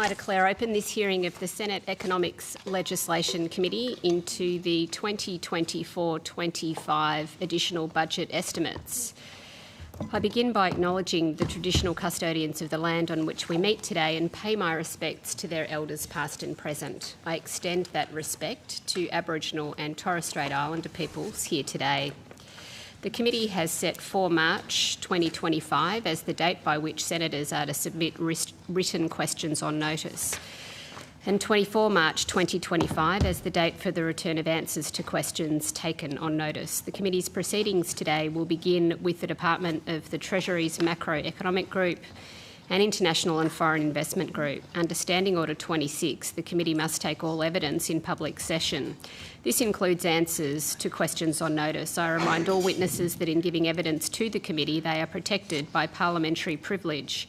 I declare open this hearing of the Senate Economics Legislation Committee into the 2024-25 additional budget estimates. I begin by acknowledging the traditional custodians of the land on which we meet today and pay my respects to their elders past and present. I extend that respect to Aboriginal and Torres Strait Islander peoples here today. The committee has set 4 March 2025 as the date by which senators are to submit written questions on notice, and 24 March 2025 as the date for the return of answers to questions taken on notice. The committee's proceedings today will begin with the Department of the Treasury's Macroeconomic Group and International and Foreign Investment Group. Under Standing Order 26, the committee must take all evidence in public session. This includes answers to questions on notice. I remind all witnesses that in giving evidence to the committee, they are protected by parliamentary privilege.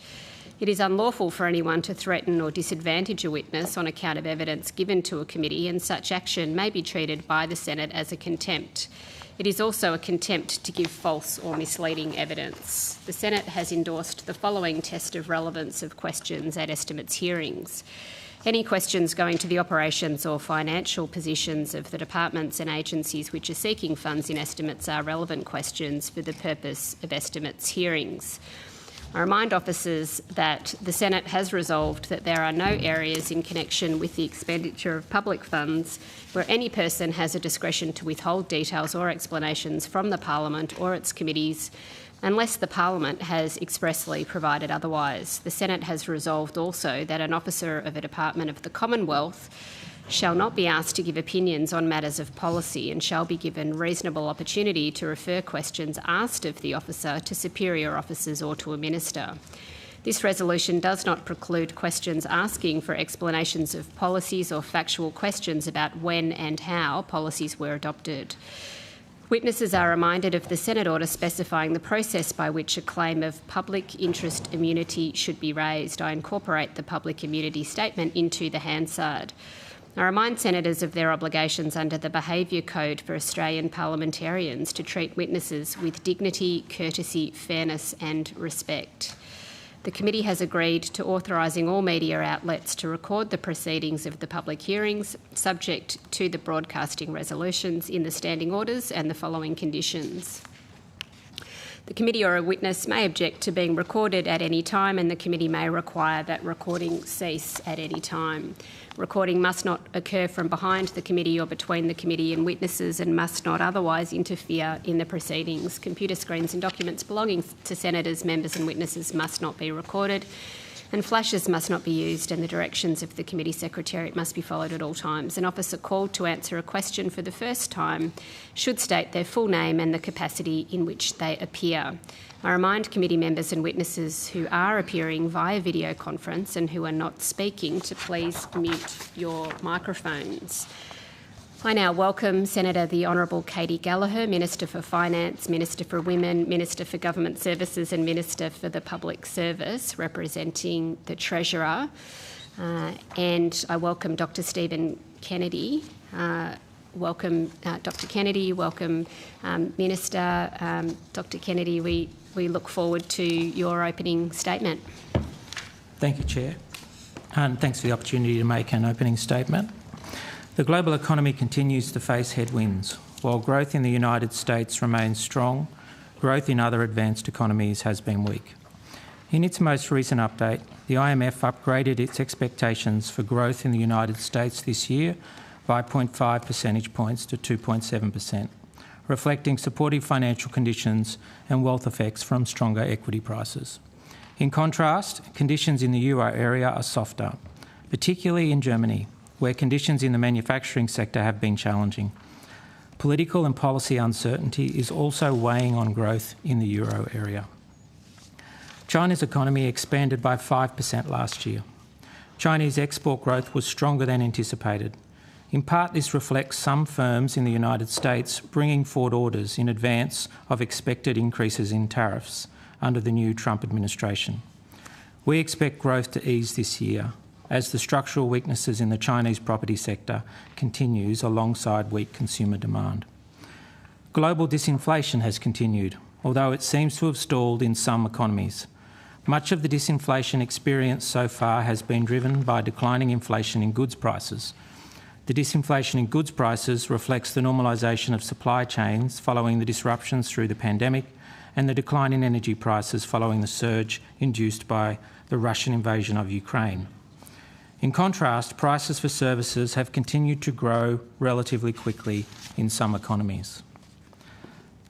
It is unlawful for anyone to threaten or disadvantage a witness on account of evidence given to a committee, and such action may be treated by the Senate as a contempt. It is also a contempt to give false or misleading evidence. The Senate has endorsed the following test of relevance of questions at estimates hearings. Any questions going to the operations or financial positions of the departments and agencies which are seeking funds in estimates are relevant questions for the purpose of estimates hearings. I remind officers that the Senate has resolved that there are no areas in connection with the expenditure of public funds where any person has a discretion to withhold details or explanations from the Parliament or its committees unless the Parliament has expressly provided otherwise. The Senate has resolved also that an officer of a department of the Commonwealth shall not be asked to give opinions on matters of policy and shall be given reasonable opportunity to refer questions asked of the officer to superior officers or to a minister. This resolution does not preclude questions asking for explanations of policies or factual questions about when and how policies were adopted. Witnesses are reminded of the Senate order specifying the process by which a claim of public interest immunity should be raised. I incorporate the public immunity statement into the Hansard. I remind senators of their obligations under the Behaviour Code for Australian parliamentarians to treat witnesses with dignity, courtesy, fairness and respect. The committee has agreed to authorising all media outlets to record the proceedings of the public hearings, subject to the broadcasting resolutions in the standing orders and the following conditions. The committee or a witness may object to being recorded at any time, and the committee may require that recording cease at any time. Recording must not occur from behind the committee or between the committee and witnesses and must not otherwise interfere in the proceedings. Computer screens and documents belonging to senators, members and witnesses must not be recorded, and flashes must not be used, and the directions of the committee secretariat must be followed at all times. An officer called to answer a question for the first time should state their full name and the capacity in which they appear. I remind committee members and witnesses who are appearing via video conference and who are not speaking to please mute your microphones. I now welcome Senator the Honourable Katie Gallagher, Minister for Finance, Minister for Women, Minister for Government Services and Minister for the Public Service, representing the Treasurer. And I welcome Dr Stephen Kennedy. Welcome Dr Kennedy, welcome Minister. Dr Kennedy, we look forward to your opening statement. Thank you, Chair, and thanks for the opportunity to make an opening statement. The global economy continues to face headwinds. While growth in the United States remains strong, growth in other advanced economies has been weak. In its most recent update, the IMF upgraded its expectations for growth in the United States this year by 0.5 percentage points to 2.7%, reflecting supportive financial conditions and wealth effects from stronger equity prices. In contrast, conditions in the euro area are softer, particularly in Germany, where conditions in the manufacturing sector have been challenging. Political and policy uncertainty is also weighing on growth in the euro area. China's economy expanded by 5% last year. Chinese export growth was stronger than anticipated. In part, this reflects some firms in the United States bringing forward orders in advance of expected increases in tariffs under the new Trump administration. We expect growth to ease this year as the structural weaknesses in the Chinese property sector continues alongside weak consumer demand. Global disinflation has continued, although it seems to have stalled in some economies. Much of the disinflation experienced so far has been driven by declining inflation in goods prices. The disinflation in goods prices reflects the normalisation of supply chains following the disruptions through the pandemic and the decline in energy prices following the surge induced by the Russian invasion of Ukraine. In contrast, prices for services have continued to grow relatively quickly in some economies.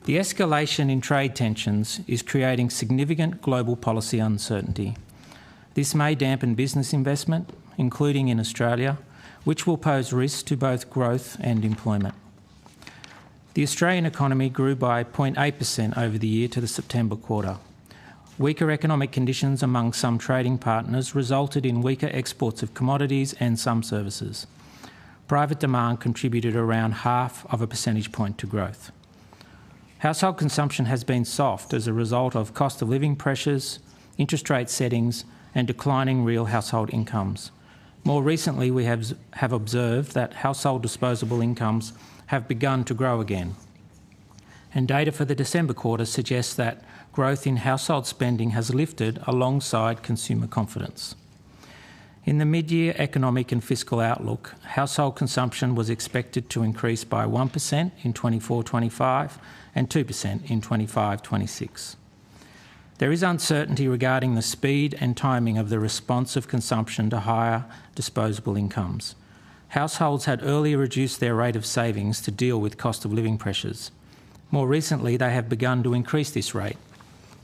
The escalation in trade tensions is creating significant global policy uncertainty. This may dampen business investment, including in Australia, which will pose risks to both growth and employment. The Australian economy grew by 0.8% over the year to the September quarter. Weaker economic conditions among some trading partners resulted in weaker exports of commodities and some services. Private demand contributed around 0.5 percentage point to growth. Household consumption has been soft as a result of cost of living pressures, interest rate settings and declining real household incomes. More recently, we have observed that household disposable incomes have begun to grow again. And data for the December quarter suggests that growth in household spending has lifted alongside consumer confidence. In the mid-year economic and fiscal outlook, household consumption was expected to increase by 1% in 24-25 and 2% in 25-26. There is uncertainty regarding the speed and timing of the response of consumption to higher disposable incomes. Households had earlier reduced their rate of savings to deal with cost of living pressures. More recently, they have begun to increase this rate.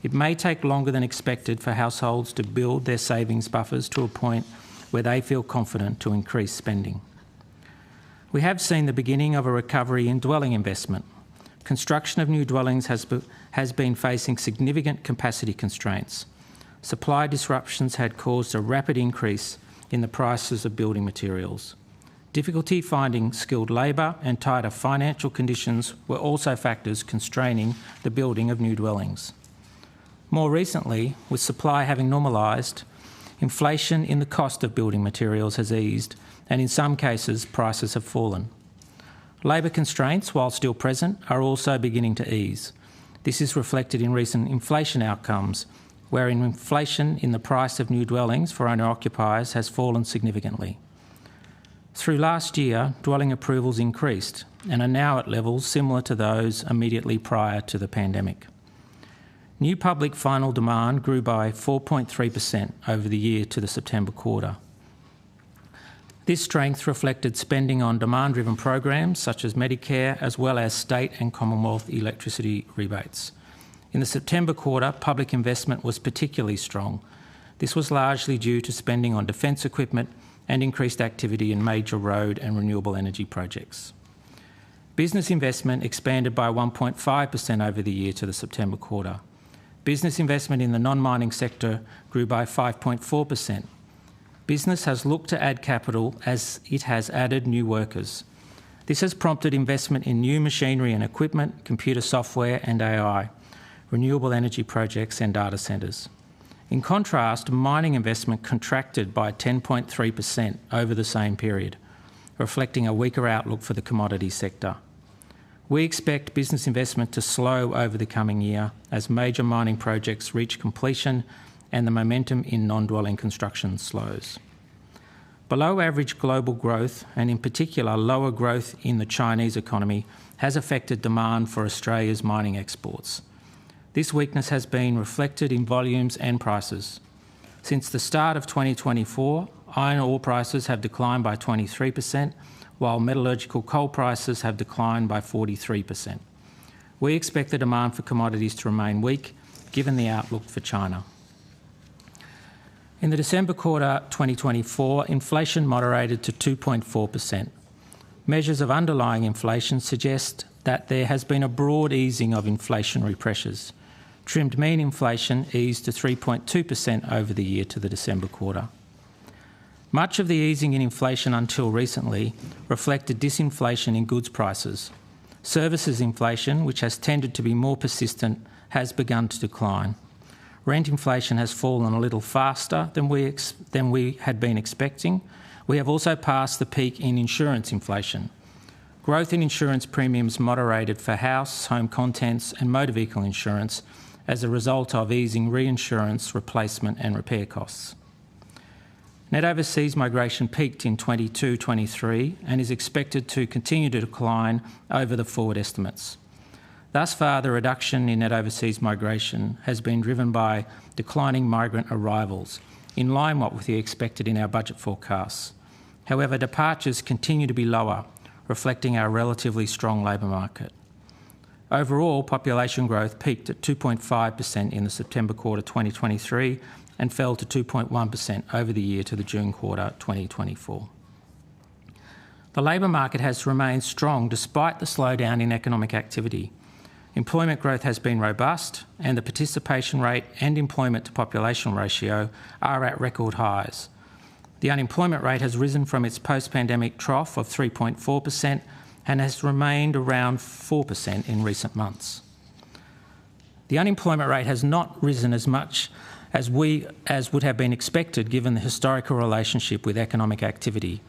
It may take longer than expected for households to build their savings buffers to a point where they feel confident to increase spending. We have seen the beginning of a recovery in dwelling investment. Construction of new dwellings has been facing significant capacity constraints. Supply disruptions had caused a rapid increase in the prices of building materials. Difficulty finding skilled labour and tighter financial conditions were also factors constraining the building of new dwellings. More recently, with supply having normalised, inflation in the cost of building materials has eased and in some cases prices have fallen. Labour constraints, while still present, are also beginning to ease. This is reflected in recent inflation outcomes, wherein inflation in the price of new dwellings for owner-occupiers has fallen significantly. Through last year, dwelling approvals increased and are now at levels similar to those immediately prior to the pandemic. New public final demand grew by 4.3% over the year to the September quarter. This strength reflected spending on demand-driven programs such as Medicare, as well as state and Commonwealth electricity rebates. In the September quarter, public investment was particularly strong. This was largely due to spending on defence equipment and increased activity in major road and renewable energy projects. Business investment expanded by 1.5% over the year to the September quarter. Business investment in the non-mining sector grew by 5.4%. Business has looked to add capital as it has added new workers. This has prompted investment in new machinery and equipment, computer software and AI, renewable energy projects and data centres. In contrast, mining investment contracted by 10.3% over the same period, reflecting a weaker outlook for the commodity sector. We expect business investment to slow over the coming year as major mining projects reach completion and the momentum in non-dwelling construction slows. Below average global growth, and in particular lower growth in the Chinese economy, has affected demand for Australia's mining exports. This weakness has been reflected in volumes and prices. Since the start of 2024, iron ore prices have declined by 23%, while metallurgical coal prices have declined by 43%. We expect the demand for commodities to remain weak, given the outlook for China. In the December quarter 2024, inflation moderated to 2.4%. Measures of underlying inflation suggest that there has been a broad easing of inflationary pressures. Trimmed mean inflation eased to 3.2% over the year to the December quarter. Much of the easing in inflation until recently reflected disinflation in goods prices. Services inflation, which has tended to be more persistent, has begun to decline. Rent inflation has fallen a little faster than we had been expecting. We have also passed the peak in insurance inflation. Growth in insurance premiums moderated for house, home contents and motor vehicle insurance as a result of easing reinsurance, replacement and repair costs. Net overseas migration peaked in 22-23 and is expected to continue to decline over the forward estimates. Thus far, the reduction in net overseas migration has been driven by declining migrant arrivals, in line with what we expected in our budget forecasts. However, departures continue to be lower, reflecting our relatively strong labour market. Overall, population growth peaked at 2.5% in the September quarter 2023 and fell to 2.1% over the year to the June quarter 2024. The labour market has remained strong despite the slowdown in economic activity. Employment growth has been robust and the participation rate and employment to population ratio are at record highs. The unemployment rate has risen from its post-pandemic trough of 3.4% and has remained around 4% in recent months. The unemployment rate has not risen as much as would have been expected given the historical relationship with economic activity.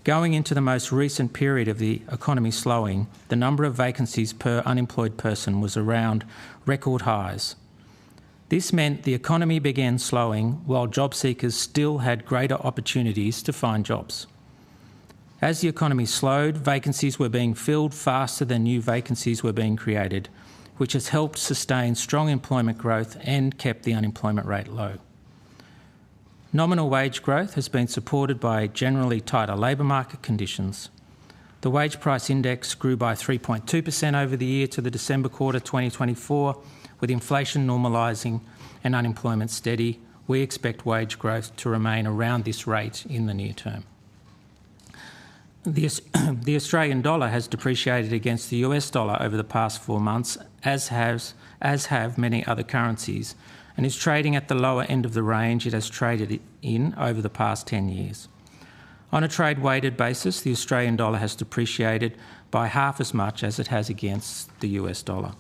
Going into the most recent period of the economy slowing, the number of vacancies per unemployed person was around record highs. This meant the economy began slowing while job seekers still had greater opportunities to find jobs. As the economy slowed, vacancies were being filled faster than new vacancies were being created, which has helped sustain strong employment growth and kept the unemployment rate low. Nominal wage growth has been supported by generally tighter labour market conditions. The wage price index grew by 3.2% over the year to the December quarter 2024, with inflation normalising and unemployment steady. We expect wage growth to remain around this rate in the near term. The Australian dollar has depreciated against the US dollar over the past 4 months, as have many other currencies, and is trading at the lower end of the range it has traded in over the past 10 years. On a trade-weighted basis, the Australian dollar has depreciated by half as much as it has against the US dollar.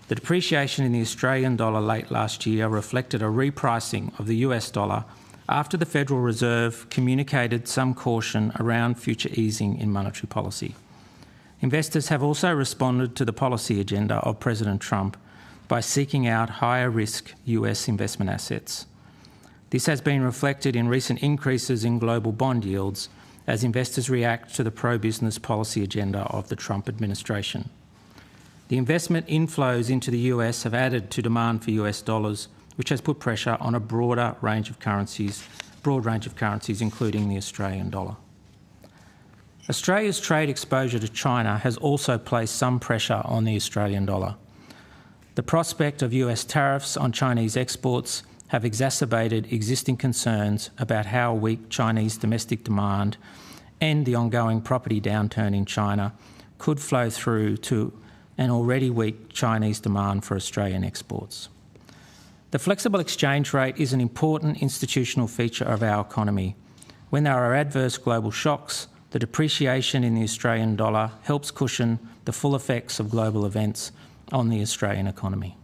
The depreciation in the Australian dollar late last year reflected a repricing of the US dollar after the Federal Reserve communicated some caution around future easing in monetary policy. Investors have also responded to the policy agenda of President Trump by seeking out higher risk US investment assets. This has been reflected in recent increases in global bond yields as investors react to the pro-business policy agenda of the Trump administration. The investment inflows into the US have added to demand for US dollars, which has put pressure on a broad range of currencies, including the Australian dollar. Australia's trade exposure to China has also placed some pressure on the Australian dollar. The prospect of US tariffs on Chinese exports have exacerbated existing concerns about how weak Chinese domestic demand and the ongoing property downturn in China could flow through to an already weak Chinese demand for Australian exports. The flexible exchange rate is an important institutional feature of our economy. When there are adverse global shocks, the depreciation in the Australian dollar helps cushion the full effects of global events on the Australian economy.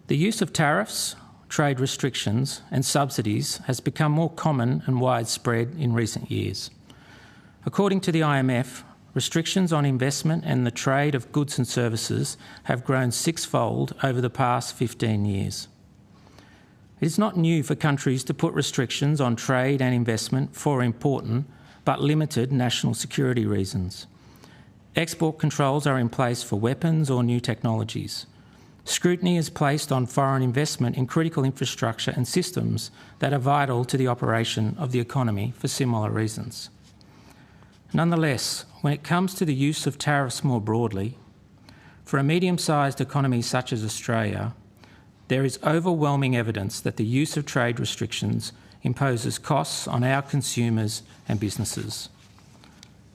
The use of tariffs, trade restrictions and subsidies has become more common and widespread in recent years. According to the IMF, restrictions on investment and the trade of goods and services have grown sixfold over the past 15 years. It is not new for countries to put restrictions on trade and investment for important but limited national security reasons. Export controls are in place for weapons or new technologies. Scrutiny is placed on foreign investment in critical infrastructure and systems that are vital to the operation of the economy for similar reasons. Nonetheless, when it comes to the use of tariffs more broadly, for a medium-sized economy such as Australia, there is overwhelming evidence that the use of trade restrictions imposes costs on our consumers and businesses.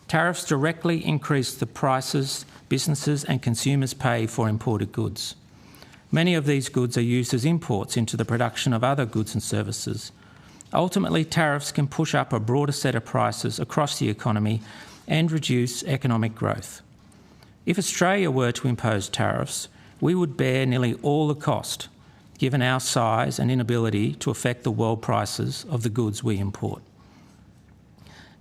Tariffs directly increase the prices businesses and consumers pay for imported goods. Many of these goods are used as imports into the production of other goods and services. Ultimately, tariffs can push up a broader set of prices across the economy and reduce economic growth. If Australia were to impose tariffs, we would bear nearly all the cost, given our size and inability to affect the world prices of the goods we import.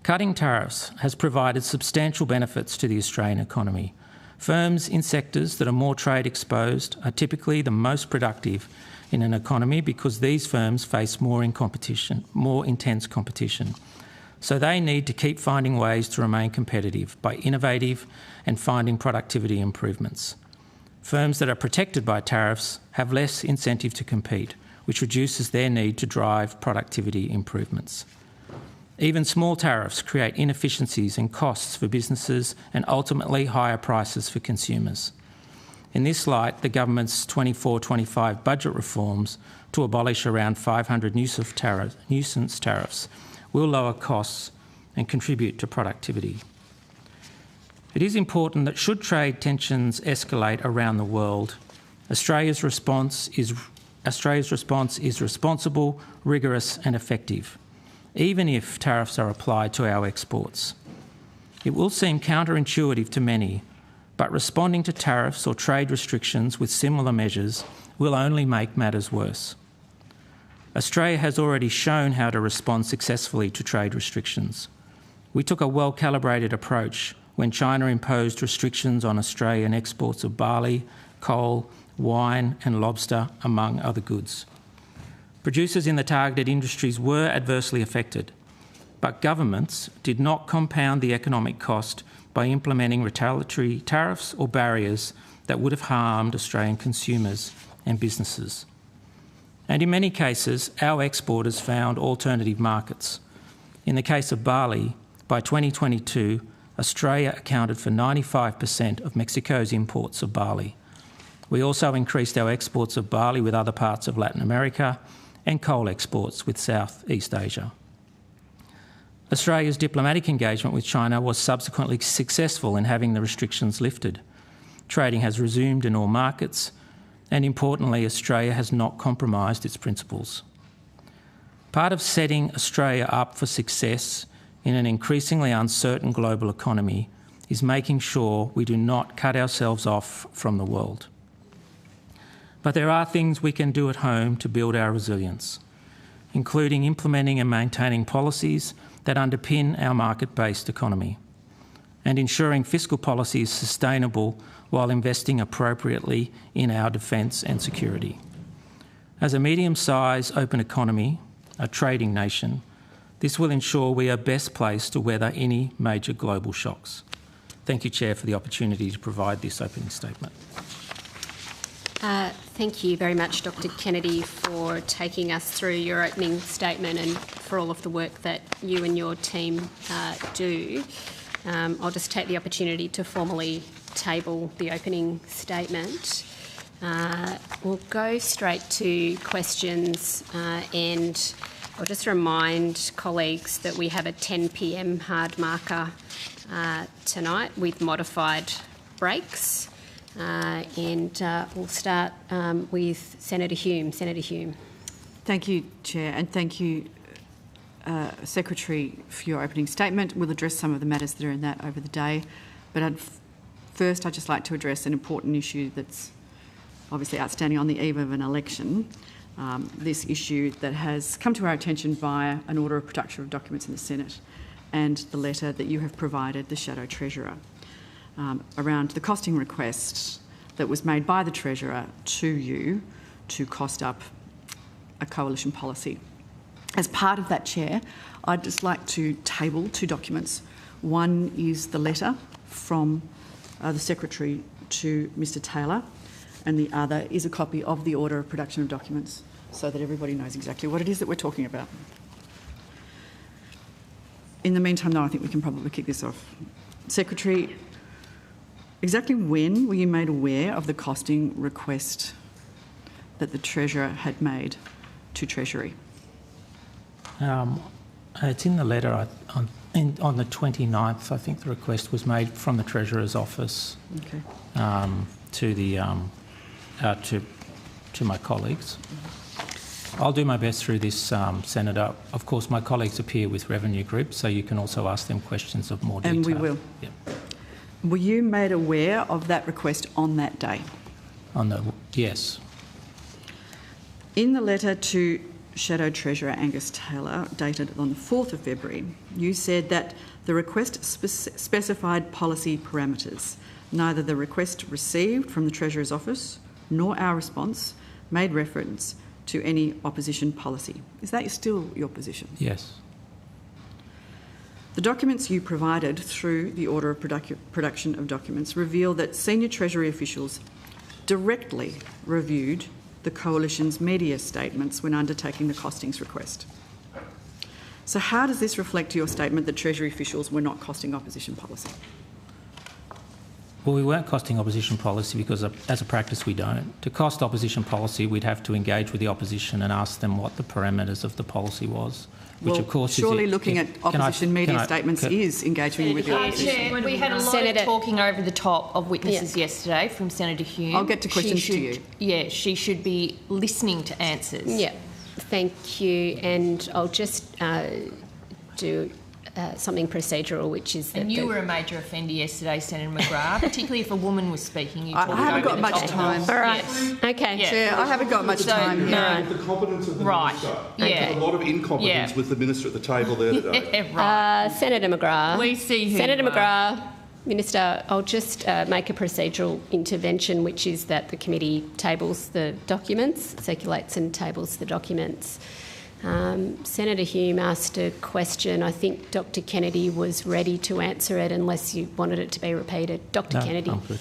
Cutting tariffs has provided substantial benefits to the Australian economy. Firms in sectors that are more trade exposed are typically the most productive in an economy because these firms face more intense competition. So they need to keep finding ways to remain competitive by innovative and finding productivity improvements. Firms that are protected by tariffs have less incentive to compete, which reduces their need to drive productivity improvements. Even small tariffs create inefficiencies and costs for businesses and ultimately higher prices for consumers. In this light, the government's 24-25 budget reforms to abolish around 500 nuisance tariffs will lower costs and contribute to productivity. It is important that should trade tensions escalate around the world, Australia's response is responsible, rigorous and effective, even if tariffs are applied to our exports. It will seem counterintuitive to many, but responding to tariffs or trade restrictions with similar measures will only make matters worse. Australia has already shown how to respond successfully to trade restrictions. We took a well-calibrated approach when China imposed restrictions on Australian exports of barley, coal, wine and lobster, among other goods. Producers in the targeted industries were adversely affected, but governments did not compound the economic cost by implementing retaliatory tariffs or barriers that would have harmed Australian consumers and businesses. And in many cases, our exporters found alternative markets. In the case of barley, by 2022, Australia accounted for 95% of Mexico's imports of barley. We also increased our exports of barley with other parts of Latin America and coal exports with Southeast Asia. Australia's diplomatic engagement with China was subsequently successful in having the restrictions lifted. Trading has resumed in all markets, and importantly, Australia has not compromised its principles. Part of setting Australia up for success in an increasingly uncertain global economy is making sure we do not cut ourselves off from the world. But there are things we can do at home to build our resilience, including implementing and maintaining policies that underpin our market-based economy and ensuring fiscal policy is sustainable while investing appropriately in our defence and security. As a medium-sized open economy, a trading nation, this will ensure we are best placed to weather any major global shocks. Thank you, Chair, for the opportunity to provide this opening statement. Thank you very much, Dr Kennedy, for taking us through your opening statement and for all of the work that you and your team do. I'll just take the opportunity to formally table the opening statement. We'll go straight to questions and I'll just remind colleagues that we have a 10 p.m. hard marker tonight with modified breaks. And we'll start with Senator Hume. Senator Hume. Thank you, Chair, and thank you, Secretary, for your opening statement. We'll address some of the matters that are in that over the day. But first, I'd just like to address an important issue that's obviously outstanding on the eve of an election. This issue that has come to our attention via an order of production of documents in the Senate and the letter that you have provided the Shadow Treasurer. Around the costing request that was made by the Treasurer to you to cost up a coalition policy. As part of that, Chair, I'd just like to table two documents. One is the letter from the Secretary to Mr Taylor, and the other is a copy of the order of production of documents so that everybody knows exactly what it is that we're talking about. In the meantime, though, I think we can probably kick this off. Secretary, exactly when were you made aware of the costing request that the Treasurer had made to Treasury? It's in the letter on the 29th. I think the request was made from the Treasurer's office to my colleagues. I'll do my best through this, Senator. Of course, my colleagues appear with revenue groups, so you can also ask them questions of more detail. And we will. Yeah. Were you made aware of that request on that day? Yes. In the letter to Shadow Treasurer Angus Taylor, dated on the 4th of February, you said that the request specified policy parameters, neither the request received from the Treasurer's Office nor our response made reference to any opposition policy. Is that still your position? Yes. The documents you provided through the order of production of documents reveal that senior Treasury officials directly reviewed the Coalition's media statements when undertaking the costings request. So how does this reflect your statement that Treasury officials were not costing opposition policy? Well, we weren't costing opposition policy because, as a practice, we don't. To cost opposition policy, we'd have to engage with the opposition and ask them what the parameters of the policy was, which, well, of course, surely looking at opposition media statements is engaging with the opposition. We had a lot of talking over the top of witnesses yesterday from Senator Hume. I'll get to questions to you. Yeah, she should be listening to answers. Yeah, thank you. And I'll just do something procedural, which is that... And you were a major offender yesterday, Senator McGrath, particularly if a woman was speaking. You I haven't got much time. All right. Yes. Okay. Yeah. Chair, I haven't got much time here. No. The competence of the Right. minister. Yeah. A lot of incompetence with the minister at the table there today. Right. Senator McGrath. We see who Senator you are. McGrath, Minister, I'll just make a procedural intervention, which is that the committee tables the documents, circulates and tables the documents. Senator Hume asked a question. I think Dr Kennedy was ready to answer it unless you wanted it to be repeated. Dr Kennedy. I'm good.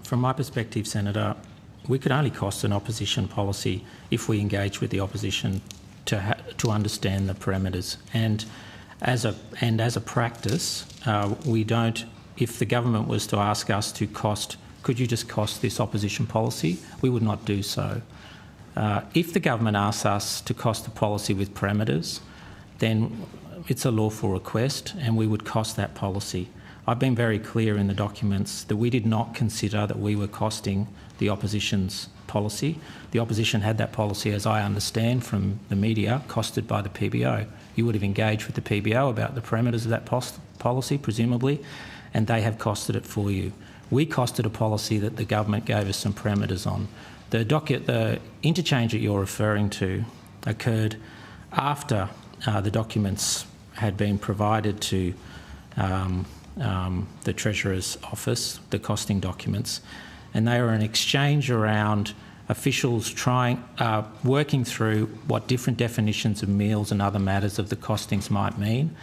From my perspective, Senator, we could only cost an opposition policy if we engage with the opposition to understand the parameters. And as a practice, we don't. If the government was to ask us to cost, could you just cost this opposition policy? We would not do so. If the government asks us to cost the policy with parameters, then it's a lawful request and we would cost that policy. I've been very clear in the documents that we did not consider that we were costing the opposition's policy. The opposition had that policy, as I understand from the media, costed by the PBO. You would have engaged with the PBO about the parameters of that policy, presumably, and they have costed it for you. We costed a policy that the government gave us some parameters on. The interchange that you're referring to occurred after the documents had been provided to the Treasurer's Office, the costing documents, and they were an exchange around officials working through what different definitions of meals and other matters of the costings might mean.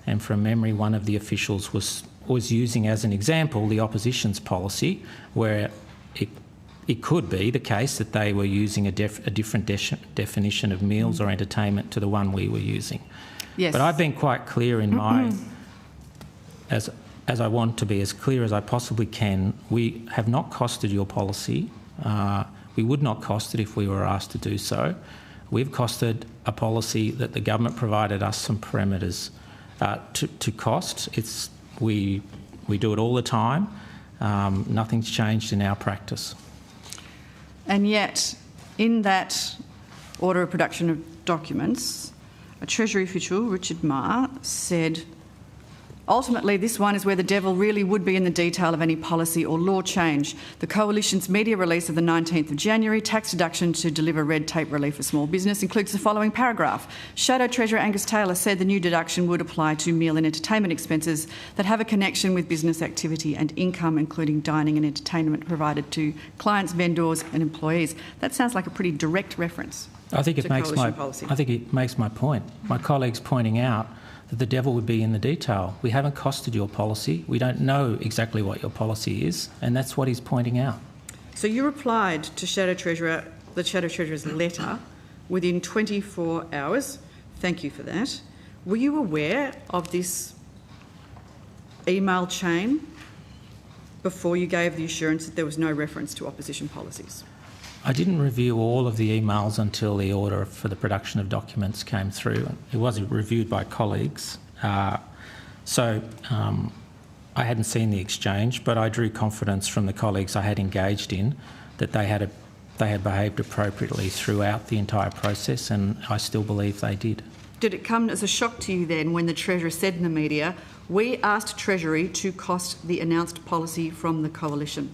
And from memory, one of the officials was using as an example the opposition's policy, where it could be the case that they were using a different definition of meals or entertainment to the one we were using. Yes. But I've been quite clear in my, as I want to be as clear as I possibly can, we have not costed your policy. We would not cost it if we were asked to do so. We've costed a policy that the government provided us some parameters to cost. We do it all the time. Nothing's changed in our practice. And yet, in that order of production of documents, a Treasury official, Richard Marr, said, ultimately, this one is where the devil really would be in the detail of any policy or law change. The Coalition's media release of the 19th of January, tax deduction to deliver red tape relief for small business, includes the following paragraph. Shadow Treasurer Angus Taylor said the new deduction would apply to meal and entertainment expenses that have a connection with business activity and income, including dining and entertainment provided to clients, vendors and employees. That sounds like a pretty direct reference. I think it makes my point. My colleague's pointing out that the devil would be in the detail. We haven't costed your policy. We don't know exactly what your policy is, and that's what he's pointing out. So you replied to the Shadow Treasurer's letter within 24 hours. Thank you for that. Were you aware of this email chain before you gave the assurance that there was no reference to opposition policies? I didn't review all of the emails until the order for the production of documents came through. It was reviewed by colleagues. So I hadn't seen the exchange, but I drew confidence from the colleagues I had engaged in that they had behaved appropriately throughout the entire process, and I still believe they did. Did it come as a shock to you then when the Treasurer said in the media, we asked Treasury to cost the announced policy from the Coalition?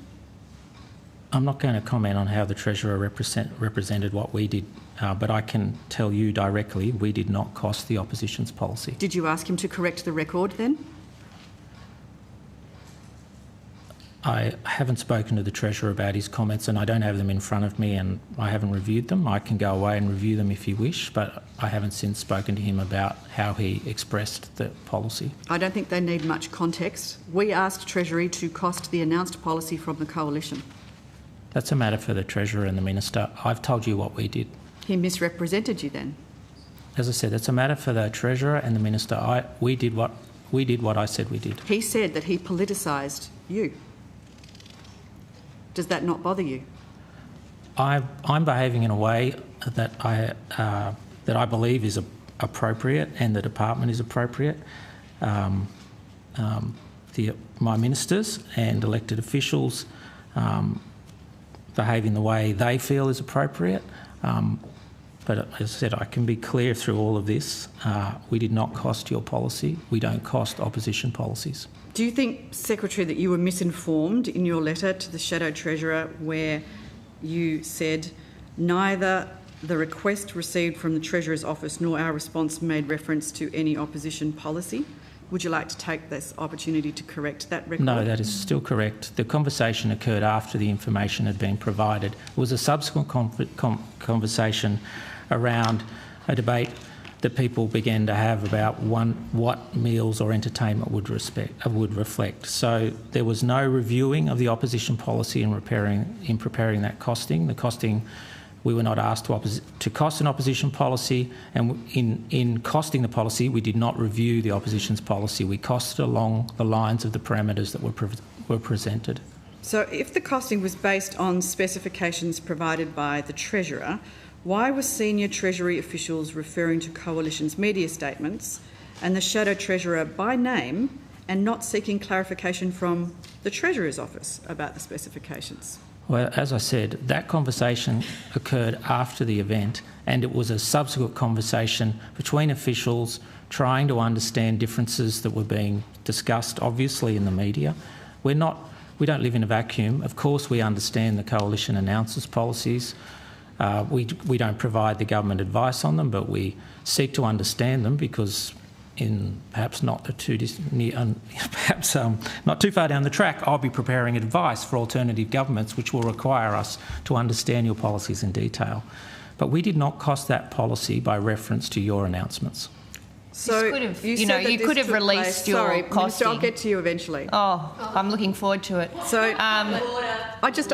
I'm not going to comment on how the Treasurer represented what we did, but I can tell you directly we did not cost the opposition's policy. Did you ask him to correct the record then? I haven't spoken to the Treasurer about his comments, and I don't have them in front of me, and I haven't reviewed them. I can go away and review them if you wish, but I haven't since spoken to him about how he expressed the policy. I don't think they need much context. We asked Treasury to cost the announced policy from the Coalition. That's a matter for the Treasurer and the Minister. I've told you what we did. He misrepresented you then. As I said, that's a matter for the Treasurer and the Minister. We did what I said we did. He said that he politicised you. Does that not bother you? I'm behaving in a way that I believe is appropriate, and the department is appropriate. My ministers and elected officials behave in the way they feel is appropriate. But as I said, I can be clear through all of this. We did not cost your policy. We don't cost opposition policies. Do you think, Secretary, that you were misinformed in your letter to the Shadow Treasurer where you said neither the request received from the Treasurer's office nor our response made reference to any opposition policy? Would you like to take this opportunity to correct that record? No, that is still correct. The conversation occurred after the information had been provided. It was a subsequent conversation around a debate that people began to have about what meals or entertainment would reflect. So there was no reviewing of the opposition policy in preparing that costing. The costing, we were not asked to cost an opposition policy, and in costing the policy, we did not review the opposition's policy. We costed along the lines of the parameters that were presented. So if the costing was based on specifications provided by the Treasurer, why were senior Treasury officials referring to Coalition's media statements and the Shadow Treasurer by name and not seeking clarification from the Treasurer's office about the specifications? Well, as I said, that conversation occurred after the event, and it was a subsequent conversation between officials trying to understand differences that were being discussed, obviously, in the media. We don't live in a vacuum. Of course, we understand the Coalition announces policies. We don't provide the government advice on them, but we seek to understand them because in perhaps not too far down the track, I'll be preparing advice for alternative governments which will require us to understand your policies in detail. But we did not cost that policy by reference to your announcements. So you could have released your Sorry, costing. Minister, I'll get to you eventually. I'm looking forward to it. So I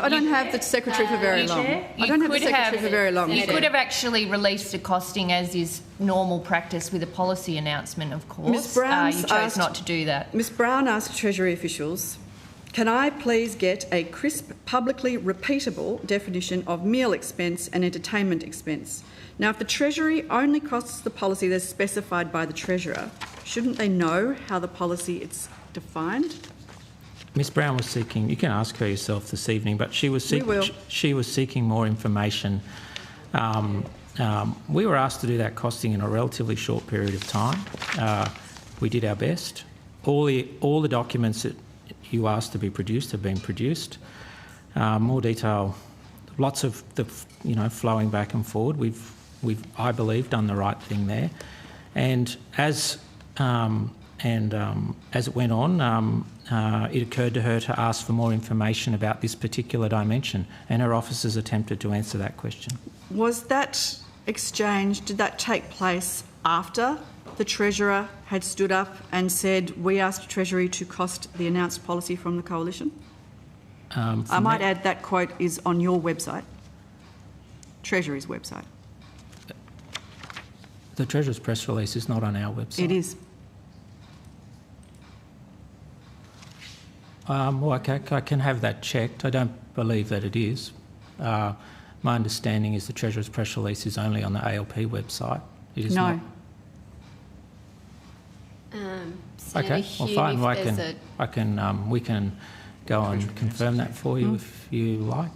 don't have the Secretary for very long. I don't have the Secretary for very long. You could have actually released a costing as is normal practice with a policy announcement, of course. Ms Brown you chose not to do that. Ms Brown asked Treasury officials, can I please get a crisp, publicly repeatable definition of meal expense and entertainment expense? Now, if the Treasury only costs the policy that's specified by the Treasurer, shouldn't they know how the policy is defined? Ms Brown was seeking, you can ask her yourself this evening, but she was seeking more information. We were asked to do that costing in a relatively short period of time. We did our best. All the documents that you asked to be produced have been produced. More detail, lots of the flowing back and forward. We've I believe done the right thing there, and as it went on, it occurred to her to ask for more information about this particular dimension, and her officers attempted to answer that question. Was that exchange, did that take place after the Treasurer had stood up and said, we asked Treasury to cost the announced policy from the Coalition? I might add that quote is on your website, Treasury's website. The Treasurer's press release is not on our website. It is. Well, okay, I can have that checked. I don't believe that it is. My understanding is the Treasurer's press release is only on the ALP website. It is not. Okay, well, fine. We can go and confirm that for you if you like.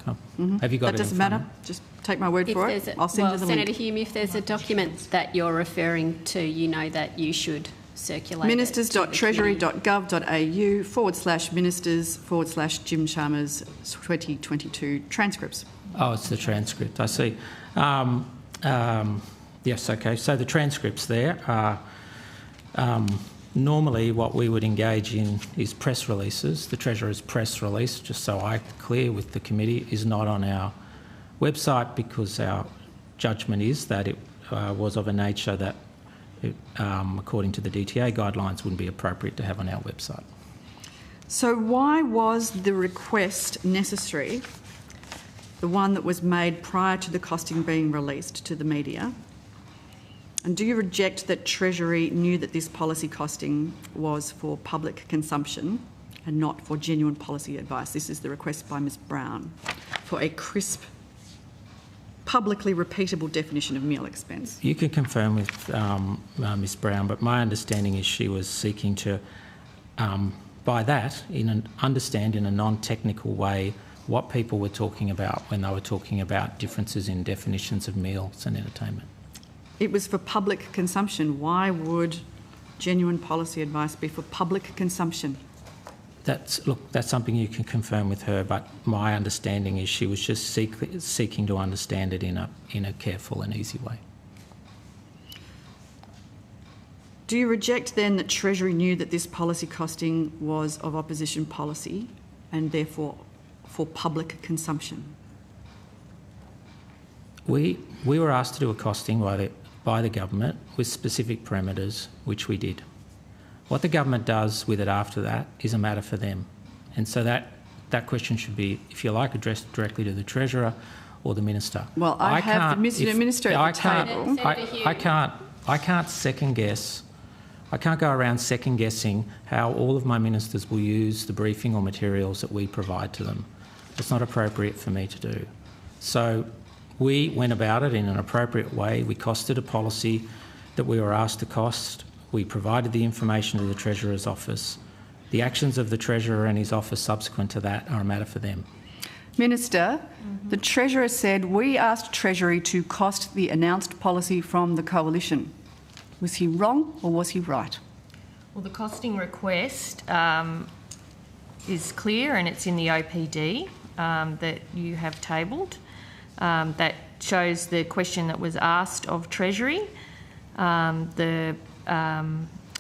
Have you got it? That doesn't matter. Just take my word for it. I'll send you the link. Senator Hume, if there's a document that you're referring to, you know that you should circulate ministers.treasury.gov.au/ministers/Jim Chalmers 2022 transcripts. Oh, it's the transcript. I see. Yes, okay. So the transcripts there are Normally what we would engage in is press releases. The Treasurer's press release, just so I'm clear with the committee, is not on our website because our judgment is that it was of a nature that, according to the DTA guidelines, wouldn't be appropriate to have on our website. So why was the request necessary, the one that was made prior to the costing being released to the media? And do you reject that Treasury knew that this policy costing was for public consumption and not for genuine policy advice? This is the request by Ms Brown for a crisp, publicly repeatable definition of meal expense. You can confirm with Ms Brown, but my understanding is she was seeking to, by that, understand in a non-technical way what people were talking about when they were talking about differences in definitions of meals and entertainment. It was for public consumption. Why would genuine policy advice be for public consumption? That's something you can confirm with her, but my understanding is she was just seeking to understand it in a careful and easy way. Do you reject then that Treasury knew that this policy costing was of opposition policy and therefore for public consumption? We were asked to do a costing by the government with specific parameters, which we did. What the government does with it after that is a matter for them. And so that question should be, if you like, addressed directly to the Treasurer or the Minister. Well, I have the Minister at the table. I can't second guess. I can't go around second guessing how all of my ministers will use the briefing or materials that we provide to them. It's not appropriate for me to do. So we went about it in an appropriate way. We costed a policy that we were asked to cost. We provided the information to the Treasurer's office. The actions of the Treasurer and his office subsequent to that are a matter for them. Minister, the Treasurer said we asked Treasury to cost the announced policy from the Coalition. Was he wrong or was he right? Well, the costing request is clear and it's in the OPD that you have tabled. That shows the question that was asked of Treasury. The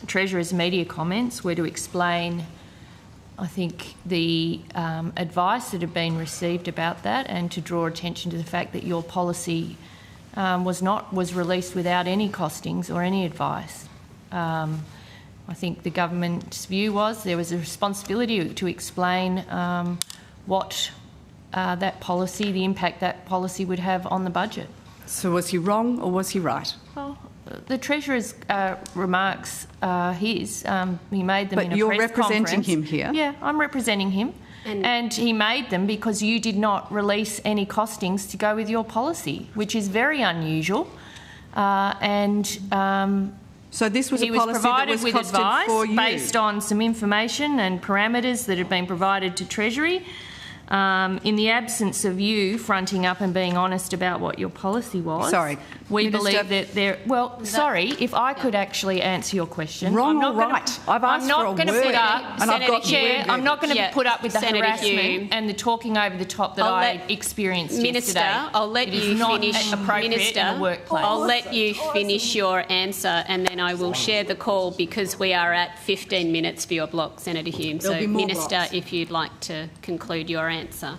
Treasurer's media comments were to explain, I think, the advice that had been received about that and to draw attention to the fact that your policy was released without any costings or any advice. I think the government's view was there was a responsibility to explain what that policy, the impact that policy would have on the budget. So was he wrong or was he right? Well, the Treasurer's remarks are his. He made them in a press conference. But you're representing him here? Yeah, I'm representing him. And he made them because you did not release any costings to go with your policy, which is very unusual. So this was a policy that was costed for you? Based on some information and parameters that had been provided to Treasury. In the absence of you fronting up and being honest about what your policy was, we believe that there. Well, sorry, if I could actually answer your question. Wrong or right? I've asked for a word, and I've got Chair. I'm not going to put up with the harassment and the talking over the top that I experienced Minister, yesterday. I'll let you finish. Minister, in the workplace. I'll let you finish your answer, and then I will share the call because we are at 15 minutes for your block, Senator Hume. So, Minister, blocks. If you'd like to conclude your answer.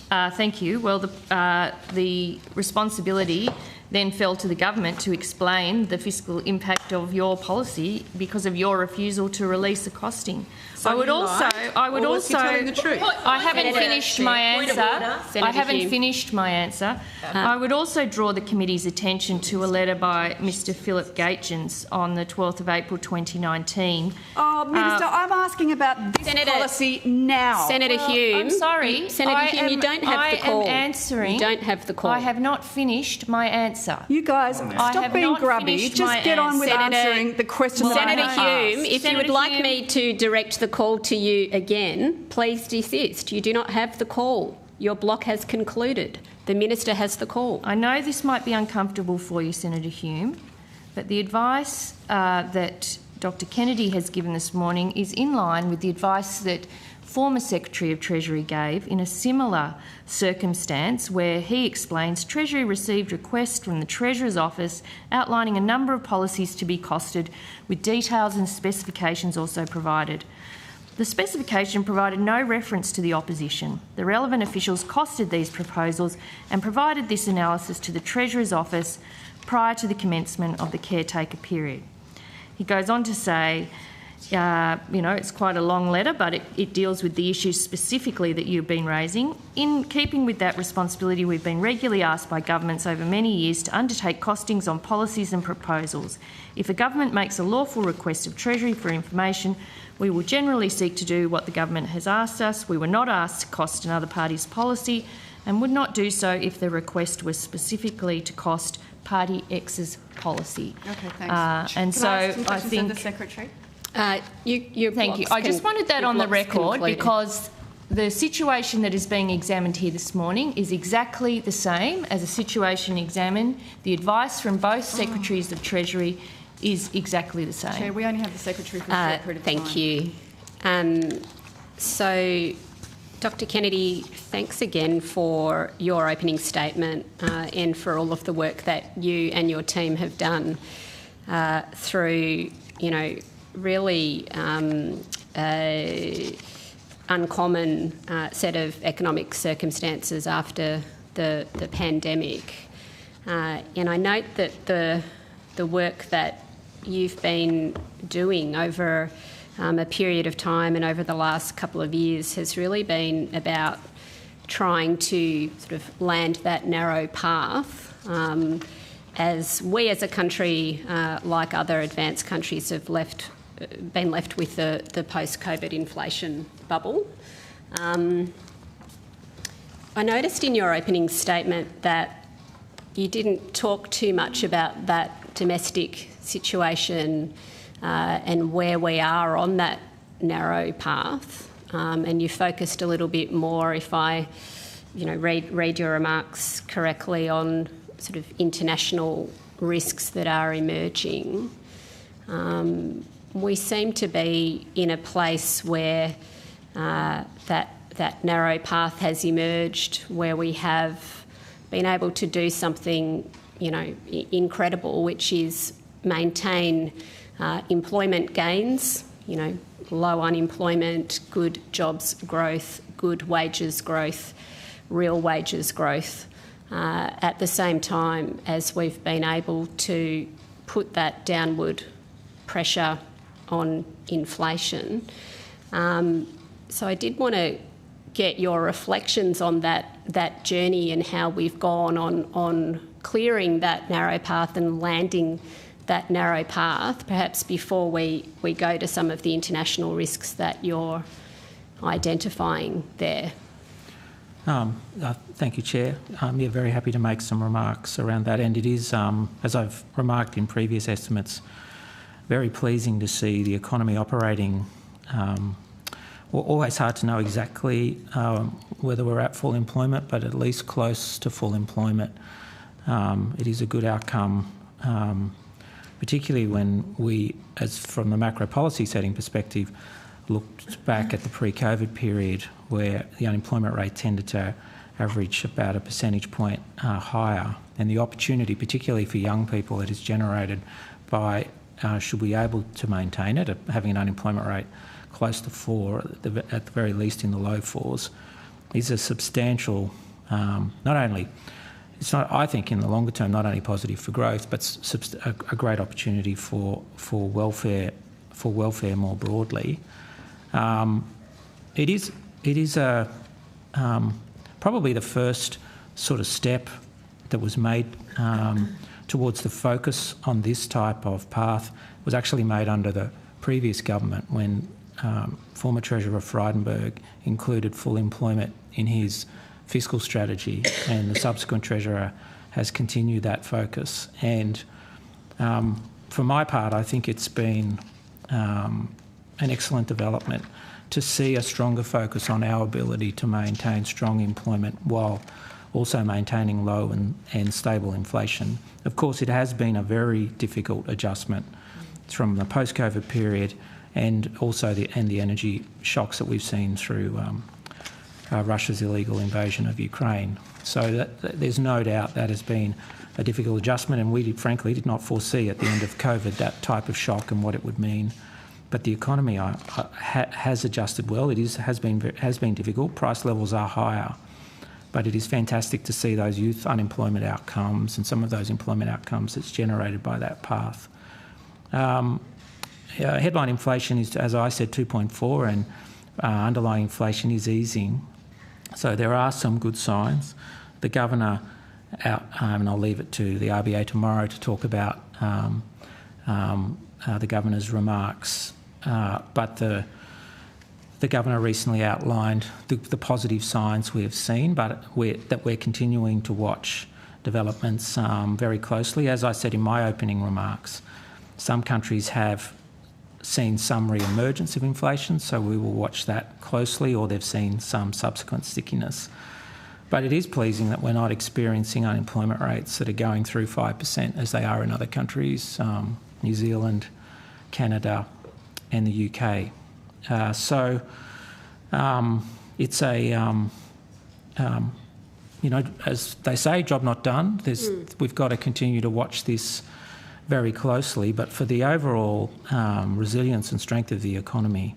Thank you. Well, the responsibility then fell to the government to explain the fiscal impact of your policy because of your refusal to release a costing. So I would also. Telling the truth? I haven't finished my answer. I would also draw the committee's attention to a letter by Mr. Philip Gaetjens on the 12th of April 2019. Oh, Minister, I'm asking about this policy now. Senator Hume. I'm sorry. Senator Hume, you don't have the call. I am answering. You don't have the call. I have not finished my answer. You guys, stop being grubby. Just get on with answering the question that I have asked. Senator Hume, if you would like me to direct the call to you again, please desist. You do not have the call. Your block has concluded. The Minister has the call. I know this might be uncomfortable for you, Senator Hume, but the advice that Dr. Kennedy has given this morning is in line with the advice that former Secretary of Treasury gave in a similar circumstance, where he explains Treasury received requests from the Treasurer's office outlining a number of policies to be costed, with details and specifications also provided. The specification provided no reference to the opposition. The relevant officials costed these proposals and provided this analysis to the Treasurer's office prior to the commencement of the caretaker period. He goes on to say, it's quite a long letter, but it deals with the issues specifically that you've been raising. In keeping with that responsibility, we've been regularly asked by governments over many years to undertake costings on policies and proposals. If a government makes a lawful request of Treasury for information, we will generally seek to do what the government has asked us. We were not asked to cost another party's policy and would not do so if the request was specifically to cost Party X's policy. Okay, thanks. And Can so I ask some I questions think... of the Secretary? Thank you. I just wanted that on the record because the situation that is being examined here this morning is exactly the same as a situation examined. The advice from both Secretaries of Treasury is exactly the same. Chair, we only have the Secretary for a short period of time. Thank you. So, Dr Kennedy, thanks again for your opening statement and for all of the work that you and your team have done through, really uncommon set of economic circumstances after the pandemic. And I note that the work that you've been doing over a period of time and over the last couple of years has really been about trying to sort of land that narrow path as we as a country, like other advanced countries, have been left with the post-COVID inflation bubble. I noticed in your opening statement that you didn't talk too much about that domestic situation and where we are on that narrow path, and you focused a little bit more, if I read your remarks correctly, on sort of international risks that are emerging. We seem to be in a place where that narrow path has emerged, where we have been able to do something, incredible, which is maintain employment gains, low unemployment, good jobs growth, good wages growth, real wages growth, at the same time as we've been able to put that downward pressure on inflation. So I did want to get your reflections on that journey and how we've gone on clearing that narrow path and landing that narrow path, perhaps before we go to some of the international risks that you're identifying there. Thank you, Chair. Very happy to make some remarks around that. And it is, as I've remarked in previous estimates, very pleasing to see the economy operating. Always hard to know exactly whether we're at full employment, but at least close to full employment. It is a good outcome, particularly when we, as from the macro policy setting perspective, looked back at the pre-COVID period where the unemployment rate tended to average about a percentage point higher, and the opportunity, particularly for young people, that is generated by should we be able to maintain it, having an unemployment rate close to 4, at the very least in the low 4s, is a substantial, not only, it's not, I think in the longer term, not only positive for growth, but a great opportunity for welfare more broadly. It is probably the first sort of step that was made towards the focus on this type of path was actually made under the previous government when former Treasurer Frydenberg included full employment in his fiscal strategy, and the subsequent Treasurer has continued that focus. And for my part, I think it's been an excellent development to see a stronger focus on our ability to maintain strong employment while also maintaining low and stable inflation. Of course, it has been a very difficult adjustment from the post-COVID period and also the energy shocks that we've seen through Russia's illegal invasion of Ukraine. So there's no doubt that has been a difficult adjustment, and we frankly did not foresee at the end of COVID that type of shock and what it would mean. But the economy has adjusted well. It has been difficult. Price levels are higher, but it is fantastic to see those youth unemployment outcomes and some of those employment outcomes that's generated by that path. Headline inflation is, as I said, 2.4, and underlying inflation is easing. So there are some good signs. The Governor, and I'll leave it to the RBA tomorrow to talk about the Governor's remarks, but the Governor recently outlined the positive signs we have seen, but that we're continuing to watch developments very closely. As I said in my opening remarks, some countries have seen some re-emergence of inflation, so we will watch that closely, or they've seen some subsequent stickiness. But it is pleasing that we're not experiencing unemployment rates that are going through 5% as they are in other countries, New Zealand, Canada and the UK. It's as they say, job not done. We've got to continue to watch this very closely, but for the overall resilience and strength of the economy,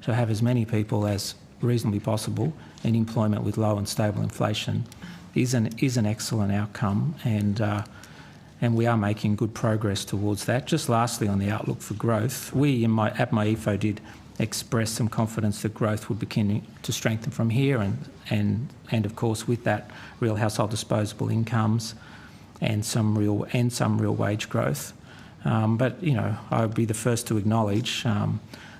to have as many people as reasonably possible in employment with low and stable inflation is an excellent outcome, and we are making good progress towards that. Just lastly, on the outlook for growth, we at MyEFO did express some confidence that growth would begin to strengthen from here, and of course with that, real household disposable incomes and some real wage growth. But I would be the first to acknowledge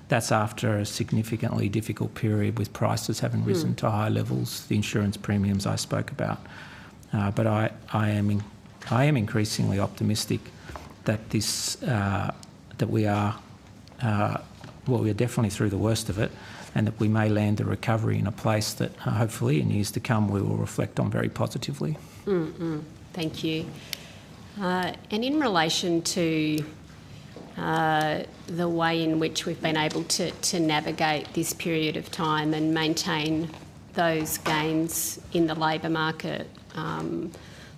that's after a significantly difficult period with prices having risen to high levels, the insurance premiums I spoke about. But I am increasingly optimistic that we are definitely through the worst of it, and that we may land the recovery in a place that hopefully in years to come we will reflect on very positively. Thank you. And in relation to the way in which we've been able to navigate this period of time and maintain those gains in the labour market,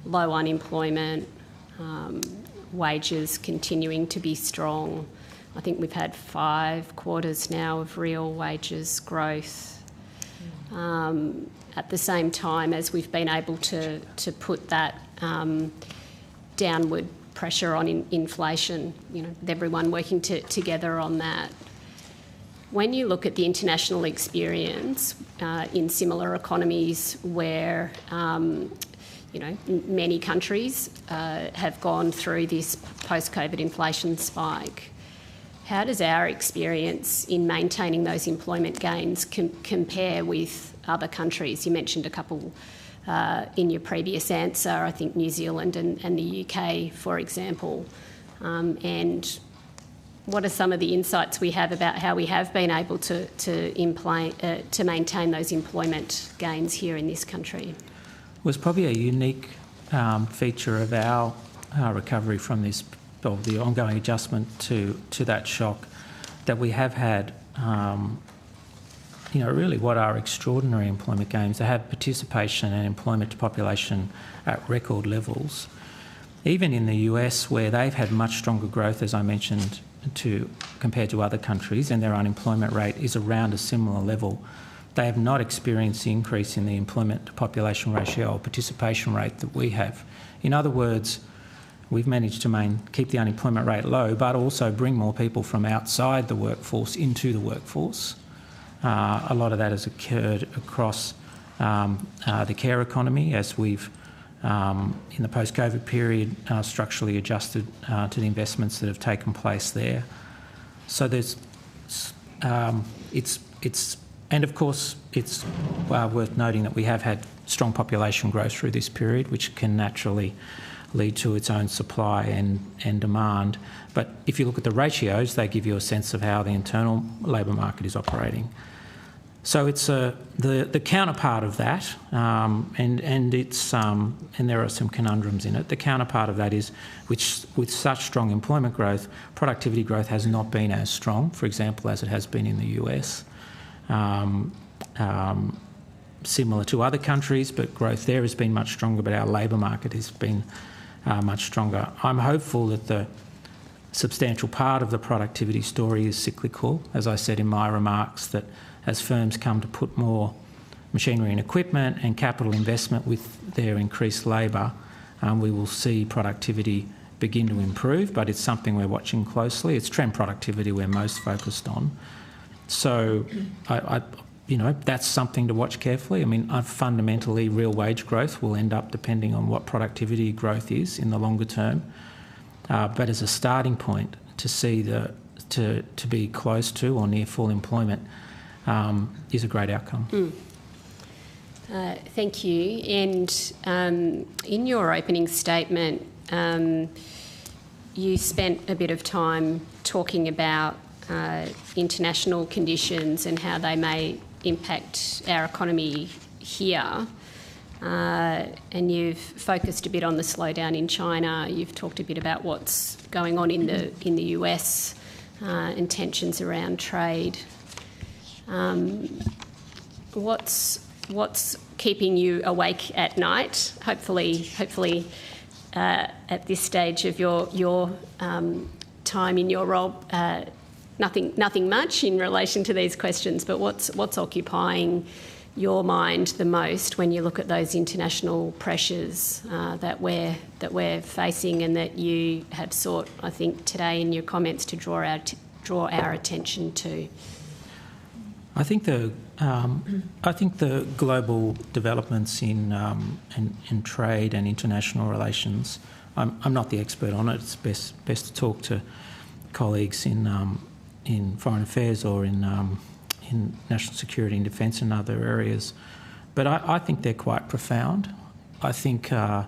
low unemployment, wages continuing to be strong. I think we've had 5 quarters now of real wages growth. At the same time as we've been able to put that downward pressure on inflation, with everyone working together on that. When you look at the international experience in similar economies where many countries have gone through this post-COVID inflation spike, how does our experience in maintaining those employment gains compare with other countries? You mentioned a couple in your previous answer, I think New Zealand and the UK, for example. And what are some of the insights we have about how we have been able to maintain those employment gains here in this country? Was probably a unique feature of our recovery from this, of the ongoing adjustment to that shock, that we have had, really what are extraordinary employment gains. They have participation and employment to population at record levels. Even in the US, where they've had much stronger growth, as I mentioned, compared to other countries, and their unemployment rate is around a similar level, they have not experienced the increase in the employment to population ratio or participation rate that we have. In other words, we've managed to keep the unemployment rate low, but also bring more people from outside the workforce into the workforce. A lot of that has occurred across the care economy, as we've, in the post-COVID period, structurally adjusted to the investments that have taken place there. So there's, and of course, it's worth noting that we have had strong population growth through this period, which can naturally lead to its own supply and demand. But if you look at the ratios, they give you a sense of how the internal labour market is operating. So it's the counterpart of that, and there are some conundrums in it. The counterpart of that is, with such strong employment growth, productivity growth has not been as strong, for example, as it has been in the US. Similar to other countries, but growth there has been much stronger, but our labour market has been much stronger. I'm hopeful that the substantial part of the productivity story is cyclical, as I said in my remarks, that as firms come to put more machinery and equipment and capital investment with their increased labour, we will see productivity begin to improve, but it's something we're watching closely. It's trend productivity we're most focused on. So, that's something to watch carefully. I mean, fundamentally, real wage growth will end up depending on what productivity growth is in the longer term. But as a starting point, to see to be close to or near full employment is a great outcome. Thank you. And in your opening statement, you spent a bit of time talking about international conditions and how they may impact our economy here. And you've focused a bit on the slowdown in China. You've talked a bit about what's going on in the US and tensions around trade. What's keeping you awake at night? Hopefully, at this stage of your time in your role, nothing much in relation to these questions. But what's occupying your mind the most when you look at those international pressures that we're facing, and that you have sought, I think, today in your comments to draw our attention to? I think the global developments in trade and international relations. I'm not the expert on it. It's best to talk to colleagues in foreign affairs or in national security and defence and other areas. But I think they're quite profound. I think the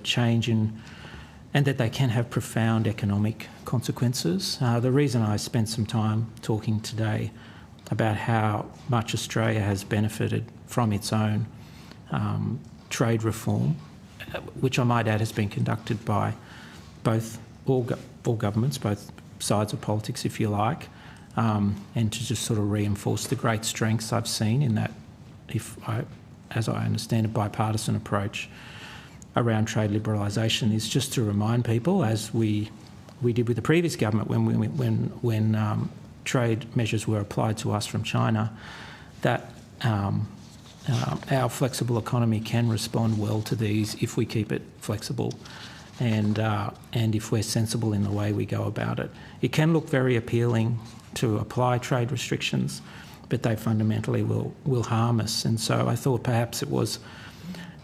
change in, and that they can have profound economic consequences. The reason I spent some time talking today about how much Australia has benefited from its own trade reform, which I might add has been conducted by all governments, both sides of politics, if you like, and to just sort of reinforce the great strengths I've seen in that, as I understand, a bipartisan approach around trade liberalisation, is just to remind people, as we did with the previous government when trade measures were applied to us from China, that our flexible economy can respond well to these if we keep it flexible, and if we're sensible in the way we go about it. It can look very appealing to apply trade restrictions, but they fundamentally will harm us. And so I thought perhaps it was,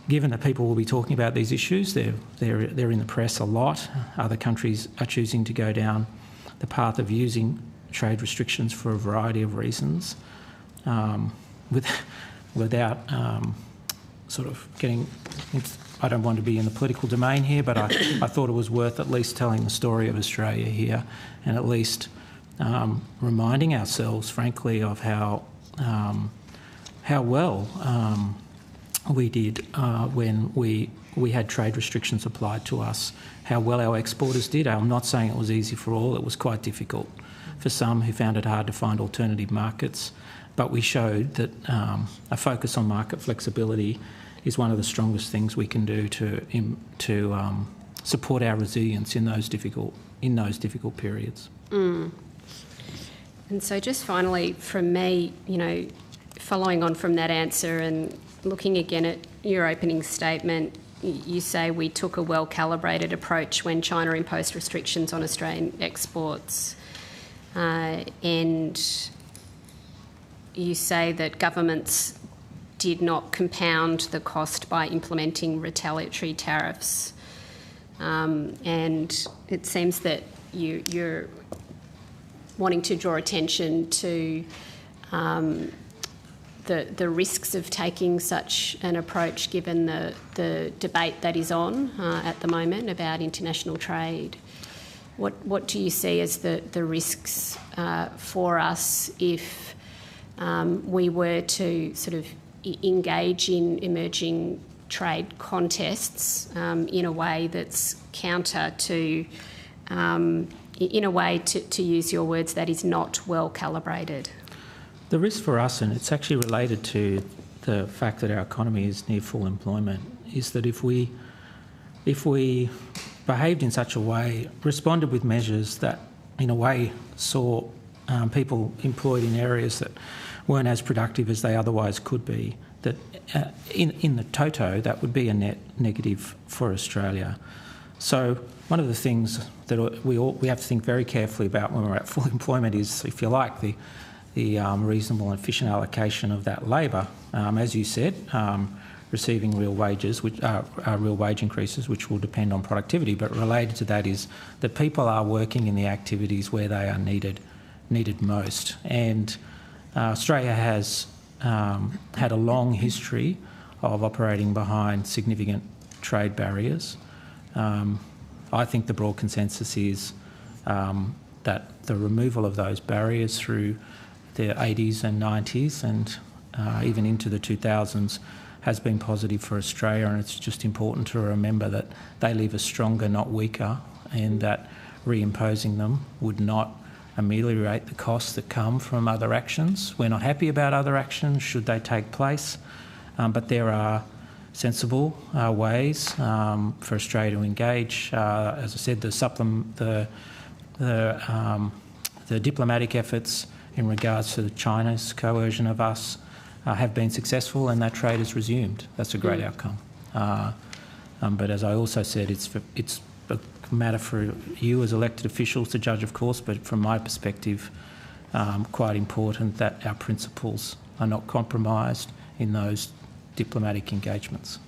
given that people will be talking about these issues, they're in the press a lot. Other countries are choosing to go down the path of using trade restrictions for a variety of reasons, without sort of getting. I don't want to be in the political domain here, but I thought it was worth at least telling the story of Australia here, and at least reminding ourselves, frankly, of how well we did when we had trade restrictions applied to us, how well our exporters did. I'm not saying it was easy for all. It was quite difficult for some who found it hard to find alternative markets. But we showed that a focus on market flexibility is one of the strongest things we can do to support our resilience in those difficult periods. And so just finally from me, following on from that answer and looking again at your opening statement, you say we took a well-calibrated approach when China imposed restrictions on Australian exports, and you say that governments did not compound the cost by implementing retaliatory tariffs, and it seems that you're wanting to draw attention to the risks of taking such an approach, given the debate that is on at the moment about international trade. What do you see as the risks for us if we were to sort of engage in emerging trade contests in a way that's counter to, in a way, to use your words, that is not well calibrated? The risk for us, and it's actually related to the fact that our economy is near full employment, is that if we behaved in such a way, responded with measures that in a way saw people employed in areas that weren't as productive as they otherwise could be, that in the toto that would be a net negative for Australia. So one of the things that we have to think very carefully about when we're at full employment is, if you like, the reasonable and efficient allocation of that labour. As you said, receiving real wages, which are real wage increases, which will depend on productivity. But related to that is that people are working in the activities where they are needed most. And Australia has had a long history of operating behind significant trade barriers. I think the broad consensus is that the removal of those barriers through the 80s and 90s and even into the 2000s has been positive for Australia, and it's just important to remember that they leave us stronger, not weaker, and that reimposing them would not ameliorate the costs that come from other actions. We're not happy about other actions should they take place, but there are sensible ways for Australia to engage. As I said, the diplomatic efforts in regards to China's coercion of us have been successful, and that trade has resumed. That's a great outcome. But as I also said, it's a matter for you as elected officials to judge, of course, but from my perspective, quite important that our principles are not compromised in those diplomatic engagements.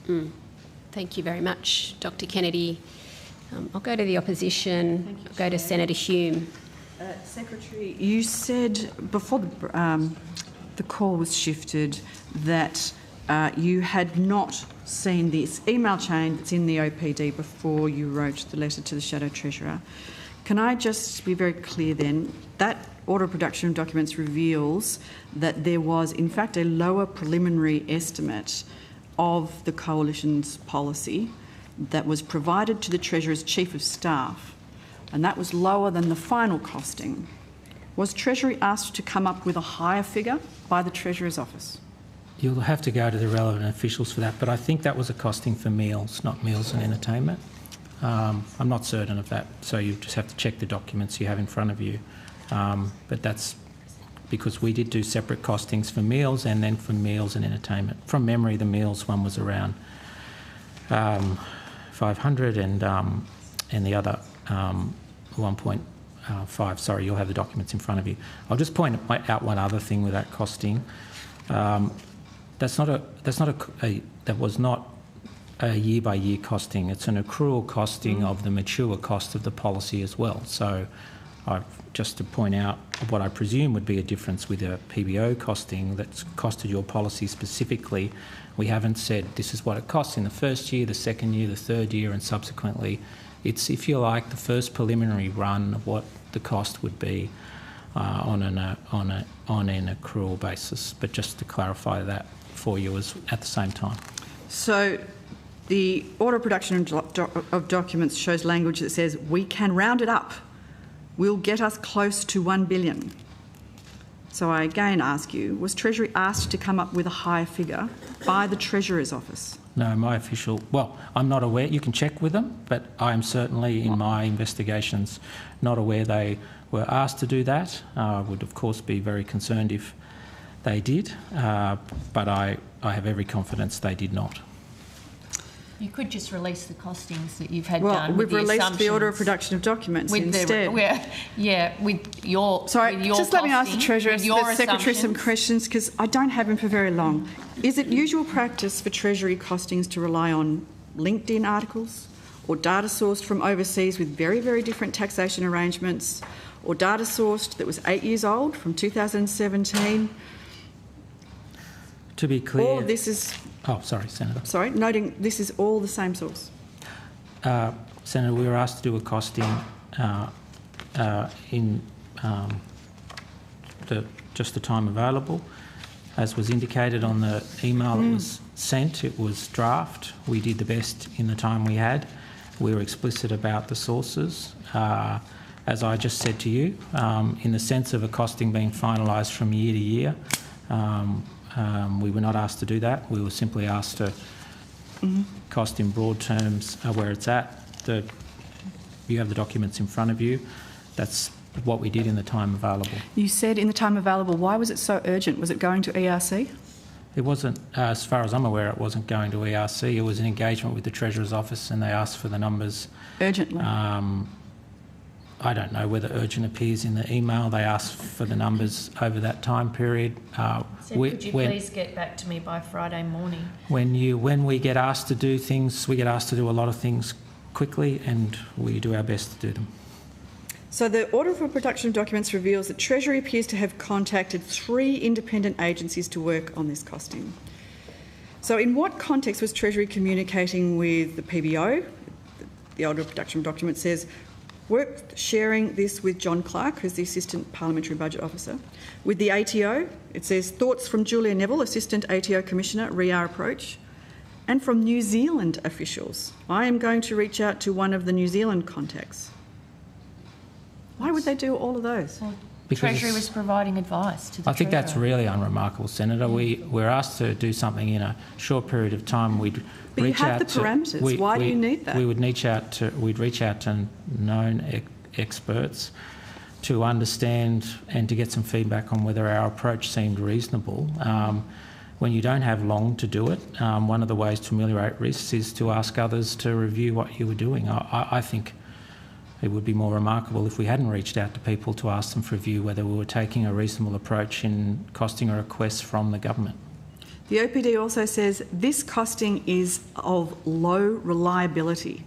Thank you very much, Dr. Kennedy. I'll go to the opposition. I'll go to Senator Hume. Secretary, you said before the call was shifted that you had not seen this email chain that's in the OPD before you wrote the letter to the Shadow Treasurer. Can I just be very clear then? That order of production of documents reveals that there was in fact a lower preliminary estimate of the Coalition's policy that was provided to the Treasurer's Chief of Staff, and that was lower than the final costing. Was Treasury asked to come up with a higher figure by the Treasurer's office? You'll have to go to the relevant officials for that, but I think that was a costing for meals, not meals and entertainment. I'm not certain of that, so you just have to check the documents you have in front of you. But that's because we did do separate costings for meals and then for meals and entertainment. From memory, the meals one was around 500 and the other 1.5. Sorry, you'll have the documents in front of you. I'll just point out one other thing with that costing. That was not a year-by-year costing. It's an accrual costing of the mature cost of the policy as well. So just to point out what I presume would be a difference with a PBO costing that's costed your policy specifically. We haven't said this is what it costs in the first year, the second year, the third year and subsequently. It's, if you like, the first preliminary run of what the cost would be on an accrual basis. But just to clarify that for you at the same time. So the order of production of documents shows language that says we can round it up. Will get us close to 1 billion. So I again ask you, was Treasury asked to come up with a higher figure by the Treasurer's office? No, my official... Well, I'm not aware. You can check with them, but I am certainly, in my investigations, not aware they were asked to do that. I would, of course, be very concerned if they did, but I have every confidence they did not. You could just release the costings that you've had done. Well, we've released the order of production of documents instead. With your Sorry, with your just let me ask the Treasurer, the Secretary, some questions because I don't have him for very long. Is it usual practice for Treasury costings to rely on LinkedIn articles or data sourced from overseas with very, very different taxation arrangements, or data sourced that was 8 years old from 2017? To be clear... All this is... Oh, sorry, Senator. Sorry, noting this is all the same source. Senator, we were asked to do a costing in just the time available. As was indicated on the email that was sent, it was draft. We did the best in the time we had. We were explicit about the sources. As I just said to you, in the sense of a costing being finalised from year to year, we were not asked to do that. We were simply asked to cost in broad terms where it's at. You have the documents in front of you. That's what we did in the time available. You said in the time available. Why was it so urgent? Was it going to ERC? It wasn't, as far as I'm aware, it wasn't going to ERC. It was an engagement with the Treasurer's office and they asked for the numbers. Urgently? I don't know whether urgent appears in the email. They asked for the numbers over that time period. So could you please get back to me by Friday morning? When we get asked to do things, we get asked to do a lot of things quickly and we do our best to do them. So the order for production of documents reveals that Treasury appears to have contacted 3 independent agencies to work on this costing. So in what context was Treasury communicating with the PBO? The order of production of documents says, work sharing this with John Clark, who's the Assistant Parliamentary Budget Officer. With the ATO, it says, thoughts from Julia Neville, Assistant ATO Commissioner, REAR approach. And from New Zealand officials. I am going to reach out to one of the New Zealand contacts. Why would they do all of those? Well, Treasury was providing advice to the I think Treasurer. that's really unremarkable, Senator. We're asked to do something in a short period of time. We'd But reach you have out the parameters. Why do you need that? We'd reach out to known experts to understand and to get some feedback on whether our approach seemed reasonable. When you don't have long to do it, one of the ways to ameliorate risks is to ask others to review what you were doing. I think it would be more remarkable if we hadn't reached out to people to ask them for review whether we were taking a reasonable approach in costing a request from the government. The OPD also says this costing is of low reliability.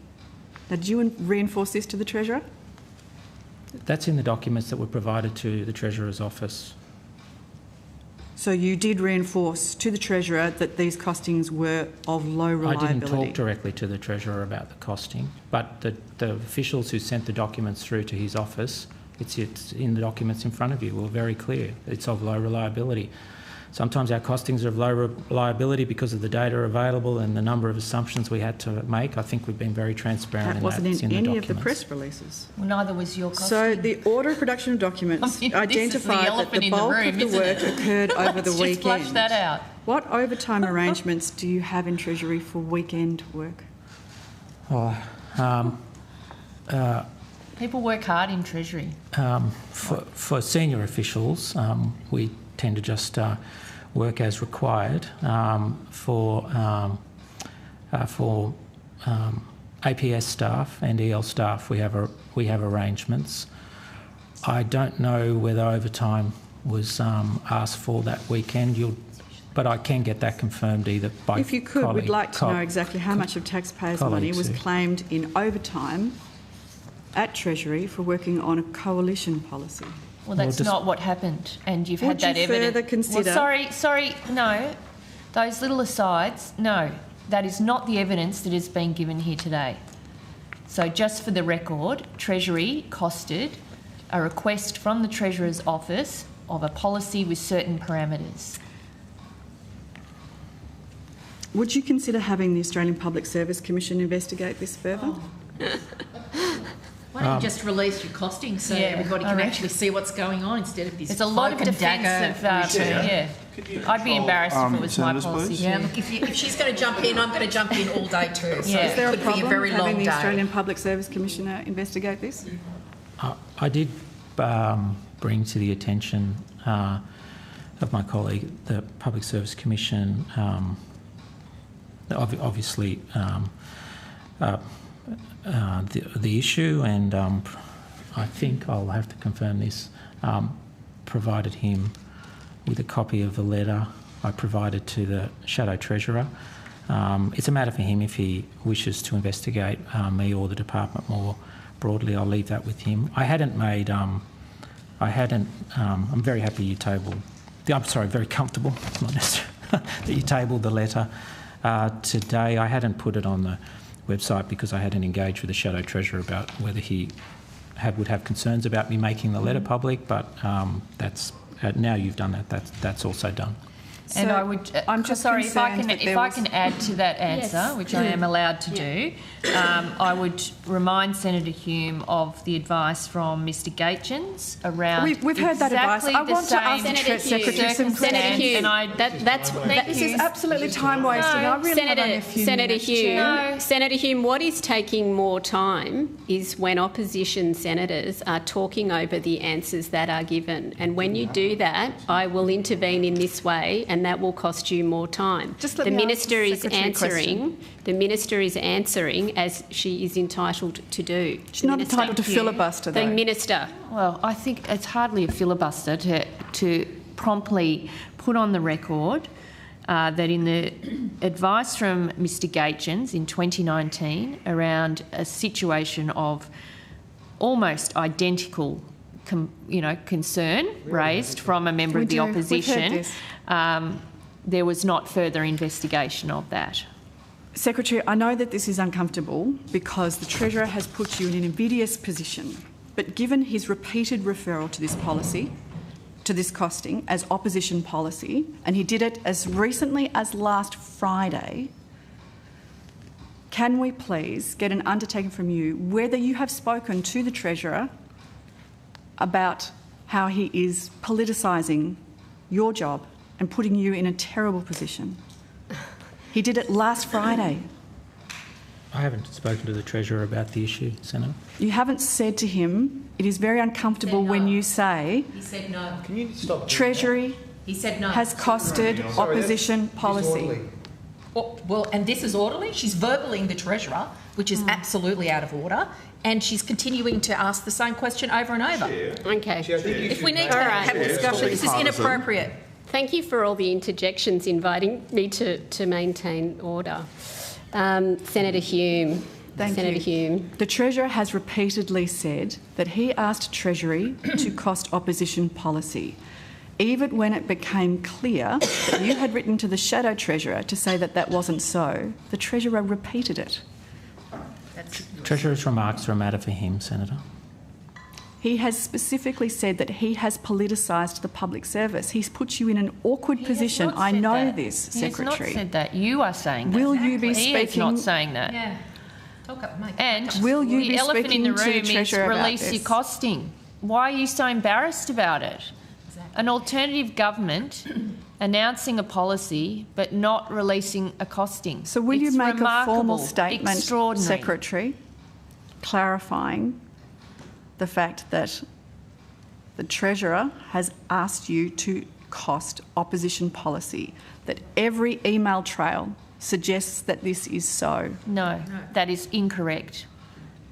Now, did you reinforce this to the Treasurer? That's in the documents that were provided to the Treasurer's office. So you did reinforce to the Treasurer that these costings were of low reliability? I didn't talk directly to the Treasurer about the costing, but the officials who sent the documents through to his office, it's in the documents in front of you, were very clear. It's of low reliability. Sometimes our costings are of low reliability because of the data available and the number of assumptions we had to make. I think we've been very transparent That in wasn't that. in the any documents. of the press releases. Well, neither was your costing. So the order of production of documents identified that the bulk of the work occurred over the weekend. Let's just flush that out. What overtime arrangements do you have in Treasury for weekend work? People work hard in Treasury. For senior officials, we tend to just work as required. For APS staff and EL staff, we have arrangements. I don't know whether overtime was asked for that weekend. But I can get that confirmed either by If you could, we'd like to know exactly how much of taxpayers' money was claimed in overtime at Treasury for working on a coalition policy. Well, that's not what happened, and you've had that evidence. Would you further consider... Well, sorry, no. Those little asides, no. That is not the evidence that is being given here today. So just for the record, Treasury costed a request from the Treasurer's office of a policy with certain parameters. Would you consider having the Australian Public Service Commission investigate this further? Why don't you just release your costings so everybody can actually see what's going on instead of this? There's a lot of defence of I'd be embarrassed if it was my policy. Yeah, look, if she's going to jump in, I'm going to jump in all day too. So Is there it a could be a problem very with having long the day. Australian Public Service Commissioner investigate this? I did bring to the attention of my colleague the Public Service Commission obviously the issue, and I think I'll have to confirm this, provided him with a copy of the letter I provided to the Shadow Treasurer. It's a matter for him if he wishes to investigate me or the department more broadly. I'll leave that with him. I'm very happy you tabled, very comfortable, not necessarily, that you tabled the letter today. I hadn't put it on the website because I hadn't engaged with the Shadow Treasurer about whether he would have concerns about me making the letter public, but that's now you've done that. That's also done. And So I would. I'm just sorry if I concerned that if there I was- can add to that answer, Yes. which I am allowed to do. I would remind Senator Hume of the advice from Mr. Gaetjens around. We've heard that advice. exactly I the want to ask same the Secretary some circumstance, Senator Hume, questions. This is absolutely time wasting. I really have only a few Senator minutes. Hume, No. Senator Hume, what is taking more time is when opposition senators are talking over the answers that are given. And when you do that, I will intervene in this way, and that will cost you more time. Just let the me ask minister the is Secretary a answering. question. The minister is answering as she is entitled to do. She's not entitled to filibuster, The though. minister. Well, I think it's hardly a filibuster to promptly put on the record that in the advice from Mr. Gaetjens in 2019 around a situation of almost identical concern raised from a member of the We've heard opposition, this. there was not further investigation of that. Secretary, I know that this is uncomfortable because the Treasurer has put you in an invidious position, but given his repeated referral to this policy, to this costing as opposition policy, and he did it as recently as last Friday, can we please get an undertaking from you whether you have spoken to the Treasurer about how he is politicising your job and putting you in a terrible position? He did it last Friday. I haven't spoken to the Treasurer about the issue, Senator. You haven't said to him, it is very uncomfortable Said no. when you say He said no. Can you stop? Treasury He said no. has costed opposition policy. Well, and this is orderly. She's verballing the Treasurer, which is absolutely out of order, and she's continuing to ask the same question over and over. Okay. If we need to All right. have a discussion, this is inappropriate. Thank you for all the interjections inviting me to maintain order. Senator Hume. Thank Senator you. Hume. The Treasurer has repeatedly said that he asked Treasury to cost opposition policy, even when it became clear that you had written to the Shadow Treasurer to say that that wasn't so. The Treasurer repeated it. Treasurer's remarks are a matter for him, Senator. He has specifically said that he has politicised the public service. He's put you in an awkward position. I know this, Secretary. He has not said that. You are saying that. Will you be He is speaking? not saying that. Yeah. Talk up, mate. And Will you the be elephant in the speaking to the room is Treasurer about release this? your costing. Why are you so embarrassed about it? An alternative government announcing a policy but not releasing a costing. So will you It's make a formal remarkable, statement, extraordinary. Secretary, clarifying the fact that the Treasurer has asked you to cost opposition policy, that every email trail suggests that this is so? No, that is incorrect.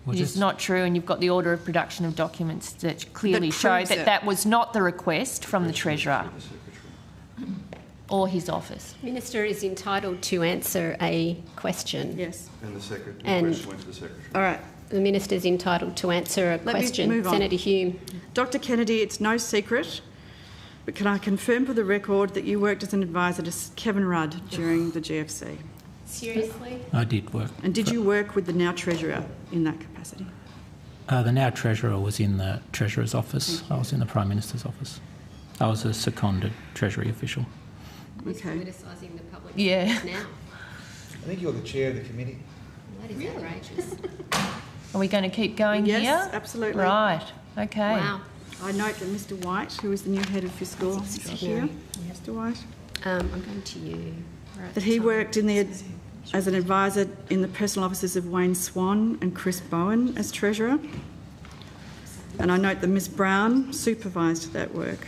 Well, It is just- not true, and you've got the order of production of documents that clearly show proves that it. that was not the request from the Treasurer or his office. Minister is entitled to answer a question. Yes. And the secretary. And- question went to the secretary. All right. The minister is entitled to answer a me question. move on. Senator Hume. Dr Kennedy, it's no secret, but can I confirm for the record that you worked as an advisor to Kevin Rudd during the GFC? Seriously? I did work. And did you work with the now Treasurer in that capacity? The now Treasurer was in the Treasurer's office. I was in the Prime Minister's office. I was a seconded Treasury official. He's Okay. politicising the public Yeah. service now. I think you're the chair of the committee. That is outrageous. Are we going to keep going Yes, here? absolutely. Right, okay. Wow. I note that Mr White, who is the new head of Fiscal, is here. Mr White. I'm going to you. We're at That the he time. worked as an advisor in the personal offices of Wayne Swan and Chris Bowen as Treasurer. And I note that Ms Brown supervised that work.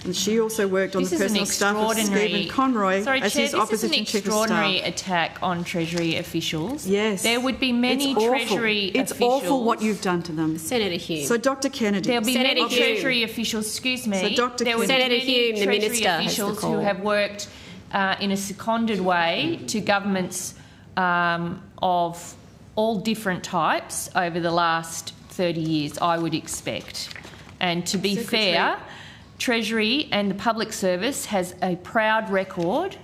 And she also worked on This the is an personal staff of Stephen Conroy Sorry, as Chair, his this is an opposition chief of extraordinary staff. attack on Treasury officials. Yes. There would be many It's awful. Treasury It's officials. awful what you've done to them. Senator Hume. So, Dr Kennedy. There'll be Senator many Hume. Treasury officials, excuse me. So, Dr. There would be Senator many Hume, the Treasury Minister, has the officials who call. have worked in a seconded way to governments of all different types over the last 30 years, I would expect. And to be Secretary. fair, Treasury and the public service has a proud record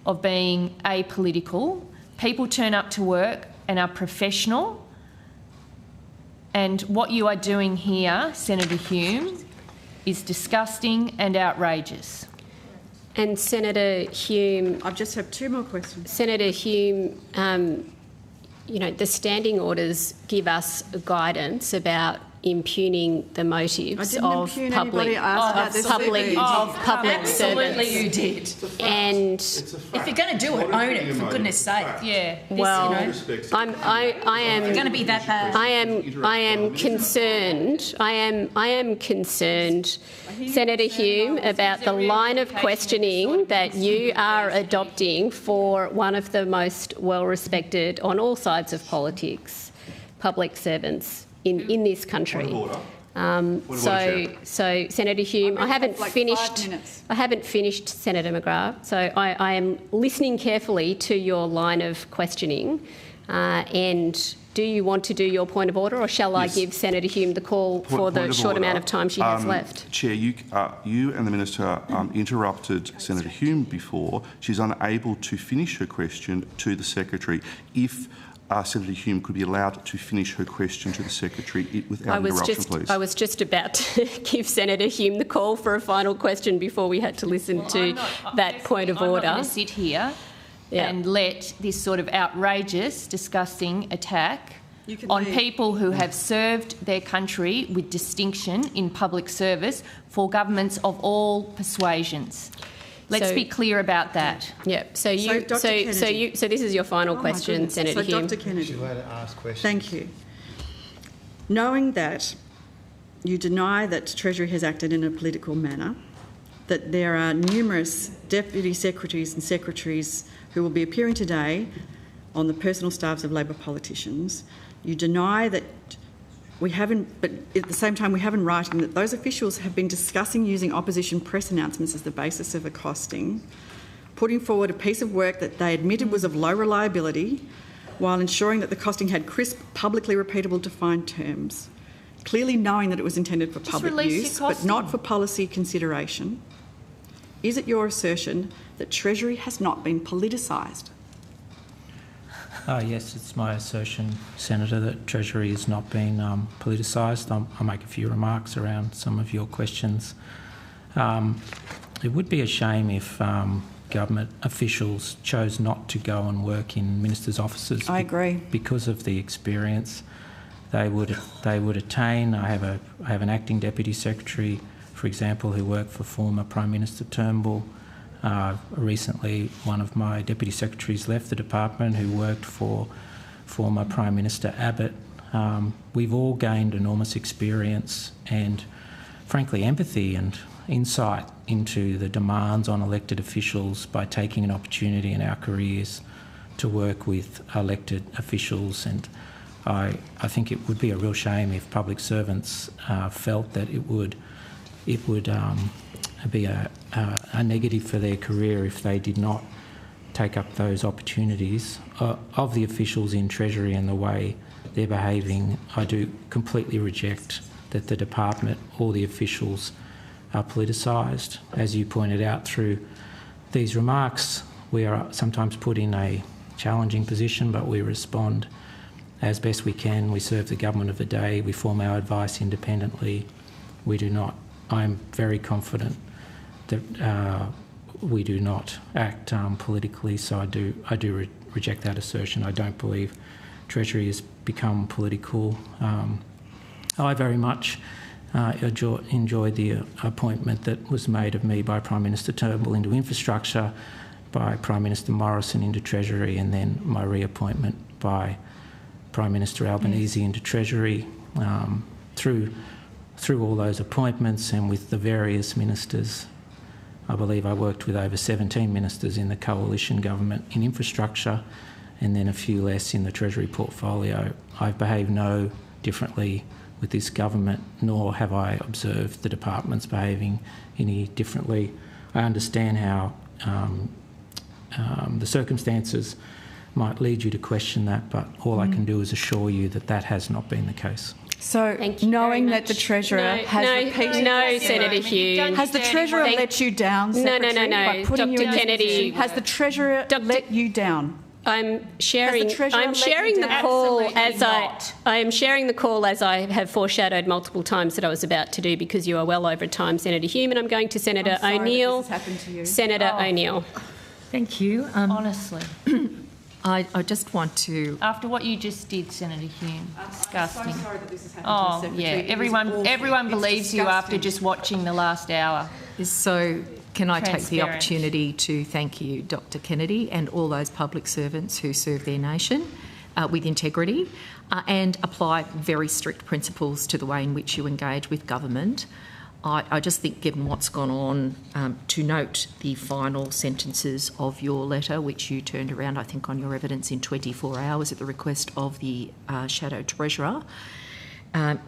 of being apolitical. People turn up to work and are professional And what you are doing here, Senator Hume, is disgusting and outrageous. And Senator Hume... I just have 2 more questions. Senator Hume, the standing orders give us guidance about impugning the motives of public Absolutely servants. you did. And if you're going to do it, own it, for goodness sake. Yeah. well, I am It's going to be that bad. I am concerned. I am concerned, Senator Hume, about the line of questioning that you are adopting for one of the most well-respected on all sides of politics, public servants in this country. So Senator Hume, I haven't finished, Senator McGrath. So I am listening carefully to your line of questioning. And do you want to do your point of order, or shall I give Senator Hume the call for the short amount of time she has left? Chair, you and the Minister interrupted Senator Hume before. She's unable to finish her question to the Secretary. If Senator Hume could be allowed to finish her question to the Secretary without interruption, please. I was just about to give Senator Hume the call for a final question before we had to listen to that point of order. I'm not going to sit here and let this sort of outrageous, disgusting attack on people who have served their country with distinction in public service for governments of all persuasions. Let's be clear about that. Yeah. So this is your final question, Senator Hume. So, Dr. Kennedy, She's allowed to ask questions. thank you. Knowing that you deny that Treasury has acted in a political manner, that there are numerous deputy secretaries and secretaries who will be appearing today on the personal staffs of Labor politicians, you deny that we haven't, but at the same time we have in writing that those officials have been discussing using opposition press announcements as the basis of a costing, putting forward a piece of work that they admitted was of low reliability, while ensuring that the costing had crisp, publicly repeatable defined terms, clearly knowing that it was intended for public use but not for policy consideration. Is it your assertion that Treasury has not been politicised? Yes, it's my assertion, Senator, that Treasury has not been politicised. I'll make a few remarks around some of your questions. It would be a shame if government officials chose not to go and work in ministers' offices. I agree. Because of the experience they would attain. I have an acting deputy secretary, for example, who worked for former Prime Minister Turnbull. Recently, one of my deputy secretaries left the department who worked for former Prime Minister Abbott. We've all gained enormous experience and, frankly, empathy and insight into the demands on elected officials by taking an opportunity in our careers to work with elected officials. And I think it would be a real shame if public servants felt that it would be a negative for their career if they did not take up those opportunities. Of the officials in Treasury and the way they're behaving, I do completely reject that the department or the officials are politicised. As you pointed out through these remarks, we are sometimes put in a challenging position, but we respond as best we can. We serve the government of the day. We form our advice independently. We do not. I'm very confident that we do not act politically, so I do reject that assertion. I don't believe Treasury has become political. I very much enjoyed the appointment that was made of me by Prime Minister Turnbull into infrastructure, by Prime Minister Morrison into Treasury, and then my reappointment by Prime Minister Albanese into Treasury. Through all those appointments and with the various ministers, I believe I worked with over 17 ministers in the coalition government in infrastructure and then a few less in the Treasury portfolio. I've behaved no differently with this government, nor have I observed the departments behaving any differently. I understand how the circumstances might lead you to question that, but all I can do is assure you that that has not been the case. So, knowing that the Treasurer has repeated... No, Senator Hume. Has the Treasurer let you down, Secretary? No. By putting Dr. you in Kennedy. Has the Treasurer let you down? I'm sharing. Has the Treasurer I'm let sharing you the down? call Absolutely as not. I am sharing the call as I have foreshadowed multiple times that I was about to do, because you are well over time, Senator Hume, and I'm going to Senator I'm sorry that O'Neill. this has happened to you. Senator O'Neill. Thank you. Honestly. I just want to... After what you just did, Senator Hume. Disgusting. I'm so sorry that this has happened to the Oh, yeah. Secretary. It is awful. Everyone It's believes you after disgusting. just watching the last hour. So can I take the Transparent. opportunity to thank you, Dr Kennedy, and all those public servants who serve their nation with integrity and apply very strict principles to the way in which you engage with government. I just think, given what's gone on, to note the final sentences of your letter, which you turned around, I think, on your evidence in 24 hours at the request of the Shadow Treasurer,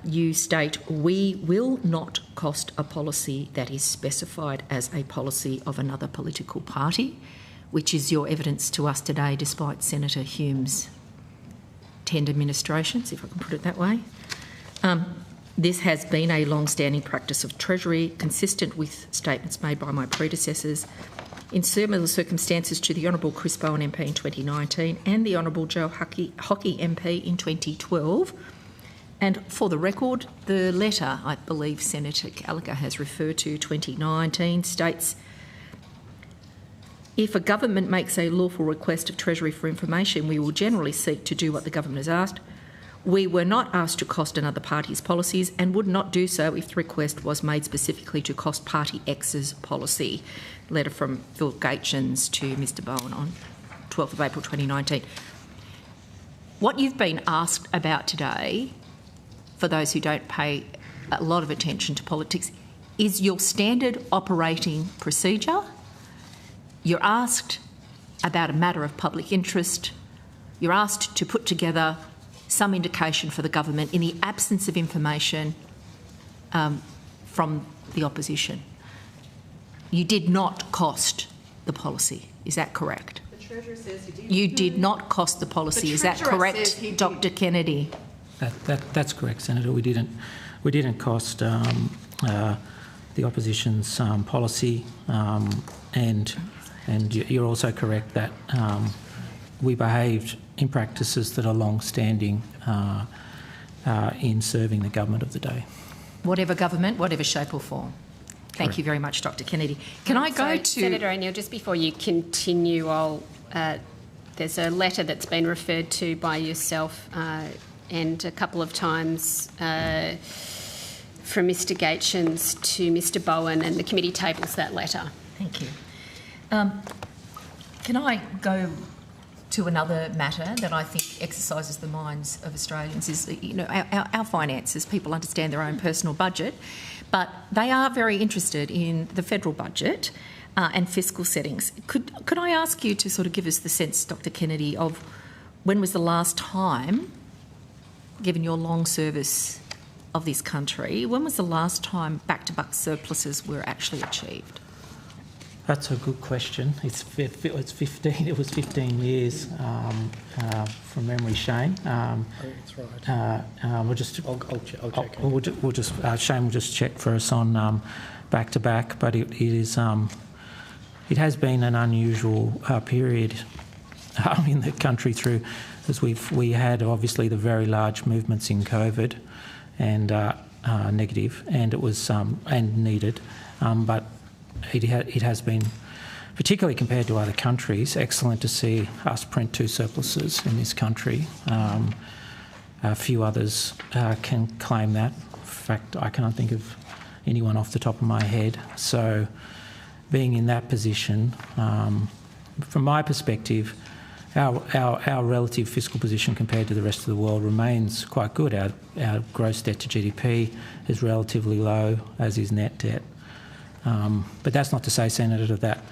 you state, "We will not cost a policy that is specified as a policy of another political party," which is your evidence to us today, despite Senator Hume's 10 administrations, if I can put it that way. This has been a long-standing practice of Treasury, consistent with statements made by my predecessors in similar circumstances to the Honourable Chris Bowen MP in 2019 and the Honourable Joe Hockey MP in 2012. And for the record, the letter I believe Senator Gallagher has referred to, 2019, states, "If a government makes a lawful request of Treasury for information, we will generally seek to do what the government has asked. We were not asked to cost another party's policies and would not do so if the request was made specifically to cost Party X's policy." Letter from Phil Gaetjens to Mr Bowen on 12th of April 2019. What you've been asked about today, for those who don't pay a lot of attention to politics, is your standard operating procedure. You're asked about a matter of public interest. You're asked to put together some indication for the government in the absence of information from the opposition. You did not cost the policy. Is that correct? The Treasurer says he did. You did not cost the policy. The Is that Treasurer correct, says he did. Dr Kennedy? That's correct, Senator. We didn't cost the opposition's policy, and you're also correct that we behaved in practices that are long-standing in serving the government of the day. Whatever government, whatever shape or form. Thank you very much, Dr Kennedy. Can I go to... Senator O'Neill, just before you continue, there's a letter that's been referred to by yourself and a couple of times from Mr Gaetjens to Mr Bowen, and the committee tables that letter. Thank you. Can I go to another matter that I think exercises the minds of Australians? Is, you know, our finances. People understand their own personal budget, but they are very interested in the federal budget and fiscal settings. Could I ask you to sort of give us the sense, Dr Kennedy, of when was the last time, given your long service of this country, when was the last time back-to-back surpluses were actually achieved? That's a good question. It's 15. It was 15 years from memory, Shane. I think that's right. We'll just. I'll check. We'll just. Shane will just check for us on back to back. But it has been an unusual period in the country through, as we had obviously the very large movements in COVID, and negative, and it was and needed, but. It has been, particularly compared to other countries, excellent to see us print 2 surpluses in this country. A few others can claim that. In fact, I can't think of anyone off the top of my head. So being in that position, from my perspective, our relative fiscal position compared to the rest of the world remains quite good. Our gross debt to GDP is relatively low, as is net debt. But that's not to say, Senator, that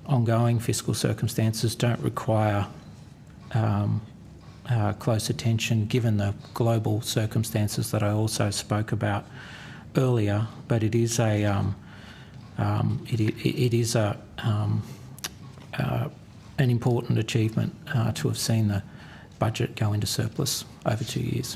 ongoing fiscal circumstances don't require close attention, given the global circumstances that I also spoke about earlier. But it is an important achievement to have seen the budget go into surplus over 2 years.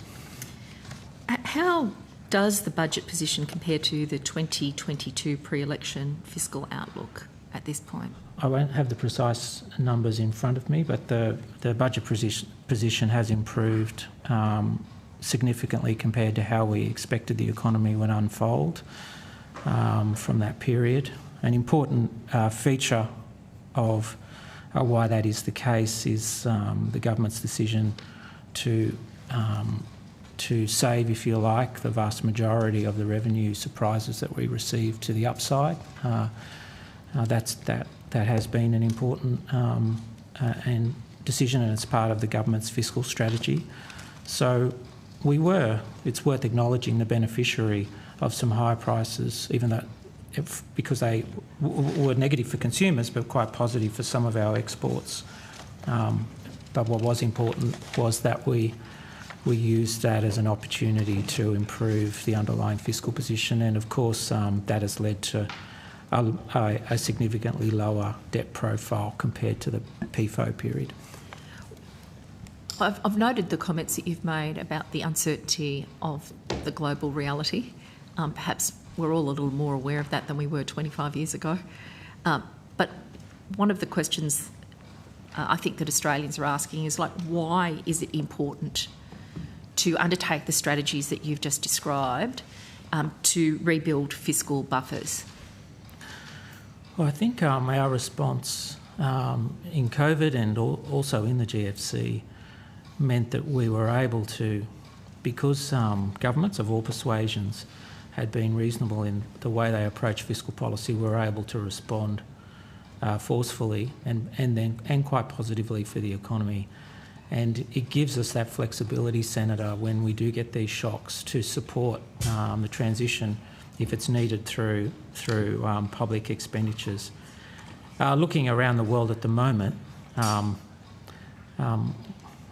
How does the budget position compare to the 2022 pre-election fiscal outlook? at this point? I won't have the precise numbers in front of me, but the budget position has improved significantly compared to how we expected the economy would unfold from that period. An important feature of why that is the case is the government's decision to save, if you like, the vast majority of the revenue surprises that we received to the upside. That has been an important and decision, and it's part of the government's fiscal strategy. So it's worth acknowledging, the beneficiary of some high prices, even though because they were negative for consumers but quite positive for some of our exports. But what was important was that we used that as an opportunity to improve the underlying fiscal position, and of course that has led to a significantly lower debt profile compared to the PFO period. I've noted the comments that you've made about the uncertainty of the global reality. Perhaps we're all a little more aware of that than we were 25 years ago. But one of the questions I think that Australians are asking is, why is it important to undertake the strategies that you've just described to rebuild fiscal buffers? Well, I think our response in COVID and also in the GFC meant that we were able to, because governments of all persuasions had been reasonable in the way they approach fiscal policy, we were able to respond forcefully and quite positively for the economy. And it gives us that flexibility, Senator, when we do get these shocks, to support the transition if it's needed through public expenditures. Looking around the world at the moment,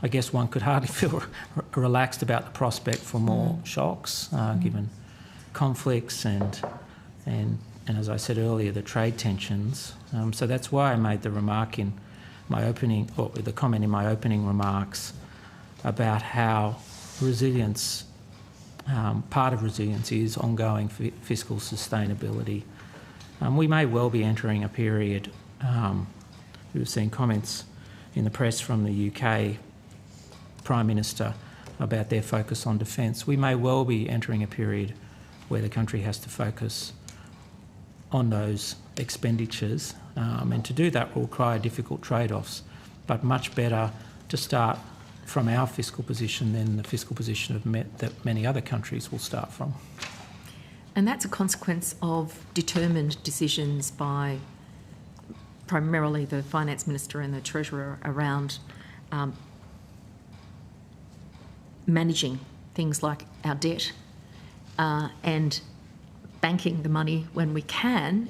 I guess one could hardly feel relaxed about the prospect for more shocks, given conflicts and as I said earlier, the trade tensions. So that's why I made the remark in my opening, or the comment in my opening remarks, about how resilience, part of resilience is ongoing fiscal sustainability. We may well be entering a period, we've seen comments in the press from the UK Prime Minister about their focus on defence. We may well be entering a period where the country has to focus on those expenditures, and to do that will require difficult trade-offs, but much better to start from our fiscal position than the fiscal position that many other countries will start from. And that's a consequence of determined decisions by primarily the Finance Minister and the Treasurer around managing things like our debt and banking the money when we can,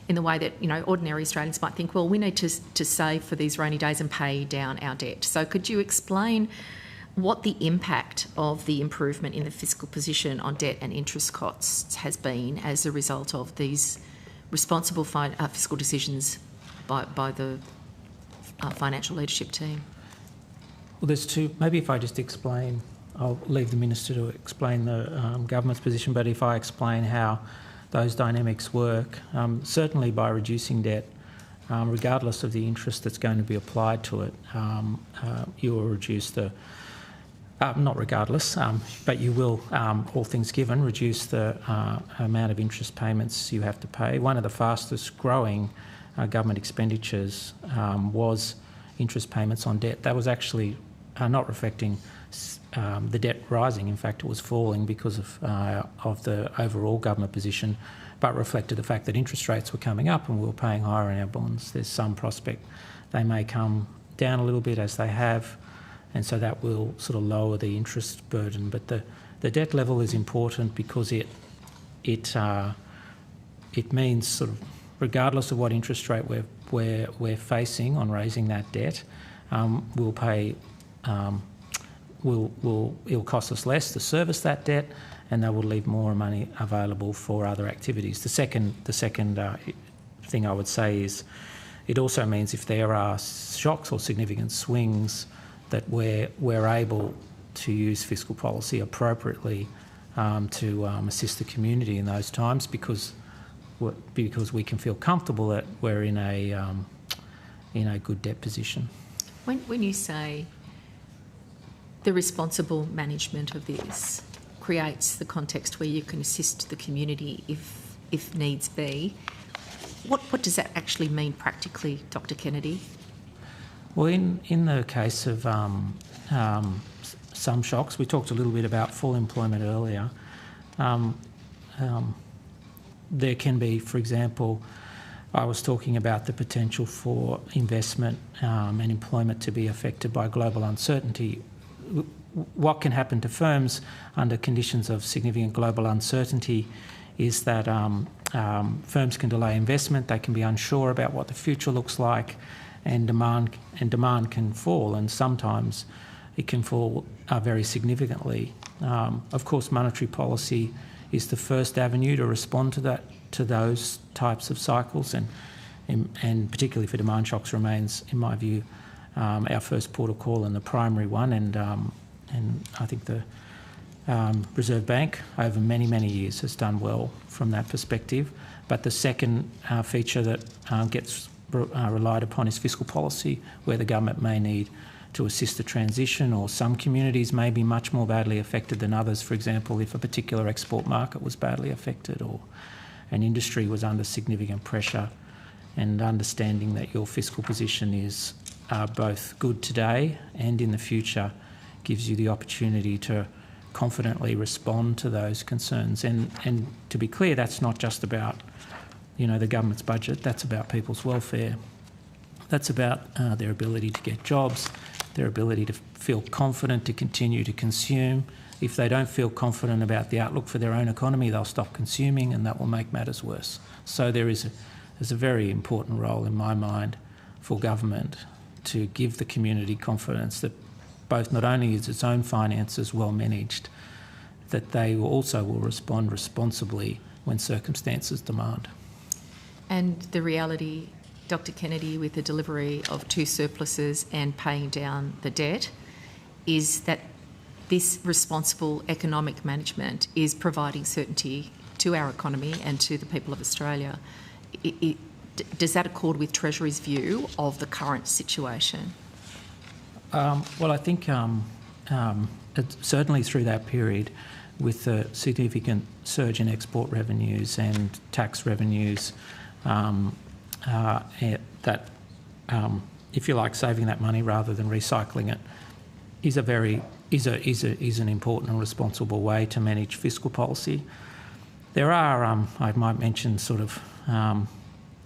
in the way that, ordinary Australians might think, well, we need to save for these rainy days and pay down our debt. So could you explain what the impact of the improvement in the fiscal position on debt and interest costs has been as a result of these responsible fiscal decisions by the financial leadership team? Well, there's two. Maybe if I just explain, I'll leave the Minister to explain the government's position, but if I explain how those dynamics work, certainly by reducing debt, regardless of the interest that's going to be applied to it, you will reduce the, not regardless, but you will, all things given, reduce the amount of interest payments you have to pay. One of the fastest growing government expenditures was interest payments on debt. That was actually not reflecting the debt rising. In fact, it was falling because of the overall government position, but reflected the fact that interest rates were coming up and we were paying higher on our bonds. There's some prospect they may come down a little bit, as they have, and so that will sort of lower the interest burden. But the debt level is important because it means, sort of, regardless of what interest rate we're facing on raising that debt, we'll pay. It'll cost us less to service that debt, and that will leave more money available for other activities. The second thing I would say is it also means if there are shocks or significant swings, that we're able to use fiscal policy appropriately to assist the community in those times, because because we can feel comfortable that we're in a good debt position. When you say the responsible management of this creates the context where you can assist the community if needs be, what does that actually mean practically, Dr. Kennedy? Well, in the case of some shocks, we talked a little bit about full employment earlier. There can be, for example, I was talking about the potential for investment and employment to be affected by global uncertainty. What can happen to firms under conditions of significant global uncertainty is that firms can delay investment, they can be unsure about what the future looks like, and demand can fall, and sometimes it can fall very significantly. Of course, monetary policy is the first avenue to respond to those types of cycles, and particularly for demand shocks remains, in my view, our first port of call and the primary one. And I think the Reserve Bank over many years has done well from that perspective. But the second feature that gets relied upon is fiscal policy, where the government may need to assist the transition, or some communities may be much more badly affected than others. For example, if a particular export market was badly affected or an industry was under significant pressure, and understanding that your fiscal position is both good today and in the future gives you the opportunity to confidently respond to those concerns. And to be clear, that's not just about, the government's budget, that's about people's welfare. That's about their ability to get jobs, their ability to feel confident to continue to consume. If they don't feel confident about the outlook for their own economy, they'll stop consuming, and that will make matters worse. So there's a very important role in my mind for government to give the community confidence that both not only is its own finances well managed, that they also will respond responsibly when circumstances demand. And the reality, Dr. Kennedy, with the delivery of 2 surpluses and paying down the debt, is that this responsible economic management is providing certainty to our economy and to the people of Australia. Does that accord with Treasury's view of the current situation? Well, I think certainly through that period, with the significant surge in export revenues and tax revenues, if you like, saving that money rather than recycling it is an important and responsible way to manage fiscal policy. There are, I might mention, sort of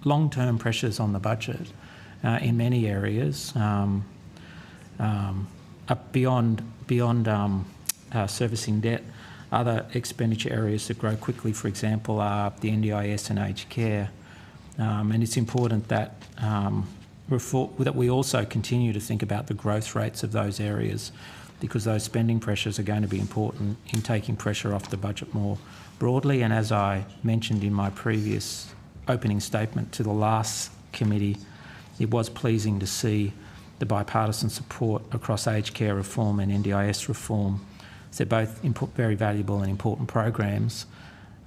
long-term pressures on the budget in many areas. Beyond servicing debt, other expenditure areas that grow quickly, for example, are the NDIS and aged care. And it's important that that we also continue to think about the growth rates of those areas, because those spending pressures are going to be important in taking pressure off the budget more broadly. And as I mentioned in my previous opening statement to the last committee, it was pleasing to see the bipartisan support across aged care reform and NDIS reform. They're both very valuable and important programs,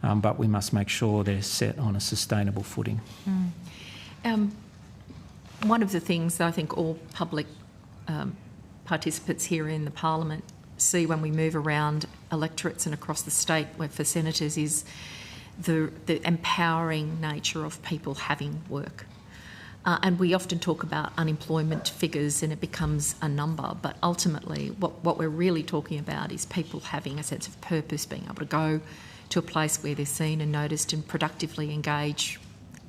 but we must make sure they're set on a sustainable footing. One of the things that I think all public participants here in the Parliament see when we move around electorates and across the state for senators is the empowering nature of people having work. And we often talk about unemployment figures and it becomes a number, but ultimately what we're really talking about is people having a sense of purpose, being able to go to a place where they're seen and noticed and productively engage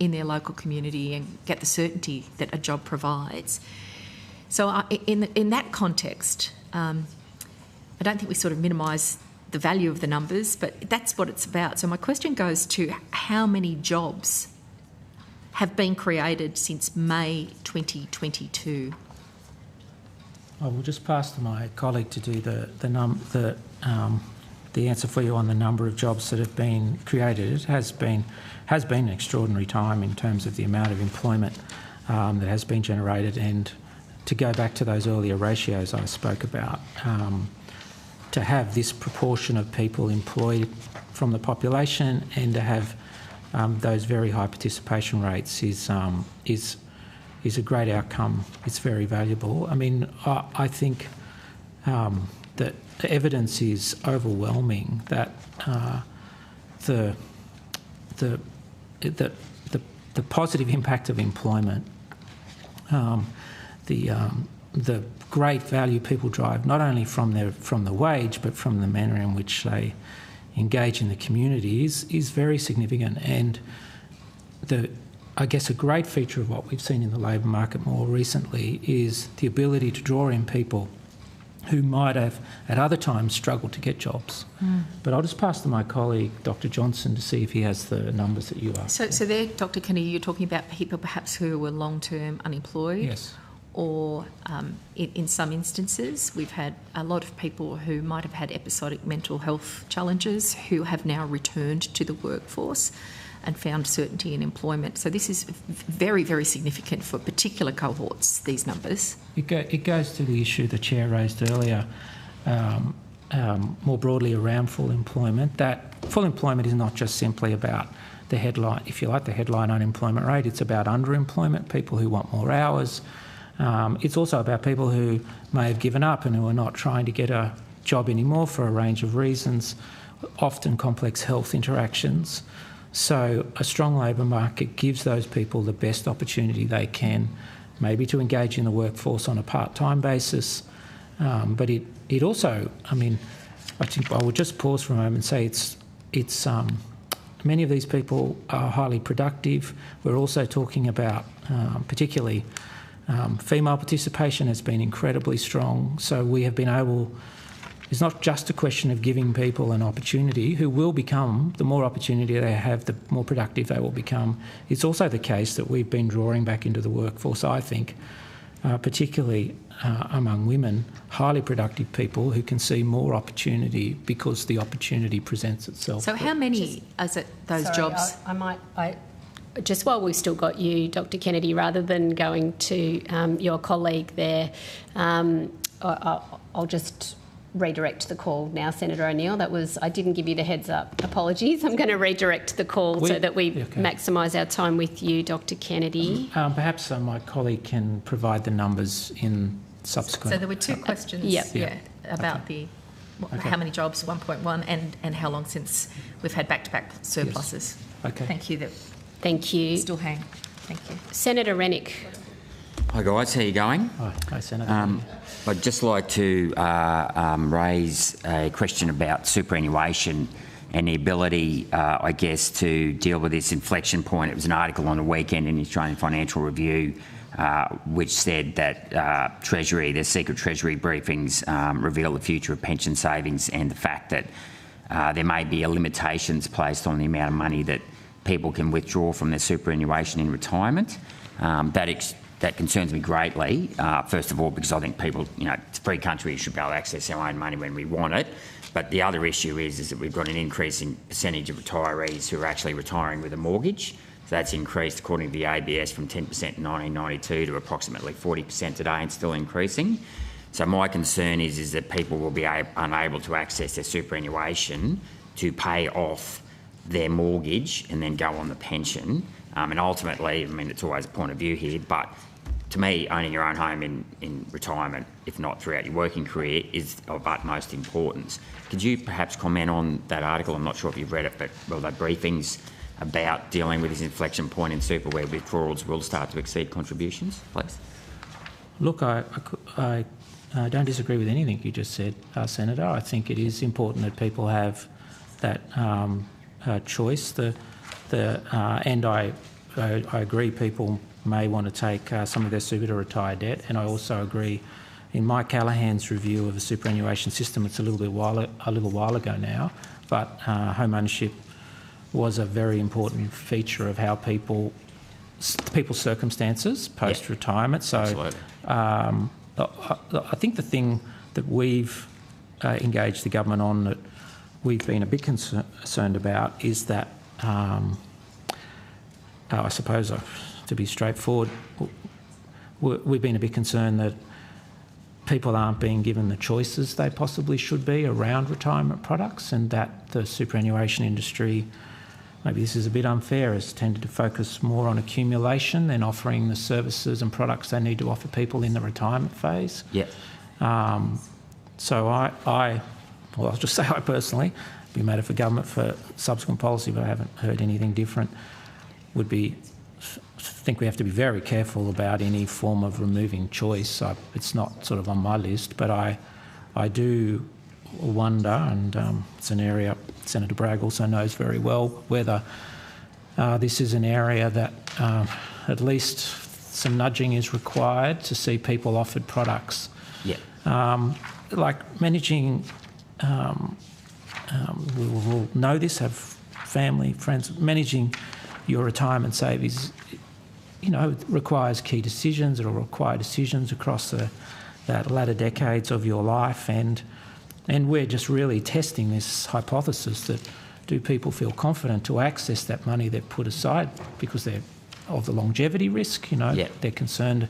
in their local community and get the certainty that a job provides. So in that context, I don't think we sort of minimise the value of the numbers, but that's what it's about. So my question goes to how many jobs have been created since May 2022? I will just pass to my colleague to do the answer for you on the number of jobs that have been created. It has been an extraordinary time in terms of the amount of employment that has been generated, and to go back to those earlier ratios I spoke about, to have this proportion of people employed from the population and to have those very high participation rates is a great outcome. It's very valuable. I mean, I think that the evidence is overwhelming that the positive impact of employment, the great value people drive, not only from the wage but from the manner in which they engage in the community, is very significant. And I guess a great feature of what we've seen in the labour market more recently is the ability to draw in people who might have at other times struggled to get jobs. But I'll just pass to my colleague, Dr Johnson, to see if he has the numbers that you asked. So there, Dr Kennedy, you're talking about people perhaps who were long-term unemployed? Yes. Or in some instances, we've had a lot of people who might have had episodic mental health challenges who have now returned to the workforce and found certainty in employment. So this is very, very significant for particular cohorts, these numbers. It goes to the issue the Chair raised earlier, more broadly around full employment, that full employment is not just simply about the headline, if you like, the headline unemployment rate. It's about underemployment, people who want more hours. It's also about people who may have given up and who are not trying to get a job anymore for a range of reasons, often complex health interactions. So a strong labour market gives those people the best opportunity they can, maybe to engage in the workforce on a part-time basis. But it also, I mean, I think I would just pause for a moment and say it's many of these people are highly productive. We're also talking about particularly female participation has been incredibly strong. So we have been able, it's not just a question of giving people an opportunity who will become, the more opportunity they have, the more productive they will become. It's also the case that we've been drawing back into the workforce, I think, particularly among women, highly productive people who can see more opportunity because the opportunity presents itself. So how many is it, those jobs? Just while we've still got you, Dr Kennedy, rather than going to your colleague there, I'll just redirect the call now, Senator O'Neill. I didn't give you the heads up. Apologies. I'm going to redirect the call so that we maximise our time with you, Dr Kennedy. Perhaps my colleague can provide the numbers in subsequent... So there were two questions about how many jobs, 1.1, and how long since we've had back-to-back surpluses. Yes. Okay. Thank you. Thank you. Still hang. Thank you. Senator Rennick. Hi guys, how are you going? Hi Senator. I'd just like to raise a question about superannuation and the ability, I guess, to deal with this inflection point. It was an article on the weekend in the Australian Financial Review which said that Treasury, their secret Treasury briefings reveal the future of pension savings and the fact that there may be limitations placed on the amount of money that people can withdraw from their superannuation in retirement. That concerns me greatly, first of all, because I think people, it's a free country, we should be able to access our own money when we want it. But the other issue is that we've got an increasing percentage of retirees who are actually retiring with a mortgage. So that's increased, according to the ABS, from 10% in 1992 to approximately 40% today and still increasing. So my concern is that people will be unable to access their superannuation to pay off their mortgage and then go on the pension. And ultimately, it's always a point of view here, but to me, owning your own home in retirement, if not throughout your working career, is of utmost importance. Could you perhaps comment on that article? I'm not sure if you've read it, but the briefings about dealing with this inflection point in super where withdrawals will start to exceed contributions, please? Look, I don't disagree with anything you just said, Senator. I think it is important that people have that choice. And I agree people may want to take some of their super to retire debt, and I also agree in Mike Callaghan's review of the superannuation system, it's a little while ago now, but home ownership was a very important feature of how people's circumstances post-retirement. So I think the thing that we've engaged the government on that we've been a bit concerned about is that I suppose, to be straightforward, we've been a bit concerned that people aren't being given the choices they possibly should be around retirement products, and that the superannuation industry maybe this is a bit unfair, has tended to focus more on accumulation than offering the services and products they need to offer people in the retirement phase. Yeah. So I'll just say I personally, be a matter for government for subsequent policy, but I haven't heard anything different, think we have to be very careful about any form of removing choice. It's not sort of on my list, but I do wonder, and it's an area Senator Bragg also knows very well, whether this is an area that at least some nudging is required to see people offered products. Yeah. Like managing, we will know this, have family, friends, managing your retirement savings, it requires key decisions. It'll require decisions across that latter decades of your life, and we're just really testing this hypothesis that do people feel confident to access that money they've put aside because they're of the longevity risk, Yeah. They're concerned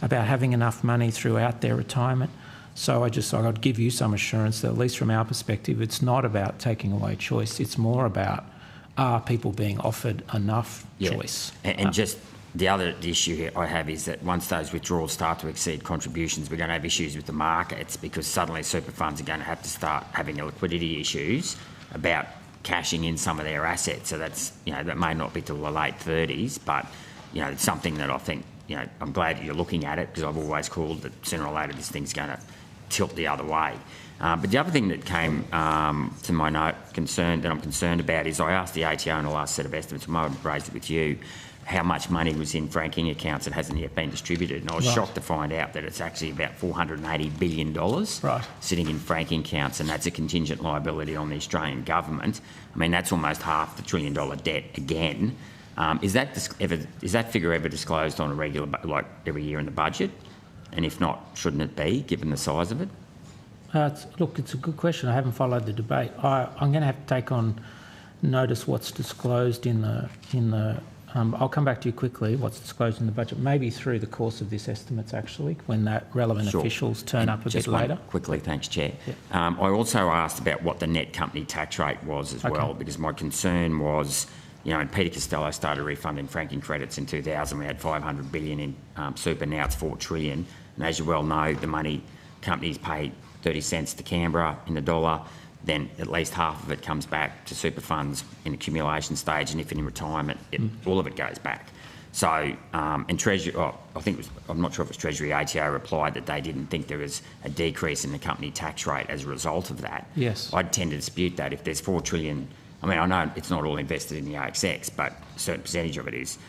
about having enough money throughout their retirement. So I'd give you some assurance that, at least from our perspective, it's not about taking away choice. It's more about, are people being offered enough choice? And just the other issue here I have is that once those withdrawals start to exceed contributions, we're going to have issues with the markets, because suddenly super funds are going to have to start having liquidity issues about cashing in some of their assets. So that's, that may not be till the late 30s, but, it's something that I think, I'm glad that you're looking at it, because I've always called that sooner or later this thing's going to tilt the other way. But the other thing that came to my note that I'm concerned about is I asked the ATO in the last set of estimates, I might have raised it with you, how much money was in franking accounts that hasn't yet been distributed. And I was shocked to find out that it's actually about $480 billion sitting in franking accounts, and that's a contingent liability on the Australian government. I mean, that's almost half the $1 trillion debt again. Is that figure ever disclosed on a regular, like every year in the budget? And if not, shouldn't it be, given the size of it? Look, it's a good question. I haven't followed the debate. I'm going to have to take on notice what's disclosed in the. I'll come back to you quickly. What's disclosed in the budget, maybe through the course of this estimates, actually, when that relevant officials turn up a bit later. Quickly, thanks, Chair. Yeah. I also asked about what the net company tax rate was as well, because my concern was, Peter Costello started refunding franking credits in 2000. We had $500 billion in super. Now it's $4 trillion. And as you well know, the money companies pay 30 cents to Canberra in the dollar. Then at least half of it comes back to super funds in accumulation stage, and if in retirement, all of it goes back. So, and Treasury, I'm not sure if it was Treasury, ATO replied that they didn't think there was a decrease in the company tax rate as a result of that. Yes. I'd tend to dispute that. If there's $4 trillion, I mean, I know it's not all invested in the ASX, but a certain percentage of it is,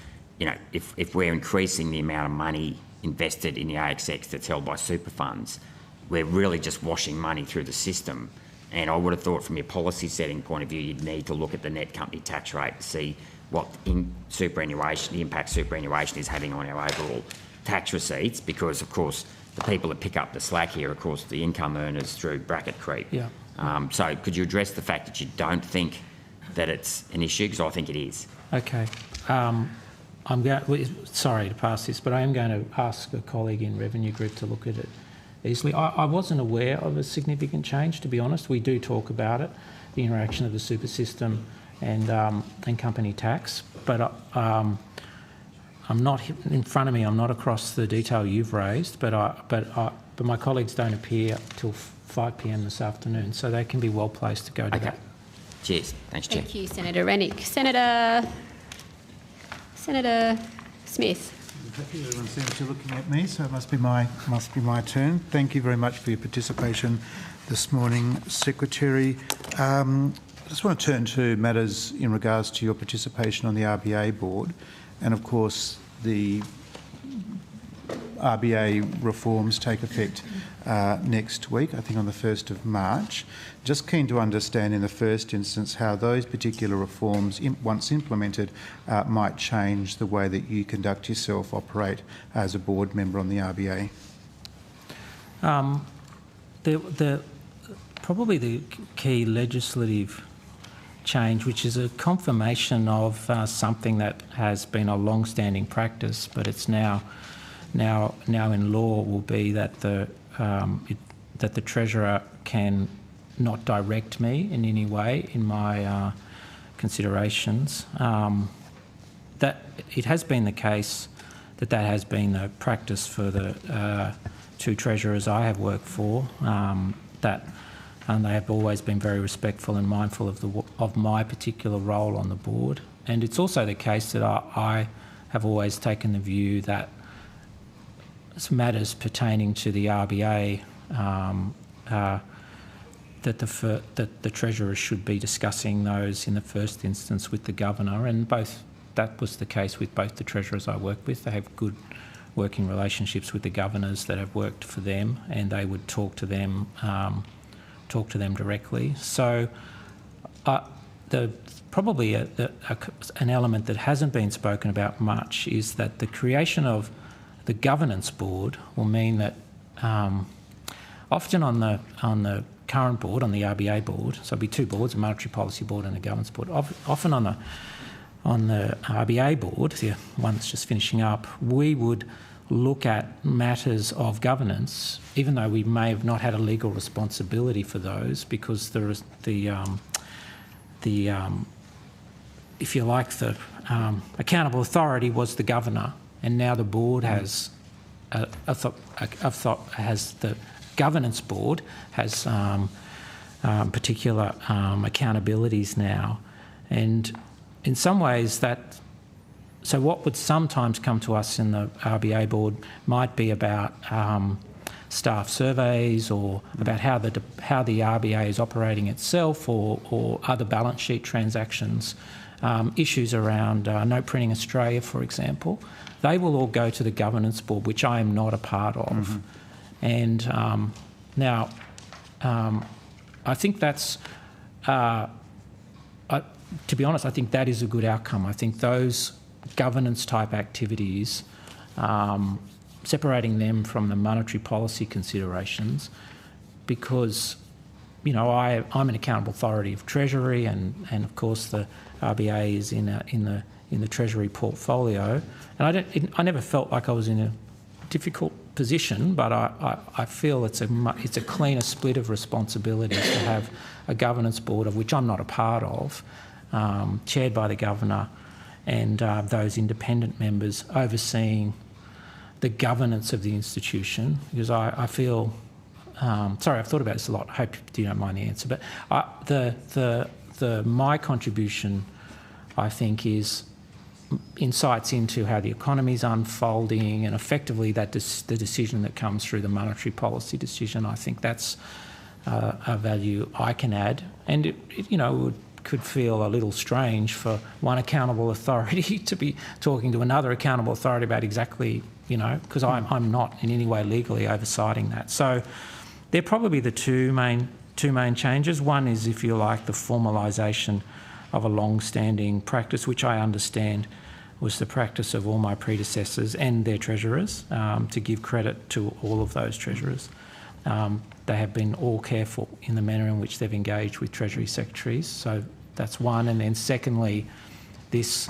if we're increasing the amount of money invested in the ASX that's held by super funds, we're really just washing money through the system. And I would have thought, from your policy setting point of view, you'd need to look at the net company tax rate to see what the impact superannuation is having on our overall tax receipts, because, of course, the people that pick up the slack here, of course, the income earners through bracket creep. Yeah. So could you address the fact that you don't think that it's an issue? Because I think it is. Okay. Sorry to pass this, but I am going to ask a colleague in Revenue Group to look at it easily. I wasn't aware of a significant change, to be honest. We do talk about it, the interaction of the super system and company tax, but I'm not in front of me. I'm not across the detail you've raised, but my colleagues don't appear till 5 p.m. this afternoon, so they can be well placed to go to that. Cheers. Thanks, Chair. Thank you, Senator Rennick. Senator Smith. Everyone seems to be looking at me, so it must be my turn. Thank you very much for your participation this morning, Secretary. I just want to turn to matters in regards to your participation on the RBA board, and of course the RBA reforms take effect next week, I think on the 1st of March. Just keen to understand in the first instance how those particular reforms, once implemented, might change the way that you conduct yourself, operate as a board member on the RBA. Probably the key legislative change, which is a confirmation of something that has been a long-standing practice, but it's now in law, will be that the Treasurer can not direct me in any way in my considerations. That it has been the case that has been the practice for the two treasurers I have worked for, and they have always been very respectful and mindful of my particular role on the board. And it's also the case that I have always taken the view that matters pertaining to the RBA that the Treasurer should be discussing those in the first instance with the Governor, and that was the case with both the Treasurers I work with. They have good working relationships with the Governors that have worked for them, and they would talk to them directly. So probably an element that hasn't been spoken about much is that the creation of the Governance Board will mean that often on the current board, on the RBA board, so it'll be two boards, a Monetary Policy Board and a Governance Board. Often on the RBA board, the one that's just finishing up, we would look at matters of governance, even though we may have not had a legal responsibility for those, because there is if you like, the accountable authority was the Governor, and now the board has the Governance Board has particular accountabilities now, and in some ways so what would sometimes come to us in the RBA board might be about staff surveys, or about how the RBA is operating itself, or other balance sheet transactions, issues around Note Printing Australia, for example. They will all go to the Governance Board, which I am not a part of. Mm-hmm. And now, I think that's, to be honest, I think that is a good outcome. I think those governance-type activities, separating them from the monetary policy considerations, because, you know, I'm an accountable authority of Treasury, and of course the RBA is in the Treasury portfolio, and I never felt like I was in a difficult position, but I feel it's a cleaner split of responsibilities to have a governance board, of which I'm not a part of, chaired by the Governor, and those independent members overseeing the governance of the institution, because I feel, sorry, I've thought about this a lot. I hope you don't mind the answer, but my contribution, I think, is insights into how the economy is unfolding, and effectively the decision that comes through the monetary policy decision. I think that's a value I can add, and it could feel a little strange for one accountable authority to be talking to another accountable authority about exactly, because I'm not in any way legally oversighting that. So they're probably the two main changes. One is, if you like, the formalisation of a long-standing practice, which I understand was the practice of all my predecessors and their treasurers, to give credit to all of those treasurers. They have been all careful in the manner in which they've engaged with Treasury secretaries. So that's one. And then secondly, this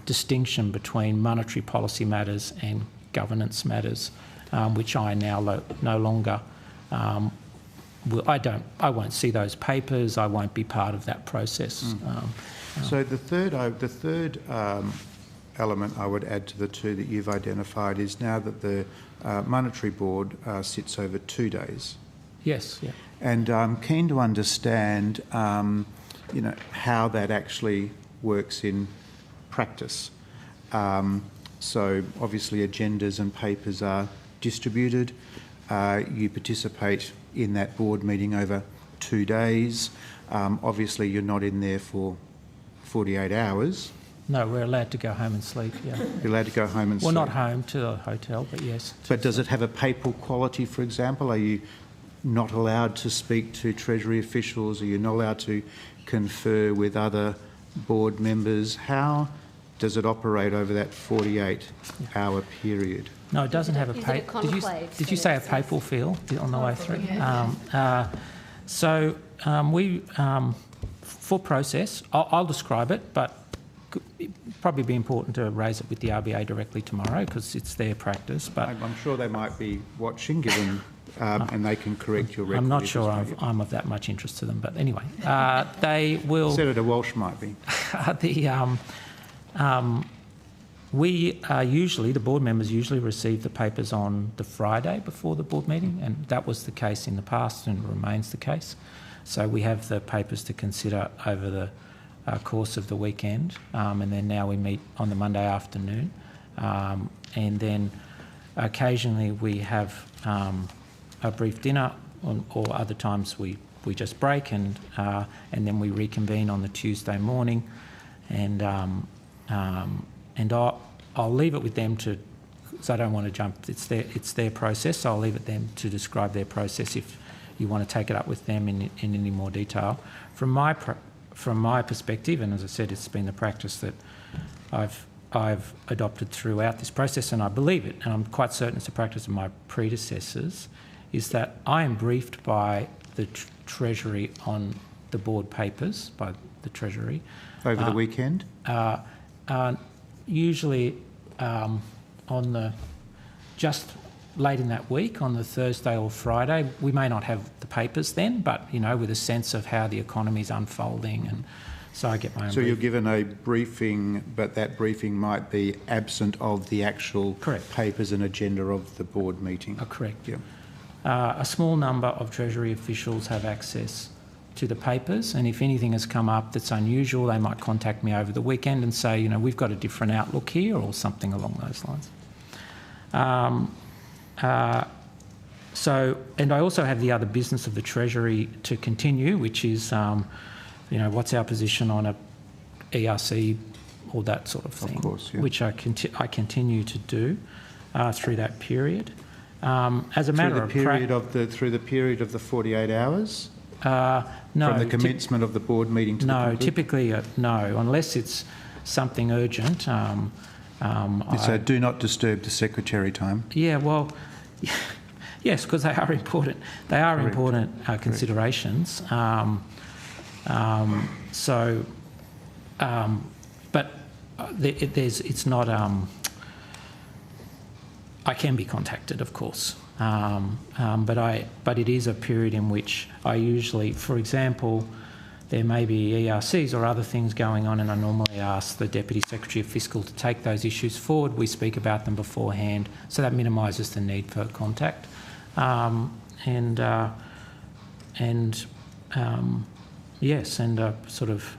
distinction between monetary policy matters and governance matters, which I now no longer I won't see those papers. I won't be part of that process. So the third element I would add to the two that you've identified is now that the Monetary Board sits over 2 days. Yes, yeah. And I'm keen to understand, how that actually works in practice. So obviously agendas and papers are distributed. You participate in that board meeting over 2 days. Obviously you're not in there for 48 hours. No, we're allowed to go home and sleep, yeah. You're allowed to go home and sleep? Well, not home, to a hotel, but yes. But does it have a papal quality, for example? Are you not allowed to speak to Treasury officials? Are you not allowed to confer with other board members? How does it operate over that 48-hour period? No, it doesn't have a papal... Did you say a papal feel on the way through? Yeah. For process, I'll describe it, but it'd probably be important to raise it with the RBA directly tomorrow, because it's their practice. But I'm sure they might be watching, given and they can correct your record. I'm not sure I'm of that much interest to them, but anyway, they will. Senator Walsh might be. We usually, the board members usually receive the papers on the Friday before the board meeting, and that was the case in the past and remains the case. So we have the papers to consider over the course of the weekend, and then now we meet on the Monday afternoon, and then occasionally we have a brief dinner, or other times we just break and then we reconvene on the Tuesday morning, and I'll leave it with them to, because I don't want to jump. It's their process, so I'll leave it them to describe their process if you want to take it up with them in any more detail. From my perspective, and as I said, it's been the practice that I've adopted throughout this process, and I believe it, and I'm quite certain it's a practice of my predecessors, is that I am briefed by the Treasury on the board papers, by the Treasury. Over the weekend? Usually on the just late in that week, on the Thursday or Friday. We may not have the papers then, but, you know, with a sense of how the economy's unfolding, and so I get my own So brief. You're given a briefing, but that briefing might be absent of the actual papers and agenda of the board meeting. Correct. Yeah. A small number of Treasury officials have access to the papers, and if anything has come up that's unusual, they might contact me over the weekend and say, you know, we've got a different outlook here, or something along those lines. And I also have the other business of the Treasury to continue, which is, you know, what's our position on a ERC, all that sort of thing, of course, yeah. which I continue to do through that period. As a matter through the period of the 48 hours. No. From the commencement of the board meeting to the conclusion? Typically no, unless it's something urgent. So do not disturb the secretary time. Yeah, well, yes, because they are important. They are Correct. important considerations. But it's not. I can be contacted, of course. But it is a period in which I usually, for example, there may be ERCs or other things going on, and I normally ask the Deputy Secretary of Fiscal to take those issues forward. We speak about them beforehand, so that minimises the need for contact. Yes, and sort of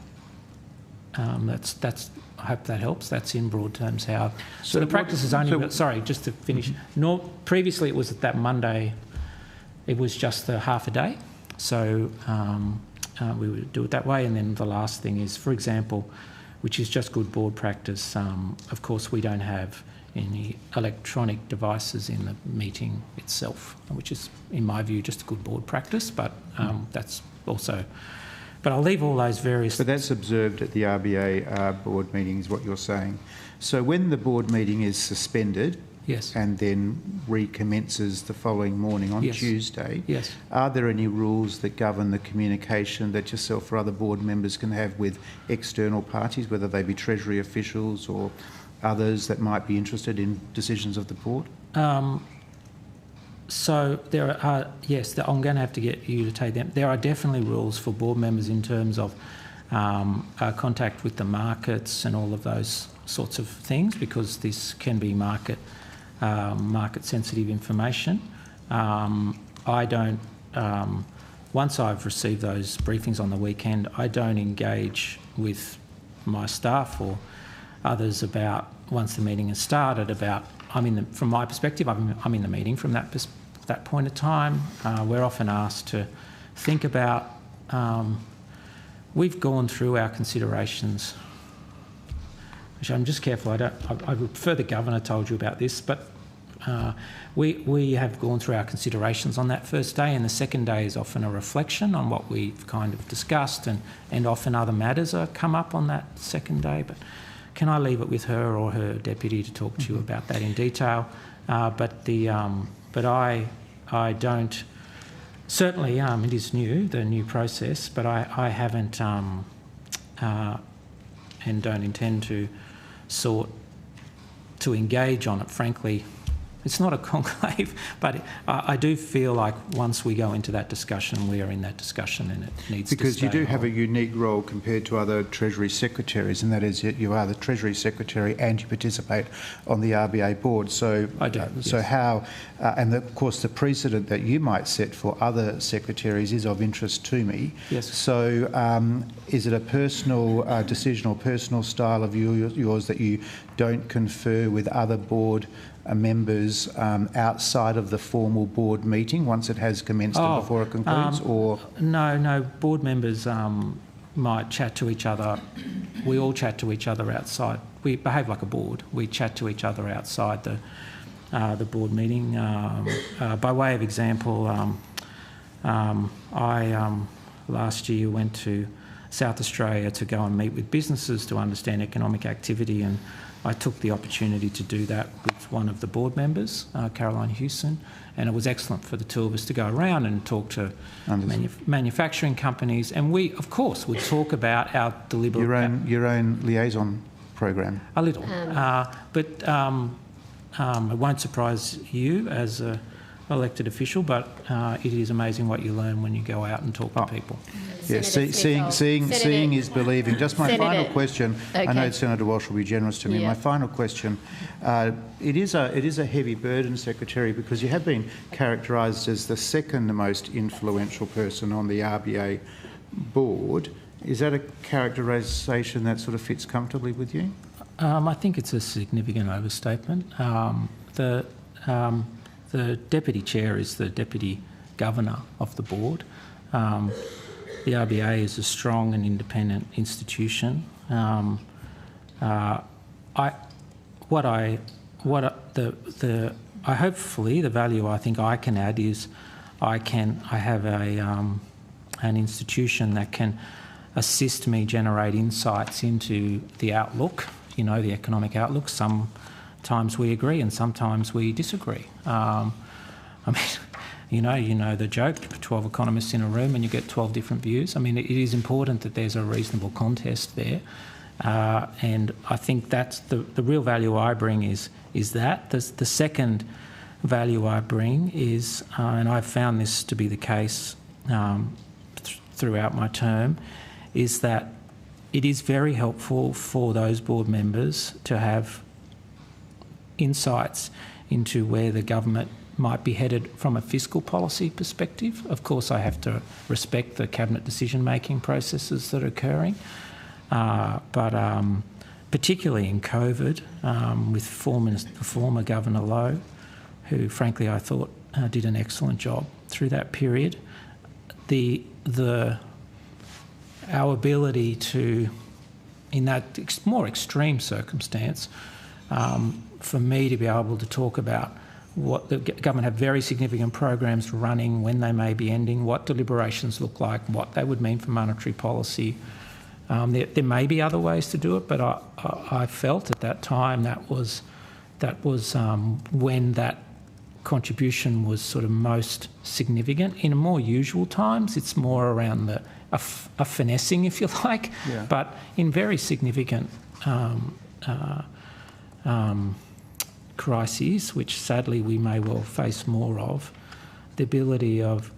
that's. I hope that helps. That's in broad terms how. So the practice is only. Sorry, just to finish. Previously, it was that Monday. It was just the half a day, so we would do it that way. And then the last thing is, for example, which is just good board practice. Of course, we don't have any electronic devices in the meeting itself, which is, in my view, just a good board practice. But that's also. But I'll leave all those various... But that's observed at the RBA board meeting, is what you're saying. So when the board meeting is suspended... Yes. And then recommences the following morning on Tuesday... Yes. Are there any rules that govern the communication that yourself or other board members can have with external parties, whether they be Treasury officials or others that might be interested in decisions of the board? So there are, yes, I'm going to have to get you to take them. There are definitely rules for board members in terms of contact with the markets and all of those sorts of things, because this can be market sensitive information. I don't, once I've received those briefings on the weekend, I don't engage with my staff or others about, once the meeting has started, about, from my perspective, I'm in the meeting from that point of time. We're often asked to think about, we've gone through our considerations. Actually, I'm just careful, I would prefer the Governor told you about this, but we have gone through our considerations on that first day, and the second day is often a reflection on what we've kind of discussed, and often other matters come up on that second day. But can I leave it with her or her deputy to talk to you about that in detail? But I don't. Certainly, it is new, the new process, but I haven't and don't intend to engage on it. Frankly, It's not a conclave, but I do feel like once we go into that discussion, we are in that discussion and it needs to stay. Because you do have a unique role compared to other Treasury secretaries, and that is that you are the Treasury Secretary and you participate on the RBA board. So I do. So yes. how, of course, the precedent that you might set for other secretaries is of interest to me. Yes. So is it a personal decision or personal style of yours that you don't confer with other board members outside of the formal board meeting once it has commenced and before it concludes? Or No, board members might chat to each other. We all chat to each other outside. We behave like a board. We chat to each other outside the board meeting. By way of example, I last year went to South Australia to go and meet with businesses to understand economic activity, and I took the opportunity to do that with one of the board members, Caroline Hewson, and it was excellent for the two of us to go around and talk to manufacturing companies, and we, of course, would talk about our deliberate... Your own liaison program? A little, but it won't surprise you as a elected official, but it is amazing what you learn when you go out and talk to people. Yes, seeing is believing. Just my final question. Okay. I know Senator Walsh will be generous to me. Yeah. My final question. It is a heavy burden, Secretary, because you have been characterised as the second most influential person on the RBA board. Is that a characterisation that sort of fits comfortably with you? I think it's a significant overstatement. The Deputy Chair is the Deputy Governor of the board. The RBA is a strong and independent institution. Hopefully the value I think I can add is I have an institution that can assist me generate insights into the outlook, the economic outlook. Sometimes we agree and sometimes we disagree. You know the joke, 12 economists in a room and you get 12 different views. I mean, it is important that there's a reasonable contest there. And I think that's the real value I bring is that. The second value I bring is, and I've found this to be the case throughout my term, is that it is very helpful for those board members to have insights into where the government might be headed from a fiscal policy perspective. Of course, I have to respect the cabinet decision-making processes that are occurring, but particularly in COVID, with former Governor Lowe, who frankly I thought did an excellent job through that period. Our ability to, in that more extreme circumstance, for me to be able to talk about what the government have very significant programs running, when they may be ending, what deliberations look like, what they would mean for monetary policy. There may be other ways to do it, but I felt at that time that was when that contribution was sort of most significant. In more usual times, it's more around a finessing, if you like, yeah. But in very significant crises, which sadly we may well face more of, the ability of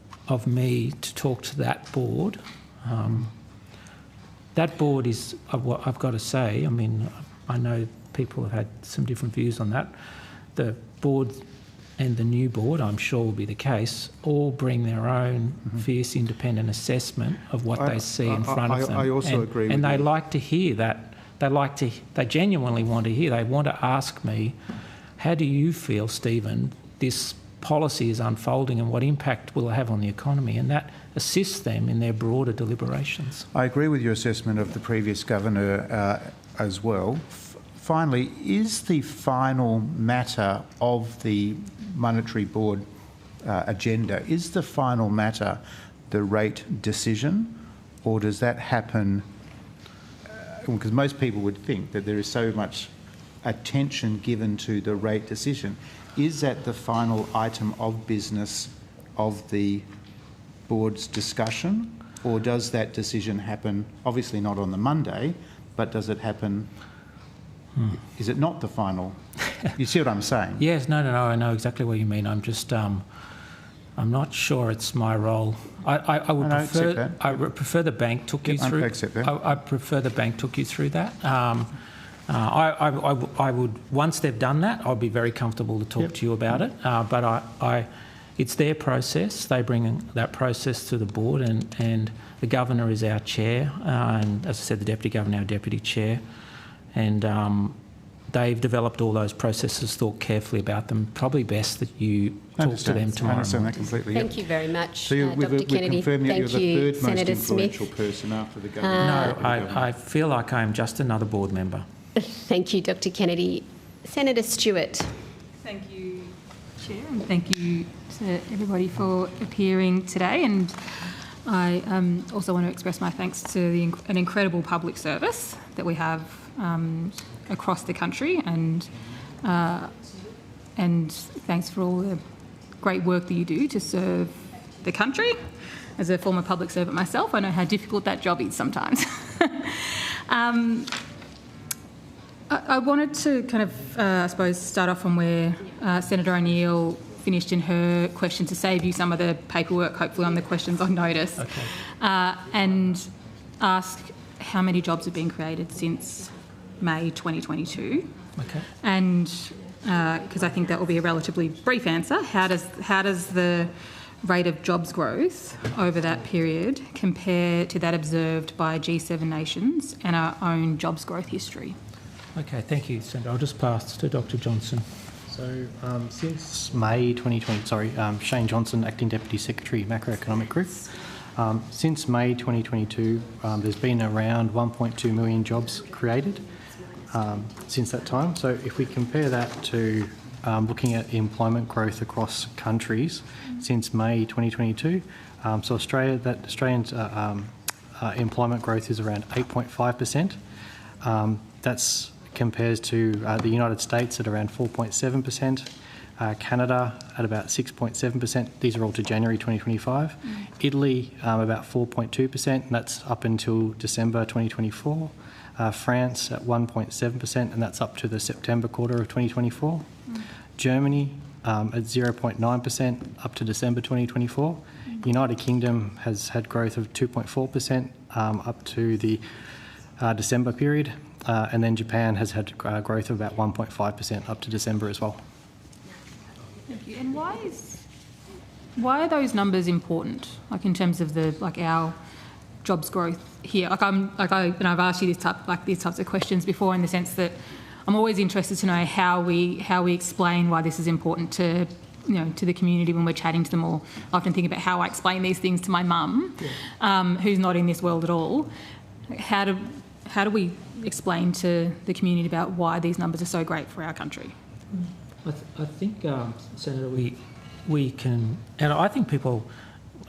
me to talk to that board. That board is, I've got to say, I mean, I know people have had some different views on that. The board and the new board, I'm sure will be the case, all bring their own fierce independent assessment of what they see in front of them. I also agree with you. And they like to hear that. They genuinely want to hear. They want to ask me, how do you feel, Stephen, this policy is unfolding and what impact will it have on the economy? And that assists them in their broader deliberations. I agree with your assessment of the previous governor as well. Finally, is the final matter of the Monetary Board agenda, is the final matter the rate decision, or does that happen, because most people would think that there is so much attention given to the rate decision. Is that the final item of business of the board's discussion, or does that decision happen, obviously not on the Monday, but does it happen, is it not the final You see what I'm saying? Yes, no, I know exactly what you mean. I'm just, I'm not sure it's my role. I would prefer. That. I would prefer the bank took you through. I accept that. I prefer the bank took you through that. I would, once they've done that, I'll be very comfortable to talk to you about it. But it's their process. They bring that process to the board, and the governor is our chair, and as I said, the deputy governor, our deputy chair, and they've developed all those processes, thought carefully about them. Probably best that you talk to them tomorrow. I understand that completely. Thank you very much, So Dr. Kennedy. Thank Thank you. you, The third Senator most influential Smith. person after the governor. No, I feel like I'm just another board member. Thank you, Dr. Kennedy. Senator Stewart. Thank you, Chair, and thank you to everybody for appearing today. And I also want to express my thanks to an incredible public service that we have across the country, and thanks for all the great work that you do to serve the country. As a former public servant myself, I know how difficult that job is sometimes. I wanted to kind of, I suppose, start off from where Senator O'Neill finished in her question, to save you some of the paperwork, hopefully, on the questions on notice, and ask how many jobs have been created since May 2022. Okay. And because I think that will be a relatively brief answer, how does the rate of jobs growth over that period compare to that observed by G7 nations and our own jobs growth history? Okay, thank you, Senator. I'll just pass to Dr. Johnson. So since May 2020, Shane Johnson, Acting Deputy Secretary, Macroeconomic Group. Since May 2022, there's been around 1.2 million jobs created since that time. So if we compare that to looking at employment growth across countries since May 2022, so Australians' employment growth is around 8.5%. That's compares to the United States at around 4.7%, Canada at about 6.7%. These are all to January 2025. Italy about 4.2%, and that's up until December 2024. France at 1.7%, and that's up to the September quarter of 2024. Germany at 0.9% up to December 2024. United Kingdom has had growth of 2.4% up to the December period. And then Japan has had growth of about 1.5% up to December as well. Thank you. And why are those numbers important? Like in terms of our jobs growth here. I've asked you these types of questions before, in the sense that I'm always interested to know how we explain why this is important to the community when we're chatting to them all. I often think about how I explain these things to my mum, who's not in this world at all. How do we explain to the community about why these numbers are so great for our country? I think, Senator, we can, and I think people,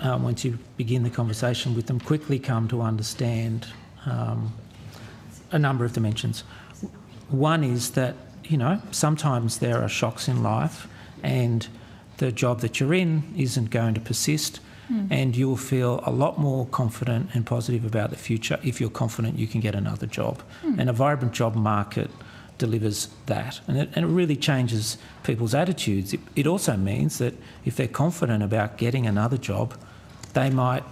once you begin the conversation with them, quickly come to understand a number of dimensions. One is that, sometimes there are shocks in life, and the job that you're in isn't going to persist. And you'll feel a lot more confident and positive about the future if you're confident you can get another job. And a vibrant job market delivers that. And it really changes people's attitudes. It also means that if they're confident about getting another job, they might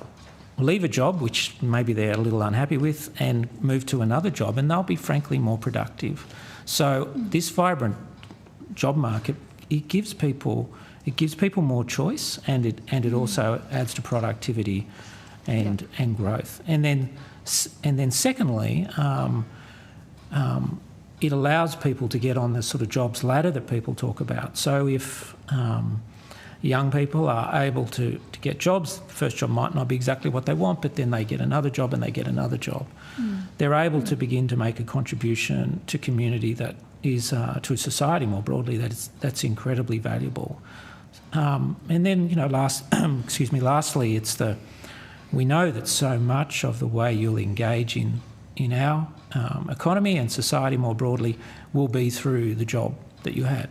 leave a job which maybe they're a little unhappy with and move to another job, and they'll be frankly more productive. So this vibrant job market, it gives people more choice, and it also adds to productivity and growth. And then secondly, it allows people to get on the sort of jobs ladder that people talk about. So if young people are able to get jobs, the first job might not be exactly what they want, but then they get another job and they get another job. They're able to begin to make a contribution to community that is to society more broadly that's incredibly valuable. And then, lastly, we know that so much of the way you'll engage in our economy and society more broadly will be through the job that you had,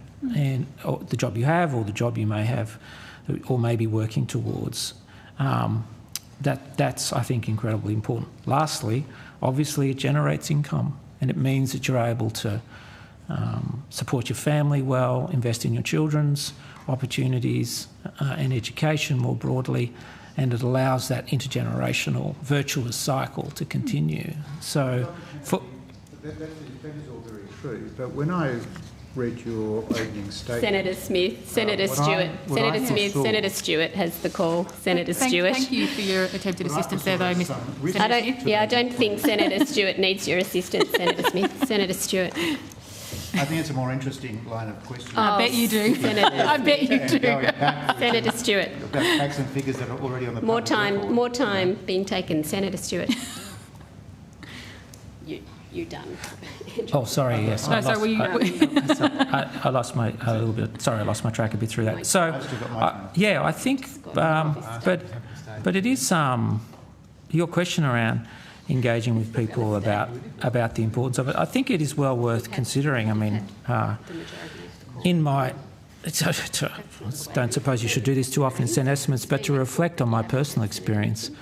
or the job you have, or the job you may have, or may be working towards. That's, I think, incredibly important. Lastly, obviously, it generates income, and it means that you're able to support your family well, invest in your children's opportunities and education more broadly, and it allows that intergenerational virtuous cycle to continue. So, that is all very true, but when I read your opening statement... Senator Stewart has the call. Senator Stewart. Thank you for your attempted assistance there, though, Mr. I don't think Senator Stewart needs your assistance, Senator Smith. Senator Stewart. I think it's a more interesting line of questioning. I bet you do. I bet you do. Senator Stewart. About facts and figures that are already on the More time being taken. Senator Stewart. You done. Oh, sorry, yes. No, so I lost my a little bit. Sorry, I lost my track a bit through that. So, yeah, I think, but it is your question around engaging with people about the importance of it. I think it is well worth considering. I mean, in my, don't suppose you should do this too often in Senate estimates, but to reflect on my personal experience,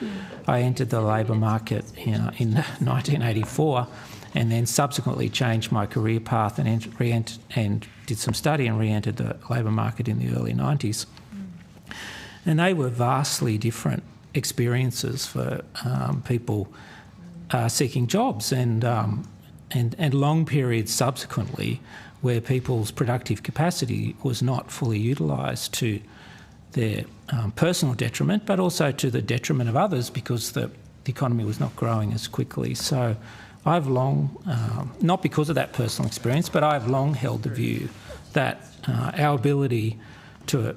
I entered the labour market in 1984. And then subsequently changed my career path and did some study and re-entered the labour market in the early 90s. And they were vastly different experiences for people seeking jobs, and long periods subsequently where people's productive capacity was not fully utilised to their personal detriment, but also to the detriment of others because the economy was not growing as quickly. So I've long, not because of that personal experience, but I've long held the view that our ability to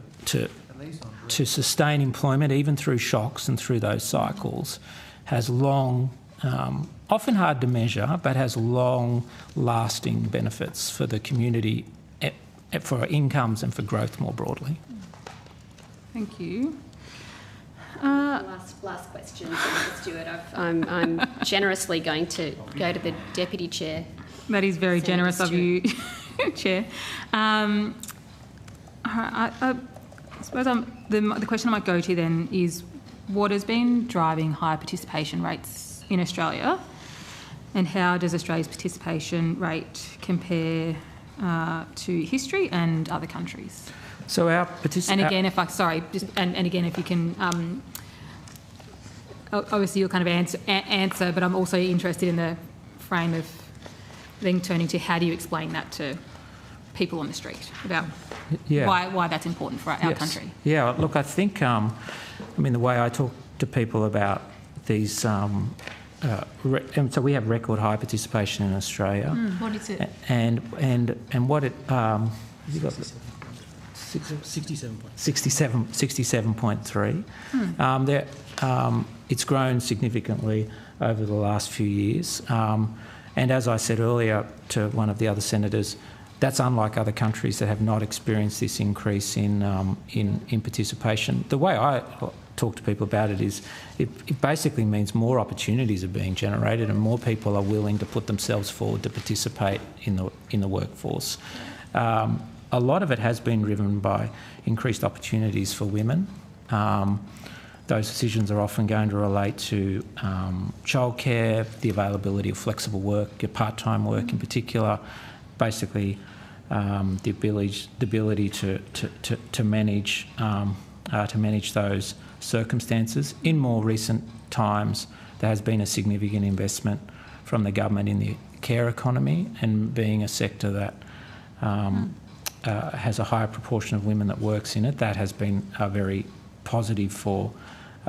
sustain employment, even through shocks and through those cycles, has long, often hard to measure, but has long-lasting benefits for the community, for incomes and for growth more broadly. Thank you. Last question, Senator Stewart. I'm generously going to go to the Deputy Chair. That is very Senator generous Stewart. of you, Chair. I suppose the question I might go to then is, what has been driving higher participation rates in Australia, and how does Australia's participation rate compare to history and other countries? So our participation... And again, if you can... obviously you'll kind of answer, but I'm also interested in the frame of then turning to how do you explain that to people on the street about why that's important for our country. Yeah, look, I think, the way I talk to people about these, so we have record high participation in Australia. What is it? And what it, have you got this? 67.3. It's grown significantly over the last few years. And as I said earlier to one of the other senators, that's unlike other countries that have not experienced this increase in participation. The way I talk to people about it is it basically means more opportunities are being generated and more people are willing to put themselves forward to participate in the workforce. A lot of it has been driven by increased opportunities for women. Those decisions are often going to relate to childcare, the availability of flexible work, part-time work in particular, basically the ability to manage those circumstances. In more recent times, there has been a significant investment from the government in the care economy, and being a sector that has a higher proportion of women that works in it, that has been very positive for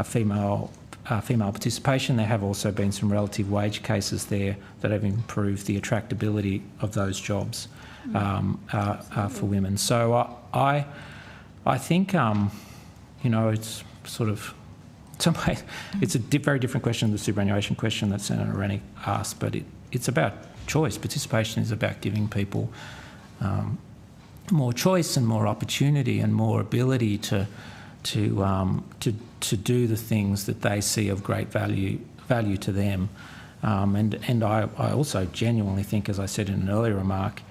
female participation. There have also been some relative wage cases there that have improved the attractability of those jobs for women. So I think it's sort of some way it's a very different question than the superannuation question that Senator Rennick asked, but it's about choice. Participation is about giving people more choice and more opportunity and more ability to do the things that they see of great value to them. And I also genuinely think, as I said in an earlier remark,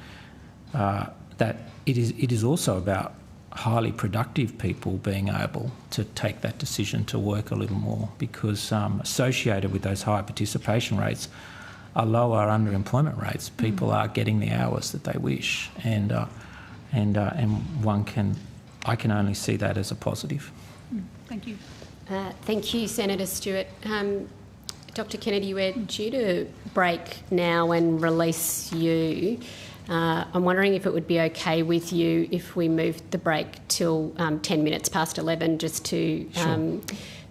that it is also about highly productive people being able to take that decision to work a little more, because associated with those high participation rates lower underemployment rates. People are getting the hours that they wish, and I can only see that as a positive. Thank you. Thank you, Senator Stewart. Dr Kennedy, we're due to break now and release you. I'm wondering if it would be okay with you if we moved the break till 10 minutes past 11, just to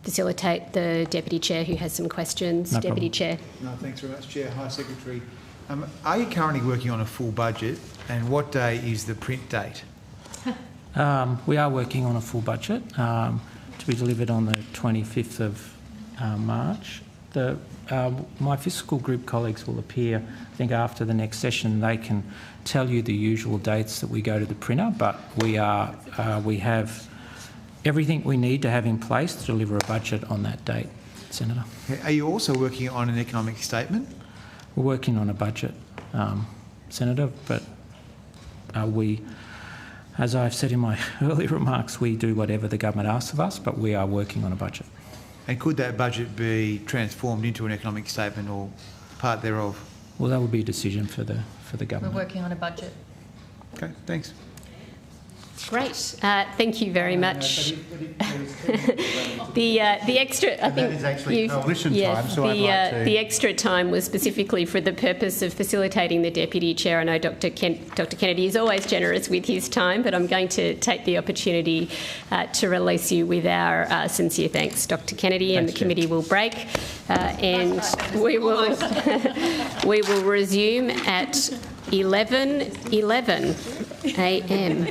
facilitate the Deputy Chair who has some questions. No Deputy problem. Chair. No, thanks very much, Chair. Hi, Secretary. Are you currently working on a full budget, and what day is the print date? We are working on a full budget to be delivered on the 25th of March. My fiscal group colleagues will appear, I think, after the next session. They can tell you the usual dates that we go to the printer, but we have everything we need to have in place to deliver a budget on that date, Senator. Are you also working on an economic statement? We're working on a budget, Senator, but as I've said in my earlier remarks, we do whatever the government asks of us, but we are working on a budget. And could that budget be transformed into an economic statement or part thereof? Well, that would be a decision for the We're government. working on a budget. Okay, thanks. Great. Thank you very much. The extra, I think, that is actually coalition time, so I'd like to... the extra time was specifically for the purpose of facilitating the Deputy Chair. I know Dr Kennedy is always generous with his time, but I'm going to take the opportunity to release you with our sincere thanks, Dr Kennedy, and the committee will break, and we will we will resume at 11:11 a.m.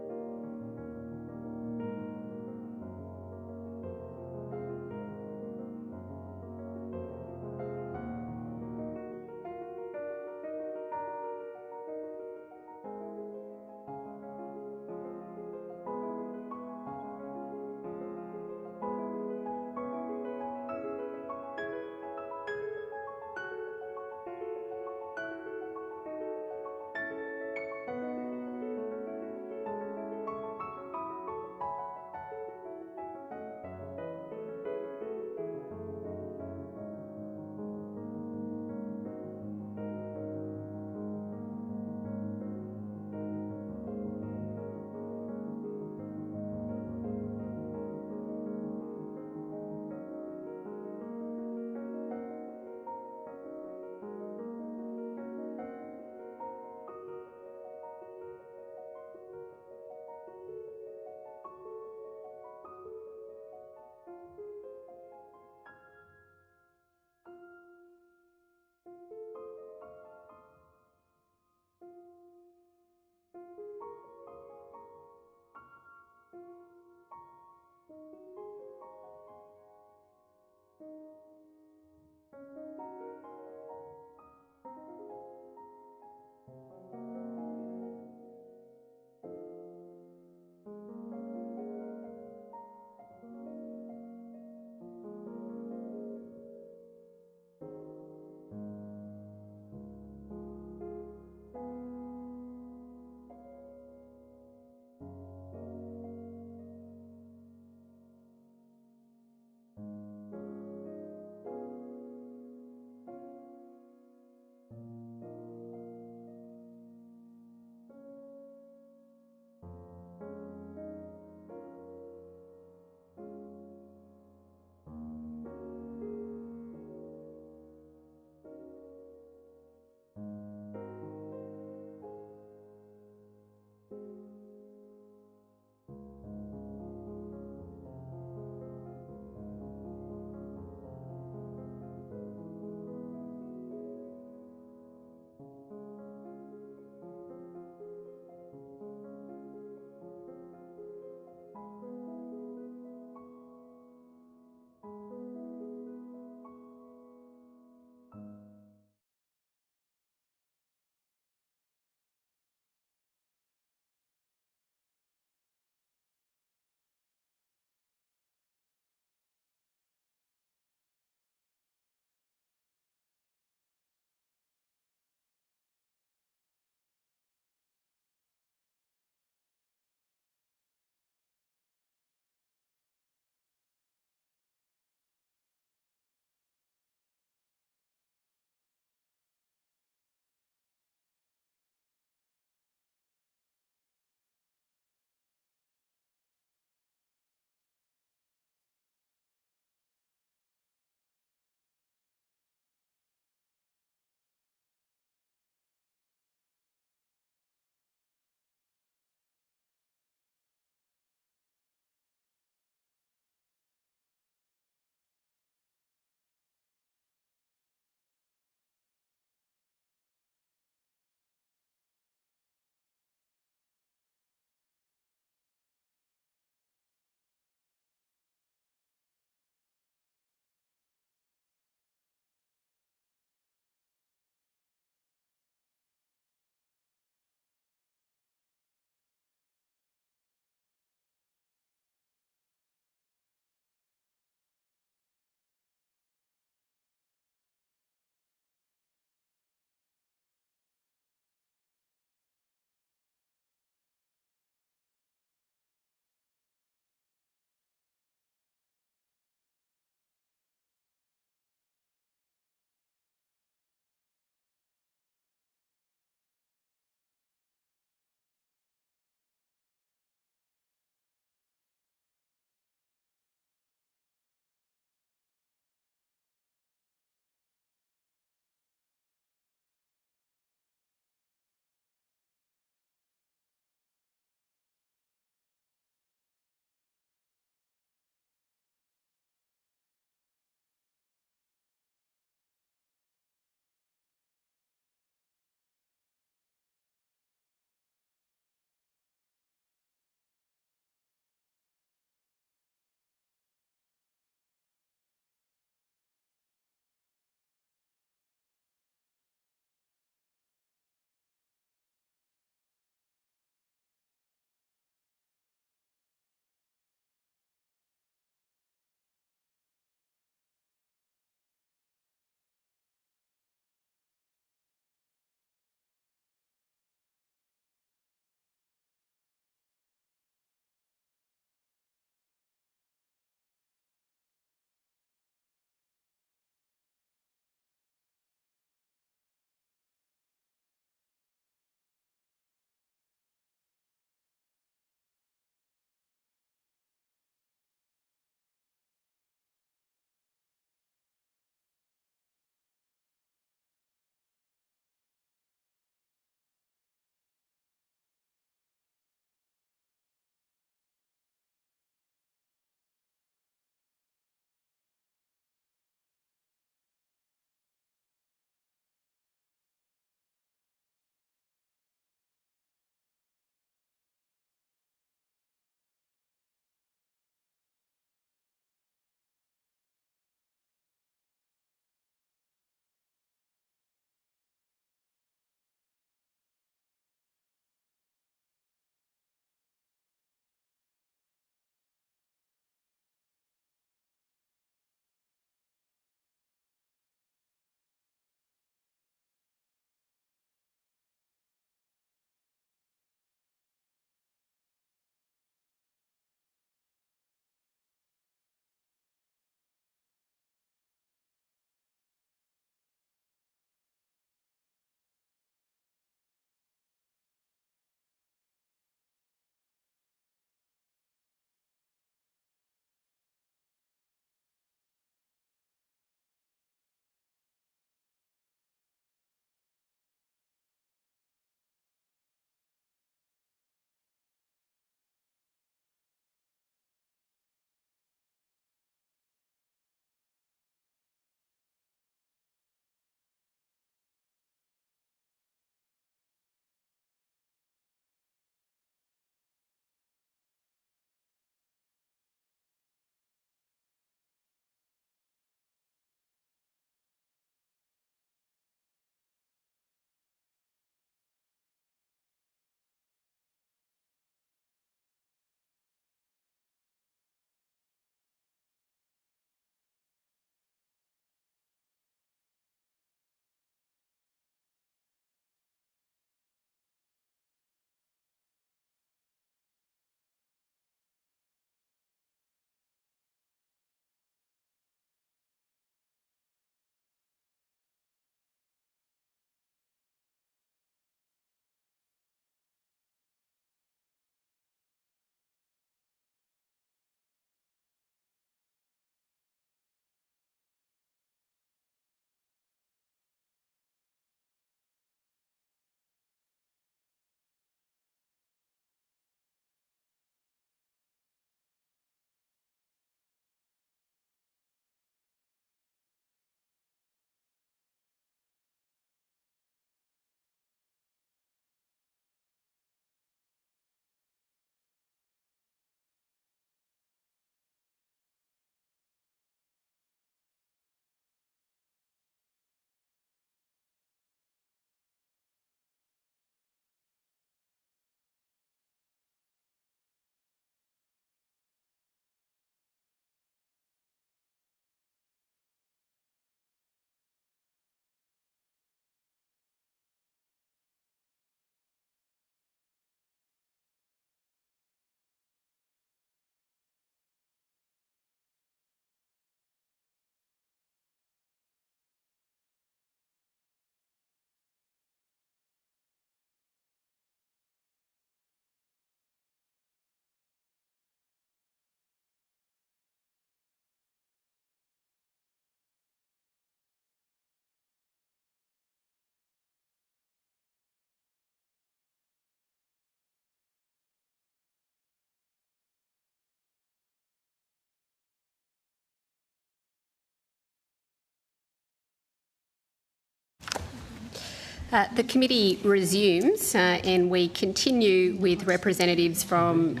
The committee resumes and we continue with representatives from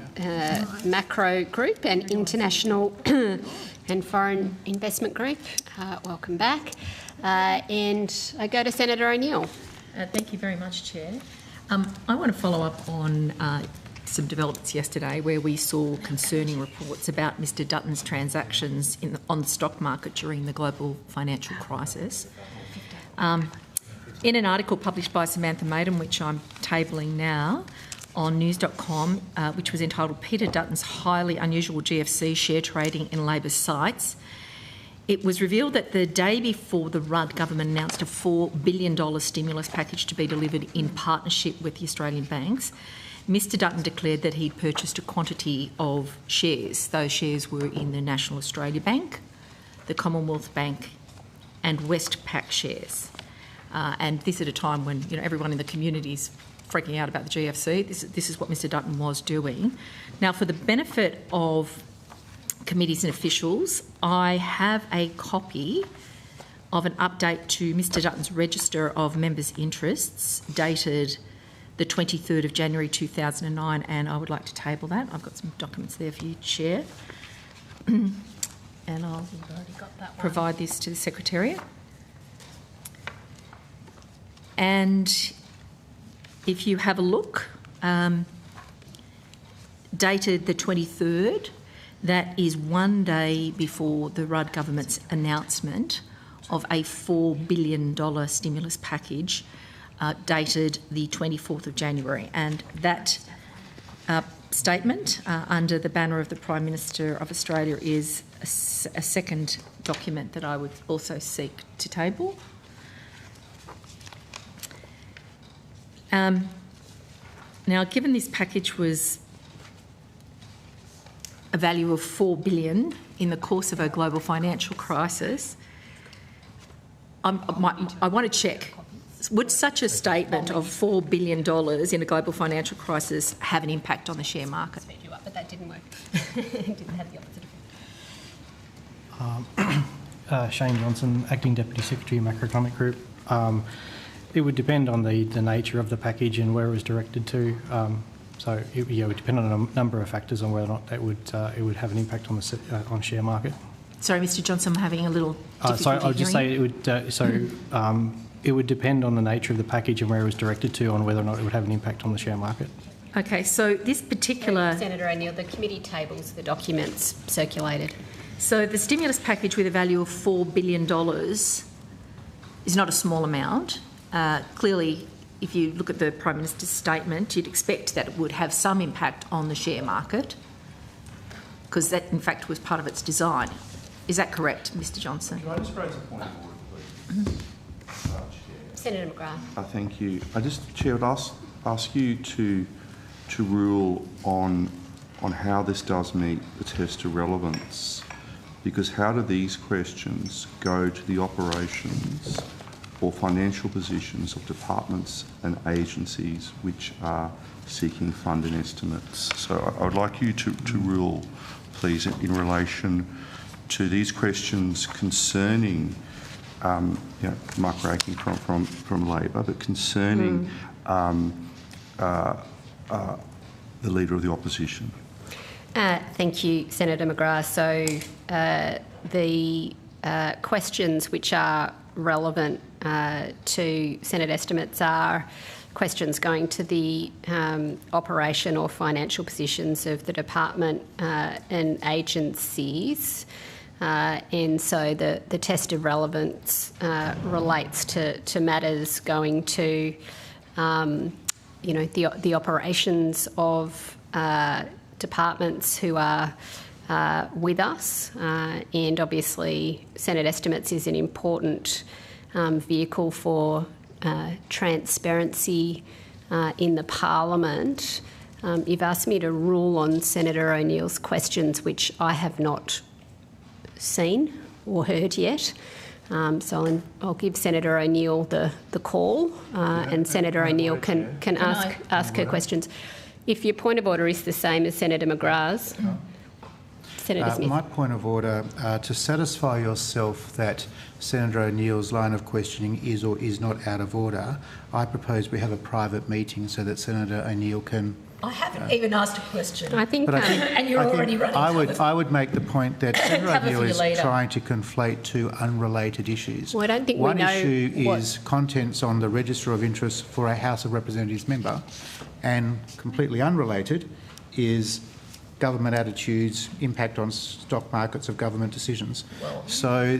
Macro Group and International and Foreign Investment Group. Welcome back. And I go to Senator O'Neill. Thank you very much, Chair. I want to follow up on some developments yesterday where we saw concerning reports about Mr Dutton's transactions on the stock market during the global financial crisis. In an article published by Samantha Maiden, which I'm tabling now, on news.com, which was entitled Peter Dutton's Highly Unusual GFC Share Trading in Labor's Sites, it was revealed that the day before the Rudd government announced a $4 billion stimulus package to be delivered in partnership with the Australian banks, Mr Dutton declared that he'd purchased a quantity of shares. Those shares were in the National Australia Bank, the Commonwealth Bank and Westpac shares. And this at a time when everyone in the community is freaking out about the GFC. This is what Mr Dutton was doing. Now, for the benefit of committees and officials, I have a copy of an update to Mr Dutton's Register of Members' Interests dated the 23rd of January 2009, and I would like to table that. I've got some documents there for you, Chair. And I'll provide this to the Secretariat. And if you have a look, dated the 23rd, that is one day before the Rudd government's announcement of a $4 billion stimulus package, dated the 24th of January. And that statement under the banner of the Prime Minister of Australia is a second document that I would also seek to table. Now, given this package was a value of $4 billion in the course of a global financial crisis, I want to check, would such a statement of $4 billion in a global financial crisis have an impact on the share market? But that didn't work. It didn't have the opposite effect. Shane Johnson, Acting Deputy Secretary, Macroeconomic Group. It would depend on the nature of the package and where it was directed to. So it would depend on a number of factors on whether or not that it would have an impact on the share market. Sorry, Mr Johnson, I'm having a little difficulty So I'll just say hearing. it would. It would depend on the nature of the package and where it was directed to, on whether or not it would have an impact on the share market. Okay, so this particular... Senator O'Neill, the committee tables the documents circulated. So the stimulus package with a value of $4 billion is not a small amount. Clearly, if you look at the Prime Minister's statement, you'd expect that it would have some impact on the share market, because that, in fact, was part of its design. Is that correct, Mr Johnson? Can I just raise a point of order, please? Senator McGrath. Thank you. Chair, would ask you to rule on how this does meet the test of relevance, because how do these questions go to the operations or financial positions of departments and agencies which are seeking funding estimates? So I would like you to rule, please, in relation to these questions concerning muckraking from Labor, but concerning the Leader of the Opposition. Thank you, Senator McGrath. So the questions which are relevant to Senate estimates are questions going to the operation or financial positions of the department and agencies. And so the test of relevance relates to matters going to, the operations of departments who are with us. And obviously, Senate estimates is an important vehicle for transparency in the Parliament. You've asked me to rule on Senator O'Neill's questions, which I have not seen or heard yet. So I'll give Senator O'Neill the call, and Senator O'Neill can ask her questions. If your point of order is the same as Senator McGrath's, Senator Smith. My point of order, to satisfy yourself that Senator O'Neill's line of questioning is or is not out of order, I propose we have a private meeting so that Senator O'Neill can... I haven't even asked a question. I think, and you're already running. I would make the point that Senator Cover O'Neill for is your leader. trying to conflate two unrelated issues. Well, I don't think we One know issue what- is contents on the Register of Interest for a House of Representatives member, and completely unrelated is government attitudes, impact on stock markets of government decisions. So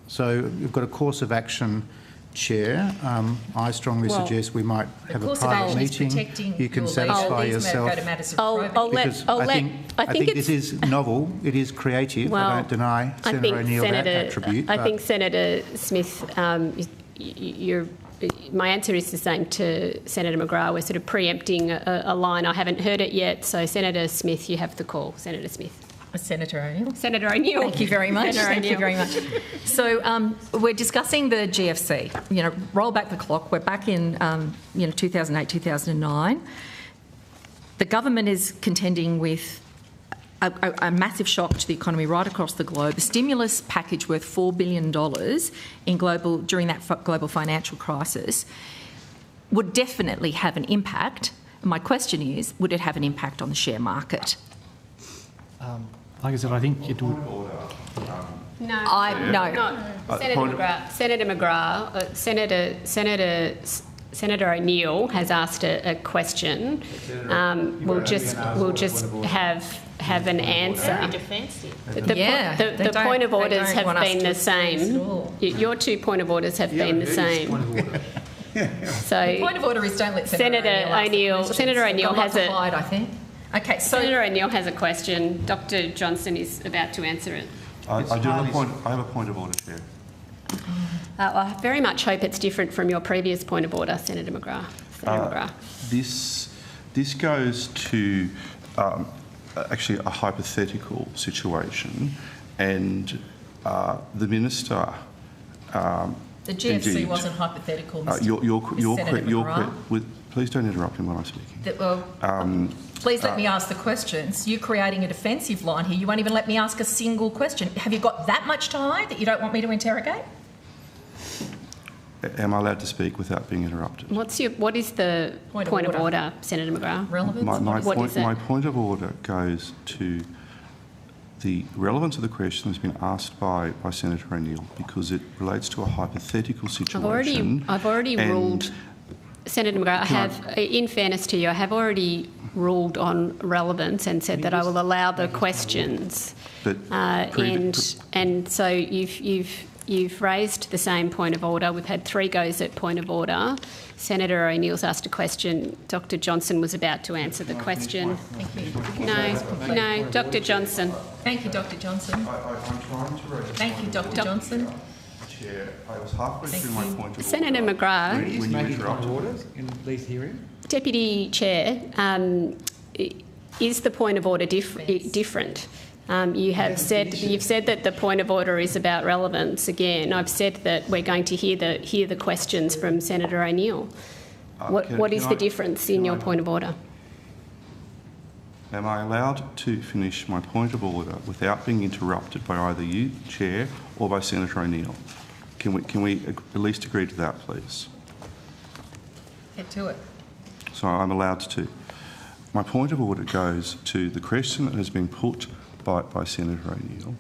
you've got a course of action, Chair. I strongly suggest we might have a private meeting. You can satisfy yourself. I think this is novel. It is creative. I don't deny Senator O'Neill that attribute. I think Senator Smith, my answer is the same to Senator McGrath. We're sort of preempting a line. I haven't heard it yet. So Senator Smith, you have the call. Senator Smith. Senator O'Neill. Senator O'Neill. Thank you very much. Thank you very much. So we're discussing the GFC. You know, roll back the clock. We're back in 2008, 2009. The government is contending with a massive shock to the economy right across the globe. A stimulus package worth $4 billion during that global financial crisis would definitely have an impact. My question is, would it have an impact on the share market? Like I said, I think it would. Senator McGrath, Senator O'Neill has asked a question. We'll just have an answer. The point of orders have been the same. Your two point of orders have been the same. So the point of order is don't let Senator O'Neill has a. I think. Okay, so Senator O'Neill has a question. Dr. Johnson is about to answer it. I have a point of order, Chair. I very much hope it's different from your previous point of order, Senator McGrath. This goes to actually a hypothetical situation, and the minister. The GFC indeed, wasn't hypothetical, Mr. Please don't interrupt me when I'm speaking. Please let me ask the questions. You're creating a defensive line here. You won't even let me ask a single question. Have you got that much time that you don't want me to interrogate? Am I allowed to speak without being interrupted? What is the point of order, Senator McGrath? Relevance? My point of order goes to the relevance of the question that's been asked by Senator O'Neill, because it relates to a hypothetical situation. I've already ruled, Senator McGrath, in fairness to you, I have already ruled on relevance and said that I will allow the questions. And so you've raised the same point of order. We've had 3 goes at point of order. Senator O'Neill's asked a question. Dr. Johnson was about to answer the question. Thank you. No, Dr. Johnson. Thank you, Dr. Johnson. I'm trying to raise. Thank you, Dr. Johnson. Chair, I was halfway through my point of Senator order. McGrath. When you interrupted. Orders in these hearings? Deputy Chair, is the point of order different? You've said that the point of order is about relevance. Again, I've said that we're going to hear the questions from Senator O'Neill. What is the difference in your point of order? Am I allowed to finish my point of order without being interrupted by either you, Chair, or by Senator O'Neill? Can we at least agree to that, please? Get to it. So I'm allowed to. My point of order goes to the question that has been put by Senator O'Neill.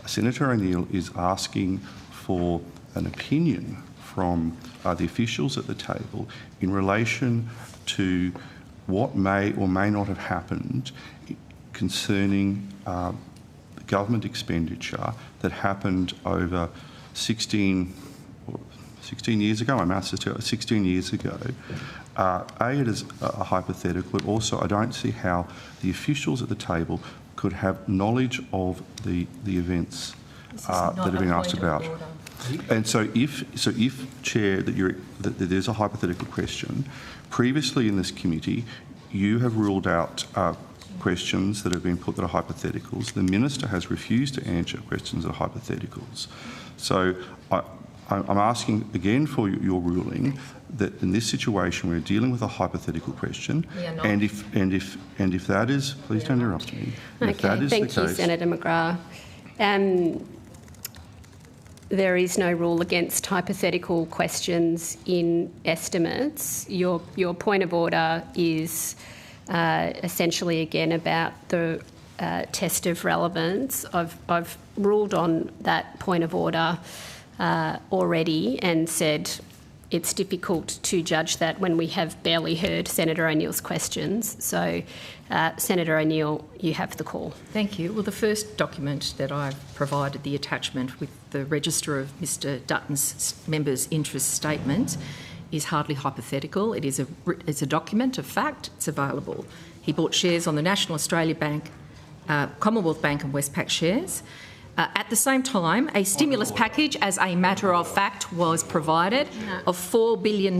Senator O'Neill is asking for an opinion from the officials at the table in relation to what may or may not have happened concerning government expenditure that happened over 16 years ago. My maths is 16 years ago. It is a hypothetical, but also I don't see how the officials at the table could have knowledge of the events that have been asked about. And so if Chair, that there's a hypothetical question, previously in this committee, you have ruled out questions that have been put that are hypotheticals. The Minister has refused to answer questions that are hypotheticals. So I'm asking again for your ruling that in this situation we're dealing with a hypothetical question, and if that is, please don't interrupt me. Okay, if that is thank the you, case, Senator McGrath. There is no rule against hypothetical questions in estimates. Your point of order is essentially again about the test of relevance. I've ruled on that point of order already and said it's difficult to judge that when we have barely heard Senator O'Neill's questions. So, Senator O'Neill, you have the call. Thank you. Well, the first document that I've provided, the attachment with the register of Mr Dutton's members' interest statement, is hardly hypothetical. It's a document of fact. It's available. He bought shares on the National Australia Bank, Commonwealth Bank and Westpac shares. At the same time, a stimulus package, as a matter of fact, was provided of $4 billion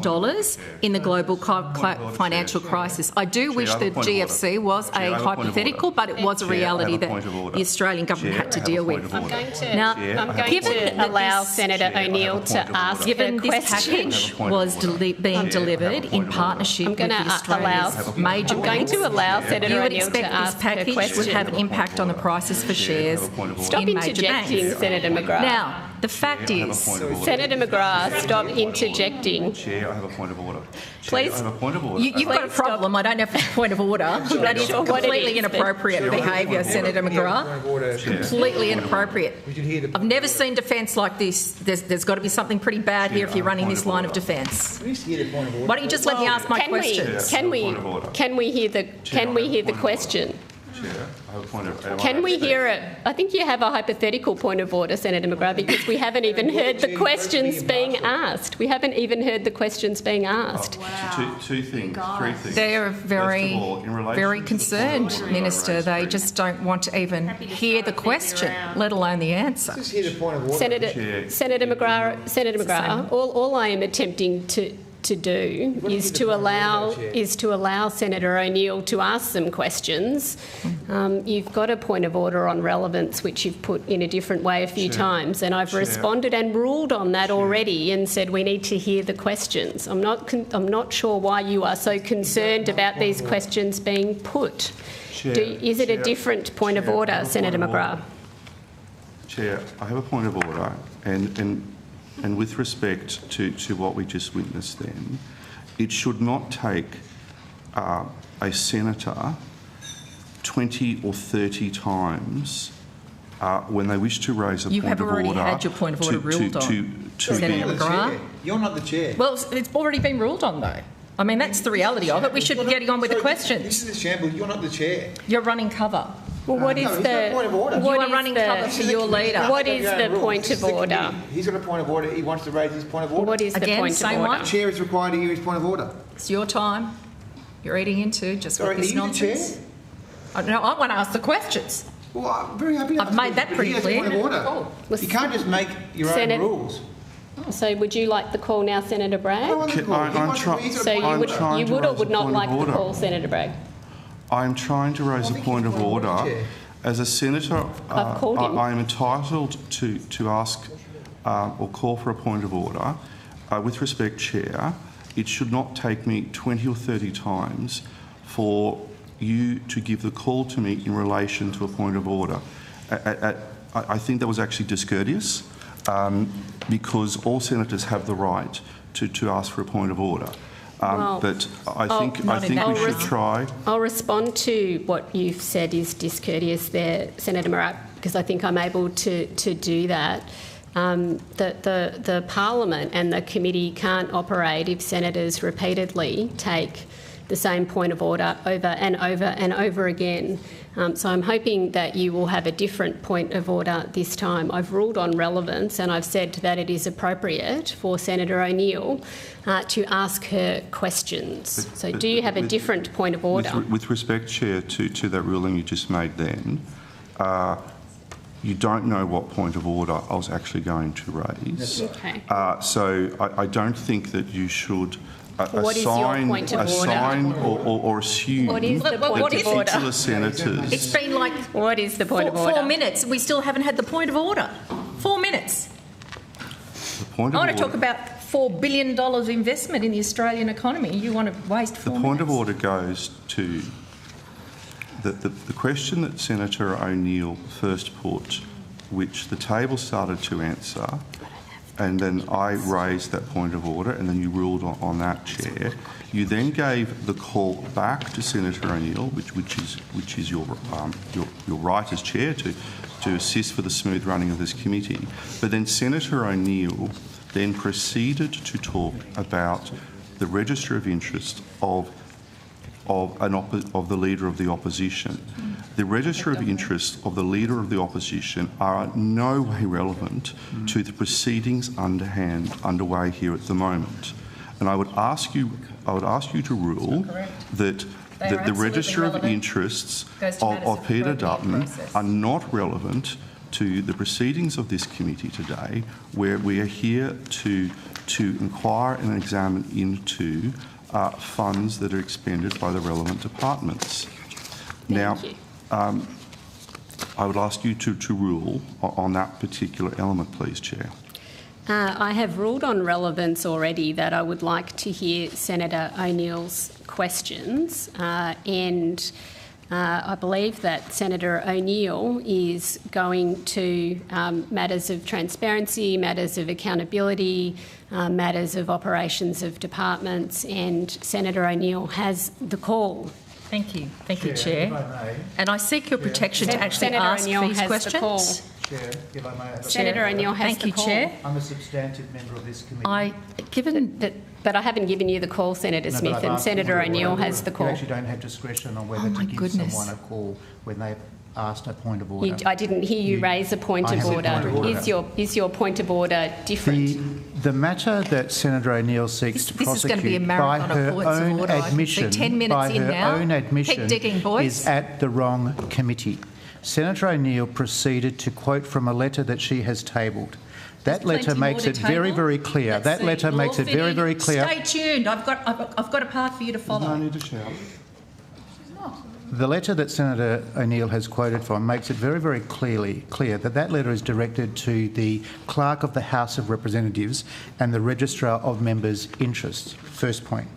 in the global financial crisis. I do wish the GFC was a hypothetical, but it was a reality that the Australian government had to deal with. I'm going to allow Senator O'Neill to ask her question. Given this package was being delivered in partnership with Australia's major banks, you would expect this package would have an impact on the prices for shares in major interjecting, banks. Senator McGrath. Now, the fact is... Senator McGrath, stop interjecting. Chair, I have a point of order. Please. I have a point of order. You've got a problem. I don't have a point of order. That is completely inappropriate behaviour, Senator McGrath. Completely inappropriate. I've never seen defence like this. There's got to be something pretty bad here if you're running this line of defence. Why don't you just let me ask my questions? Can we hear the question? Chair, I have a point of order. Can we hear it? I think you have a hypothetical point of order, Senator McGrath, because we haven't even heard the questions being asked. We haven't even heard the questions being asked. Three things. They are very concerned, Minister. They just don't want to even hear the question, let alone the answer. Just hear the point of order. Senator McGrath, all I am attempting to do is to allow Senator O'Neill to ask some questions. You've got a point of order on relevance, which you've put in a different way a few times, and I've responded and ruled on that already and said we need to hear the questions. I'm not sure why you are so concerned about these questions being put. Is it a different point of order, Senator McGrath? Chair, I have a point of order, and with respect to what we just witnessed then, it should not take a senator 20 or 30 times when they wish to raise a point of order. You have already had your point of order ruled on. Senator McGrath. You're not the chair. Well, it's already been ruled on, though. I mean, that's the reality of it. We should be getting on with the questions. This is the shambles. You're not the chair. You're running cover. Well, what is the point of order? You are running cover for your leader. What is the point of order? He's got a point of order. He wants to raise his point of order. What is the point of order? The chair is required to hear his point of order. It's your time. You're eating into just Sorry, with this nonsense. I want to ask the questions. Well, I'm very happy. I've made that pretty clear. Point of order. You can't just make your own rules. So would you like the call now, Senator Bragg? So you would or would not like the call, Senator Bragg? I'm trying to raise a point of order. As a senator, I am entitled to ask or call for a point of order. With respect, Chair, it should not take me 20 or 30 times for you to give the call to me in relation to a point of order. I think that was actually discourteous because all senators have the right to ask for a point of order. But I think we should try. I'll respond to what you've said is discourteous there, Senator Murray, because I think I'm able to do that. The Parliament and the committee can't operate if senators repeatedly take the same point of order over and over and over again. So I'm hoping that you will have a different point of order this time. I've ruled on relevance and I've said that it is appropriate for Senator O'Neill to ask her questions. So do you have a different point of order? With respect, Chair, to that ruling you just made then, you don't know what point of order I was actually going to raise. Okay. So I don't think that you should assign or assume that particular senators... It's been like what is the point of order? 4 minutes. We still haven't had the point of order. 4 minutes. The point of I want order. to talk about $4 billion investment in the Australian economy. You want to waste 4 minutes? The point of order goes to the question that Senator O'Neill first put, which the table started to answer, and then I raised that point of order, and then you ruled on that, Chair. You then gave the call back to Senator O'Neill, which is your right as Chair to assist for the smooth running of this committee. But then Senator O'Neill then proceeded to talk about the register of interest of the Leader of the Opposition. The register of interest of the Leader of the Opposition are in no way relevant to the proceedings underway here at the moment. And I would ask you to rule that the register of interests of Peter Dutton are not relevant to the proceedings of this committee today, where we are here to inquire and examine into funds that are expended by the relevant departments. Now, I would ask you to rule on that particular element, please, Chair. I have ruled on relevance already that I would like to hear Senator O'Neill's questions, and I believe that Senator O'Neill is going to matters of transparency, matters of accountability, matters of operations of departments, and Senator O'Neill has the call. Thank you. Thank you, Chair. And I seek your protection to actually Senator ask O'Neill these has questions. the call. Chair, if I may. Senator O'Neill has the call. Thank you, Chair. I'm a substantive member of this committee. But I haven't given you the call, Senator Smith, and Senator O'Neill has the call. You actually don't have discretion on whether to give someone a call when they've asked a point of order. I didn't hear you raise a point of order. Is your point of order different? The matter that Senator O'Neill seeks to prosecute by her own admission, is at the wrong committee. Senator O'Neill proceeded to quote from a letter that she has tabled. That letter makes it very, very clear. That letter makes it very, very clear. Stay tuned. I've got a path for you to follow. No need to shout. The letter that Senator O'Neill has quoted from makes it very, very clear that that letter is directed to the Clerk of the House of Representatives and the Registrar of Members' Interests. First point.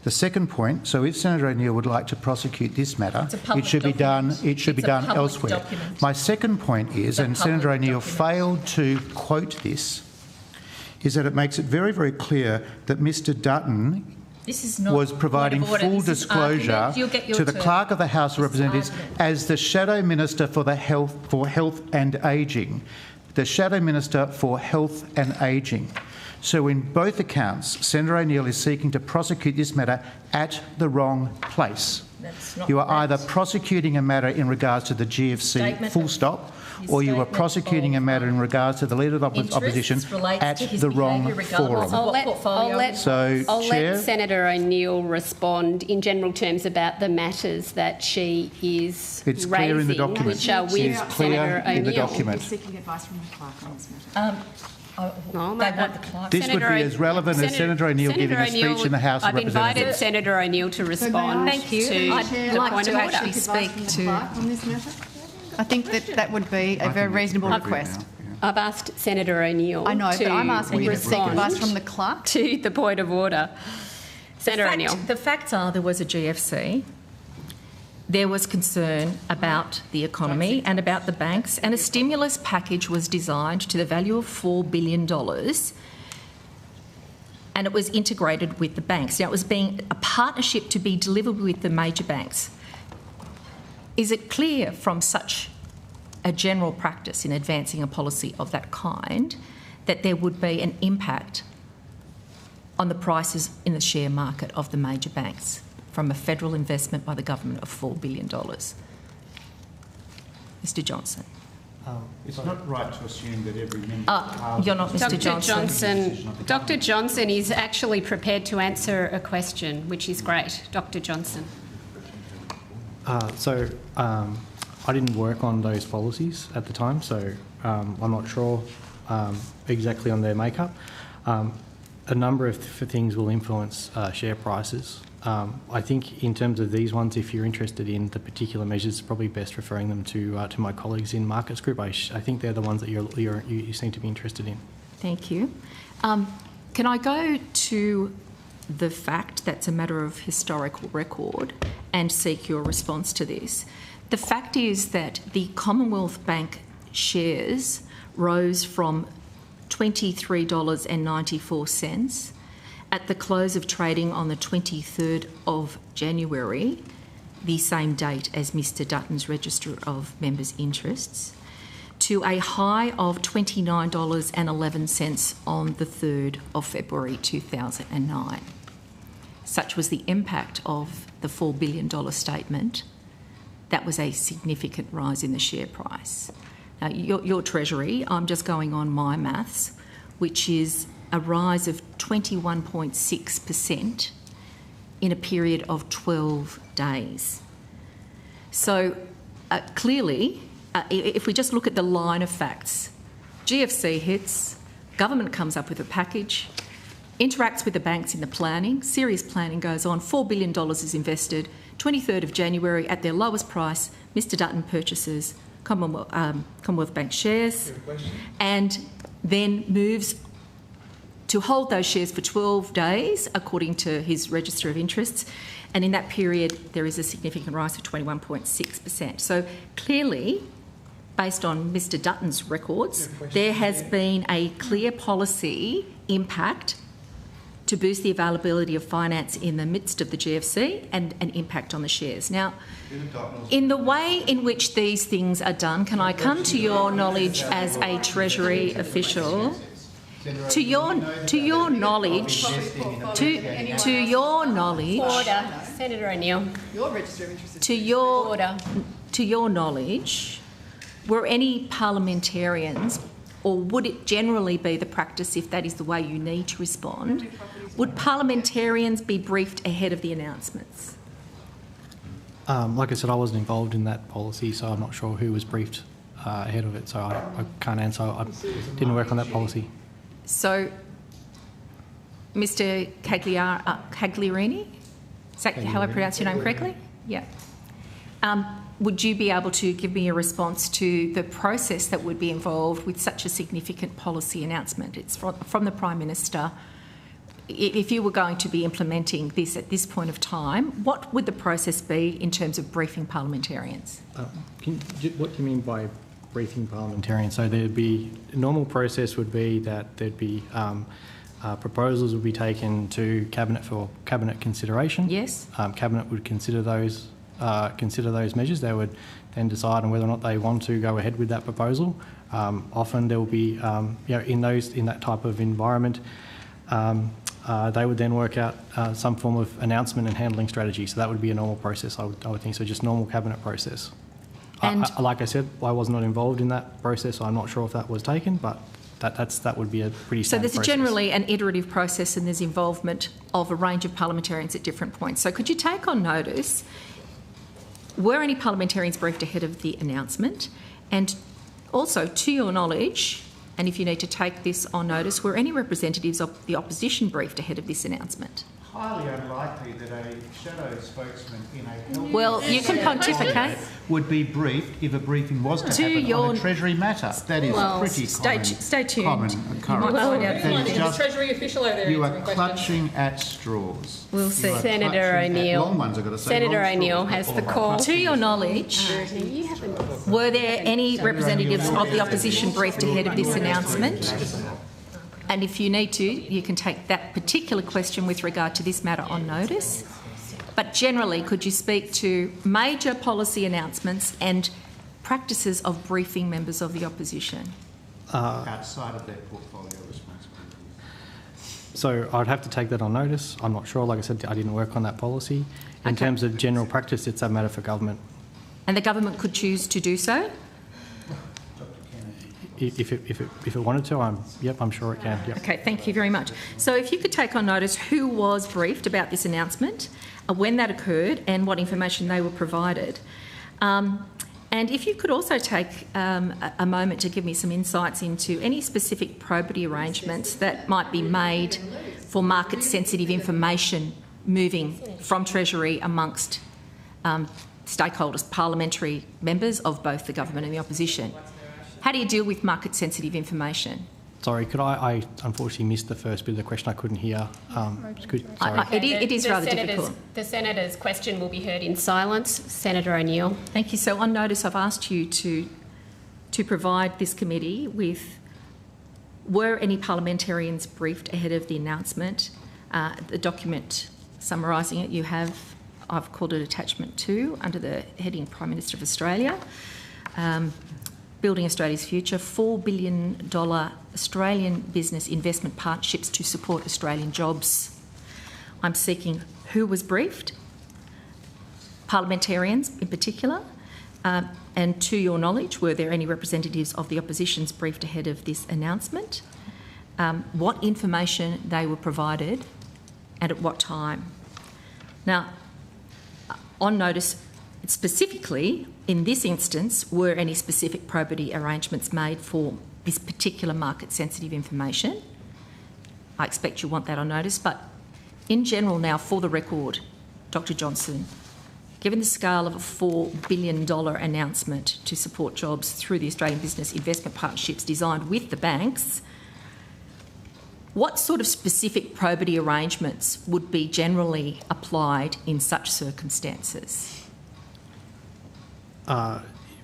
The second point, so if Senator O'Neill would like to prosecute this matter, it should be done elsewhere. Document. My second point is, and Senator O'Neill failed to quote this, is that it makes it very, very clear that Mr Dutton was providing full disclosure to the Clerk of the House of Representatives as the Shadow Minister for Health and Ageing. The Shadow Minister for Health and Ageing. So in both accounts, Senator O'Neill is seeking to prosecute this matter at the wrong place. You are either prosecuting a matter in regards to the GFC full stop, or you are prosecuting a matter in regards to the Leader of the Opposition at the wrong forum. I'll let Senator O'Neill respond in general terms about the matters that she is raising, clear in the document. Which are with Senator O'Neill. In the document. Seeking advice from the clerk on this matter. This would be as relevant as Senator O'Neill giving a speech in the House of Representatives. I've invited Senator O'Neill to respond. Thank you. I'd like to actually speak to on this matter. I think that would be a very reasonable request. I've asked Senator O'Neill. I know, but I'm asking you to seek advice from the clerk to the point of order. Senator O'Neill. The facts are there was a GFC. There was concern about the economy and about the banks, and a stimulus package was designed to the value of $4 billion, and it was integrated with the banks. Now, it was being a partnership to be delivered with the major banks. Is it clear from such a general practice in advancing a policy of that kind that there would be an impact on the prices in the share market of the major banks from a federal investment by the government of $4 billion? Mr Johnson. It's not right to assume that every member... You're not Mr Johnson. Dr Johnson is actually prepared to answer a question, which is great. Dr Johnson. I didn't work on those policies at the time, so I'm not sure exactly on their makeup. A number of things will influence share prices. I think in terms of these ones, if you're interested in the particular measures, it's probably best referring them to my colleagues in Markets Group. I think they're the ones that you seem to be interested in. Thank you. Can I go to the fact that's a matter of historical record and seek your response to this? The fact is that the Commonwealth Bank shares rose from $23.94 at the close of trading on the 23rd of January, the same date as Mr Dutton's Register of Members' Interests, to a high of $29.11 on the 3rd of February 2009. Such was the impact of the $4 billion statement. That was a significant rise in the share price. Now, your Treasury, I'm just going on my maths, which is a rise of 21.6% in a period of 12 days. So clearly, if we just look at the line of facts, GFC hits, government comes up with a package, interacts with the banks in the planning, serious planning goes on, $4 billion is invested, 23rd of January at their lowest price, Mr Dutton purchases Commonwealth Bank shares and then moves to hold those shares for 12 days according to his Register of Interests, and in that period there is a significant rise of 21.6%. So clearly, based on Mr Dutton's records, there has been a clear policy impact to boost the availability of finance in the midst of the GFC and an impact on the shares. Now, in the way in which these things are done, can I come to your knowledge as a Treasury official? To your knowledge, Order. Senator O'Neill. Your Register of Interest is to your knowledge, were any parliamentarians, or would it generally be the practice, if that is the way you need to respond, would parliamentarians be briefed ahead of the announcements? Like I said, I wasn't involved in that policy, so I'm not sure who was briefed ahead of it, so I can't answer. I didn't work on that policy. So, Mr Cagliarini, is that how I pronounce your name correctly? Yeah. Would you be able to give me a response to the process that would be involved with such a significant policy announcement? It's from the Prime Minister. If you were going to be implementing this at this point of time, what would the process be in terms of briefing parliamentarians? What do you mean by briefing parliamentarians? So there'd be, a normal process would be that there'd be proposals would be taken to Cabinet for Cabinet consideration. Yes. Cabinet would consider those measures. They would then decide on whether or not they want to go ahead with that proposal. Often there will be, in that type of environment, they would then work out some form of announcement and handling strategy. So that would be a normal process, I would think. So just normal Cabinet process. And like I said, I was not involved in that process, so I'm not sure if that was taken, but that would be a pretty standard process. So there's generally an iterative process and there's involvement of a range of parliamentarians at different points. So could you take on notice, were any parliamentarians briefed ahead of the announcement? And also, to your knowledge, and if you need to take this on notice, were any representatives of the opposition briefed ahead of this announcement? Highly unlikely that a shadow spokesman in a health Well, you can pontificate. would be briefed if a briefing was to happen on a Treasury matter. That is pretty Stay tuned. common occurrence. There's a Treasury official over there. You are clutching at straws. We'll see. Senator O'Neill. Long ones, I've got to say. Senator O'Neill has the call. To your knowledge, were there any representatives of the opposition briefed ahead of this announcement? And if you need to, you can take that particular question with regard to this matter on notice. But generally, could you speak to major policy announcements and practices of briefing members of the opposition? Outside of their portfolio responsibilities. So I'd have to take that on notice. I'm not sure. Like I said, I didn't work on that policy. In terms of general practice, it's a matter for government. And the government could choose to do so? If it wanted to, I'm sure it can. Yep. Okay, thank you very much. So if you could take on notice who was briefed about this announcement, when that occurred and what information they were provided. And if you could also take a moment to give me some insights into any specific probity arrangements that might be made for market-sensitive information moving from Treasury amongst stakeholders, parliamentary members of both the government and the opposition. How do you deal with market-sensitive information? Sorry, I unfortunately missed the first bit of the question. I couldn't hear. Sorry. It is rather difficult. The Senator's question will be heard in silence. Senator O'Neill. Thank you. So on notice, I've asked you to provide this committee with, were any parliamentarians briefed ahead of the announcement? The document summarising it I've called it attachment 2 under the heading Prime Minister of Australia. Building Australia's Future, $4 billion Australian business investment partnerships to support Australian jobs. I'm seeking who was briefed, parliamentarians in particular, and to your knowledge, were there any representatives of the oppositions briefed ahead of this announcement? What information they were provided and at what time? Now, on notice, specifically, in this instance, were any specific probity arrangements made for this particular market-sensitive information? I expect you want that on notice, but in general now, for the record, Dr Johnson, given the scale of a $4 billion announcement to support jobs through the Australian Business Investment Partnerships designed with the banks, what sort of specific probity arrangements would be generally applied in such circumstances?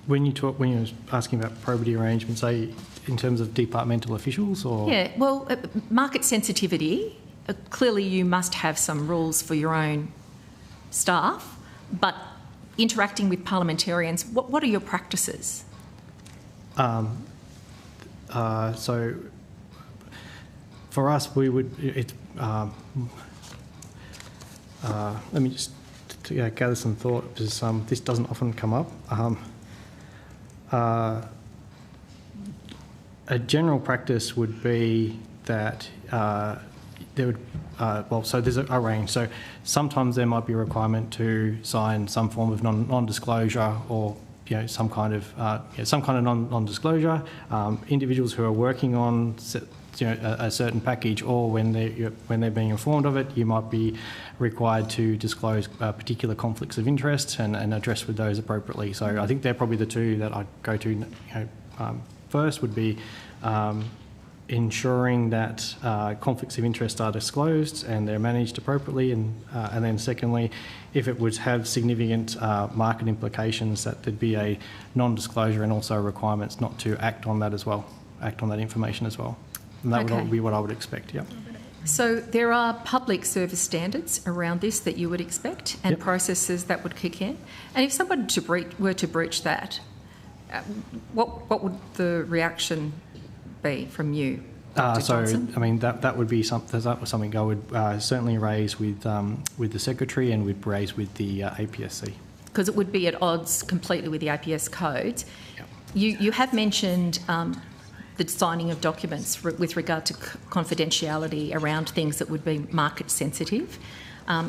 When you're asking about probity arrangements, say in terms of departmental officials, or yeah, well, market sensitivity. Clearly, you must have some rules for your own staff, but interacting with parliamentarians, what are your practices? So for us, we would. Let me just gather some thought, because this doesn't often come up. A general practice would be that there would, so there's a range. So sometimes there might be a requirement to sign some form of non-disclosure, or some kind of non-disclosure. Individuals who are working on a certain package, or when they're being informed of it, you might be required to disclose particular conflicts of interest and address with those appropriately. So I think they're probably the two that I'd go to. First would be ensuring that conflicts of interest are disclosed and they're managed appropriately, and then secondly, if it would have significant market implications, that there'd be a non-disclosure and also requirements not to act on that information as well. And that would be what I would expect, yeah. So there are public service standards around this that you would expect, and processes that would kick in. And if someone were to breach that, what would the reaction be from you, Dr. Johnson? I mean, that would be something I would certainly raise with the Secretary, and would raise with the APSC. Because it would be at odds completely with the APS codes. Yep. You have mentioned the signing of documents with regard to confidentiality around things that would be market sensitive.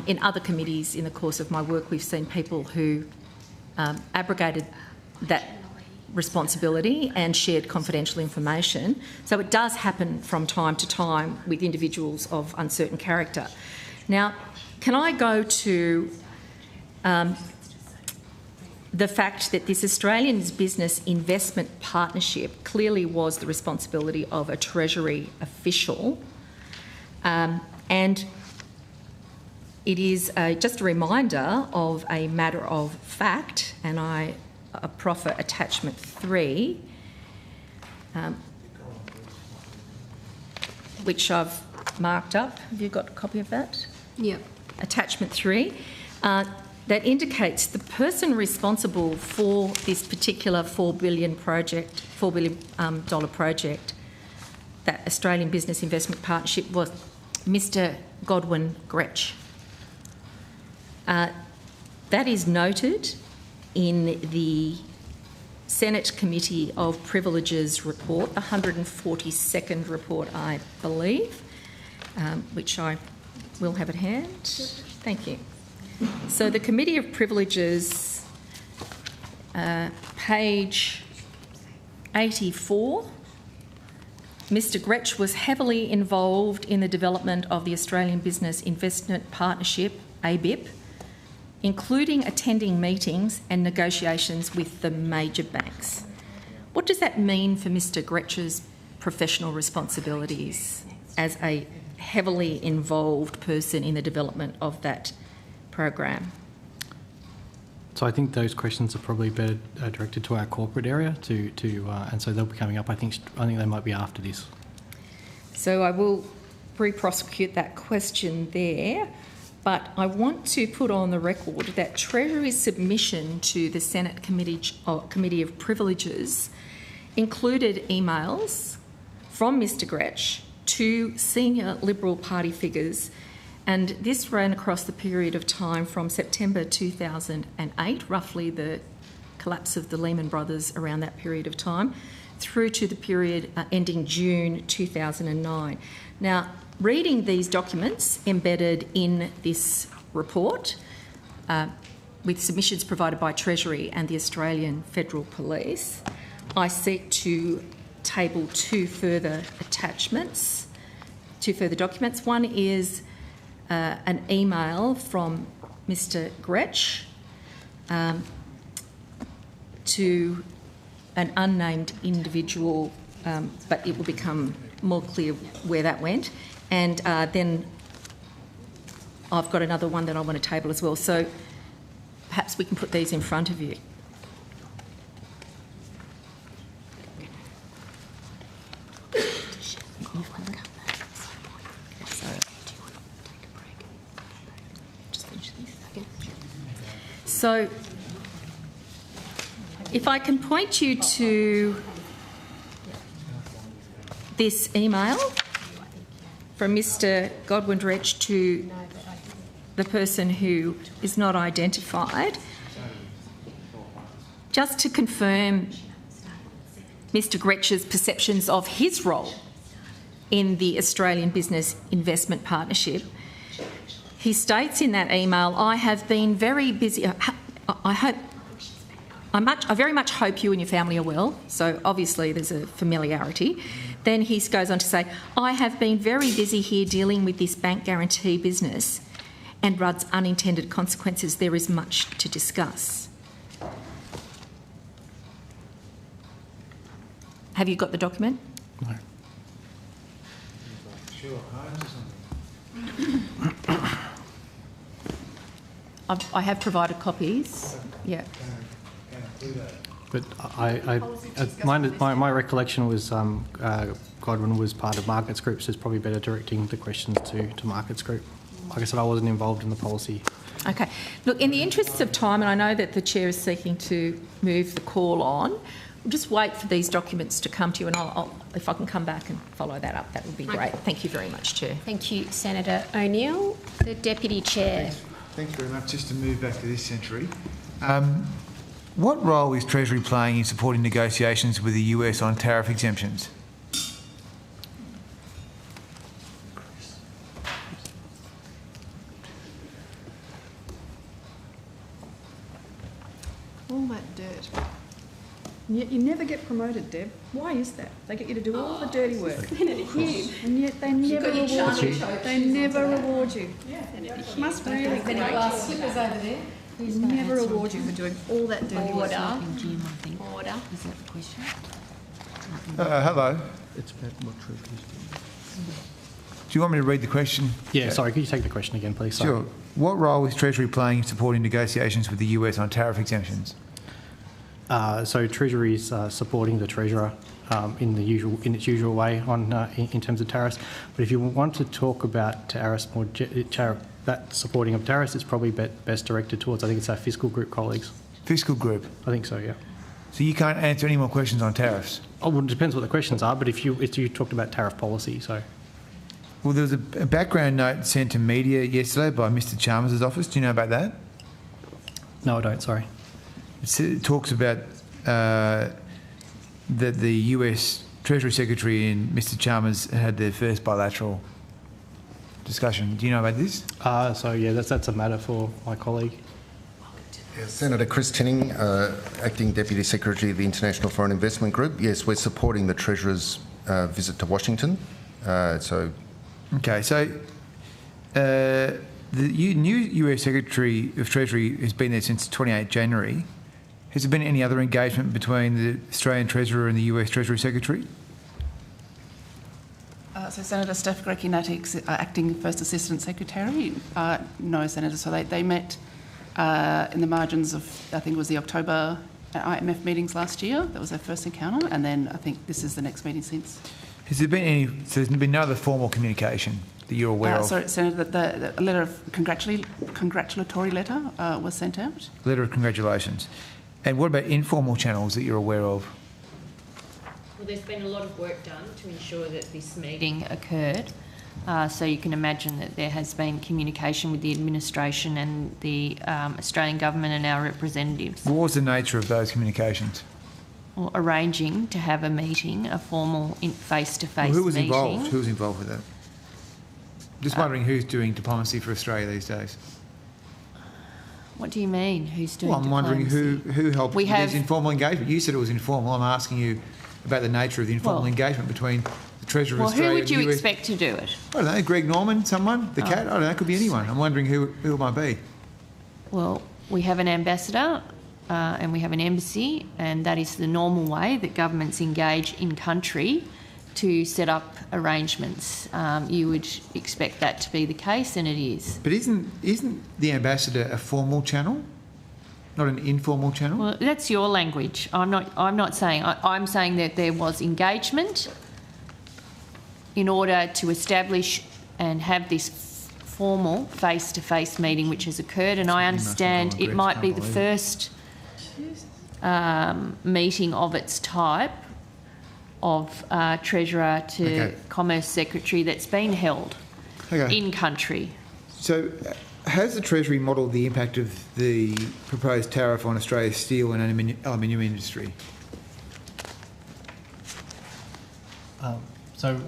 In other committees in the course of my work, we've seen people who abrogated that responsibility and shared confidential information. So it does happen from time to time with individuals of uncertain character. Now, can I go to the fact that this Australian Business Investment Partnership clearly was the responsibility of a Treasury official, and it is just a reminder of a matter of fact, and I proffer attachment 3, which I've marked up. Have you got a copy of that? Yep. Attachment 3. That indicates the person responsible for this particular $4 billion project, that Australian Business Investment Partnership, was Mr. Godwin Gretsch. That is noted in the Senate Committee of Privileges report, the 142nd report, I believe, which I will have at hand. Thank you. So the Committee of Privileges, page 84, Mr. Gretsch was heavily involved in the development of the Australian Business Investment Partnership, ABIP, including attending meetings and negotiations with the major banks. What does that mean for Mr. Gretsch's professional responsibilities as a heavily involved person in the development of that program? So I think those questions are probably better directed to our corporate area, and so they'll be coming up. I think they might be after this. So I will re-prosecute that question there, but I want to put on the record that Treasury's submission to the Senate Committee of Privileges included emails from Mr Gretsch to senior Liberal Party figures, and this ran across the period of time from September 2008, roughly the collapse of the Lehman Brothers around that period of time, through to the period ending June 2009. Now, reading these documents embedded in this report, with submissions provided by Treasury and the Australian Federal Police, I seek to table two further attachments, two further documents. One is an email from Mr Gretsch to an unnamed individual, but it will become more clear where that went. And then I've got another one that I want to table as well. So perhaps we can put these in front of you. So if I can point you to this email from Mr Godwin Dretsch to the person who is not identified, just to confirm Mr Gretsch's perceptions of his role in the Australian Business Investment Partnership. He states in that email, I have been very busy. I very much hope you and your family are well. So obviously there's a familiarity. Then he goes on to say, I have been very busy here dealing with this bank guarantee business and Rudd's unintended consequences. There is much to discuss. Have you got the document? No. I have provided copies. Yeah. But my recollection was Godwin was part of Markets Group, so it's probably better directing the questions to Markets Group. Like I said, I wasn't involved in the policy. Okay. Look, in the interests of time, and I know that the Chair is seeking to move the call on, we'll just wait for these documents to come to you, and I'll, if I can come back and follow that up, that would be great. Thank you very much, Chair. Thank you, Senator O'Neill. The Deputy Chair. Thanks very much. Just to move back to this century, what role is Treasury playing in supporting negotiations with the US on tariff exemptions? All that dirt. And yet you never get promoted, Deb. Why is that? They get you to do all the dirty work. Senator Hugh. And yet they never reward you. They never reward you. Yeah. Must really be. They never reward you for doing all that dirty work. Order. Is that the question? Hello. It's about what Treasury's doing. Do you want me to read the question? Yeah, sorry, could you take the question again, please? Sorry. Sure. What role is Treasury playing in supporting negotiations with the US on tariff exemptions? So Treasury is supporting the Treasurer in its usual way in terms of tariffs. But if you want to talk about tariffs that supporting of tariffs, it's probably best directed towards, I think it's our Fiscal Group colleagues. Fiscal Group? I think so, yeah. So you can't answer any more questions on tariffs? Oh, well, it depends what the questions are, but if you talked about tariff policy, so... Well, there was a background note sent to media yesterday by Mr Chalmers' office. Do you know about that? No, I don't, sorry. It talks about that the US Treasury Secretary and Mr Chalmers had their first bilateral discussion. Do you know about this? So, yeah, that's a matter for my colleague. Yeah, Senator Chris Tinning, Acting Deputy Secretary of the International Foreign Investment Group. Yes, we're supporting the Treasurer's visit to Washington. Okay, so the new US Secretary of Treasury has been there since 28 January. Has there been any other engagement between the Australian Treasurer and the US Treasury Secretary? So Senator Steph Greki-Natik, Acting First Assistant Secretary. No, Senator. So they met in the margins of, I think it was the October IMF meetings last year. That was their first encounter, and then I think this is the next meeting since. Has there been any? So there's been no other formal communication that you're aware of? Sorry, Senator, the letter of congratulatory letter was sent out. Letter of congratulations. And what about informal channels that you're aware of? Well, there's been a lot of work done to ensure that this meeting occurred. So you can imagine that there has been communication with the administration and the Australian government and our representatives. What was the nature of those communications? Well, arranging to have a meeting, a formal face-to-face meeting. Who was involved? Who was involved with that? Just wondering who's doing diplomacy for Australia these days. What do you mean? Who's doing diplomacy? I'm wondering who helped with this informal engagement. You said it was informal. I'm asking you about the nature of the informal engagement between the Treasury of Australia. Who would you expect to do it? I don't know, Greg Norman, someone, the cat, I don't know, it could be anyone. I'm wondering who it might be. Well, we have an ambassador and we have an embassy, and that is the normal way that governments engage in country to set up arrangements. You would expect that to be the case, and it is. But isn't the ambassador a formal channel? Not an informal channel? Well, that's your language. I'm not saying. I'm saying that there was engagement in order to establish and have this formal face-to-face meeting which has occurred, and I understand it might be the first meeting of its type of Treasurer to Commerce Secretary that's been held in country. So has the Treasury modelled the impact of the proposed tariff on Australia's steel and aluminium industry? So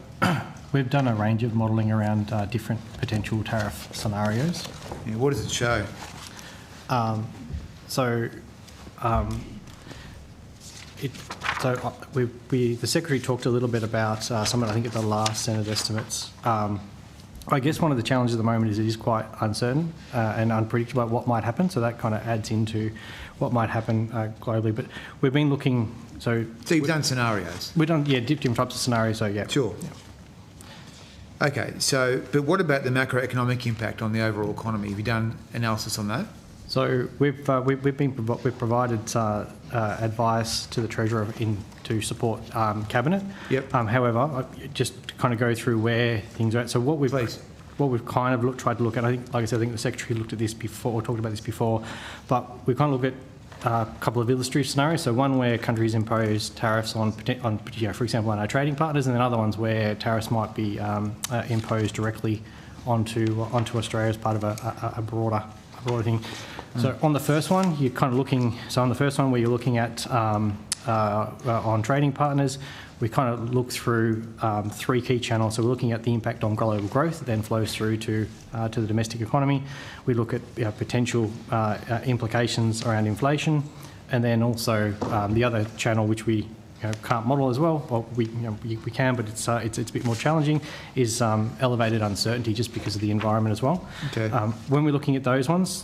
we've done a range of modelling around different potential tariff scenarios. Yeah, what does it show? The Secretary talked a little bit about some of, I think, at the last Senate estimates. I guess one of the challenges at the moment is it is quite uncertain and unpredictable about what might happen, so that kind of adds into what might happen globally. But we've been looking... So you've done scenarios? We've done, different types of scenarios, so yeah. Sure. Yeah. Okay, so, but what about the macroeconomic impact on the overall economy? Have you done analysis on that? So we've provided advice to the Treasurer to support Cabinet. Yep. However, just to kind of go through where things are at. So what we've kind of tried to look at, I think, like I said, I think the Secretary looked at this before, or talked about this before, but we kind of look at a couple of illustrative scenarios. So one where countries impose tariffs on for example, on our trading partners, and then other ones where tariffs might be imposed directly onto Australia as part of a broader thing. So on the first one, you're kind of looking. So on the first one, where you're looking at on trading partners, we kind of look through three key channels. So we're looking at the impact on global growth that then flows through to the domestic economy. We look at potential implications around inflation, and then also the other channel, which we can't model as well. Well, we can, but it's a bit more challenging. Is elevated uncertainty just because of the environment as well. Okay. When we're looking at those ones,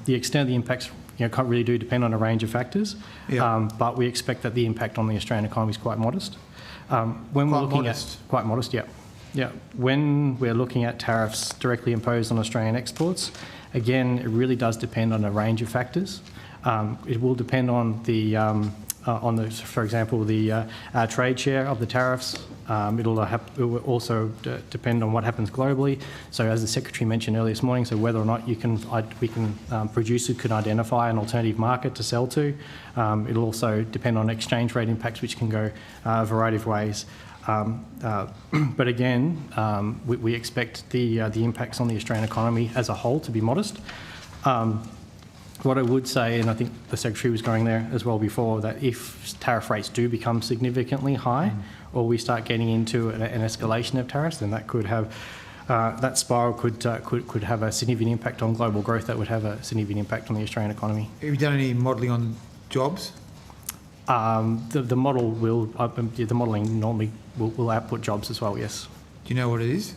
the extent of the impacts can't really depend on a range of factors. Yeah. But we expect that the impact on the Australian economy is quite modest. When we're looking at quite modest, yeah. When we're looking at tariffs directly imposed on Australian exports, again, it really does depend on a range of factors. It will depend on for example, the trade share of the tariffs. It will also depend on what happens globally. So, as the Secretary mentioned earlier this morning, so whether or not producers can identify an alternative market to sell to. It'll also depend on exchange rate impacts, which can go a variety of ways. But again, we expect the impacts on the Australian economy as a whole to be modest. What I would say, and I think the Secretary was going there as well before, that if tariff rates do become significantly high, or we start getting into an escalation of tariffs, then that could have that spiral could have a significant impact on global growth. That would have a significant impact on the Australian economy. Have you done any modelling on jobs? The model will the modelling normally will output jobs as well. Yes. Do you know what it is?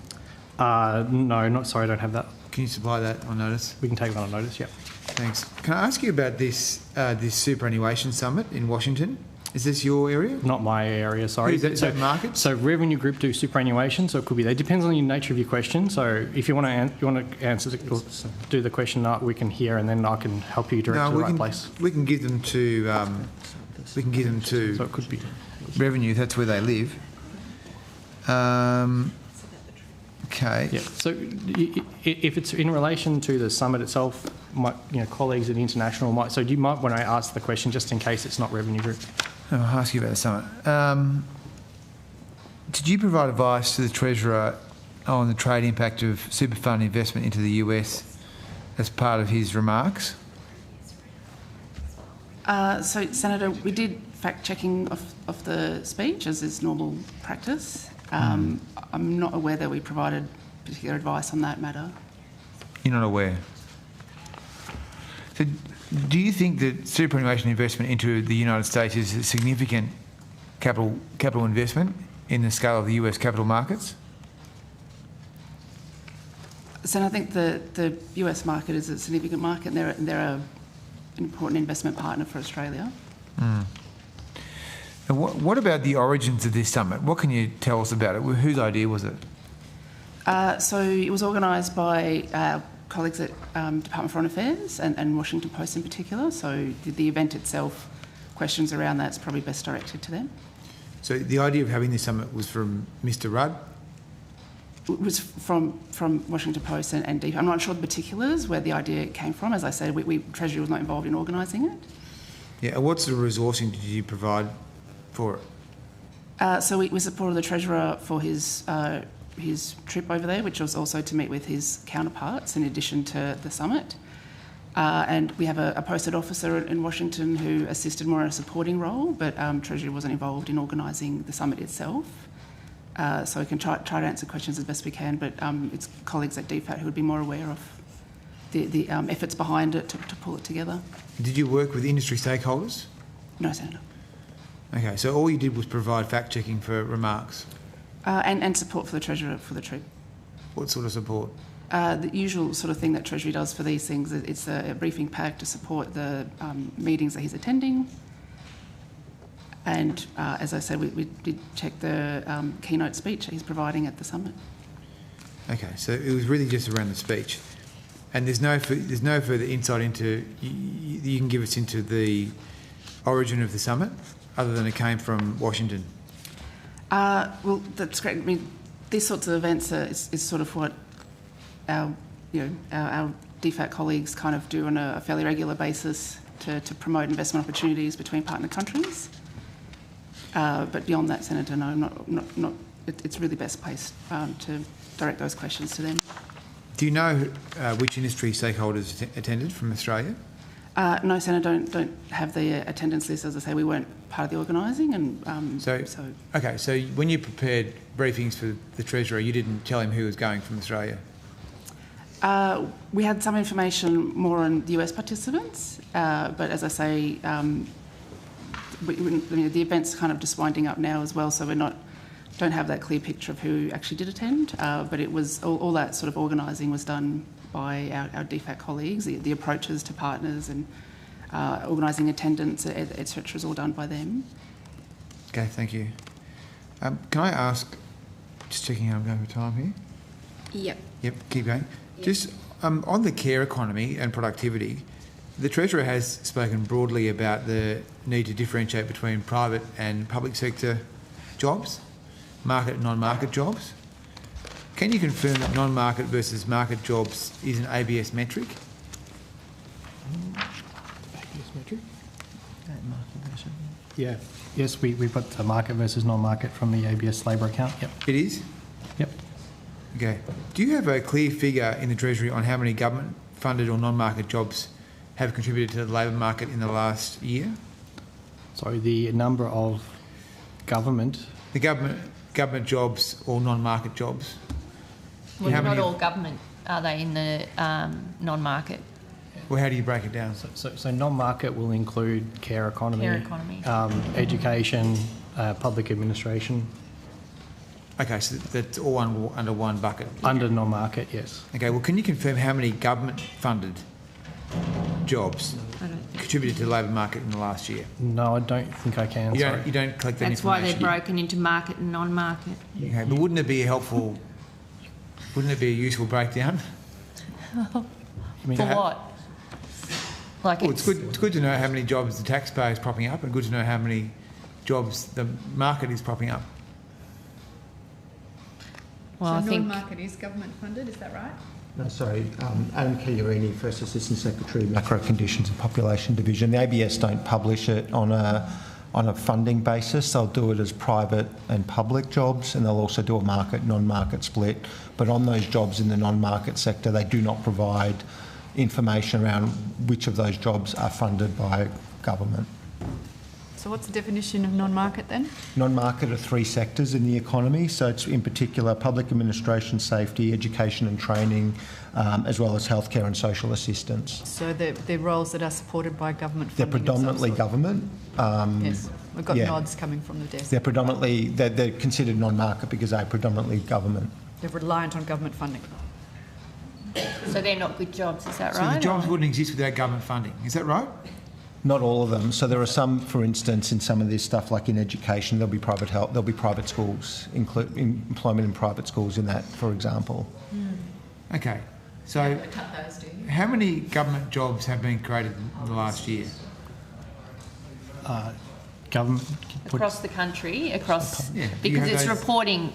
No, not sorry, I don't have that. Can you supply that on notice? We can take that on notice. Yeah. Thanks. Can I ask you about this superannuation summit in Washington? Is this your area? Not my area, sorry. Is that market? So revenue group do superannuation, so it could be. It depends on the nature of your question. So if you want to answer or do the question, we can hear, and then I can help you direct to the right place. We can give them to. So it could be revenue. That's where they live. Okay. Yeah. So if it's in relation to the summit itself, colleagues at International might. So you might want to ask the question just in case it's not revenue group. I'll ask you about the summit. Did you provide advice to the Treasurer on the trade impact of super fund investment into the US as part of his remarks? So, Senator, we did fact-checking of the speech, as is normal practice. I'm not aware that we provided particular advice on that matter. You're not aware? So do you think that superannuation investment into the United States is a significant capital investment in the scale of the US capital markets? So I think the US market is a significant market, and they're an important investment partner for Australia. And what about the origins of this summit? What can you tell us about it? Whose idea was it? So it was organised by our colleagues at Department of Foreign Affairs and Washington Post in particular. So the event itself, questions around that's probably best directed to them. So the idea of having this summit was from Mr. Rudd? It was from Washington Post and DFAT. I'm not sure the particulars where the idea came from. As I said, Treasury was not involved in organising it. Yeah, and what sort of resourcing did you provide for it? So we supported the Treasurer for his trip over there, which was also to meet with his counterparts in addition to the summit. And we have a posted officer in Washington who assisted more in a supporting role, but Treasury wasn't involved in organising the summit itself. So we can try to answer questions as best we can, but it's colleagues at DFAT who would be more aware of the efforts behind it to pull it together. Did you work with industry stakeholders? No, Senator. Okay, so all you did was provide fact-checking for remarks? And support for the Treasurer for the trip. What sort of support? The usual sort of thing that Treasury does for these things. It's a briefing pack to support the meetings that he's attending. And as I said, we did check the keynote speech that he's providing at the summit. Okay, so it was really just around the speech. And there's no further insight into, you can give us into the origin of the summit, other than it came from Washington? Well, that's great. I mean, these sorts of events is sort of what our DFAT colleagues kind of do on a fairly regular basis to promote investment opportunities between partner countries. But beyond that, Senator, no, not. It's really best placed to direct those questions to them. Do you know which industry stakeholders attended from Australia? No, Senator, don't have the attendance list. As I say, we weren't part of the organising, and so. Okay, so when you prepared briefings for the Treasurer, you didn't tell him who was going from Australia? We had some information more on the US participants, but as I say, the event's kind of just winding up now as well, so don't have that clear picture of who actually did attend. But it was all that sort of organising was done by our DFAT colleagues. The approaches to partners and organising attendance, etc., is all done by them. Okay, thank you. Can I ask, just checking how I'm going for time here? Yep, keep going. Yep. Just on the care economy and productivity, the Treasurer has spoken broadly about the need to differentiate between private and public sector jobs, market and non-market jobs. Can you confirm that non-market versus market jobs is an ABS metric? ABS metric? Yeah. Yes, we've got the market versus non-market from the ABS labour account. Yep. It is? Yep. Okay. Do you have a clear figure in the Treasury on how many government-funded or non-market jobs have contributed to the labour market in the last year? Sorry, the number of government... The government jobs or non-market jobs? Well, not all government, are they, in the non-market? Well, how do you break it down? So non-market will include care economy, education, public administration. Okay, so that's all under one bucket? Under non-market, yes. Okay, well, can you confirm how many government-funded jobs contributed to the labour market in the last year? No, I don't think I can. You don't collect that That's why information. they're broken into market and non-market. Okay, but wouldn't it be a useful breakdown? For what? Like Well, it's good to know how many jobs the taxpayer is propping up, and good to know how many jobs the market is propping up. Well, so I think non-market is government funded, is that right? No, sorry, Adam Chiarini, First Assistant Secretary, Macro Conditions and Population Division. The ABS don't publish it on a funding basis. They'll do it as private and public jobs, and they'll also do a market, non-market split. But on those jobs in the non-market sector, they do not provide information around which of those jobs are funded by government. So what's the definition of non-market then? Non-market are three sectors in the economy, so it's in particular public administration, safety, education and training, as well as healthcare and social assistance. So they're roles that are supported by government funding. They're predominantly government. Yes, we've got nods coming from the desk. They're considered non-market because they're predominantly government. They're reliant on government funding. so. They're not good jobs, is that So right? the jobs wouldn't exist without government funding. Is that right? Not all of them. So there are some, for instance, in some of this stuff, like in education, there'll be private health, there'll be private schools, employment in private schools in that, for example. Okay. So cut those, do you? how many government jobs have been created in the last year? Government Across the country, across Yeah, because it's reporting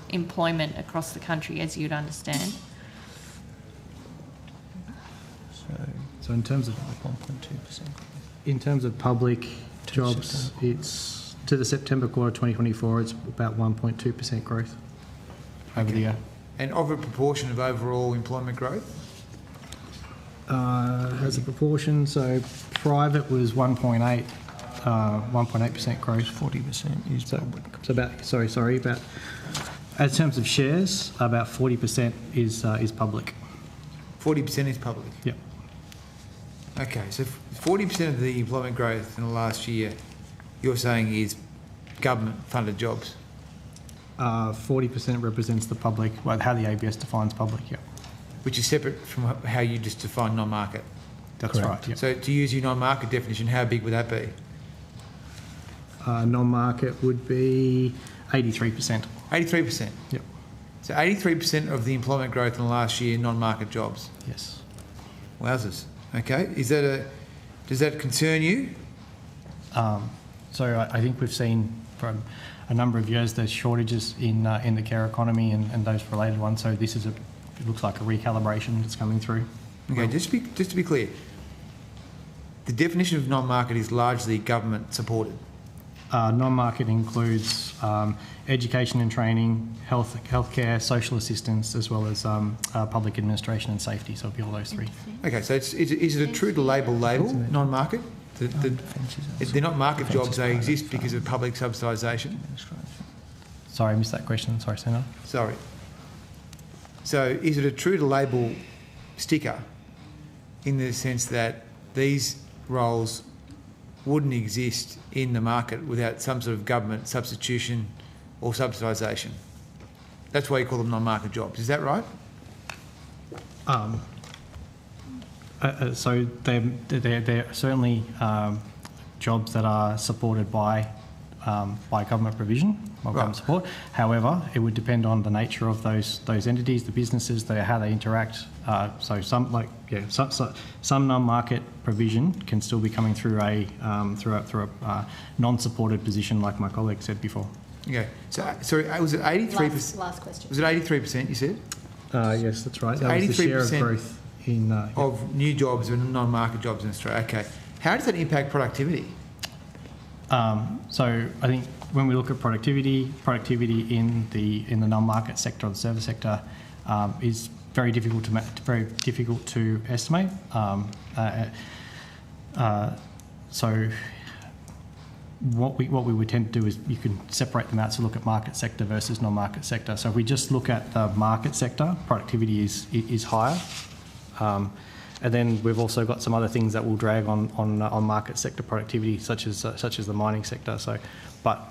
employment across the country, as you'd understand. So in terms of 1.2%. In terms of public jobs, it's to the September quarter 2024, it's about 1.2% growth over the year. And of a proportion of overall employment growth? As a proportion, so private was 1.8% growth. 40% is public. So about in terms of shares, about 40% is public. 40% is public? Yep. Okay, so 40% of the employment growth in the last year, you're saying is government-funded jobs? 40% represents the public, well, how the ABS defines public, yeah. Which is separate from how you just define non-market? That's right, yeah. So to use your non-market definition, how big would that be? Non-market would be 83%. 83%? Yep. So 83% of the employment growth in the last year, non-market jobs? Yes. Wowzers. Okay. Does that concern you? So I think we've seen from a number of years there's shortages in the care economy and those related ones. So this is it looks like a recalibration that's coming through. Okay, just to be clear, the definition of non-market is largely government supported. Non-market includes education and training, healthcare, social assistance, as well as public administration and safety. So it'll be all those three. Okay, so is it a true to label non-market? They're not market jobs, they exist because of public subsidisation? Sorry, I missed that question. Sorry, Senator. Sorry. So is it a true to label sticker in the sense that these roles wouldn't exist in the market without some sort of government substitution or subsidisation? That's why you call them non-market jobs. Is that right? So they're certainly jobs that are supported by government provision, by government support. However, it would depend on the nature of those entities, the businesses, how they interact. So some non-market provision can still be coming through a non-supported position, like my colleague said before. Okay. So sorry, was it 83%? Last question. Was it 83%? You said? Yes, that's right. So that was the share of 83% growth in of new jobs and non-market jobs in Australia. Okay. How does that impact productivity? So I think when we look at productivity in the non-market sector or the service sector is very difficult to estimate. So what we would tend to do is you can separate them out to look at market sector versus non-market sector. So if we just look at the market sector, productivity is higher. And then we've also got some other things that will drag on market sector productivity, such as the mining sector. So, but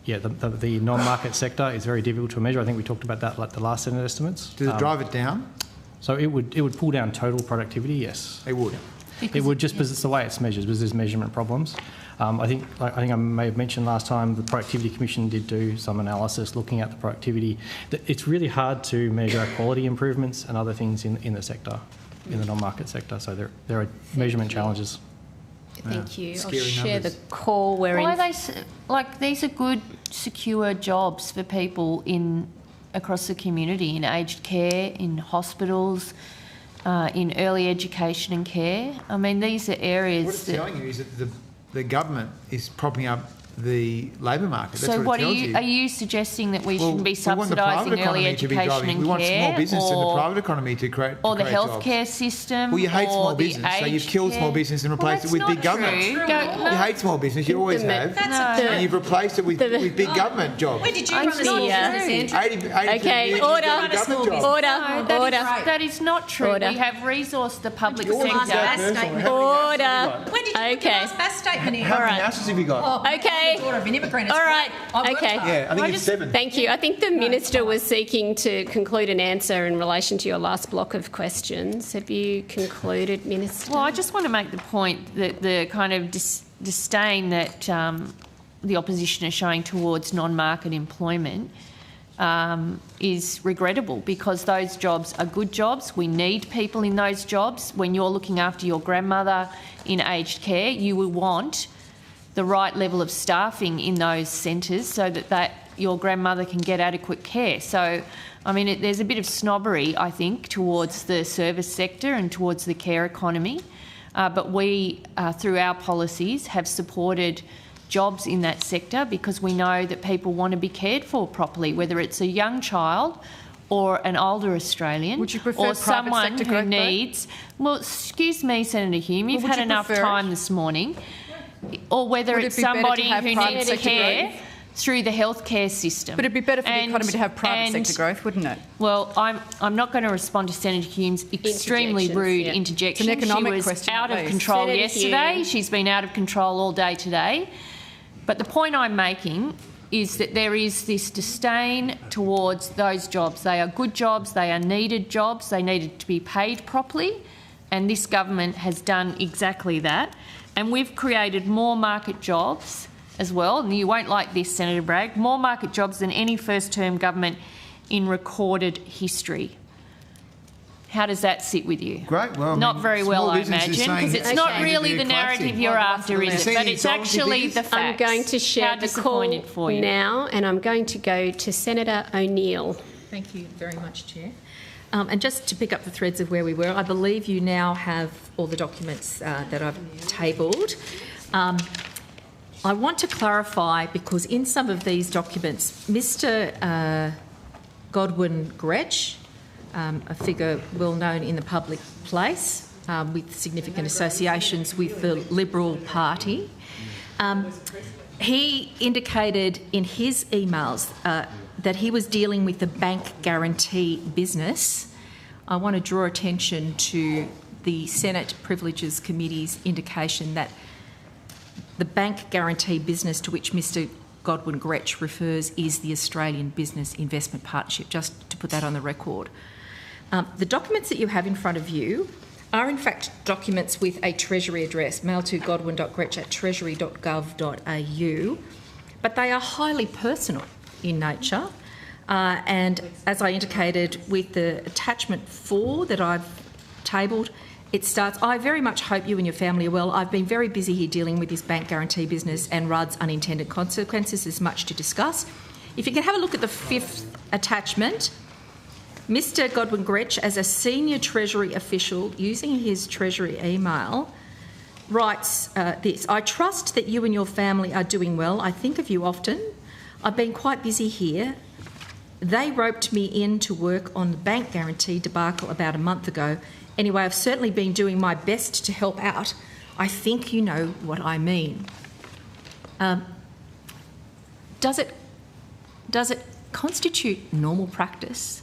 yeah, the non-market sector is very difficult to measure. I think we talked about that like the last set of estimates. Does it drive it down? So it would pull down total productivity. Yes, it would. It would just because it's the way it's measured, because there's measurement problems. I think I may have mentioned last time the Productivity Commission did do some analysis looking at the productivity. It's really hard to measure quality improvements and other things in the sector, in the non-market sector. So there are measurement challenges. Thank you. I'll Scary share numbers. the call where Why are they these are good, secure jobs for people across the community, in aged care, in hospitals, in early education and care. I mean, these are areas What it's telling you is that the government is propping up the labour market. That's so what it tells you. Are you suggesting that we shouldn't be we want the private subsidising early economy to be education driving. and We want care, small business and the private economy to create or the jobs. healthcare system? Well, you hate or small the business, so you've aged killed care? small business and replaced it with big government. True. You hate small business, you always have, and you've replaced it with big government jobs. When did you run a small business, Andrew? Okay, order. That is not true. Order. We have resourced the public When did you last sector. bass statement? Order. When did you put your last bass statement in? How many houses have you got? Okay. Daughter of an immigrant. All right. Okay. Yeah, I think it's 7. Thank you. I think the Minister was seeking to conclude an answer in relation to your last block of questions. Have you concluded, Minister? Well, I just want to make the point that the kind of disdain that the opposition is showing towards non-market employment is regrettable, because those jobs are good jobs. We need people in those jobs. When you're looking after your grandmother in aged care, you will want the right level of staffing in those centres so that your grandmother can get adequate care. So, I mean, there's a bit of snobbery, I think, towards the service sector and towards the care economy. But we, through our policies, have supported jobs in that sector because we know that people want to be cared for properly, whether it's a young child or an older Australian. Would you prefer or private someone sector who growth, needs... Well, excuse me, Senator Hume, you've would had you enough prefer time this morning. Or whether Would it it's be better to somebody have who private needs sector care growth? through the healthcare system. But it'd be better for the economy to have private sector growth, wouldn't it? Well, I'm not going to respond to Senator Hume's extremely rude interjection. It's an economic she was question, out at of least. control Senator yesterday. Hume. She's been out of control all day today. But the point I'm making is that there is this disdain towards those jobs. They are good jobs, they are needed jobs, they needed to be paid properly, and this government has done exactly that. And we've created more market jobs as well, and you won't like this, Senator Bragg, more market jobs than any first-term government in recorded history. How does that sit with you? Great. Well, not very well, I imagine, because it's not really the they're narrative collapsing. you're after, is it? But it's actually the facts. I'm going to share How the call disappointed for you. now, and I'm going to go to Senator O'Neill. Thank you very much, Chair. And just to pick up the threads of where we were, I believe you now have all the documents that I've tabled. I want to clarify, because in some of these documents, Mr Godwin Gretsch, a figure well known in the public place with significant associations with the Liberal Party, he indicated in his emails that he was dealing with the bank guarantee business. I want to draw attention to the Senate Privileges Committee's indication that the bank guarantee business to which Mr Godwin Gretsch refers is the Australian Business Investment Partnership, just to put that on the record. The documents that you have in front of you are in fact documents with a Treasury address, mail to godwin.gretsch@treasury.gov.au, but they are highly personal in nature. And as I indicated with the attachment 4 that I've tabled, it starts, I very much hope you and your family are well. I've been very busy here dealing with this bank guarantee business and Rudd's unintended consequences. There's much to discuss. If you can have a look at the 5th attachment, Mr Godwin Gretsch, as a senior Treasury official, using his Treasury email, writes this: I trust that you and your family are doing well. I think of you often. I've been quite busy here. They roped me in to work on the bank guarantee debacle about a month ago. Anyway, I've certainly been doing my best to help out. I think you know what I mean. Does it constitute normal practice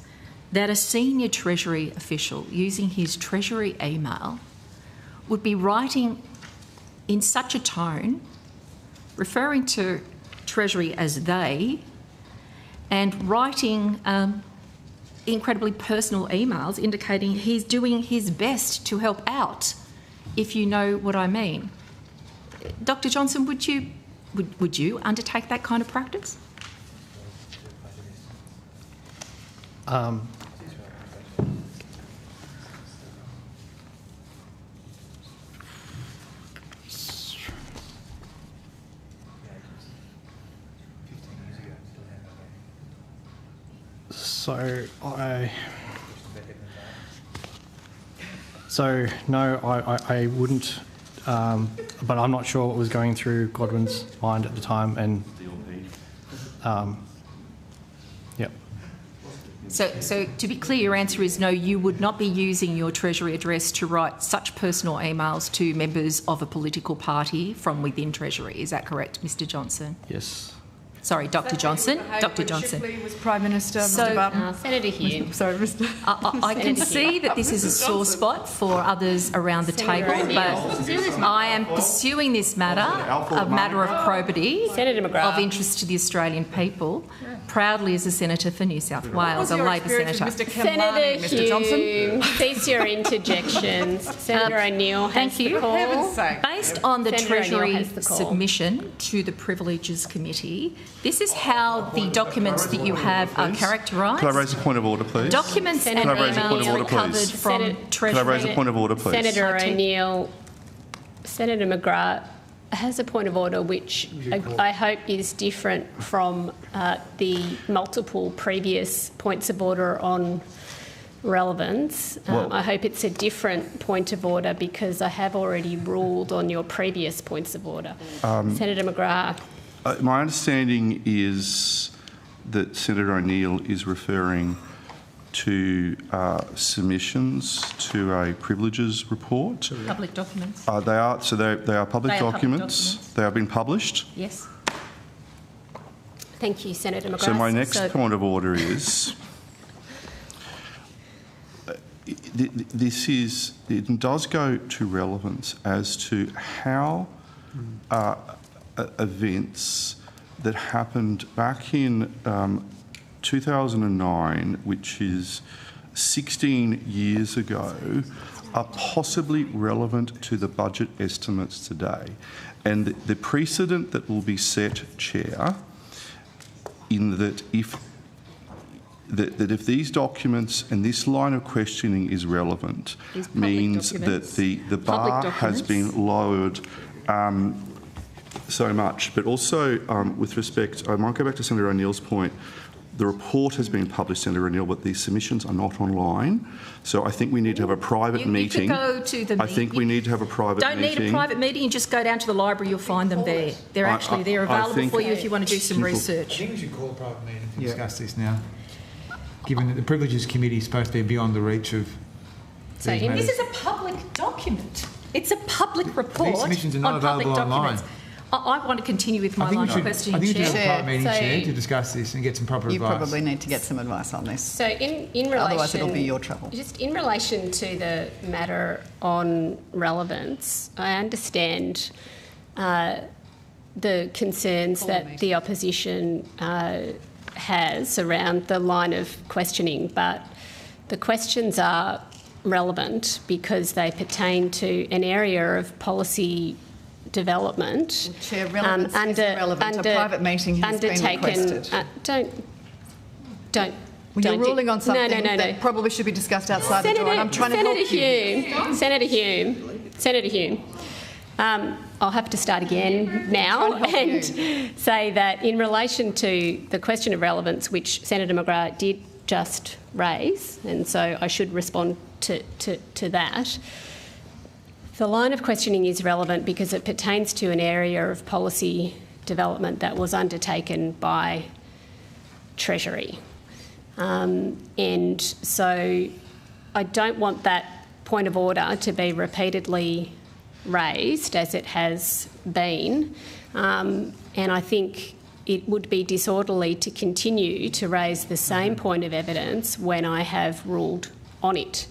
that a senior Treasury official using his Treasury email would be writing in such a tone, referring to Treasury as they, and writing incredibly personal emails indicating he's doing his best to help out if you know what I mean. Dr. Johnson, would you undertake that kind of practice? No, I wouldn't, but I'm not sure what was going through Godwin's mind at the time, and yep. So to be clear, your answer is no, you would not be using your Treasury address to write such personal emails to members of a political party from within Treasury. Is that correct, Mr. Johnson? Yes. Sorry, Dr. Johnson. Dr. Johnson. Shipley was Prime Minister, So, Mr. Barton. Senator Hume. Sorry, Mr. I can see that this is a sore spot for others around the table, but I am pursuing this matter, a matter of probity, Senator McGrath. of interest to the Australian people, proudly as a senator for New South Wales, a Labor senator. Senator Mr. Johnson? cease your interjections. Senator O'Neill has Thank you. the call. Based on the Senator O'Neill Treasury has the call. submission to the Privileges Committee, this is how the documents that you have are characterised. Can I raise a point of order, please? Documents and Can I raise a point of emails order, recovered please? from Treasury. Can I raise a point of order, please? Senator O'Neill, Senator McGrath has a point of order which I hope is different from the multiple previous points of order on relevance. I hope it's a different point of order because I have already ruled on your previous points of order. Senator McGrath. My understanding is that Senator O'Neill is referring to submissions to a privileges report. Public documents. They are public documents. They have been published. Yes. Thank you, Senator McGrath. So my next point of order is it does go to relevance as to how events that happened back in 2009, which is 16 years ago, are possibly relevant to the budget estimates today. And the precedent that will be set, Chair, in that if these documents and this line of questioning is relevant, means that the bar has been lowered so much. But also, with respect, I might go back to Senator O'Neill's point, the report has been published, Senator O'Neill, but these submissions are not online. So I think we need to have a private meeting. You could go to the I think we need to have a private meeting. Don't need a private meeting, and just go down to the library, you'll find them there. They're actually there available for you if you want to do some research. I think we should call a private meeting to discuss this now, given that the Privileges Committee is supposed to be beyond the reach of So this is a public document. It's a public report. These submissions are not on public available documents. online. I want to continue with my line of questioning, I think we should Chair. have a private meeting, Chair, to discuss this and get some proper advice. You probably need to get some advice on this. So in relation... Otherwise it'll be your trouble. Just in relation to the matter on relevance, I understand the concerns that the opposition has around the line of questioning, but the questions are relevant because they pertain to an area of policy development. Well, Chair, relevance is irrelevant. A private meeting has been requested. You're ruling on something that probably should be discussed outside the door, and I'm trying to help you. Senator Hume, I'll have to start again now and say that in relation to the question of relevance, which Senator McGrath did just raise, and so I should respond to that. The line of questioning is relevant because it pertains to an area of policy development that was undertaken by Treasury. And so I don't want that point of order to be repeatedly raised as it has been. And I think it would be disorderly to continue to raise the same point of evidence when I have ruled on it.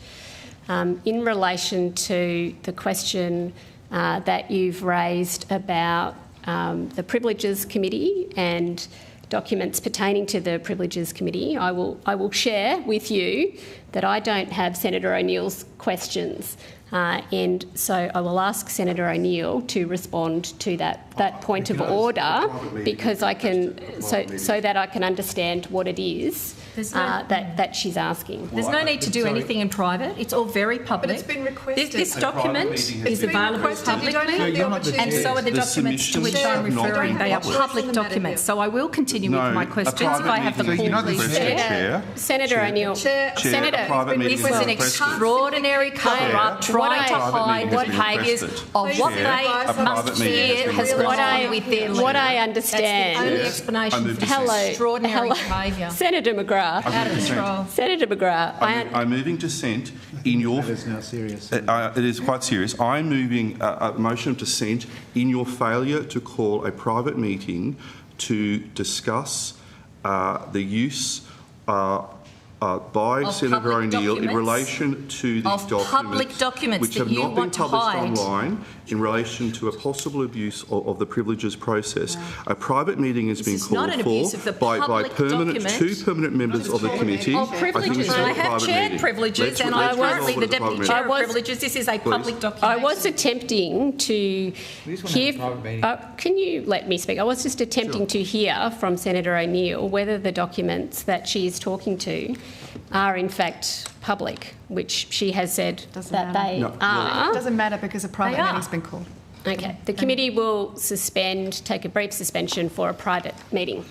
In relation to the question that you've raised about the Privileges Committee and documents pertaining to the Privileges Committee, I will share with you that I don't have Senator O'Neill's questions. And so I will ask Senator O'Neill to respond to that point of order, because I can so that I can understand what it is that she's asking. There's no need to do anything in private. It's all very public. But it's been requested. This document is available publicly, and so are the documents to which I'm referring. They are public documents. So I will continue with my questions if I have the full please. Senator O'Neill. Senator, this was an extraordinary cover-up trying to hide the behaviours of what they must fear has gone on with their leader. What I understand. That's the only explanation for this extraordinary behaviour. Senator McGrath. Out of control. Senator McGrath. I'm moving dissent in your... That is now serious. It is quite serious. I'm moving a motion of dissent in your failure to call a private meeting to discuss the use by Senator O'Neill in relation to these documents which have not been published online in relation to a possible abuse of the privileges process. A private meeting has been called for by two permanent members of the committee. Privileges. I have chaired privileges, and I'm currently the deputy chair of privileges. This is a public document. I was attempting to hear... can you let me speak? I was just attempting to hear from Senator O'Neill whether the documents that she is talking to are in fact public, which she has said that they are. It doesn't matter because a private meeting's been called. Okay. The committee will take a brief suspension for a private meeting.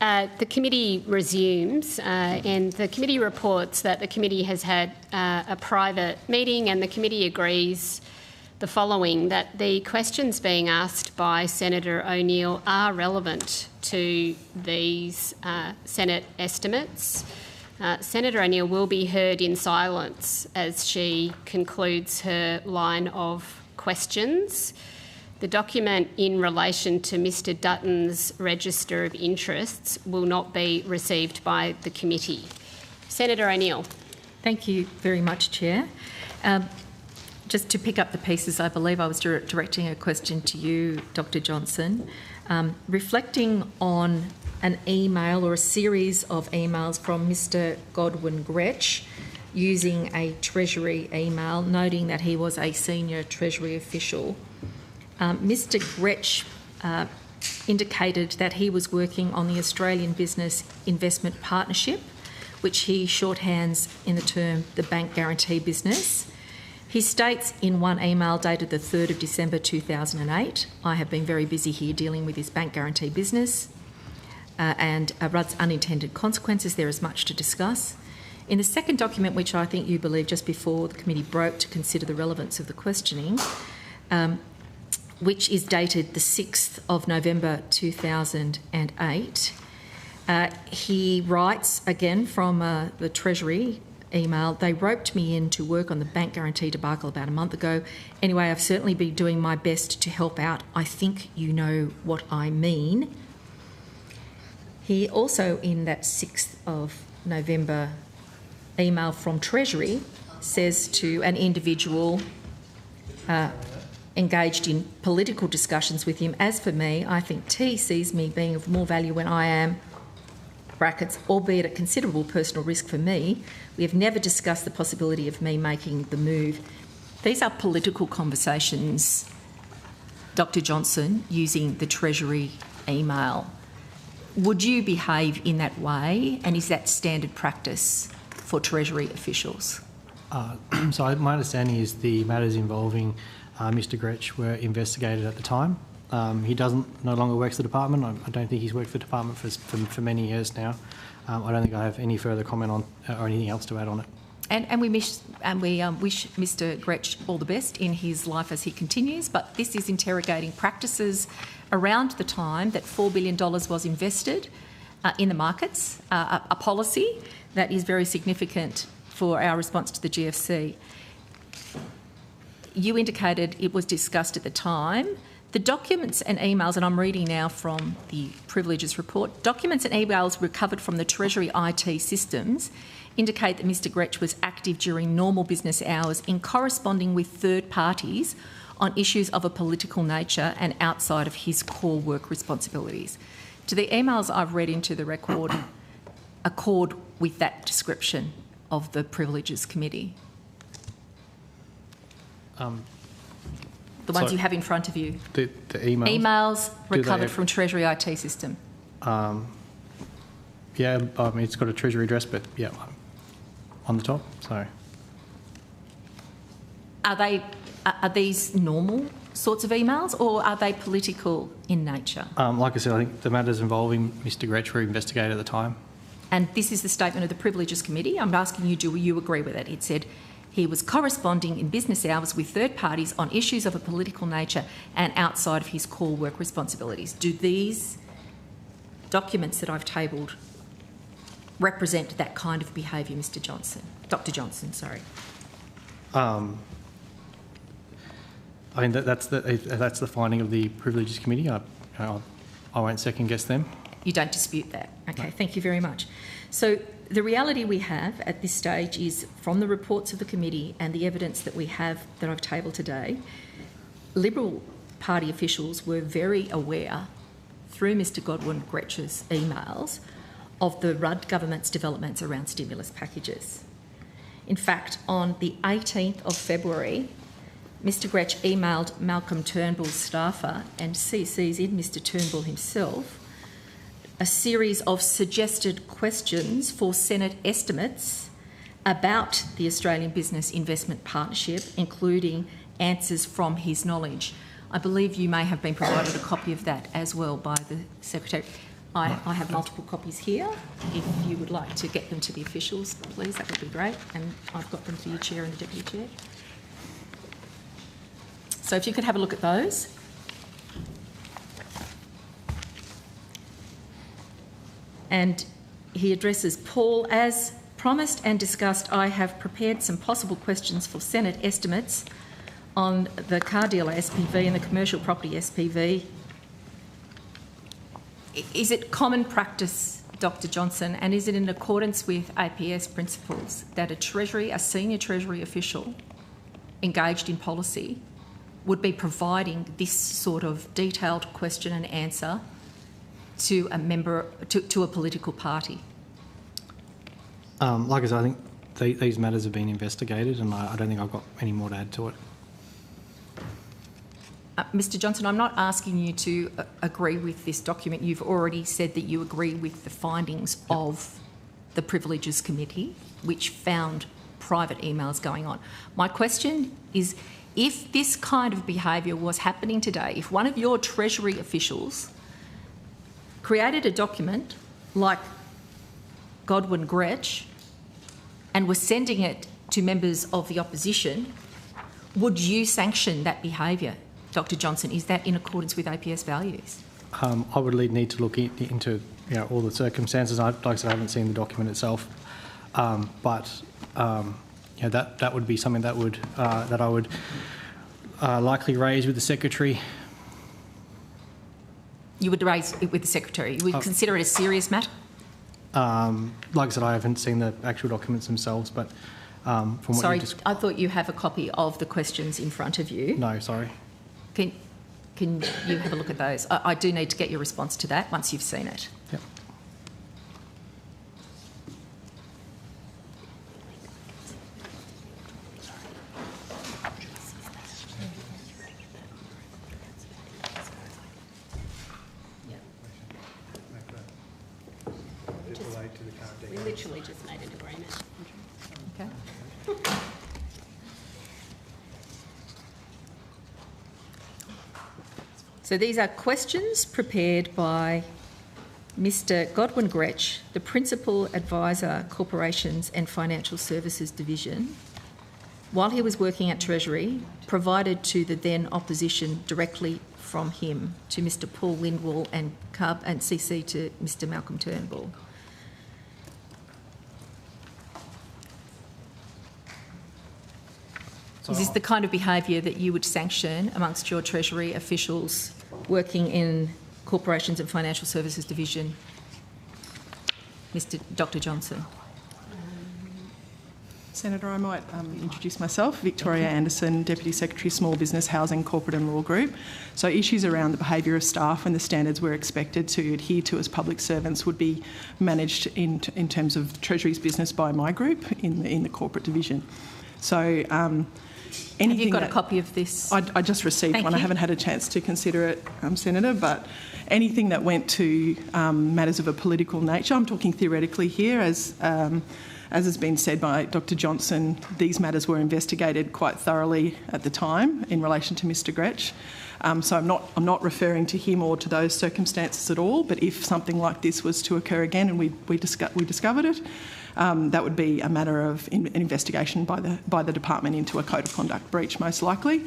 The committee resumes, and the committee reports that the committee has had a private meeting, and the committee agrees the following: that the questions being asked by Senator O'Neill are relevant to these Senate estimates. Senator O'Neill will be heard in silence as she concludes her line of questions. The document in relation to Mr Dutton's register of interests will not be received by the committee. Senator O'Neill. Thank you very much, Chair. Just to pick up the pieces, I believe I was directing a question to you, Dr Johnson. Reflecting on an email or a series of emails from Mr Godwin Gretsch using a Treasury email, noting that he was a senior Treasury official. Mr Gretsch indicated that he was working on the Australian Business Investment Partnership, which he shorthands in the term the bank guarantee business. He states in one email dated the 3rd of December 2008, I have been very busy here dealing with this bank guarantee business and Rudd's unintended consequences. There is much to discuss. In the second document, which I think you believe just before the committee broke to consider the relevance of the questioning, which is dated the 6th of November 2008, he writes, again from the Treasury email, they roped me in to work on the bank guarantee debacle about a month ago. Anyway, I've certainly been doing my best to help out. I think you know what I mean. He also, in that 6th of November email from Treasury, says to an individual engaged in political discussions with him, as for me, I think T sees me being of more value when I am, brackets, albeit at considerable personal risk for me. We have never discussed the possibility of me making the move. These are political conversations, Dr Johnson, using the Treasury email. Would you behave in that way, and is that standard practice for Treasury officials? So my understanding is the matters involving Mr Gretsch were investigated at the time. He no longer works for the department. I don't think he's worked for the department for many years now. I don't think I have any further comment on or anything else to add on it. And we wish Mr Gretsch all the best in his life as he continues, but this is interrogating practices around the time that $4 billion was invested in the markets, a policy that is very significant for our response to the GFC. You indicated it was discussed at the time. The documents and emails, and I'm reading now from the Privileges report, documents and emails recovered from the Treasury IT systems indicate that Mr Gretsch was active during normal business hours in corresponding with third parties on issues of a political nature and outside of his core work responsibilities. Do the emails I've read into the record accord with that description of the Privileges Committee? The ones you have in front of you. The emails? Emails recovered from Treasury IT system. Yeah, I mean, it's got a Treasury address, but yeah, on the top, so. Are these normal sorts of emails, or are they political in nature? Like I said, I think the matters involving Mr Gretsch were investigated at the time. And this is the statement of the Privileges Committee. I'm asking you, do you agree with it? It said he was corresponding in business hours with third parties on issues of a political nature and outside of his core work responsibilities. Do these documents that I've tabled represent that kind of behaviour, Mr Johnson? Dr Johnson, sorry. I mean, that's the finding of the Privileges Committee. I won't second guess them. You don't dispute that. Okay, thank you very much. So the reality we have at this stage is, from the reports of the committee and the evidence that we have that I've tabled today, Liberal Party officials were very aware, through Mr Godwin Gretsch's emails, of the Rudd government's developments around stimulus packages. In fact, on the 18th of February, Mr Gretsch emailed Malcolm Turnbull's staffer and CC's in Mr Turnbull himself a series of suggested questions for Senate estimates about the Australian Business Investment Partnership, including answers from his knowledge. I believe you may have been provided a copy of that as well by the Secretary. I have multiple copies here. If you would like to get them to the officials, please, that would be great. And I've got them for your chair and the deputy chair. So if you could have a look at those. And he addresses Paul, as promised and discussed, I have prepared some possible questions for Senate estimates on the car dealer SPV and the commercial property SPV. Is it common practice, Dr Johnson, and is it in accordance with APS principles that a senior Treasury official engaged in policy would be providing this sort of detailed question and answer to a member, to a political party? Like I said, I think these matters have been investigated, and I don't think I've got any more to add to it. Mr Johnson, I'm not asking you to agree with this document. You've already said that you agree with the findings of the Privileges Committee, which found private emails going on. My question is, if this kind of behaviour was happening today, if one of your Treasury officials created a document like Godwin Gretsch and was sending it to members of the opposition, would you sanction that behaviour? Dr Johnson, is that in accordance with APS values? I would need to look into all the circumstances. Like I said, I haven't seen the document itself, but that would be something that I would likely raise with the Secretary. You would raise it with the Secretary? You would consider it a serious matter? Like I said, I haven't seen the actual documents themselves, but from what sorry, you just... I thought you have a copy of the questions in front of you. No, sorry. Can you have a look at those? I do need to get your response to that once you've seen it. Yep. We literally just made an agreement. Okay. So these are questions prepared by Mr Godwin Gretsch, the Principal Advisor, Corporations and Financial Services Division, while he was working at Treasury, provided to the then opposition directly from him to Mr Paul Lindwall and CC to Mr Malcolm Turnbull. Is this the kind of behaviour that you would sanction amongst your Treasury officials working in Corporations and Financial Services Division? Dr Johnson. Senator, I might introduce myself. Victoria Anderson, Deputy Secretary, Small Business, Housing, Corporate and Law Group. So issues around the behaviour of staff and the standards we're expected to adhere to as public servants would be managed in terms of Treasury's business by my group in the Corporate Division. So have you got a copy of this? I just received one. I haven't had a chance to consider it, Senator, but anything that went to matters of a political nature, I'm talking theoretically here, as has been said by Dr Johnson, these matters were investigated quite thoroughly at the time in relation to Mr Gretsch. So I'm not referring to him or to those circumstances at all, but if something like this was to occur again and we discovered it, that would be a matter of an investigation by the department into a code of conduct breach, most likely.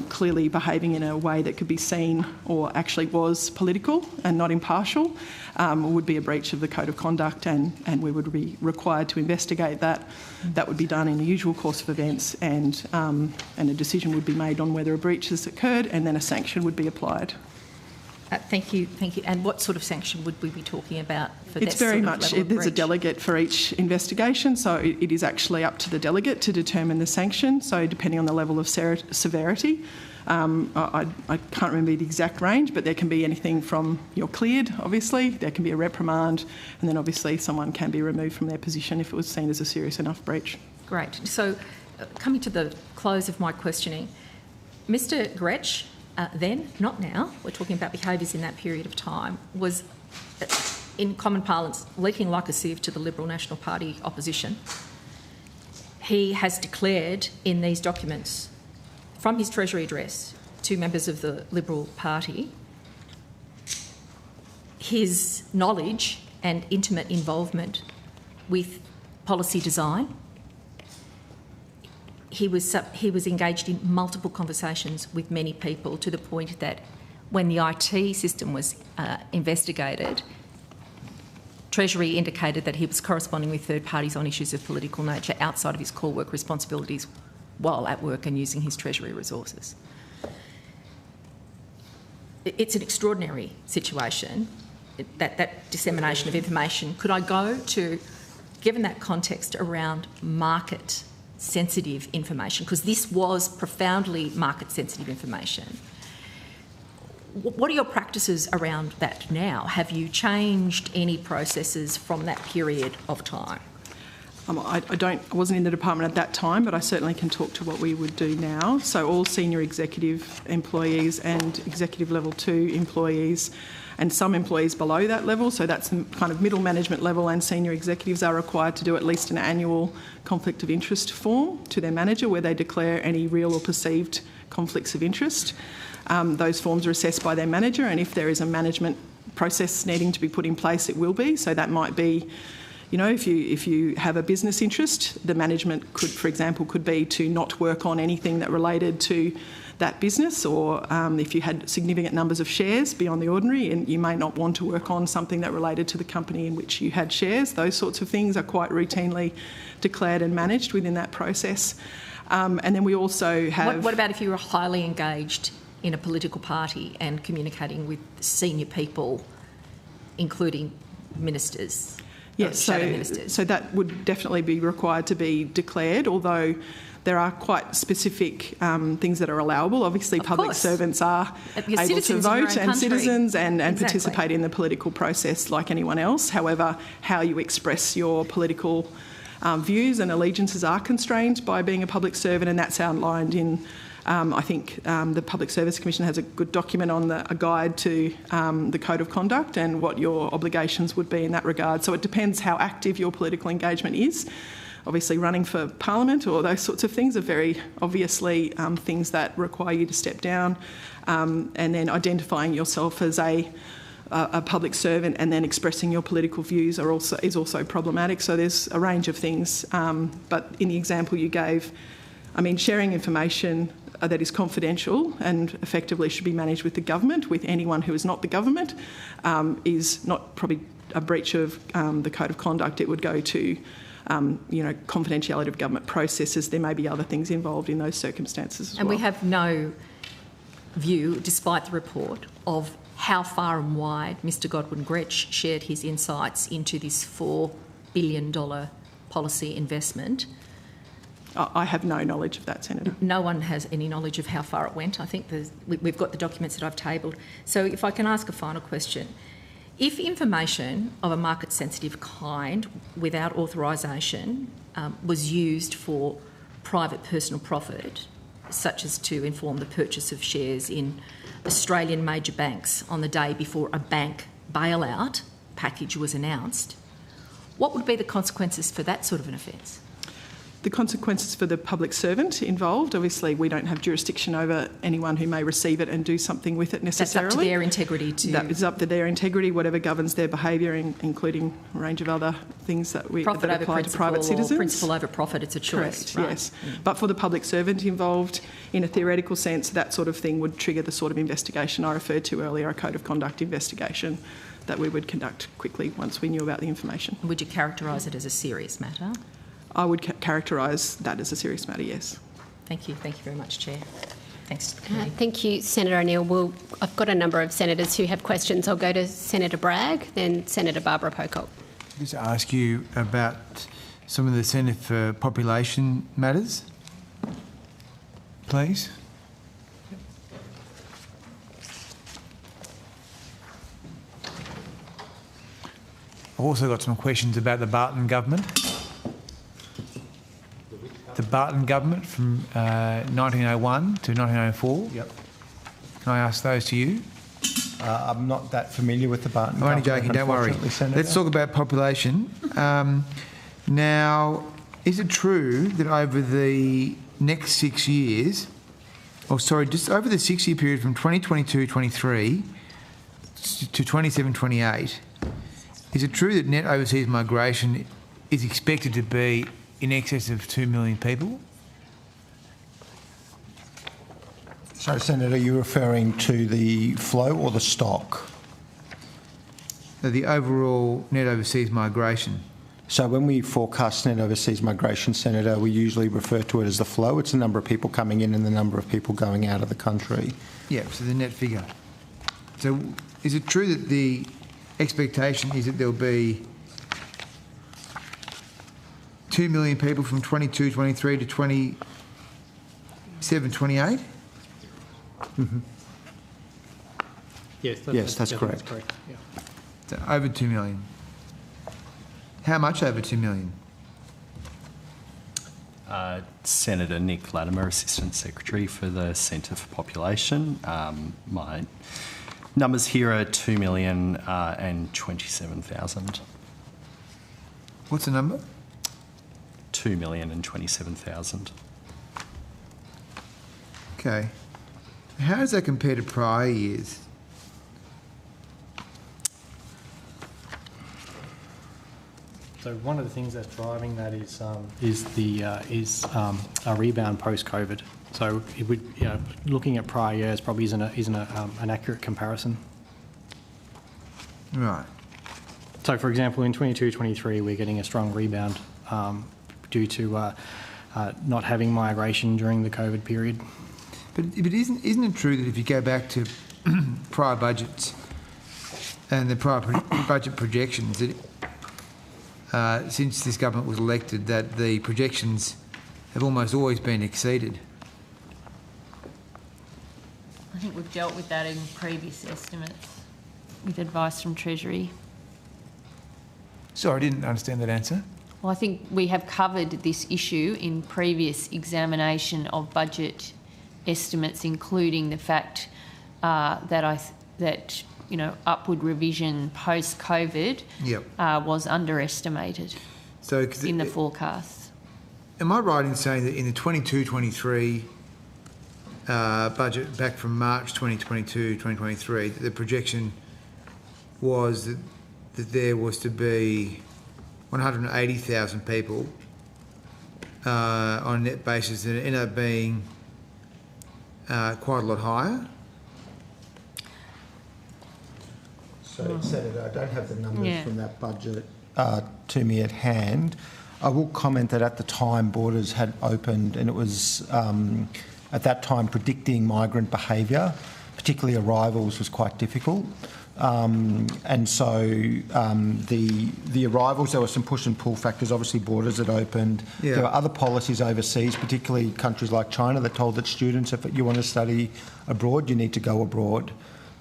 Clearly behaving in a way that could be seen or actually was political and not impartial would be a breach of the code of conduct, and we would be required to investigate that. That would be done in the usual course of events, and a decision would be made on whether a breach has occurred, and then a sanction would be applied. Thank you. And what sort of sanction would we be talking about for that? It's very sort of much, level of there's a breach? delegate for each investigation, so it is actually up to the delegate to determine the sanction, so depending on the level of severity. I can't remember the exact range, but there can be anything from you're cleared, obviously, there can be a reprimand, and then obviously someone can be removed from their position if it was seen as a serious enough breach. Great. So coming to the close of my questioning, Mr Gretsch, then, not now, we're talking about behaviours in that period of time, was, in common parlance, leaking like a sieve to the Liberal National Party opposition. He has declared in these documents from his Treasury address to members of the Liberal Party his knowledge and intimate involvement with policy design. He was engaged in multiple conversations with many people, to the point that when the IT system was investigated, Treasury indicated that he was corresponding with third parties on issues of political nature outside of his core work responsibilities while at work and using his Treasury resources. It's an extraordinary situation, that dissemination of information. Could I go to, given that context around market-sensitive information, because this was profoundly market-sensitive information, what are your practices around that now? Have you changed any processes from that period of time? I wasn't in the department at that time, but I certainly can talk to what we would do now. So all senior executive employees and executive level 2 employees, and some employees below that level, so that's the kind of middle management level, and senior executives are required to do at least an annual conflict of interest form to their manager where they declare any real or perceived conflicts of interest. Those forms are assessed by their manager, and if there is a management process needing to be put in place, it will be. So that might be, you know, if you have a business interest, the management could, for example, could be to not work on anything that related to that business, or if you had significant numbers of shares beyond the ordinary, and you may not want to work on something that related to the company in which you had shares. Those sorts of things are quite routinely declared and managed within that process. And then we also have... What about if you were highly engaged in a political party and communicating with senior people, including ministers? Yes, so that would definitely be required to be declared, although there are quite specific things that are allowable. Obviously, public servants are able to vote, and citizens, and participate in the political process like anyone else. However, how you express your political views and allegiances are constrained by being a public servant, and that's outlined in... I think the Public Service Commission has a good document on a guide to the Code of Conduct and what your obligations would be in that regard. So it depends how active your political engagement is. Obviously, running for Parliament or those sorts of things are very obviously things that require you to step down, and then identifying yourself as a public servant and then expressing your political views is also problematic. So there's a range of things. But in the example you gave, I mean, sharing information that is confidential and effectively should be managed with the government, with anyone who is not the government, is not probably a breach of the Code of Conduct. It would go to, confidentiality of government processes. There may be other things involved in those circumstances as well. And we have no view, despite the report, of how far and wide Mr Godwin Gretsch shared his insights into this $4 billion policy investment. I have no knowledge of that, Senator. No one has any knowledge of how far it went. I think we've got the documents that I've tabled. So if I can ask a final question. If information of a market-sensitive kind without authorisation was used for private personal profit, such as to inform the purchase of shares in Australian major banks on the day before a bank bailout package was announced, what would be the consequences for that sort of an offence? The consequences for the public servant involved, obviously we don't have jurisdiction over anyone who may receive it and do something with it necessarily. That's up to their integrity to... That is up to their integrity, whatever governs their behaviour, including a range of other things that apply to private citizens. Principle over profit, it's a choice. Correct, right? Yes. But for the public servant involved, in a theoretical sense, that sort of thing would trigger the sort of investigation I referred to earlier, a Code of Conduct investigation that we would conduct quickly once we knew about the information. Would you characterise it as a serious matter? I would characterise that as a serious matter, yes. Thank you. Thank you very much, Chair. Thanks. Thank you, Senator O'Neill. I've got a number of senators who have questions. I'll go to Senator Bragg, then Senator Barbara Pocock. Just ask you about some of the Centre for Population Matters, please. I've also got some questions about the Barton government. The Barton government from 1901 to 1904. Yep. Can I ask those to you? I'm not that familiar with the Barton government. I'm only joking, don't worry. Let's talk about population. Now, is it true that over the next 6 years, just over the 6-year period from 2022-23, to 27-28, is it true that net overseas migration is expected to be in excess of 2 million people? So, Senator, are you referring to the flow or the stock? The overall net overseas migration. So when we forecast net overseas migration, Senator, we usually refer to it as the flow. It's the number of people coming in and the number of people going out of the country. Yeah, so the net figure. So is it true that the expectation is that there'll be 2 million people from 22-23 to 27-28? Mm-hmm. Yes, that's correct. Yeah. So over 2 million. How much over 2 million? Senator Nick Latimer, Assistant Secretary for the Centre for Population. My numbers here are 2,027,000. What's the number? 2,027,000. Okay. How does that compare to prior years? So one of the things that's driving that is a rebound post-COVID. So it would, looking at prior years probably isn't an accurate comparison. Right. So for example, in 22-23, we're getting a strong rebound due to not having migration during the COVID period. But isn't it true that if you go back to prior budgets and the prior budget projections, that since this government was elected, that the projections have almost always been exceeded? I think we've dealt with that in previous estimates with advice from Treasury. Sorry, I didn't understand that answer. Well, I think we have covered this issue in previous examination of budget estimates, including the fact that upward revision post-COVID was underestimated in the forecasts. Am I right in saying that in the 22-23 budget back from March 2022-2023, the projection was that there was to be 180,000 people on a net basis, and it ended up being quite a lot higher? So, Senator, I don't have the numbers from that budget to me at hand. I will comment that at the time borders had opened, and it was at that time predicting migrant behaviour, particularly arrivals, was quite difficult. And so the arrivals, there were some push and pull factors. Obviously, borders had opened. Yeah. There were other policies overseas, particularly countries like China, that told that students, if you want to study abroad, you need to go abroad.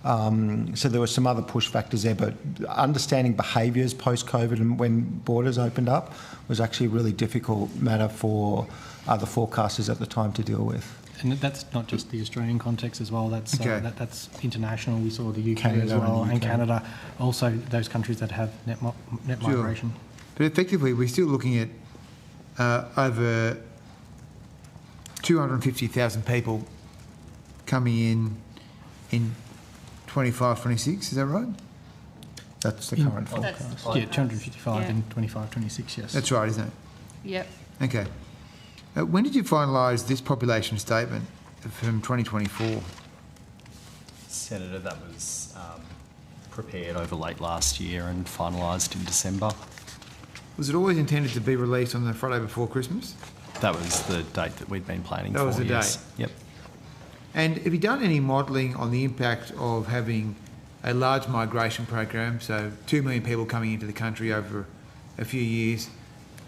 So there were some other push factors there, but understanding behaviours post-COVID and when borders opened up was actually a really difficult matter for the forecasters at the time to deal with. And that's not just the Australian context as well, that's that's international. We saw the UK Canada as well, and UK. Canada, also those countries that have net migration. But effectively, we're still looking at over 250,000 people coming in 25-26, is that right? That's the current forecast. Yeah, 255 in 25-26, yes. That's right, isn't it? Yep. Okay. When did you finalise this population statement from 2024? Senator, that was prepared over late last year and finalised in December. Was it always intended to be released on the Friday before Christmas? That was the date that we'd been planning for. That was the yes. date? Yep. And have you done any modelling on the impact of having a large migration program, so 2 million people coming into the country over a few years,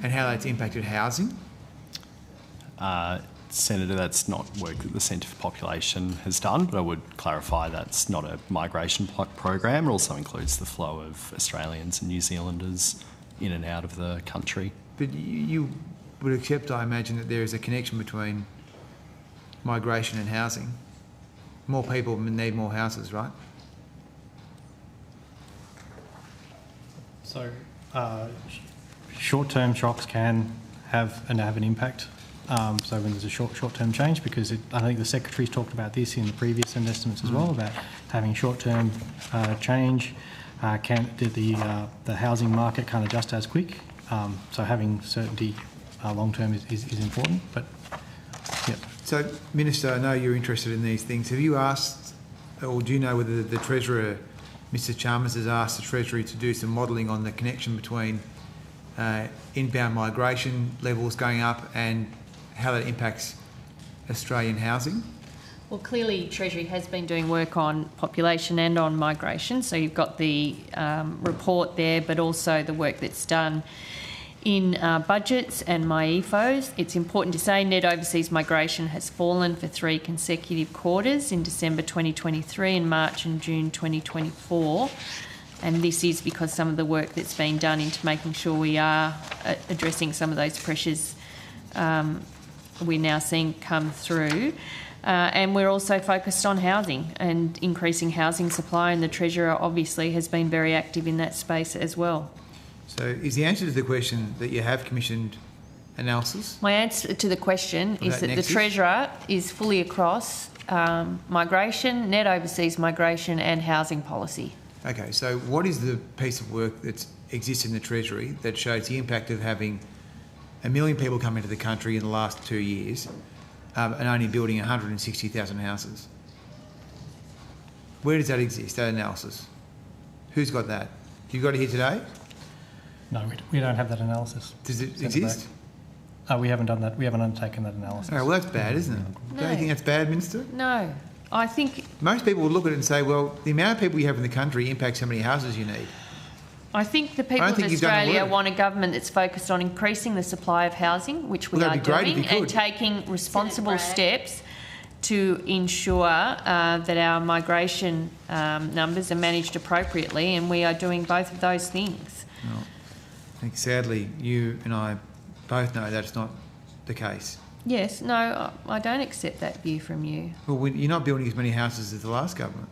and how that's impacted housing? Senator, that's not work that the Centre for Population has done, but I would clarify that's not a migration program. It also includes the flow of Australians and New Zealanders in and out of the country. But you would accept, I imagine, that there is a connection between migration and housing. More people need more houses, right? So short-term shocks can have an impact So when there's a short-term change, because I think the Secretary's talked about this in the previous estimates as well, about having short-term change. The housing market can't adjust as quick, so having certainty long-term is important. But yep. So, Minister, I know you're interested in these things. Have you asked, or do you know whether the Treasurer, Mr Chalmers, has asked the Treasury to do some modelling on the connection between inbound migration levels going up and how that impacts Australian housing? Well, clearly Treasury has been doing work on population and on migration, so you've got the report there, but also the work that's done in budgets and MyEFOs. It's important to say net overseas migration has fallen for 3 consecutive quarters in December 2023 and March and June 2024. And this is because some of the work that's been done into making sure we are addressing some of those pressures we're now seeing come through. And we're also focused on housing and increasing housing supply, and the Treasurer obviously has been very active in that space as well. So is the answer to the question that you have commissioned analysis? My answer to the question is that the Treasurer is fully across migration, net overseas migration and housing policy. Okay, so what is the piece of work that exists in the Treasury that shows the impact of having 1 million people come into the country in the last 2 years and only building 160,000 houses? Where does that exist, that analysis? Who's got that? You've got it here today? No, we don't have that analysis. Does it exist? We haven't done that. We haven't undertaken that analysis. Oh, well, that's bad, isn't it? No. Don't you think that's bad, Minister? No. I think most people will look at it and say, well, the amount of people you have in the country impacts how many houses you need. I think the people of Australia want a government that's focused on increasing the supply of housing, which we are doing, and taking responsible steps to ensure that our migration numbers are managed appropriately, and we are doing both of those things. Well, I think sadly you and I both know that's not the case. Yes, no, I don't accept that view from you. Well, you're not building as many houses as the last government.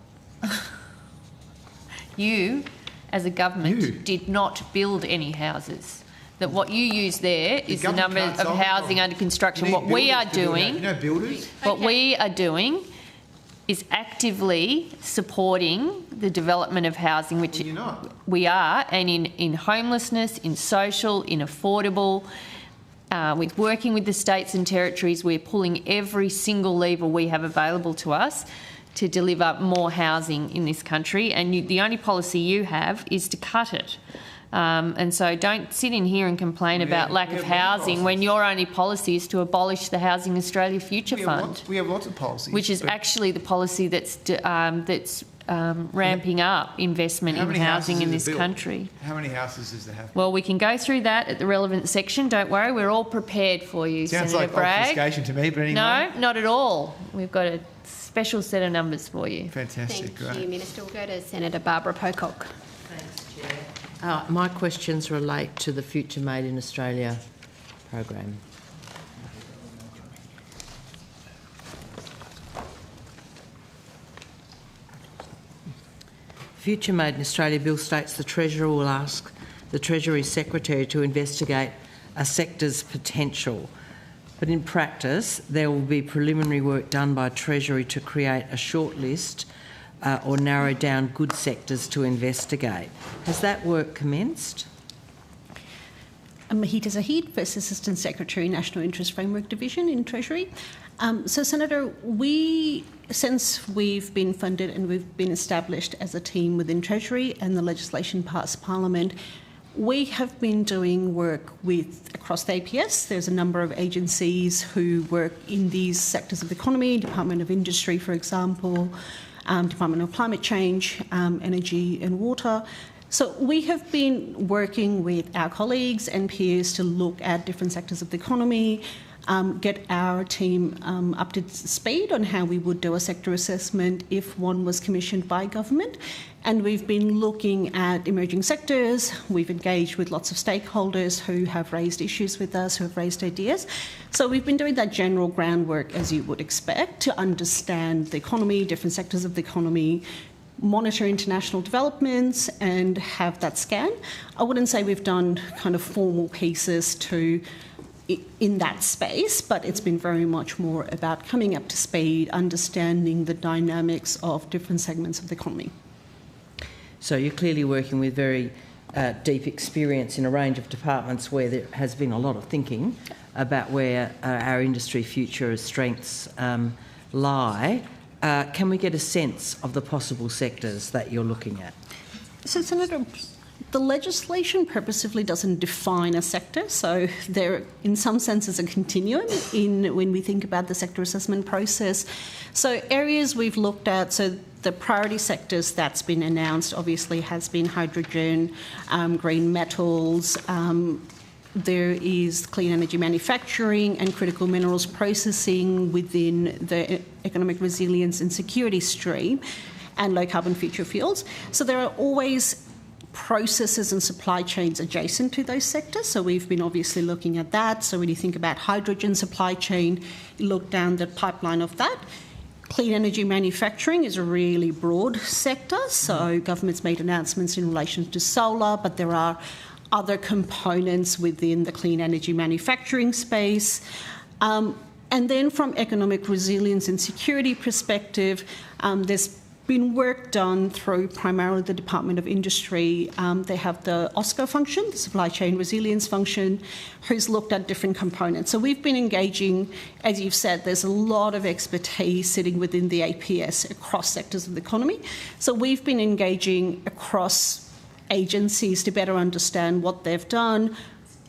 You, as a government, did not build any houses. That what you use there is the number of housing under construction. What we are doing, what we are doing is actively supporting the development of housing, which we are, and in homelessness, in social, in affordable. With working with the states and territories, we're pulling every single lever we have available to us to deliver more housing in this country, and the only policy you have is to cut it. And so don't sit in here and complain about lack of housing when your only policy is to abolish the Housing Australia Future Fund. We have lots of policies. Which is actually the policy that's ramping up investment in housing in this country. How many houses does there have? Well, we can go through that at the relevant section. Don't worry, we're all prepared for you, Sounds Senator like Bragg. obfuscation to me, but anyway. No, not at all. We've got a special set of numbers for you. Fantastic, Thank you, Minister. We'll go to Senator Barbara Pocock. Thanks, Chair. My questions relate to the Future Made in Australia program. Future Made in Australia bill states the Treasurer will ask the Treasury Secretary to investigate a sector's potential. But in practice, there will be preliminary work done by Treasury to create a short list or narrow down good sectors to investigate. Has that work commenced? Mahita Zahid, First Assistant Secretary, National Interest Framework Division in Treasury. So, Senator, since we've been funded and we've been established as a team within Treasury and the legislation passed Parliament, we have been doing work across the APS. There's a number of agencies who work in these sectors of the economy, Department of Industry, for example, Department of Climate Change, Energy and Water. So we have been working with our colleagues and peers to look at different sectors of the economy, get our team up to speed on how we would do a sector assessment if one was commissioned by government. And we've been looking at emerging sectors. We've engaged with lots of stakeholders who have raised issues with us, who have raised ideas. So we've been doing that general groundwork, as you would expect, to understand the economy, different sectors of the economy, monitor international developments and have that scan. I wouldn't say we've done kind of formal pieces to in that space, but it's been very much more about coming up to speed, understanding the dynamics of different segments of the economy. So you're clearly working with very deep experience in a range of departments where there has been a lot of thinking about where our industry future strengths lie. Can we get a sense of the possible sectors that you're looking at? So, Senator, the legislation purposefully doesn't define a sector, so there, in some sense, is a continuum when we think about the sector assessment process. So areas we've looked at, so the priority sectors that's been announced obviously has been hydrogen, green metals, there is clean energy manufacturing and critical minerals processing within the economic resilience and security stream, and low carbon future fuels. So there are always processes and supply chains adjacent to those sectors. So we've been obviously looking at that. So when you think about hydrogen supply chain, you look down the pipeline of that. Clean energy manufacturing is a really broad sector. So government's made announcements in relation to solar, but there are other components within the clean energy manufacturing space. And then from economic resilience and security perspective, there's been work done through primarily the Department of Industry. They have the OSCO function, the Supply Chain Resilience function, who's looked at different components. So we've been engaging, as you've said, there's a lot of expertise sitting within the APS across sectors of the economy. So we've been engaging across agencies to better understand what they've done,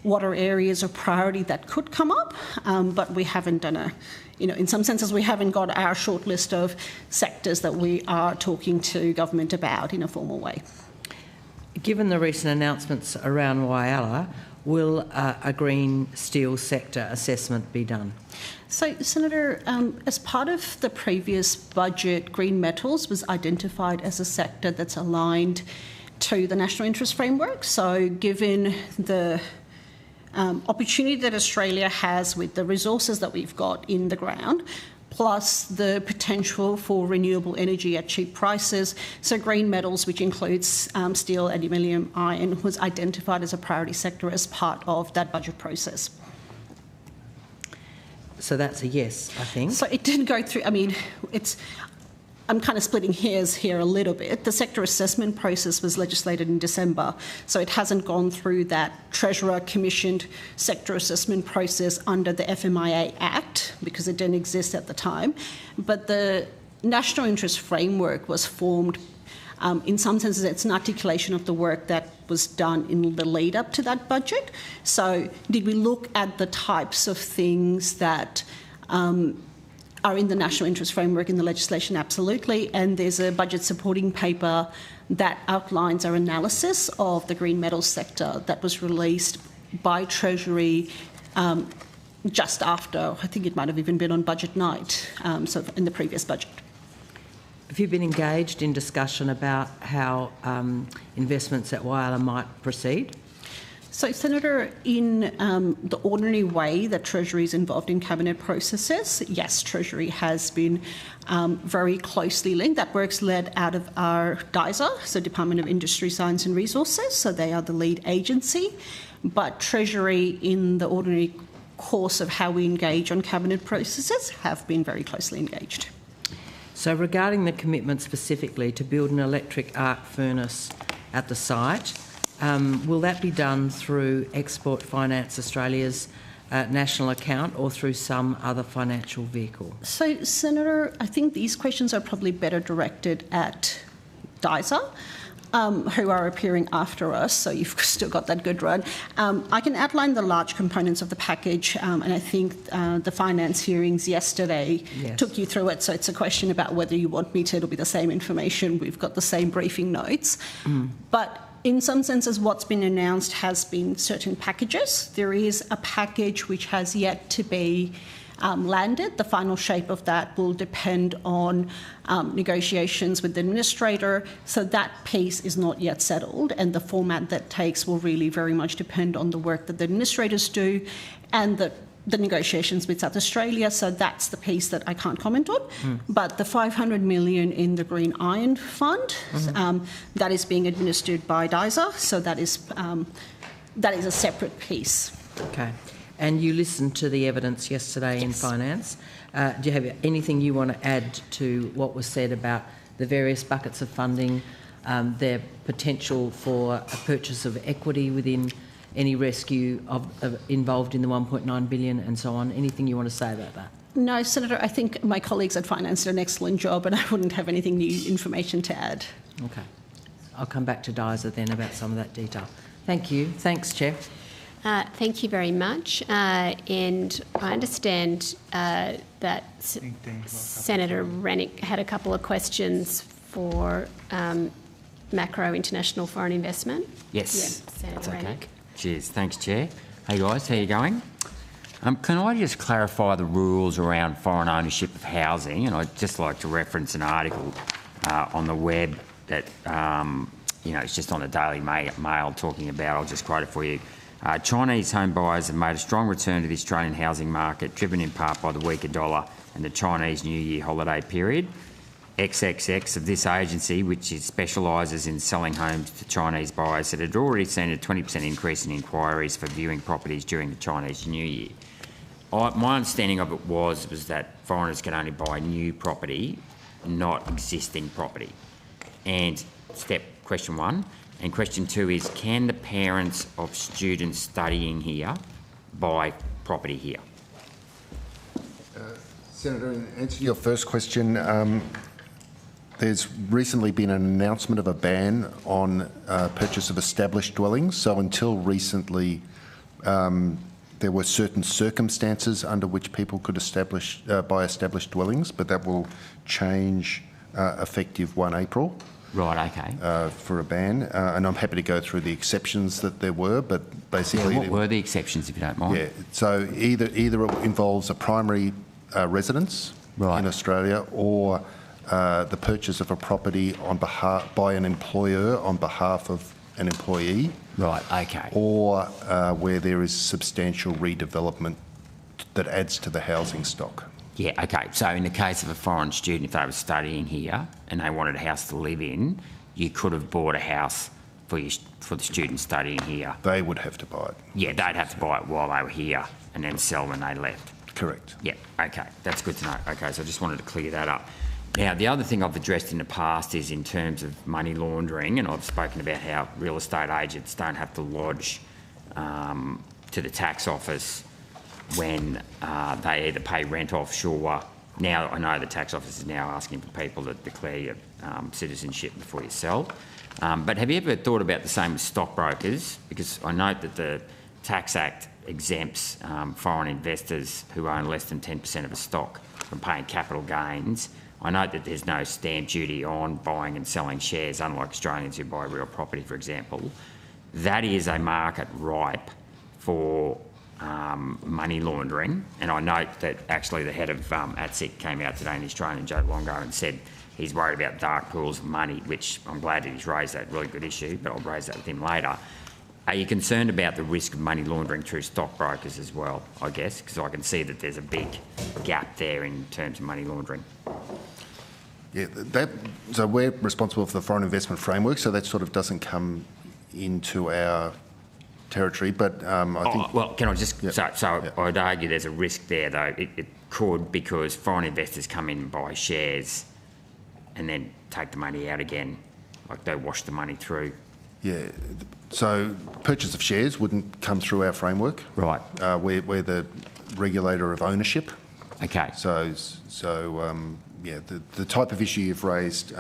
what are areas of priority that could come up, but we haven't done in some senses, we haven't got our short list of sectors that we are talking to government about in a formal way. Given the recent announcements around Whyalla, will a green steel sector assessment be done? So, Senator, as part of the previous budget, green metals was identified as a sector that's aligned to the national interest framework. So, given the opportunity that Australia has with the resources that we've got in the ground, plus the potential for renewable energy at cheap prices. So green metals, which includes steel, aluminium, iron, was identified as a priority sector as part of that budget process. So that's a yes, I think. So it didn't go through, I'm kind of splitting hairs here a little bit. The sector assessment process was legislated in December, so it hasn't gone through that Treasurer-commissioned sector assessment process under the FMIA Act because it didn't exist at the time. But the national interest framework was formed. In some senses, it's an articulation of the work that was done in the lead up to that budget. So did we look at the types of things that are in the national interest framework in the legislation? Absolutely. And there's a budget supporting paper that outlines our analysis of the green metals sector that was released by Treasury just after, I think it might have even been on budget night, so in the previous budget. Have you been engaged in discussion about how investments at Whyalla might proceed? So, Senator, in the ordinary way that Treasury is involved in cabinet processes, yes, Treasury has been very closely linked. That work's led out of our DISA, so Department of Industry, Science and Resources, so they are the lead agency. But Treasury, in the ordinary course of how we engage on cabinet processes, have been very closely engaged. So regarding the commitment specifically to build an electric arc furnace at the site, will that be done through Export Finance Australia's national account or through some other financial vehicle? So, Senator, I think these questions are probably better directed at DISA, who are appearing after us, so you've still got that good run. I can outline the large components of the package, and I think the finance hearings yesterday took you through it, so it's a question about whether you want me to. It'll be the same information. We've got the same briefing notes. But in some senses, what's been announced has been certain packages. There is a package which has yet to be landed. The final shape of that will depend on negotiations with the administrator. So that piece is not yet settled, and the format that takes will really very much depend on the work that the administrators do and the negotiations with South Australia. So that's the piece that I can't comment on. But the $500 million in the Green Iron Fund, that is being administered by DISA. So that is a separate piece. Okay. and you listened to the evidence yesterday in finance. Do you have anything you want to add to what was said about the various buckets of funding, their potential for a purchase of equity within any rescue involved in the 1.9 billion and so on? Anything you want to say about that? No, Senator, I think my colleagues at Finance did an excellent job and I wouldn't have anything new information to add. Okay. I'll come back to Diza then about some of that detail. Thank you. Thanks, Chair. Thank you very much. And I understand that Senator Rennick had a couple of questions for macro international foreign investment. Yes, yeah, Senator Rennick. Cheers. Thanks, Chair. Hey guys, how you going? Can I just clarify the rules around foreign ownership of housing? And I'd just like to reference an article on the web that, it's just on the Daily Mail talking about, I'll just quote it for you. Chinese home buyers have made a strong return to the Australian housing market, driven in part by the weaker dollar and the Chinese New Year holiday period. XXX of this agency, which specialises in selling homes to Chinese buyers, said it had already seen a 20% increase in inquiries for viewing properties during the Chinese New Year. My understanding of it was that foreigners can only buy new property, not existing property. And question one. And question two is, can the parents of students studying here buy property here? Senator, in answer to your first question, there's recently been an announcement of a ban on purchase of established dwellings. So until recently, there were certain circumstances under which people could buy established dwellings, but that will change effective 1 April. Right, okay. For a ban. And I'm happy to go through the exceptions that there were, but basically... Yeah, what were the exceptions, if you don't mind? Yeah, so either it involves a primary residence in Australia, or the purchase of a property by an employer on behalf of an employee. Right, okay. Or where there is substantial redevelopment that adds to the housing stock. Yeah, okay. So in the case of a foreign student, if they were studying here and they wanted a house to live in, you could have bought a house for the students studying here. They would have to buy it. Yeah, they'd have to buy it while they were here and then sell when they left. Correct. Yeah, okay. That's good to know. Okay, so I just wanted to clear that up. Now, the other thing I've addressed in the past is in terms of money laundering, and I've spoken about how real estate agents don't have to lodge to the tax office when they either pay rent offshore. Now, I know the tax office is now asking for people to declare your citizenship before you sell. But have you ever thought about the same with stockbrokers? Because I note that the Tax Act exempts foreign investors who own less than 10% of a stock from paying capital gains. I note that there's no stamp duty on buying and selling shares, unlike Australians who buy real property, for example. That is a market ripe for money laundering, and I note that actually the head of ATSIC came out today in Australian, Joe Longo, and said he's worried about dark pools of money, which I'm glad that he's raised that really good issue, but I'll raise that with him later. Are you concerned about the risk of money laundering through stockbrokers as well, I guess? Because I can see that there's a big gap there in terms of money laundering. Yeah, so we're responsible for the foreign investment framework, so that sort of doesn't come into our territory, but I think... Well, can I just... Yeah. I'd argue there's a risk there, though. It could, because foreign investors come in and buy shares and then take the money out again, like they wash the money through. Yeah, so purchase of shares wouldn't come through our framework. Right. We're the regulator of ownership. Okay. So yeah, the type of issue you've raised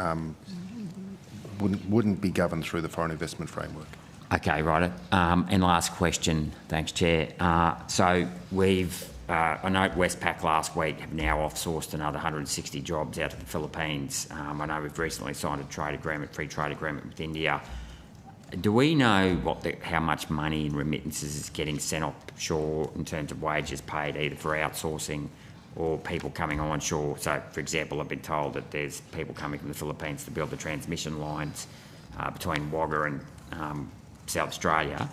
wouldn't be governed through the foreign investment framework. Okay, right. And last question, thanks, Chair. So we've, I know Westpac last week have now off-sourced another 160 jobs out to the Philippines. I know we've recently signed a free trade agreement with India. Do we know how much money in remittances is getting sent offshore in terms of wages paid, either for outsourcing or people coming onshore? So, for example, I've been told that there's people coming from the Philippines to build the transmission lines between Wagga and South Australia.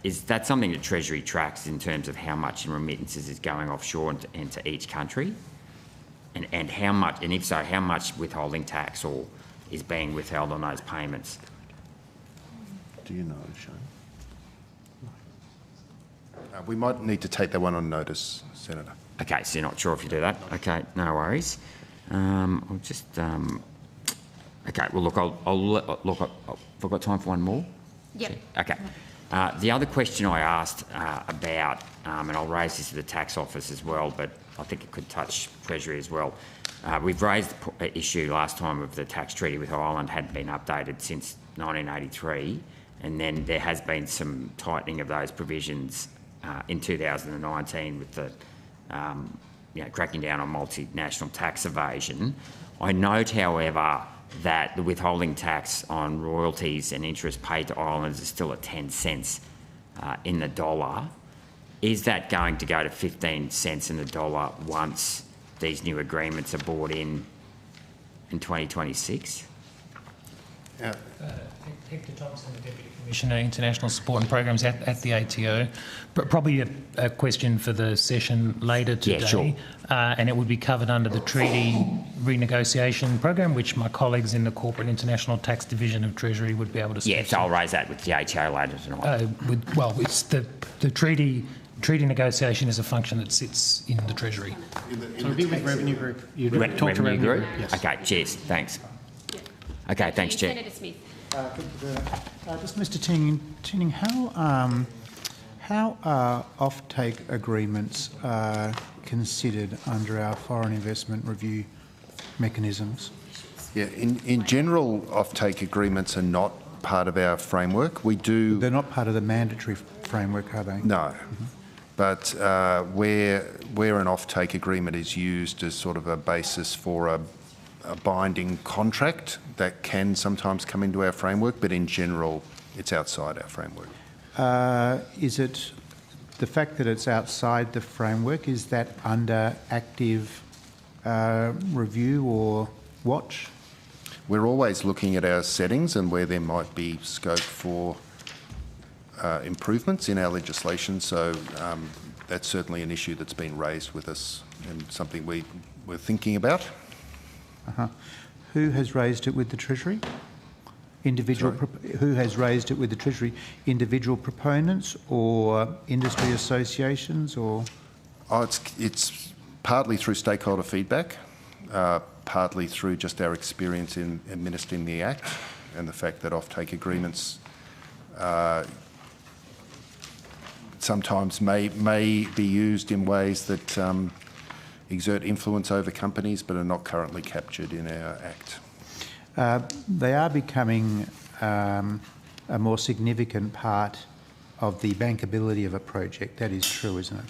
Is that something that Treasury tracks in terms of how much in remittances is going offshore into each country? And how much, and if so, how much withholding tax is being withheld on those payments? Do you know, Shane? We might need to take that one on notice, Senator. Okay, so you're not sure if you do that. Okay, no worries. I'll just... okay, well, look, I've got time for one more. Yep. Okay. The other question I asked about, and I'll raise this to the tax office as well, but I think it could touch Treasury as well. We've raised the issue last time of the tax treaty with Ireland hadn't been updated since 1983, and then there has been some tightening of those provisions in 2019 with the cracking down on multinational tax evasion. I note, however, that the withholding tax on royalties and interest paid to Irelanders is still at 10 cents in the dollar. Is that going to go to 15 cents in the dollar once these new agreements are brought in 2026? Hector Thompson, the Deputy Commissioner, International Support and Programs at the ATO. Probably a question for the session later today. Yeah, sure. And it would be covered under the treaty renegotiation program, which my colleagues in the Corporate International Tax Division of Treasury would be able to speak to. Yes, I'll raise that with the ATO later tonight. It's the treaty negotiation is a function that sits in the Treasury. So it'll be with Revenue Group. You'd talk to Revenue Group? Yes. Okay, cheers, thanks. Okay, thanks, Chair. Senator Smith. Just Mr. Tinning, how are off-take agreements considered under our foreign investment review mechanisms? Yeah, in general, off-take agreements are not part of our framework. We do... They're not part of the mandatory framework, are they? No. But where an off-take agreement is used as sort of a basis for a binding contract, that can sometimes come into our framework, but in general, it's outside our framework. Is it the fact that it's outside the framework, is that under active review or watch? We're always looking at our settings and where there might be scope for improvements in our legislation, so that's certainly an issue that's been raised with us and something we're thinking about. Who has raised it with the Treasury? Who has raised it with the Treasury? Individual proponents or industry associations, or? Oh, it's partly through stakeholder feedback, partly through just our experience in administering the Act and the fact that off-take agreements sometimes may be used in ways that exert influence over companies but are not currently captured in our Act. They are becoming a more significant part of the bankability of a project. That is true, isn't it?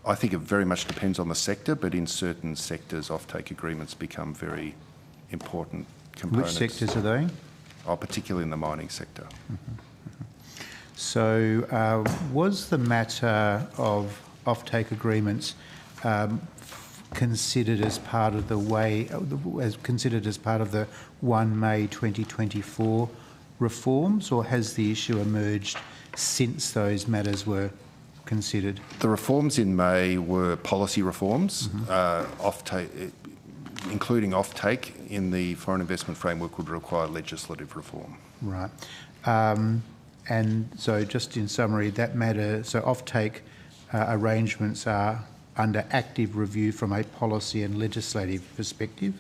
I think it very much depends on the sector, but in certain sectors, off-take agreements become very important components. Which sectors are they? Oh, particularly in the mining sector. So was the matter of off-take agreements considered as part of the 1 May 2024 reforms, or has the issue emerged since those matters were considered? The reforms in May were policy reforms. Off-take, including off-take in the foreign investment framework, would require legislative reform. Right. And so just in summary, that matter, so off-take arrangements are under active review from a policy and legislative perspective?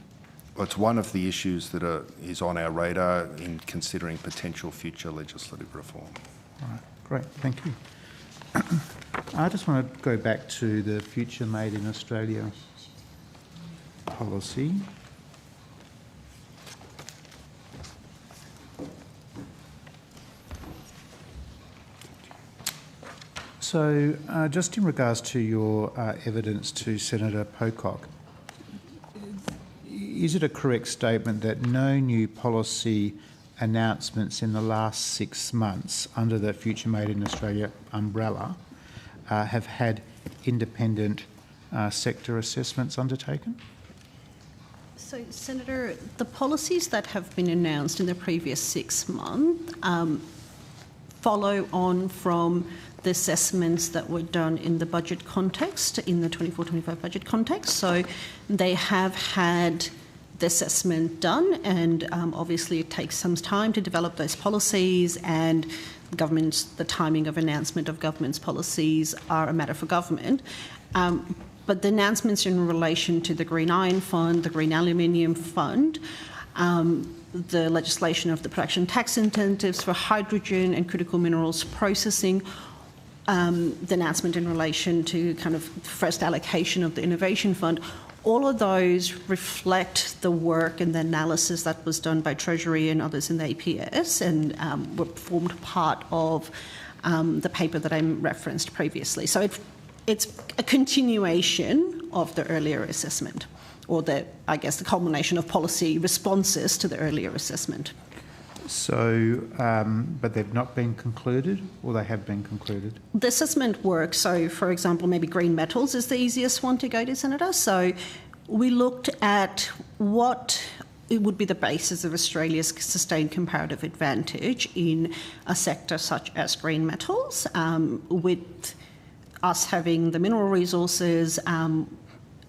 Well, it's one of the issues that is on our radar in considering potential future legislative reform. All right, great, thank you. I just want to go back to the Future Made in Australia policy. So just in regards to your evidence to Senator Pocock, is it a correct statement that no new policy announcements in the last 6 months under the Future Made in Australia umbrella have had independent sector assessments undertaken? So, Senator, the policies that have been announced in the previous 6 months follow on from the assessments that were done in the budget context, in the 24-25 budget context. So they have had the assessment done, and obviously it takes some time to develop those policies, and the timing of announcement of government's policies are a matter for government. But the announcements in relation to the Green Iron Fund, the Green Aluminium Fund, the legislation of the production tax incentives for hydrogen and critical minerals processing, the announcement in relation to kind of first allocation of the Innovation Fund, all of those reflect the work and the analysis that was done by Treasury and others in the APS and were formed part of the paper that I referenced previously. So it's a continuation of the earlier assessment, or the culmination of policy responses to the earlier assessment. So, but they've not been concluded, or they have been concluded? The assessment work, so for example, maybe green metals is the easiest one to go to, Senator. So we looked at what it would be the basis of Australia's sustained comparative advantage in a sector such as green metals, with us having the mineral resources,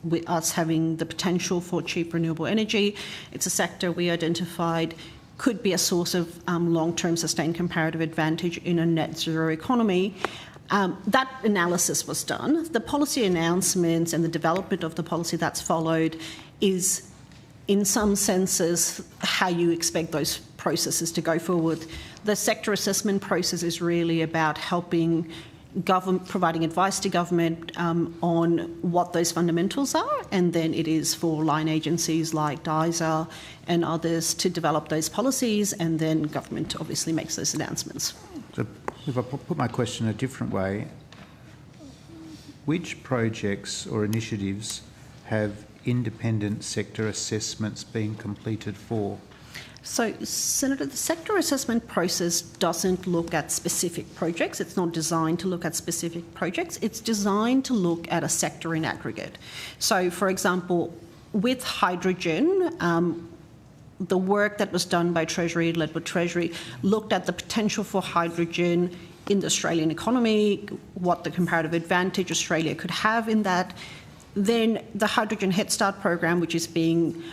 with us having the potential for cheap renewable energy. It's a sector we identified could be a source of long-term sustained comparative advantage in a net zero economy. That analysis was done. The policy announcements and the development of the policy that's followed is, in some senses, how you expect those processes to go forward. The sector assessment process is really about helping providing advice to government on what those fundamentals are, and then it is for line agencies like DISA and others to develop those policies, and then government obviously makes those announcements. So if I put my question a different way, which projects or initiatives have independent sector assessments been completed for? So, Senator, the sector assessment process doesn't look at specific projects. It's not designed to look at specific projects. It's designed to look at a sector in aggregate. So, for example, with hydrogen, the work that was done by Treasury, led by Treasury, looked at the potential for hydrogen in the Australian economy, what the comparative advantage Australia could have in that. Then the Hydrogen Head Start program, which is being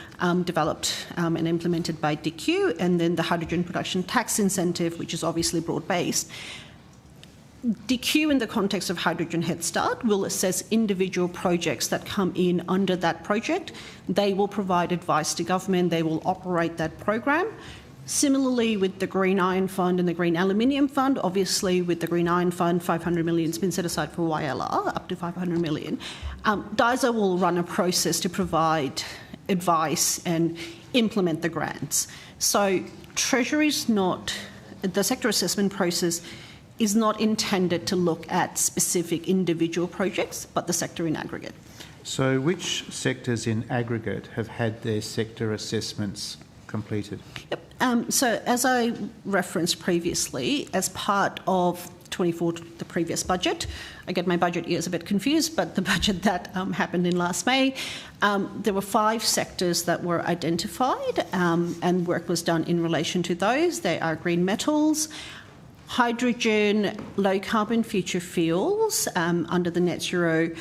developed and implemented by DQ, and then the Hydrogen Production Tax Incentive, which is obviously broad-based. DQ, in the context of Hydrogen Head Start, will assess individual projects that come in under that project. They will provide advice to government. They will operate that program. Similarly, with the Green Iron Fund and the Green Aluminium Fund, obviously with the Green Iron Fund, 500 million has been set aside for YLR, up to 500 million. DISA will run a process to provide advice and implement the grants. So Treasury's not, the sector assessment process is not intended to look at specific individual projects, but the sector in aggregate. So which sectors in aggregate have had their sector assessments completed? Yep. So as I referenced previously, as part of 24, the previous budget, I get my budget years a bit confused, but the budget that happened in last May, there were 5 sectors that were identified and work was done in relation to those. They are green metals, hydrogen, low carbon future fuels under the net zero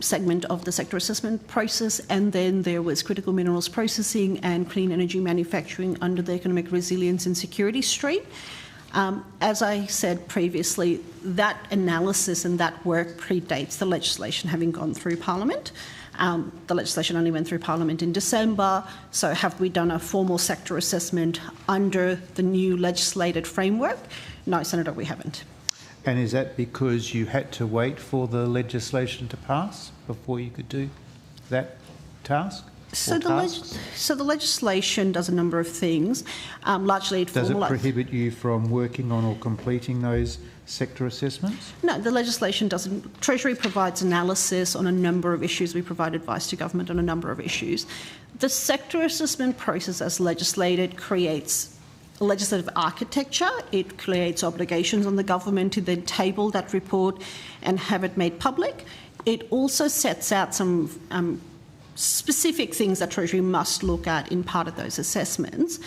segment of the sector assessment process, and then there was critical minerals processing and clean energy manufacturing under the economic resilience and security stream. As I said previously, that analysis and that work predates the legislation having gone through Parliament. The legislation only went through Parliament in December, so have we done a formal sector assessment under the new legislated framework? No, Senator, we haven't. And is that because you had to wait for the legislation to pass before you could do that task? So the legislation does a number of things. Largely, does it prohibit you from working on or completing those sector assessments? No, the legislation doesn't. Treasury provides analysis on a number of issues. We provide advice to government on a number of issues. The sector assessment process, as legislated, creates legislative architecture. It creates obligations on the government to then table that report and have it made public. It also sets out some specific things that Treasury must look at in part of those assessments.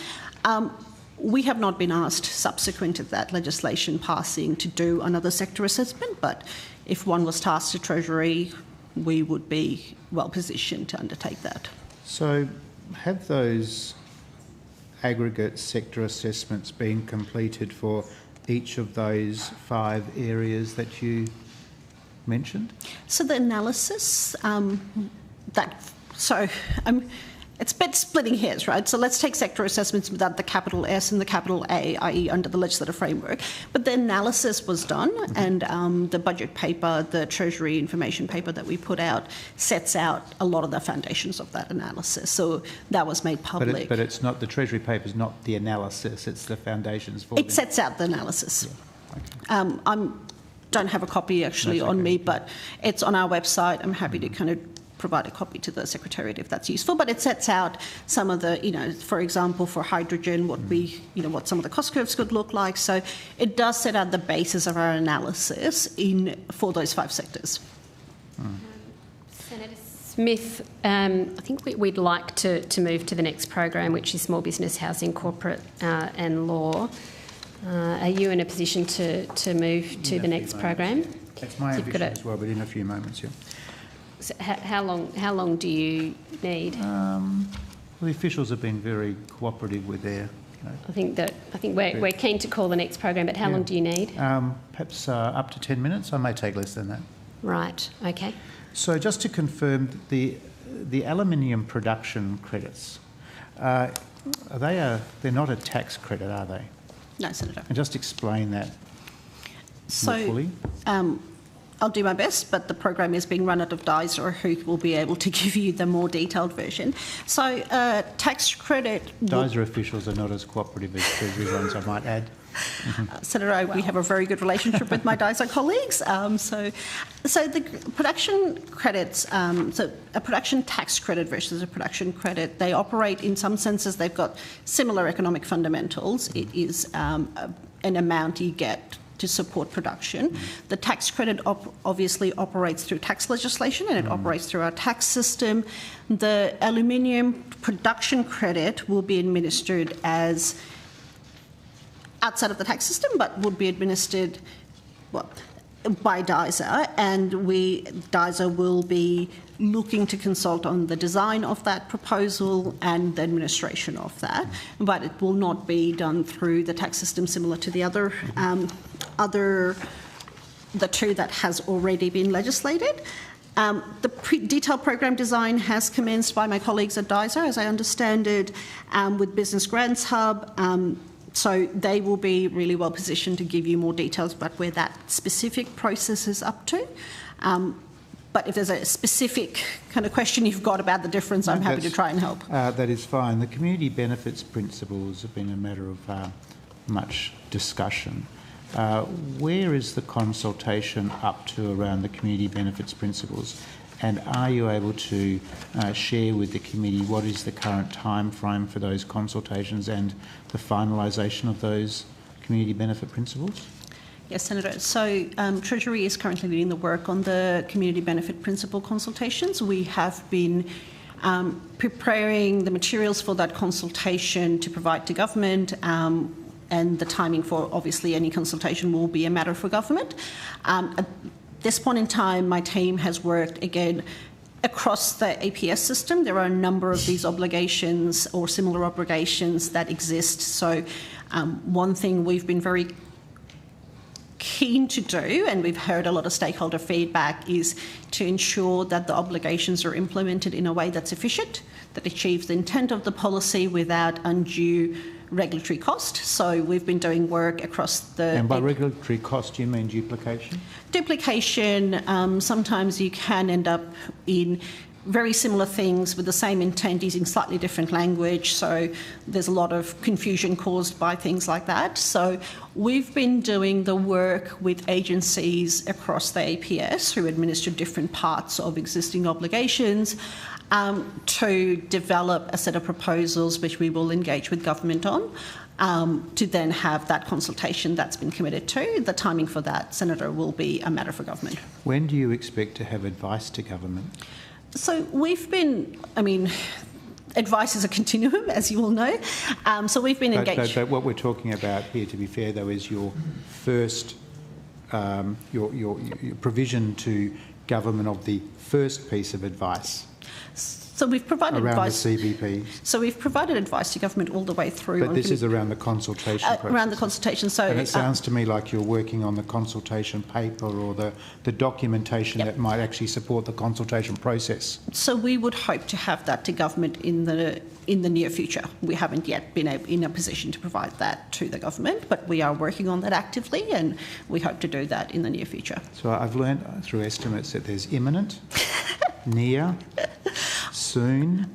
We have not been asked subsequent to that legislation passing to do another sector assessment, but if one was tasked to Treasury, we would be well positioned to undertake that. So have those aggregate sector assessments been completed for each of those 5 areas that you mentioned? So the analysis it's a bit splitting hairs, right? So let's take sector assessments without the capital S and the capital A, i.e. under the legislative framework. But the analysis was done, and the budget paper, the Treasury information paper that we put out, sets out a lot of the foundations of that analysis. So that was made public. But it's not, the Treasury paper is not the analysis, it's the foundations for it. Sets out the analysis. Yeah. Okay. I don't have a copy actually on me, but it's on our website. I'm happy to kind of provide a copy to the Secretariat if that's useful, but it sets out some of the, for example, for hydrogen, what some of the cost curves could look like. So it does set out the basis of our analysis for those 5 sectors. Senator Smith, I think we'd like to move to the next program, which is small business, housing, corporate and law. Are you in a position to move to the next program? That's my ambition as well, but in a few moments, yeah. So how long do you need? Well, the officials have been very cooperative with their. I think we're keen to call the next program, but how long do you need? Perhaps up to 10 minutes. I may take less than that. Right. Okay. So just to confirm, the aluminium production credits, they're not a tax credit, are they? No, Senator. And just explain that more fully. I'll do my best, but the program is being run out of DISA, who will be able to give you the more detailed version. So tax credit... DISA officials are not as cooperative as Treasury ones, I might add. Senator, we have a very good relationship with my DISA colleagues. So the production credits, so a production tax credit versus a production credit, they operate in some senses, they've got similar economic fundamentals. It is an amount you get to support production. The tax credit obviously operates through tax legislation and it operates through our tax system. The aluminium production credit will be administered as outside of the tax system, but would be administered by DISA, and DISA will be looking to consult on the design of that proposal and the administration of that, but it will not be done through the tax system similar to the the 2 that has already been legislated. The detailed program design has commenced by my colleagues at DISA, as I understand it, with Business Grants Hub. So they will be really well positioned to give you more details about where that specific process is up to. But if there's a specific kind of question you've got about the difference, I'm happy to try and help. That is fine. The community benefits principles have been a matter of much discussion. Where is the consultation up to around the community benefits principles? And are you able to share with the committee what is the current time frame for those consultations and the finalisation of those community benefit principles? Yes, Senator. So Treasury is currently leading the work on the community benefit principle consultations. We have been preparing the materials for that consultation to provide to government, and the timing for obviously any consultation will be a matter for government. At this point in time, my team has worked again across the APS system. There are a number of these obligations or similar obligations that exist. So one thing we've been very keen to do, and we've heard a lot of stakeholder feedback, is to ensure that the obligations are implemented in a way that's efficient, that achieves the intent of the policy without undue regulatory cost. So we've been doing work across the... And by regulatory cost, you mean duplication? Duplication. Sometimes you can end up in very similar things with the same intent using slightly different language. So there's a lot of confusion caused by things like that. So we've been doing the work with agencies across the APS who administer different parts of existing obligations, to develop a set of proposals which we will engage with government on, to then have that consultation that's been committed to. The timing for that, Senator, will be a matter for government. When do you expect to have advice to government? So we've been, advice is a continuum, as you all know. So we've been engaged. But what we're talking about here, to be fair, though, is your first, your provision to government of the first piece of advice. So we've provided around advice. the CVP. So we've provided advice to government all the way through. But this is around the consultation process. Around the consultation. So, and it sounds to me like you're working on the consultation paper or the documentation that might actually support the consultation process. So we would hope to have that to government in the near future. We haven't yet been in a position to provide that to the government, but we are working on that actively, and we hope to do that in the near future. So I've learned through estimates that there's imminent, near, soon,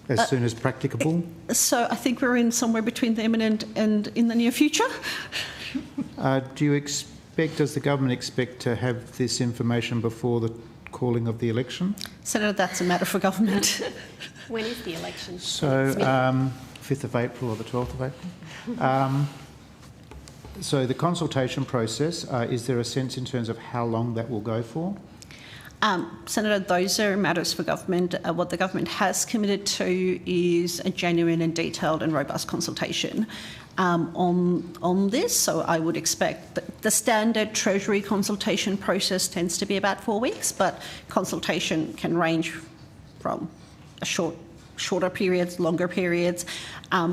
as soon as practicable. So I think we're in somewhere between the imminent and in the near future. Does the government expect to have this information before the calling of the election? Senator, that's a matter for government. When is the election? So 5th of April or the 12th of April. So the consultation process, is there a sense in terms of how long that will go for? Senator, those are matters for government. What the government has committed to is a genuine and detailed and robust consultation on this. So I would expect that the standard Treasury consultation process tends to be about 4 weeks, but consultation can range from shorter periods, longer periods.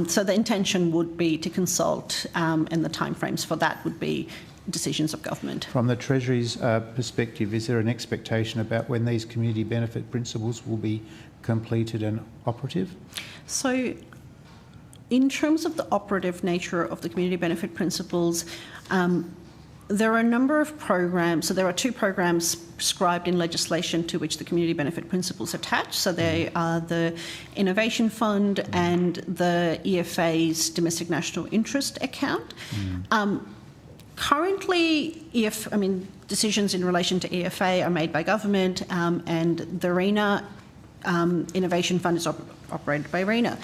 So the intention would be to consult, and the timeframes for that would be decisions of government. From the Treasury's perspective, is there an expectation about when these community benefit principles will be completed and operative? So in terms of the operative nature of the community benefit principles, there are a number of programs. So there are 2 programs prescribed in legislation to which the community benefit principles attach. So they are the Innovation Fund and the EFA's Domestic National Interest Account. Currently, decisions in relation to EFA are made by government, and the ARENA Innovation Fund is operated by ARENA.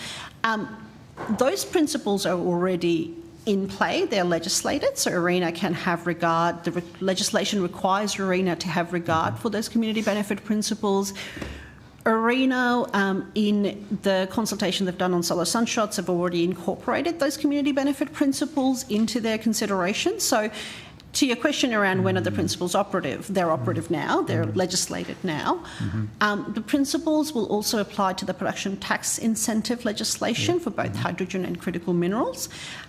Those principles are already in play. They're legislated, so ARENA can have regard. The legislation requires ARENA to have regard for those community benefit principles. ARENA, in the consultation they've done on solar sunshots, have already incorporated those community benefit principles into their consideration. So to your question around when are the principles operative, they're operative now, they're legislated now. The principles will also apply to the production tax incentive legislation for both hydrogen and critical minerals.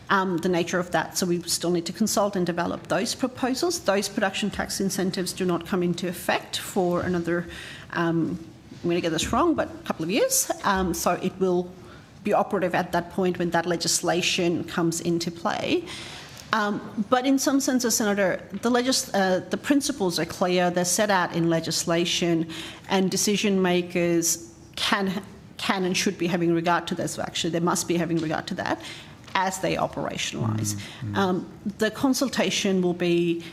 The nature of that, so we still need to consult and develop those proposals. Those production tax incentives do not come into effect for another I'm going to get this wrong, but a couple of years. So it will be operative at that point when that legislation comes into play. But in some senses, Senator, the principles are clear. They're set out in legislation, and decision makers can and should be having regard to this. Actually, they must be having regard to that as they operationalise. The consultation will be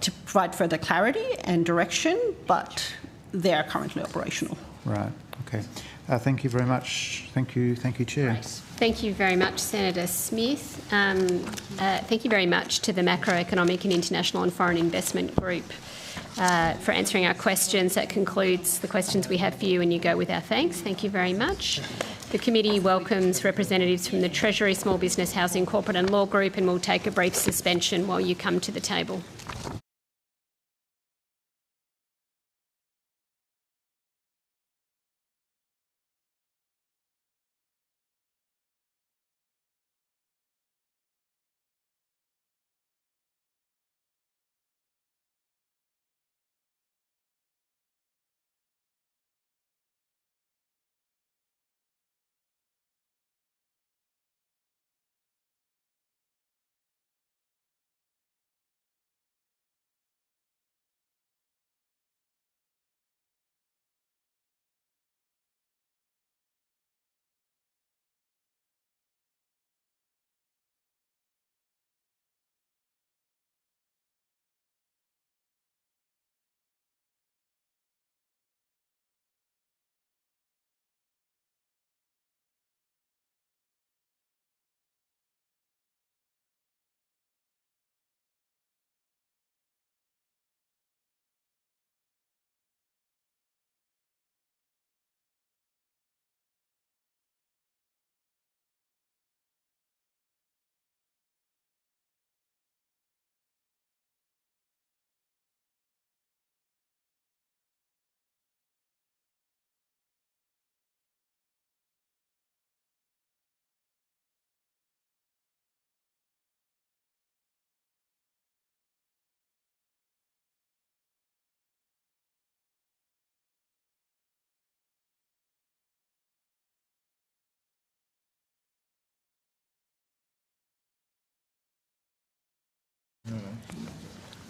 to provide further clarity and direction, but they are currently operational. Right. Okay. Thank you very much. Thank you, Chair. Right. Thank you very much, Senator Smith. Thank you very much to the Macroeconomic and International and Foreign Investment Group for answering our questions. That concludes the questions we have for you, and you go with our thanks. Thank you very much. The committee welcomes representatives from the Treasury, Small Business, Housing, Corporate and Law Group, and will take a brief suspension while you come to the table.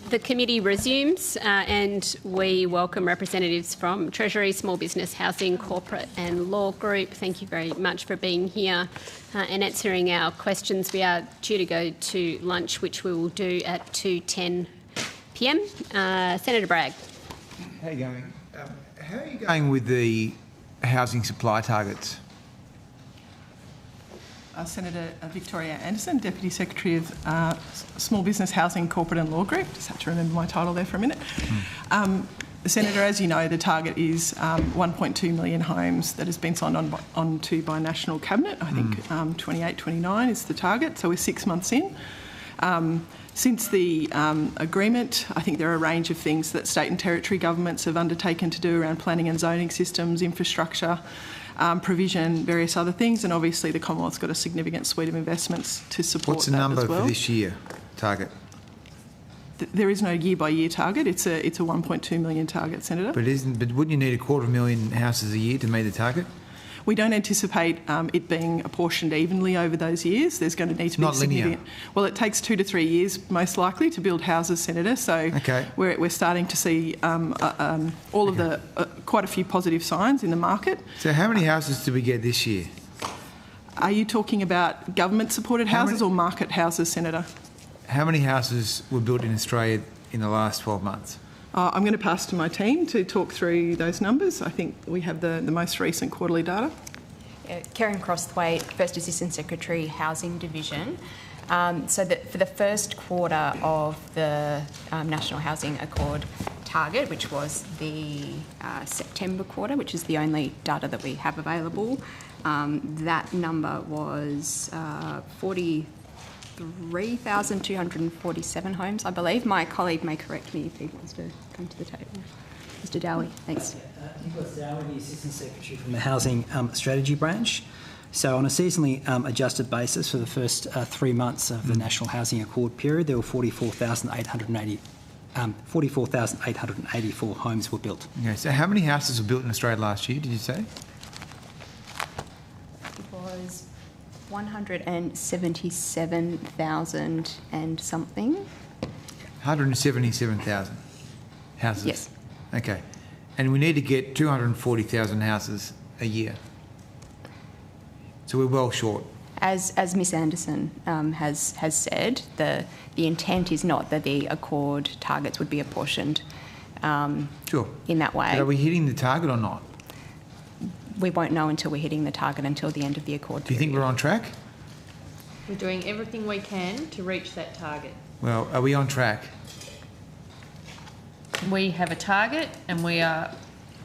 The committee resumes and we welcome representatives from Treasury, Small Business, Housing, Corporate and Law Group. Thank you very much for being here and answering our questions. We are due to go to lunch, which we will do at 2:10 p.m. Senator Bragg. How are you going? How are you going with the housing supply targets? Senator Victoria Anderson, Deputy Secretary of Small Business, Housing, Corporate and Law Group. Just have to remember my title there for a minute. Senator, as you know, the target is 1.2 million homes that has been signed on to by National Cabinet. I think 28, 29 is the target, so we're 6 months in. Since the agreement, I think there are a range of things that state and territory governments have undertaken to do around planning and zoning systems, infrastructure, provision, various other things, and obviously the Commonwealth's got a significant suite of investments to support What's the that number as well. for this year target? There is no year-by-year target. It's a 1.2 million target, Senator. But wouldn't you need 250,000 houses a year to meet the target? We don't anticipate it being apportioned evenly over those years. There's going to need to be not significant. Linear. Well, it takes 2 to 3 years, most likely, to build houses, Senator. So we're starting to see all of the quite a few positive signs in the market. So how many houses did we get this year? Are you talking about government-supported houses or market houses, Senator? How many houses were built in Australia in the last 12 months? I'm going to pass to my team to talk through those numbers. I think we have the most recent quarterly data. Karen Crosthwaite, First Assistant Secretary, Housing Division. So that for the first quarter of the National Housing Accord target, which was the September quarter, which is the only data that we have available, that number was 43,247 homes, I believe. My colleague may correct me if he wants to come to the table. Mr Dowie, thanks. Nicholas Dowie, the Assistant Secretary from the Housing Strategy Branch. So on a seasonally adjusted basis for the first 3 months of the National Housing Accord period, there were 44,884 homes were built. Okay, so how many houses were built in Australia last year, did you say? It was 177,000 and something. 177,000 houses? Yes. Okay. And we need to get 240,000 houses a year. So we're well short. As Ms Anderson has said, the intent is not that the Accord targets would be apportioned in that way. But are we hitting the target or not? We won't know until we're hitting the target until the end of the Accord Do you think we're on track? We're doing everything we can to reach that target. Well, are we on track? We have a target and we are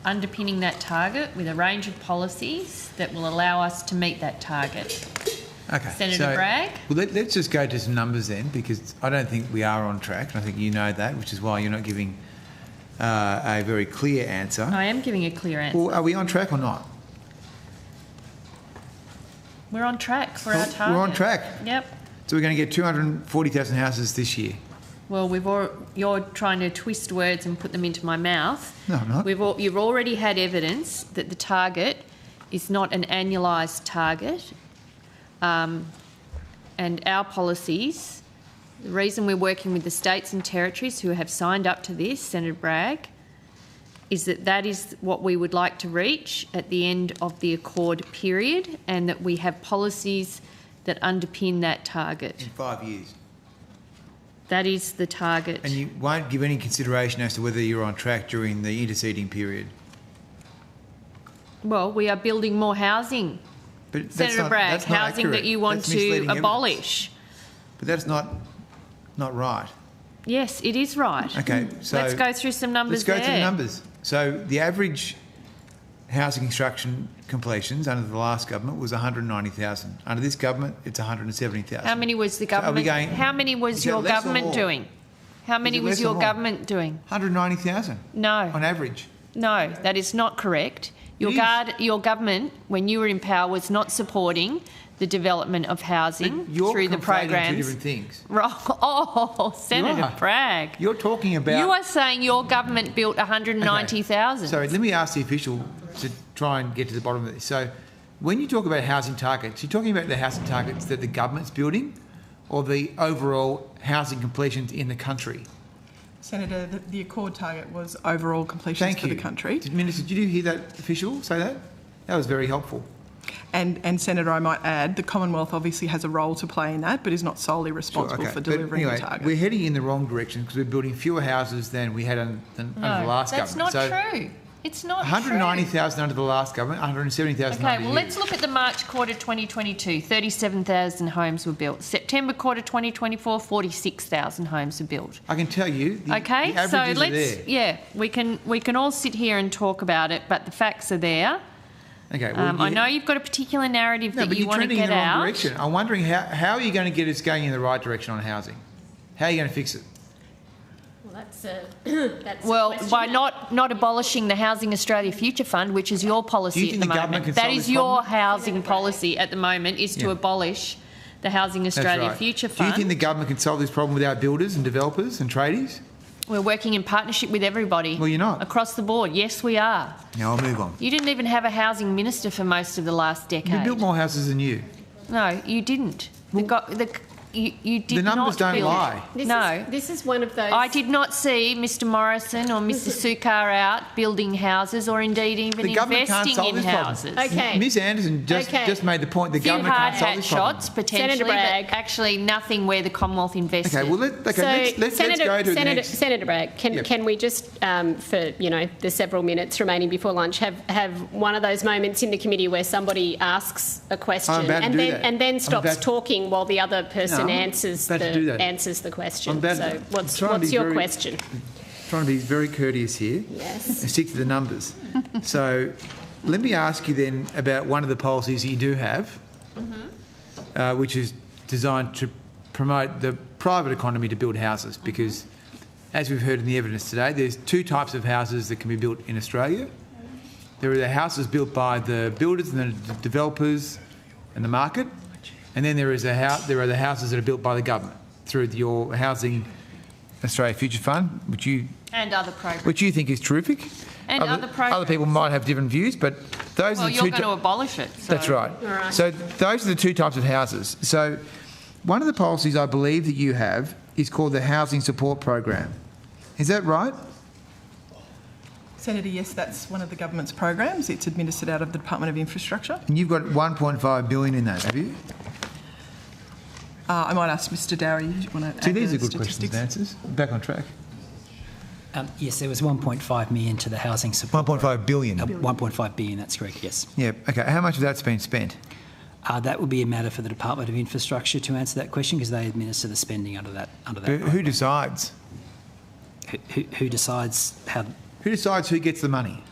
underpinning that target with a range of policies that will allow us to meet that target. Okay. Senator Bragg? Well, let's just go to some numbers then, because I don't think we are on track, and I think you know that, which is why you're not giving a very clear answer. I am giving a clear answer. Well, are we on track or not? We're on track for our target. We're on track? Yep. So we're going to get 240,000 houses this year? Well, you're trying to twist words and put them into my mouth. No, I'm not. You've already had evidence that the target is not an annualised target, and our policies, the reason we're working with the states and territories who have signed up to this, Senator Bragg, is that is what we would like to reach at the end of the Accord period, and that we have policies that underpin that target. In 5 years? That is the target. And you won't give any consideration as to whether you're on track during the interceding period? Well, we are building more housing. But Senator Bragg, housing that you want to abolish. But that's not right. Yes, it is right. Okay, so let's go through some numbers Let's go through the numbers. So the average housing construction completions under the last government was 190,000. Under this government, it's 170,000. How many was the government? How many was your government doing? How many was your government doing? 190,000. No. On average. No, that is not correct. Your government, when you were in power, was not supporting the development of housing through the programs. Two different things. Oh, Senator Bragg. You're talking about... You are saying your government built 190,000. Okay. So let me ask the official to try and get to the bottom of this. So when you talk about housing targets, you're talking about the housing targets that the government's building, or the overall housing completions in the country? Senator, the Accord target was overall completions for the country. Minister, did you hear that official say that? That was very helpful. And Senator, I might add, the Commonwealth obviously has a role to play in that, but is not solely responsible for delivering the target. We're heading in the wrong direction because we're building fewer houses than we had under the last government. That's not true. It's not 190,000 under the last government, 170,000 under you. Let's look at the March quarter 2022. 37,000 homes were built. September quarter 2024, 46,000 homes were built. I can tell you. The averages are there. Yeah, we can all sit here and talk about it, but the facts are there. Okay. Well, I know you've got a particular narrative that you want to get out. But you're trending in the wrong direction. I'm wondering how are you going to get us going in the right direction on housing? How are you going to fix it? Well, by not abolishing the Housing Australia Future Fund, which is your policy at the moment. That is your housing policy at the moment, is to abolish the Housing Australia Future Fund. Do you think the government can solve this problem without builders and developers and tradies? We're working in partnership with everybody. Well, you're not. Across the board. Yes, we are. Now, I'll move on. You didn't even have a housing minister for most of the last decade. We built more houses than you. No, you didn't. You did the numbers not don't lie. This is one of those. I did not see Mr Morrison or Mr Sukar out building houses or indeed even investing in houses. Okay. Ms Anderson just made the point the government can't solve this problem. Shots potentially, but actually nothing where the Commonwealth invested. Okay, well let's go to the next. Senator Bragg, can we just for the several minutes remaining before lunch have one of those moments in the committee where somebody asks a question and then stops talking while the other person answers the question. So what's your question? Trying to be very courteous here. Yes. And stick to the numbers. So let me ask you then about one of the policies you do have, which is designed to promote the private economy to build houses, because as we've heard in the evidence today, there's two types of houses that can be built in Australia. There are the houses built by the builders and the developers and the market, and then there are the houses that are built by the government through your Housing Australia Future Fund, which you think is terrific. And other programs. Other people might have different views, but those are the two. Well, you're going to abolish it. So. That's right. All right. So those are the two types of houses. So one of the policies I believe that you have is called the Housing Support Program. Is that right? Senator, yes, that's one of the government's programs. It's administered out of the Department of Infrastructure. And you've got 1.5 billion in that, have you? I might ask Mr Dowry. You want to See, these are good questions and answers. Back on track. Yes, there was 1.5 million to the housing support. 1.5 billion? 1.5 billion, that's correct, yes. Yeah, okay. How much of that's been spent? That would be a matter for the Department of Infrastructure to answer that question, because they administer the spending under that Who decides? Who decides how... Who decides who gets the money?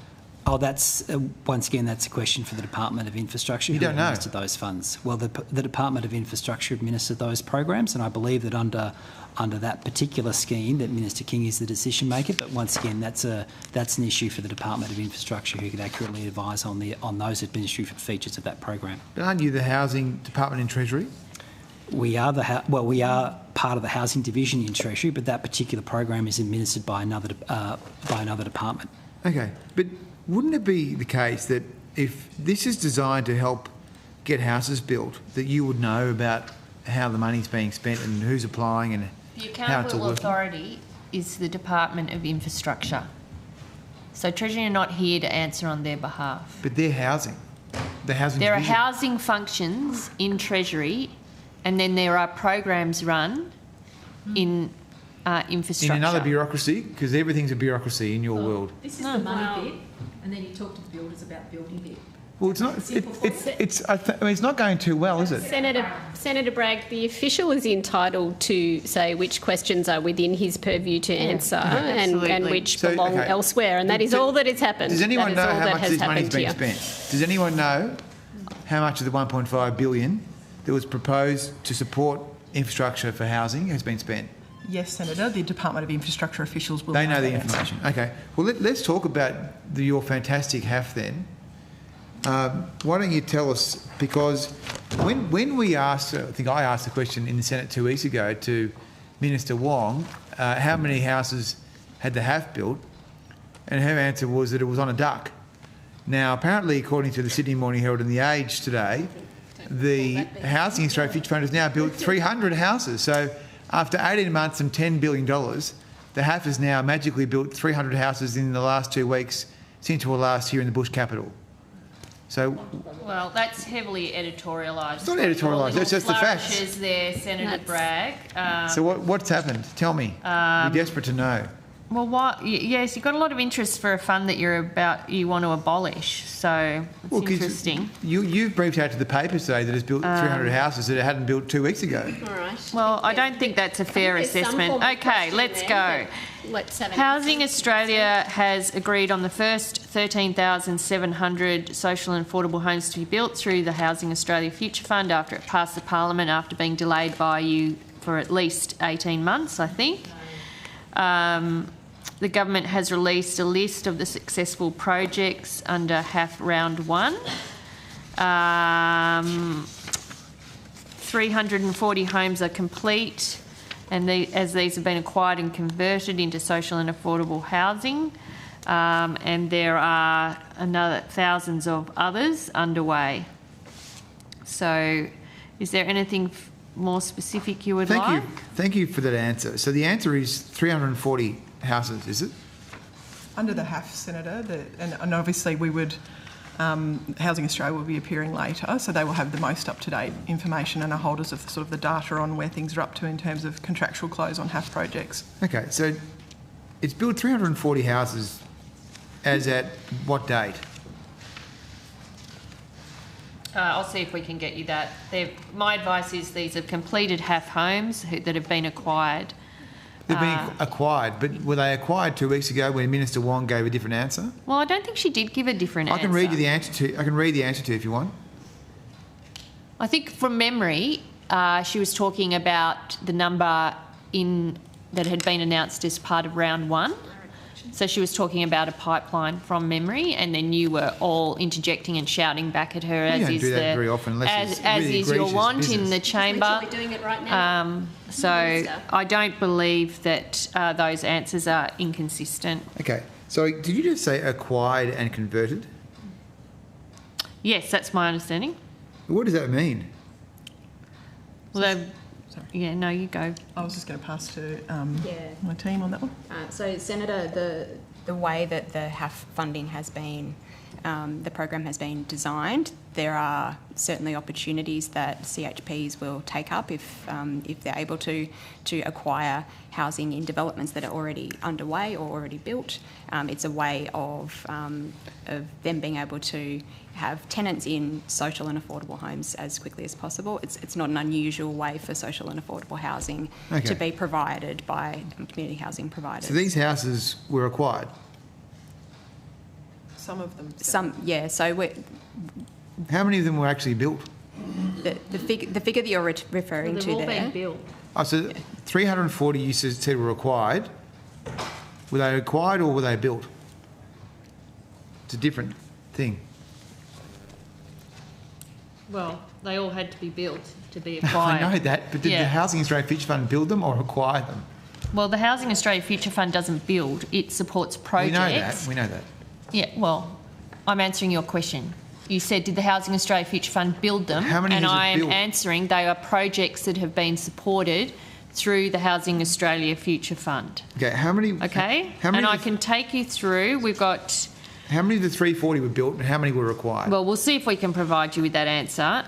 Oh, that's once again, that's a question for the Department of Infrastructure. You don't know. Who administered those funds? Well, the Department of Infrastructure administered those programs, and I believe that under that particular scheme, that Minister King is the decision maker. But once again, that's an issue for the Department of Infrastructure, who could accurately advise on those administrative features of that program. But aren't you the Housing Department in Treasury? We are we are part of the Housing Division in Treasury, but that particular program is administered by another department. Okay, but wouldn't it be the case that if this is designed to help get houses built, that you would know about how the money's being spent and who's applying and the how it's accountable all working? authority is the Department of Infrastructure. So Treasury are not here to answer on their behalf. But they're housing. The housing There division. are housing functions in Treasury, and then there are programs run in infrastructure. In another bureaucracy, because everything's a bureaucracy in your world. This is the money bit, and then you talk to the builders about building bit. Well, it's not. It's not going too well, is it? Senator Bragg, the official is entitled to say which questions are within his purview to answer and which belong elsewhere, and that is all that has happened. Does anyone know how much this money's been spent? Does anyone know how much of the 1.5 billion that was proposed to support infrastructure for housing has been spent? Yes, Senator. The Department of Infrastructure officials will. They know the information. Okay. Well, let's talk about your fantastic HAF then. Why don't you tell us, because when we asked, I think I asked the question in the Senate 2 weeks ago to Minister Wong, how many houses had the HAF built, and her answer was that it was on a duck. Now, apparently, according to the Sydney Morning Herald and The Age today, the Housing Australia Future Fund has now built 300 houses. So after 18 months and $10 billion, the HAF has now magically built 300 houses in the last 2 weeks since we were last here in the bush capital. So, well, that's heavily editorialised. It's not editorialised, it's just the facts. There, Senator Bragg. So what's happened? Tell me. We're desperate to know. Well, yes, you've got a lot of interest for a fund that you want to abolish. So it's interesting. You've briefed out to the paper today that it's built 300 houses that it hadn't built 2 weeks ago. All right. Well, I don't think that's a fair assessment. Okay, let's go. Housing Australia has agreed on the first 13,700 social and affordable homes to be built through the Housing Australia Future Fund after it passed the Parliament after being delayed by you for at least 18 months, I think. The government has released a list of the successful projects under HAF Round 1. 340 homes are complete, and as these have been acquired and converted into social and affordable housing, and there are another thousands of others underway. So, is there anything more specific you would like? Thank you for that answer. So the answer is 340 houses, is it? Under the HAF, Senator, and obviously we would, Housing Australia will be appearing later, so they will have the most up-to-date information and are holders of sort of the data on where things are up to in terms of contractual close on HAF projects. Okay, so it's built 340 houses as at what date? I'll see if we can get you that. My advice is these are completed HAF homes that have been acquired. They've been acquired, but were they acquired 2 weeks ago when Minister Wong gave a different answer? Well, I don't think she did give a different answer. I can read you the answer to. I can read the answer to you if you want. I think from memory, she was talking about the number that had been announced as part of Round 1. So she was talking about a pipeline from memory, and then you were all interjecting and shouting back at her, as is very often, your want business. In the chamber. We're doing it right now. So I don't believe that those answers are inconsistent. Okay. So did you just say acquired and converted? Yes, that's my understanding. What does that mean? Well, yeah, no, you go. I was just going to pass to my team on that one. So, Senator, the way that the HAF funding has been, the program has been designed, there are certainly opportunities that CHPs will take up if they're able to acquire housing in developments that are already underway or already built. It's a way of them being able to have tenants in social and affordable homes as quickly as possible. It's not an unusual way for social and affordable housing to be provided by community housing providers. So these houses were acquired? Some of them. Yeah. So how many of them were actually built? The figure that you're referring to there. They've all been built. Oh, so 340 you said were acquired. Were they acquired or were they built? It's a different thing. Well, they all had to be built to be acquired. I know that, but did the Housing Australia Future Fund build them or acquire them? Well, the Housing Australia Future Fund doesn't build, it supports projects. We know that. Yeah, well, I'm answering your question. You said, did the Housing Australia Future Fund build them? How many and has it I am built? answering they are projects that have been supported through the Housing Australia Future Fund. Okay, how many? Okay, how many and I can take you through. We've got... How many of the 340 were built and how many were acquired? Well, we'll see if we can provide you with that answer.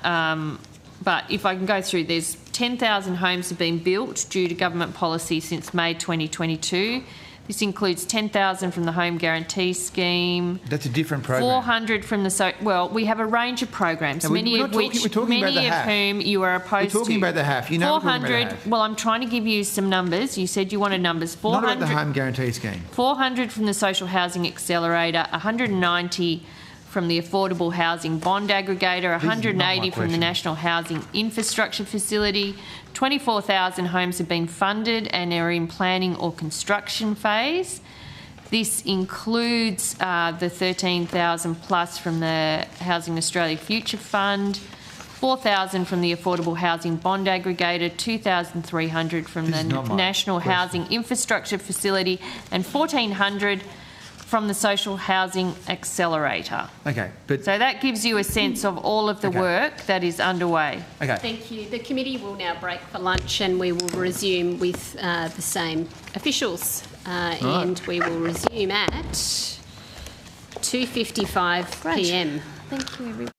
But if I can go through, there's 10,000 homes have been built due to government policy since May 2022. This includes 10,000 from the Home Guarantee Scheme. That's a different program. 400 from the... Well, we have a range of programs, many of whom you are opposed to. We're talking about the HAF. You know 400... Well, I'm trying to give you some numbers. You said you wanted numbers. 400, not about the Home Guarantee Scheme. 400 from the Social Housing Accelerator, 190 from the Affordable Housing Bond Aggregator, 180 from the National Housing Infrastructure Facility, 24,000 homes have been funded and are in planning or construction phase. This includes the 13,000 plus from the Housing Australia Future Fund, 4,000 from the Affordable Housing Bond Aggregator, 2,300 from the National Housing Infrastructure Facility, and 1,400 from the Social Housing Accelerator. Okay, but so that gives you a sense of all of the work that is underway. Okay. Thank you. The committee will now break for lunch, and we will resume with the same officials, and we will resume at 2:55 p.m. Thank you, everyone.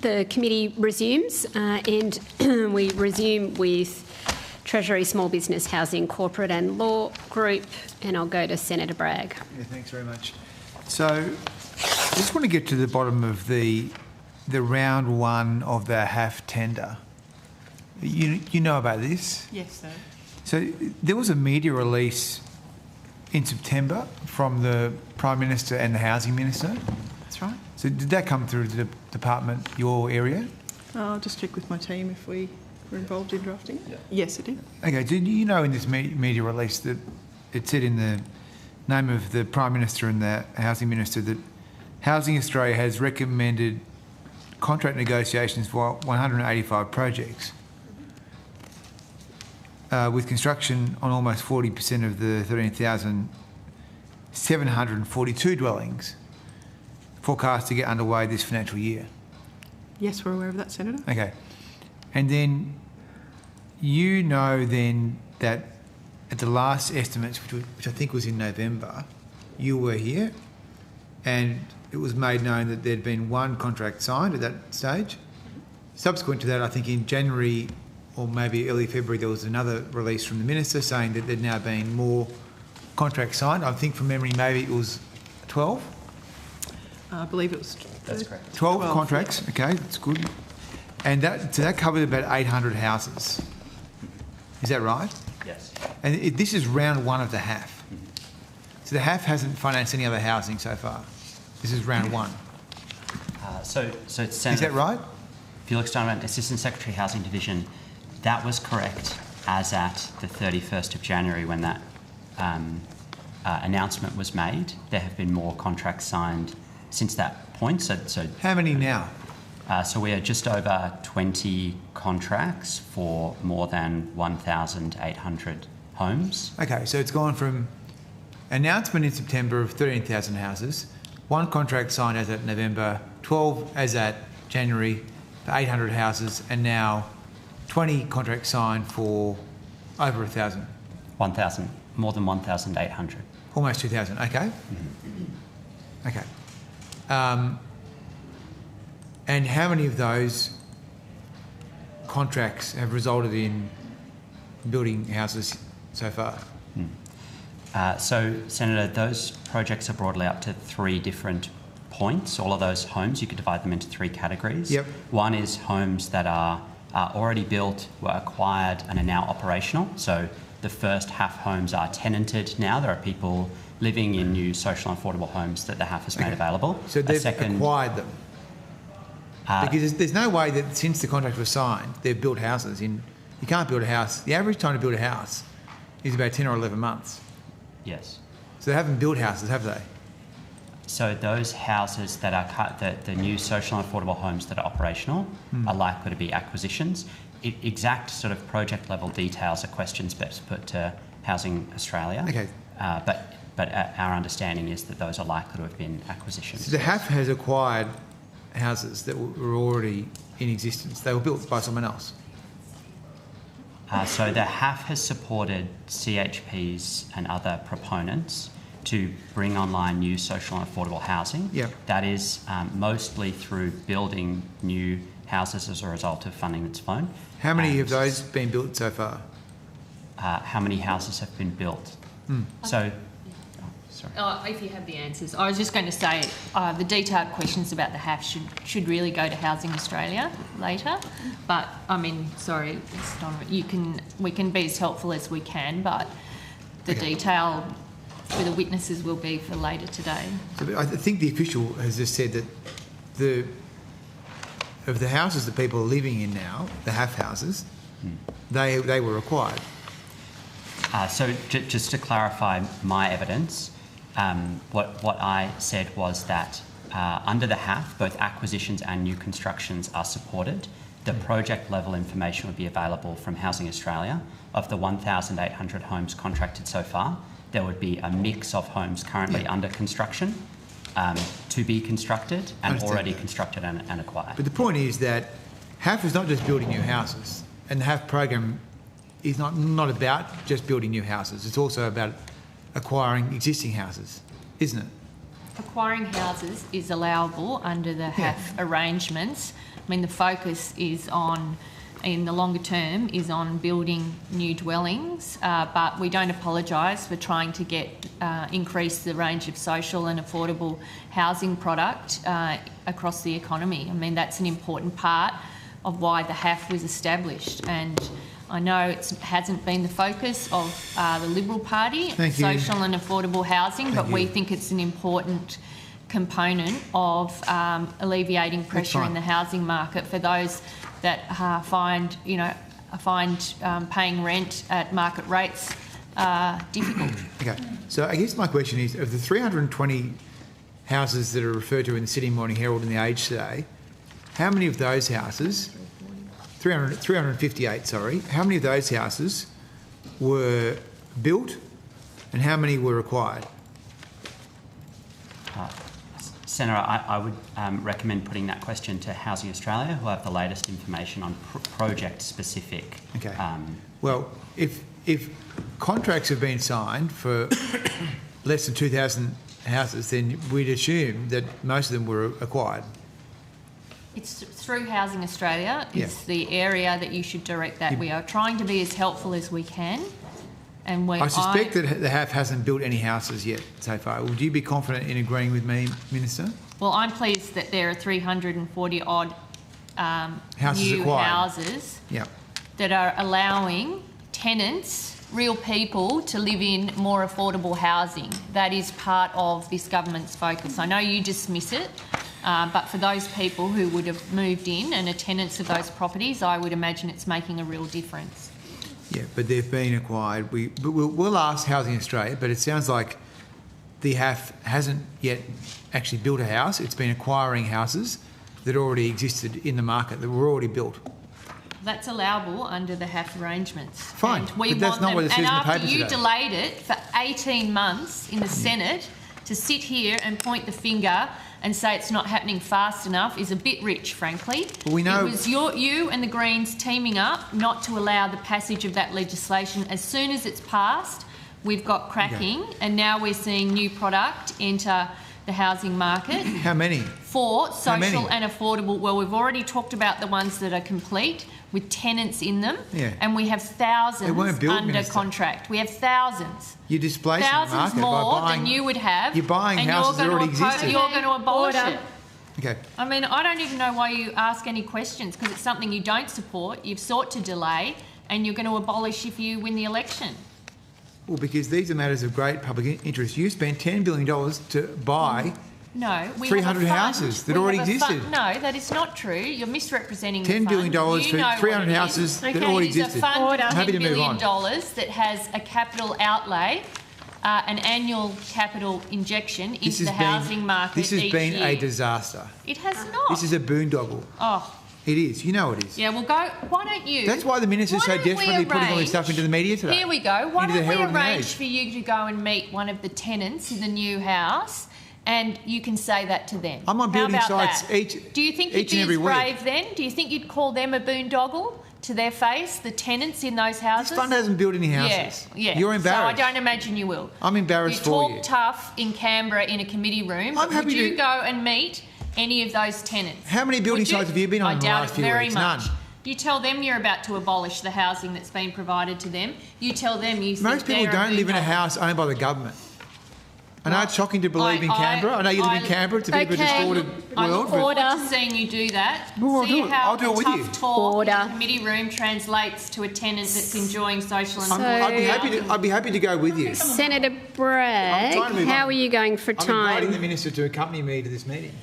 The committee resumes and we resume with Treasury, Small Business, Housing, Corporate and Law Group, and I'll go to Senator Bragg. Yeah, thanks very much. So I just want to get to the bottom of the round one of the HAF tender. You know about this? Yes, sir. So there was a media release in September from the Prime Minister and the Housing Minister. That's right. So did that come through the department, your area? I'll just check with my team if we were involved in drafting it. Yeah. Yes, it did. Okay, did you know in this media release that it said in the name of the Prime Minister and the Housing Minister that Housing Australia has recommended contract negotiations for 185 projects, with construction on almost 40% of the 13,742 dwellings forecast to get underway this financial year? Yes, we're aware of that, Senator. Okay. And then you know then that at the last estimates, which I think was in November, you were here and it was made known that there'd been one contract signed at that stage. Subsequent to that, I think in January or maybe early February, there was another release from the Minister saying that there'd now been more contracts signed. I think from memory, maybe it was 12? I believe it was... That's correct. 12 contracts, okay, that's good. And that covered about 800 houses. Is that right? Yes. And this is round one of the HAF. So the HAF hasn't financed any other housing so far. This is round one. So it's Is that right? Felix Donovan, Assistant Secretary Housing Division. That was correct as at the 31st of January when that announcement was made. There have been more contracts signed since that point. So how many now? So we are just over 20 contracts for more than 1,800 homes. Okay, so it's gone from announcement in September of 13,000 houses, one contract signed as at November, 12 as at January for 800 houses, and now 20 contracts signed for over 1,000. 1,000, more than 1,800. Almost 2,000, okay. Okay. And how many of those contracts have resulted in building houses so far? So, Senator, those projects are broadly up to 3 different points. All of those homes, you could divide them into 3 categories. Yep. One is homes that are already built, were acquired and are now operational. So the first HAF homes are tenanted now. There are people living in new social and affordable homes that the HAF has made available. So they've acquired them? Because there's no way that since the contract was signed, they've built houses. You can't build a house. The average time to build a house is about 10 or 11 months. Yes. So they haven't built houses, have they? So those houses that are the new social and affordable homes that are operational are likely to be acquisitions. Exact sort of project level details are questions best put to Housing Australia. Okay. But our understanding is that those are likely to have been acquisitions. So the HAF has acquired houses that were already in existence. They were built by someone else. So the HAF has supported CHPs and other proponents to bring online new social and affordable housing. Yep. That is mostly through building new houses as a result of funding that's flown. How many of those been built so far? How many houses have been built? So, if you have the answers. I was just going to say the detailed questions about the HAF should really go to Housing Australia later. But, I mean, sorry, we can be as helpful as we can, but the detail for the witnesses will be for later today. So I think the official has just said that of the houses that people are living in now, the HAF houses, they were acquired. So just to clarify my evidence, what I said was that under the HAF, both acquisitions and new constructions are supported. The project level information would be available from Housing Australia. Of the 1,800 homes contracted so far, there would be a mix of homes currently under construction, to be constructed, and already constructed and acquired. But the point is that HAF is not just building new houses, and the HAF program is not about just building new houses. It's also about acquiring existing houses, isn't it? Acquiring houses is allowable under the HAF arrangements, I mean, the focus is on, in the longer term, is on building new dwellings, but we don't apologise for trying to increase the range of social and affordable housing product across the economy. I mean, that's an important part of why the HAF was established, and I know it hasn't been the focus of the Liberal Party, social and affordable housing, but we think it's an important component of alleviating pressure in the housing market for those that find paying rent at market rates difficult. Okay, so I guess my question is, of the 320 houses that are referred to in the Sydney Morning Herald and the Age today, how many of those houses, 358, sorry, how many of those houses were built and how many were acquired? Senator, I would recommend putting that question to Housing Australia, who have the latest information on project-specific. Okay. Well, if contracts have been signed for less than 2,000 houses, then we'd assume that most of them were acquired. It's through Housing Australia. It's the area that you should direct that. We are trying to be as helpful as we can. And I suspect that the HAF hasn't built any houses yet so far. Would you be confident in agreeing with me, Minister? Well, I'm pleased that there are 340 odd new houses that are allowing tenants, real people, to live in more affordable housing. That is part of this government's focus. I know you dismiss it, but for those people who would have moved in and are tenants of those properties, I would imagine it's making a real difference. Yeah, but they've been acquired. We'll ask Housing Australia, but it sounds like the HAF hasn't yet actually built a house. It's been acquiring houses that already existed in the market, that were already built. That's allowable under the HAF arrangements. Fine, but that's not what it says in the paper today. And after you delayed it for 18 months in the Senate, to sit here and point the finger and say it's not happening fast enough is a bit rich, frankly. Well, we know it was you and the Greens teaming up not to allow the passage of that legislation. As soon as it's passed, we've got cracking, and now we're seeing new product enter the housing market. How many? For social and affordable. Well, we've already talked about the ones that are complete with tenants in them, and we have thousands under contract. We have thousands. You're displacing thousands the market more by buying, than you would have. You're buying houses that already existed. You're going to abolish it. Okay. I mean, I don't even know why you ask any questions, because it's something you don't support, you've sought to delay, and you're going to abolish if you win the election. Well, because these are matters of great public interest. You spent $10 billion to buy 300 houses that already existed. No, that is not true. You're misrepresenting the $10 billion for 300 houses that already existed. It is a fund of $10 billion that has a capital outlay, an annual capital injection into the housing market each year. This has been a disaster. It has not. This is a boondoggle. Oh. It is. You know it is. Yeah, well, why don't you... That's why the Minister's so desperately putting all this stuff into the media today. Here we go. Why don't we arrange for you to go and meet one of the tenants in the new house, and you can say that to them? I'm on building sites Do you think you'd be as brave then? Do you think you'd call them a boondoggle to their face, the tenants in those houses? This fund hasn't built any houses. Yeah. You're embarrassed. So I don't imagine you will. I'm embarrassed for you. You talk tough in Canberra in a committee room. Would you go and meet any of those tenants? How many building sites have you been on in the last few weeks? I doubt it very much. You tell them you're about to abolish the housing that's been provided to them. You tell them you think most people don't live in a house owned by the government. I know it's shocking to believe in Canberra. I know you live in Canberra. It's a bit of a distorted world. I look forward to seeing you do that. Well, See how I'll do it with you. tough talk in the committee room translates to a tenant that's enjoying social and I'd be happy to go with you. Senator Bragg, how are you going for time? I'm inviting the Minister to accompany me to this meeting.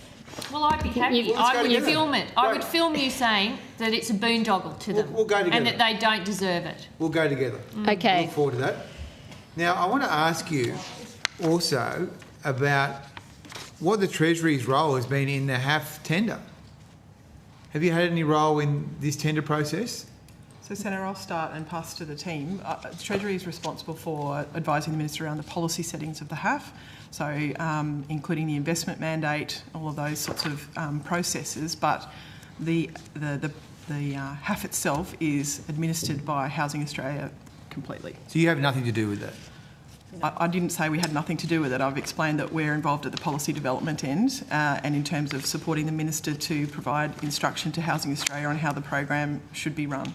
Well, I'd be happy. I would film it. I would film you saying that it's a boondoggle to them. We'll go together. And that they don't deserve it. We'll go together. Okay. Look forward to that. Now, I want to ask you also about what the Treasury's role has been in the HAF tender. Have you had any role in this tender process? So, Senator, I'll start and pass to the team. Treasury is responsible for advising the Minister around the policy settings of the HAF, so including the investment mandate, all of those sorts of processes, but the HAF itself is administered by Housing Australia completely. So you have nothing to do with that? I didn't say we had nothing to do with it. I've explained that we're involved at the policy development end and in terms of supporting the Minister to provide instruction to Housing Australia on how the program should be run.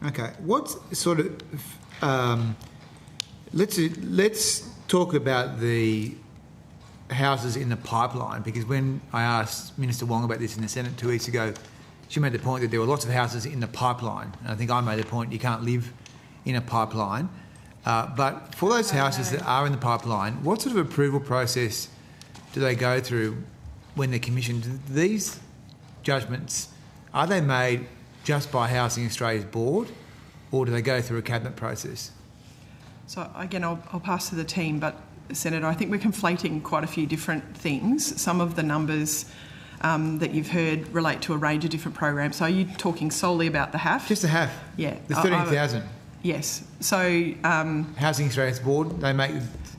Okay. What sort of... let's talk about the houses in the pipeline, because when I asked Minister Wong about this in the Senate 2 weeks ago, she made the point that there were lots of houses in the pipeline. And I think I made the point you can't live in a pipeline. But for those houses that are in the pipeline, what sort of approval process do they go through when they're commissioned? These judgments, are they made just by Housing Australia's board, or do they go through a cabinet process? So again, I'll pass to the team, but Senator, I think we're conflating quite a few different things. Some of the numbers that you've heard relate to a range of different programs. So are you talking solely about the HAF? Just the HAF? Yeah. The 13,000? Yes. So... Housing Australia's board, they make...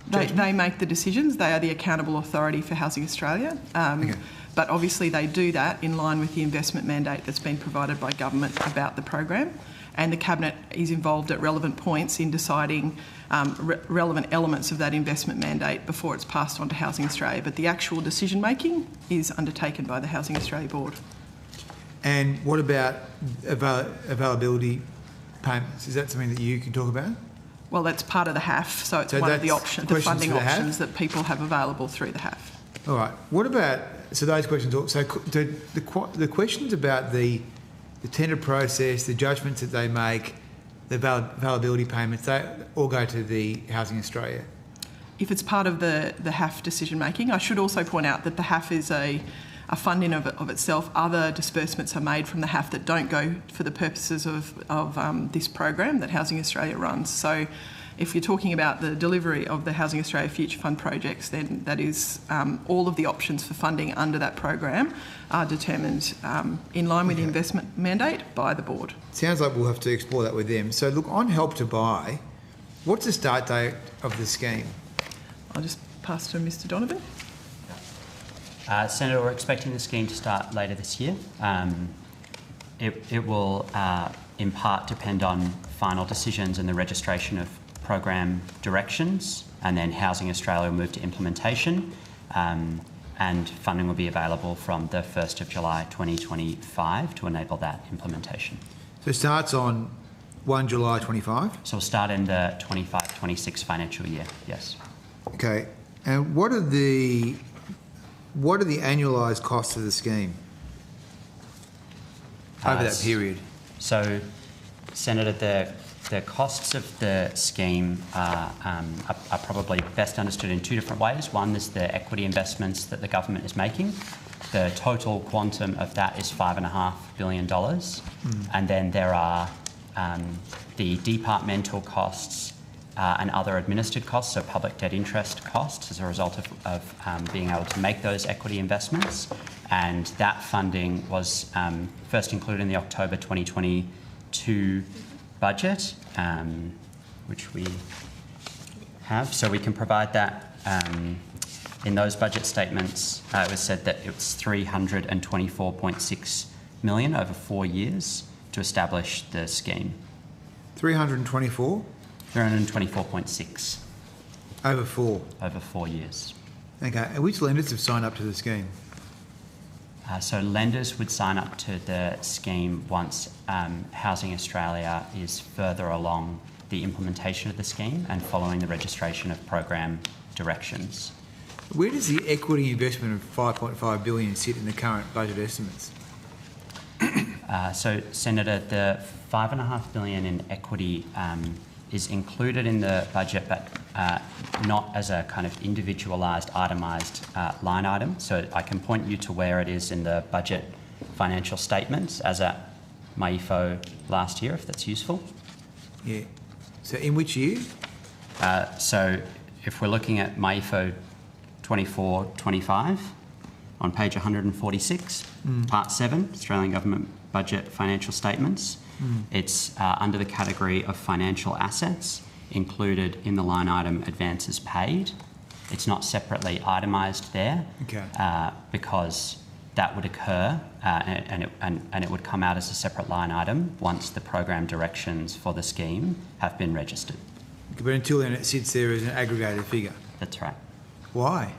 They make the decisions. They are the accountable authority for Housing Australia. Okay. But obviously they do that in line with the investment mandate that's been provided by government about the program. And the Cabinet is involved at relevant points in deciding relevant elements of that investment mandate before it's passed on to Housing Australia. But the actual decision-making is undertaken by the Housing Australia Board. And what about availability payments? Is that something that you can talk about? Well, that's part of the HAF, so it's one of the options, the funding options that people have available through the HAF. All right. What about, so those questions, so the questions about the tender process, the judgments that they make, the availability payments, they all go to the Housing Australia? If it's part of the HAF decision-making, I should also point out that the HAF is a fund in of itself. Other disbursements are made from the HAF that don't go for the purposes of this program that Housing Australia runs. So if you're talking about the delivery of the Housing Australia Future Fund projects, then that is all of the options for funding under that program are determined in line with the investment mandate by the board. Sounds like we'll have to explore that with them. So look, on Help to Buy, what's the start date of the scheme? I'll just pass to Mr Donovan. Senator, we're expecting the scheme to start later this year. It will in part depend on final decisions and the registration of program directions, and then Housing Australia will move to implementation, and funding will be available from the 1st of July 2025 to enable that implementation. So it starts on 1 July 25? So we'll start in the 25-26 financial year, yes. Okay. And what are the annualised costs of the scheme over that period? So, Senator, the costs of the scheme are probably best understood in two different ways. One is the equity investments that the government is making. The total quantum of that is $5.5 billion. And then there are the departmental costs and other administered costs, so public debt interest costs as a result of being able to make those equity investments. And that funding was first included in the October 2022 budget, which we have. So we can provide that in those budget statements. It was said that it was $324.6 million over 4 years to establish the scheme. 324? 324.6. Over 4? Over 4 years. Okay. And which lenders have signed up to the scheme? So lenders would sign up to the scheme once Housing Australia is further along the implementation of the scheme and following the registration of program directions. Where does the equity investment of $5.5 billion sit in the current budget estimates? So, Senator, the $5.5 billion in equity is included in the budget, but not as a kind of individualised, itemised line item. So I can point you to where it is in the budget financial statements as at MyEFO last year, if that's useful. Yeah. So in which year? So if we're looking at MyEFO 24-25, on page 146, Part 7, Australian Government Budget Financial Statements. It's under the category of financial assets, included in the line item advances paid. It's not separately itemised there, because that would occur and it would come out as a separate line item once the program directions for the scheme have been registered. But until then, it sits there as an aggregated figure. That's right. Why?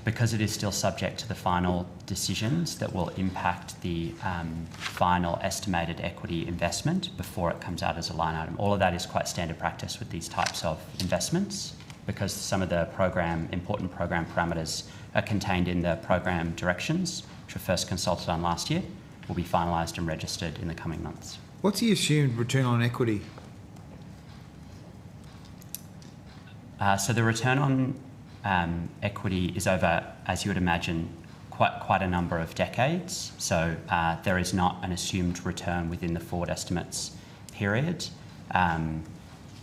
Because it is still subject to the final decisions that will impact the final estimated equity investment before it comes out as a line item. All of that is quite standard practice with these types of investments, because some of the important program parameters are contained in the program directions, which were first consulted on last year, will be finalised and registered in the coming months. What's the assumed return on equity? So the return on equity is over, as you would imagine, quite a number of decades. So there is not an assumed return within the forward estimates period. And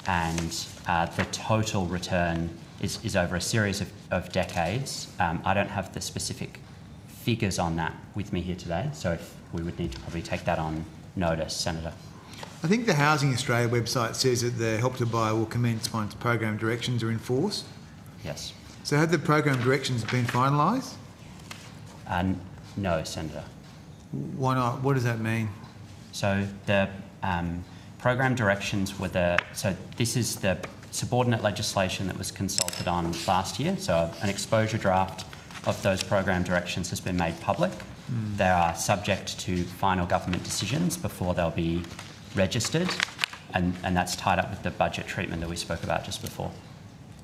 the total return is over a series of decades. I don't have the specific figures on that with me here today, so if we would need to probably take that on notice, Senator. I think the Housing Australia website says that the Help to Buy will commence once program directions are in force. Yes. So have the program directions been finalised? No, Senator. Why not? What does that mean? So the program directions were so this is the subordinate legislation that was consulted on last year. So an exposure draft of those program directions has been made public. They are subject to final government decisions before they'll be registered, and that's tied up with the budget treatment that we spoke about just before.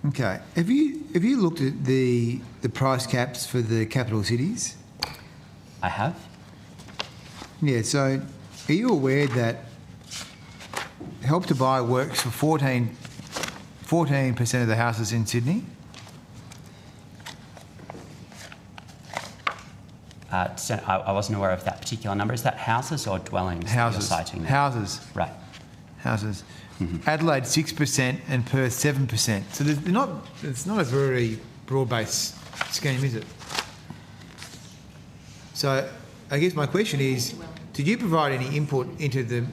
Okay. Have you looked at the price caps for the capital cities? I have. Yeah, so are you aware that Help to Buy works for 14% of the houses in Sydney? I wasn't aware of that particular number. Is that houses or dwellings? Houses. That you're citing there? Houses. Right. Houses. Adelaide 6% and Perth 7%. So it's not a very broad-based scheme, is it? So I guess my question is, did you provide any input into the...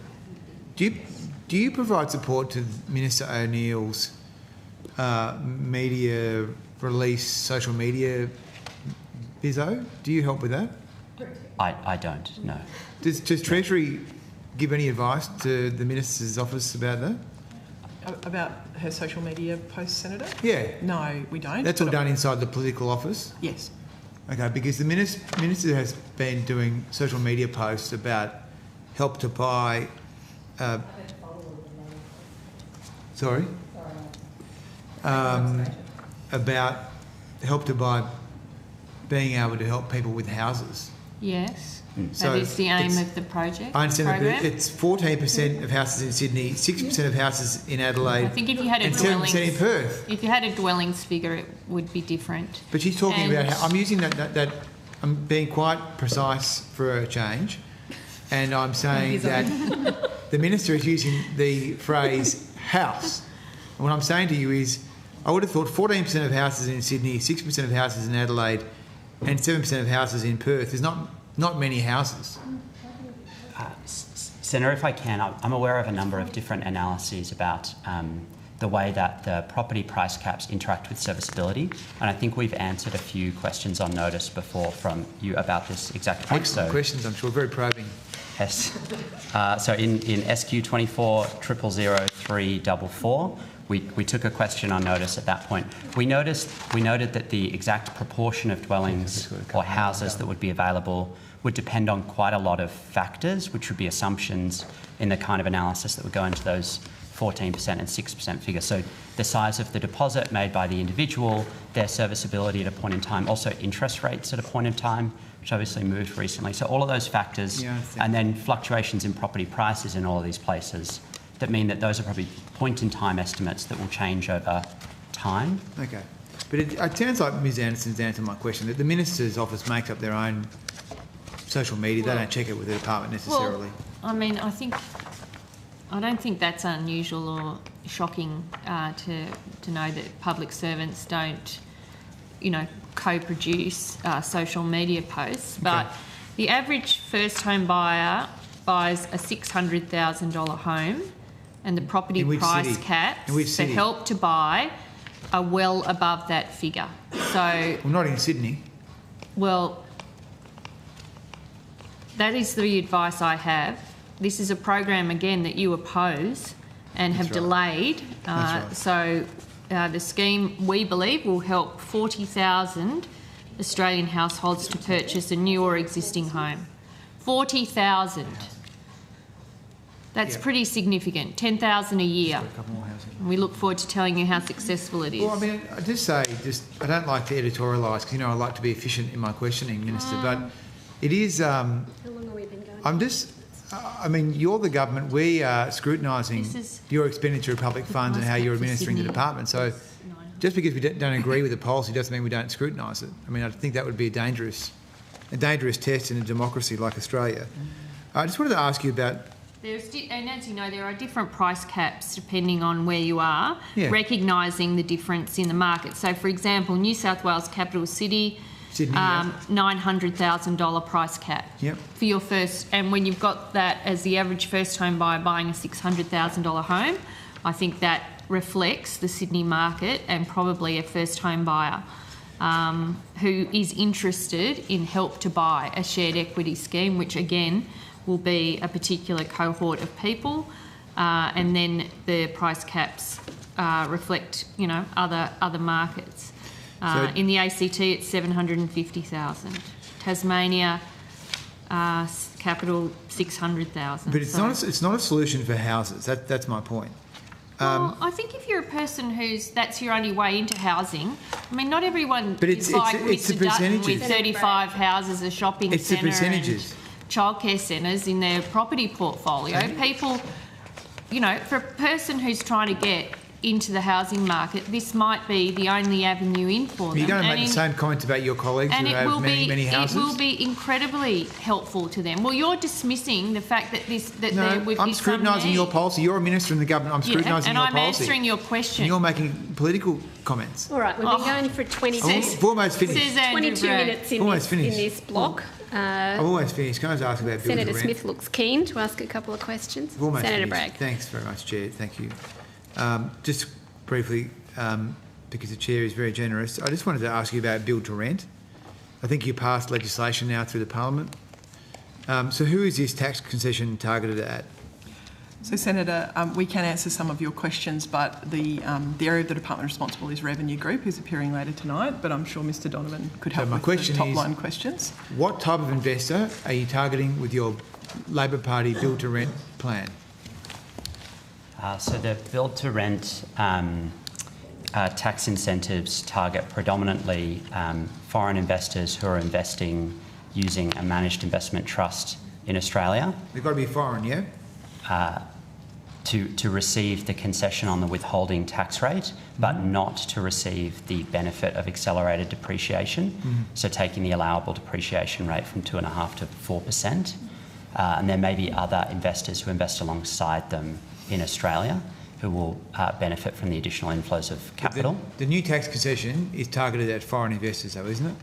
Do you provide support to Minister O'Neill's media release, social media bizzo? Do you help with that? I don't, no. Does Treasury give any advice to the Minister's office about that? About her social media posts, Senator? Yeah. No, we don't. That's all done inside the political office? Yes. Okay, because the Minister has been doing social media posts about Help to Buy... sorry? About Help to Buy being able to help people with houses. Yes, So that is the aim of the project. I understand that, program. but it's 14% of houses in Sydney, 6% of houses in Adelaide, I think if you had a and 7% in Perth. If you had a dwellings figure, it would be different. But she's talking about how I'm using that I'm being quite precise for a change, and I'm saying that the Minister is using the phrase house. And what I'm saying to you is, I would have thought 14% of houses in Sydney, 6% of houses in Adelaide, and 7% of houses in Perth. There's not many houses. Senator, if I can, I'm aware of a number of different analyses about the way that the property price caps interact with serviceability, and I think we've answered a few questions on notice before from you about this exact point. Excellent questions, I'm sure, very probing. Yes. So in SQ 24000344, we took a question on notice at that point. We noted that the exact proportion of dwellings or houses that would be available would depend on quite a lot of factors, which would be assumptions in the kind of analysis that would go into those 14% and 6% figures. So the size of the deposit made by the individual, their serviceability at a point in time, also interest rates at a point in time, which obviously moved recently. So all of those factors, and then fluctuations in property prices in all of these places, that mean that those are probably point-in-time estimates that will change over time. Okay. But it sounds like Ms Anderson's answered my question, that the Minister's office makes up their own social media. They don't check it with the department necessarily. Well, I mean, I don't think that's unusual or shocking to know that public servants don't, co-produce social media posts. But the average first home buyer buys a $600,000 home, and the property price caps for Help to Buy are well above that figure. So, well, not in Sydney. Well, that is the advice I have. This is a program, again, that you oppose, and have delayed. So the scheme, we believe, will help 40,000 Australian households to purchase a new or existing home. 40,000. That's pretty significant. 10,000 a year. And we look forward to telling you how successful it is. Well, I mean, I just say, I don't like to editorialise because, I like to be efficient in my questioning, Minister, but it is... how long have we been going? You're the government. We are scrutinising your expenditure of public funds and how you're administering the department. So just because we don't agree with the policy doesn't mean we don't scrutinise it. I think that would be a dangerous test in a democracy like Australia. I just wanted to ask you about... And as you know, there are different price caps depending on where you are, recognising the difference in the market. So, for example, New South Wales capital city, $900,000 price cap for your first. And when you've got that as the average first home buyer buying a $600,000 home, I think that reflects the Sydney market and probably a first home buyer who is interested in Help to Buy, a shared equity scheme, which again will be a particular cohort of people, and then the price caps reflect, other markets. In the ACT, it's 750,000. Tasmania, capital 600,000. But it's not a solution for houses. That's my point. Well, I think if you're a person that's your only way into housing, not everyone is like Mr. Dutton with 35 houses, a shopping centre, and childcare centres in their property portfolio. People, for a person who's trying to get into the housing market, this might be the only avenue in for them. You're going to make the same comments about your colleagues who have many houses? It will be incredibly helpful to them. Well, you're dismissing the fact that I'm scrutinising your policy. You're a minister in the government. I'm scrutinising your policy. And I'm answering your question. And you're making political comments. All right, we've been going for 22 almost finished. 22 minutes in this block. I'm almost finished. Can I just ask about Senator Smith looks keen to ask a couple of questions. Senator Bragg. Thanks very much, Chair. Thank you. Just briefly, because the Chair is very generous, I just wanted to ask you about build to rent. I think you passed legislation now through the Parliament. So who is this tax concession targeted at? So, Senator, we can answer some of your questions, but the area of the department responsible is Revenue Group, who's appearing later tonight, but I'm sure Mr Donovan could help with the top-line questions. What type of investor are you targeting with your Labor Party build to rent plan? So the build-to-rent tax incentives target predominantly foreign investors who are investing using a managed investment trust in Australia. They've got to be foreign, yeah? To receive the concession on the withholding tax rate, but not to receive the benefit of accelerated depreciation. So taking the allowable depreciation rate from 2.5% to 4%. And there may be other investors who invest alongside them in Australia who will benefit from the additional inflows of capital. The new tax concession is targeted at foreign investors though, isn't it?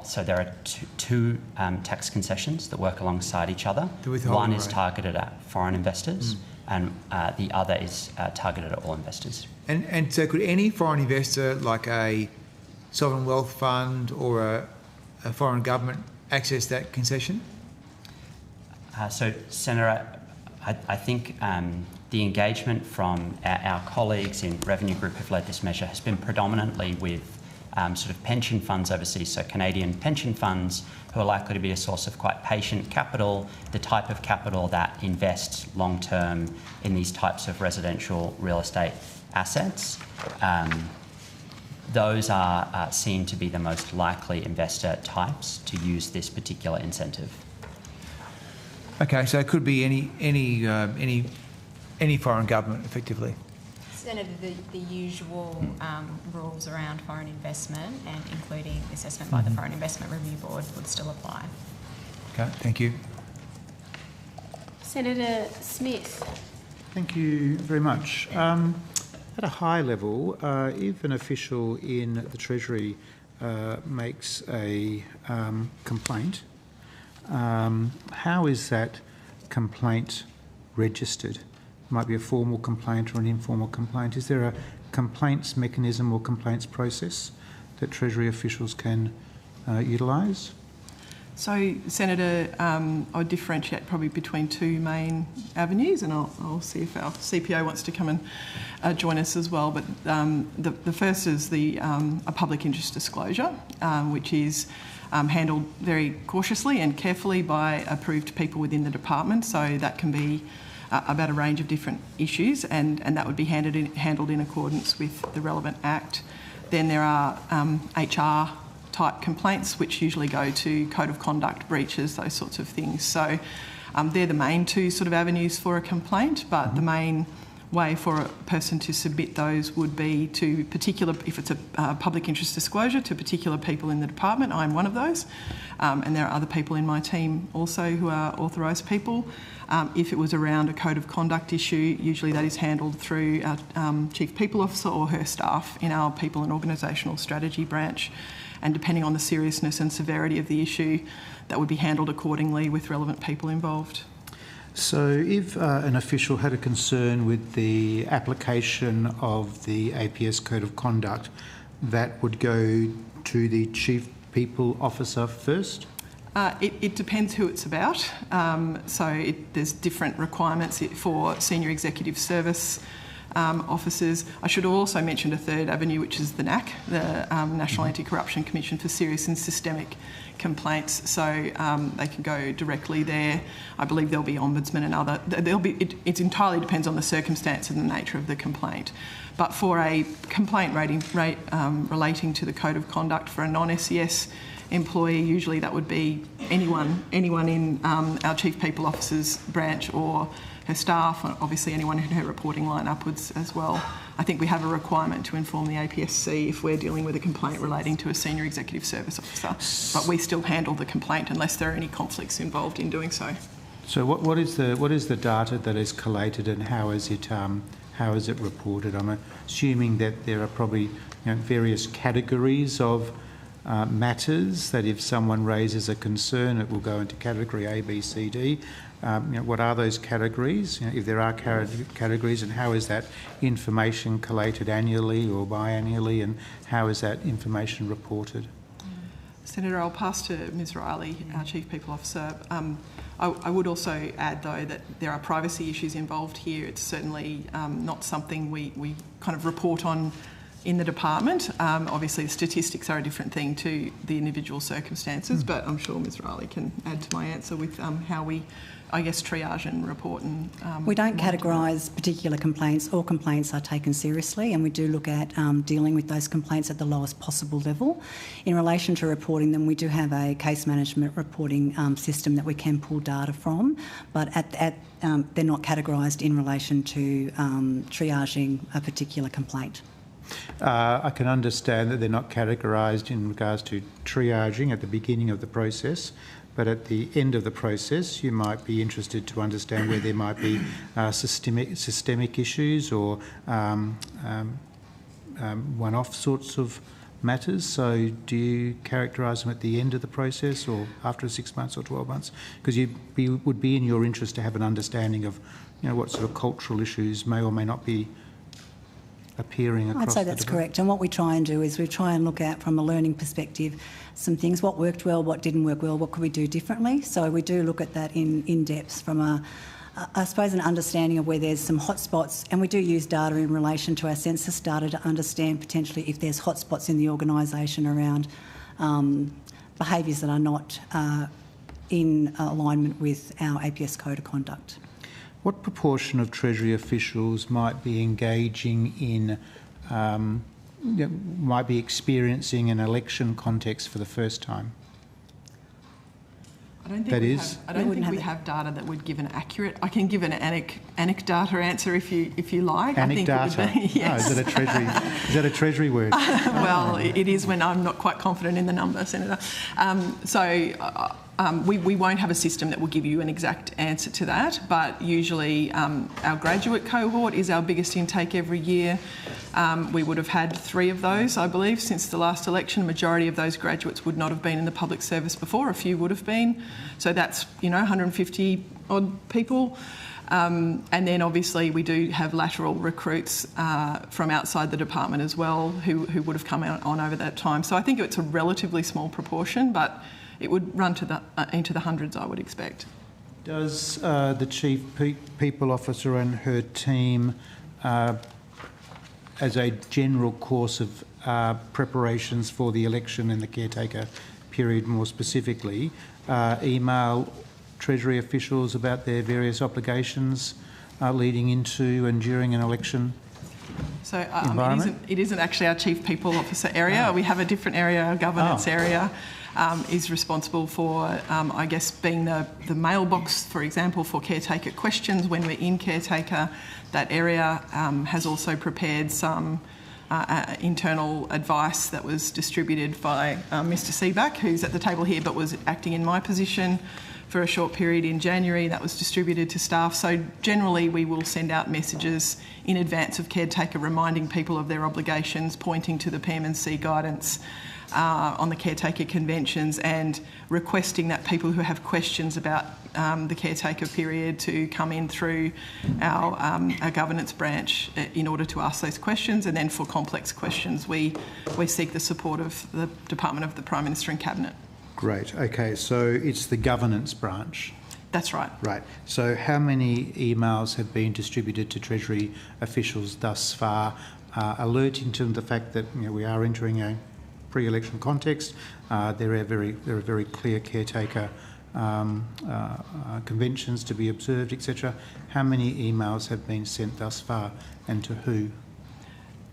So there are two tax concessions that work alongside each other. One is targeted at foreign investors and the other is targeted at all investors. And so could any foreign investor, like a sovereign wealth fund or a foreign government, access that concession? So, Senator, I think the engagement from our colleagues in Revenue Group who've led this measure has been predominantly with sort of pension funds overseas, so Canadian pension funds who are likely to be a source of quite patient capital, the type of capital that invests long-term in these types of residential real estate assets. Those are seen to be the most likely investor types to use this particular incentive. Okay, so it could be any foreign government, effectively. Senator, the usual rules around foreign investment and including assessment by the Foreign Investment Review Board would still apply. Okay, thank you. Senator Smith. Thank you very much. At a high level, if an official in the Treasury makes a complaint, how is that complaint registered? It might be a formal complaint or an informal complaint. Is there a complaints mechanism or complaints process that Treasury officials can utilise? So, Senator, I would differentiate probably between two main avenues, and I'll see if our CPO wants to come and join us as well. But the first is a public interest disclosure, which is handled very cautiously and carefully by approved people within the department. So that can be about a range of different issues, and that would be handled in accordance with the relevant Act. Then there are HR type complaints, which usually go to code of conduct breaches, those sorts of things. So they're the main two sort of avenues for a complaint, but the main way for a person to submit those would be to particular, if it's a public interest disclosure, to particular people in the department. I'm one of those, and there are other people in my team also who are authorised people. If it was around a code of conduct issue, usually that is handled through our Chief People Officer or her staff in our People and Organisational Strategy branch. And depending on the seriousness and severity of the issue, that would be handled accordingly with relevant people involved. So if an official had a concern with the application of the APS Code of Conduct, that would go to the Chief People Officer first? It depends who it's about. There's different requirements for senior executive service officers. I should have also mentioned a third avenue, which is the NAC, the National Anti-Corruption Commission for Serious and Systemic Complaints. So they can go directly there. I believe there'll be ombudsman and other. It entirely depends on the circumstance and the nature of the complaint. But for a complaint relating to the code of conduct for a non-SES employee, usually that would be anyone in our Chief People Officer's branch or her staff, obviously anyone in her reporting line upwards as well. I think we have a requirement to inform the APSC if we're dealing with a complaint relating to a senior executive service officer, but we still handle the complaint unless there are any conflicts involved in doing so. So what is the data that is collated, and how is it reported? I'm assuming that there are probably various categories of matters, that if someone raises a concern, it will go into category A, B, C, D. What are those categories? If there are categories, and how is that information collated annually or biannually, and how is that information reported? Senator, I'll pass to Ms Riley, our Chief People Officer. I would also add, though, that there are privacy issues involved here. It's certainly not something we kind of report on in the department. Obviously, statistics are a different thing to the individual circumstances, but I'm sure Ms Riley can add to my answer with how we, I guess, triage and report. And we don't categorise particular complaints. All complaints are taken seriously, and we do look at dealing with those complaints at the lowest possible level. In relation to reporting them, we do have a case management reporting system that we can pull data from, but they're not categorised in relation to triaging a particular complaint. I can understand that they're not categorised in regards to triaging at the beginning of the process, but at the end of the process you might be interested to understand where there might be systemic issues or one-off sorts of matters. So do you characterise them at the end of the process or after 6 months or 12 months? Because it would be in your interest to have an understanding of what sort of cultural issues may or may not be appearing across I'd say that's correct. And what we try and do is we try and look at, from a learning perspective, some things, what worked well, what didn't work well, what could we do differently. So we do look at that in depth from I suppose an understanding of where there's some hotspots, and we do use data in relation to our census data to understand potentially if there's hotspots in the organisation around behaviours that are not in alignment with our APS Code of Conduct. What proportion of Treasury officials might be engaging in, might be experiencing an election context for the first time? I don't think we have data that would give an accurate. I can give an anecdata answer if you like. Anecdata. I think it would be, yes. Oh, is that a Treasury word? Well, it is when I'm not quite confident in the number, Senator. We won't have a system that will give you an exact answer to that, but usually our graduate cohort is our biggest intake every year. We would have had 3 of those, I believe, since the last election. A majority of those graduates would not have been in the public service before. A few would have been. So that's, 150 odd people. And then obviously we do have lateral recruits from outside the department as well who would have come on over that time. So I think it's a relatively small proportion, but it would run to the into the hundreds, I would expect. Does the Chief People Officer and her team, as a general course of preparations for the election and the caretaker period more specifically, email Treasury officials about their various obligations leading into and during an election? So it isn't actually our Chief People Officer area. Oh. We have a different area, our governance area is responsible for, I guess, being the mailbox, for example, for caretaker questions when we're in caretaker. That area has also prepared some internal advice that was distributed by Mr Seaback, who's at the table here but was acting in my position for a short period in January. That was distributed to staff. So generally we will send out messages in advance of caretaker reminding people of their obligations, pointing to the PM&C guidance on the caretaker conventions and requesting that people who have questions about the caretaker period to come in through our governance branch in order to ask those questions. And then for complex questions, we seek the support of the Department of the Prime Minister and Cabinet. Great. Okay, so it's the governance branch. That's right. Right. So how many emails have been distributed to Treasury officials thus far, alerting to the fact that we are entering a pre-election context? There are very clear caretaker conventions to be observed, etc. How many emails have been sent thus far, and to who?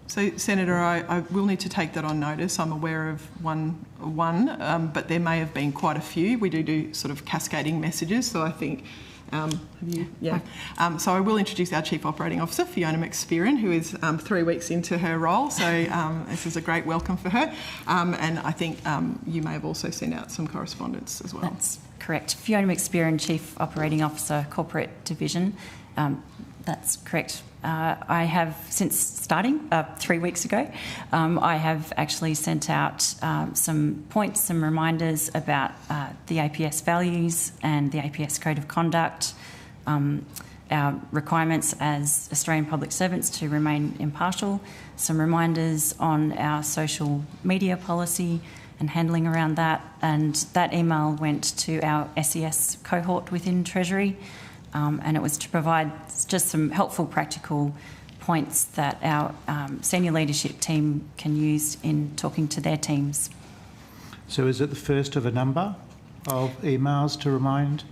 So, Senator, I will need to take that on notice. I'm aware of one, but there may have been quite a few. We do sort of cascading messages, so I think... so I will introduce our Chief Operating Officer, Fiona McSpearin, who is 3 weeks into her role, so this is a great welcome for her. And I think you may have also sent out some correspondence as well. That's correct. Fiona McSpearin, Chief Operating Officer, Corporate Division. That's correct. I have, since starting 3 weeks ago, I have actually sent out some points, some reminders about the APS values and the APS Code of Conduct, our requirements as Australian public servants to remain impartial, some reminders on our social media policy and handling around that, and that email went to our SES cohort within Treasury. And it was to provide just some helpful practical points that our senior leadership team can use in talking to their teams. So is it the first of a number of emails to remind?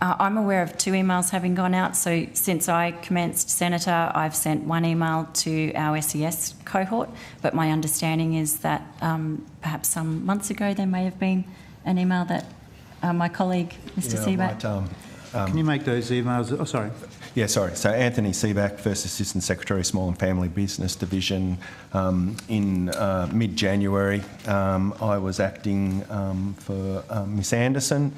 I'm aware of 2 emails having gone out. So since I commenced Senator, I've sent 1 email to our SES cohort, but my understanding is that perhaps some months ago there may have been an email that my colleague, Mr Seaback... Can you make those emails? Oh, sorry. Yeah, sorry. So Anthony Seaback, First Assistant Secretary, Small and Family Business Division. In mid-January, I was acting for Miss Anderson.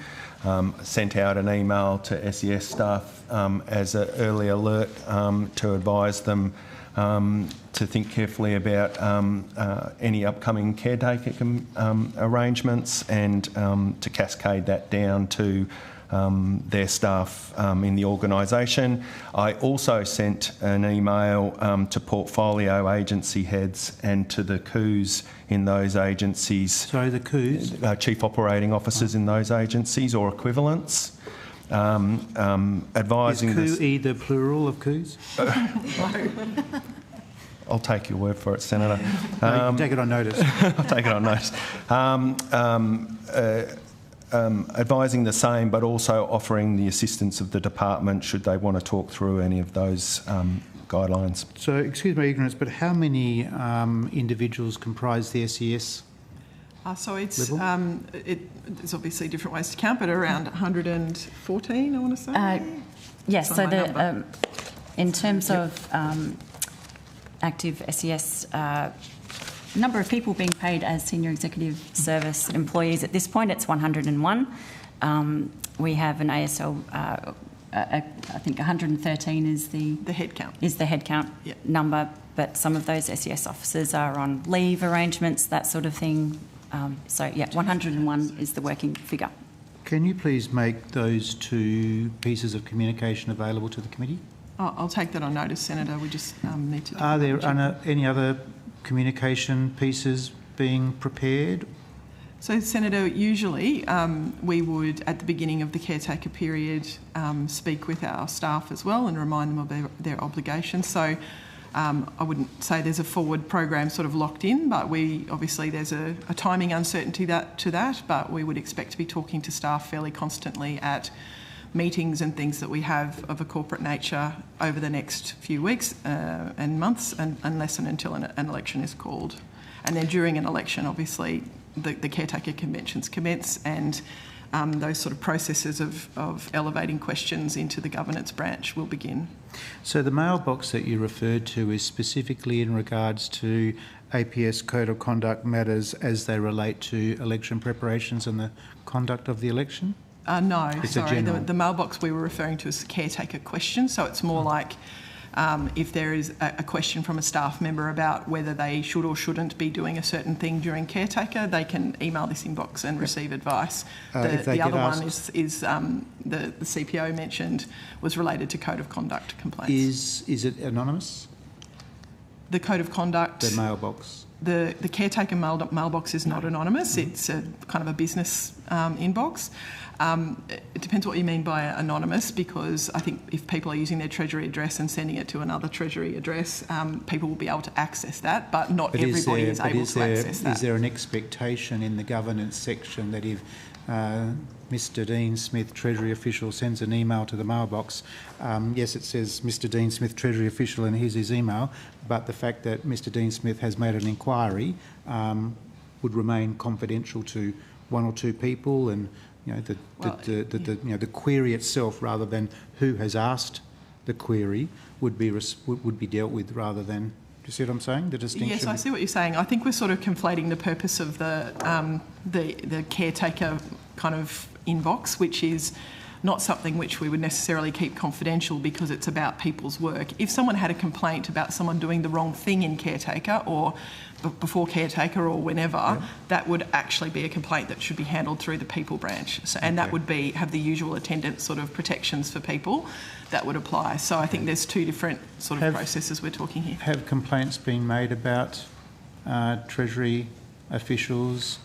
Sent out an email to SES staff as an early alert to advise them to think carefully about any upcoming caretaker arrangements and to cascade that down to their staff in the organisation. I also sent an email to portfolio agency heads and to the COOs in those agencies. Sorry, the COOs? Chief Operating Officers in those agencies or equivalents. Advising... Is COO the plural of COOs? I'll take your word for it, Senator. No, you can take it on notice. I'll take it on notice. Advising the same, but also offering the assistance of the department should they want to talk through any of those guidelines. So, excuse my ignorance, but how many individuals comprise the SES? So it's there's obviously different ways to count, but around 114, I want to say. Yes. So the in terms of active SES. Number of people being paid as senior executive service employees at this point, it's 101. We have an ASL, I think 113 is the headcount number, but some of those SES officers are on leave arrangements, that sort of thing. So yeah, 101 is the working figure. Can you please make those 2 pieces of communication available to the committee? I'll take that on notice, Senator. We just need to... Are there any other communication pieces being prepared? So, Senator, usually we would, at the beginning of the caretaker period, speak with our staff as well and remind them of their obligations. So I wouldn't say there's a forward program sort of locked in, but obviously there's a timing uncertainty to that, but we would expect to be talking to staff fairly constantly at meetings and things that we have of a corporate nature over the next few weeks and months, unless and until an election is called. And then during an election, obviously, the caretaker conventions commence, and those sort of processes of elevating questions into the governance branch will begin. So the mailbox that you referred to is specifically in regards to APS Code of Conduct matters as they relate to election preparations and the conduct of the election? No, sorry. The mailbox we were referring to as caretaker questions, so it's more like if there is a question from a staff member about whether they should or shouldn't be doing a certain thing during caretaker, they can email this inbox and receive advice. The other one is the CPO mentioned was related to code of conduct complaints. Is it anonymous? The code of conduct. The mailbox. The caretaker mailbox is not anonymous. It's a kind of a business inbox. It depends what you mean by anonymous, because I think if people are using their Treasury address and sending it to another Treasury address, people will be able to access that, but not everybody is able to access that. Is there an expectation in the governance section that if Mr Dean Smith, Treasury official, sends an email to the mailbox, yes, it says Mr Dean Smith, Treasury official, and here's his email, but the fact that Mr Dean Smith has made an inquiry would remain confidential to one or two people, and the query itself, rather than who has asked the query, would be dealt with rather than. Do you see what I'm saying? The distinction. Yes, I see what you're saying. I think we're sort of conflating the purpose of the caretaker kind of inbox, which is not something which we would necessarily keep confidential because it's about people's work. If someone had a complaint about someone doing the wrong thing in caretaker or before caretaker or whenever, that would actually be a complaint that should be handled through the people branch. So, and that would have the usual attendant sort of protections for people that would apply. So I think there's two different sort of processes we're talking here. Have complaints been made about Treasury officials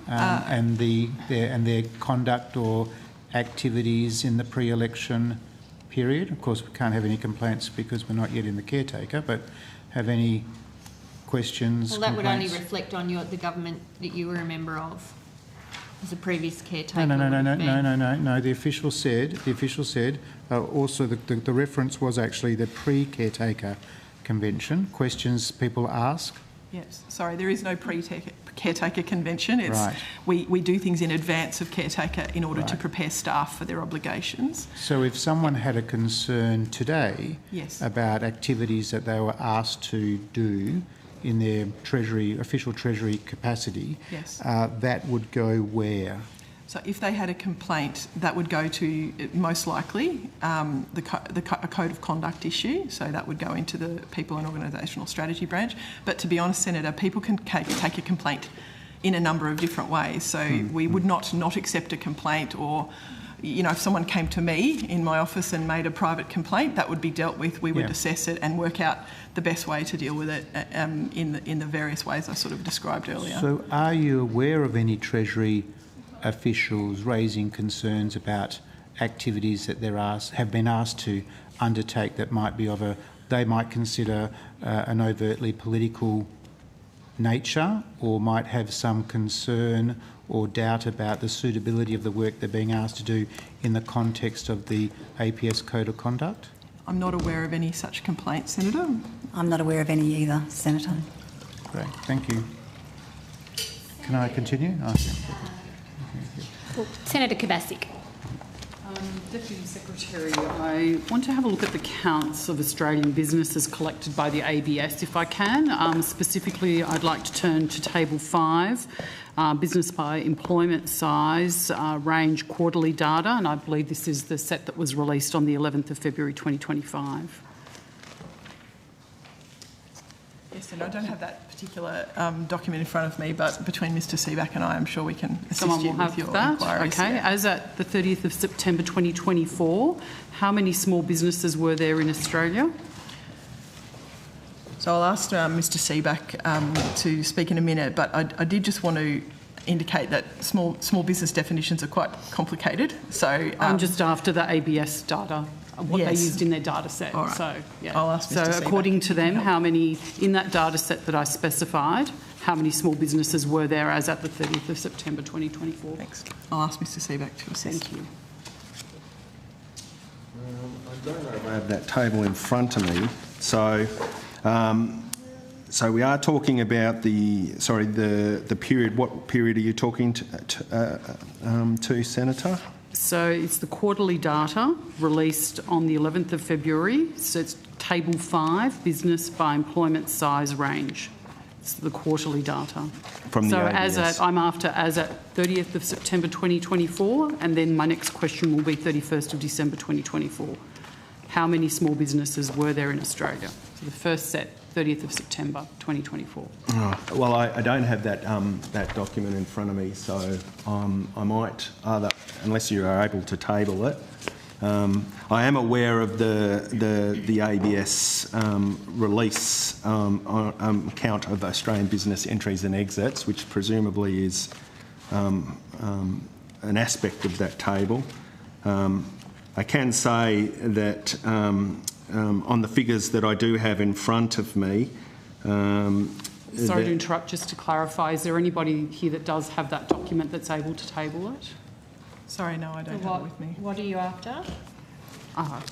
and their conduct or activities in the pre-election period? Of course, we can't have any complaints because we're not yet in the caretaker, but have any questions? Well, that would only reflect on the government that you were a member of as a previous caretaker. No. The official said. Also, the reference was actually the pre-caretaker convention. Questions people ask. Yes. Sorry, there is no pre-caretaker convention. It's right. We do things in advance of caretaker in order to prepare staff for their obligations. So if someone had a concern today about activities that they were asked to do in their official Treasury capacity, that would go where? So if they had a complaint, that would go to, most likely, a code of conduct issue. So that would go into the People and Organisational Strategy branch. But to be honest, Senator, people can take a complaint in a number of different ways. So we would not accept a complaint, or, if someone came to me in my office and made a private complaint, that would be dealt with. We would assess it and work out the best way to deal with it in the various ways I sort of described earlier. So are you aware of any Treasury officials raising concerns about activities that have been asked to undertake that might be they might consider an overtly political nature, or might have some concern or doubt about the suitability of the work they're being asked to do in the context of the APS Code of Conduct? I'm not aware of any such complaints, Senator. I'm not aware of any either, Senator. Great, thank you. Can I continue? Senator Kubasik. Deputy Secretary, I want to have a look at the counts of Australian businesses collected by the ABS, if I can. Specifically, I'd like to turn to Table 5, business by employment size, range quarterly data, and I believe this is the set that was released on the 11th of February 2025. Yes, and I don't have that particular document in front of me, but between Mr Seaback and I, I'm sure we can assist you with your inquiries. Okay, as at the 30th of September 2024, how many small businesses were there in Australia? So I'll ask Mr Seaback to speak in a minute, but I did just want to indicate that small business definitions are quite complicated. So I'm just after the ABS data, what they used in their data set. All right. So, yeah. I'll ask Mr. So according to them, how many, in that data set that I specified, how many small businesses were there as at the 30th of September 2024? Thanks. I'll ask Mr. Seaback to assess. Thank you. I don't know if I have that table in front of me. So, so we are talking about the period. What period are you talking to, Senator? So it's the quarterly data released on the 11th of February. So it's Table 5, business by employment size range. It's the quarterly data. From the ABS. I'm after as at 30th of September 2024, and then my next question will be 31st of December 2024. How many small businesses were there in Australia? So the first set, 30th of September 2024. Oh, well, I don't have that that document in front of me, so I might, unless you are able to table it. I am aware of the ABS release count of Australian business entries and exits, which presumably is an aspect of that table. I can say that on the figures that I do have in front of me. Sorry to interrupt, just to clarify, is there anybody here that does have that document that's able to table it? Sorry, no, I don't have it with me. What are you after?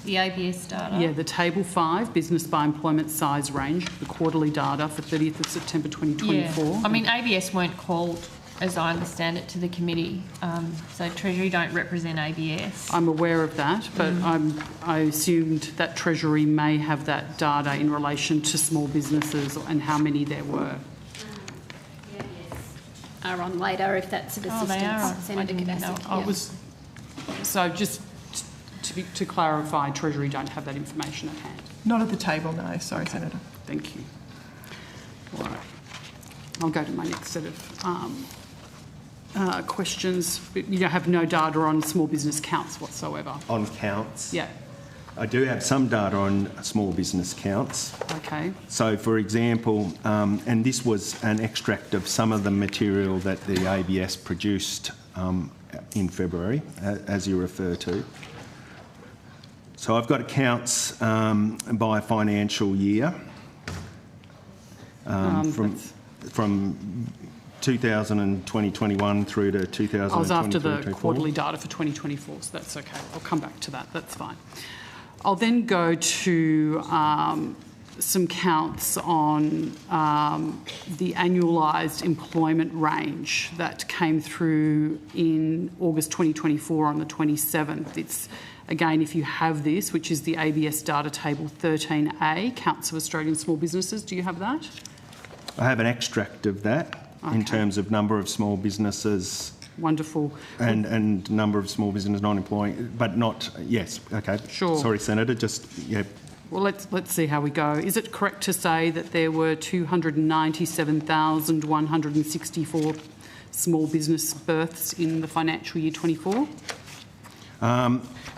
The ABS data? Yeah, the Table 5, business by employment size range, the quarterly data for 30th of September 2024. Yeah. I mean, ABS weren't called, as I understand it, to the committee. So Treasury don't represent ABS. I'm aware of that, but I assumed that Treasury may have that data in relation to small businesses and how many there were. Are on later if that's of assistance. They are. Senator Kadasik. So just to clarify, Treasury don't have that information at hand. Not at the table, no. Sorry, okay. Senator. Thank you. All right. I'll go to my next set of questions. You have no data on small business counts whatsoever. On counts? Yeah. I do have some data on small business counts. Okay. So, for example, and this was an extract of some of the material that the ABS produced in February, as you refer to. So I've got accounts by financial year from 2020-21 through to 2024. I was after the quarterly data for 2024, so that's okay. I'll come back to that. That's fine. I'll then go to some counts on the annualised employment range that came through in August 2024 on the 27th. It's, again, if you have this, which is the ABS data table 13A, counts of Australian small businesses. Do you have that? I have an extract of that in terms of number of small businesses. Wonderful. And number of small business non-employing, but not, yes, okay. Sure. Sorry, Senator, just, yeah. Well, let's see how we go. Is it correct to say that there were 297,164 small business births in the financial year 24?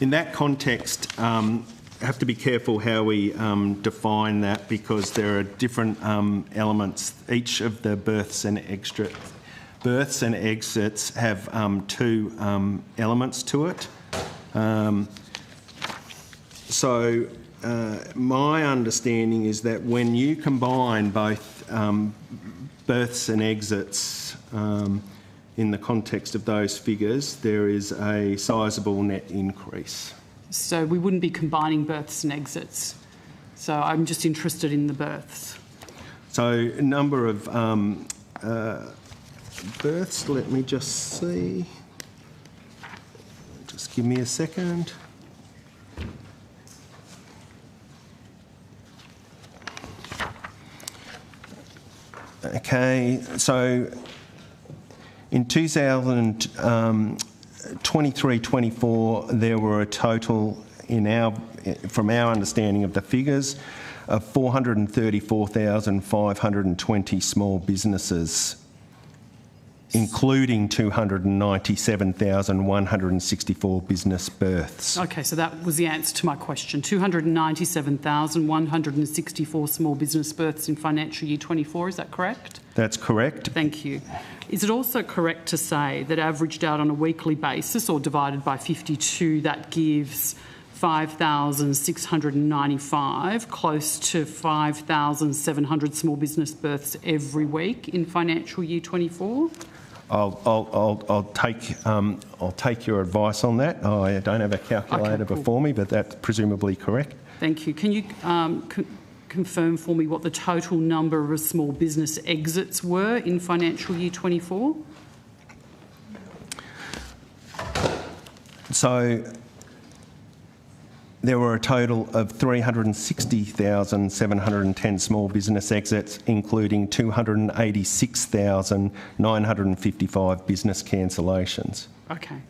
In that context, have to be careful how we define that, because there are different elements. Each of the births and exits have two elements to it. So my understanding is that when you combine both births and exits in the context of those figures, there is a sizable net increase. So we wouldn't be combining births and exits. So I'm just interested in the births. So a number of births, let me just see. Just give me a second. Okay, so in 2023-24, there were a total, from our understanding of the figures, of 434,520 small businesses including 297,164 business births. Okay, so that was the answer to my question. 297,164 small business births in financial year 24, is that correct? That's correct. Thank you. Is it also correct to say that averaged out on a weekly basis or divided by 52, that gives 5,695, close to 5,700 small business births every week in financial year 24? I'll take your advice on that. I don't have a calculator before me, but that's presumably correct. Thank you. Can you confirm for me what the total number of small business exits were in financial year 24? So there were a total of 360,710 small business exits, including 286,955 business cancellations. Okay.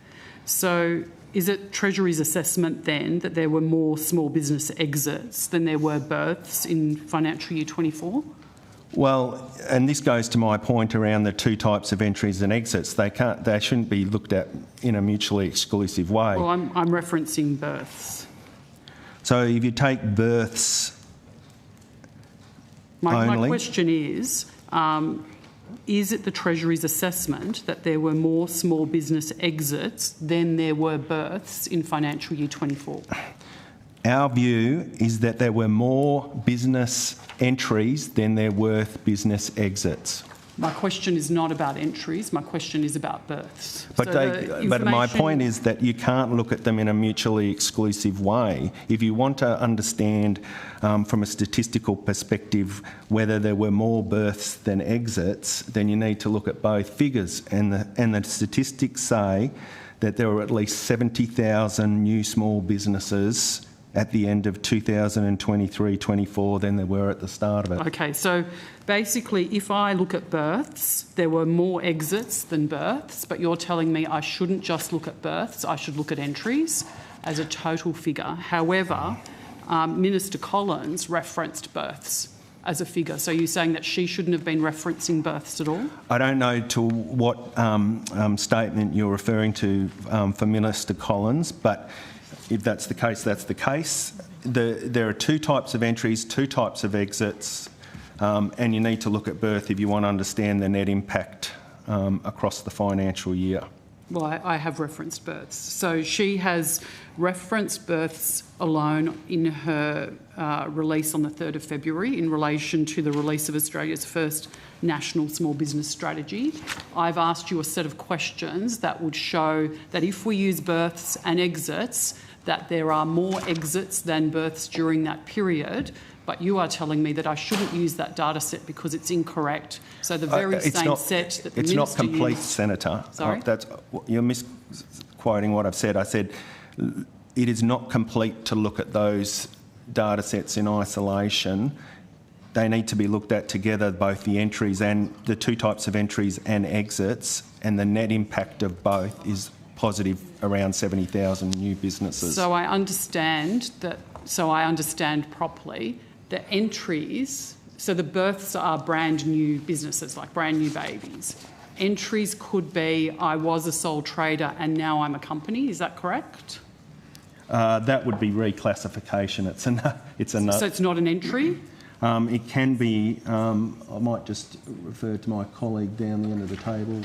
So is it Treasury's assessment then that there were more small business exits than there were births in financial year 24? Well, and this goes to my point around the two types of entries and exits. They shouldn't be looked at in a mutually exclusive way. Well, I'm referencing births. So if you take births My question is it the Treasury's assessment that there were more small business exits than there were births in financial year 24? Our view is that there were more business entries than there were business exits. My question is not about entries, my question is about births. But my point is that you can't look at them in a mutually exclusive way. If you want to understand from a statistical perspective whether there were more births than exits, then you need to look at both figures. And the statistics say that there were at least 70,000 new small businesses at the end of 2023-24 than there were at the start of it. Okay, so basically if I look at births, there were more exits than births, but you're telling me I shouldn't just look at births, I should look at entries as a total figure. However, Minister Collins referenced births as a figure. So you're saying that she shouldn't have been referencing births at all? I don't know to what statement you're referring to for Minister Collins, but if that's the case, that's the case. There are two types of entries, two types of exits, and you need to look at birth if you want to understand the net impact across the financial year. Well, I have referenced births. So she has referenced births alone in her release on the 3rd of February in relation to the release of Australia's first national small business strategy. I've asked you a set of questions that would show that if we use births and exits, that there are more exits than births during that period, but you are telling me that I shouldn't use that data set because it's incorrect. So the very same set that the Minister used... It's not complete, Senator. Sorry? You're misquoting what I've said. I said it is not complete to look at those data sets in isolation. They need to be looked at together, both the entries and the two types of entries and exits, and the net impact of both is positive around 70,000 new businesses. So I understand properly the entries, so the births are brand new businesses, like brand new babies. Entries could be, I was a sole trader and now I'm a company, is that correct? That would be reclassification. So it's not an entry? It can be, I might just refer to my colleague down the end of the table.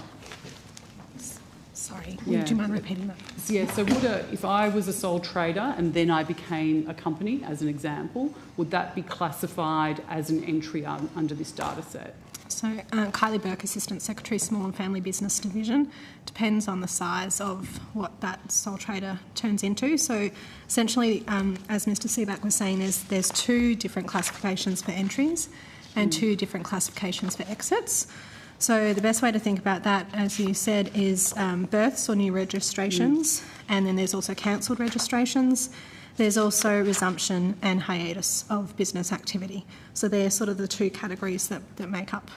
Sorry, would you mind repeating that? Yeah, so if I was a sole trader and then I became a company, as an example, would that be classified as an entry under this data set? So Kylie Burke, Assistant Secretary, Small and Family Business Division. Depends on the size of what that sole trader turns into. So essentially, as Mr Seaback was saying, there's two different classifications for entries and two different classifications for exits. So the best way to think about that, as you said, is births or new registrations, and then there's also cancelled registrations. There's also resumption and hiatus of business activity. So they're sort of the two categories that make up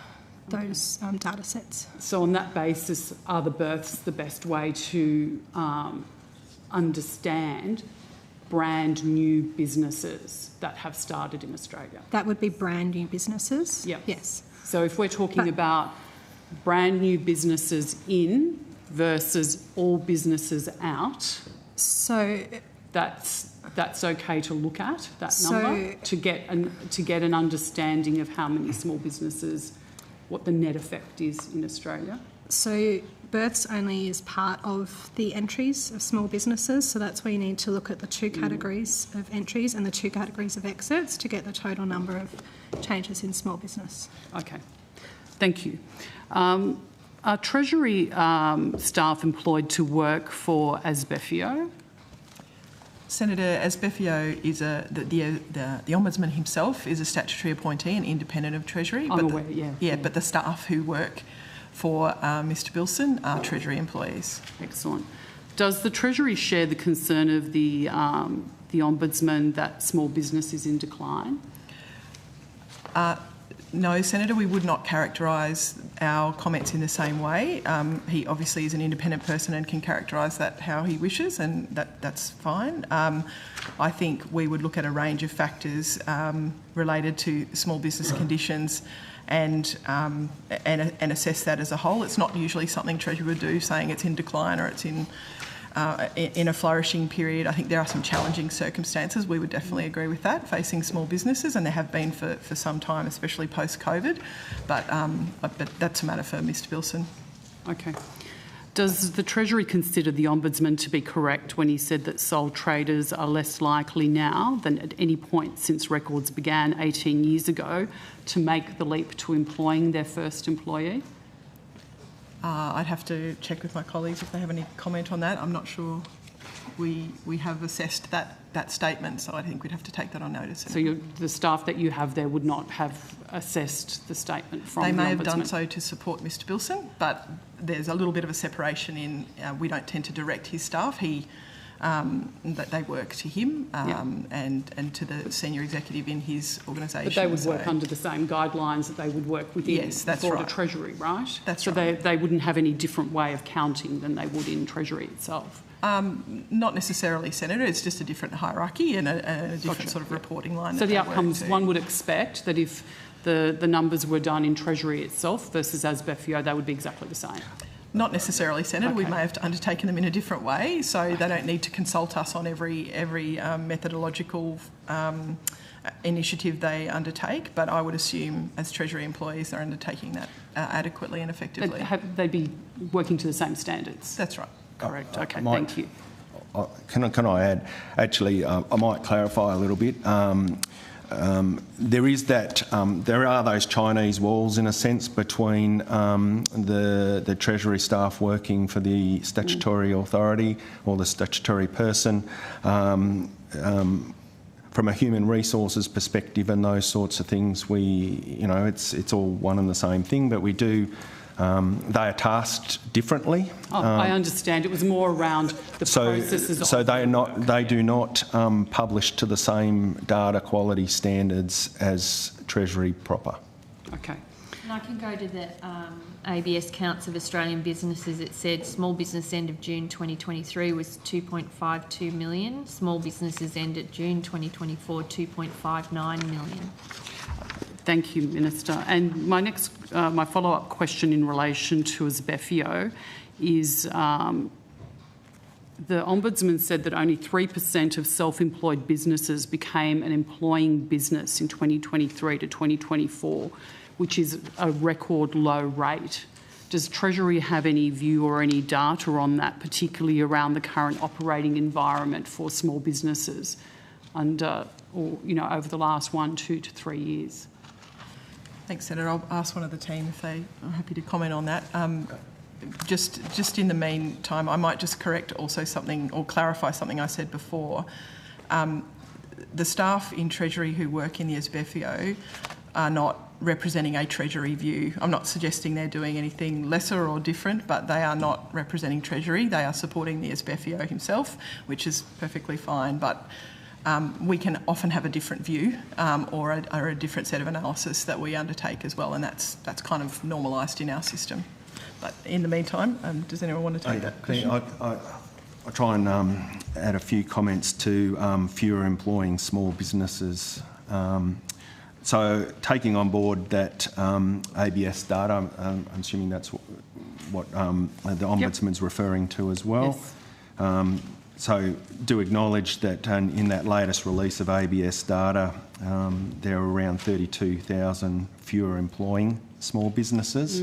those data sets. So on that basis, are the births the best way to understand brand new businesses that have started in Australia? That would be brand new businesses? Yep. Yes. So if we're talking about brand new businesses in versus all businesses out, so that's okay to look at, that number, to get an understanding of how many small businesses, what the net effect is in Australia? So births only is part of the entries of small businesses, so that's where you need to look at the two categories of entries and the two categories of exits to get the total number of changes in small business. Okay, thank you. Are Treasury staff employed to work for AUSParliament? Senator, AUSParliament is the Ombudsman himself is a statutory appointee and independent of Treasury. I'm aware, yeah. But the staff who work for Mr Bilson are Treasury employees. Excellent. Does the Treasury share the concern of the Ombudsman that small business is in decline? No, Senator, we would not characterise our comments in the same way. He obviously is an independent person and can characterise that how he wishes, and that's fine. I think we would look at a range of factors related to small business conditions and assess that as a whole. It's not usually something Treasury would do, saying it's in decline or it's in a flourishing period. I think there are some challenging circumstances. We would definitely agree with that, facing small businesses, and there have been for some time, especially post-COVID. But that's a matter for Mr Bilson. Okay. Does the Treasury consider the Ombudsman to be correct when he said that sole traders are less likely now than at any point since records began 18 years ago to make the leap to employing their first employee? I'd have to check with my colleagues if they have any comment on that. I'm not sure we have assessed that statement, so I think we'd have to take that on notice. So the staff that you have there would not have assessed the statement from the Ombudsman? They may have done so to support Mr Bilson, but there's a little bit of a separation in we don't tend to direct his staff. That they work to him and to the senior executive in his organisation. But they would work under the same guidelines that they would work within the broader Treasury, right? That's right. So they wouldn't have any different way of counting than they would in Treasury itself? Not necessarily, Senator. It's just a different hierarchy and a different sort of reporting line. So the outcomes, one would expect that if the numbers were done in Treasury itself versus AUSParliament, they would be exactly the same? Not necessarily, Senator. Okay. We may have undertaken them in a different way, so they don't need to consult us on every methodological initiative they undertake. But I would assume, as Treasury employees, they're undertaking that adequately and effectively. They'd be working to the same standards. That's right. Correct. Okay. Thank you. Can I add? Actually, I might clarify a little bit. There are those Chinese walls, in a sense, between the Treasury staff working for the statutory authority or the statutory person, from a human resources perspective and those sorts of things. It's all one and the same thing, but we do. They are tasked differently. I understand. It was more around the processes. So they do not publish to the same data quality standards as Treasury proper. Okay. And I can go to the ABS counts of Australian businesses. It said small business end of June 2023 was 2.52 million. Small businesses end at June 2024, 2.59 million. Thank you, Minister. And my my follow-up question in relation to AUSParliament is the Ombudsman said that only 3% of self-employed businesses became an employing business in 2023 to 2024, which is a record low rate. Does Treasury have any view or any data on that, particularly around the current operating environment for small businesses over the last 1, 2 to 3 years? Thanks, Senator. I'll ask one of the team if they are happy to comment on that. Just in the meantime, I might just correct also something or clarify something I said before. The staff in Treasury who work in the AUSParliament are not representing a Treasury view. I'm not suggesting they're doing anything lesser or different, but they are not representing Treasury. They are supporting the AUSParliament himself, which is perfectly fine. But we can often have a different view or a different set of analysis that we undertake as well, and that's kind of normalised in our system. But in the meantime, does anyone want to take that question? I'll try and add a few comments to fewer employing small businesses. So taking on board that ABS data, I'm assuming that's what the Ombudsman's referring to as well. Yes. So do acknowledge that in that latest release of ABS data, there are around 32,000 fewer employing small businesses.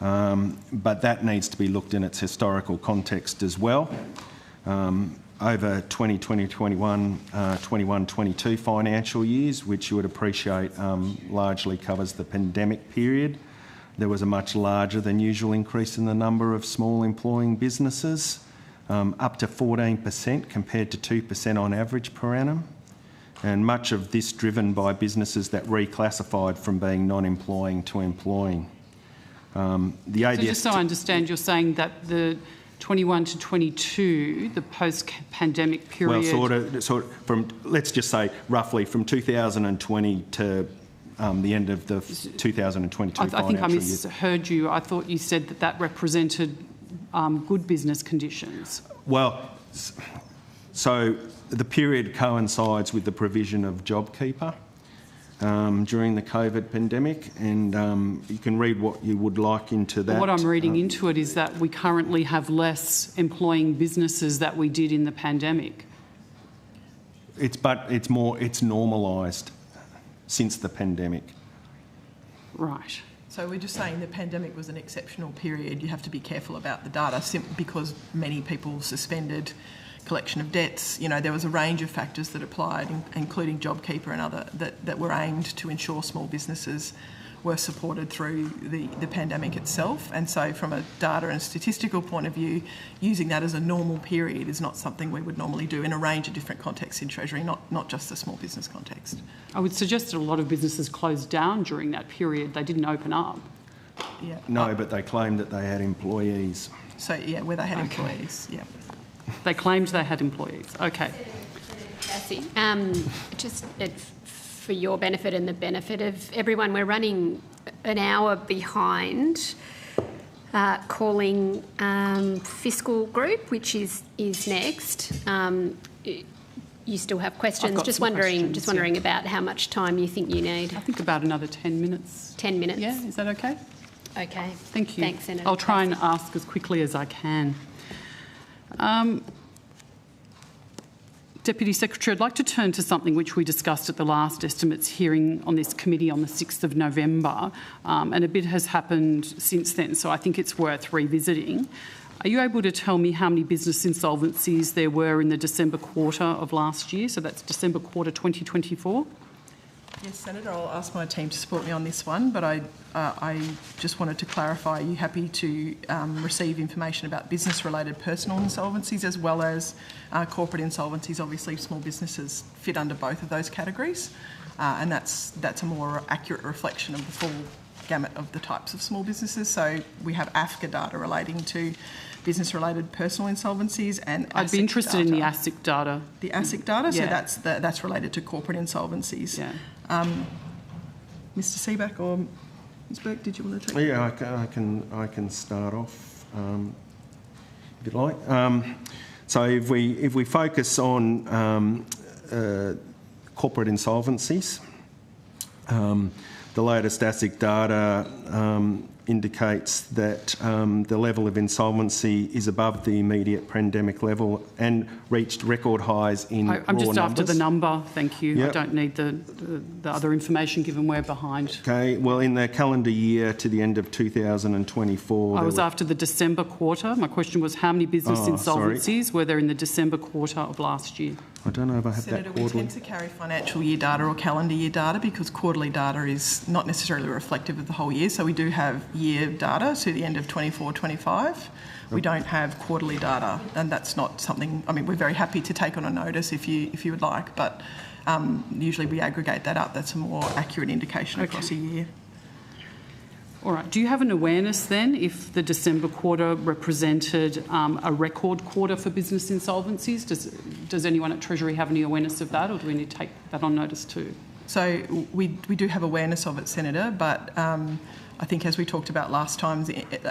But that needs to be looked in its historical context as well. Over 2020-21, 21-22 financial years, which you would appreciate largely covers the pandemic period, there was a much larger than usual increase in the number of small employing businesses, up to 14% compared to 2% on average per annum. And much of this driven by businesses that reclassified from being non-employing to employing. The ABS. So just so I understand, you're saying that the 21 to 22, the post-pandemic period. Well, sort of from, let's just say roughly from 2020 to the end of the 2022 financial year. I think I misheard you. I thought you said that that represented good business conditions. Well, so the period coincides with the provision of JobKeeper during the COVID pandemic, and you can read what you would like into that. What I'm reading into it is that we currently have less employing businesses that we did in the pandemic. It's normalised since the pandemic. Right. So we're just saying the pandemic was an exceptional period. You have to be careful about the data simply because many people suspended collection of debts. You know, there was a range of factors that applied, including JobKeeper and other that were aimed to ensure small businesses were supported through the pandemic itself. And so from a data and statistical point of view, using that as a normal period is not something we would normally do in a range of different contexts in Treasury, not just the small business context. I would suggest that a lot of businesses closed down during that period. They didn't open up. Yeah. No, but they claimed that they had employees. So, yeah, where they had employees, yeah. They claimed they had employees. Okay. Cassie, just for your benefit and the benefit of everyone, we're running an hour behind calling Fiscal Group, which is next. You still have questions. Just wondering about how much time you think you need. I think about another 10 minutes. 10 minutes. Yeah, is that okay? Okay. Thank you. Thanks, Senator. I'll try and ask as quickly as I can. Deputy Secretary, I'd like to turn to something which we discussed at the last estimates hearing on this committee on the 6th of November, and a bit has happened since then, so I think it's worth revisiting. Are you able to tell me how many business insolvencies there were in the December quarter of last year? So that's December quarter 2024? Yes, Senator, I'll ask my team to support me on this one, but I just wanted to clarify, are you happy to receive information about business-related personal insolvencies as well as corporate insolvencies? Obviously, small businesses fit under both of those categories, and that's a more accurate reflection of the full gamut of the types of small businesses. So we have AFCA data relating to business-related personal insolvencies and ASIC I'd be interested data. in the ASIC data. The ASIC data, Yeah. so that's related to corporate insolvencies. Yeah. Mr. Seaback or Ms. Burke, did you want to take? Yeah, I can start off if you like. So if we focus on corporate insolvencies, the latest ASIC data indicates that the level of insolvency is above the immediate pandemic level and reached record highs in raw numbers. I'm just after the number, thank you. Yep. I don't need the other information given we're behind. Okay, well, in the calendar year to the end of 2024... I was after the December quarter. My question was how many business insolvencies were there in the December quarter of last year? I don't know if I have Senator, that quarterly. we tend to carry financial year data or calendar year data because quarterly data is not necessarily reflective of the whole year. So we do have year data to the end of 24-25. We don't have quarterly data, and that's not something. I mean, we're very happy to take on a notice if you would like, but usually we aggregate that up. That's a more accurate indication across a year. All right. Do you have an awareness then if the December quarter represented a record quarter for business insolvencies? Does anyone at Treasury have any awareness of that, or do we need to take that on notice too? So we do have awareness of it, Senator, but I think as we talked about last time,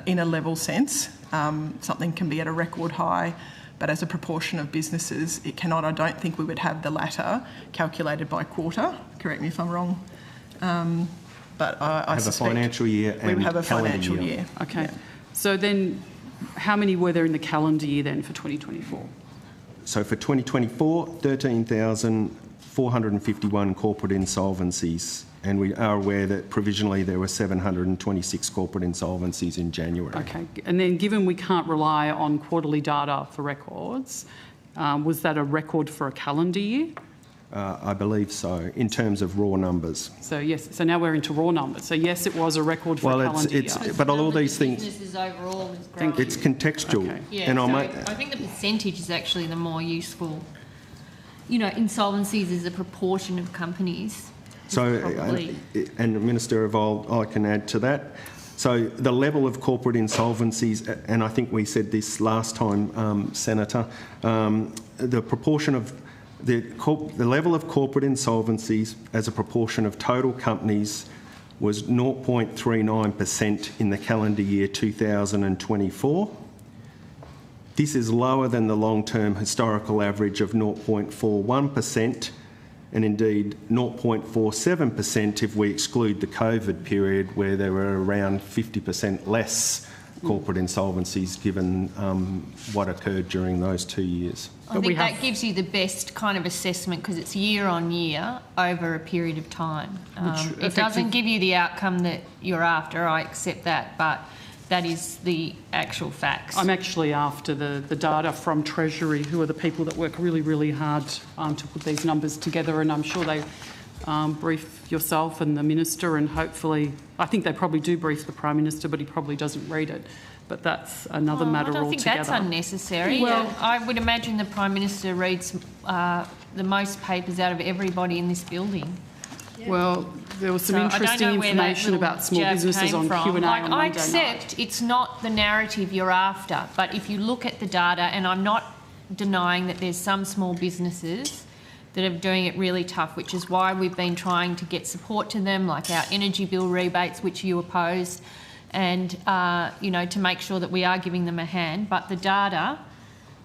in a level sense, something can be at a record high, but as a proportion of businesses, it cannot. I don't think we would have the latter calculated by quarter. Correct me if I'm wrong, but I have suspect a financial year and we have a calendar financial year. year. Okay. So then, how many were there in the calendar year then for 2024? So for 2024, 13,451 corporate insolvencies, and we are aware that provisionally there were 726 corporate insolvencies in January. Okay. And then given we can't rely on quarterly data for records, was that a record for a calendar year? I believe so, in terms of raw numbers. So yes, so now we're into raw numbers. So yes, it was a record for a calendar year. But all these things, Businesses overall is growing. it's contextual. Okay. Yeah, and so I think the percentage is actually the more useful. You know, insolvencies is a proportion of companies. So, Probably. and Minister, if I can add to that. So the level of corporate insolvencies, and I think we said this last time, Senator, the proportion of the level of corporate insolvencies as a proportion of total companies was 0.39% in the calendar year 2024. This is lower than the long-term historical average of 0.41%, and indeed 0.47% if we exclude the COVID period, where there were around 50% less corporate insolvencies given what occurred during those 2 years. I think that gives you the best kind of assessment because it's year on year over a period of time. It doesn't give you the outcome that you're after, I accept that, but that is the actual facts. I'm actually after the data from Treasury, who are the people that work really, really hard to put these numbers together, and I'm sure they brief yourself and the Minister, and hopefully, I think they probably do brief the Prime Minister, but he probably doesn't read it. But that's another matter altogether. I don't think that's unnecessary. Well, I would imagine the Prime Minister reads the most papers out of everybody in this building. Yeah. Well, there was some interesting information about small businesses on Q&A on Monday I accept it's not the narrative you're after, but if you look at the data, and I'm not denying that there's some small businesses that are doing it really tough, which is why we've been trying to get support to them, like our energy bill rebates, which you opposed, and you know, to make sure that we are giving them a hand. But the data,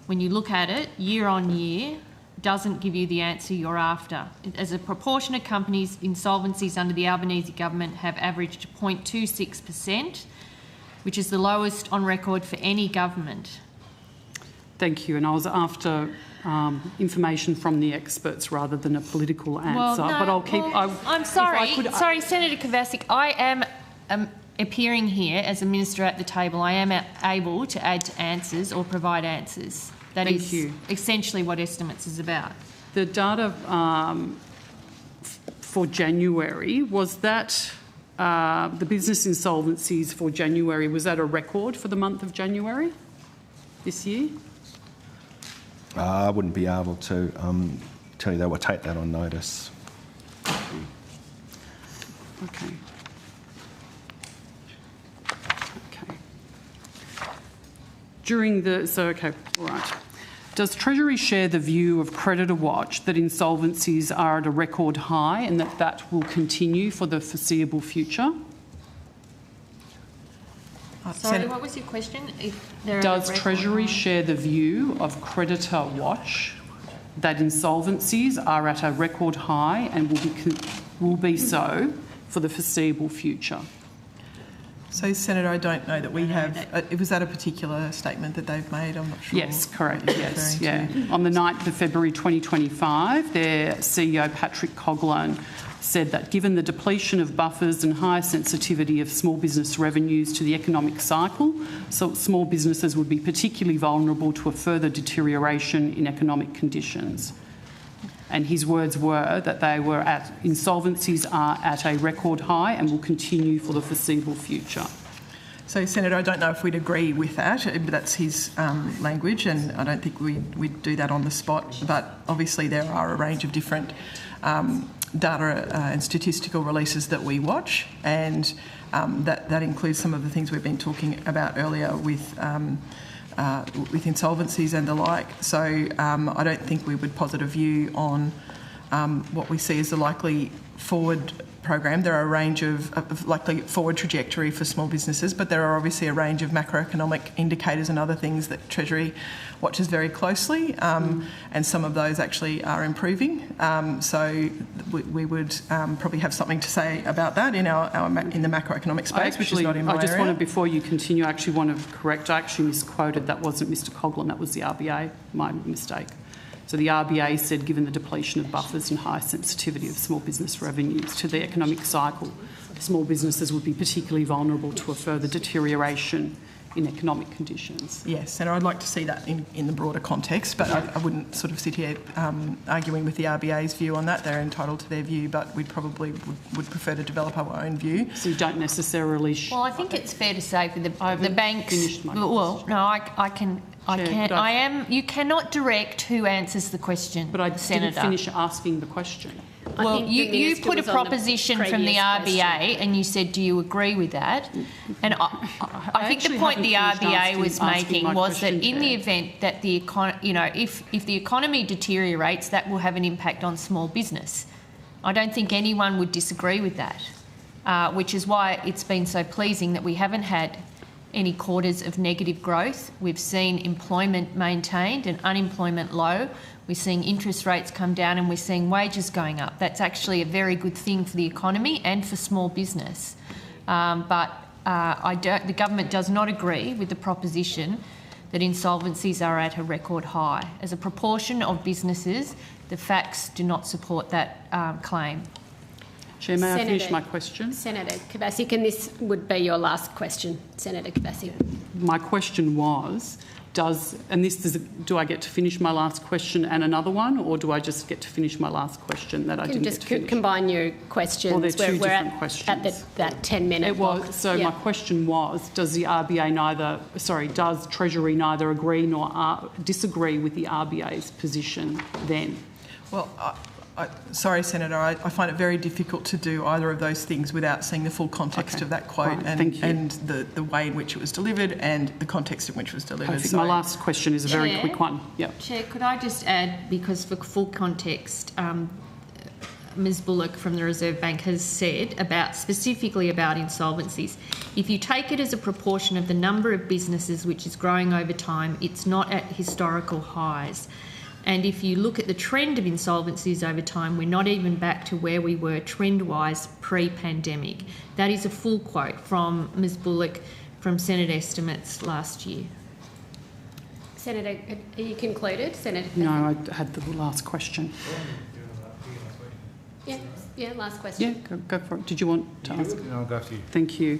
when you look at it year on year, doesn't give you the answer you're after. As a proportion of companies, insolvencies under the Albanese government have averaged 0.26%, which is the lowest on record for any government. Thank you. And I was after information from the experts rather than a political answer. Well, no, but I'll keep. I'm sorry. Sorry, Senator Kovacic. I am appearing here as a minister at the table. I am able to add to answers or provide answers. That is essentially what estimates is about. The data for January, was that the business insolvencies for January, was that a record for the month of January this year? I wouldn't be able to tell you that. We'll take that on notice. Okay. All right. Does Treasury share the view of Creditor Watch that insolvencies are at a record high and that will continue for the foreseeable future? Sorry, what was your question? Does Treasury share the view of Creditor Watch that insolvencies are at a record high and will be so for the foreseeable future? So, Senator, I don't know that we have... was that a particular statement that they've made? I'm not sure. Yes, correct, yes, yeah. On the 9th of February 2025, their CEO, Patrick Coghlan, said that given the depletion of buffers and high sensitivity of small business revenues to the economic cycle, so small businesses would be particularly vulnerable to a further deterioration in economic conditions. And his words were that insolvencies are at a record high and will continue for the foreseeable future. So, Senator, I don't know if we'd agree with that, but that's his language, and I don't think we'd do that on the spot. But obviously there are a range of different data and statistical releases that we watch, and that includes some of the things we've been talking about earlier with insolvencies and the like. So I don't think we would posit a view on what we see as the likely forward program, there are a range of likely forward trajectory for small businesses, but there are obviously a range of macroeconomic indicators and other things that Treasury watches very closely, and some of those actually are improving. So we would probably have something to say about that in in the macroeconomic space, which is not in my area. Want to, before you continue, I actually want to correct. I actually misquoted. That wasn't Mr. Coghlan. That was the RBA. My mistake. So the RBA said, given the depletion of buffers and high sensitivity of small business revenues to the economic cycle, small businesses would be particularly vulnerable to a further deterioration in economic conditions. Yes, and I'd like to see that in the broader context, but I wouldn't sort of sit here arguing with the RBA's view on that. They're entitled to their view, but we probably would prefer to develop our own view. So you don't necessarily... Well, I think it's fair to say for the banks... Well, no, I can... You cannot direct who answers the question, but I Senator. didn't finish asking the question. Well, you put a proposition from the RBA and you said, do you agree with that? And I think the point the RBA was making was that in the event that if the economy deteriorates, that will have an impact on small business. I don't think anyone would disagree with that, which is why it's been so pleasing that we haven't had any quarters of negative growth. We've seen employment maintained and unemployment low. We're seeing interest rates come down and we're seeing wages going up. That's actually a very good thing for the economy and for small business. But the government does not agree with the proposition that insolvencies are at a record high. As a proportion of businesses, the facts do not support that claim. Chair, may I finish my question? Senator Kavasic, and this would be your last question, Senator Kavasic. My question was, do I get to finish my last question and another one, or do I just get to finish my last question that I didn't get to finish? You can just combine your questions. Well, they're two different at, questions. At that 10-minute block. My question was, does Treasury neither agree nor disagree with the RBA's position then? Well, sorry, Senator, I find it very difficult to do either of those things without seeing the full context of that quote and the way in which it was delivered and the context in which it was delivered. I think my last question is a very quick one. Yep. Chair, could I just add, because for full context, Ms Bullock from the Reserve Bank has said specifically about insolvencies, if you take it as a proportion of the number of businesses which is growing over time, it's not at historical highs. And if you look at the trend of insolvencies over time, we're not even back to where we were trend-wise pre-pandemic. That is a full quote from Ms Bullock from Senate estimates last year. Senator, are you concluded? Senator? No, I had the last question. Yeah, last question. Yeah, go for it. Did you want to ask? No, I'll go after you. Thank you.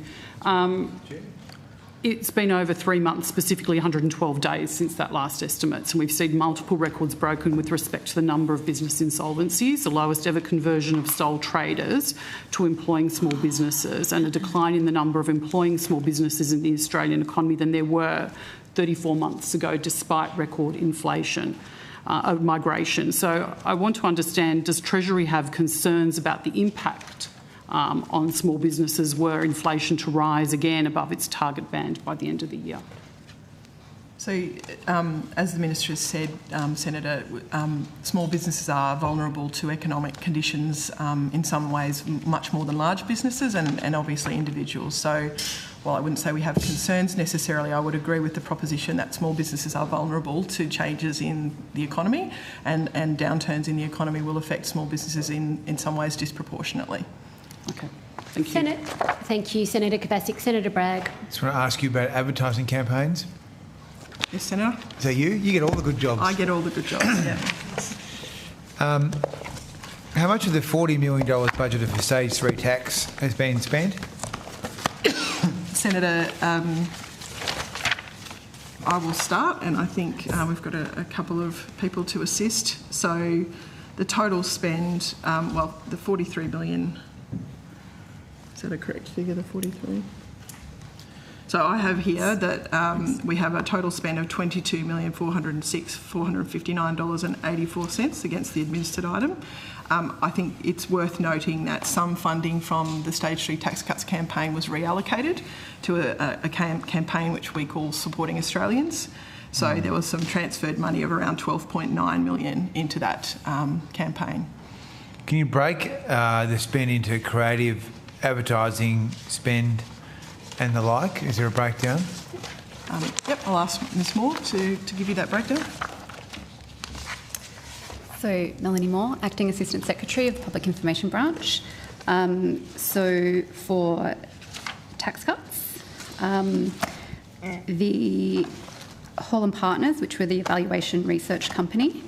It's been over 3 months, specifically 112 days since that last estimate, and we've seen multiple records broken with respect to the number of business insolvencies, the lowest ever conversion of sole traders to employing small businesses, and a decline in the number of employing small businesses in the Australian economy than there were 34 months ago, despite record inflation. Of migration. So I want to understand, does Treasury have concerns about the impact on small businesses were inflation to rise again above its target band by the end of the year? So, as the Minister has said, Senator, small businesses are vulnerable to economic conditions in some ways much more than large businesses and obviously individuals. So, while I wouldn't say we have concerns necessarily, I would agree with the proposition that small businesses are vulnerable to changes in the economy and downturns in the economy will affect small businesses in some ways disproportionately. Okay. Thank you. Thank you, Senator Kavasic. Senator Bragg. I just want to ask you about advertising campaigns. Yes, Senator. Is that you? You get all the good jobs. I get all the good jobs, yeah. How much of the $40 million budgeted for Stage 3 tax has been spent? Senator, I will start, and I think we've got a couple of people to assist. So the total spend, the 43 million, is that a correct figure, the 43? So I have here that we have a total spend of $22,406,459.84 against the administered item. I think it's worth noting that some funding from the Stage 3 tax cuts campaign was reallocated to a campaign which we call Supporting Australians. So there was some transferred money of around $12.9 million into that campaign. Can you break the spend into creative, advertising, spend and the like? Is there a breakdown? Yep, I'll ask Ms Moore to give you that breakdown. So, Melanie Moore, Acting Assistant Secretary of the Public Information Branch. So, for tax cuts, the Hall & Partners, which were the evaluation research company,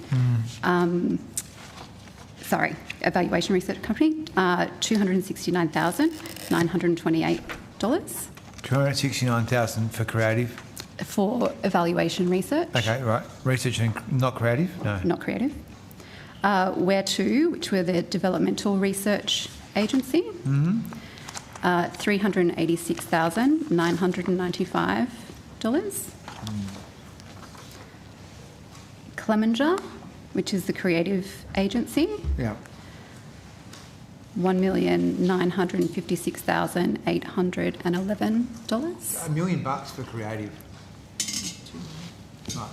evaluation research company, $269,928. $269,000 for creative? For evaluation research. Okay, right. Research and not creative? No. Not creative. Where to, which were the developmental research agency, $386,995. Clemenger, which is the creative agency, $1,956,811. $1 million for creative. Right.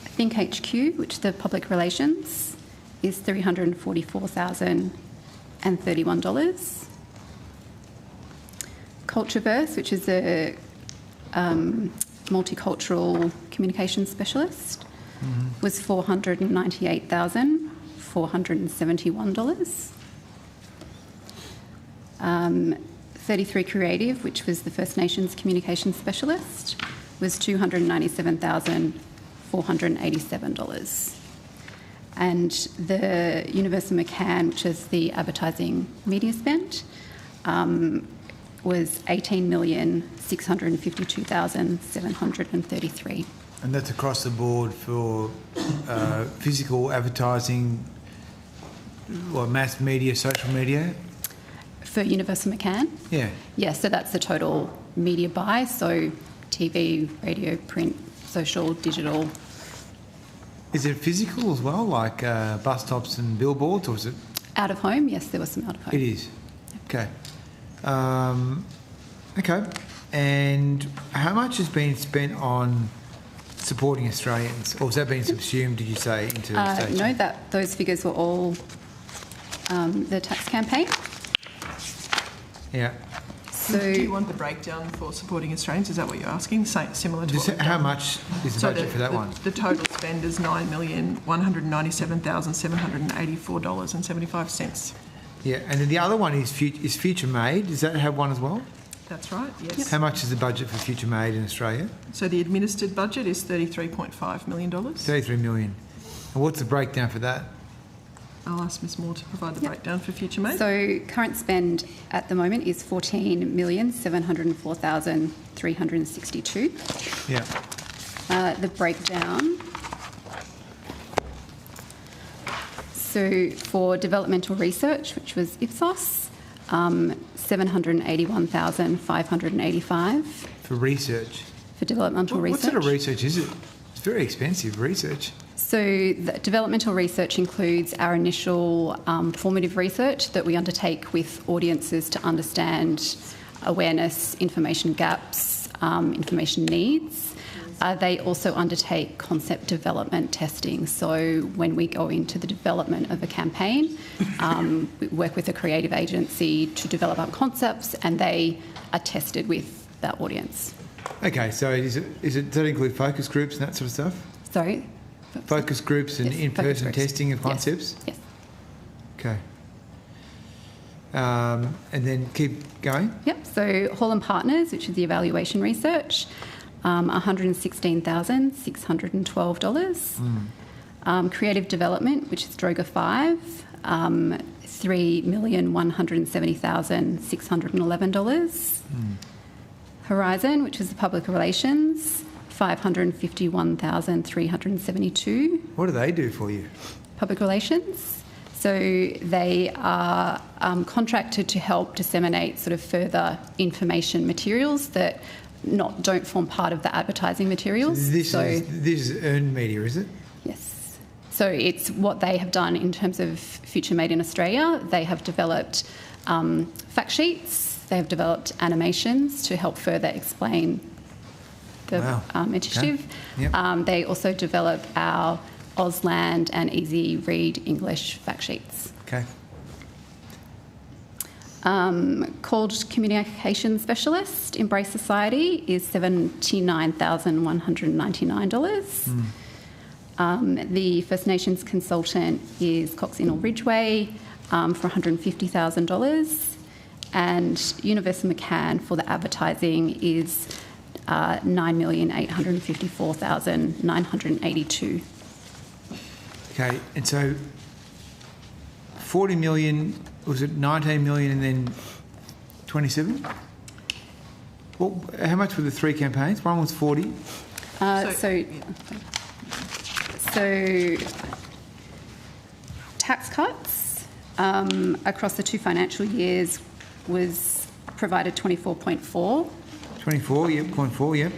Think HQ, which is the public relations, is $344,031. Cultureverse, which is a multicultural communication specialist, was $498,471. 33 Creative, which was the First Nations communication specialist, was $297,487. And the Universal McCann, which is the advertising media spend, was $18,652,733. And that's across the board for physical advertising, mass media, social media? For Universal McCann? Yeah. Yeah, so that's the total media buy, so TV, radio, print, social, digital. Is it physical as well, like bus stops and billboards, or is it? Out of home, yes, there was some out of home. It is. Okay. Okay. And how much has been spent on supporting Australians, or has that been subsumed, did you say, into the state? No, those figures were all the tax campaign. Yeah. So, do you want the breakdown for supporting Australians? Is that what you're asking? Similar to what how much is the budget for that one? The total spend is $9,197,784.75. Yeah, and then the other one is Future Made. Does that have one as well? That's right, yes. How much is the budget for Future Made in Australia? So the administered budget is $33.5 million. $33 million. And what's the breakdown for that? I'll ask Ms Moore to provide the breakdown for Future Made. So current spend at the moment is $14,704,362. Yeah. The breakdown. So for developmental research, which was Ipsos, $781,585. For research? For developmental research. What sort of research is it? It's very expensive research. So the developmental research includes our initial formative research that we undertake with audiences to understand awareness, information gaps, information needs. They also undertake concept development testing. So when we go into the development of a campaign, we work with a creative agency to develop our concepts, and they are tested with that audience. Okay, so does that include focus groups and that sort of stuff? Sorry? Focus groups and yes, in-person testing of concepts? Yes. Okay. And then keep going? Yep, so Hall & Partners, which is the evaluation research, $116,612. Creative Development, which is Droga 5, $3,170,611. Horizon, which is the Public Relations, $551,372. What do they do for you? Public Relations. So they are contracted to help disseminate sort of further information materials that don't form part of the advertising materials. So this is earned media, is it? Yes. So it's what they have done in terms of Future Made in Australia. They have developed fact sheets. They have developed animations to help further explain the initiative. Okay. Yep. They also develop our Ausland and Easy Read English fact sheets. Okay. Called Communication Specialist, Embrace Society, is $79,199. The First Nations consultant is Cox Inall Ridgeway for $150,000. And Universal McCann for the advertising is $9,854,982. Okay, and so 40 million, was it 19 million and then 27? Well, how much were the 3 campaigns? One was 40. So tax cuts across the 2 financial years was provided 24.4. 24, yep, 0.4, yep.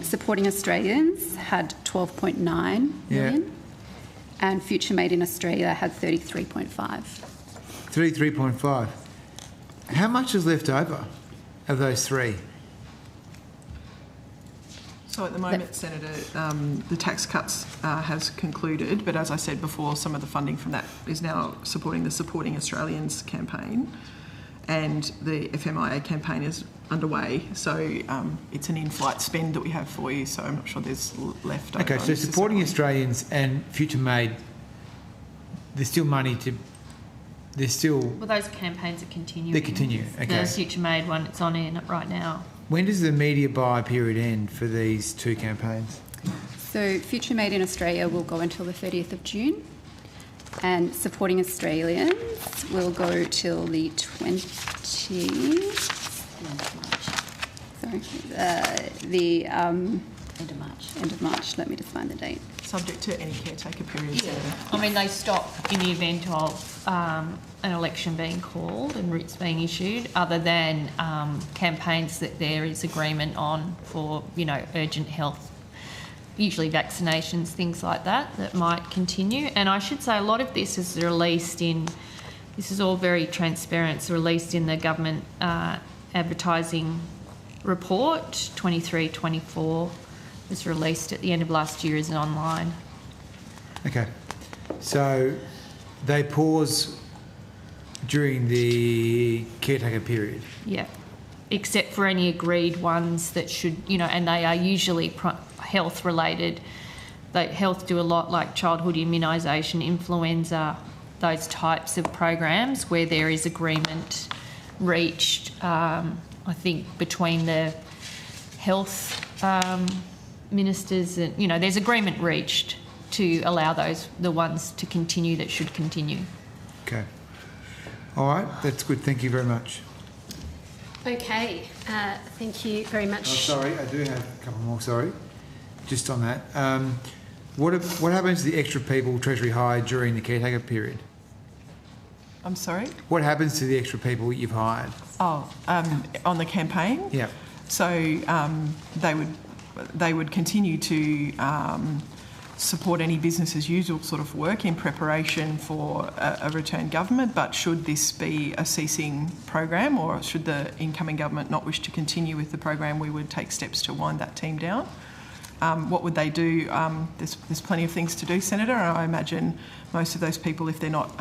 Supporting Australians had 12.9 million. Yeah. And Future Made in Australia had 33.5. 33.5. How much is left over of those 3? So at the moment, Senator, the tax cuts has concluded, but as I said before, some of the funding from that is now supporting the Supporting Australians campaign, and the FMIA campaign is underway. So it's an in-flight spend that we have for you, so I'm not sure there's left over. Okay, so Supporting Australians and Future Made, there's still money to... There's still... Well, those campaigns are continuing. They continue, okay. The Future Made one, it's on air right now. When does the media buy period end for these 2 campaigns? So Future Made in Australia will go until the 30th of June, and Supporting Australians will go till the 20th. The end of March. End of March. Let me just find the date. Subject to any caretaker period. Yeah. I mean, they stop in the event of an election being called and writs being issued, other than campaigns that there is agreement on for, urgent health, usually vaccinations, things like that, that might continue. And I should say a lot of this is released in, this is all very transparent, it's released in the government advertising report, 23-24, was released at the end of last year as an online. Okay. So they pause during the caretaker period? Yeah. Except for any agreed ones that should, and they are usually health related. Health do a lot, like childhood immunisation, influenza, those types of programs where there is agreement reached, I think, between the health ministers and, there's agreement reached to allow the ones to continue that should continue. Okay. All right, that's good. Thank you very much. Okay, thank you very much. Oh, sorry, I do have a couple more, sorry. Just on that. What happens to the extra people Treasury hired during the caretaker period? I'm sorry? What happens to the extra people you've hired? Oh, on the campaign? Yeah. So they would continue to support any business as usual sort of work in preparation for a return government, but should this be a ceasing program, or should the incoming government not wish to continue with the program, we would take steps to wind that team down. What would they do? There's plenty of things to do, Senator, and I imagine most of those people, if they're not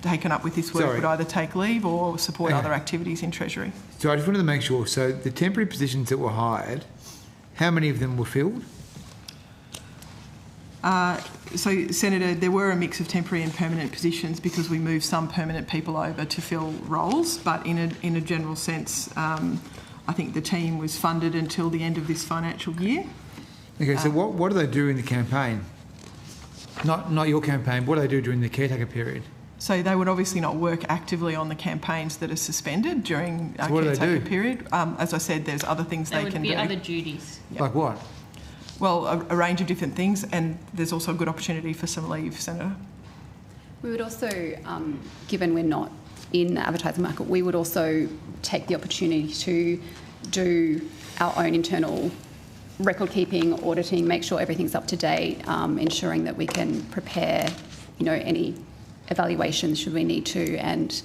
taken up with this work, would either take leave or support other activities in Treasury. So I just wanted to make sure, so the temporary positions that were hired, how many of them were filled? So, Senator, there were a mix of temporary and permanent positions because we moved some permanent people over to fill roles, but in a general sense, I think the team was funded until the end of this financial year. Okay, so what do they do in the campaign? Not your campaign, what do they do during the caretaker period? So they would obviously not work actively on the campaigns that are suspended during so what caretaker do they do? period. As I said, there's other things they can do. There would be other duties. Yep. Like what? Well, a range of different things, and there's also a good opportunity for some leave, Senator. We would also, given we're not in the advertising market, we would also take the opportunity to do our own internal record keeping, auditing, make sure everything's up to date, ensuring that we can prepare, any evaluations should we need to, and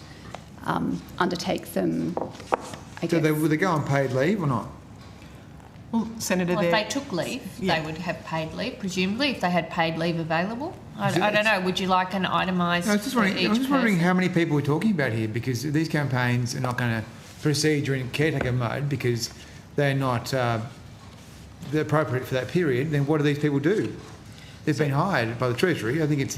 undertake some, I guess. So would they go on paid leave or not? Well, Senator, Well, if they took leave, they would have paid leave, presumably, if they had paid leave available. I don't know. Would you like an itemised? I was just wondering how many people we're talking about here, because these campaigns are not going to proceed during caretaker mode because they're not they're appropriate for that period. Then what do these people do? They've been hired by the Treasury. I don't think it's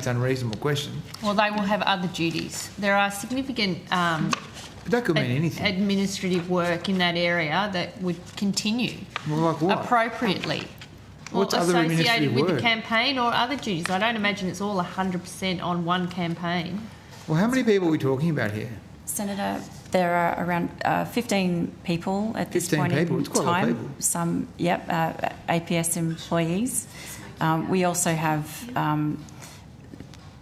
an unreasonable question. Well, they will have other duties. There are significant but that could mean anything. Administrative work in that area that would continue Well, like what? appropriately. What's other associated administrative with work? the campaign or other duties. I don't imagine it's all 100% on one campaign. Well, how many people are we talking about here? Senator, there are around 15 people at this 15 point people. in It's quite a lot of time. people. Some, APS employees. We also have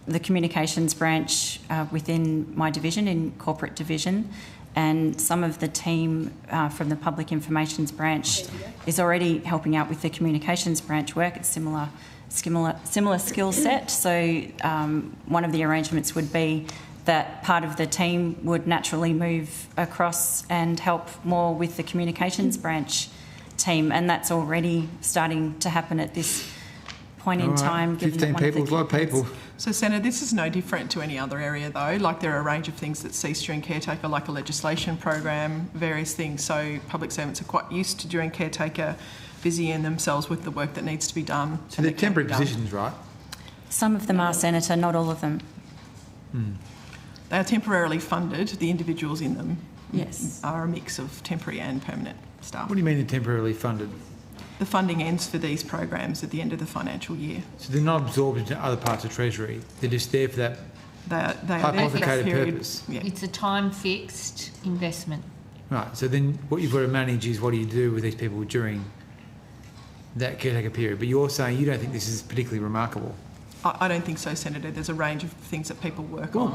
the communications branch within my division, in corporate division, and some of the team from the public informations branch is already helping out with the communications branch work. It's similar skill set. So one of the arrangements would be that part of the team would naturally move across and help more with the communications branch team, and that's already starting to happen at this point in time. 15 people, a lot of people. So, Senator, this is no different to any other area, though. Like, there are a range of things that cease during caretaker, like a legislation program, various things. So public servants are quite used to, during caretaker, busying themselves with the work that needs to be done. So they're temporary positions, right? Some of them are, Senator, not all of them. They are temporarily funded. The individuals in them are a mix of temporary and permanent staff. What do you mean they're temporarily funded? The funding ends for these programs at the end of the financial year. So they're not absorbed into other parts of Treasury. They're just there for that they are there hypothecated for purpose. Yeah. It's a time-fixed investment. Right. So then what you've got to manage is what do you do with these people during that caretaker period. But you're saying you don't think this is particularly remarkable. I don't think so, Senator. There's a range of things that people work on.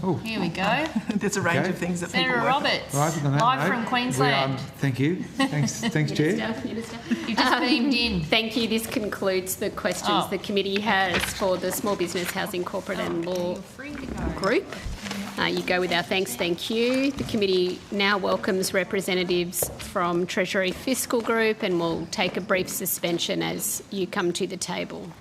Oh, here we go. There's a range of things that Senator people work Roberts, on. Right, live from Queensland. Thank you. Thanks, Chair. You've just beamed in. Thank you. This concludes the questions the committee has for the Small Business, Housing, Corporate and Law Group. You go with our thanks, thank you. The committee now welcomes representatives from Treasury Fiscal Group, and will take a brief suspension as you come to the table.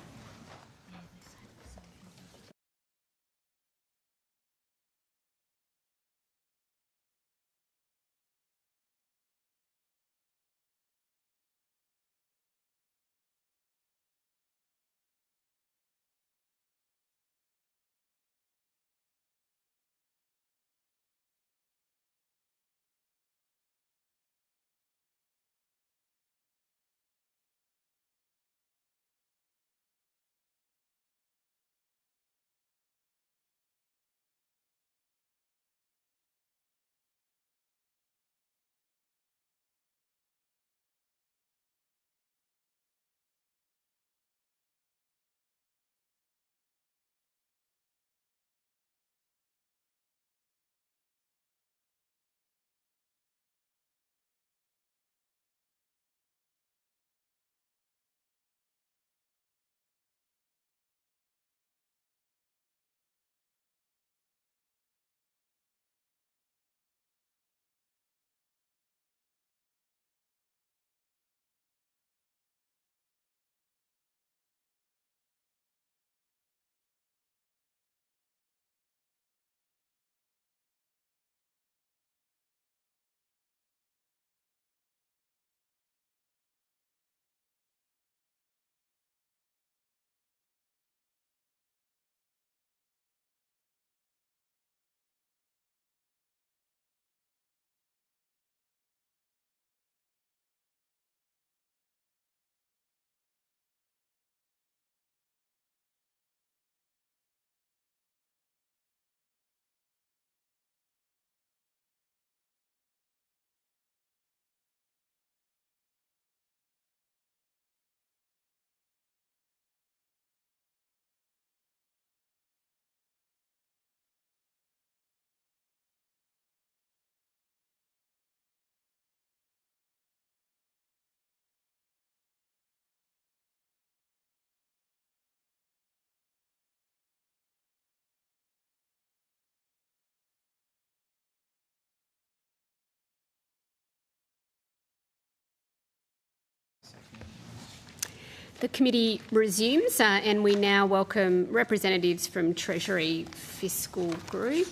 The committee resumes and we now welcome representatives from Treasury Fiscal Group.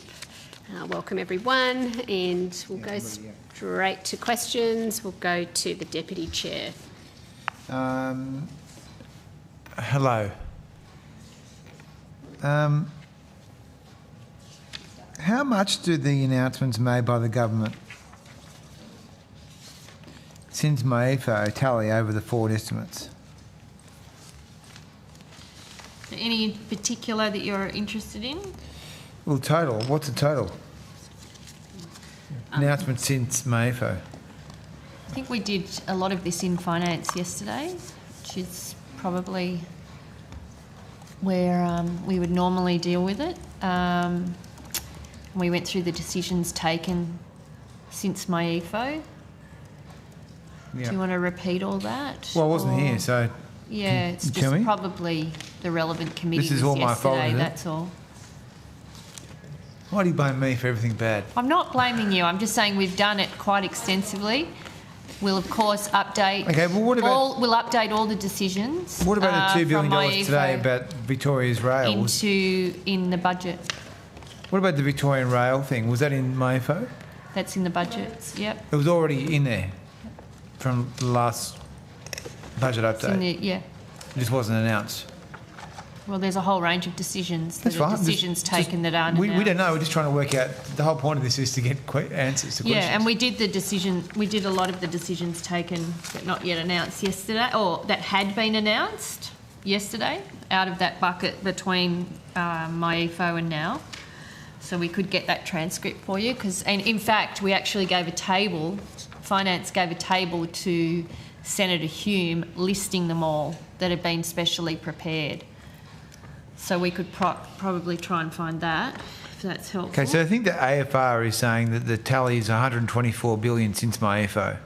Welcome everyone, and we'll go straight to questions. We'll go to the Deputy Chair. Hello. How much do the announcements made by the government since MyEFO tally over the forward estimates? Any in particular that you're interested in? Well, total. What's the total? Announcements since MyEFO. I think we did a lot of this in finance yesterday, which is probably where we would normally deal with it. We went through the decisions taken since MyEFO. Yeah. Do you want to repeat all that? Well, I wasn't here, so... Yeah, it's just probably the relevant committee. This is all my fault, is it? That's all. Why do you blame me for everything bad? I'm not blaming you. I'm just saying we've done it quite extensively. We'll of course update. Okay, well, what about we'll update all the decisions. What about the $2 billion today about Victoria's rails? In the budget. What about the Victorian rail thing? Was that in MyEFO? That's in the budgets. Yep. It was already in there from the last budget update. Yeah. It just wasn't announced. Well, there's a whole range of decisions. That's fine. Decisions taken that aren't we announced. don't know. We're just trying to work out. The whole point of this is to get answers to questions. Yeah, and we did the decision. We did a lot of the decisions taken but not yet announced yesterday, or that had been announced yesterday, out of that bucket between MyEFO and now. So we could get that transcript for you and in fact, we actually gave a table. Finance gave a table to Senator Hume listing them all that had been specially prepared. So we could probably try and find that, if that's helpful. Okay, so I think the AFR is saying that the tally is 124 billion since MyEFO.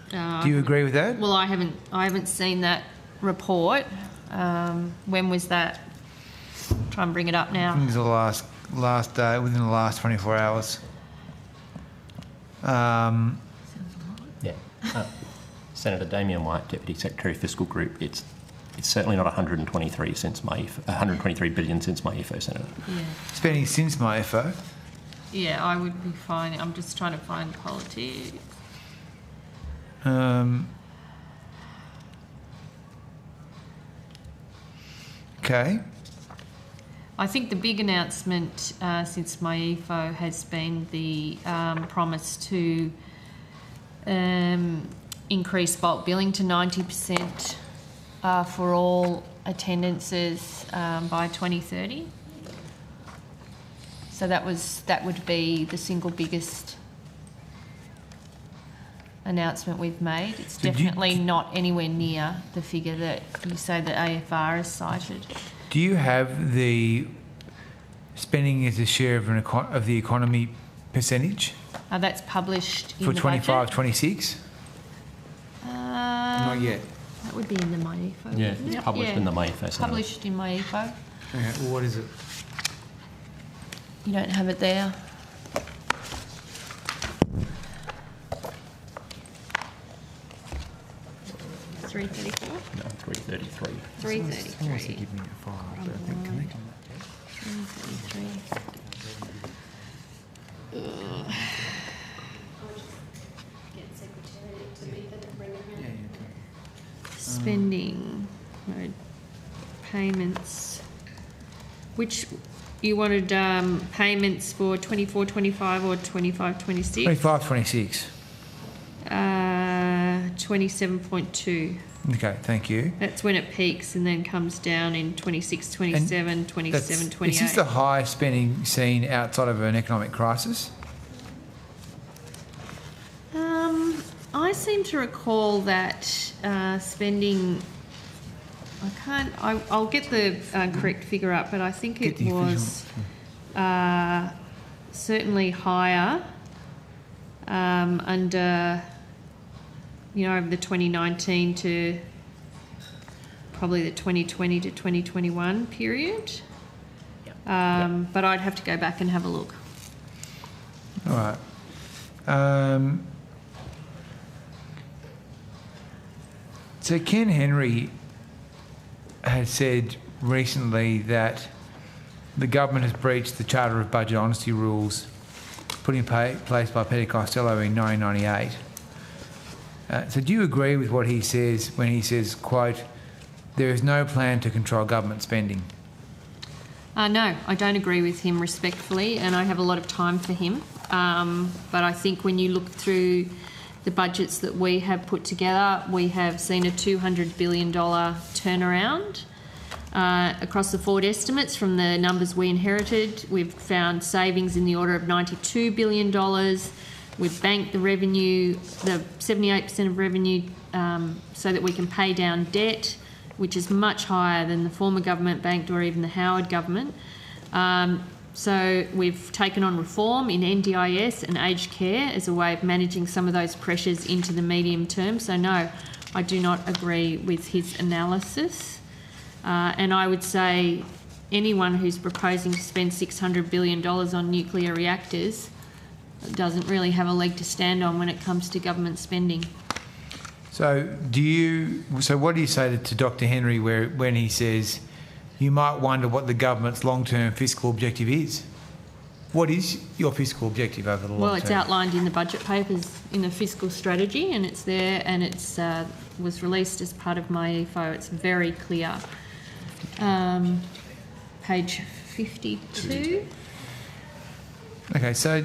Do you agree with that? Well, I haven't seen that report. When was that? Try and bring it up now. I think it was the last day, within the last 24 hours. Senator Damien White, Deputy Secretary Fiscal Group. It's certainly not 123 since MyEFO, 123 billion since MyEFO, Senator. Yeah. Spending since MyEFO. Yeah, I would be fine. I'm just trying to find politics. Okay. I think the big announcement since MyEFO has been the promise to increase bulk billing to 90% for all attendances by 2030. So that would be the single biggest announcement we've made. It's definitely not anywhere near the figure that you say that AFR has cited. Do you have the spending as a share of the economy percentage? That's published in for the 25-26? Not yet. That would be in the MyEFO. Yeah, it's published in the MyEFO. It's published in MyEFO. Okay, well, what is it? You don't have it there. $334? No, 333. 333. Unless you give me a file, but I think can they come back? 333. Spending, no, payments. Which you wanted payments for 24-25 or 25-26? 25-26. 27.2. Okay, thank you. That's when it peaks and then comes down in 26, 27, 27, 28. Is this the highest spending seen outside of an economic crisis? I seem to recall that spending. I'll get the correct figure up, but I think it was certainly higher under, over the 2019 to probably the 2020 to 2021 period. But I'd have to go back and have a look. All right. So Ken Henry has said recently that the government has breached the Charter of Budget Honesty rules put in place by Peter Costello in 1998. So do you agree with what he says when he says, quote, "There is no plan to control government spending"? No, I don't agree with him respectfully, and I have a lot of time for him. But I think when you look through the budgets that we have put together, we have seen a $200 billion turnaround across the forward estimates from the numbers we inherited. We've found savings in the order of $92 billion. We've banked the revenue, the 78% of revenue, so that we can pay down debt, which is much higher than the former government banked or even the Howard government. So we've taken on reform in NDIS and aged care as a way of managing some of those pressures into the medium term. So no, I do not agree with his analysis. And I would say anyone who's proposing to spend $600 billion on nuclear reactors doesn't really have a leg to stand on when it comes to government spending. So what do you say to Dr. Henry when he says you might wonder what the government's long-term fiscal objective is? What is your fiscal objective over the long term? Well, it's outlined in the budget papers in the fiscal strategy, and it's there, and it's was released as part of my EFO. It's very clear. Page 52. Okay, so...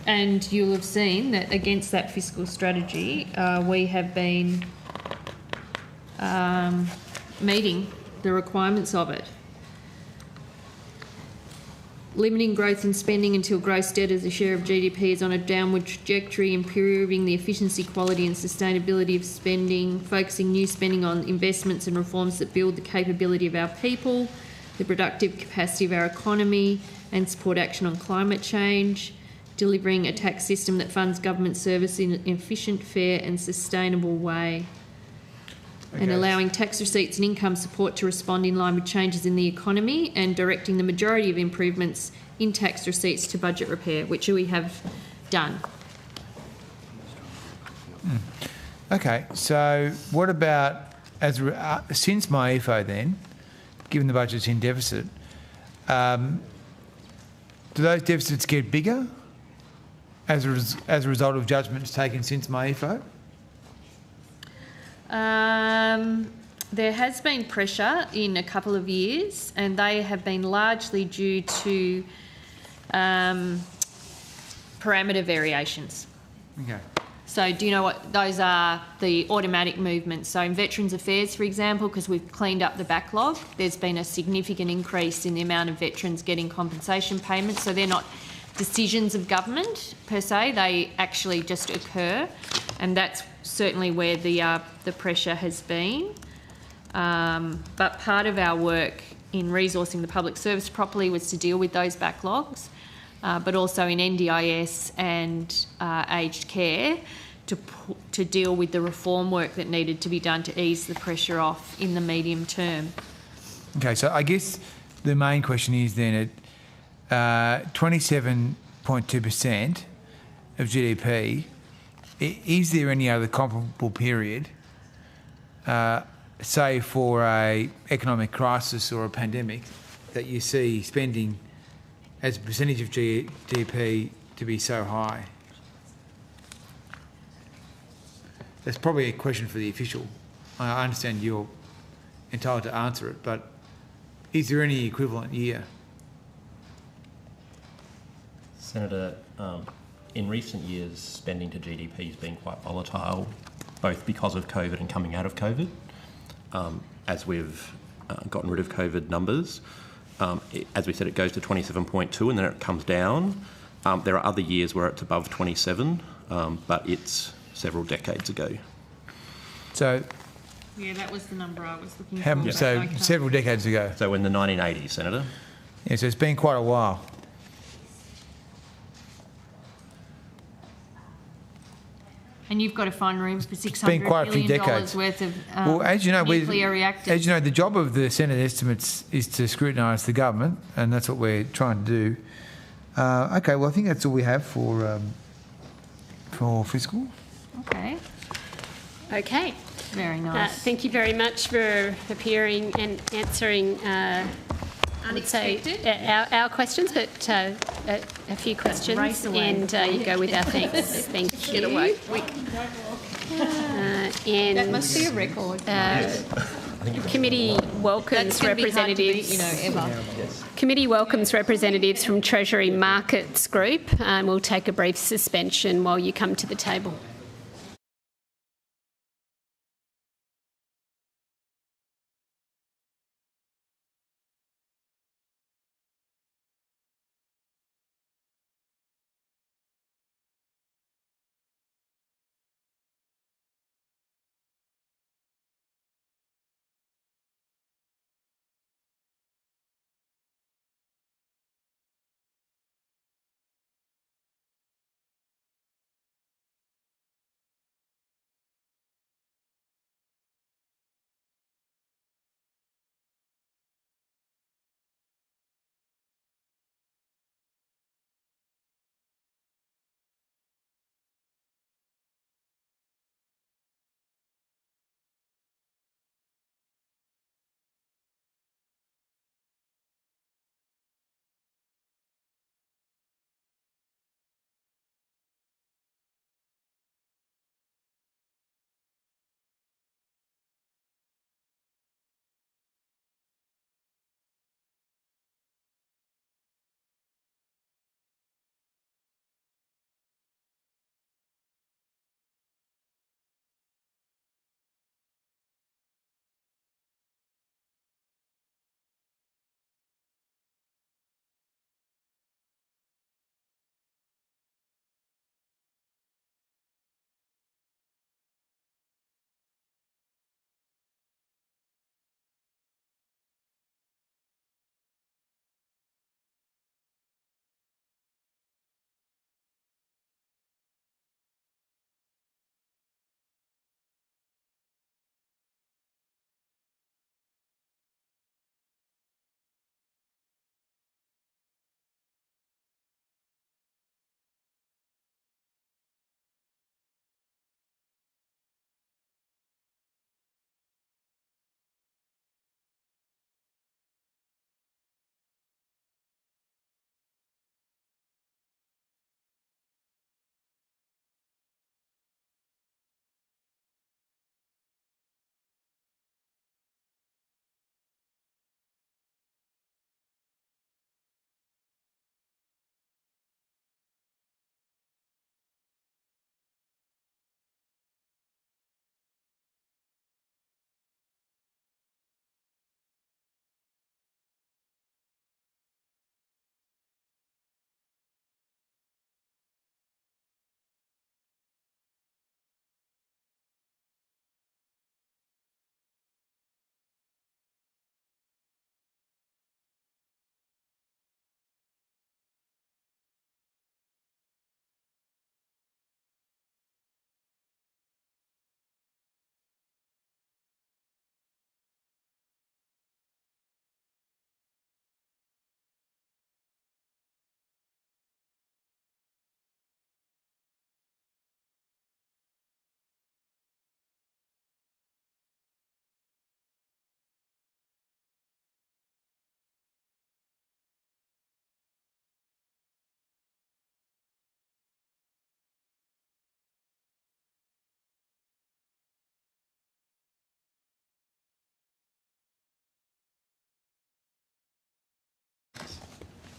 And you'll have seen that against that fiscal strategy, we have been meeting the requirements of it. Limiting growth in spending until gross debt as a share of GDP is on a downward trajectory, improving the efficiency, quality and sustainability of spending, focusing new spending on investments and reforms that build the capability of our people, the productive capacity of our economy and support action on climate change, delivering a tax system that funds government service in an efficient, fair and sustainable way. Okay. And allowing tax receipts and income support to respond in line with changes in the economy, and directing the majority of improvements in tax receipts to budget repair, which we have done. Okay, so what about, since my EFO then, given the budget's in deficit, do those deficits get bigger as a result of judgments taken since my EFO? There has been pressure in a couple of years, and they have been largely due to parameter variations. Okay. So do you know what those are? The automatic movements. So in Veterans Affairs, for example, because we've cleaned up the backlog, there's been a significant increase in the amount of veterans getting compensation payments. So they're not decisions of government per se, they actually just occur, and that's certainly where the pressure has been. But part of our work in resourcing the public service properly was to deal with those backlogs, but also in NDIS and aged care to deal with the reform work that needed to be done to ease the pressure off in the medium term. Okay, so I guess the main question is then at 27.2% of GDP, is there any other comparable period, say for a economic crisis or a pandemic, that you see spending as a percentage of GDP to be so high? That's probably a question for the official. I understand you're entitled to answer it, but is there any equivalent year? Senator, in recent years, spending to GDP has been quite volatile, both because of COVID and coming out of COVID. As we've gotten rid of COVID numbers, as we said, it goes to 27.2 and then it comes down. There are other years where it's above 27, but it's several decades ago. So, yeah, that was the number I was looking for. So several decades ago. So in the 1980s, Senator. Yeah, so it's been quite a while. And you've got to find room for $600 billion worth of nuclear reactors. As you know, the job of the Senate estimates is to scrutinise the government, and that's what we're trying to do. Okay, well, I think that's all we have for fiscal. Okay. Okay. Very nice. Thank you very much for appearing and answering Unexpected. our questions, but a few questions. Race away. And you go with our thanks. Thank you. Get away. And That must be a record. Committee welcomes That's gonna be hard to beat, representatives. ever. Committee welcomes representatives from Treasury Markets Group. We'll take a brief suspension while you come to the table.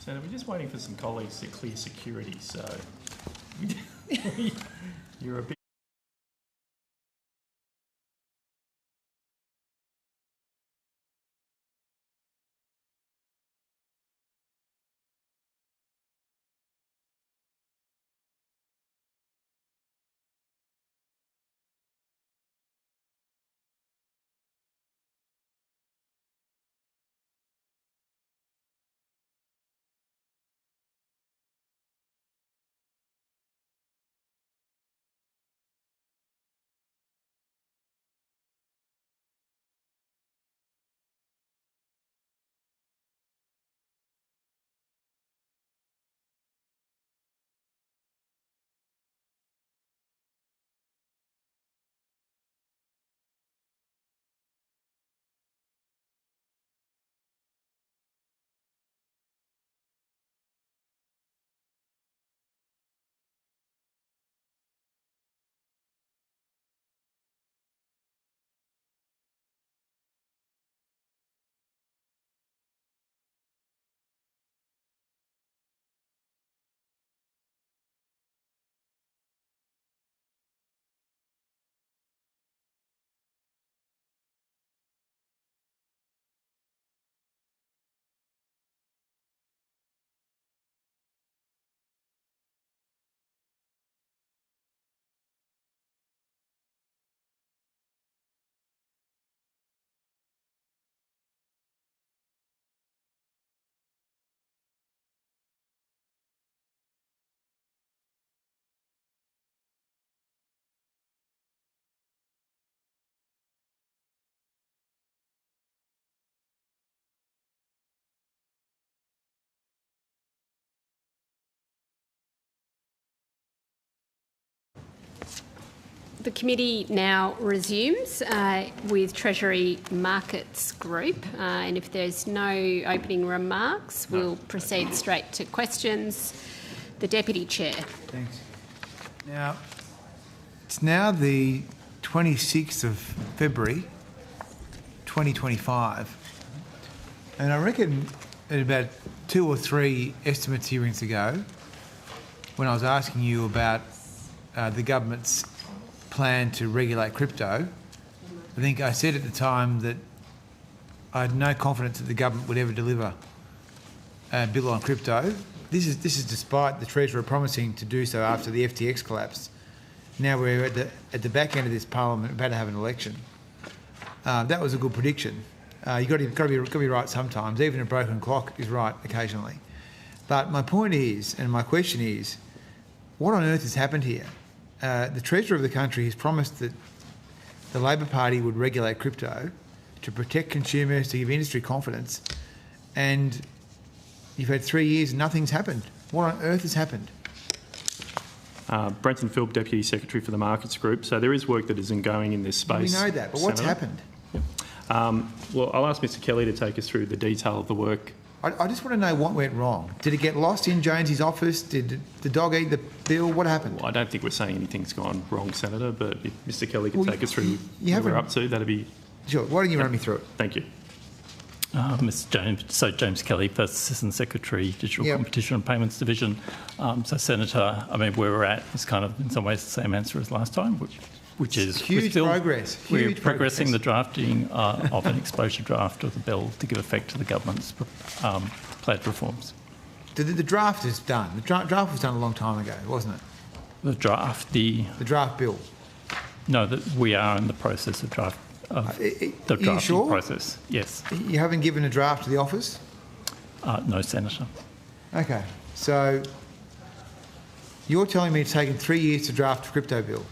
So we're just waiting for some colleagues to clear security, so you're a bit The committee now resumes with Treasury Markets Group, and if there's no opening remarks, we'll proceed straight to questions. The Deputy Chair. Thanks. Now, it's now the 26th of February 2025, and I reckon at about 2 or 3 estimates hearings ago, when I was asking you about the government's plan to regulate crypto, I think I said at the time that I had no confidence that the government would ever deliver a bill on crypto. This is despite the Treasurer promising to do so after the FTX collapse. Now we're at the back end of this Parliament, about to have an election. That was a good prediction. You've got to be right sometimes. Even a broken clock is right occasionally. But my point is, and my question is, what on earth has happened here? The Treasurer of the country has promised that the Labor Party would regulate crypto to protect consumers, to give industry confidence, and you've had 3 years and nothing's happened. What on earth has happened? Brenton Philp, Deputy Secretary for the Markets Group. So there is work that is ongoing in this space. We know that, but what's happened? Yep. Well, I'll ask Mr Kelly to take us through the detail of the work. I just want to know what went wrong. Did it get lost in Jonesy's office? Did the dog eat the bill? What happened? Well, I don't think we're saying anything's gone wrong, Senator, but if Mr Kelly could take us through what we're up to, that'd be... Sure. Why don't you run me through it? Thank you. Mr James, James Kelly, First Assistant Secretary, Digital Competition and Payments Division. So, Senator, I mean, where we're at is kind of in some ways the same answer as last time, which is huge progress. We're progressing the drafting of an exposure draft of the bill to give effect to the government's planned reforms. The draft is done. The draft was done a long time ago, wasn't it? The draft bill. No, we are in the process of the drafting process. Yes. You haven't given a draft to the office? No, Senator. Okay, so you're telling me it's taken 3 years to draft a crypto bill?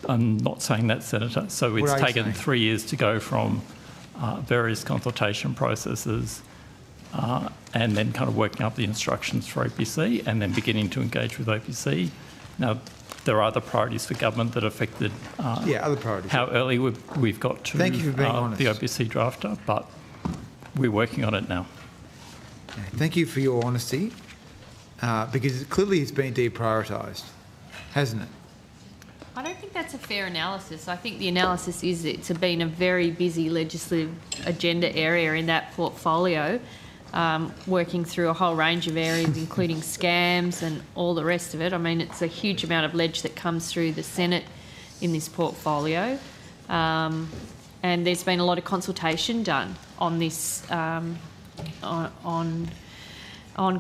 I'm not saying that, Senator. So it's taken 3 years to go from various consultation processes and then kind of working up the instructions for OPC and then beginning to engage with OPC. Now, there are other priorities for government that affected other priorities. How early we've got to Thank you for being honest. The OPC drafter, but we're working on it now. Okay. Thank you for your honesty, because clearly it's been deprioritised, hasn't it? I don't think that's a fair analysis. I think the analysis is it's been a very busy legislative agenda area in that portfolio, working through a whole range of areas, including scams and all the rest of it. I mean, it's a huge amount of ledge that comes through the Senate in this portfolio. And there's been a lot of consultation done on this, on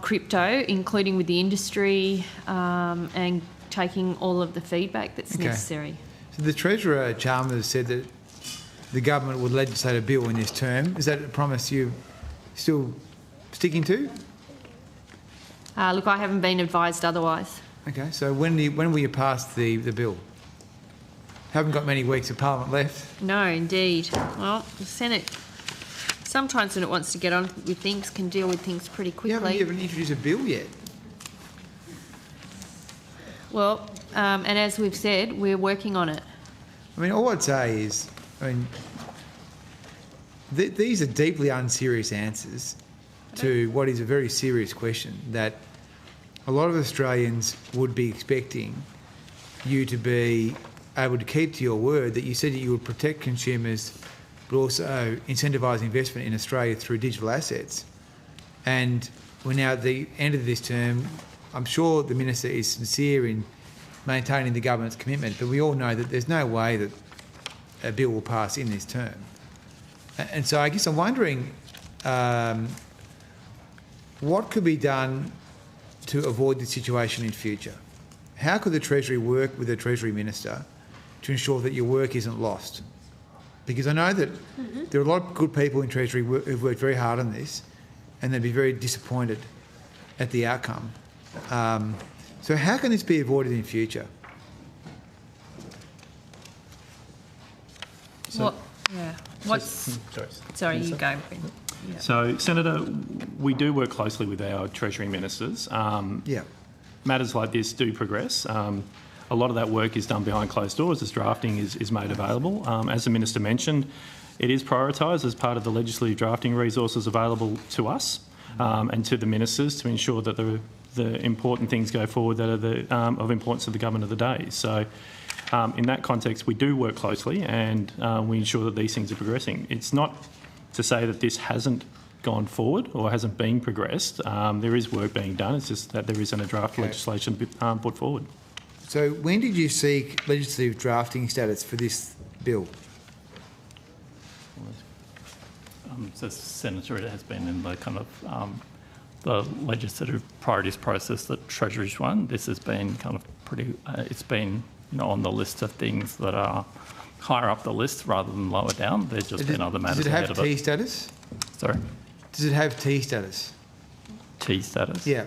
crypto, including with the industry and taking all of the feedback that's necessary. So the Treasurer Chalmers said that the government would legislate a bill in this term. Is that a promise you're still sticking to? Look, I haven't been advised otherwise. Okay, so when will you pass the bill? Haven't got many weeks of Parliament left. No, indeed. Well, the Senate, sometimes when it wants to get on with things, can deal with things pretty quickly. You haven't even introduced a bill yet. Well, and as we've said, we're working on it. I mean, all I'd say is, these are deeply unserious answers to what is a very serious question that a lot of Australians would be expecting you to be able to keep to your word, that you said that you would protect consumers but also incentivise investment in Australia through digital assets. And we're now at the end of this term. I'm sure the Minister is sincere in maintaining the government's commitment, but we all know that there's no way that a bill will pass in this term. And so I guess I'm wondering what could be done to avoid this situation in future? How could the Treasury work with the Treasury Minister to ensure that your work isn't lost? Because I know that there are a lot of good people in Treasury who've worked very hard on this and they'd be very disappointed at the outcome. So how can this be avoided in future? Sorry, you go. Yeah. So, Senator, we do work closely with our Treasury ministers. Matters like this do progress. a lot of that work is done behind closed doors as drafting is made available. As the Minister mentioned, it is prioritised as part of the legislative drafting resources available to us and to the ministers to ensure that the important things go forward that are of importance to the government of the day. So in that context, we do work closely and we ensure that these things are progressing. It's not to say that this hasn't gone forward or hasn't been progressed. There is work being done. It's just that there isn't a draft legislation put forward. So when did you seek legislative drafting status for this bill? So, Senator, it has been in the kind of the legislative priorities process that Treasury's run. This has been kind of pretty. It's been on the list of things that are higher up the list rather than lower down. There's just been other matters ahead of it. Does it have T status? Sorry. Does it have T status? T status. Yeah.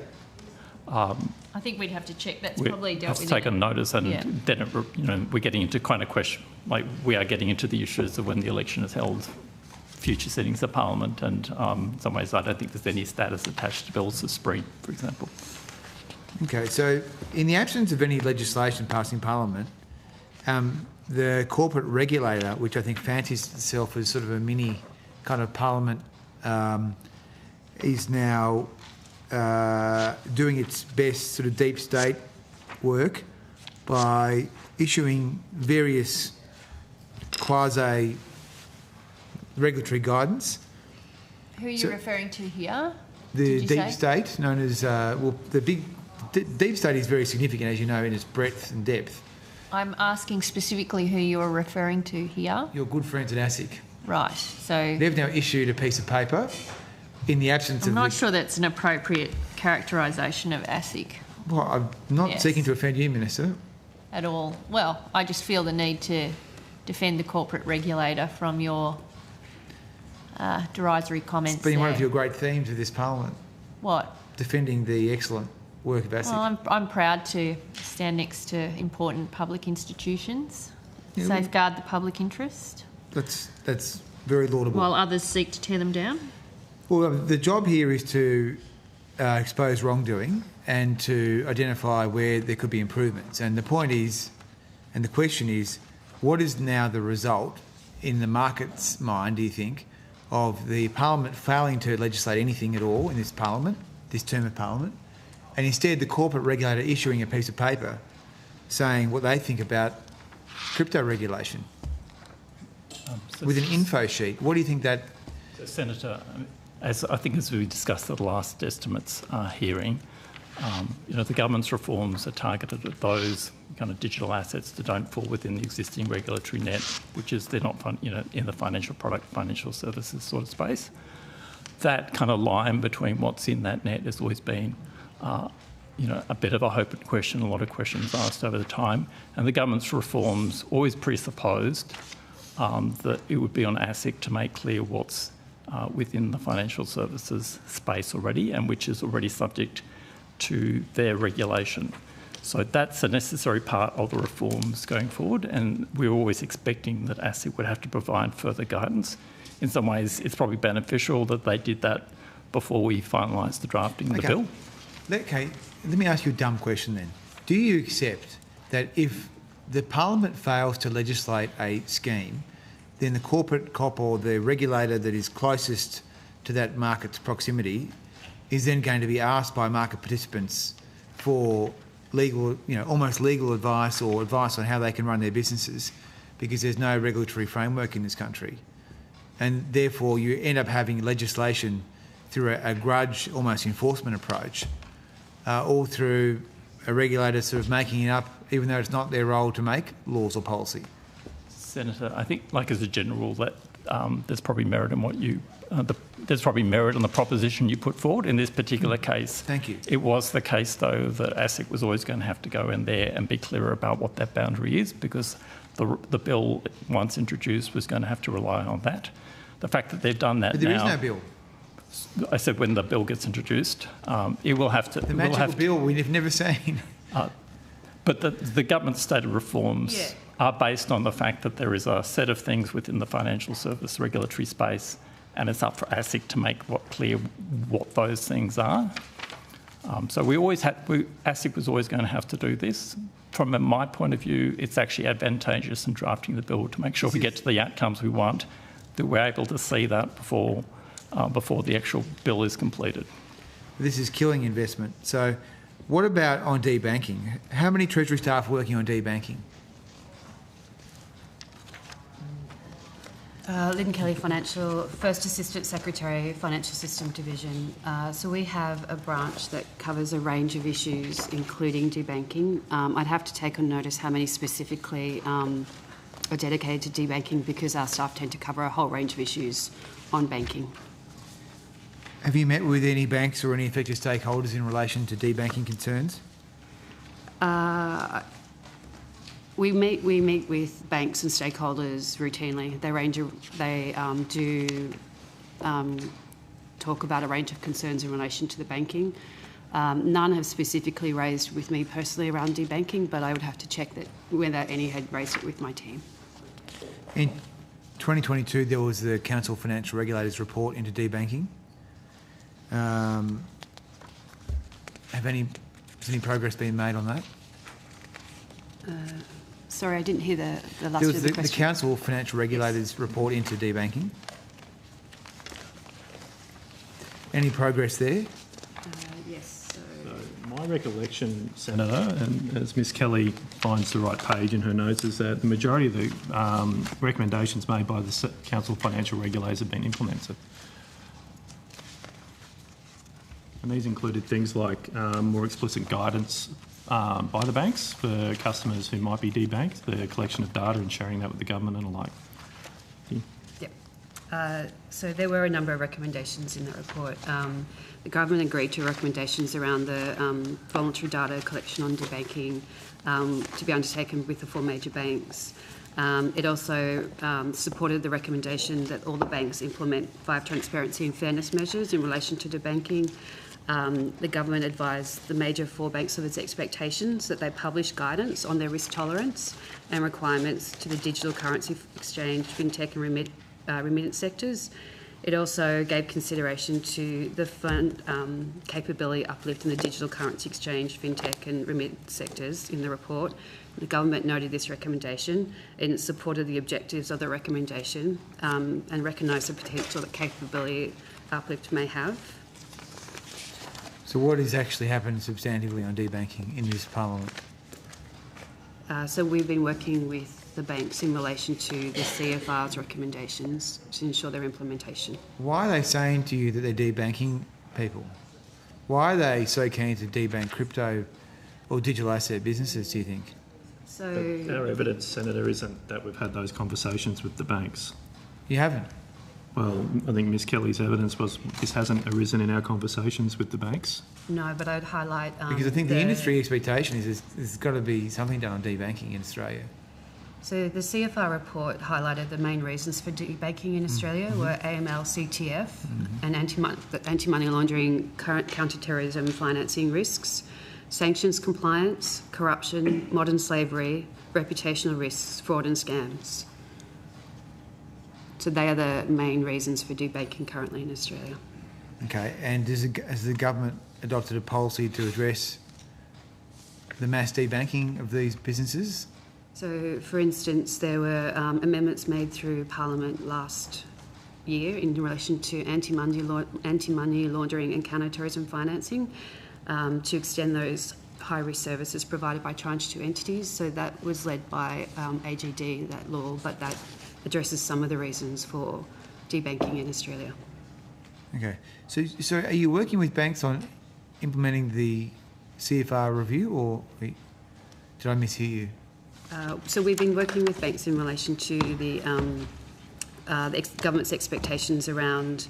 I think we'd have to check. That's probably dealt with. Have to take a notice, and then we're getting into kind of question. Like we are getting into the issues of when the election is held, future sittings of Parliament, and in some ways I don't think there's any status attached to bills of spread, for example. Okay, so in the absence of any legislation passing Parliament, the corporate regulator, which I think fancies itself as sort of a mini kind of Parliament, is now doing its best sort of deep state work by issuing various quasi regulatory guidance. Who are you referring to here? The deep state, known as the big deep state, is very significant, as you know, in its breadth and depth. I'm asking specifically who you are referring to here. Your good friends at ASIC. Right. So they've now issued a piece of paper in the absence of. I'm not sure that's an appropriate characterisation of ASIC. Well, I'm not seeking to offend you, Minister. At all. Well, I just feel the need to defend the corporate regulator from your derisory comments. It's been one of your great themes of this Parliament. What? Defending the excellent work of ASIC. Well, I'm proud to stand next to important public institutions, safeguard the public interest. That's very laudable. While others seek to tear them down? Well, the job here is to expose wrongdoing and to identify where there could be improvements. And the point is, and the question is, what is now the result in the market's mind, do you think, of the Parliament failing to legislate anything at all in this Parliament, this term of Parliament, and instead the corporate regulator issuing a piece of paper saying what they think about crypto regulation with an info sheet? What do you think that... So, Senator, as we discussed at the last estimates hearing, the government's reforms are targeted at those kind of digital assets that don't fall within the existing regulatory net, which is they're not in the financial product, financial services sort of space. That kind of line between what's in that net has always been a bit of a open question, a lot of questions asked over the time, and the government's reforms always presupposed that it would be on ASIC to make clear what's within the financial services space already and which is already subject to their regulation. So that's a necessary part of the reforms going forward, and we're always expecting that ASIC would have to provide further guidance. In some ways, it's probably beneficial that they did that before we finalise the drafting of the bill. Okay, let me ask you a dumb question then. Do you accept that if the Parliament fails to legislate a scheme, then the corporate cop or the regulator that is closest to that market's proximity is then going to be asked by market participants for legal, almost legal advice or advice on how they can run their businesses because there's no regulatory framework in this country? And therefore you end up having legislation through a grudge, almost enforcement approach, all through a regulator sort of making it up, even though it's not their role to make laws or policy. Senator, I think, as a general rule, that there's probably merit in what you... there's probably merit in the proposition you put forward in this particular case. Thank you. It was the case, though, that ASIC was always going to have to go in there and be clearer about what that boundary is, because the bill, once introduced, was going to have to rely on that. The fact that they've done that now... But there is no bill. I said when the bill gets introduced, it will have to... The magical bill we've never seen. But the government's stated reforms are based on the fact that there is a set of things within the financial service regulatory space, and it's up for ASIC to make clear what those things are. So ASIC was always going to have to do this. from my point of view, it's actually advantageous in drafting the bill to make sure we get to the outcomes we want, that we're able to see that before the actual bill is completed. This is killing investment. So what about on debanking? How many Treasury staff are working on debanking? Lynn Kelly, First Assistant Secretary, Financial System Division. So we have a branch that covers a range of issues, including debanking. I'd have to take on notice how many specifically are dedicated to debanking, because our staff tend to cover a whole range of issues on banking. Have you met with any banks or any affected stakeholders in relation to debanking concerns? We meet with banks and stakeholders routinely. They do talk about a range of concerns in relation to the banking. None have specifically raised with me personally around debanking, but I would have to check that whether any had raised it with my team. In 2022, there was the Council of Financial Regulators report into debanking. Has any progress been made on that? Sorry, I didn't hear the last There of was the question. the Council of Financial Regulators report into debanking. Any progress there? Yes. So my recollection, Senator, and as Ms Kelly finds the right page in her notes, is that the majority of the recommendations made by the Council of Financial Regulators have been implemented. And these included things like more explicit guidance by the banks for customers who might be debanked, the collection of data and sharing that with the government and the like. Yep. So there were a number of recommendations in that report. The government agreed to recommendations around the voluntary data collection on debanking to be undertaken with the 4 major banks. It also supported the recommendation that all the banks implement 5 transparency and fairness measures in relation to debanking. The government advised the major 4 banks of its expectations that they publish guidance on their risk tolerance and requirements to the digital currency exchange, fintech and remittance sectors. It also gave consideration to the fund capability uplift in the digital currency exchange, fintech and remittance sectors in the report. The government noted this recommendation and supported the objectives of the recommendation and recognised the potential that capability uplift may have. So what has actually happened substantively on debanking in this Parliament? So we've been working with the banks in relation to the CFR's recommendations to ensure their implementation. Why are they saying to you that they're debanking people? Why are they so keen to debank crypto or digital asset businesses, do you think? So our evidence, Senator, isn't that we've had those conversations with the banks. You haven't? Well, I think Ms Kelly's evidence was this hasn't arisen in our conversations with the banks. No, but I'd highlight... because I think the industry expectation is there's got to be something done on debanking in Australia. So the CFR report highlighted the main reasons for debanking in Australia were AML, CTF and anti-money laundering, counter-terrorism financing risks, sanctions compliance, corruption, modern slavery, reputational risks, fraud and scams. So they are the main reasons for debanking currently in Australia. Okay, and has the government adopted a policy to address the mass debanking of these businesses? So, for instance, there were amendments made through Parliament last year in relation to anti-money laundering and counter-terrorism financing to extend those high-risk services provided by tranche 2 entities. So that was led by AGD, that law, but that addresses some of the reasons for debanking in Australia. Okay, so are you working with banks on implementing the CFR review, or did I mishear you? So we've been working with banks in relation to the government's expectations around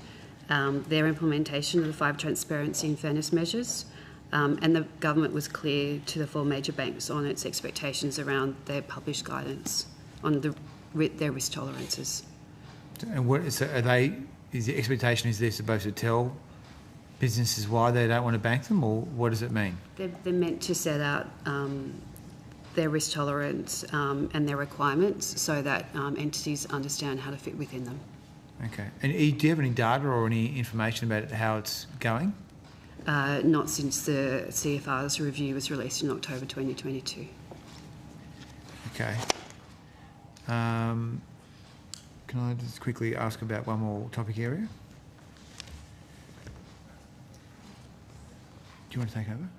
their implementation of the 5 transparency and fairness measures, and the government was clear to the 4 major banks on its expectations around their published guidance on their risk tolerances. And what so are they? Is the expectation is they're supposed to tell businesses why they don't want to bank them, or what does it mean? They're meant to set out their risk tolerance and their requirements so that entities understand how to fit within them. Okay. And do you have any data or any information about how it's going? Not since the CFR's review was released in October 2022. Okay. Can I just quickly ask about one more topic area? Do you want to take over?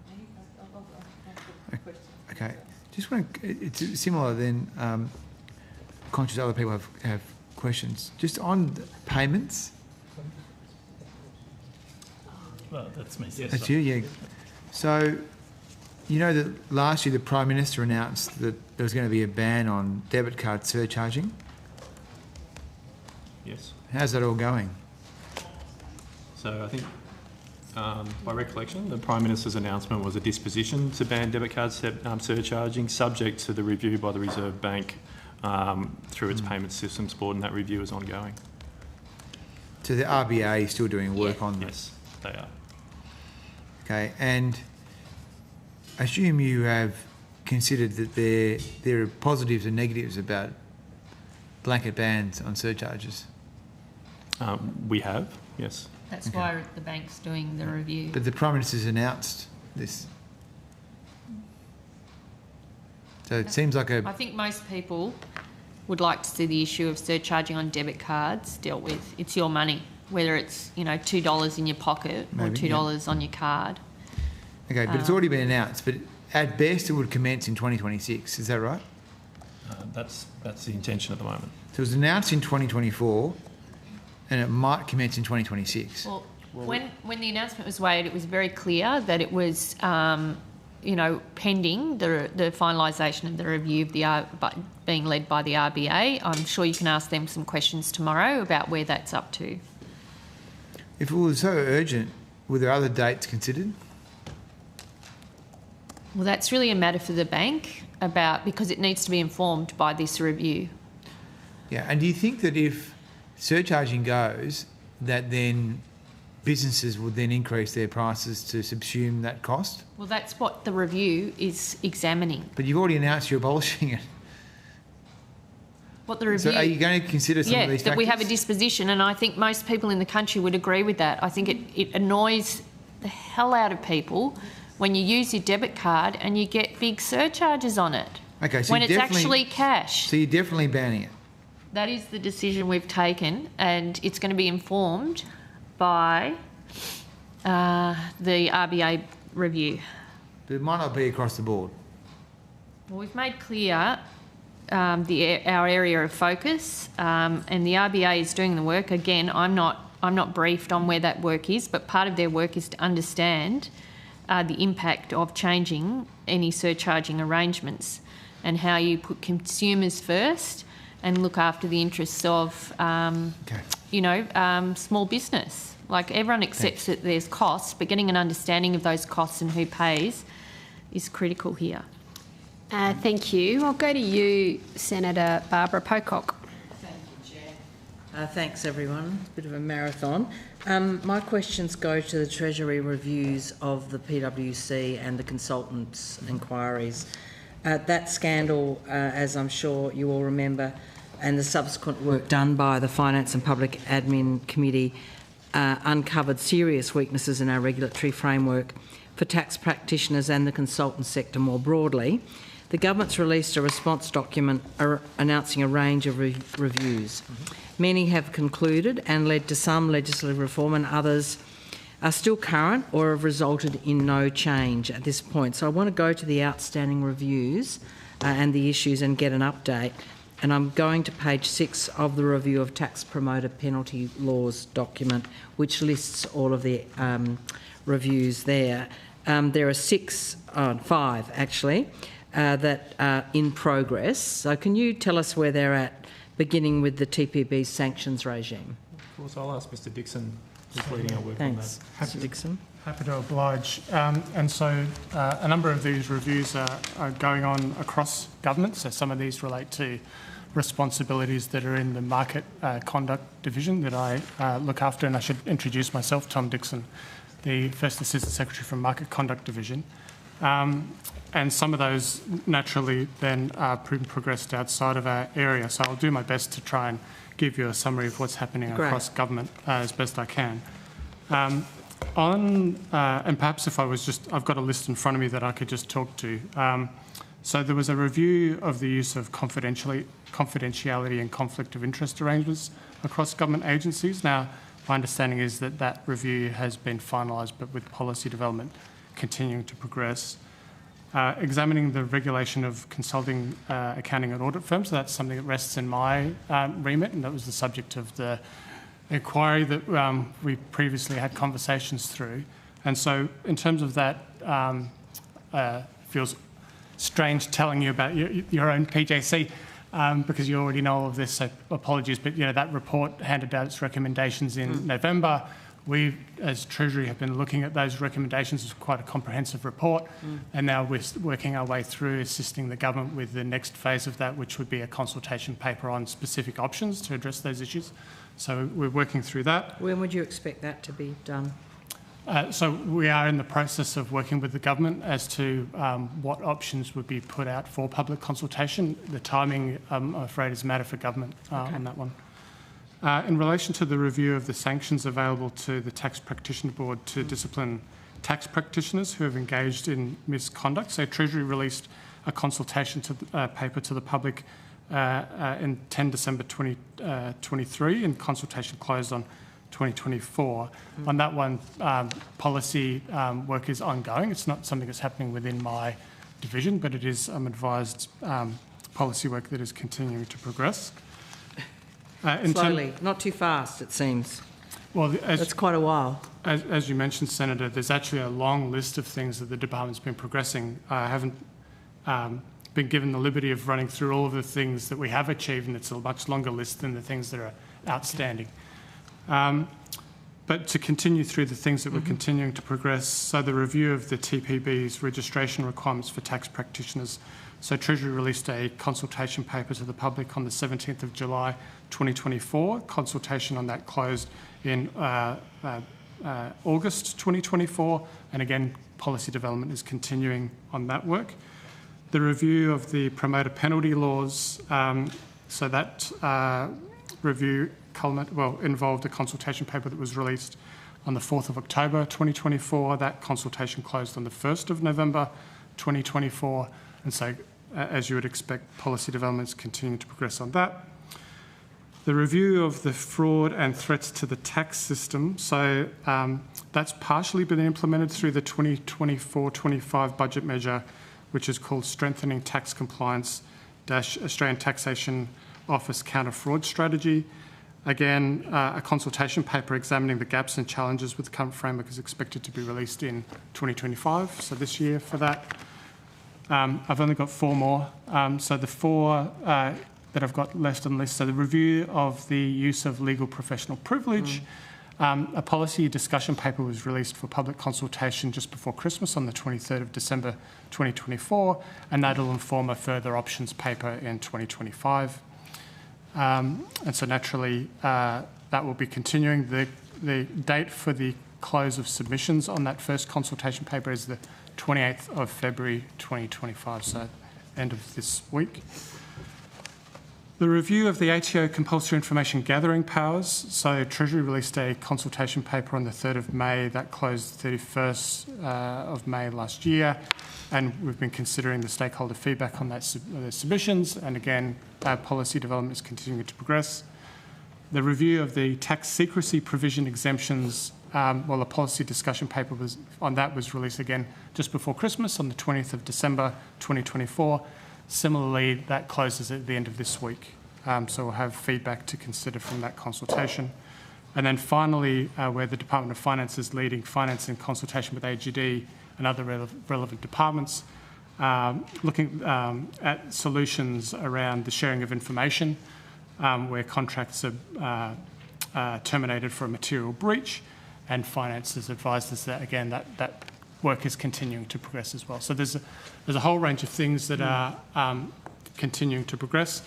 Okay. Just want to, it's similar then, conscious other people have questions. Just on payments. Well, that's me. Yes, that's you, yeah. So, you know that last year the Prime Minister announced that there was going to be a ban on debit card surcharging. Yes. How's that all going? So I think, by recollection, the Prime Minister's announcement was a disposition to ban debit card surcharging, subject to the review by the Reserve Bank through its Payment Systems Board, and that review is ongoing. So the RBA is still doing work on this? Yes, they are. Okay, and I assume you have considered that there are positives and negatives about blanket bans on surcharges? We have, yes. That's why the bank's doing the review. But the Prime Minister's announced this. So it seems like I think most people would like to see the issue of surcharging on debit cards dealt with. It's your money, whether it's, you know, $2 in your pocket or $2 on your card. Okay, but it's already been announced, but at best it would commence in 2026, is that right? That's the intention at the moment. So it was announced in 2024 and it might commence in 2026. Well, when the announcement was made, it was very clear that it was, you know, pending the finalisation of the review of being led by the RBA. I'm sure you can ask them some questions tomorrow about where that's up to. If it was so urgent, were there other dates considered? Well, that's really a matter for the bank because it needs to be informed by this review. Yeah, and do you think that if surcharging goes, that then businesses would then increase their prices to subsume that cost? Well, that's what the review is examining. But you've already announced you're abolishing it. What the review... So are you going to consider some of these factors? Yeah, that we have a disposition, and I think most people in the country would agree with that. I think it annoys the hell out of people when you use your debit card and you get big surcharges on it. Okay, so when it's actually cash. So you're definitely banning it? That is the decision we've taken, and it's going to be informed by the RBA review. But it might not be across the board. Well, we've made clear our area of focus, and the RBA is doing the work. Again, I'm not briefed on where that work is, but part of their work is to understand the impact of changing any surcharging arrangements and how you put consumers first and look after the interests of, you know, small business. Like, everyone accepts that there's costs, but getting an understanding of those costs and who pays is critical here. Thank you. I'll go to you, Senator Barbara Pocock. Thank you, Chair. Thanks, everyone. Bit of a marathon. My questions go to the Treasury reviews of the PwC and the consultants' inquiries. That scandal, as I'm sure you all remember, and the subsequent work done by the Finance and Public Admin Committee uncovered serious weaknesses in our regulatory framework for tax practitioners and the consultant sector more broadly. The government's released a response document announcing a range of reviews. Many have concluded and led to some legislative reform, and others are still current or have resulted in no change at this point. So I want to go to the outstanding reviews and the issues and get an update. And I'm going to page 6 of the Review of Tax Promoter Penalty Laws document, which lists all of the reviews there. There are 5 actually, that are in progress. So can you tell us where they're at, beginning with the TPB sanctions regime? Of course, I'll ask Mr Dixon, who's leading our work Thanks. on that. Mr Dixon. Happy to oblige. And so a number of these reviews are going on across government. So some of these relate to responsibilities that are in the Market Conduct Division that I look after, and I should introduce myself, Tom Dixon, the First Assistant Secretary from Market Conduct Division. And some of those naturally then are progressed outside of our area. So I'll do my best to try and give you a summary of what's happening across government as best I can. And perhaps if I've got a list in front of me that I could just talk to. So there was a review of the use of confidentiality and conflict of interest arrangements across government agencies. Now, my understanding is that that review has been finalised, but with policy development continuing to progress. Examining the regulation of consulting, accounting and audit firms, so that's something that rests in my remit, and that was the subject of the inquiry that we previously had conversations through. And so in terms of that, feels strange telling you about your own PJC because you already know all of this, so apologies, but that report handed out its recommendations in November. We, as Treasury, have been looking at those recommendations. It's quite a comprehensive report, and now we're working our way through assisting the government with the next phase of that, which would be a consultation paper on specific options to address those issues. So we're working through that. When would you expect that to be done? So we are in the process of working with the government as to what options would be put out for public consultation. The timing, I'm afraid, is a matter for government on that one. In relation to the review of the sanctions available to the Tax Practitioner Board to discipline tax practitioners who have engaged in misconduct, so Treasury released a consultation paper to the public in 10 December 2023, and consultation closed on 2024. On that one, policy work is ongoing. It's not something that's happening within my division, but it is, I'm advised, policy work that is continuing to progress. Slowly, not too fast, it seems. Well, that's quite a while. As you mentioned, Senator, there's actually a long list of things that the department's been progressing. I haven't been given the liberty of running through all of the things that we have achieved, and it's a much longer list than the things that are outstanding. But to continue through the things that we're continuing to progress, so the review of the TPB's registration requirements for tax practitioners. So Treasury released a consultation paper to the public on the 17th of July 2024. Consultation on that closed in August 2024, and again, policy development is continuing on that work. The review of the promoter penalty laws, so that review involved a consultation paper that was released on the 4th of October 2024. That consultation closed on the 1st of November 2024, and so as you would expect, policy developments continue to progress on that. The review of the fraud and threats to the tax system, so that's partially been implemented through the 2024-25 budget measure, which is called Strengthening Tax Compliance - Australian Taxation Office Counter Fraud Strategy. Again, a consultation paper examining the gaps and challenges with the current framework is expected to be released in 2025, so this year for that. I've only got 4 more. So the 4 that I've got left on the list. So the review of the use of legal professional privilege. A policy discussion paper was released for public consultation just before Christmas on the 23rd of December 2024, and that'll inform a further options paper in 2025. And so naturally, that will be continuing. The date for the close of submissions on that first consultation paper is the 28th of February 2025, so end of this week. The review of the ATO compulsory information gathering powers. So Treasury released a consultation paper on the 3rd of May. That closed the 31st of May last year, and we've been considering the stakeholder feedback on that submissions, and again, policy development is continuing to progress. The review of the tax secrecy provision exemptions, a policy discussion paper on that was released again just before Christmas on the 20th of December 2024. Similarly, that closes at the end of this week. So we'll have feedback to consider from that consultation. And then finally, where the Department of Finance is leading finance in consultation with AGD and other relevant departments, looking at solutions around the sharing of information, where contracts are terminated for a material breach, and finance has advised us that, again, that work is continuing to progress as well. So there's a whole range of things that are continuing to progress,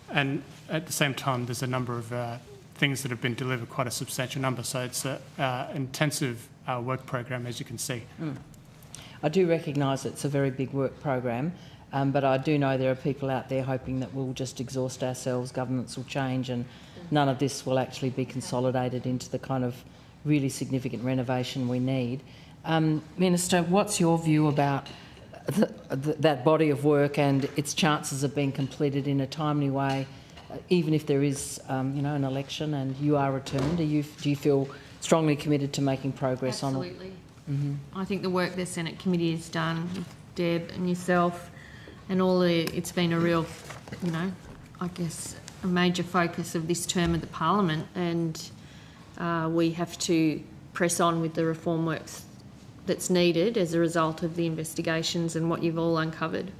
and at the same time, there's a number of things that have been delivered, quite a substantial number. So it's an intensive work program, as you can see. I do recognise it's a very big work program, but I do know there are people out there hoping that we'll just exhaust ourselves, governments will change, and none of this will actually be consolidated into the kind of really significant renovation we need. Minister, what's your view about that body of work and its chances of being completed in a timely way, even if there is, an election and you are returned? Do you feel strongly committed to making progress on it? Absolutely. I think the work the Senate committee has done, Deb and yourself, and it's been a real, I guess, a major focus of this term of the Parliament, and we have to press on with the reform works that's needed as a result of the investigations and what you've all uncovered.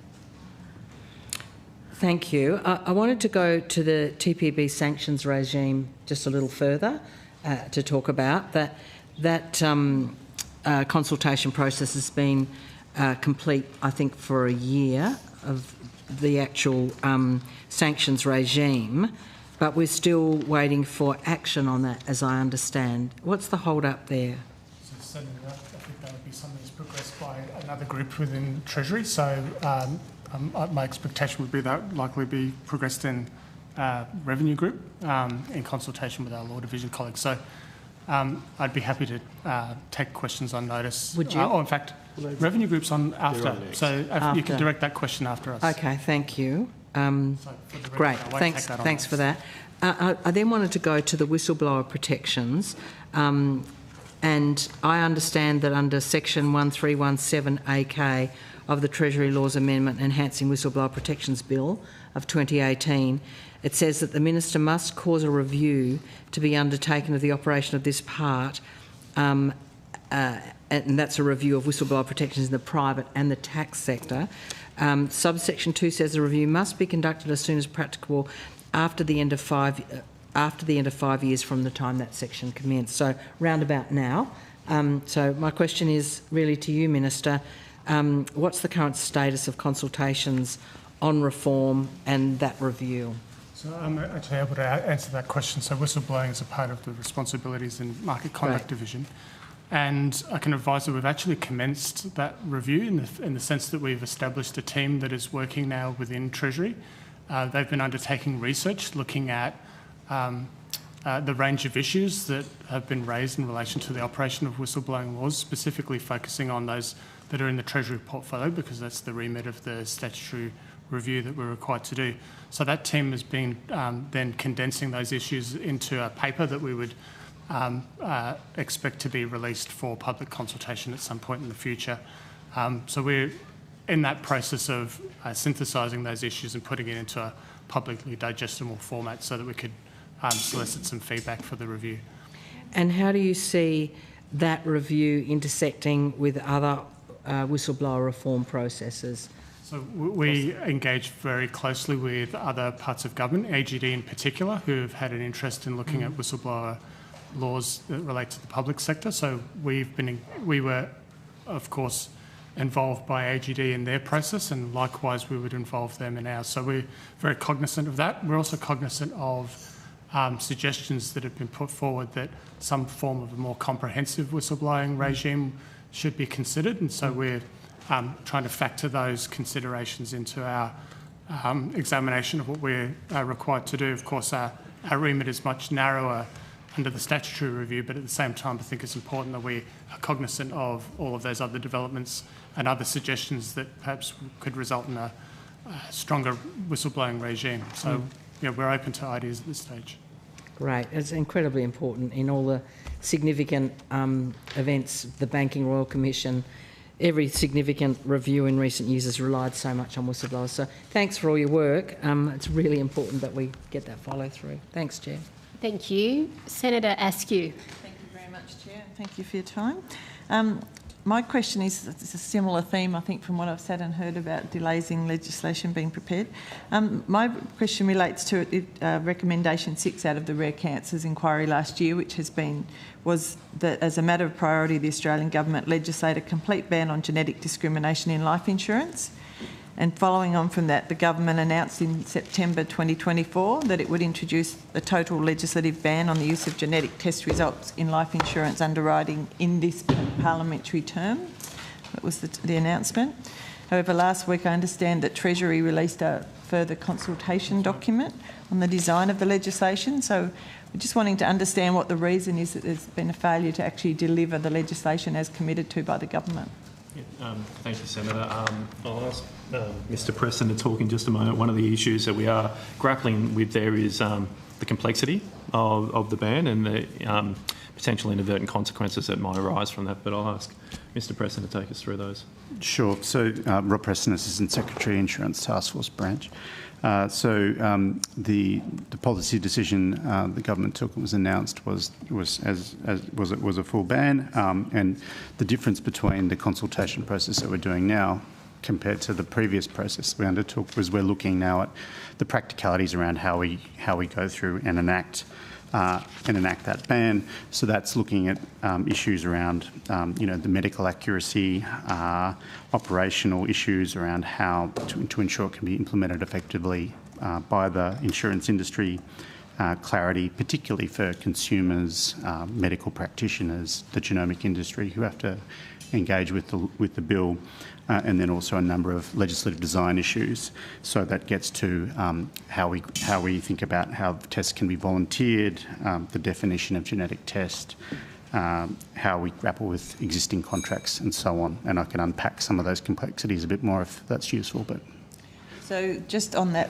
Thank you. I wanted to go to the TPB sanctions regime just a little further to talk about that consultation process has been complete, I think, for a year of the actual sanctions regime, but we're still waiting for action on that, as I understand. What's the hold-up there? So Senator, I think that would be something that's progressed by another group within Treasury. So my expectation would be that likely be progressed in Revenue Group in consultation with our Law Division colleagues. So I'd be happy to take questions on notice. Would you? In fact, Revenue Group's on after. So after. You can direct that question after us. Okay, thank you. Great, thanks for that. I then wanted to go to the whistleblower protections, and I understand that under section 1317 AK of the Treasury Laws Amendment Enhancing Whistleblower Protections Bill of 2018, it says that the Minister must cause a review to be undertaken of the operation of this part, and that's a review of whistleblower protections in the private and the tax sector. Subsection 2 says the review must be conducted as soon as practicable after the end of 5 years from the time that section commenced. So round about now. So my question is really to you, Minister. What's the current status of consultations on reform and that review? So I'm actually able to answer that question. So whistleblowing is a part of the responsibilities in Market Conduct Division. And I can advise that we've actually commenced that review in the sense that we've established a team that is working now within Treasury. They've been undertaking research looking at the range of issues that have been raised in relation to the operation of whistleblowing laws, specifically focusing on those that are in the Treasury portfolio, because that's the remit of the statutory review that we're required to do. So that team has been then condensing those issues into a paper that we would expect to be released for public consultation at some point in the future. So we're in that process of synthesising those issues and putting it into a publicly digestible format so that we could solicit some feedback for the review. And how do you see that review intersecting with other whistleblower reform processes? So we engage very closely with other parts of government, AGD in particular, who have had an interest in looking at whistleblower laws that relate to the public sector. So we were, of course, involved by AGD in their process, and likewise we would involve them in ours. So we're very cognisant of that. We're also cognisant of suggestions that have been put forward that some form of a more comprehensive whistleblowing regime should be considered, and so we're trying to factor those considerations into our examination of what we're required to do. Of course, our remit is much narrower under the statutory review, but at the same time I think it's important that we are cognisant of all of those other developments and other suggestions that perhaps could result in a stronger whistleblowing regime. So we're open to ideas at this stage. Great. It's incredibly important in all the significant events, the Banking Royal Commission. Every significant review in recent years has relied so much on whistleblowers. So thanks for all your work. It's really important that we get that follow through. Thanks, Chair. Thank you. Senator Askew. Thank you very much, Chair. Thank you for your time. My question is it's a similar theme, I think, from what I've said and heard about delays in legislation being prepared. My question relates to recommendation 6 out of the Rare Cancers Inquiry last year, which was that as a matter of priority, the Australian Government legislate a complete ban on genetic discrimination in life insurance. And following on from that, the government announced in September 2024 that it would introduce a total legislative ban on the use of genetic test results in life insurance underwriting in this parliamentary term. That was the announcement. However, last week I understand that Treasury released a further consultation document on the design of the legislation. So we're just wanting to understand what the reason is that there's been a failure to actually deliver the legislation as committed to by the government. Thank you, Senator. I'll ask Mr Preston to talk in just a moment. One of the issues that we are grappling with there is the complexity of the ban and the potential inadvertent consequences that might arise from that. But I'll ask Mr Preston to take us through those. Sure. So, Rob Preston, Assistant Secretary, Insurance Task Force Branch. The policy decision the government took and was announced was a full ban, and the difference between the consultation process that we're doing now compared to the previous process we undertook was we're looking now at the practicalities around how we go through and enact that ban. So that's looking at issues around, the medical accuracy, operational issues around how to ensure it can be implemented effectively by the insurance industry, clarity, particularly for consumers, medical practitioners, the genomic industry who have to engage with the bill, and then also a number of legislative design issues. So that gets to how we think about how tests can be volunteered, the definition of genetic test, how we grapple with existing contracts and so on. And I can unpack some of those complexities a bit more if that's useful. But so just on that,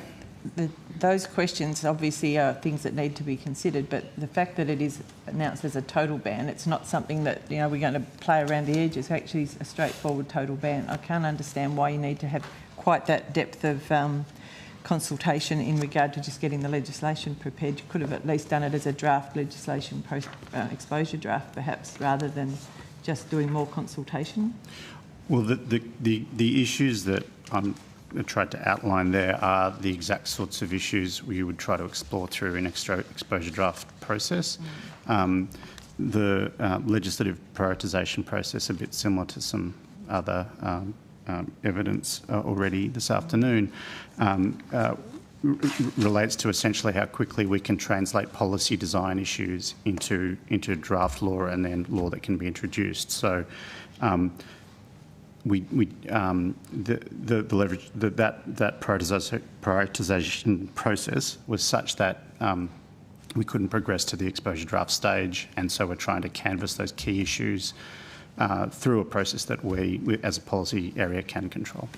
those questions obviously are things that need to be considered, but the fact that it is announced as a total ban, it's not something that we're going to play around the edges. Actually, it's a straightforward total ban. I can't understand why you need to have quite that depth of consultation in regard to just getting the legislation prepared. You could have at least done it as a draft legislation exposure draft, perhaps, rather than just doing more consultation. Well, the issues that I tried to outline there are the exact sorts of issues we would try to explore through an exposure draft process. The legislative prioritisation process, a bit similar to some other evidence already this afternoon, relates to essentially how quickly we can translate policy design issues into draft law and then law that can be introduced. So that prioritisation process was such that we couldn't progress to the exposure draft stage, and so we're trying to canvass those key issues through a process that we as a policy area can control.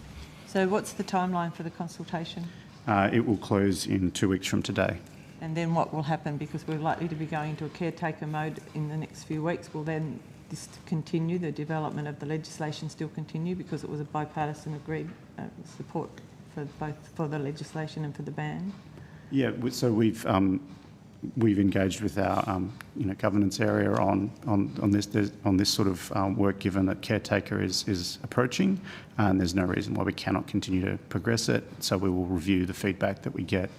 So what's the timeline for the consultation? It will close in 2 weeks from today. And then what will happen, because we're likely to be going into a caretaker mode in the next few weeks, will then this continue, the development of the legislation still continue, because it was a bipartisan agreed support for both for the legislation and for the ban? Yeah, so we've engaged with our governance area on this sort of work, given that caretaker is approaching, and there's no reason why we cannot continue to progress it. So we will review the feedback that we get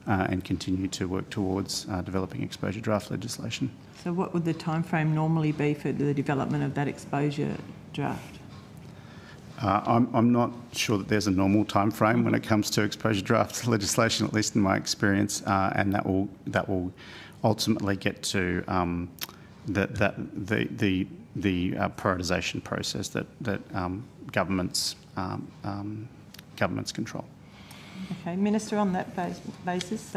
and continue to work towards developing exposure draft legislation. So what would the timeframe normally be for the development of that exposure draft? I'm not sure that there's a normal timeframe when it comes to exposure draft legislation, at least in my experience, and that will ultimately get to the prioritisation process that governments control. Okay, Minister, on that basis,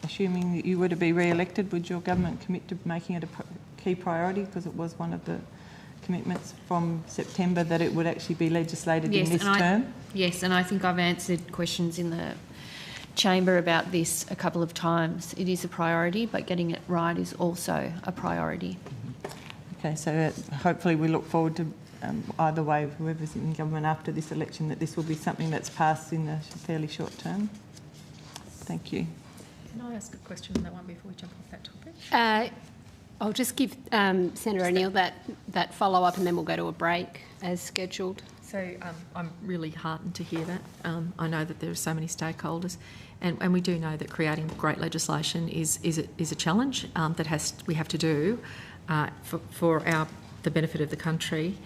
assuming that you were to be re-elected, would your government commit to making it a key priority, because it was one of the commitments from September that it would actually be legislated in this term? Yes, and I think I've answered questions in the chamber about this a couple of times. It is a priority, but getting it right is also a priority. Okay, so hopefully we look forward to either way, whoever's in government after this election, that this will be something that's passed in a fairly short term. Thank you. Can I ask a question on that one before we jump off that topic? I'll just give Senator O'Neill that follow-up, and then we'll go to a break as scheduled. So I'm really heartened to hear that. I know that there are so many stakeholders, and we do know that creating great legislation is a challenge that we have to do for the benefit of the country.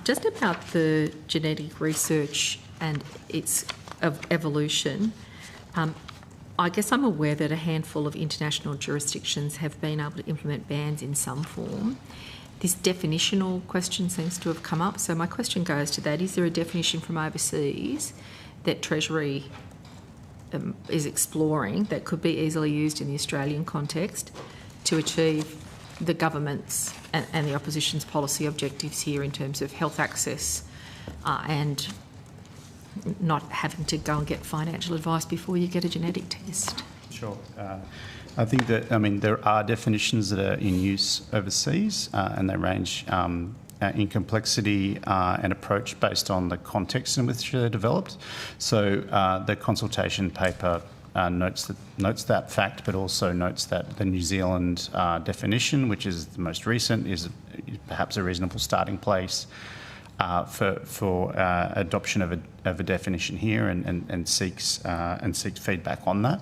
Just about the genetic research and its evolution, I guess I'm aware that a handful of international jurisdictions have been able to implement bans in some form. This definitional question seems to have come up, so my question goes to that. Is there a definition from overseas that Treasury is exploring that could be easily used in the Australian context to achieve the government's and the opposition's policy objectives here in terms of health access and not having to go and get financial advice before you get a genetic test. Sure. I think that, there are definitions that are in use overseas and they range in complexity and approach based on the context in which they're developed. So the consultation paper notes that fact, but also notes that the New Zealand definition, which is the most recent, is perhaps a reasonable starting place for adoption of a definition here, and seeks feedback on that.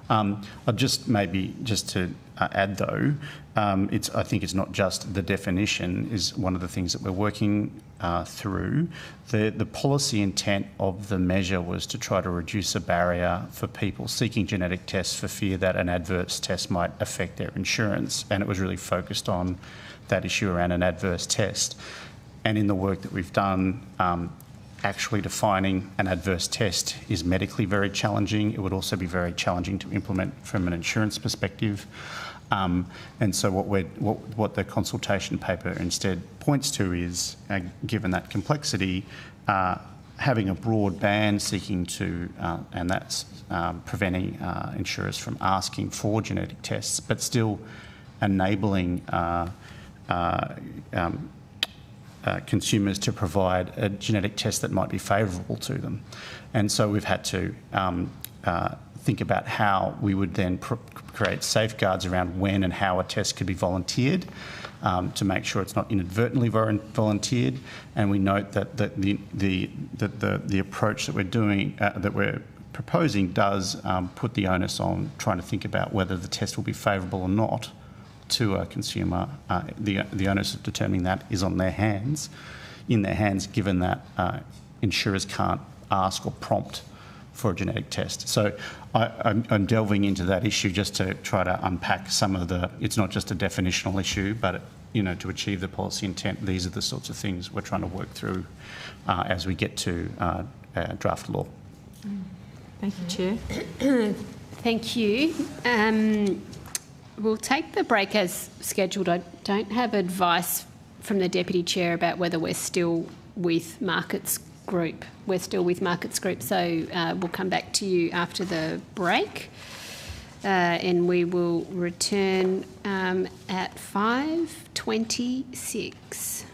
I'll just to add though, I think it's not just the definition is one of the things that we're working through. The policy intent of the measure was to try to reduce a barrier for people seeking genetic tests for fear that an adverse test might affect their insurance, and it was really focused on that issue around an adverse test. And in the work that we've done, actually defining an adverse test is medically very challenging. It would also be very challenging to implement from an insurance perspective. And so what the consultation paper instead points to is, given that complexity, having a broad ban seeking to, and that's preventing insurers from asking for genetic tests, but still enabling consumers to provide a genetic test that might be favourable to them. And so we've had to think about how we would then create safeguards around when and how a test could be volunteered to make sure it's not inadvertently volunteered. And we note that the approach that we're doing, that we're proposing, does put the onus on trying to think about whether the test will be favourable or not to a consumer. The onus of determining that is in their hands, given that insurers can't ask or prompt for a genetic test. So I'm delving into that issue just to try to unpack some of it's not just a definitional issue, but to achieve the policy intent, these are the sorts of things we're trying to work through as we get to draft law. Thank you, Chair. Thank you. We'll take the break as scheduled. I don't have advice from the Deputy Chair about whether we're still with Markets Group. We're still with Markets Group, so we'll come back to you after the break. And we will return at 5:26.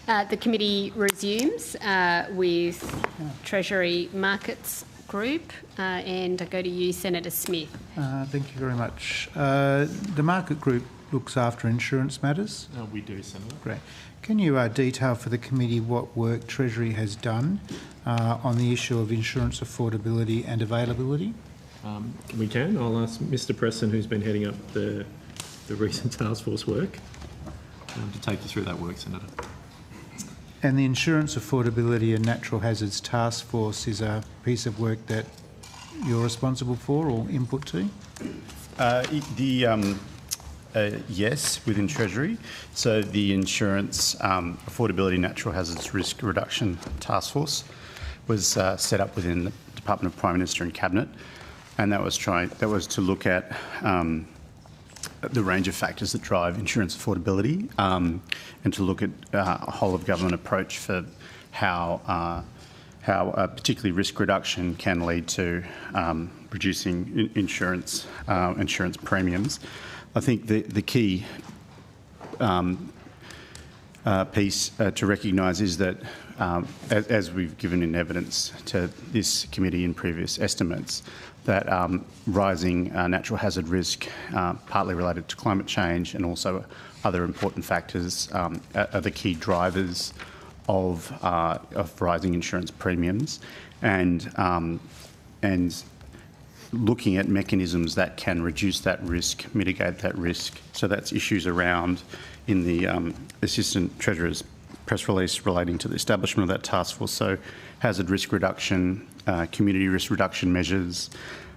The committee resumes with Treasury Markets Group, and I go to you, Senator Smith. Thank you very much. The Market Group looks after insurance matters. We do, Senator. Great. Can you detail for the committee what work Treasury has done on the issue of insurance affordability and availability? We can. I'll ask Mr Preston, who's been heading up the recent task force work, to take you through that work, Senator. And the Insurance Affordability and Natural Hazards Task Force is a piece of work that you're responsible for or input to? Yes, within Treasury. So the Insurance Affordability Natural Hazards Risk Reduction Task Force was set up within the Department of Prime Minister and Cabinet, and that was to look at the range of factors that drive insurance affordability, and to look at a whole of government approach for how particularly risk reduction can lead to reducing insurance premiums. I think the key piece to recognise is that, as we've given in evidence to this committee in previous estimates, that rising natural hazard risk, partly related to climate change and also other important factors, are the key drivers of rising insurance premiums, and looking at mechanisms that can reduce that risk, mitigate that risk. So that's issues around in the Assistant Treasurer's press release relating to the establishment of that task force. So hazard risk reduction, community risk reduction measures,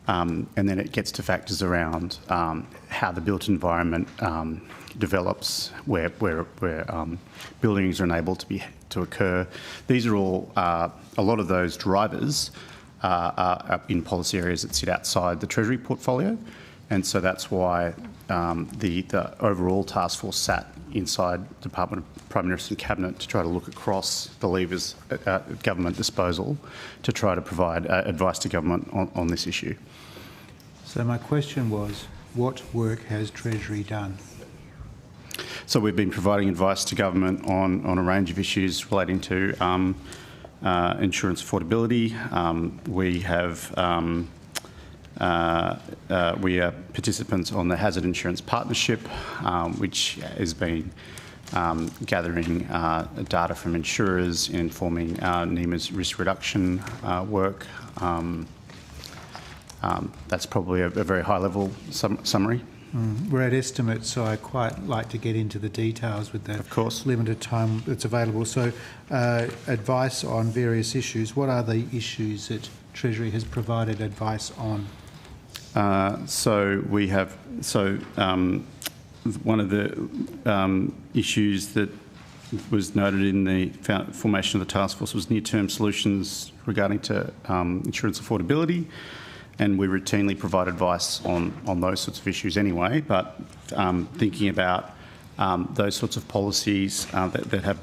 and then it gets to factors around how the built environment develops, where buildings are unable to occur. These are all, a lot of those drivers are in policy areas that sit outside the Treasury portfolio, and so that's why the overall task force sat inside the Department of Prime Minister and Cabinet to try to look across the levers at government disposal to try to provide advice to government on this issue. So my question was, what work has Treasury done? So we've been providing advice to government on a range of issues relating to insurance affordability. We are participants on the Hazard Insurance Partnership, which has been gathering data from insurers and informing NEMA's risk reduction work. That's probably a very high-level summary. We're at estimates, so I quite like to get into the details with the limited time that's available. So, advice on various issues. What are the issues that Treasury has provided advice on? One of the issues that was noted in the formation of the task force was near-term solutions regarding to insurance affordability. And we routinely provide advice on those sorts of issues anyway, but thinking about those sorts of policies that have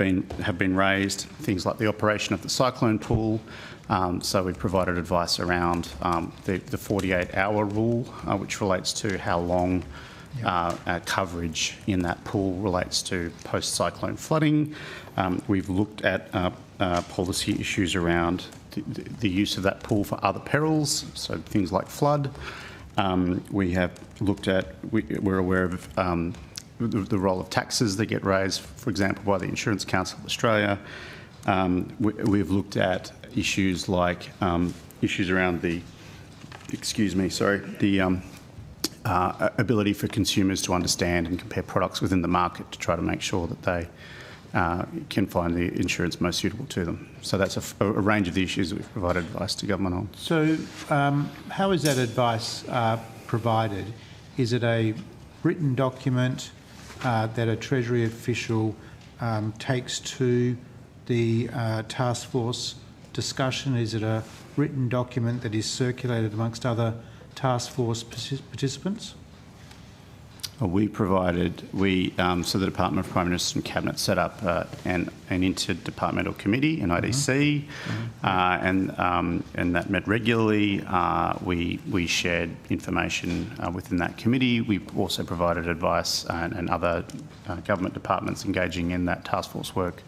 been raised, things like the operation of the cyclone pool. So we've provided advice around the 48-hour rule, which relates to how long coverage in that pool relates to post-cyclone flooding. We've looked at policy issues around the use of that pool for other perils, so things like flood. We have looked at, we're aware of the role of taxes that get raised, for example, by the Insurance Council of Australia. We've looked at issues like issues around the, ability for consumers to understand and compare products within the market to try to make sure that they can find the insurance most suitable to them. So that's a range of the issues that we've provided advice to government on. So how is that advice provided? Is it a written document that a Treasury official takes to the task force discussion? Is it a written document that is circulated amongst other task force participants? We provided, so the Department of Prime Minister and Cabinet set up an interdepartmental committee, an IDC, and that met regularly. We shared information within that committee. We also provided advice, and other government departments engaging in that task force work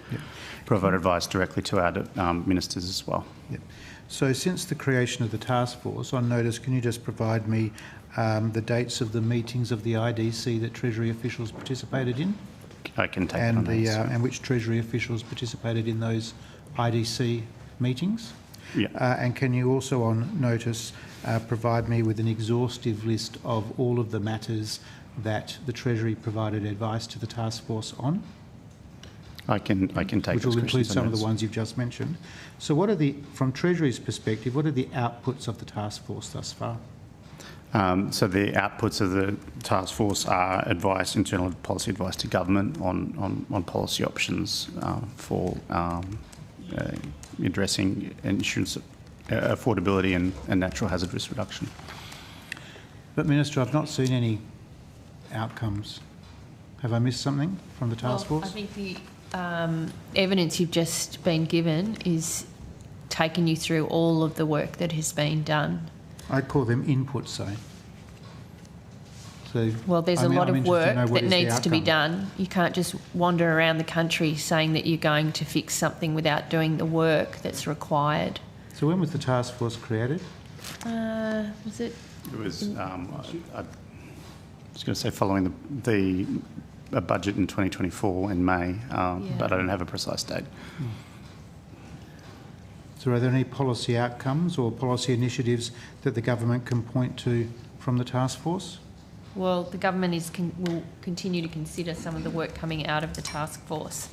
provide advice directly to our ministers as well. Yep. So since the creation of the task force, on notice, can you just provide me the dates of the meetings of the IDC that Treasury officials participated in? I can take and and which Treasury officials participated in those IDC meetings? Yeah. And can you also, on notice, provide me with an exhaustive list of all of the matters that the Treasury provided advice to the task force on? I can take which will include some of the ones you've just mentioned. So what are from Treasury's perspective, what are the outputs of the task force thus far? So the outputs of the task force are advice, internal policy advice to government on policy options for addressing insurance affordability and natural hazard risk reduction. But Minister, I've not seen any outcomes. Have I missed something from the task force? I think the evidence you've just been given is taking you through all of the work that has been done. I'd call them inputs, say. So, well, there's a lot of work that needs to be done. You can't just wander around the country saying that you're going to fix something without doing the work that's required. So when was the task force created? Was it? It was, I was going to say following the budget in 2024 in May, but I don't have a precise date. So are there any policy outcomes or policy initiatives that the government can point to from the task force? Well, the government will continue to consider some of the work coming out of the task force.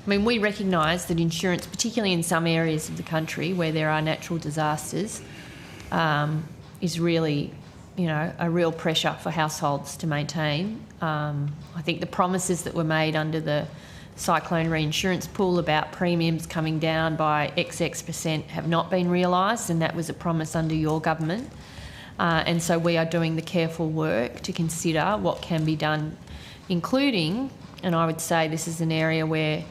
I mean, we recognise that insurance, particularly in some areas of the country where there are natural disasters, is really, a real pressure for households to maintain. I think the promises that were made under the cyclone reinsurance pool about premiums coming down by XX% have not been realised, and that was a promise under your government. And so we are doing the careful work to consider what can be done, including, and I would say this is an area where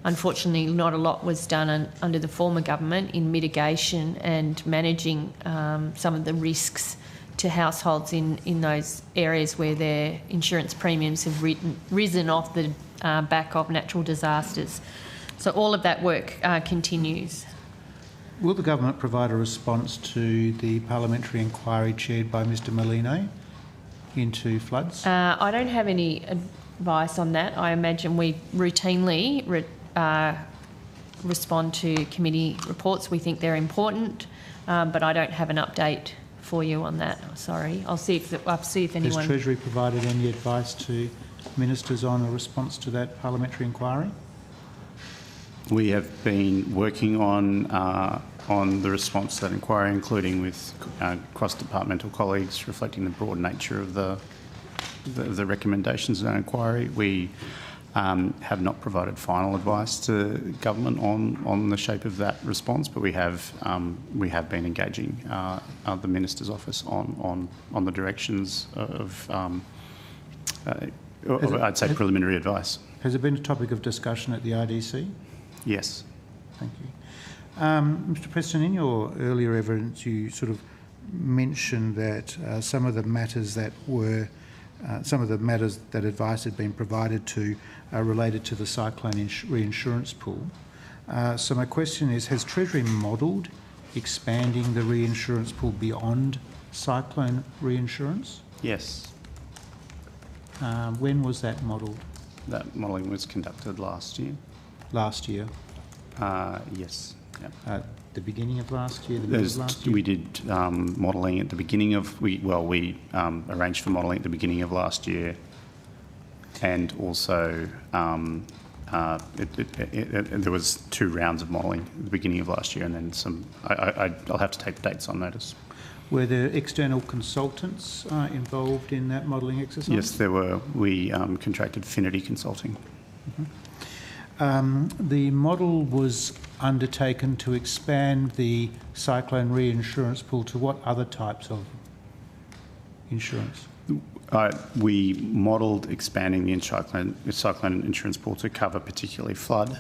unfortunately not a lot was done under the former government in mitigation and managing some of the risks to households in those areas where their insurance premiums have risen off the back of natural disasters. So all of that work continues. Will the government provide a response to the parliamentary inquiry chaired by Mr Molino into floods? I don't have any advice on that. I imagine we routinely respond to committee reports. We think they're important, but I don't have an update for you on that. Sorry. I'll see if anyone... Has Treasury provided any advice to ministers on a response to that parliamentary inquiry? We have been working on the response to that inquiry, including with cross-departmental colleagues, reflecting the broad nature of the recommendations of that inquiry. We have not provided final advice to government on the shape of that response, but we have been engaging the minister's office on the directions of I'd say preliminary advice. Has it been a topic of discussion at the IDC? Yes. Thank you. Mr Preston, in your earlier evidence you sort of mentioned that some of the matters that advice had been provided to related to the cyclone reinsurance pool. So my question is, has Treasury modelled expanding the reinsurance pool beyond cyclone reinsurance? Yes. When was that modelled? That modelling was conducted last year. Last year? Yes. Yep. At the beginning of last year, the middle of last year? We did modelling at the beginning of... We arranged for modelling at the beginning of last year, and also there was 2 rounds of modelling at the beginning of last year, and then some... I'll have to take the dates on notice. Were there external consultants involved in that modelling exercise? Yes, there were. We contracted Finity Consulting. Mm-hmm. The model was undertaken to expand the cyclone reinsurance pool to what other types of insurance? We modelled expanding the cyclone insurance pool to cover particularly flood.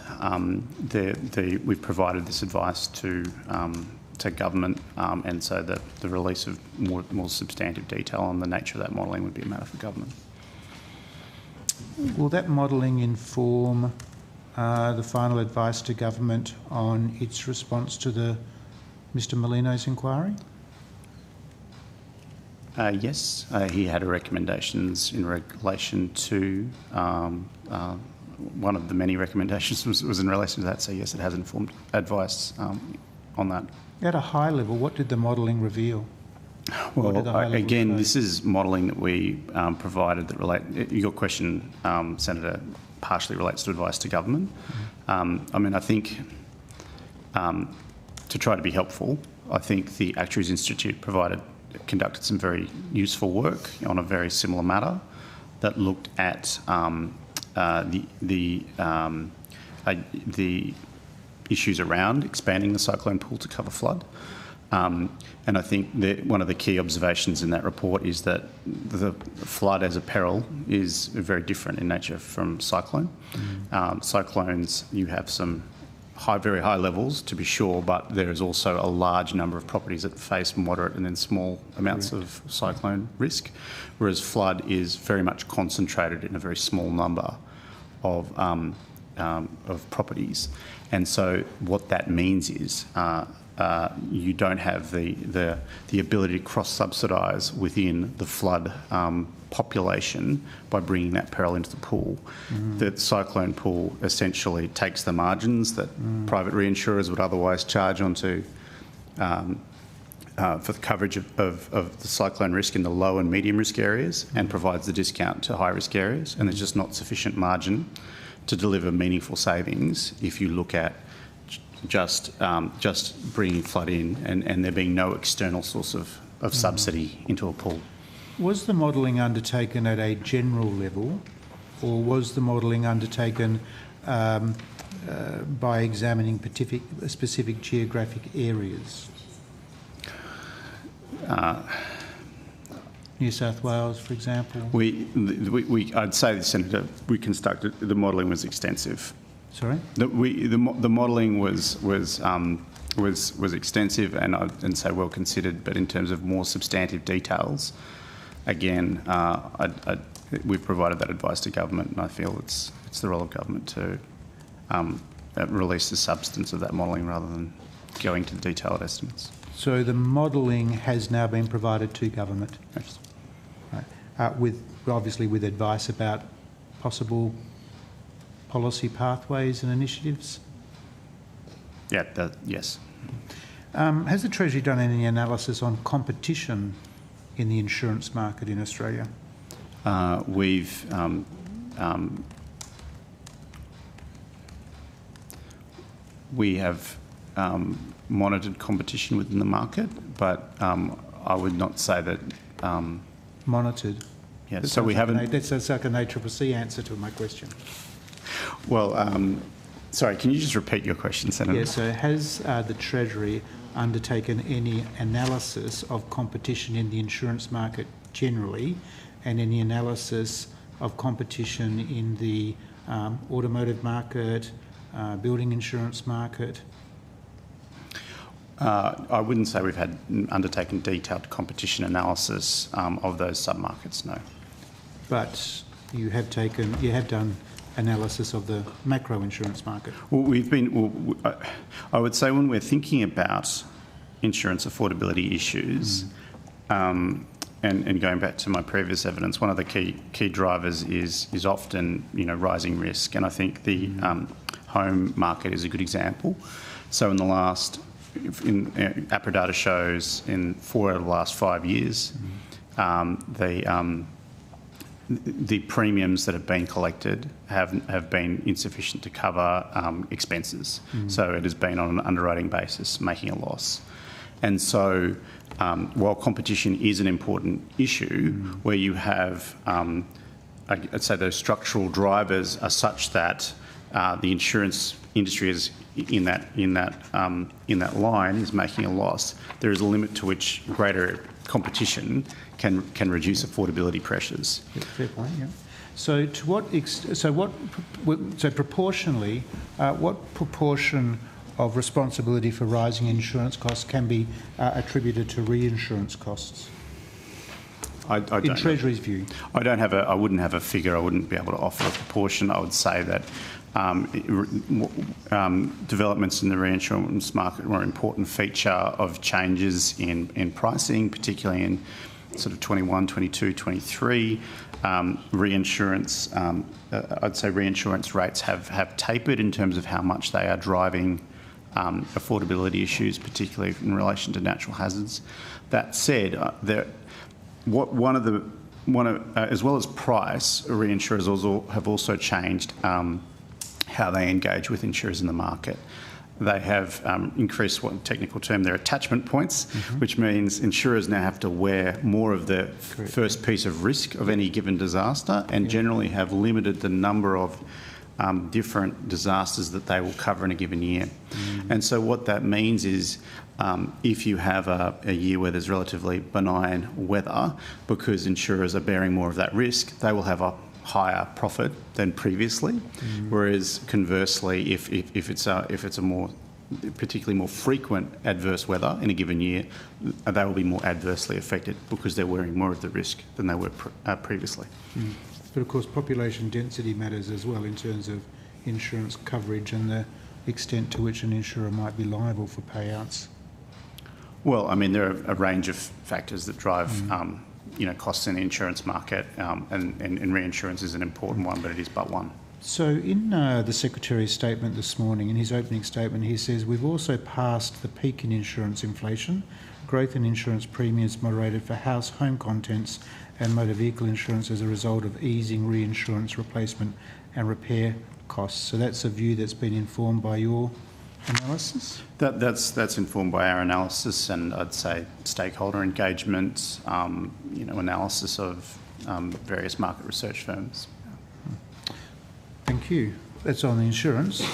We've provided this advice to government, and so that the release of more substantive detail on the nature of that modelling would be a matter for government. Will that modelling inform the final advice to government on its response to Mr. Molino's inquiry? Yes, he had recommendations in relation to one of the many recommendations was in relation to that. So yes, it has informed advice on that. At a high level, what did the modelling reveal? Well, again, this is modelling that we provided that relate. Your question, Senator, partially relates to advice to government. I mean, I think to try to be helpful, I think the Actuaries Institute conducted some very useful work on a very similar matter that looked at the issues around expanding the cyclone pool to cover flood. And I think that one of the key observations in that report is that the flood as a peril is very different in nature from cyclone. Cyclones, you have some very high levels, to be sure, but there is also a large number of properties that face moderate and then small amounts of cyclone risk, whereas flood is very much concentrated in a very small number of properties. And so what that means is you don't have the ability to cross-subsidise within the flood population by bringing that peril into the pool. The cyclone pool essentially takes the margins that private reinsurers would otherwise charge onto for the coverage of the cyclone risk in the low and medium risk areas and provides the discount to high risk areas, and there's just not sufficient margin to deliver meaningful savings if you look at just bringing flood in and there being no external source of subsidy into a pool. Was the modelling undertaken at a general level, or was the modelling undertaken by examining specific geographic areas? New South Wales, for example? I'd say, Senator, we constructed, the modelling was extensive. Sorry? The modelling was extensive and so well considered, but in terms of more substantive details, again, we've provided that advice to government, and I feel it's the role of government to release the substance of that modelling rather than going to the detailed estimates. So the modelling has now been provided to government? Yes. Right. Obviously with advice about possible policy pathways and initiatives? Yeah, yes. Has the Treasury done any analysis on competition in the insurance market in Australia? We have monitored competition within the market, but I would not say that... Monitored? Yeah, so we haven't... That's like an ACCC answer to my question. Well, sorry, can you just repeat your question, Senator? Yes, so has the Treasury undertaken any analysis of competition in the insurance market generally, and any analysis of competition in the automotive market, building insurance market? I wouldn't say we've undertaken detailed competition analysis of those sub-markets, no. But you have done analysis of the macro insurance market? Well, I would say when we're thinking about insurance affordability issues, and going back to my previous evidence, one of the key drivers is often rising risk, and I think the home market is a good example. So in the last, APRA data shows in 4 out of the last 5 years, the premiums that have been collected have been insufficient to cover expenses. So it has been on an underwriting basis, making a loss. And so while competition is an important issue, where you have, I'd say those structural drivers are such that the insurance industry is in that line is making a loss, there is a limit to which greater competition can reduce affordability pressures. Yeah, fair point. Yeah. So, proportionally, what proportion of responsibility for rising insurance costs can be attributed to reinsurance costs? I don't in Treasury's view, I wouldn't have a figure. I wouldn't be able to offer a proportion. I would say that developments in the reinsurance market were an important feature of changes in pricing, particularly in sort of 21, 22, 23. Reinsurance, I'd say reinsurance rates have tapered in terms of how much they are driving affordability issues, particularly in relation to natural hazards. That said, as well as price, reinsurers have also changed how they engage with insurers in the market. They have increased, what in technical term, their attachment points, which means insurers now have to wear more of the first piece of risk of any given disaster, and generally have limited the number of different disasters that they will cover in a given year. And so what that means is if you have a year where there's relatively benign weather, because insurers are bearing more of that risk, they will have a higher profit than previously. Whereas conversely, if it's a more particularly more frequent adverse weather in a given year, they will be more adversely affected because they're wearing more of the risk than they were previously. But of course, population density matters as well in terms of insurance coverage and the extent to which an insurer might be liable for payouts. Well, I mean, there are a range of factors that drive costs in the insurance market, and reinsurance is an important one, but it is but one. So in the Secretary's statement this morning, in his opening statement, he says, we've also passed the peak in insurance inflation. Growth in insurance premiums moderated for house, home contents and motor vehicle insurance as a result of easing reinsurance replacement and repair costs. So that's a view that's been informed by your analysis? That's informed by our analysis, and I'd say stakeholder engagement, analysis of various market research firms. Thank you. That's on the insurance.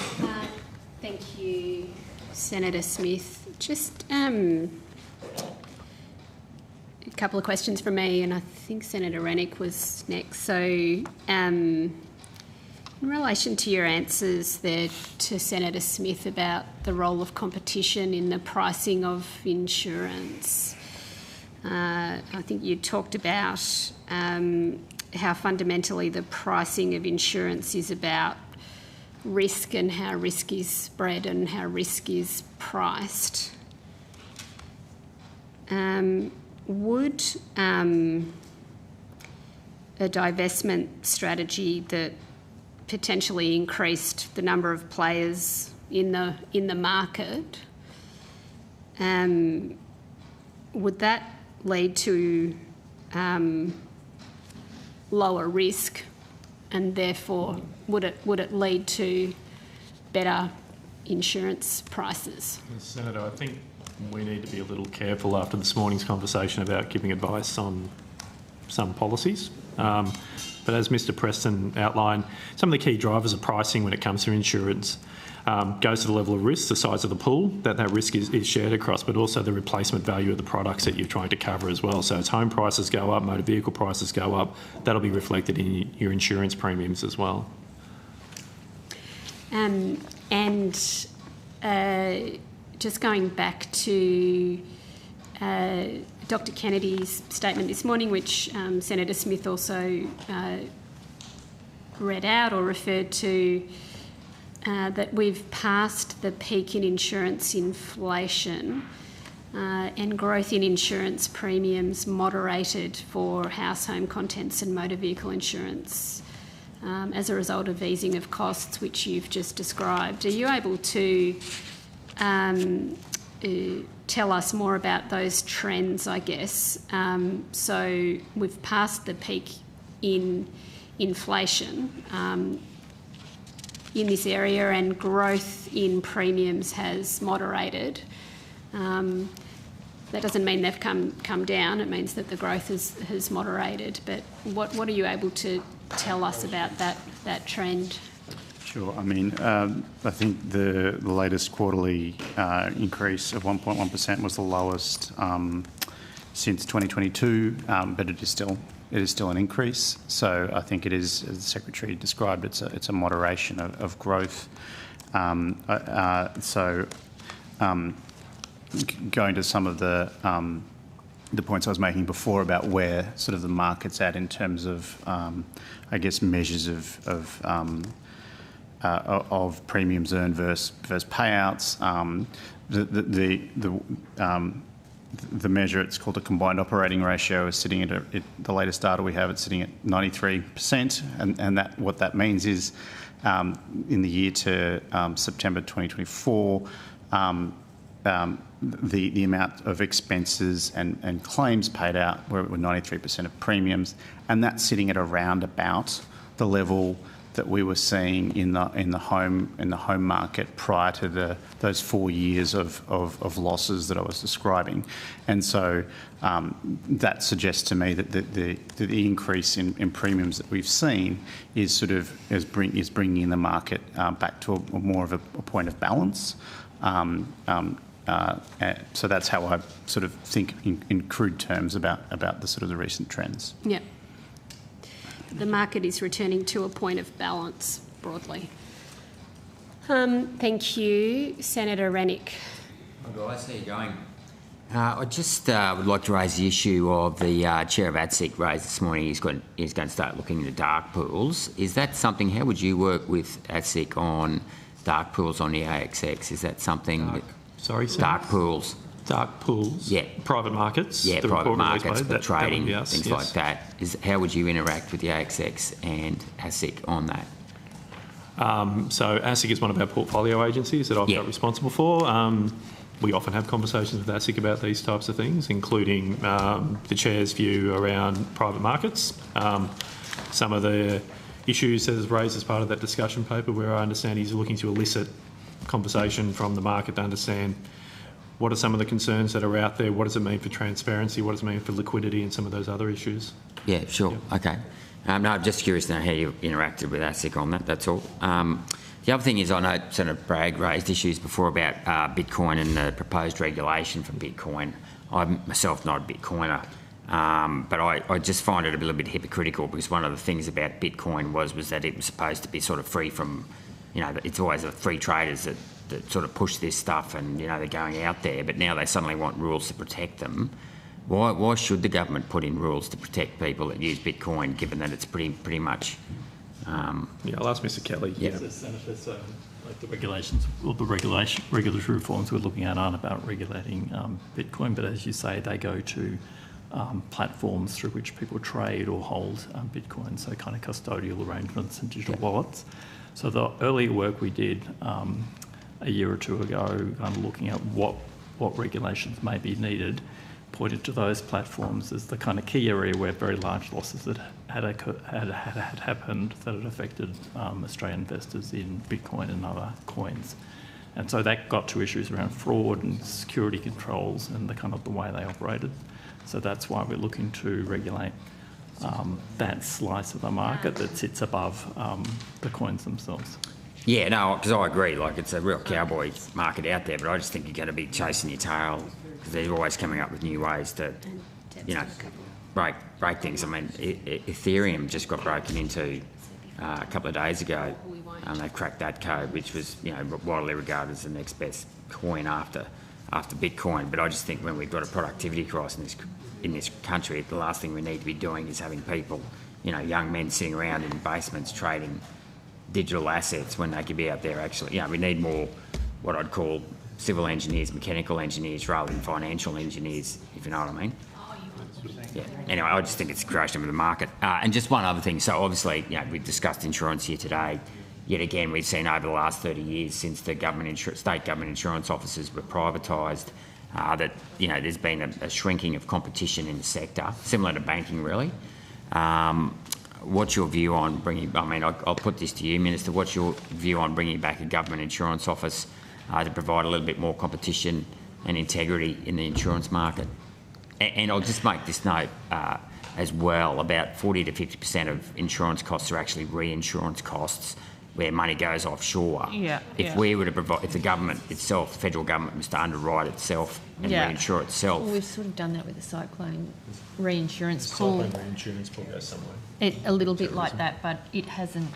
Thank you, Senator Smith. Just a couple of questions from me, and I think Senator Rennick was next. So in relation to your answers there to Senator Smith about the role of competition in the pricing of insurance, I think you talked about how fundamentally the pricing of insurance is about risk and how risk is spread and how risk is priced. Would a divestment strategy that potentially increased the number of players in the market, would that lead to lower risk, and therefore would it lead to better insurance prices? Senator, I think we need to be a little careful after this morning's conversation about giving advice on some policies. But as Mr Preston outlined, some of the key drivers of pricing when it comes to insurance goes to the level of risk, the size of the pool that risk is shared across, but also the replacement value of the products that you're trying to cover as well. So as home prices go up, motor vehicle prices go up, that'll be reflected in your insurance premiums as well. Just going back to Dr Kennedy's statement this morning, which Senator Smith also read out or referred to, that we've passed the peak in insurance inflation and growth in insurance premiums moderated for house, home contents and motor vehicle insurance as a result of easing of costs, which you've just described. Are you able to tell us more about those trends, I guess? So we've passed the peak in inflation in this area, and growth in premiums has moderated. That doesn't mean they've come down, it means that the growth has moderated. But what are you able to tell us about that trend? Sure. I mean, I think the latest quarterly increase of 1.1% was the lowest since 2022, but it is still an increase. So I think it is, as the Secretary described, it's a moderation of growth. Going to some of the points I was making before about where sort of the market's at in terms of, I guess, measures of premiums earned versus payouts. The measure, it's called a combined operating ratio, is sitting at the latest data we have, it's sitting at 93%, and what that means is in the year to September 2024, the amount of expenses and claims paid out were 93% of premiums, and that's sitting at around about the level that we were seeing in the home market prior to those 4 years of losses that I was describing. And so that suggests to me that the increase in premiums that we've seen is bringing in the market back to a more of a point of balance. So that's how I sort of think in crude terms about the recent trends. Yeah. The market is returning to a point of balance broadly. Thank you. Senator Rennick. Hi guys, how are you going? I just would like to raise the issue of the Chair of ASIC raised this morning. He's going to start looking into dark pools. Is that something, how would you work with ASIC on dark pools on the ASX? Is that something... Dark pools. Dark pools? Yeah. Private markets? Yeah, private markets, but trading, yes, things like that. How would you interact with the ASX and ASIC on that? So ASIC is one of our portfolio agencies that I've got responsible for. We often have conversations with ASIC about these types of things, including the Chair's view around private markets. Some of the issues that is raised as part of that discussion paper, where I understand he's looking to elicit conversation from the market to understand what are some of the concerns that are out there, what does it mean for transparency, what does it mean for liquidity and some of those other issues. Yeah, sure. Yep. Okay. No, I'm just curious to know how you interacted with ASIC on that, that's all. The other thing is, I know Senator Bragg raised issues before about Bitcoin and the proposed regulation for Bitcoin. I'm myself not a Bitcoiner, but I just find it a little bit hypocritical, because one of the things about Bitcoin was that it was supposed to be sort of free from, it's always the free traders that sort of push this stuff, and they're going out there, but now they suddenly want rules to protect them. Why should the government put in rules to protect people that use Bitcoin, given that it's pretty much... I'll ask Mr Kelly. Yeah. Senator, so like the regulations, or the regulatory reforms we're looking at aren't about regulating Bitcoin, but as you say, they go to platforms through which people trade or hold Bitcoin, so kind of custodial arrangements and digital wallets. So the earlier work we did a year or two ago, kind of looking at what regulations may be needed, pointed to those platforms as the kind of key area where very large losses that had happened that had affected Australian investors in Bitcoin and other coins. And so that got to issues around fraud and security controls and the way they operated. So that's why we're looking to regulate that slice of the market that sits above the coins themselves. Yeah, no, because I agree, it's a real cowboy market out there, but I just think you're going to be chasing your tail, because they're always coming up with new ways to, break things. I mean, Ethereum just got broken into a couple of days ago, and they cracked that code, which was, widely regarded as the next best coin after Bitcoin. But I just think when we've got a productivity crisis in this country, the last thing we need to be doing is having people, young men sitting around in basements trading digital assets when they could be out there actually. We need more what I'd call civil engineers, mechanical engineers, rather than financial engineers, if you know what I mean. Yeah. Anyway, I just think it's a creation of the market. And just one other thing. So obviously, we've discussed insurance here today. Yet again, we've seen over the last 30 years since the state government insurance offices were privatised, that there's been a shrinking of competition in the sector, similar to banking, really. What's your view on bringing... I'll put this to you, Minister. What's your view on bringing back a government insurance office to provide a little bit more competition and integrity in the insurance market? And I'll just make this note as well, about 40 to 50% of insurance costs are actually reinsurance costs where money goes offshore. Yeah. If we were to provide, if the government itself, the federal government, was to underwrite itself and reinsure itself. Well, we've sort of done that with the cyclone reinsurance pool. Cyclone reinsurance pool goes somewhere. A little bit like that, but it hasn't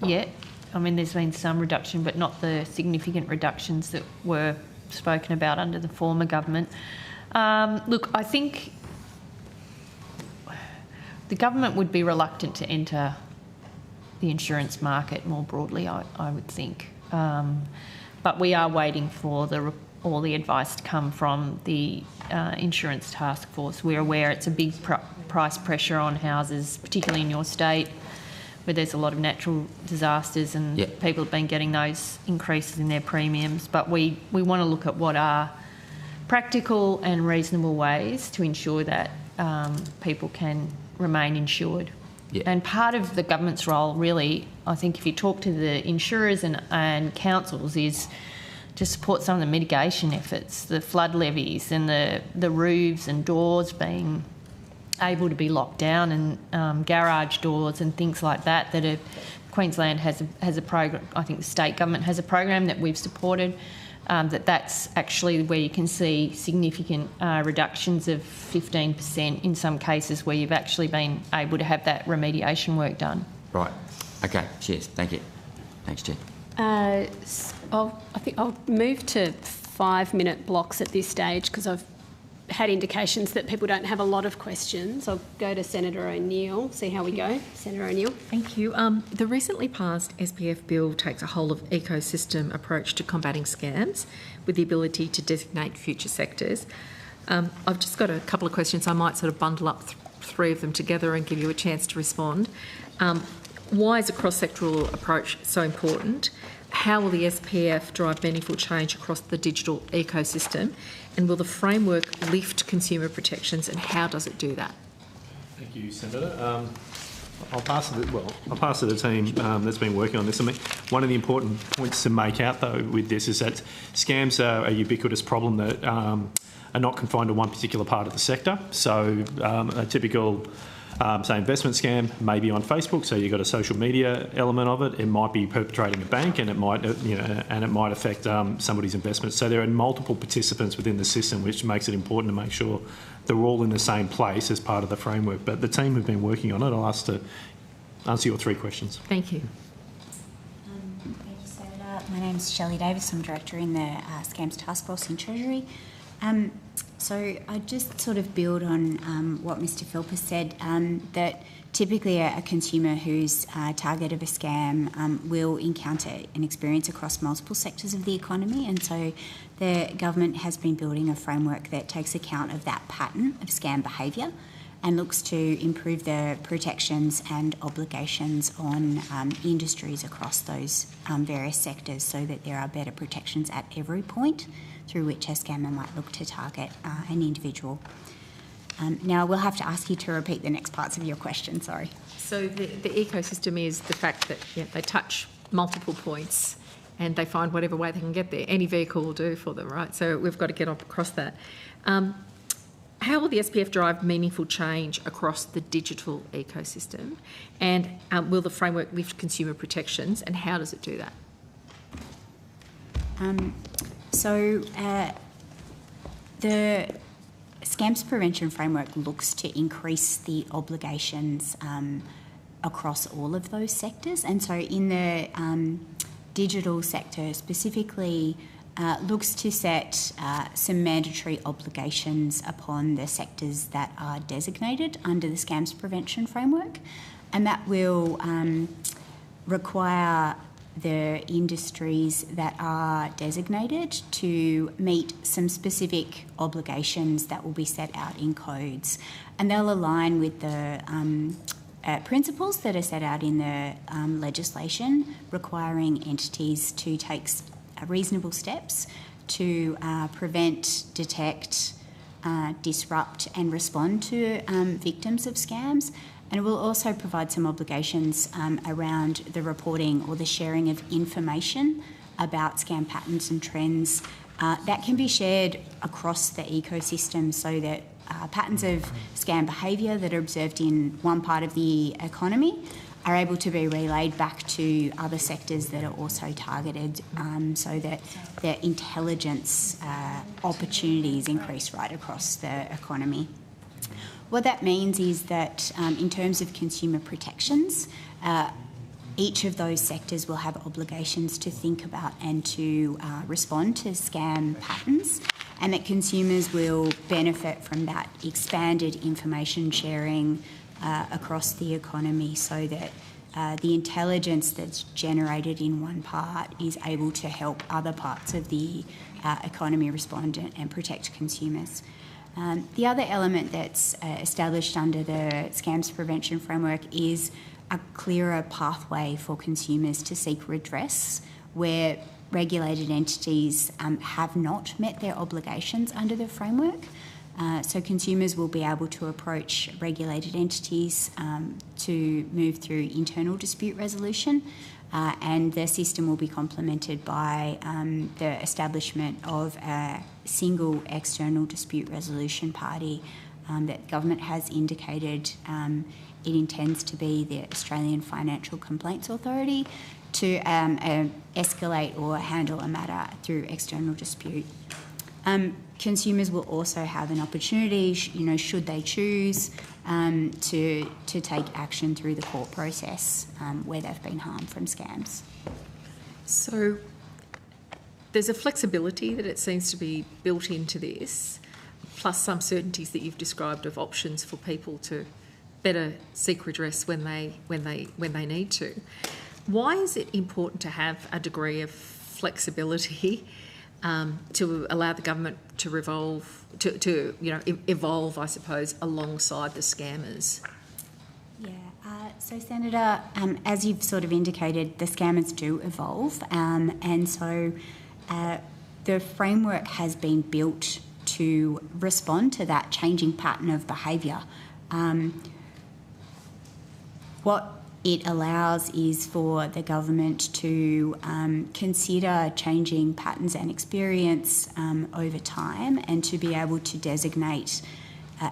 yet. I mean, there's been some reduction, but not the significant reductions that were spoken about under the former government. Look, I think the government would be reluctant to enter the insurance market more broadly, I would think. But we are waiting for all the advice to come from the insurance task force. We're aware it's a big price pressure on houses, particularly in your state, where there's a lot of natural disasters and people have been getting those increases in their premiums. But we want to look at what are practical and reasonable ways to ensure that people can remain insured. Yeah. And part of the government's role, really, I think if you talk to the insurers and councils, is to support some of the mitigation efforts, the flood levies and the roofs and doors being able to be locked down, and garage doors and things like that. Queensland has a program. I think the state government has a program that we've supported. That's actually where you can see significant reductions of 15% in some cases where you've actually been able to have that remediation work done. Right. Okay. Cheers. Thank you. Thanks, Chair. I think I'll move to 5-minute blocks at this stage because I've had indications that people don't have a lot of questions. I'll go to Senator O'Neill, see how we go. Senator O'Neill. Thank you. The recently passed SPF bill takes a whole of ecosystem approach to combating scams with the ability to designate future sectors. I've just got a couple of questions. I might sort of bundle up three of them together and give you a chance to respond. Why is a cross-sectoral approach so important? How will the SPF drive meaningful change across the digital ecosystem? And will the framework lift consumer protections, and how does it do that? Thank you, Senator. I'll pass to the team that's been working on this. I mean, one of the important points to make out, though, with this is that scams are a ubiquitous problem that are not confined to one particular part of the sector. So a typical say investment scam may be on Facebook, so you've got a social media element of it. It might be perpetrating a bank, and it might affect somebody's investments. So there are multiple participants within the system, which makes it important to make sure they're all in the same place as part of the framework. But the team have been working on it. I'll ask to answer your three questions. Thank you. Thank you, Senator. My name is Shelley Davis. I'm Director in the Scams Task Force in Treasury. So I just sort of build on what Mr Philp has said, that typically a consumer who's target of a scam will encounter an experience across multiple sectors of the economy, and so the government has been building a framework that takes account of that pattern of scam behaviour and looks to improve the protections and obligations on industries across those various sectors so that there are better protections at every point through which a scammer might look to target an individual. Now, we'll have to ask you to repeat the next parts of your question, sorry. So the ecosystem is the fact that they touch multiple points and they find whatever way they can get there. Any vehicle will do for them, right? So we've got to get across that. How will the SPF drive meaningful change across the digital ecosystem? And will the framework lift consumer protections, and how does it do that? The Scams Prevention Framework looks to increase the obligations across all of those sectors, and so in the digital sector specifically looks to set some mandatory obligations upon the sectors that are designated under the Scams Prevention Framework, and that will require the industries that are designated to meet some specific obligations that will be set out in codes, and they'll align with the principles that are set out in the legislation requiring entities to take reasonable steps to prevent, detect, disrupt and respond to victims of scams. And it will also provide some obligations around the reporting or the sharing of information about scam patterns and trends that can be shared across the ecosystem, so that patterns of scam behaviour that are observed in one part of the economy are able to be relayed back to other sectors that are also targeted, so that the intelligence opportunities increase right across the economy. What that means is that in terms of consumer protections, each of those sectors will have obligations to think about and to respond to scam patterns, and that consumers will benefit from that expanded information sharing across the economy, so that the intelligence that's generated in one part is able to help other parts of the economy respond and protect consumers. The other element that's established under the Scams Prevention Framework is a clearer pathway for consumers to seek redress where regulated entities have not met their obligations under the framework. So consumers will be able to approach regulated entities to move through internal dispute resolution, and the system will be complemented by the establishment of a single external dispute resolution party that government has indicated it intends to be the Australian Financial Complaints Authority to escalate or handle a matter through external dispute. Consumers will also have an opportunity, should they choose, to take action through the court process where they've been harmed from scams. So there's a flexibility that it seems to be built into this, plus some certainties that you've described of options for people to better seek redress when they need to. Why is it important to have a degree of flexibility to allow the government to evolve, I suppose, alongside the scammers? Yeah, so Senator, as you've sort of indicated, the scammers do evolve, and so the framework has been built to respond to that changing pattern of behaviour. What it allows is for the government to consider changing patterns and experience over time, and to be able to designate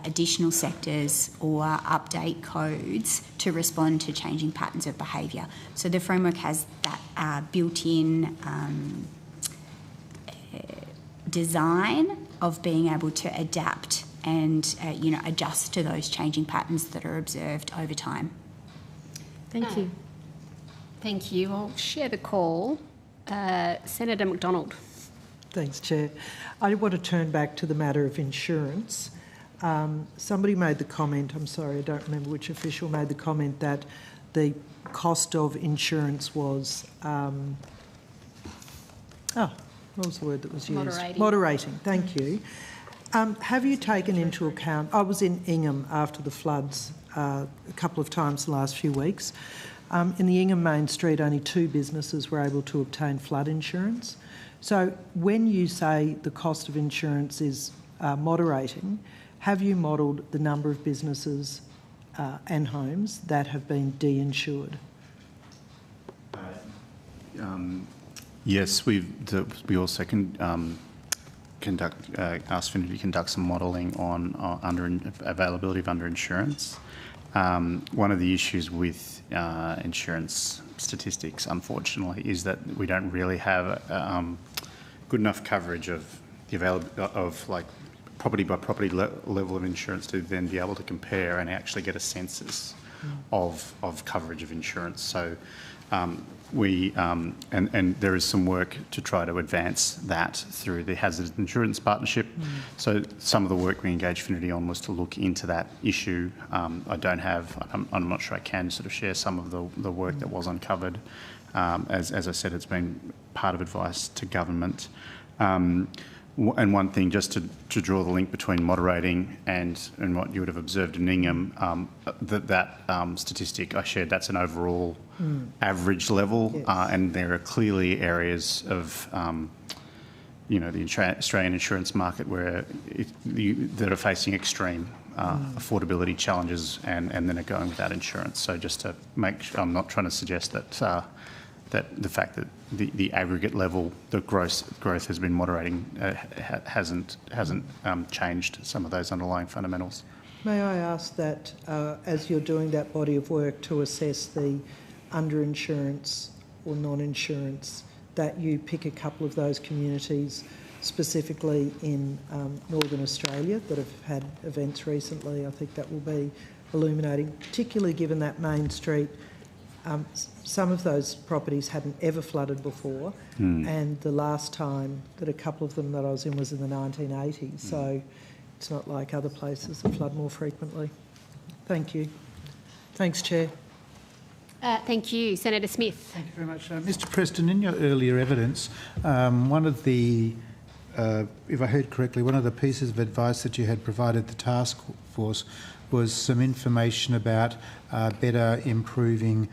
additional sectors or update codes to respond to changing patterns of behaviour. So the framework has that built-in design of being able to adapt and adjust to those changing patterns that are observed over time. Thank you. Thank you. I'll share the call. Senator McDonald. Thanks, Chair. I want to turn back to the matter of insurance. Somebody made the comment, I'm sorry, I don't remember which official made the comment, that the cost of insurance was, what was the word that was used? Moderating, thank you. Have you taken into account, I was in Ingham after the floods a couple of times in the last few weeks. In the Ingham Main Street, only 2 businesses were able to obtain flood insurance. So when you say the cost of insurance is moderating, have you modelled the number of businesses and homes that have been de-insured? Yes, we also can ask Finity to conduct some modelling on availability of underinsurance. One of the issues with insurance statistics, unfortunately, is that we don't really have good enough coverage of the of like property by property level of insurance to then be able to compare and actually get a census of coverage of insurance. So and there is some work to try to advance that through the Hazard Insurance Partnership. So some of the work we engaged Finity on was to look into that issue. I'm not sure I can sort of share some of the work that was uncovered. As I said, it's been part of advice to government. And one thing, just to draw the link between moderating and what you would have observed in Ingham, that statistic I shared, that's an overall average level, yes. And there are clearly areas of the Australian insurance market where that are facing extreme affordability challenges and then are going without insurance. So just to make sure, I'm not trying to suggest that that the fact that the aggregate level, the growth has been moderating, hasn't changed some of those underlying fundamentals. May I ask that, as you're doing that body of work to assess the underinsurance or non-insurance, that you pick a couple of those communities specifically in Northern Australia that have had events recently? I think that will be illuminating, particularly given that Main Street, some of those properties hadn't ever flooded before, and the last time that a couple of them that I was in was in the 1980s, so it's not like other places that flood more frequently. Thank you. Thanks, Chair. Thank you. Senator Smith. Thank you very much. Mr Preston, in your earlier evidence, one of the, if I heard correctly, one of the pieces of advice that you had provided the task force was some information about better improving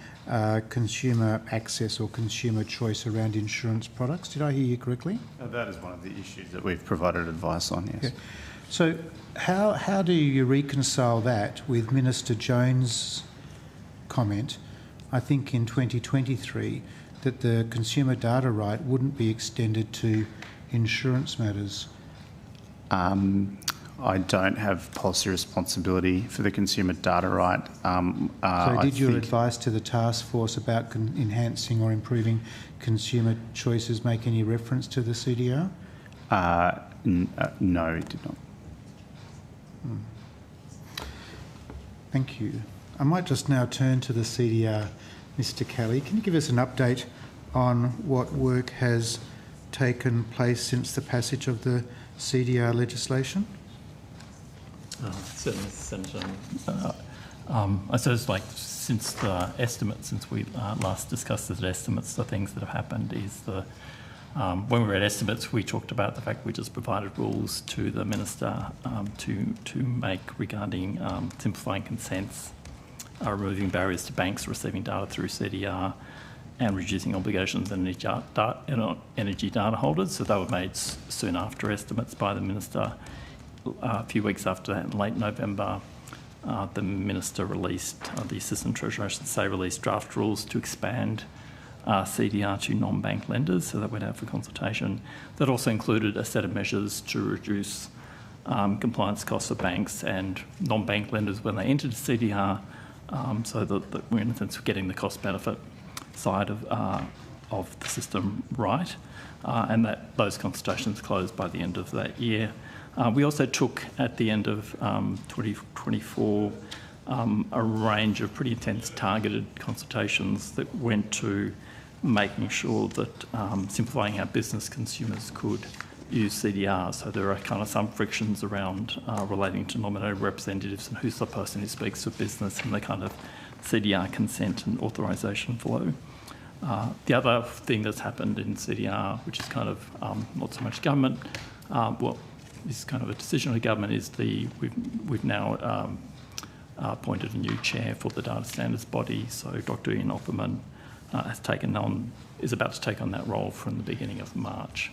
consumer access or consumer choice around insurance products. Did I hear you correctly? That is one of the issues that we've provided advice on, yes. Okay. So how do you reconcile that with Minister Jones' comment, I think in 2023, that the consumer data right wouldn't be extended to insurance matters? I don't have policy responsibility for the consumer data right. So did your advice to the task force about enhancing or improving consumer choices make any reference to the CDR? No, it did not. Thank you. I might just now turn to the CDR. Mr Kelly, can you give us an update on what work has taken place since the passage of the CDR legislation? Certainly, Senator. I suppose, like, since the estimates, since we last discussed the estimates, the things that have happened is the when we were at estimates, we talked about the fact we just provided rules to the Minister to make regarding simplifying consents, removing barriers to banks receiving data through CDR, and reducing obligations on energy data holders. So they were made soon after estimates by the Minister. A few weeks after that, in late November, the Minister released, the Assistant Treasurer, I should say, released draft rules to expand CDR to non-bank lenders, so that went out for consultation. That also included a set of measures to reduce compliance costs of banks and non-bank lenders when they entered CDR, so that we're in a sense getting the cost-benefit side of the system right, and that those consultations closed by the end of that year. We also took, at the end of 2024, a range of pretty intense targeted consultations that went to making sure that simplifying how business consumers could use CDR. So there are kind of some frictions around relating to nominated representatives and who's the person who speaks for business and the kind of CDR consent and authorisation flow. The other thing that's happened in CDR, which is kind of not so much government, well, is kind of a decision of the government, is we've now appointed a new chair for the data standards body. So Dr. Ian Opperman is about to take on that role from the beginning of March.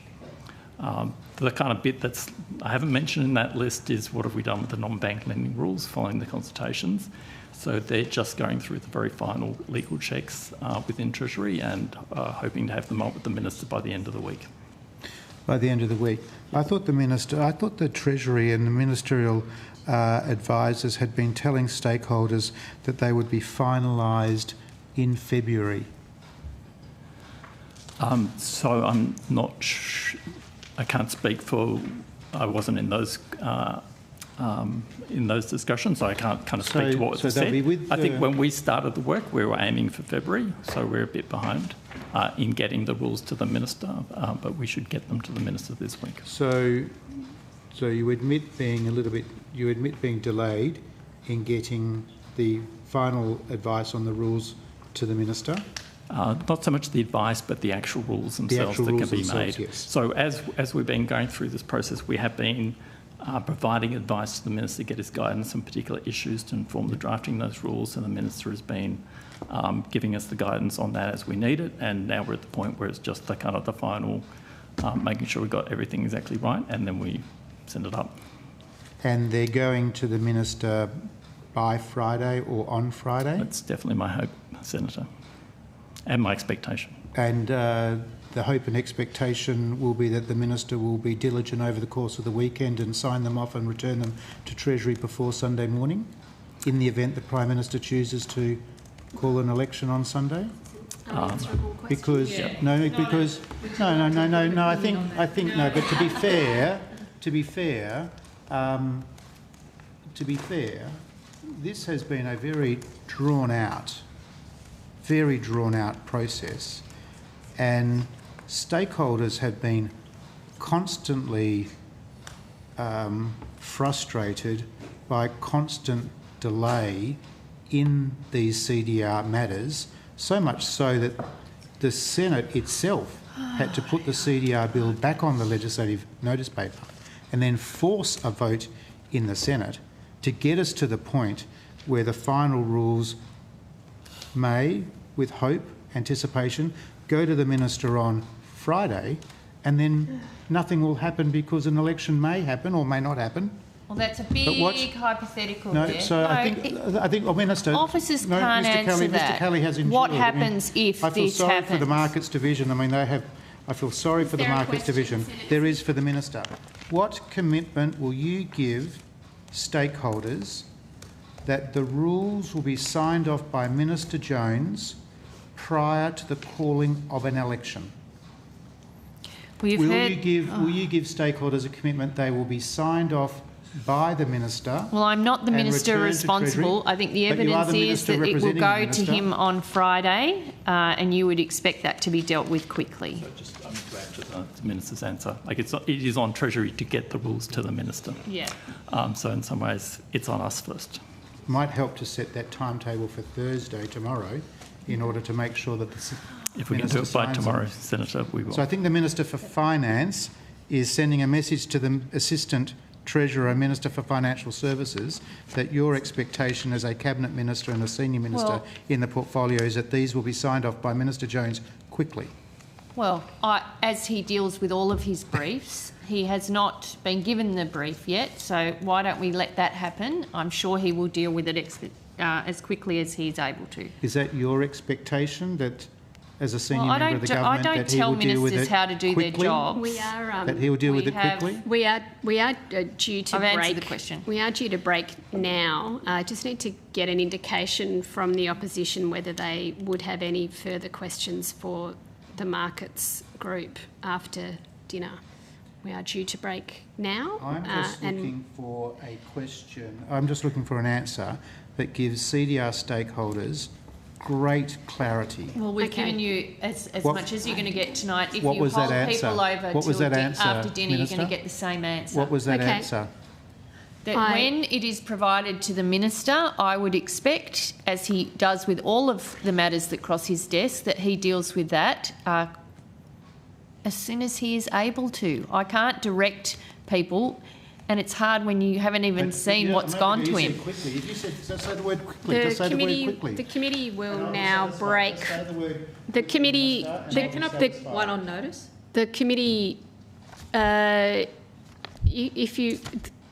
The kind of bit that's I haven't mentioned in that list is what have we done with the non-bank lending rules following the consultations. So they're just going through the very final legal checks within Treasury and hoping to have them up with the Minister by the end of the week. By the end of the week. I thought the Treasury and the ministerial advisors had been telling stakeholders that they would be finalised in February. So I'm not I can't speak for, I wasn't in those discussions, so I can't kind of speak to what was said. I think when we started the work, we were aiming for February, so we're a bit behind in getting the rules to the Minister, but we should get them to the Minister this week. So you admit being delayed in getting the final advice on the rules to the Minister? Not so much the advice, but the actual rules themselves that can be made. Yes. So as we've been going through this process, we have been providing advice to the Minister to get his guidance on particular issues to inform the drafting of those rules, and the Minister has been giving us the guidance on that as we need it, and now we're at the point where it's just the kind of the final, making sure we've got everything exactly right, and then we send it up. And they're going to the Minister by Friday or on Friday? That's definitely my hope, Senator, and my expectation. And the hope and expectation will be that the Minister will be diligent over the course of the weekend and sign them off and return them to Treasury before Sunday morning, in the event the Prime Minister chooses to call an election on Sunday? Because I think no. But to be fair, this has been a very drawn out process, and stakeholders have been constantly frustrated by constant delay in these CDR matters, so much so that the Senate itself had to put the CDR bill back on the legislative notice paper and then force a vote in the Senate to get us to the point where the final rules may, with hope, anticipation, go to the Minister on Friday, and then nothing will happen because an election may happen or may not happen. Well, that's a big hypothetical there. So I think, well, Minister... Officers can't answer that. Mr Kelly has endured. What happens if this happens? I feel sorry for the Markets Division. I mean, I feel sorry for the Markets Division. There is for the Minister. What commitment will you give stakeholders that the rules will be signed off by Minister Jones prior to the calling of an election? Will you give stakeholders a commitment they will be signed off by the Minister? Well, I'm not the Minister responsible. I think the evidence is that it will go to him on Friday, and you would expect that to be dealt with quickly. So just to add to the Minister's answer, like it is on Treasury to get the rules to the Minister. Yeah. So in some ways, it's on us first. Might help to set that timetable for Thursday, tomorrow, in order to make sure that the if we can do it by tomorrow, Senator, we will. So I think the Minister for Finance is sending a message to the Assistant Treasurer and Minister for Financial Services that your expectation as a Cabinet Minister and a Senior Minister in the portfolio is that these will be signed off by Minister Jones quickly. Well, as he deals with all of his briefs, he has not been given the brief yet, so why don't we let that happen? I'm sure he will deal with it as quickly as he's able to. Is that your expectation, that as a senior member of the government, that he will deal with it quickly? I don't tell ministers how to do their jobs. That he will deal with it quickly? We are due to break. I've answered the question. We are due to break now. I just need to get an indication from the opposition whether they would have any further questions for the Markets Group after dinner. We are due to break now. I'm just looking for a question. I'm just looking for an answer that gives CDR stakeholders great clarity. Well, we've given you as much as you're going to get tonight. If you hold people over after dinner, Minister? You're going to get the same answer. What was that answer? That when it is provided to the Minister, I would expect, as he does with all of the matters that cross his desk, that he deals with that as soon as he is able to. I can't direct people, and it's hard when you haven't even seen what's gone to him. Quickly. If you said, say the word quickly. Just say the word quickly. The committee will now break. The committee... Can I put one on notice? The committee...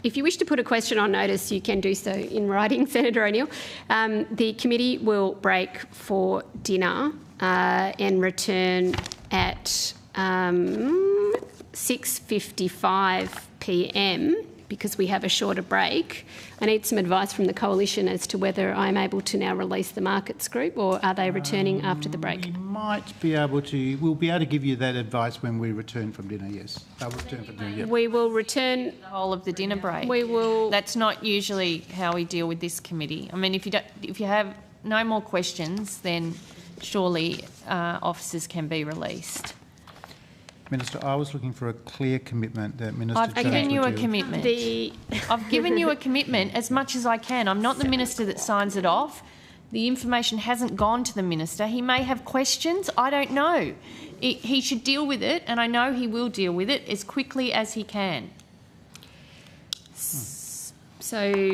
If you wish to put a question on notice, you can do so in writing, Senator O'Neill. The committee will break for dinner and return at 6:55 p.m. because we have a shorter break. I need some advice from the Coalition as to whether I'm able to now release the Markets Group, or are they returning after the break? We might be able to. We'll be able to give you that advice when we return from dinner, yes. They'll return from dinner, yep. We will return... The whole of the dinner break. We will... That's not usually how we deal with this committee. I mean, if you have no more questions, then surely officers can be released. Minister, I was looking for a clear commitment that Minister I've given you a commitment. I've given you a commitment as much as I can. I'm not the Minister that signs it off. The information hasn't gone to the Minister. He may have questions. I don't know. He should deal with it, and I know he will deal with it as quickly as he can. So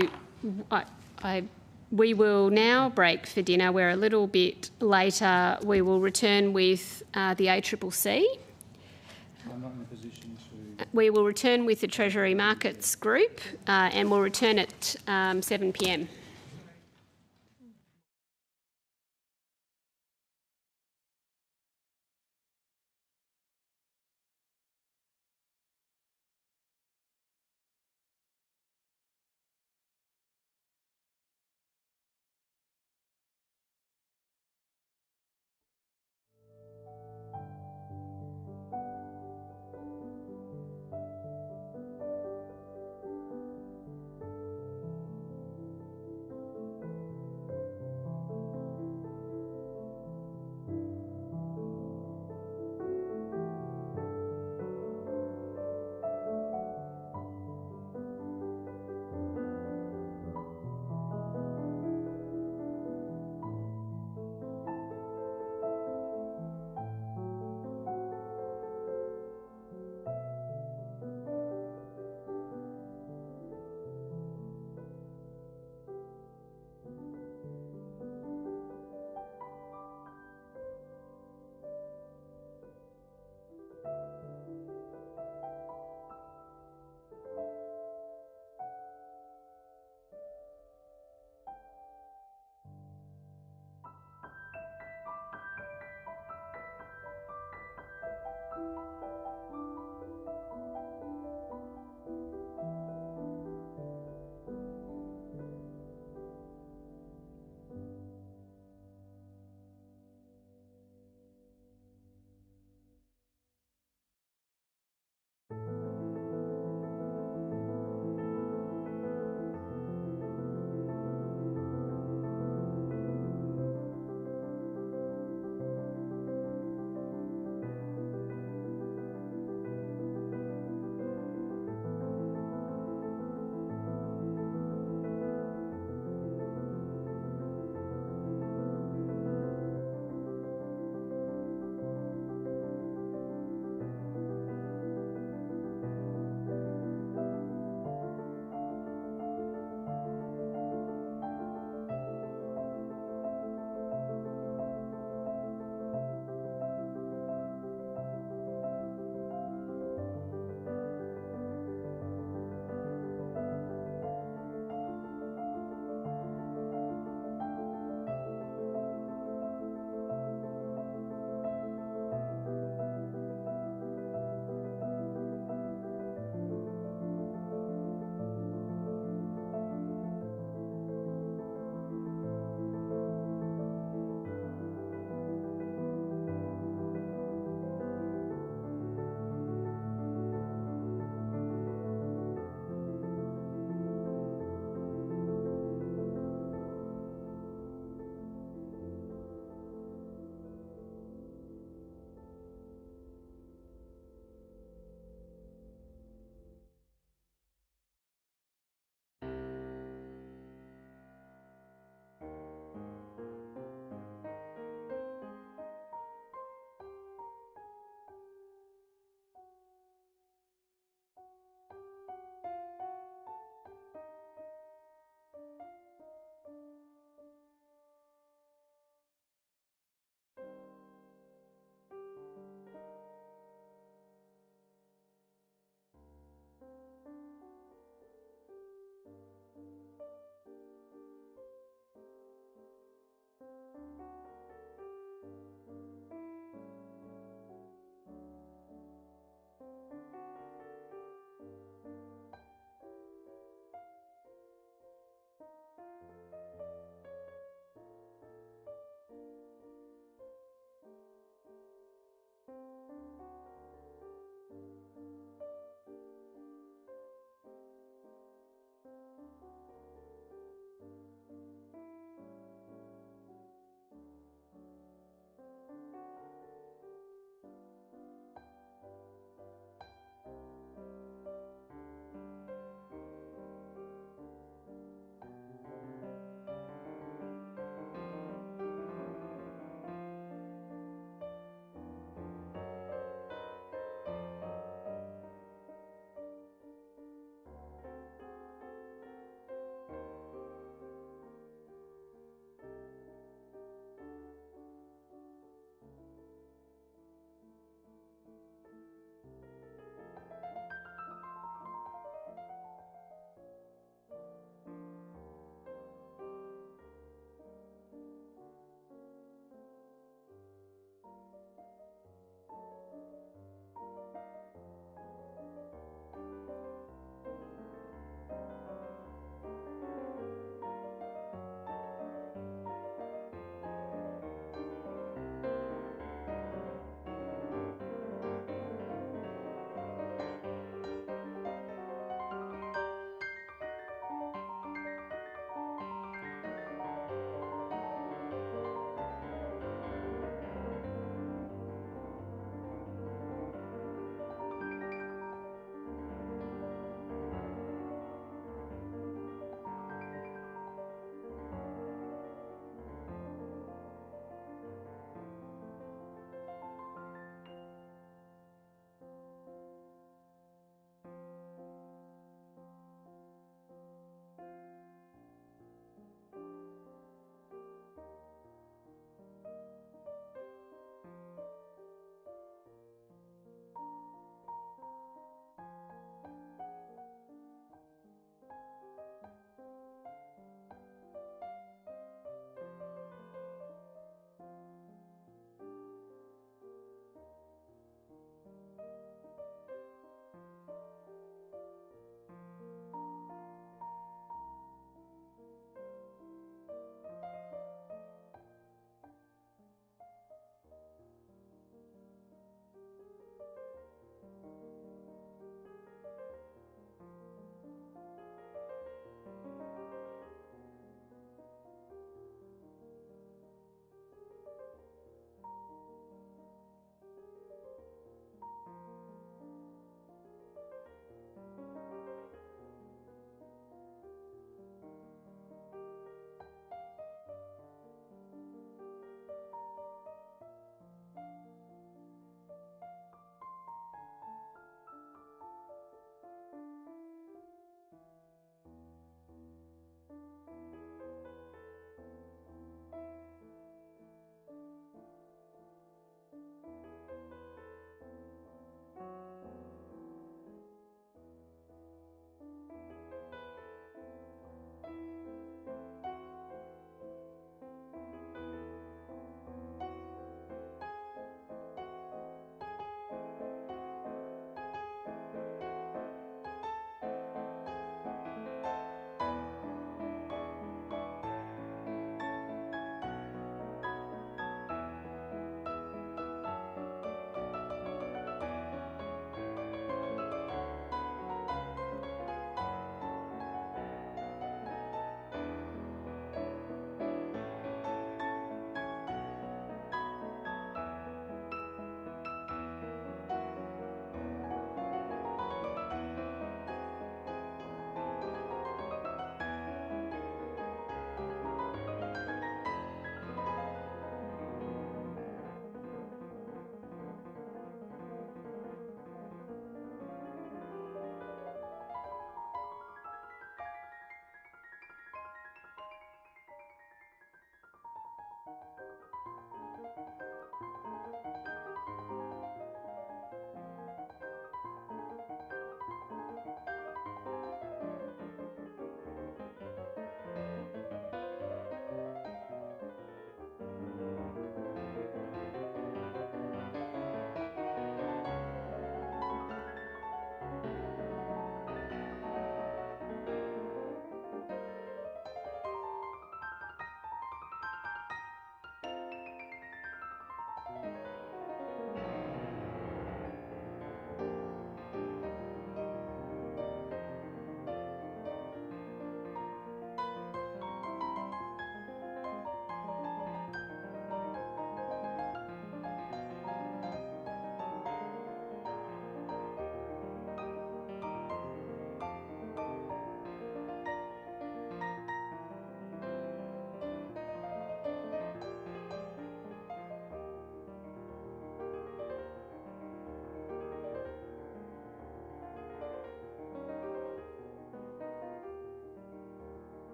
we will now break for dinner. We're a little bit later. We will return with the ACCC. I'm not in a position to... We will return with the Treasury Markets Group and we'll return at 7 p.m.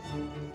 Thank you.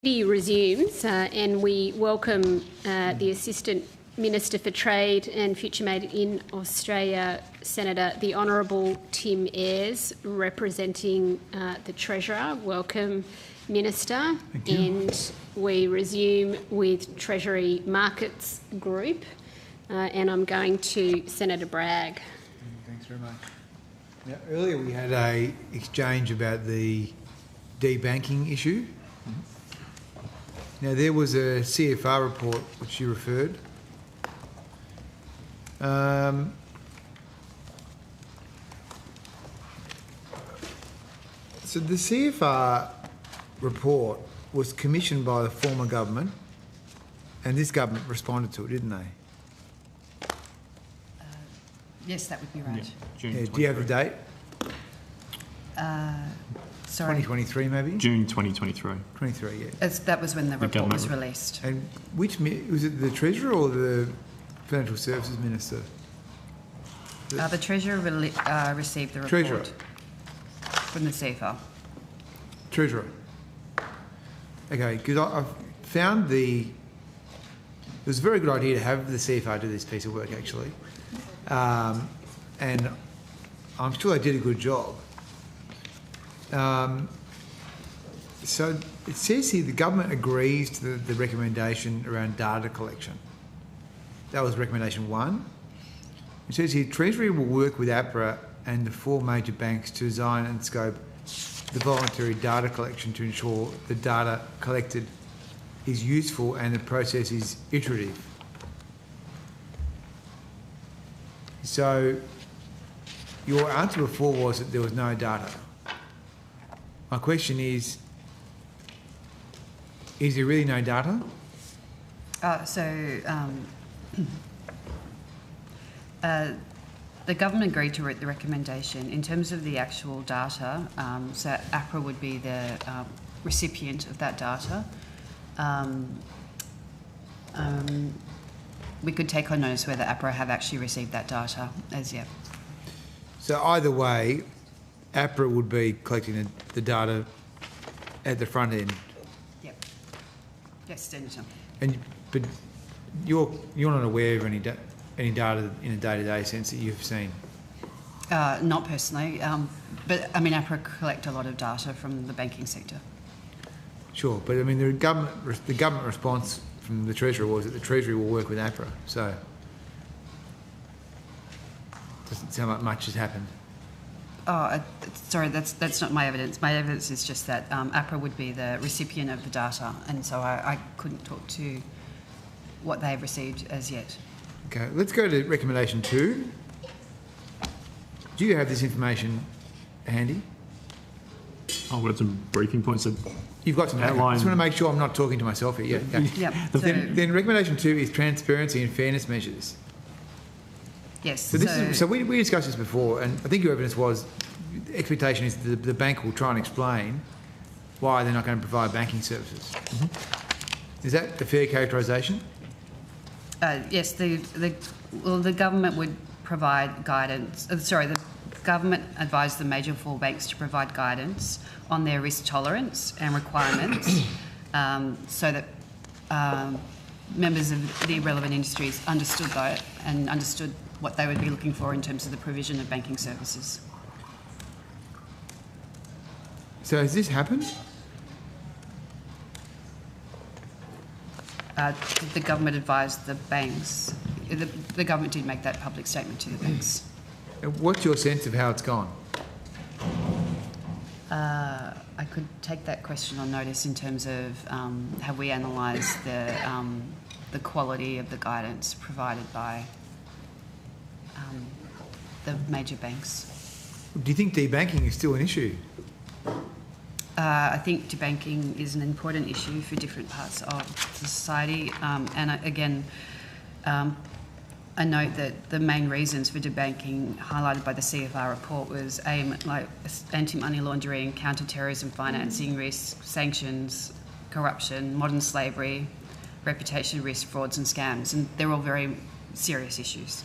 Resumes and we welcome the Assistant Minister for Trade and Future Made in Australia, Senator the Honourable Tim Ayres, representing the Treasurer. Welcome, Minister. Thank you. And we resume with Treasury Markets Group, and I'm going to Senator Bragg. Thanks very much. Now, earlier we had an exchange about the debanking issue. Now, there was a CFR report which you referred. So the CFR report was commissioned by the former government, and this government responded to it, didn't they? Yes, that would be right. Yeah, do you have the date? Sorry. 2023 maybe? June 2023. 23, yeah. That was when the report was released. And which, was it the Treasurer or the Financial Services Minister? The Treasurer received the report. Treasurer. From the CFR. Treasurer. Okay, because I've found it was a very good idea to have the CFR do this piece of work, actually. And I'm sure they did a good job. So it says here the government agrees to the recommendation around data collection. That was recommendation 1. It says here Treasury will work with APRA and the 4 major banks to design and scope the voluntary data collection to ensure the data collected is useful and the process is iterative. So your answer before was that there was no data. My question is there really no data? The government agreed to the recommendation. In terms of the actual data, so APRA would be the recipient of that data. We could take on notice whether APRA have actually received that data as yet. So either way, APRA would be collecting the data at the front end. Yep. Yes, Senator. But you're not aware of any data in a day-to-day sense that you've seen? Not personally, but I mean APRA collect a lot of data from the banking sector. Sure, but I mean the government response from the Treasurer was that the Treasury will work with APRA. So it doesn't sound like much has happened. Sorry, that's not my evidence. My evidence is just that APRA would be the recipient of the data, and so I couldn't talk to what they've received as yet. Okay, let's go to recommendation 2. Do you have this information handy? I've got some briefing points that you've got some outline. I just want to make sure I'm not talking to myself here. Yeah. Okay. Yep. Then recommendation 2 is transparency and fairness measures. Yes. So we discussed this before, and I think your evidence was the expectation is the bank will try and explain why they're not going to provide banking services. Mm-hmm. Is that a fair characterisation? Yes. The government would provide guidance. The government advised the major 4 banks to provide guidance on their risk tolerance and requirements, so that members of the relevant industries understood that and understood what they would be looking for in terms of the provision of banking services. So has this happened? The government advised the banks. The government did make that public statement to the banks. What's your sense of how it's gone? I could take that question on notice in terms of have we analysed the quality of the guidance provided by the major banks. Do you think debanking is still an issue? I think debanking is an important issue for different parts of society, and again, I note that the main reasons for debanking highlighted by the CFR report was anti-money laundering, counter-terrorism financing risks, sanctions, corruption, modern slavery, reputation risk, frauds and scams, and they're all very serious issues.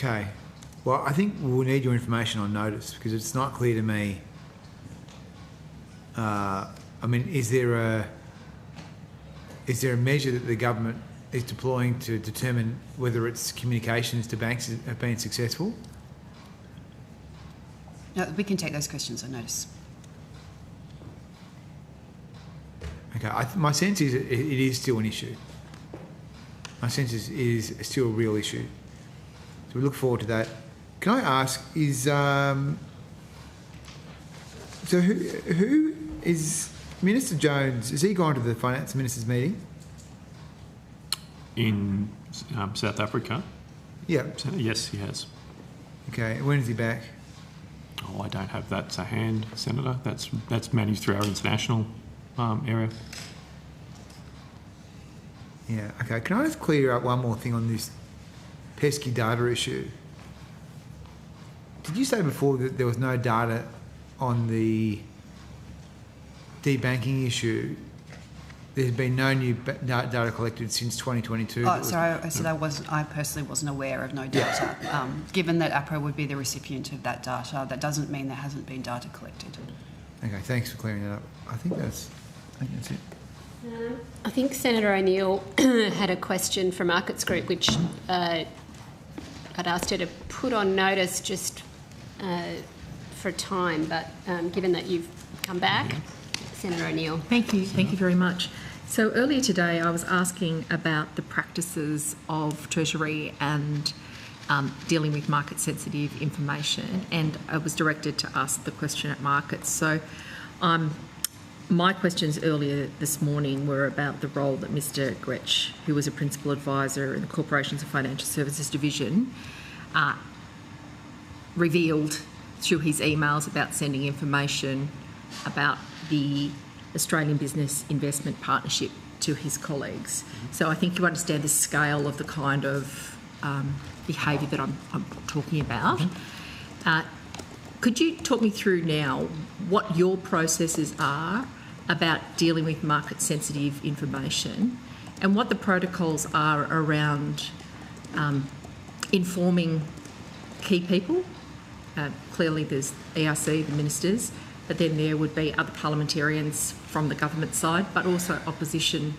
Okay. Well, I think we'll need your information on notice because it's not clear to me. I mean, is there a measure that the government is deploying to determine whether its communications to banks have been successful? No, we can take those questions on notice. Okay, my sense is it is still an issue. My sense is it is still a real issue. So we look forward to that. Can I ask, so who is Minister Jones? Has he gone to the Finance Minister's meeting? In South Africa? Yeah. Yes, he has. Okay, when is he back? Oh, I don't have that to hand, Senator. That's managed through our international area. Yeah, okay. Can I just clear up one more thing on this pesky data issue? Did you say before that there was no data on the debanking issue? There's been no new data collected since 2022. Oh, sorry, I said I personally wasn't aware of no data. Yeah. Given that APRA would be the recipient of that data, that doesn't mean there hasn't been data collected. Okay, thanks for clearing that up. I think that's it. I think Senator O'Neill had a question from Markets Group, which I'd asked her to put on notice just for time, but given that you've come back, Senator O'Neill. Thank you very much. So earlier today I was asking about the practices of Treasury and dealing with market-sensitive information, and I was directed to ask the question at Markets. So my questions earlier this morning were about the role that Mr Gretsch, who was a Principal Advisor in the Corporations and Financial Services Division, revealed through his emails about sending information about the Australian Business Investment Partnership to his colleagues. So I think you understand the scale of the kind of behaviour that I'm talking about. Could you talk me through now what your processes are about dealing with market-sensitive information and what the protocols are around informing key people? Clearly there's ERC, the ministers, but then there would be other parliamentarians from the government side, but also opposition,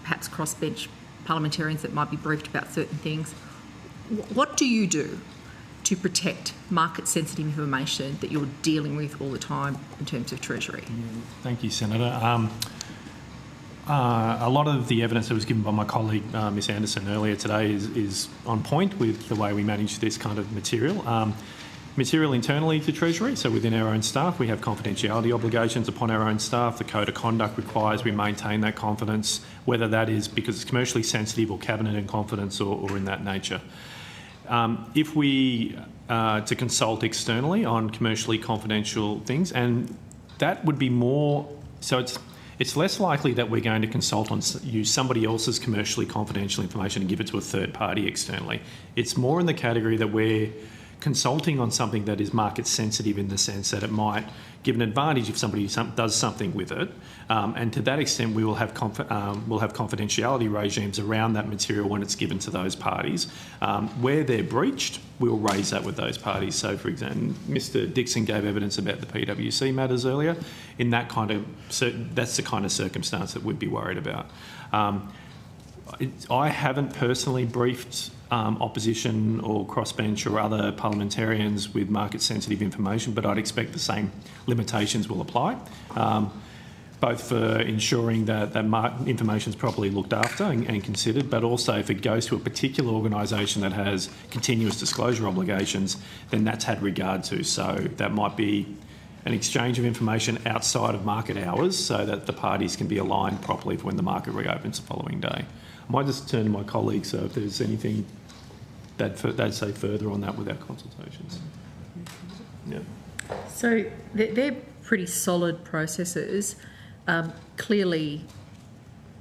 perhaps crossbench parliamentarians that might be briefed about certain things. What do you do to protect market-sensitive information that you're dealing with all the time in terms of Treasury? Thank you, Senator. A lot of the evidence that was given by my colleague, Ms Anderson, earlier today is on point with the way we manage this kind of material. Material internally to Treasury, so within our own staff, we have confidentiality obligations upon our own staff. The Code of Conduct requires we maintain that confidence, whether that is because it's commercially sensitive or cabinet in confidence or in that nature. If we to consult externally on commercially confidential things, and that would be more, so it's less likely that we're going to use somebody else's commercially confidential information and give it to a third party externally. It's more in the category that we're consulting on something that is market sensitive in the sense that it might give an advantage if somebody does something with it, and to that extent we will have confidentiality regimes around that material when it's given to those parties. Where they're breached, we'll raise that with those parties. So, for example, Mr Dixon gave evidence about the PwC matters earlier. In that kind of, that's the kind of circumstance that we'd be worried about. I haven't personally briefed opposition or crossbench or other parliamentarians with market-sensitive information, but I'd expect the same limitations will apply, both for ensuring that information is properly looked after and considered, but also if it goes to a particular organisation that has continuous disclosure obligations, then that's had regard to. So that might be an exchange of information outside of market hours so that the parties can be aligned properly for when the market reopens the following day. I might just turn to my colleagues, so if there's anything they'd say further on that with our consultations. Yeah. So they're pretty solid processes. Clearly,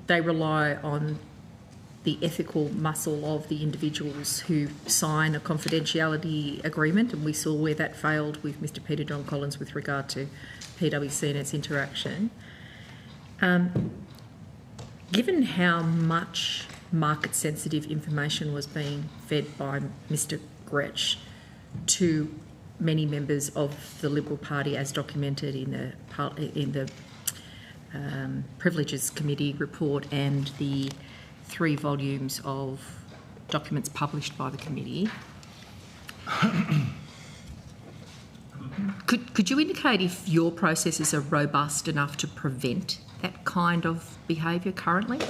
they rely on the ethical muscle of the individuals who sign a confidentiality agreement, and we saw where that failed with Mr Peter John Collins with regard to PwC and its interaction. Given how much market-sensitive information was being fed by Mr Gretsch, to many members of the Liberal Party, as documented in the Privileges Committee report and the 3 volumes of documents published by the committee. Could you indicate if your processes are robust enough to prevent that kind of behaviour currently?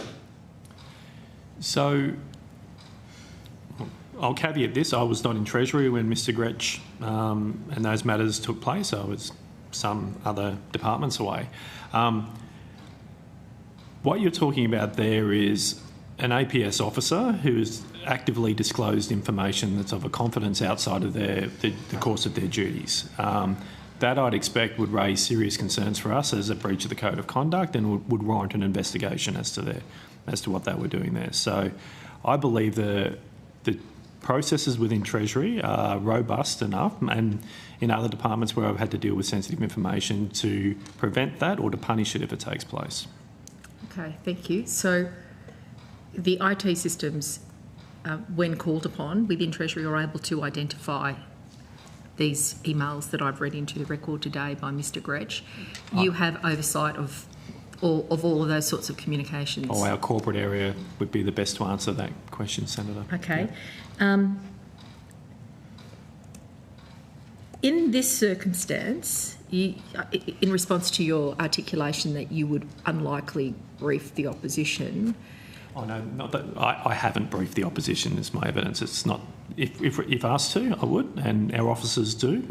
So I'll caveat this. I was not in Treasury when Mr Gretsch and those matters took place. I was some other departments away. What you're talking about there is an APS officer who's actively disclosed information that's of a confidence outside of the course of their duties. That I'd expect would raise serious concerns for us as a breach of the code of conduct and would warrant an investigation as to what they were doing there. So I believe the processes within Treasury are robust enough, and in other departments where I've had to deal with sensitive information, to prevent that or to punish it if it takes place. Okay, thank you. So the IT systems, when called upon within Treasury, are able to identify these emails that I've read into the record today by Mr Gretsch. You have oversight of all of those sorts of communications. Oh, our corporate area would be the best to answer that question, Senator. Okay. Yeah. In this circumstance, in response to your articulation that you would unlikely brief the opposition. Oh no, not that I haven't briefed the opposition is my evidence. It's not. If asked to, I would, and our officers do.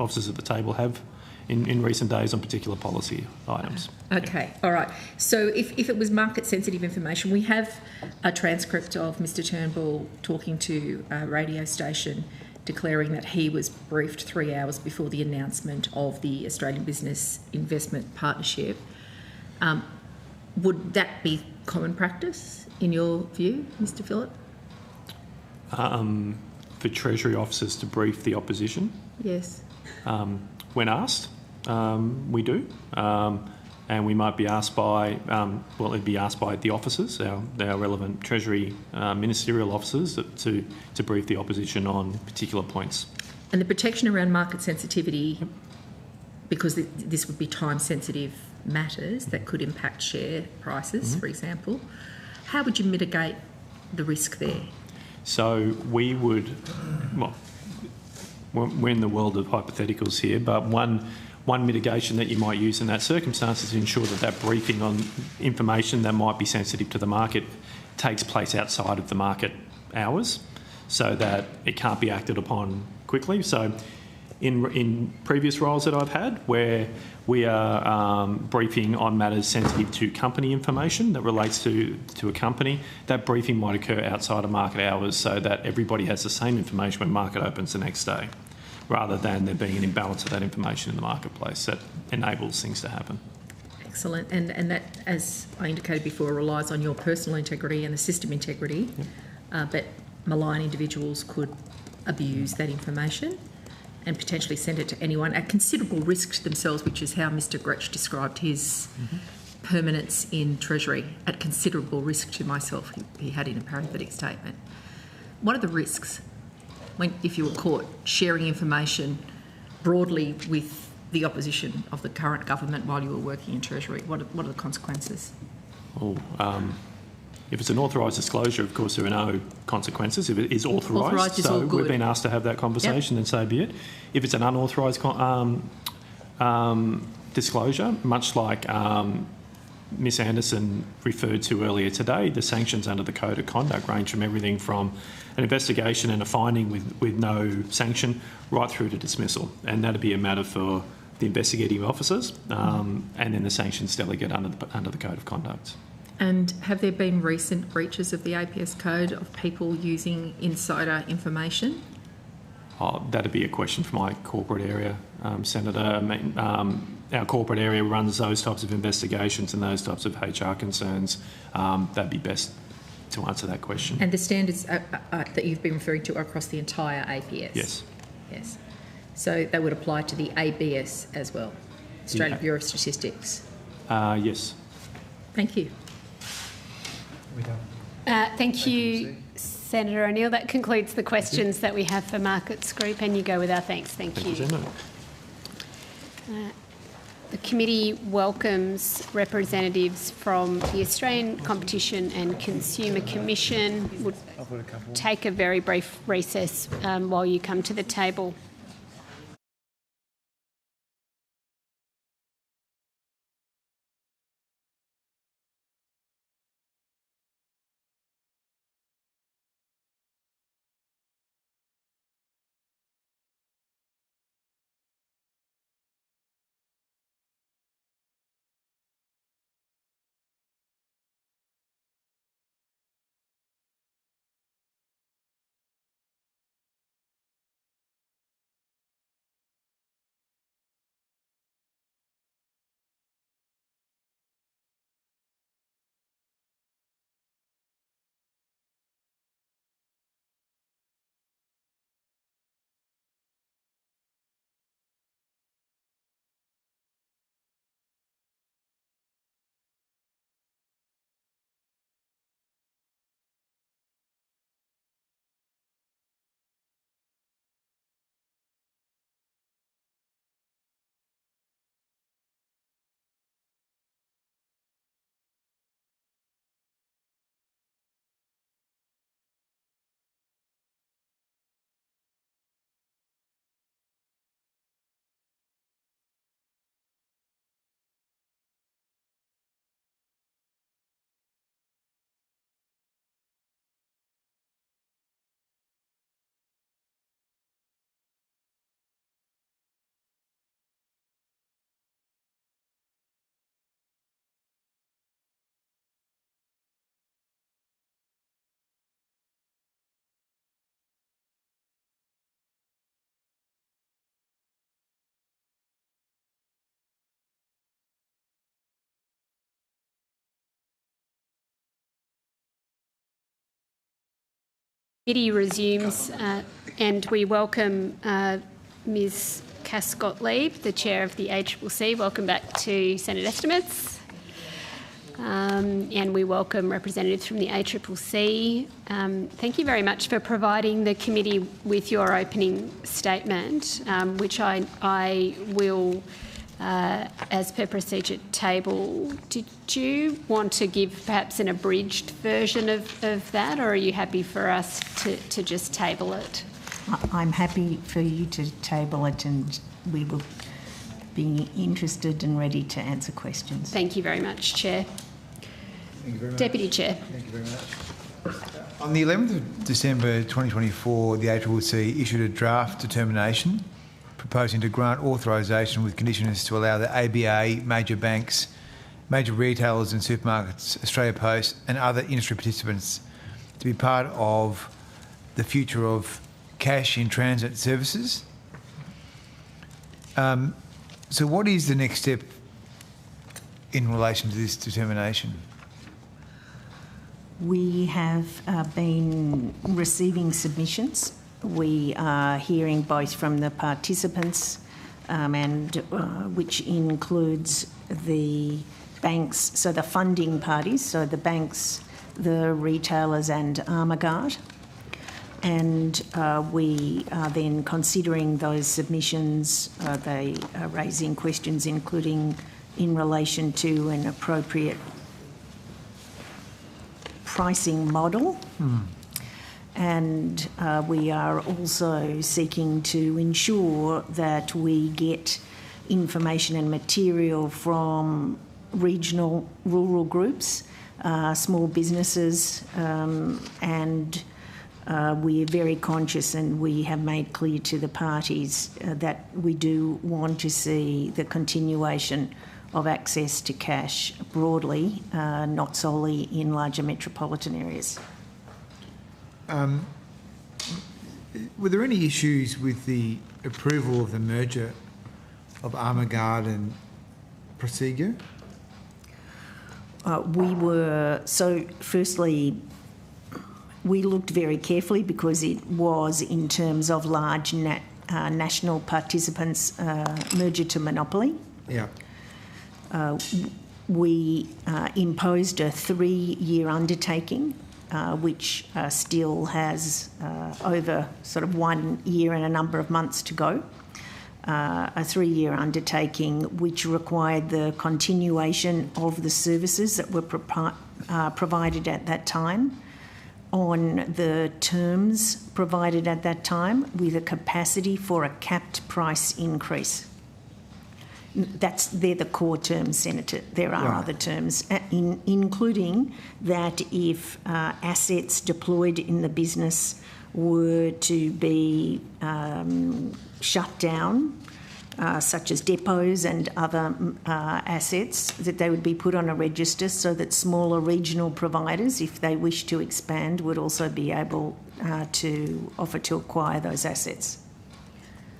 Officers at the table have in recent days on particular policy items. Okay, all right. So if it was market-sensitive information, we have a transcript of Mr Turnbull talking to a radio station declaring that he was briefed 3 hours before the announcement of the Australian Business Investment Partnership. Would that be common practice in your view, Mr Phillip? For Treasury officers to brief the opposition? Yes. When asked, we do. And we might be asked by, it'd be asked by the officers, our relevant Treasury ministerial officers, to brief the opposition on particular points. And the protection around market sensitivity, because this would be time-sensitive matters that could impact share prices, for example, how would you mitigate the risk there? So we would, we're in the world of hypotheticals here, but one mitigation that you might use in that circumstance is to ensure that briefing on information that might be sensitive to the market takes place outside of the market hours so that it can't be acted upon quickly. So in previous roles that I've had where we are briefing on matters sensitive to company information that relates to a company, that briefing might occur outside of market hours so that everybody has the same information when market opens the next day, rather than there being an imbalance of that information in the marketplace that enables things to happen. Excellent. And that, as I indicated before, relies on your personal integrity and the system integrity, but malign individuals could abuse that information and potentially send it to anyone at considerable risk to themselves, which is how Mr Gretsch described his permanence in Treasury, at considerable risk to myself, he had in a parenthetic statement. What are the risks if you were caught sharing information broadly with the opposition of the current government while you were working in Treasury? What are the consequences? Well, if it's an authorised disclosure, of course, there are no consequences. If it is authorised, so we've been asked to have that conversation, then so be it. If it's an unauthorised disclosure, much like Ms Anderson referred to earlier today, the sanctions under the Code of Conduct range from everything from an investigation and a finding with no sanction right through to dismissal. And that'd be a matter for the investigating officers and then the sanctions delegate under the Code of Conduct. And have there been recent breaches of the APS code of people using insider information? Oh, that'd be a question for my corporate area, Senator. I mean, our corporate area runs those types of investigations and those types of HR concerns. That'd be best to answer that question. And the standards that you've been referring to are across the entire APS? Yes. Yes. So they would apply to the ABS as well, Australian Bureau of Statistics? Yes. Thank you. Thank you. Senator O'Neill. That concludes the questions that we have for Markets Group, and you go with our thanks. Thank you. The committee welcomes representatives from the Australian Competition and Consumer Commission. We'll take a very brief recess while you come to the table. Committee resumes, and we welcome Ms Cascott-Leib, the Chair of the ACCC. Welcome back to Senate Estimates. And we welcome representatives from the ACCC. Thank you very much for providing the committee with your opening statement, which I will, as per procedure, table. Did you want to give perhaps an abridged version of that, or are you happy for us to just table it? I'm happy for you to table it, and we will be interested and ready to answer questions. Thank you very much, Chair. Thank you very much. Deputy Chair. Thank you very much. On the 11th of December 2024, the ACCC issued a draft determination proposing to grant authorisation with conditions to allow the ABA, major banks, major retailers and supermarkets, Australia Post and other industry participants to be part of the future of cash in transit services. So what is the next step in relation to this determination? We have been receiving submissions. We are hearing both from the participants and which includes the banks, so the funding parties, so the banks, the retailers and Armaguard. And we are then considering those submissions. They are raising questions including in relation to an appropriate pricing model. And we are also seeking to ensure that we get information and material from regional rural groups, small businesses, and we are very conscious, and we have made clear to the parties that we do want to see the continuation of access to cash broadly, not solely in larger metropolitan areas. Were there any issues with the approval of the merger of Armaguard and Procedure? Firstly, we looked very carefully because it was in terms of large national participants merger to monopoly. Yeah. We imposed a 3-year undertaking which still has over sort of 1 year and a number of months to go. A 3-year undertaking which required the continuation of the services that were provided at that time on the terms provided at that time, with a capacity for a capped price increase. They're the core terms, Senator. There are other terms, including that if assets deployed in the business were to be shut down, such as depots and other assets, that they would be put on a register so that smaller regional providers, if they wish to expand, would also be able to offer to acquire those assets.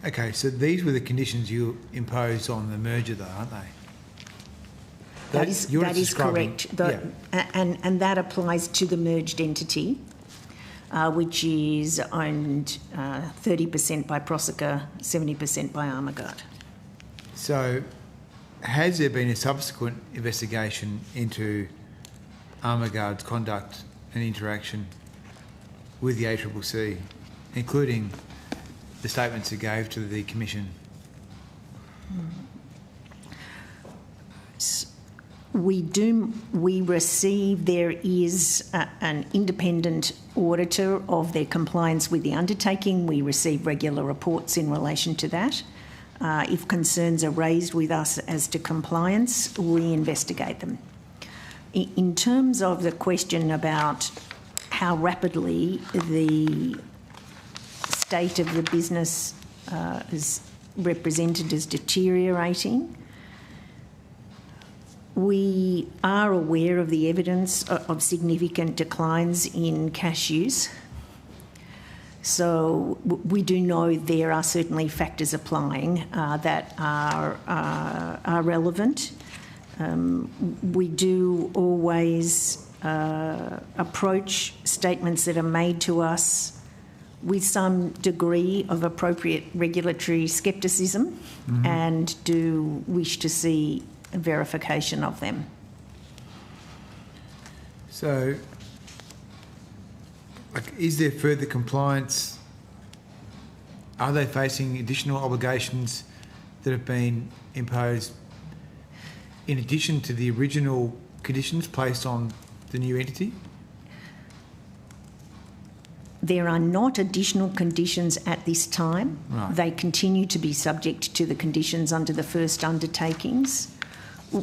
Okay, so these were the conditions you imposed on the merger, though, aren't they? That is correct. And that applies to the merged entity, which is owned 30% by Proseca, 70% by Armaguard. So has there been a subsequent investigation into Armaguard's conduct and interaction with the ACCC, including the statements it gave to the Commission? There is an independent auditor of their compliance with the undertaking. We receive regular reports in relation to that. If concerns are raised with us as to compliance, we investigate them. In terms of the question about how rapidly the state of the business is represented as deteriorating, we are aware of the evidence of significant declines in cash use. So we do know there are certainly factors applying that are relevant. We do always approach statements that are made to us with some degree of appropriate regulatory scepticism, and do wish to see a verification of them. So, is there further compliance? Are they facing additional obligations that have been imposed in addition to the original conditions placed on the new entity? There are not additional conditions at this time. Right. They continue to be subject to the conditions under the first undertakings.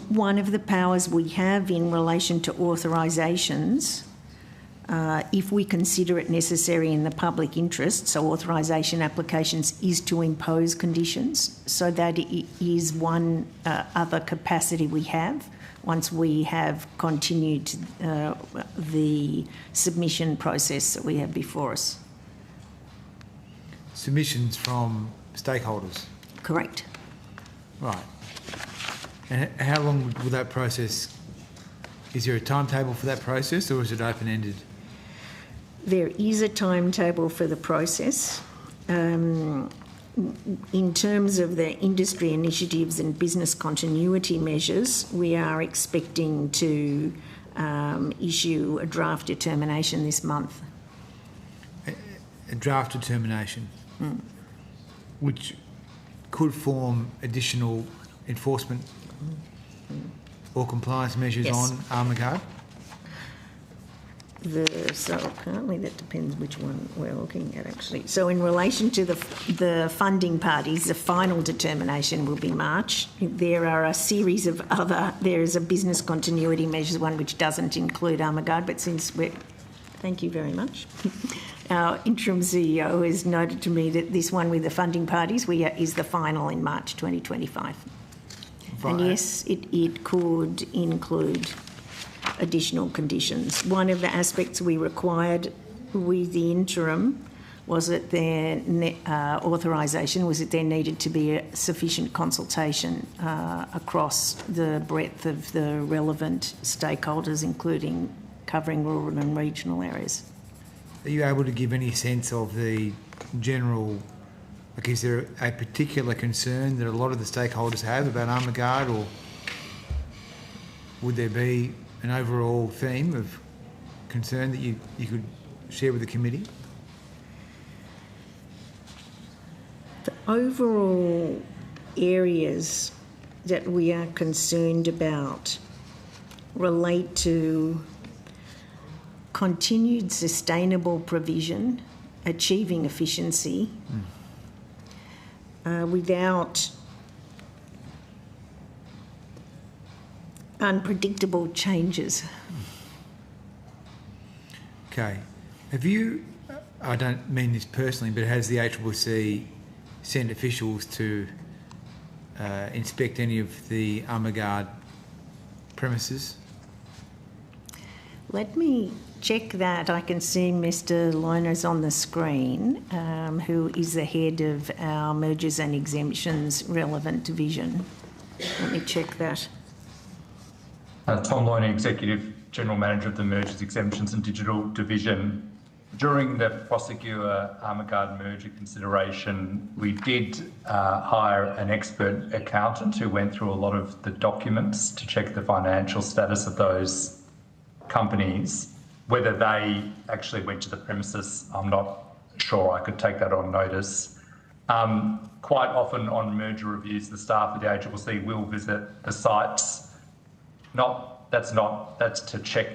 One of the powers we have in relation to authorisations, if we consider it necessary in the public interest, so authorisation applications, is to impose conditions. So that is one other capacity we have once we have continued the submission process that we have before us. Submissions from stakeholders? Correct. Right. And how long will that process, is there a timetable for that process, or is it open-ended? There is a timetable for the process. In terms of the industry initiatives and business continuity measures, we are expecting to issue a draft determination this month. A draft determination, which could form additional enforcement or compliance measures on Armaguard? So apparently that depends which one we're looking at, actually. So in relation to the funding parties, the final determination will be March. There are a series of there is a business continuity measures one which doesn't include Armaguard, but since thank you very much. Our interim CEO has noted to me that this one with the funding parties is the final in March 2025. Right. And yes, it could include additional conditions. One of the aspects we required with the interim was that their authorisation was that there needed to be a sufficient consultation across the breadth of the relevant stakeholders, including covering rural and regional areas. Are you able to give any sense of the general, is there a particular concern that a lot of the stakeholders have about Armaguard, or would there be an overall theme of concern that you could share with the committee? The overall areas that we are concerned about relate to continued sustainable provision, achieving efficiency without unpredictable changes. Okay. Have you, I don't mean this personally, but has the ACCC sent officials to inspect any of the Armaguard premises? Let me check that. I can see Mr. Lohner's on the screen, who is the head of our mergers and exemptions relevant division. Let me check that. Tom Lohner, Executive General Manager of the Mergers, Exemptions and Digital Division. During the Prosegur Armaguard merger consideration, we did hire an expert accountant who went through a lot of the documents to check the financial status of those companies. Whether they actually went to the premises, I'm not sure. I could take that on notice. Quite often on merger reviews, the staff of the ACCC will visit the sites. That's to check,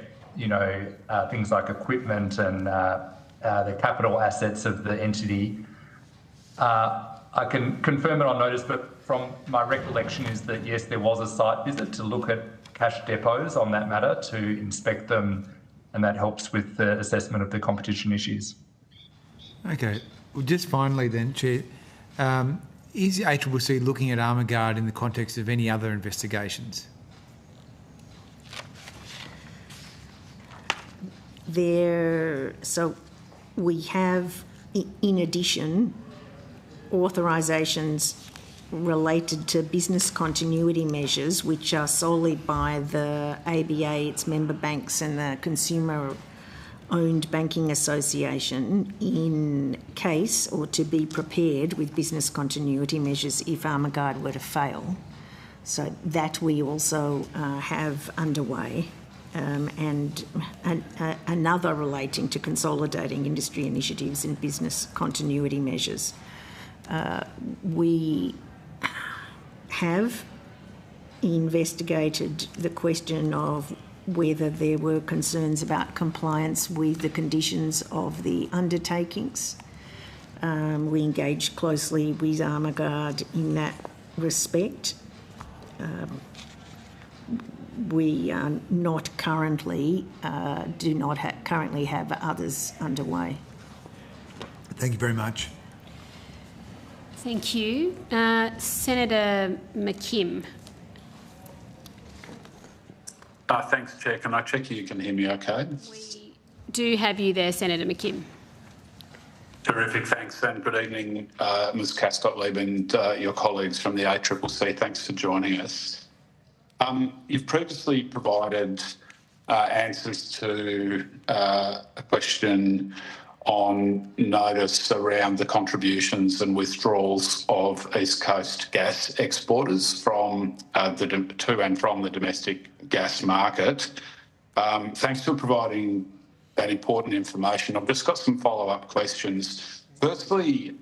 things like equipment and the capital assets of the entity. I can confirm it on notice, but from my recollection is that yes, there was a site visit to look at cash depots on that matter to inspect them, and that helps with the assessment of the competition issues. Okay. Well, just finally then, Chair, is the ACCC looking at Armaguard in the context of any other investigations? So we have, in addition, authorisations related to business continuity measures, which are solely by the ABA, its member banks and the Consumer-Owned Banking Association, in case or to be prepared with business continuity measures if Armaguard were to fail. So that we also have underway. And another relating to consolidating industry initiatives and business continuity measures. We have investigated the question of whether there were concerns about compliance with the conditions of the undertakings. We engaged closely with Armaguard in that respect. We are not currently, do not currently have others underway. Thank you very much. Thank you. Senator McKim. Thanks, Chair. Can I check you can hear me okay? We do have you there, Senator McKim. Terrific, thanks. And good evening, Ms Cascott-Leib and your colleagues from the ACCC. Thanks for joining us. You've previously provided answers to a question on notice around the contributions and withdrawals of East Coast gas exporters from to and from the domestic gas market. Thanks for providing that important information. I've just got some follow-up questions. Firstly,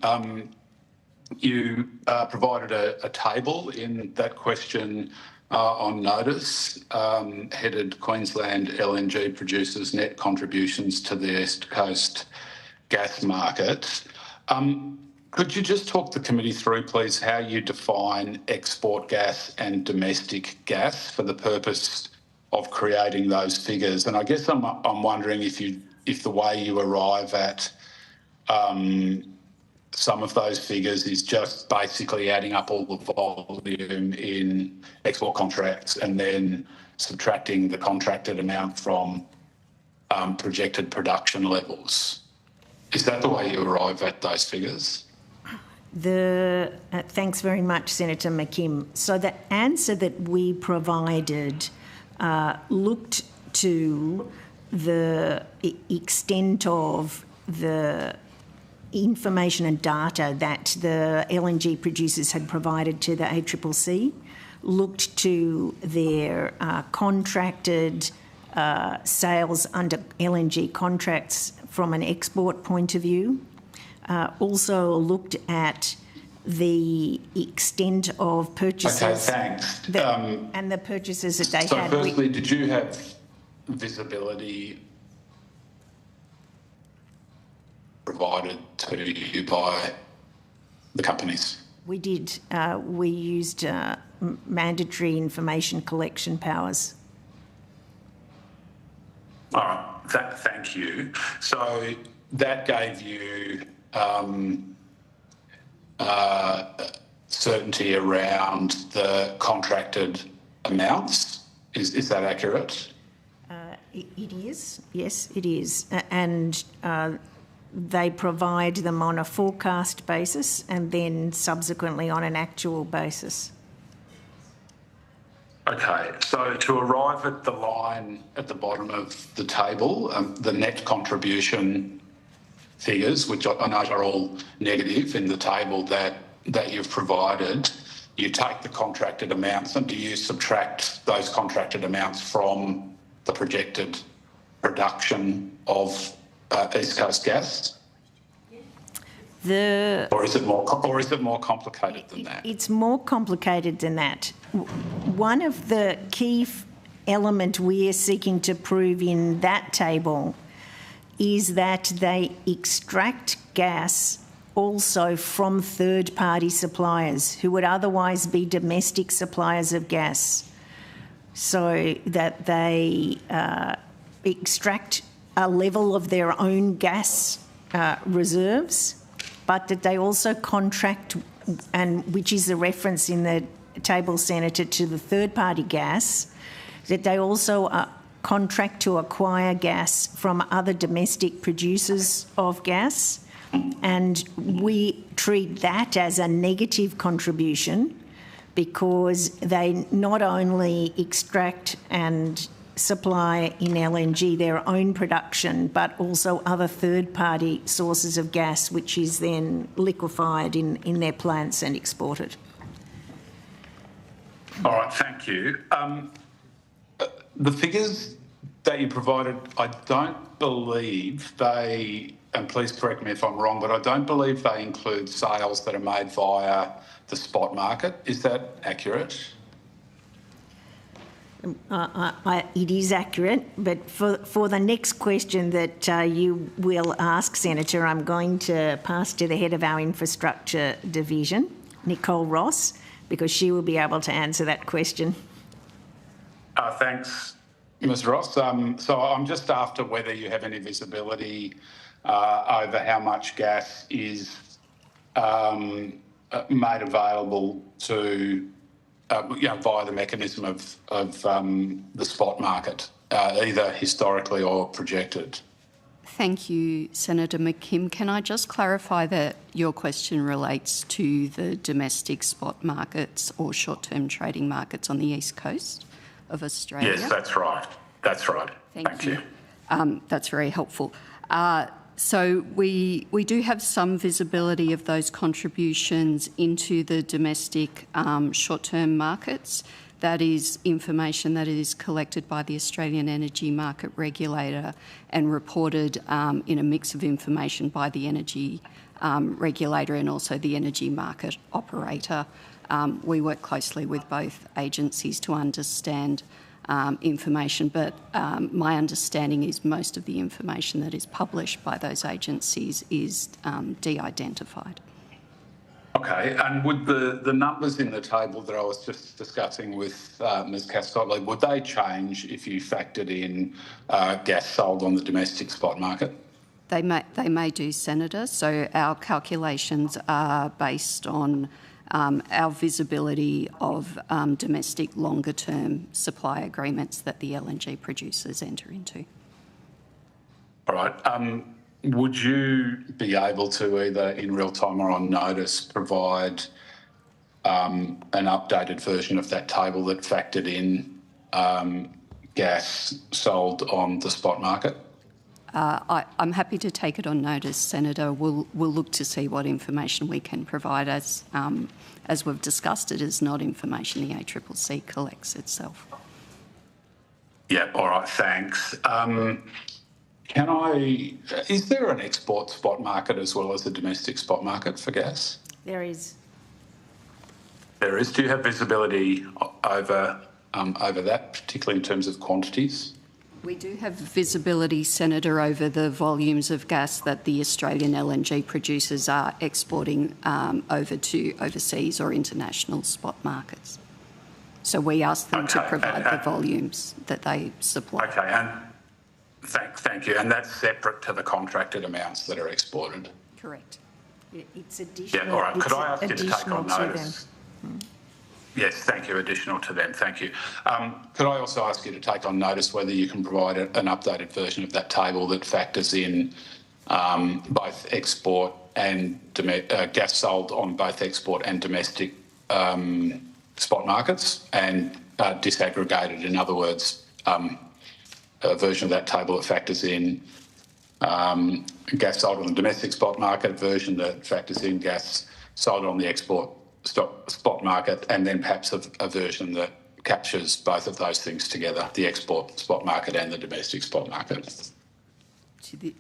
you provided a table in that question on notice, headed Queensland LNG producers' net contributions to the East Coast gas market. Could you just talk the committee through, please, how you define export gas and domestic gas for the purpose of creating those figures? And I guess I'm wondering if the way you arrive at some of those figures is just basically adding up all the volume in export contracts and then subtracting the contracted amount from projected production levels. Is that the way you arrive at those figures? Thanks very much, Senator McKim. So the answer that we provided looked to the extent of the information and data that the LNG producers had provided to the ACCC, looked to their contracted sales under LNG contracts from an export point of view. Also looked at the extent of purchases. Okay, thanks. And the purchases that they had. So firstly, did you have visibility provided to you by the companies? We did. We used mandatory information collection powers. All right, thank you. So that gave you certainty around the contracted amounts. Is that accurate? It is, yes, it is. And they provide them on a forecast basis and then subsequently on an actual basis. Okay, so to arrive at the line at the bottom of the table, the net contribution figures, which I know are all negative in the table that you've provided, you take the contracted amounts and do you subtract those contracted amounts from the projected production of East Coast gas? Or is it more complicated than that? It's more complicated than that. One of the key elements we are seeking to prove in that table is that they extract gas also from third-party suppliers who would otherwise be domestic suppliers of gas, so that they extract a level of their own gas reserves, but that they also contract, and which is the reference in the table, Senator, to the third-party gas, that they also contract to acquire gas from other domestic producers of gas, and we treat that as a negative contribution because they not only extract and supply in LNG their own production, but also other third-party sources of gas, which is then liquefied in their plants and exported. All right, thank you. The figures that you provided, I don't believe they, and please correct me if I'm wrong, but I don't believe they include sales that are made via the spot market. Is that accurate? It is accurate, but for the next question that you will ask, Senator, I'm going to pass to the head of our infrastructure division, Nicole Ross, because she will be able to answer that question. Thanks, Ms Ross. So I'm just after whether you have any visibility over how much gas is made available to via the mechanism of the spot market, either historically or projected. Thank you, Senator McKim. Can I just clarify that your question relates to the domestic spot markets or short-term trading markets on the east coast of Australia? Yes, that's right. That's right. Thank you. That's very helpful. So we do have some visibility of those contributions into the domestic short-term markets. That is information that is collected by the Australian Energy Market Regulator and reported in a mix of information by the Energy Regulator and also the Energy Market Operator. We work closely with both agencies to understand information, but my understanding is most of the information that is published by those agencies is de-identified. Okay, and would the numbers in the table that I was just discussing with Ms Cascott, would they change if you factored in gas sold on the domestic spot market? They may do, Senator. So our calculations are based on our visibility of domestic longer-term supply agreements that the LNG producers enter into. All right. Would you be able to either in real time or on notice provide an updated version of that table that factored in gas sold on the spot market? I'm happy to take it on notice, Senator. We'll look to see what information we can provide. As we've discussed, it is not information the ACCC collects itself. Yeah, all right, thanks. Is there an export spot market as well as a domestic spot market for gas? There is. There is. Do you have visibility over that, particularly in terms of quantities? We do have visibility, Senator, over the volumes of gas that the Australian LNG producers are exporting over to overseas or international spot markets. So we ask them to provide the volumes that they supply. Okay, and thank you. And that's separate to the contracted amounts that are exported? Correct. It's additional. Yeah, all right. Could I ask you to take on to notice? Yes, thank you. Additional to them. Thank you. Could I also ask you to take on notice whether you can provide an updated version of that table that factors in both export and gas sold on both export and domestic spot markets and disaggregated? In other words, a version of that table that factors in gas sold on the domestic spot market, version that factors in gas sold on the export spot market, and then perhaps a version that captures both of those things together, the export spot market and the domestic spot market.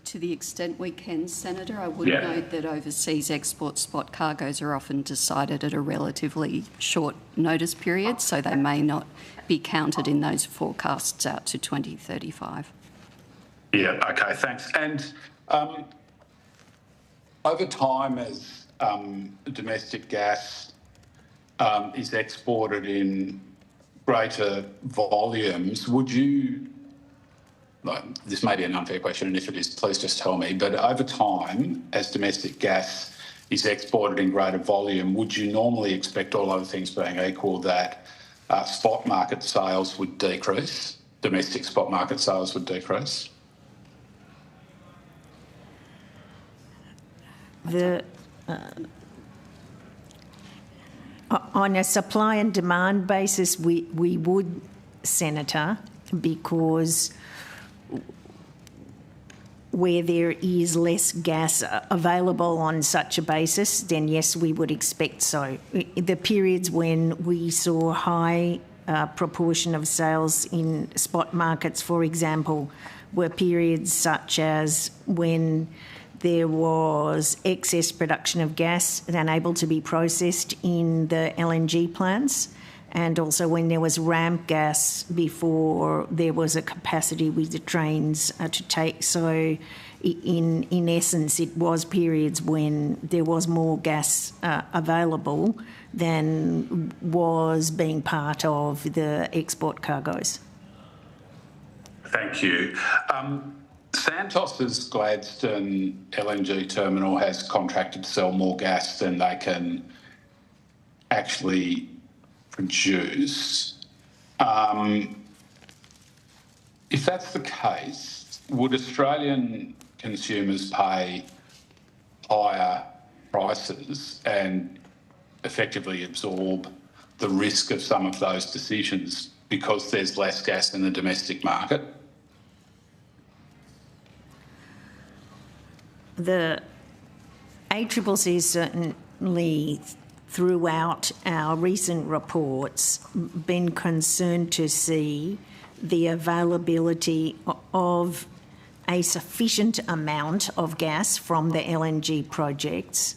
To the extent we can, Senator, I would note that overseas export spot cargoes are often decided at a relatively short notice period, so they may not be counted in those forecasts out to 2035. Yeah, okay, thanks. And over time, as domestic gas is exported in greater volumes, would you, this may be an unfair question, and if it is, please just tell me, but over time, as domestic gas is exported in greater volume, would you normally expect, all other things being equal, that spot market sales would decrease, domestic spot market sales would decrease? On a supply and demand basis, we would, Senator, because where there is less gas available on such a basis, then yes, we would expect so. The periods when we saw high proportion of sales in spot markets, for example, were periods such as when there was excess production of gas unable to be processed in the LNG plants, and also when there was ramp gas before there was a capacity with the trains to take. So in essence, it was periods when there was more gas available than was being part of the export cargoes. Thank you. Santos's Gladstone LNG terminal has contracted to sell more gas than they can actually produce. If that's the case, would Australian consumers pay higher prices and effectively absorb the risk of some of those decisions because there's less gas in the domestic market? The ACCC certainly, throughout our recent reports, been concerned to see the availability of a sufficient amount of gas from the LNG projects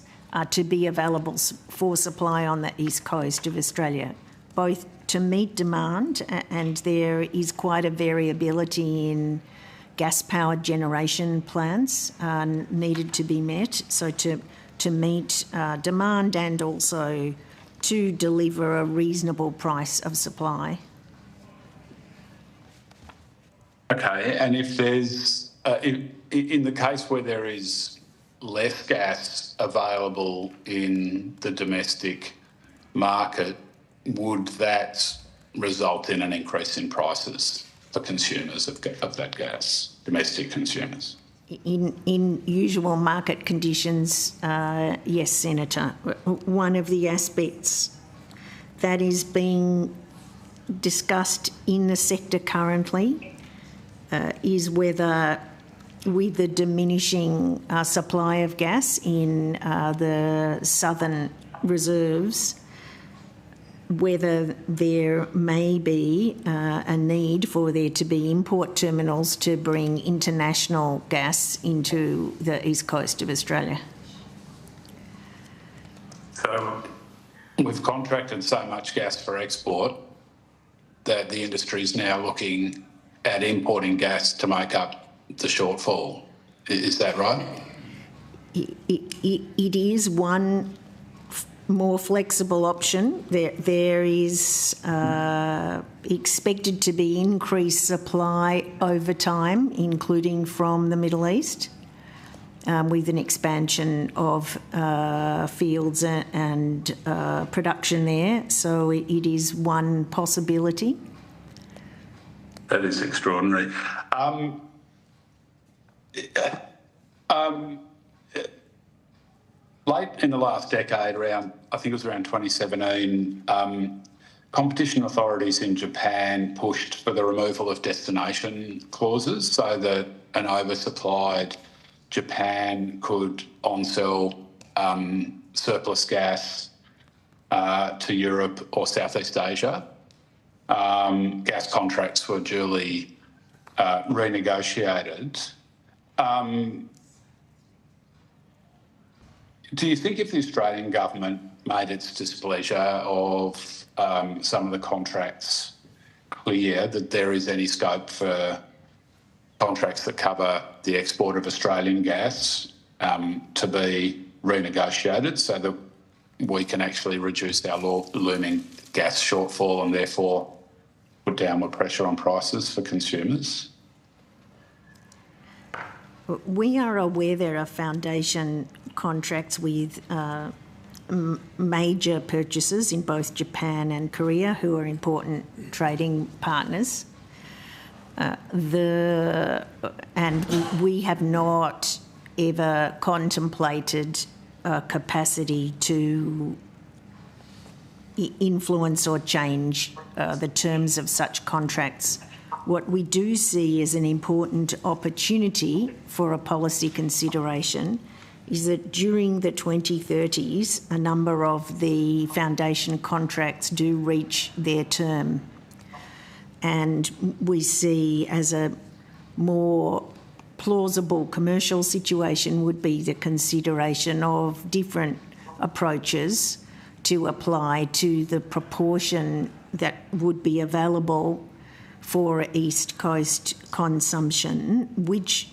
to be available for supply on the east coast of Australia, both to meet demand, and there is quite a variability in gas-powered generation plants needed to be met, so to meet demand and also to deliver a reasonable price of supply. Okay, and if there's, in the case where there is less gas available in the domestic market, would that result in an increase in prices for consumers of that gas, domestic consumers? In usual market conditions, yes, Senator. One of the aspects that is being discussed in the sector currently is whether, with the diminishing supply of gas in the southern reserves, whether there may be a need for there to be import terminals to bring international gas into the east coast of Australia. So we've contracted so much gas for export that the industry is now looking at importing gas to make up the shortfall. Is that right? It is one more flexible option. There is expected to be increased supply over time, including from the Middle East, with an expansion of fields and production there. So it is one possibility. That is extraordinary. Late in the last decade, I think it was around 2017, competition authorities in Japan pushed for the removal of destination clauses so that an oversupplied Japan could on-sell surplus gas to Europe or Southeast Asia. Gas contracts were duly renegotiated. Do you think if the Australian government made its displeasure of some of the contracts clear, that there is any scope for contracts that cover the export of Australian gas to be renegotiated so that we can actually reduce our looming gas shortfall and therefore put downward pressure on prices for consumers? We are aware there are foundation contracts with major purchasers in both Japan and Korea who are important trading partners. And we have not ever contemplated a capacity to influence or change the terms of such contracts. What we do see as an important opportunity for a policy consideration is that during the 2030s, a number of the foundation contracts do reach their term. And we see as a more plausible commercial situation would be the consideration of different approaches to apply to the proportion that would be available for East Coast consumption, which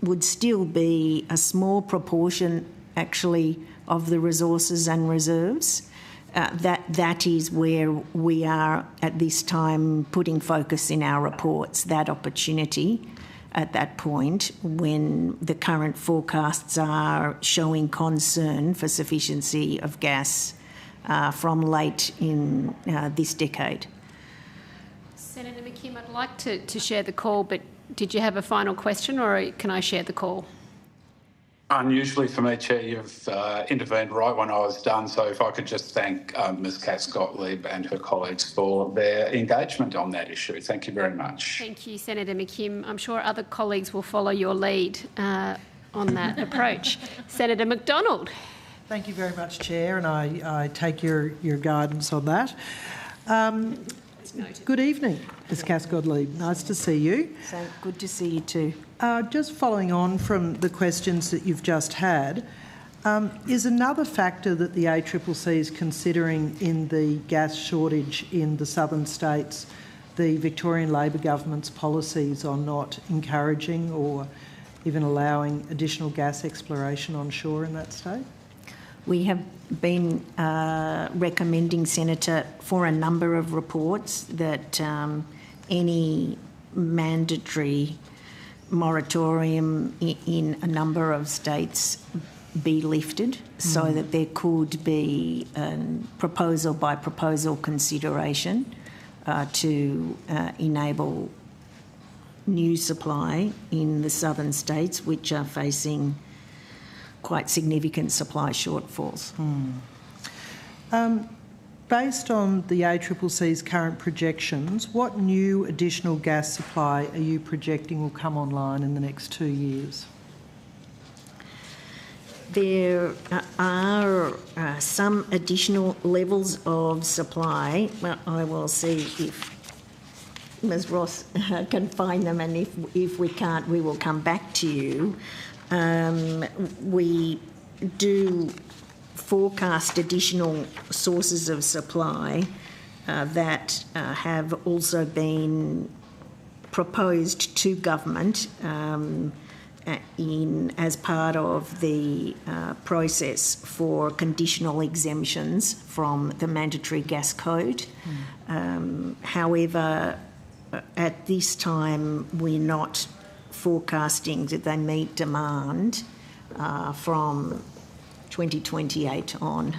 would still be a small proportion actually of the resources and reserves. That is where we are at this time putting focus in our reports, that opportunity at that point when the current forecasts are showing concern for sufficiency of gas from late in this decade. Senator McKim, I'd like to share the call, but did you have a final question or can I share the call? Unusually for me, Chair, you've intervened right when I was done, so if I could just thank Ms Cass-Gottlieb and her colleagues for their engagement on that issue. Thank you very much. Thank you, Senator McKim. I'm sure other colleagues will follow your lead on that approach. Senator McDonald. Thank you very much, Chair, and I take your guidance on that. Good evening, Ms Cass-Gottlieb. Nice to see you. So good to see you too. Just following on from the questions that you've just had, is another factor that the ACCC is considering in the gas shortage in the southern states the Victorian Labor government's policies on not encouraging or even allowing additional gas exploration onshore in that state? We have been recommending, Senator, for a number of reports that any mandatory moratorium in a number of states be lifted so that there could be a proposal by proposal consideration to enable new supply in the southern states which are facing quite significant supply shortfalls. Based on the ACCC's current projections, what new additional gas supply are you projecting will come online in the next 2 years? There are some additional levels of supply. Well, I will see if Ms Ross can find them, and if we can't, we will come back to you. We do forecast additional sources of supply that have also been proposed to government as part of the process for conditional exemptions from the mandatory gas code. However, at this time, we're not forecasting that they meet demand from 2028 on.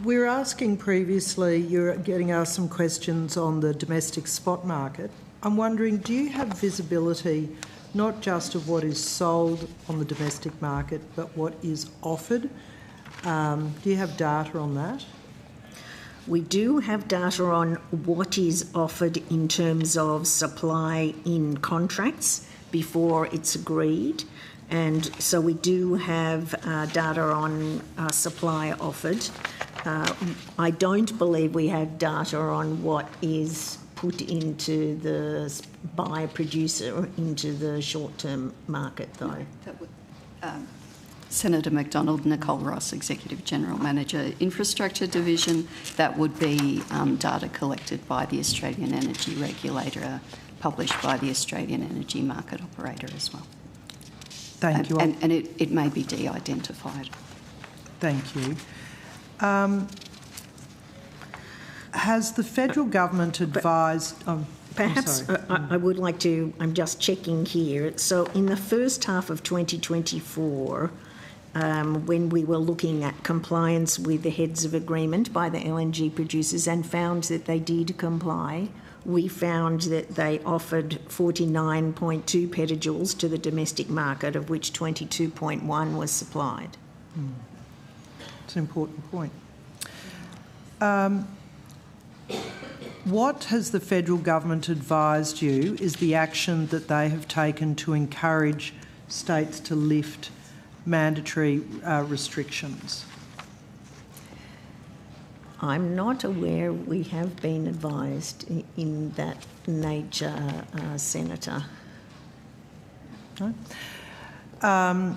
We're asking previously, you're getting asked some questions on the domestic spot market. I'm wondering, do you have visibility not just of what is sold on the domestic market, but what is offered? Do you have data on that? We do have data on what is offered in terms of supply in contracts before it's agreed. And so we do have data on supply offered. I don't believe we have data on what is put into the by a producer into the short-term market, though. That would, Senator McDonald, Nicole Ross, Executive General Manager, Infrastructure Division. That would be data collected by the Australian Energy Regulator, published by the Australian Energy Market Operator as well. Thank you. And it may be de-identified. Thank you. Has the federal government advised... Perhaps I would like to... I'm just checking here. So in the first half of 2024, when we were looking at compliance with the heads of agreement by the LNG producers and found that they did comply, we found that they offered 49.2 petajoules to the domestic market, of which 22.1 was supplied. It's an important point. What has the federal government advised you is the action that they have taken to encourage states to lift mandatory restrictions? I'm not aware we have been advised in that nature, Senator. No?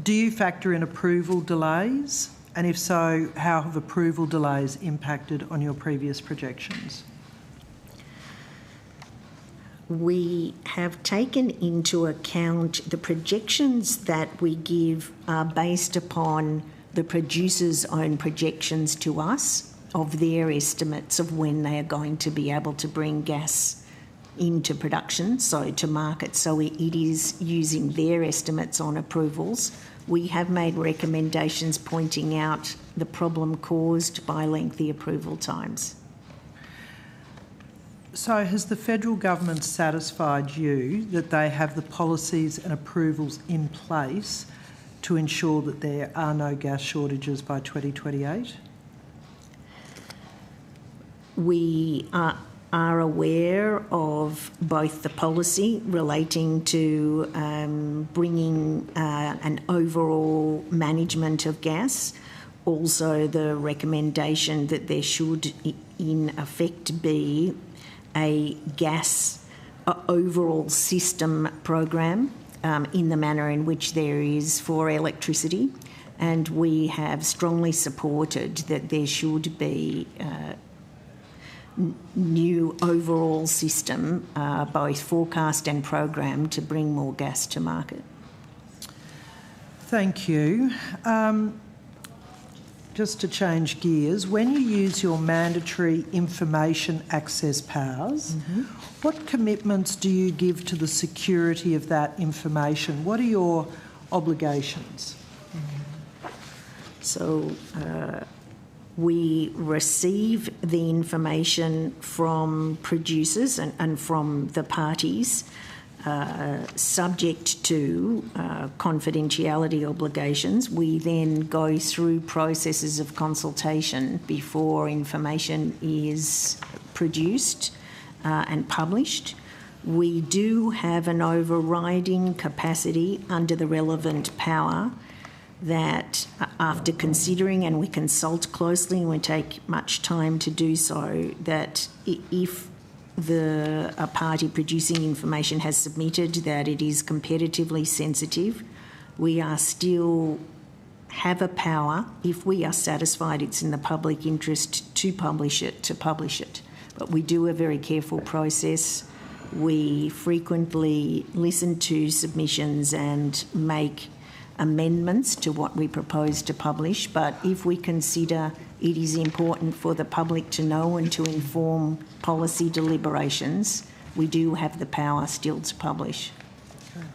Do you factor in approval delays? And if so, how have approval delays impacted on your previous projections? We have taken into account the projections that we give are based upon the producers' own projections to us of their estimates of when they are going to be able to bring gas into production, so to market. So it is using their estimates on approvals. We have made recommendations pointing out the problem caused by lengthy approval times. So has the federal government satisfied you that they have the policies and approvals in place to ensure that there are no gas shortages by 2028? We are aware of both the policy relating to bringing an overall management of gas, also the recommendation that there should in effect be a gas overall system program in the manner in which there is for electricity, and we have strongly supported that there should be new overall system, both forecast and programmed, to bring more gas to market. Thank you. Just to change gears, when you use your mandatory information access powers, what commitments do you give to the security of that information? What are your obligations? So we receive the information from producers and from the parties, subject to confidentiality obligations. We then go through processes of consultation before information is produced and published. We do have an overriding capacity under the relevant power that after considering, and we consult closely and we take much time to do so, that if a party producing information has submitted that it is competitively sensitive, we are still have a power, if we are satisfied it's in the public interest to publish it. But we do a very careful process. We frequently listen to submissions and make amendments to what we propose to publish, but if we consider it is important for the public to know and to inform policy deliberations, we do have the power still to publish. Okay.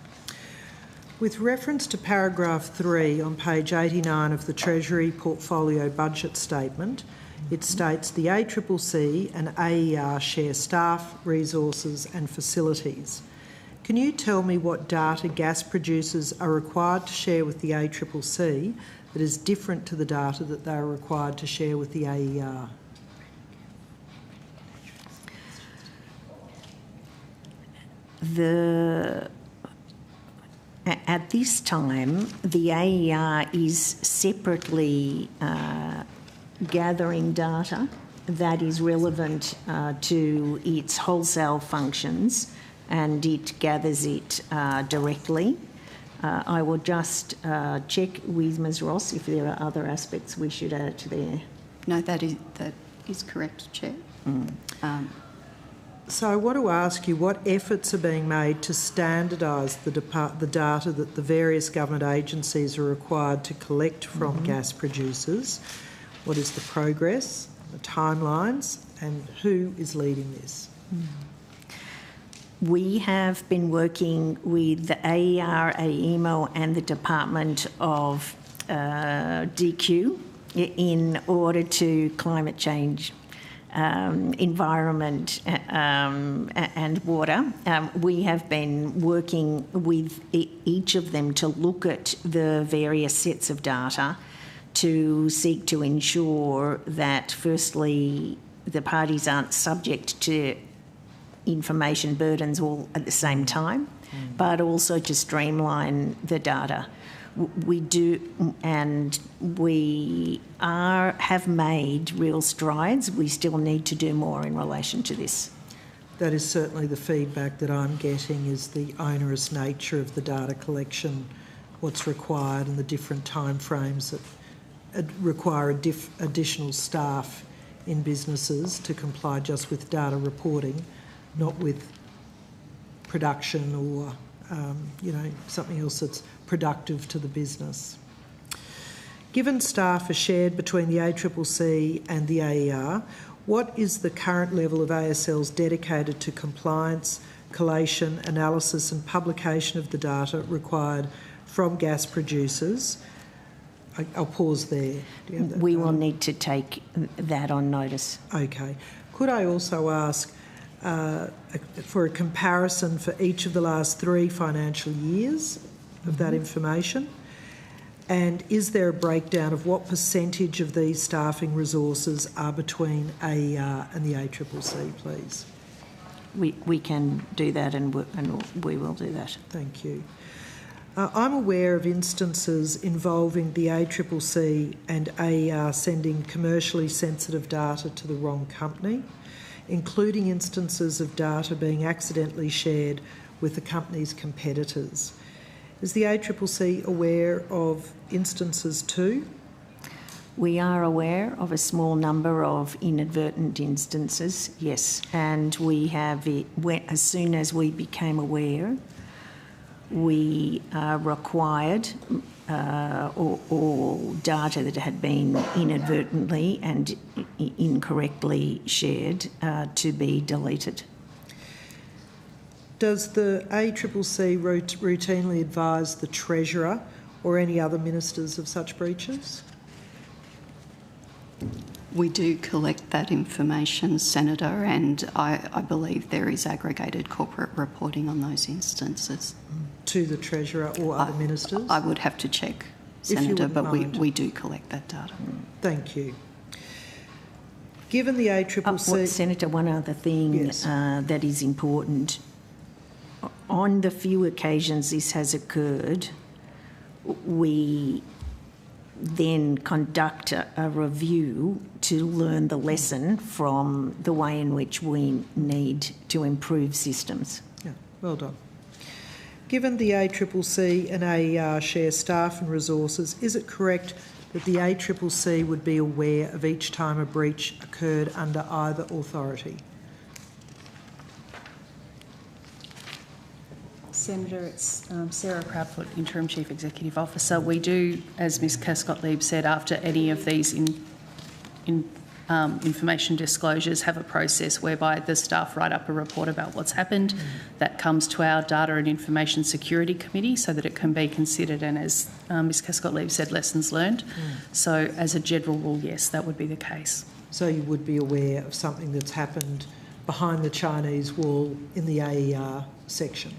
With reference to paragraph 3 on page 89 of the Treasury Portfolio Budget Statement, it states the ACCC and AER share staff, resources and facilities. Can you tell me what data gas producers are required to share with the ACCC that is different to the data that they are required to share with the AER? At this time, the AER is separately gathering data that is relevant to its wholesale functions, and it gathers it directly. I will just check with Ms Ross if there are other aspects we should add to there. No, that is correct, Chair. So I want to ask you what efforts are being made to standardise the data that the various government agencies are required to collect from gas producers. What is the progress, the timelines, and who is leading this? We have been working with the AER, AEMO and the Department of DQ in order to climate change, environment and water. We have been working with each of them to look at the various sets of data to seek to ensure that, firstly, the parties aren't subject to information burdens all at the same time, but also to streamline the data. We do, and we have made real strides. We still need to do more in relation to this. That is certainly the feedback that I'm getting, is the onerous nature of the data collection, what's required and the different timeframes that require additional staff in businesses to comply just with data reporting, not with production or something else that's productive to the business. Given staff are shared between the ACCC and the AER, what is the current level of ASLs dedicated to compliance, collation, analysis and publication of the data required from gas producers? I'll pause there. Do you have that? We will need to take that on notice. Okay. Could I also ask for a comparison for each of the last 3 financial years of that information? And is there a breakdown of what percentage of these staffing resources are between AER and the ACCC, please? We can do that, and we will do that. Thank you. I'm aware of instances involving the ACCC and AER sending commercially sensitive data to the wrong company, including instances of data being accidentally shared with the company's competitors. Is the ACCC aware of instances too? We are aware of a small number of inadvertent instances, yes, and we have, as soon as we became aware, we required all data that had been inadvertently and incorrectly shared to be deleted. Does the ACCC routinely advise the Treasurer or any other ministers of such breaches? We do collect that information, Senator, and I believe there is aggregated corporate reporting on those instances. To the Treasurer or other ministers? I would have to check, Senator, but we do collect that data. Thank you. Given the ACCC... Senator, one other thing that is important. On the few occasions this has occurred, we then conduct a review to learn the lesson from the way in which we need to improve systems. Yeah, well done. Given the ACCC and AER share staff and resources, is it correct that the ACCC would be aware of each time a breach occurred under either authority? Senator, it's Sarah Proudfoot, Interim Chief Executive Officer. We do, as Ms Cascott-Lieb said, after any of these information disclosures, have a process whereby the staff write up a report about what's happened. That comes to our Data and Information Security Committee so that it can be considered, and as Ms Cascott-Lieb said, lessons learned. So as a general rule, yes, that would be the case. So you would be aware of something that's happened behind the Chinese wall in the AER section?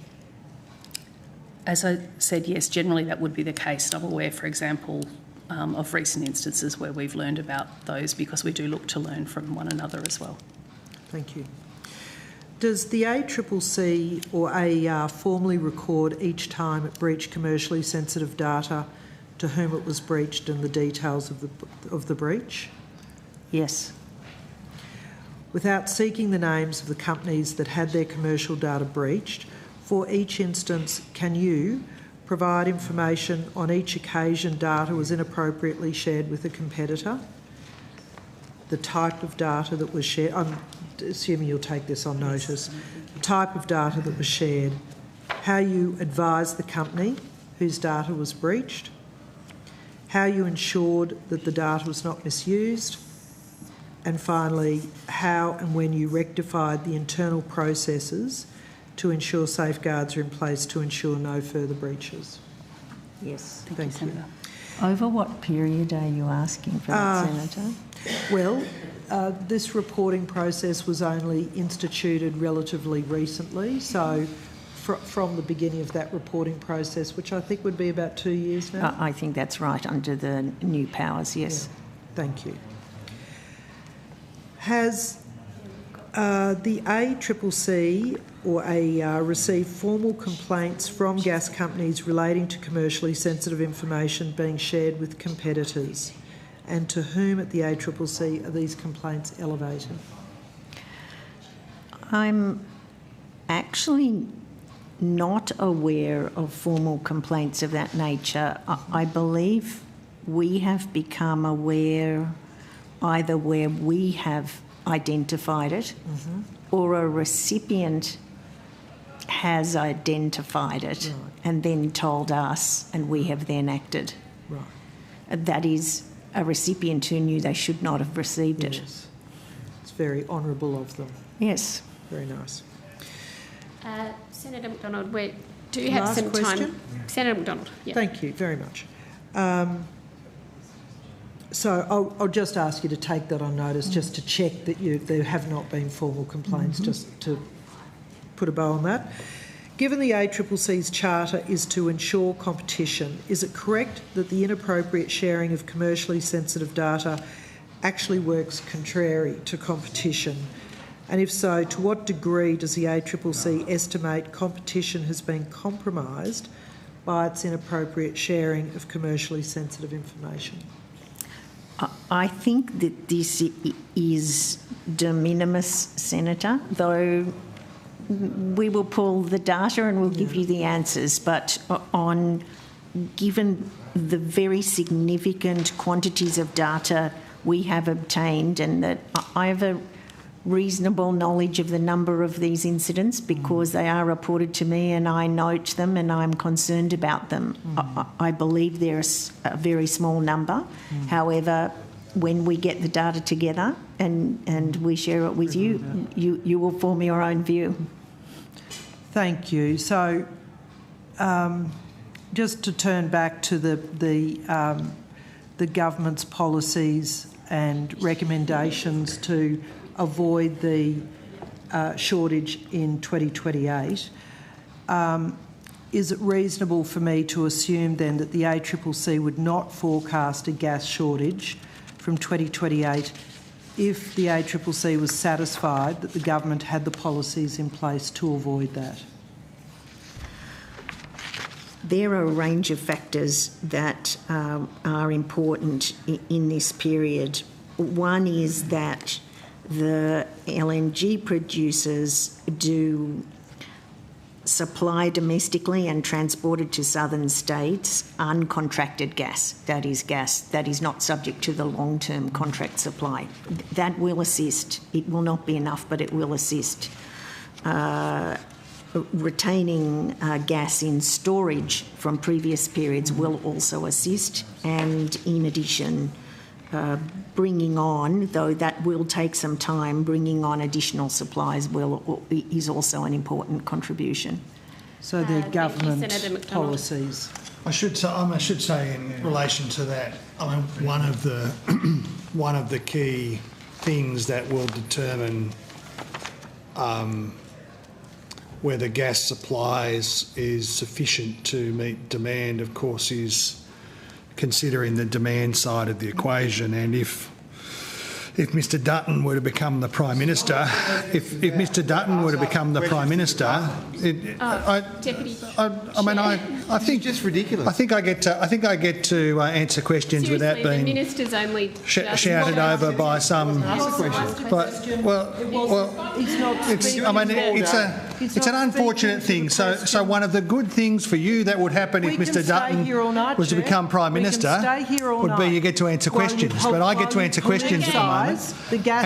As I said, yes, generally that would be the case. I'm aware, for example, of recent instances where we've learned about those because we do look to learn from one another as well. Thank you. Does the ACCC or AER formally record each time it breached commercially sensitive data, to whom it was breached and the details of the breach? Yes. Without seeking the names of the companies that had their commercial data breached, for each instance, can you provide information on each occasion data was inappropriately shared with a competitor? The type of data that was shared, I'm assuming you'll take this on notice, the type of data that was shared, how you advised the company whose data was breached, how you ensured that the data was not misused, and finally, how and when you rectified the internal processes to ensure safeguards are in place to ensure no further breaches. Yes. Thank you. Senator. Over what period are you asking for that, Senator? Well, this reporting process was only instituted relatively recently, so from the beginning of that reporting process, which I think would be about 2 years now. I think that's right, under the new powers, yes. Yeah. Thank you. Has the ACCC or AER received formal complaints from gas companies relating to commercially sensitive information being shared with competitors? And to whom at the ACCC are these complaints elevated? I'm actually not aware of formal complaints of that nature. I believe we have become aware either where we have identified it or a recipient has identified it and then told us, and we have then acted. Right. That is a recipient who knew they should not have received it. It's very honourable of them. Yes. Very nice. Senator McDonald, do you have some question? time? Senator McDonald. Yeah. Thank you very much. So I'll just ask you to take that on notice, just to check that there have not been formal complaints, just to put a bow on that. Given the ACCC's charter is to ensure competition, is it correct that the inappropriate sharing of commercially sensitive data actually works contrary to competition? And if so, to what degree does the ACCC estimate competition has been compromised by its inappropriate sharing of commercially sensitive information? I think that this is de minimis, Senator, though we will pull the data and we'll give you the answers. But given the very significant quantities of data we have obtained, and that I have a reasonable knowledge of the number of these incidents because they are reported to me and I note them and I'm concerned about them. I believe there's a very small number. However, when we get the data together and we share it with you, you will form your own view. Thank you. So just to turn back to the government's policies and recommendations to avoid the shortage in 2028, is it reasonable for me to assume then that the ACCC would not forecast a gas shortage from 2028 if the ACCC was satisfied that the government had the policies in place to avoid that? there are a range of factors that are important in this period. One is that the LNG producers do supply domestically and transported to southern states uncontracted gas. That is gas that is not subject to the long-term contract supply. That will assist. It will not be enough, but it will assist. Retaining gas in storage from previous periods will also assist, and in addition, bringing on, though that will take some time, bringing on additional supplies is also an important contribution. So the government policies. I should say in relation to that, I mean, one of the key things that will determine whether gas supplies is sufficient to meet demand, of course, is considering the demand side of the equation. And if Mr Dutton were to become the Prime Minister, if Mr Dutton were to become the Prime Minister, I think just ridiculous. I think I get to answer questions without being the minister's only shouted over by some. It's an unfortunate thing. So one of the good things for you that would happen if Mr Dutton was to become Prime Minister would be you get to answer questions, but I get to answer questions at the moment. The gas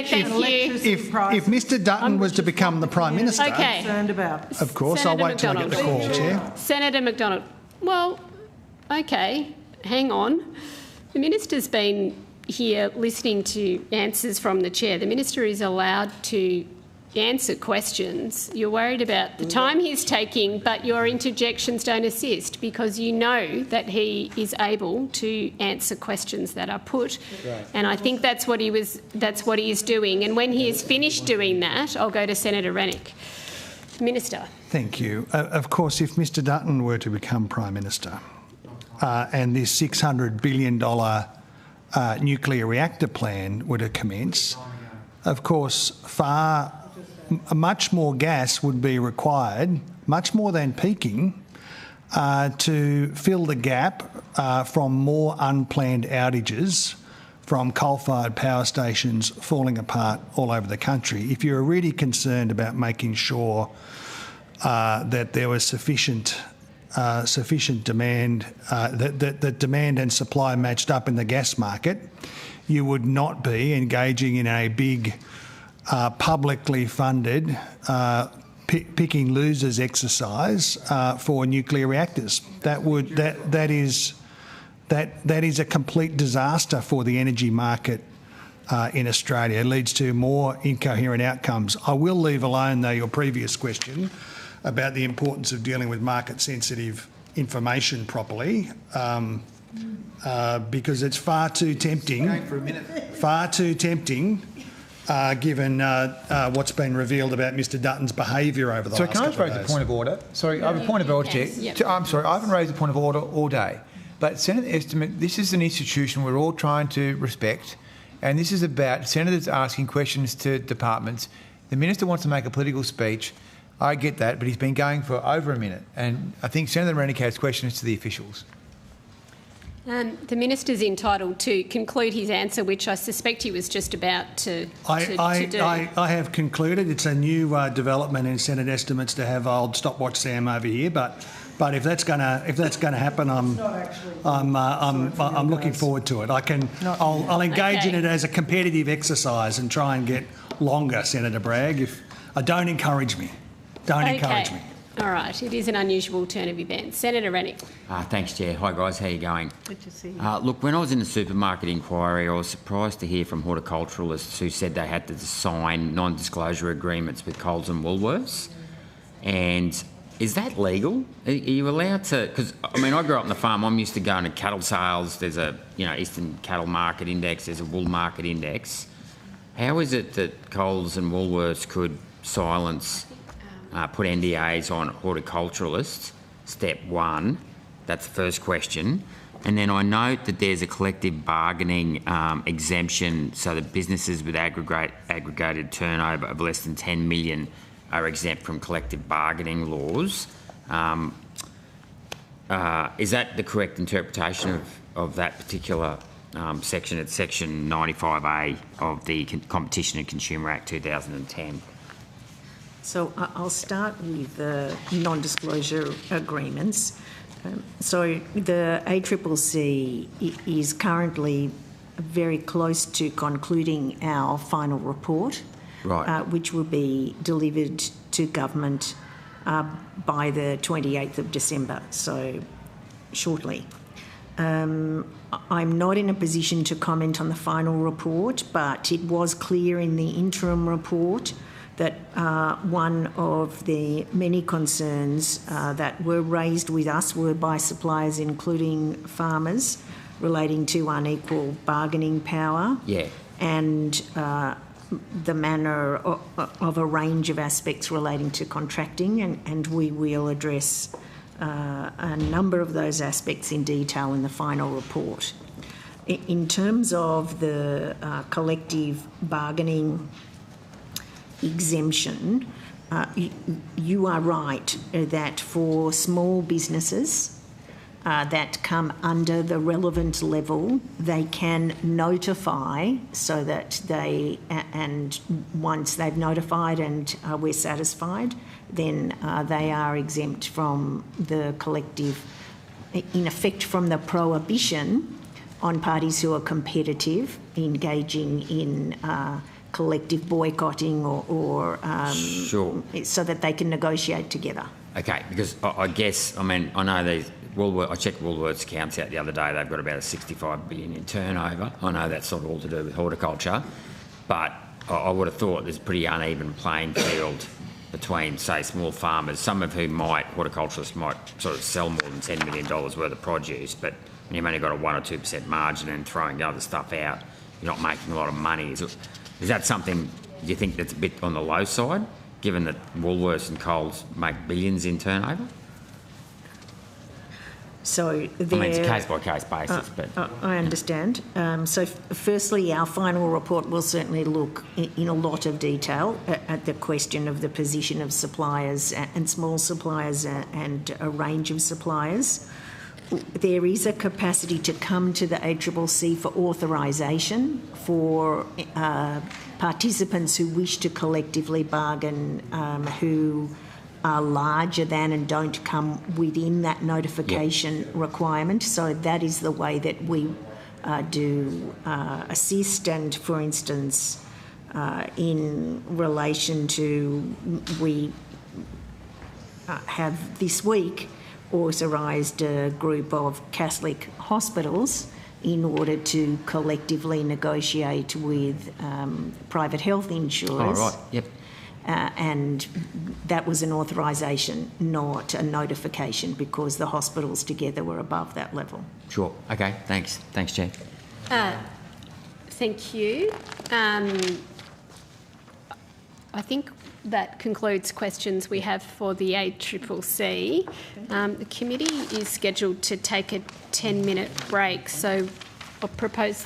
if Mr Dutton was to become the Prime Minister, of course, Senator I'll wait till I get the call, Chair. Senator McDonald, well, okay, hang on. The minister's been here listening to answers from the chair. The minister is allowed to answer questions. You're worried about the time he's taking, but your interjections don't assist because you know that he is able to answer questions that are put. Right. And I think that's what he is doing. And when he is finished doing that, I'll go to Senator Rennick. Minister. Thank you. Of course, if Mr Dutton were to become Prime Minister and this $600 billion nuclear reactor plan were to commence, of course, much more gas would be required, much more than peaking, to fill the gap from more unplanned outages from coal-fired power stations falling apart all over the country. If you're really concerned about making sure that there was sufficient demand, that demand and supply matched up in the gas market, you would not be engaging in a big publicly funded picking losers exercise for nuclear reactors. That is a complete disaster for the energy market in Australia. It leads to more incoherent outcomes. I will leave alone, though, your previous question about the importance of dealing with market-sensitive information properly, because it's far too tempting. Given what's been revealed about Mr Dutton's behaviour over the last couple of days. So can I just raise a point of order? Sorry, I have a point of order, Chair. Yep. I'm sorry, I haven't raised a point of order all day. But Senate estimate, this is an institution we're all trying to respect, and this is about senators asking questions to departments. The minister wants to make a political speech. I get that, but he's been going for over a minute. And I think Senator Rennick has questions to the officials. The minister's entitled to conclude his answer, which I suspect he was just about to do. I have concluded. It's a new development in Senate estimates to have old stopwatch Sam over here, but if that's going to happen, I'm looking forward to it. I'll engage in it as a competitive exercise and try and get longer, Senator Bragg. If don't encourage me, encourage me. All right, it is an unusual turn of events. Senator Rennick. Thanks, Chair. Hi, guys. How are you going? Good to see you. Look, when I was in the supermarket inquiry, I was surprised to hear from horticulturalists who said they had to sign non-disclosure agreements with Coles and Woolworths. And is that legal? Are you allowed to? Because, I mean, I grew up on the farm. I'm used to going to cattle sales. There's a, Eastern Cattle Market Index. There's a Wool Market Index. How is it that Coles and Woolworths could silence put NDAs on horticulturalists? Step one. That's the first question. And then I note that there's a collective bargaining exemption so that businesses with aggregated turnover of less than 10 million are exempt from collective bargaining laws. Is that the correct interpretation of that particular section? It's section 95A of the Competition and Consumer Act 2010. So I'll start with the non-disclosure agreements. So the ACCC is currently very close to concluding our final report, right, which will be delivered to government by the 28th of December, so shortly. I'm not in a position to comment on the final report, but it was clear in the interim report that one of the many concerns that were raised with us were by suppliers, including farmers, relating to unequal bargaining power. Yeah. And the manner of a range of aspects relating to contracting, and we will address a number of those aspects in detail in the final report. In terms of the collective bargaining exemption, you are right that for small businesses that come under the relevant level, they can notify so that they, and once they've notified and we're satisfied, then they are exempt from the collective, in effect from the prohibition on parties who are competitive engaging in collective boycotting or sure, so that they can negotiate together. Okay, because I guess, I mean, I know these, I checked Woolworths accounts out the other day, they've got about a 65 billion in turnover. I know that's not all to do with horticulture, but I would have thought there's a pretty uneven playing field between, say, small farmers, some of whom horticulturists might sort of sell more than $10 million worth of produce, but when you've only got a 1 or 2% margin and throwing other stuff out, you're not making a lot of money. Is that something you think that's a bit on the low side, given that Woolworths and Coles make billions in turnover? So I mean, it's a case-by-case basis, but... I understand. So firstly, our final report will certainly look in a lot of detail at the question of the position of suppliers and small suppliers and a range of suppliers. There is a capacity to come to the ACCC for authorisation for participants who wish to collectively bargain, who are larger than and don't come within that notification requirement. So that is the way that we do assist. And, for instance, in relation to, we have this week authorised a group of Catholic hospitals in order to collectively negotiate with private health insurers. Oh, right, yep. And that was an authorisation, not a notification, because the hospitals together were above that level. Sure. Okay, thanks. Thanks, Chair. Thank you. I think that concludes questions we have for the ACCC. The committee is scheduled to take a 10-minute break, so I'll propose...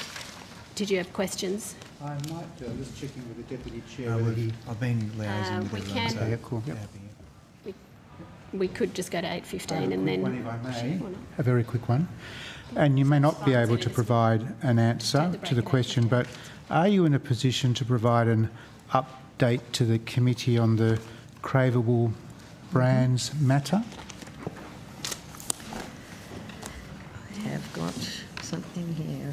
Did you have questions? I might do. I'm just checking with the Deputy Chair whether he... I've been liaising with everyone, so yeah, cool. Yep. We could just go to 8:15 and then... If I may, a very quick one. And you may not be able to provide an answer to the question, but are you in a position to provide an update to the committee on the craveable brands matter? I have got something here.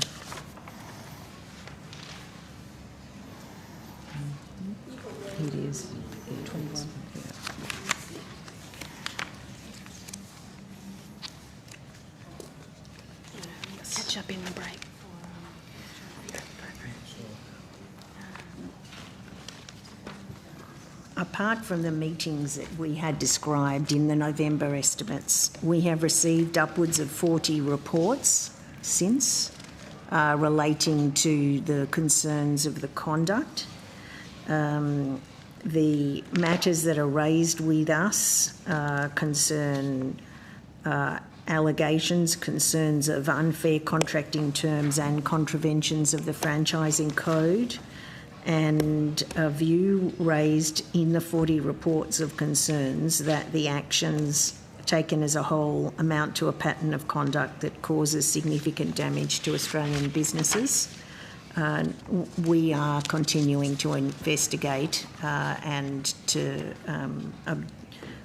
It is 21. Catch up in the break. Apart from the meetings that we had described in the November estimates, we have received upwards of 40 reports since relating to the concerns of the conduct. The matters that are raised with us concern allegations, concerns of unfair contracting terms and contraventions of the franchising code, and a view raised in the 40 reports of concerns that the actions taken as a whole, amount to a pattern of conduct that causes significant damage to Australian businesses. We are continuing to investigate and to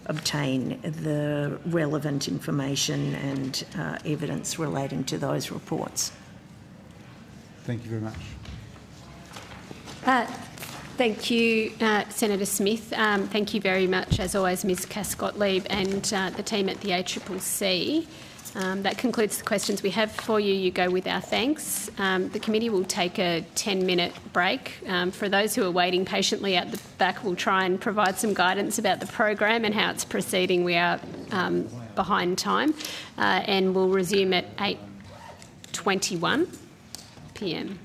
obtain the relevant information and evidence relating to those reports. Thank you very much. Thank you, Senator Smith. Thank you very much, as always, Ms Cascott-Leib and the team at the ACCC. That concludes the questions we have for you. You go with our thanks. The committee will take a 10-minute break. For those who are waiting patiently at the back, we'll try and provide some guidance about the program and how it's proceeding. We are behind time, and we'll resume at 8:21 p.m.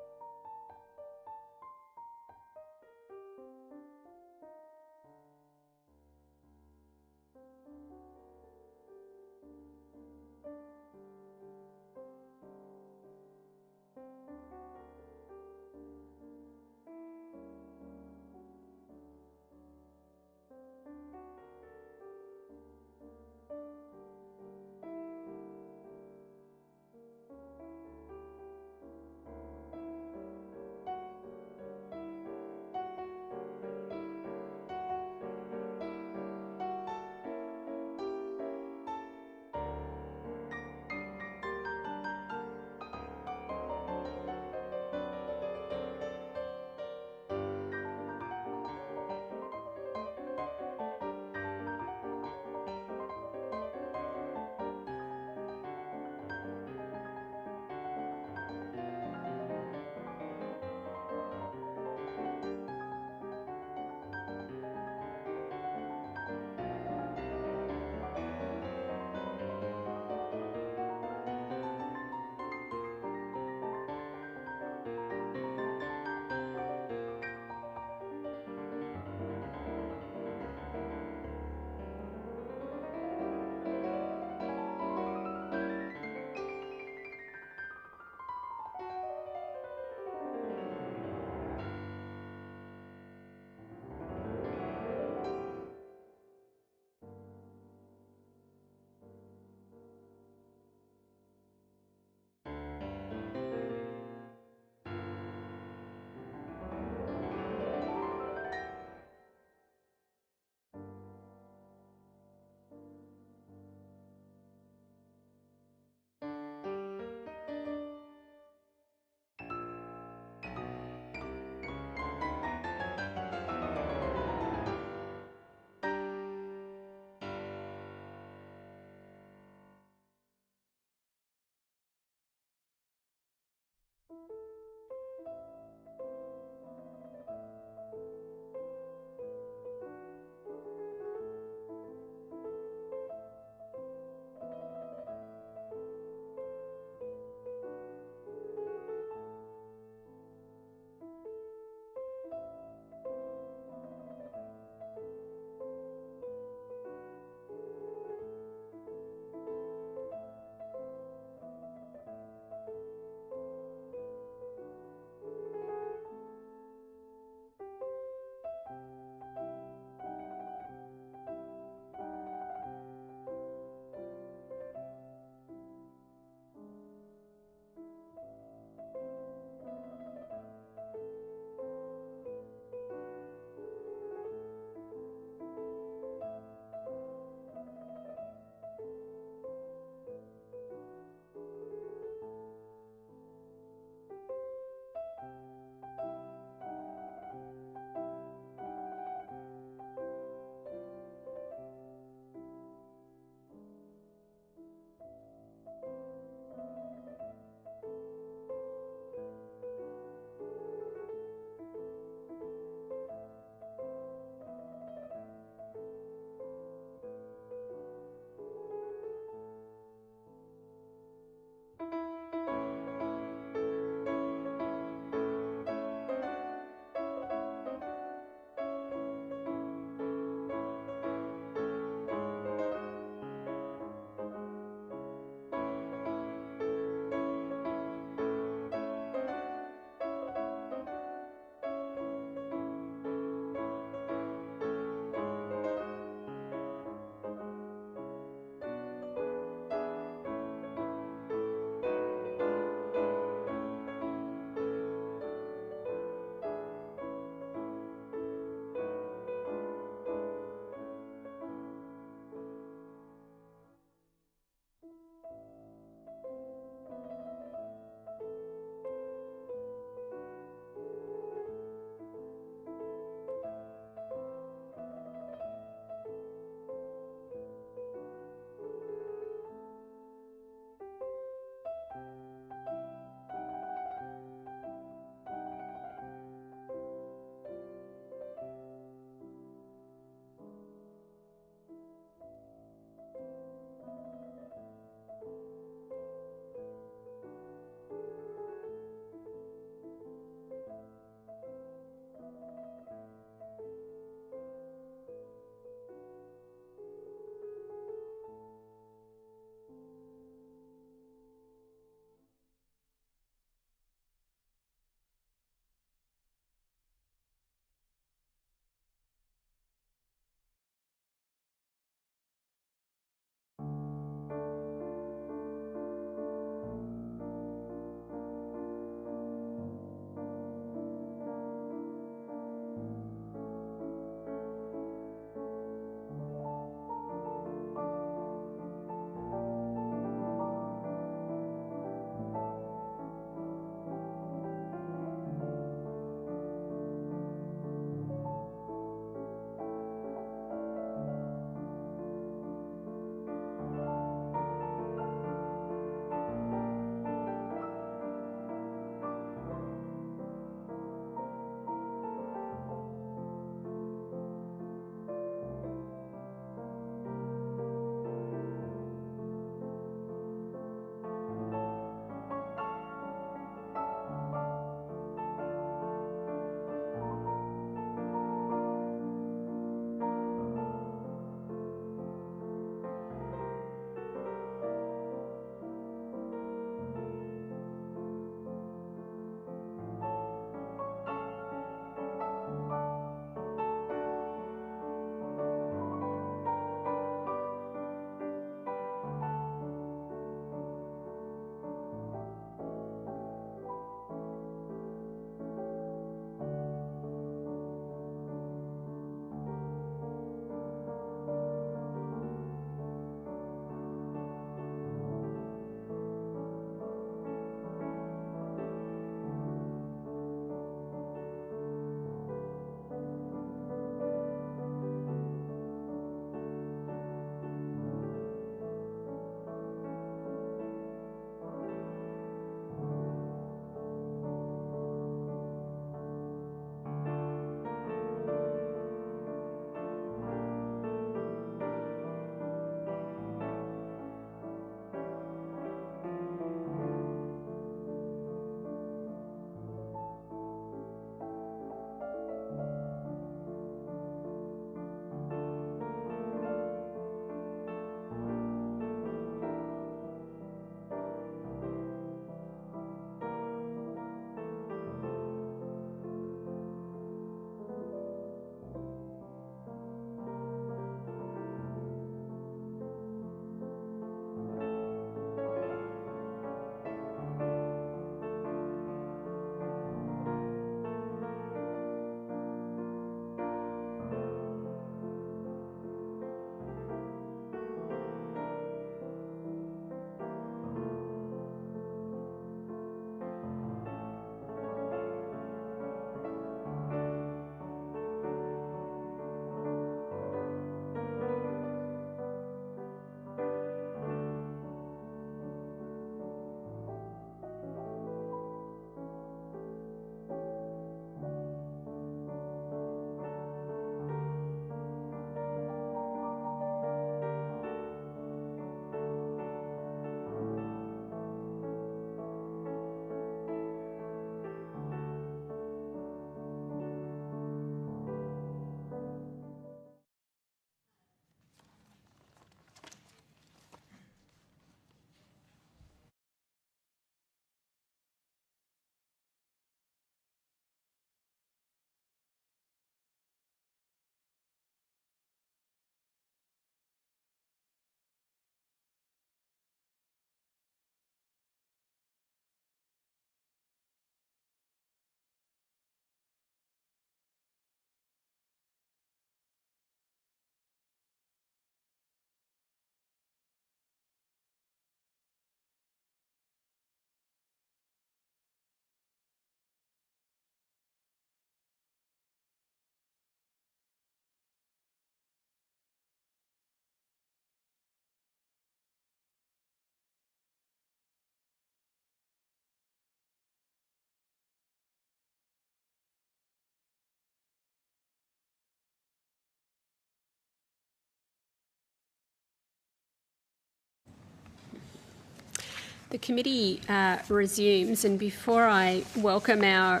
The committee resumes, and before I welcome our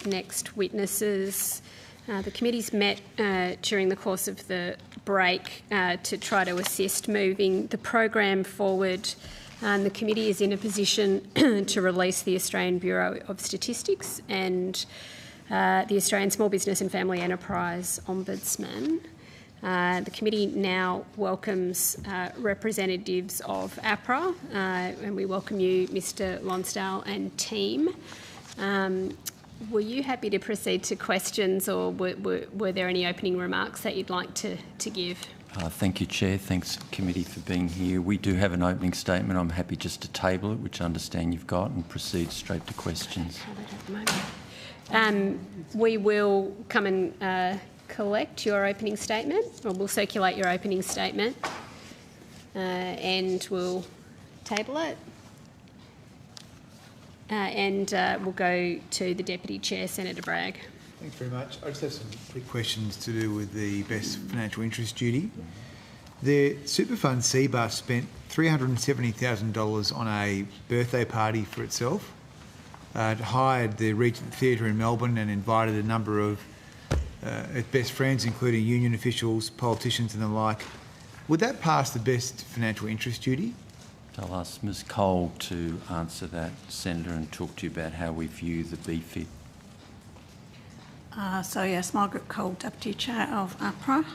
next witnesses, the committee's met during the course of the break to try to assist moving the program forward. The committee is in a position to release the Australian Bureau of Statistics and the Australian Small Business and Family Enterprise Ombudsman. The committee now welcomes representatives of APRA, and we welcome you, Mr Lonsdale and team. Were you happy to proceed to questions, or were there any opening remarks that you'd like to give? Thank you, Chair. Thanks, committee, for being here. We do have an opening statement. I'm happy just to table it, which I understand you've got, and proceed straight to questions. We will come and collect your opening statement, or we'll circulate your opening statement, and we'll table it. And we'll go to the Deputy Chair, Senator Bragg. Thanks very much. I just have some quick questions to do with the best financial interest duty. The super fund CBUS spent $370,000 on a birthday party for itself. It hired the Regent Theatre in Melbourne and invited a number of its best friends, including union officials, politicians and the like. Would that pass the best financial interest duty? I'll ask Ms Cole to answer that, Senator, and talk to you about how we view the BFIT. So yes, Margaret Cole, Deputy Chair of APRA.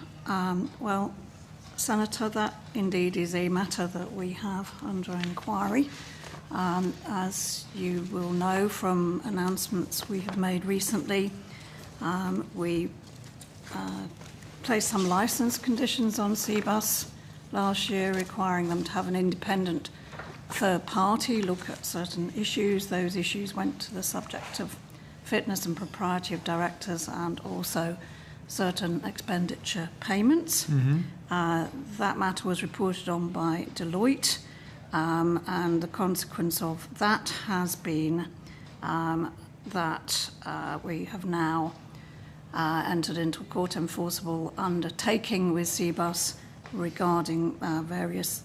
Well, Senator, that indeed is a matter that we have under inquiry. As you will know from announcements we have made recently, we placed some licence conditions on CBUS last year, requiring them to have an independent third party look at certain issues. Those issues went to the subject of fitness and propriety of directors and also certain expenditure payments. That matter was reported on by Deloitte, and the consequence of that has been that we have now entered into a court enforceable undertaking with CBUS regarding various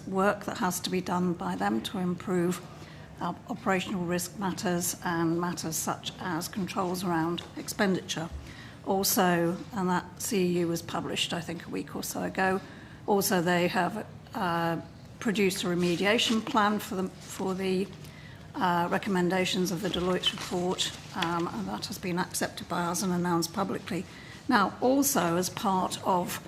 work that has to be done by them to improve operational risk matters and matters such as controls around expenditure. Also, and that CEU was published I think a week or so ago, also they have produced a remediation plan for the recommendations of the Deloitte report, and that has been accepted by us and announced publicly. Now, also as part of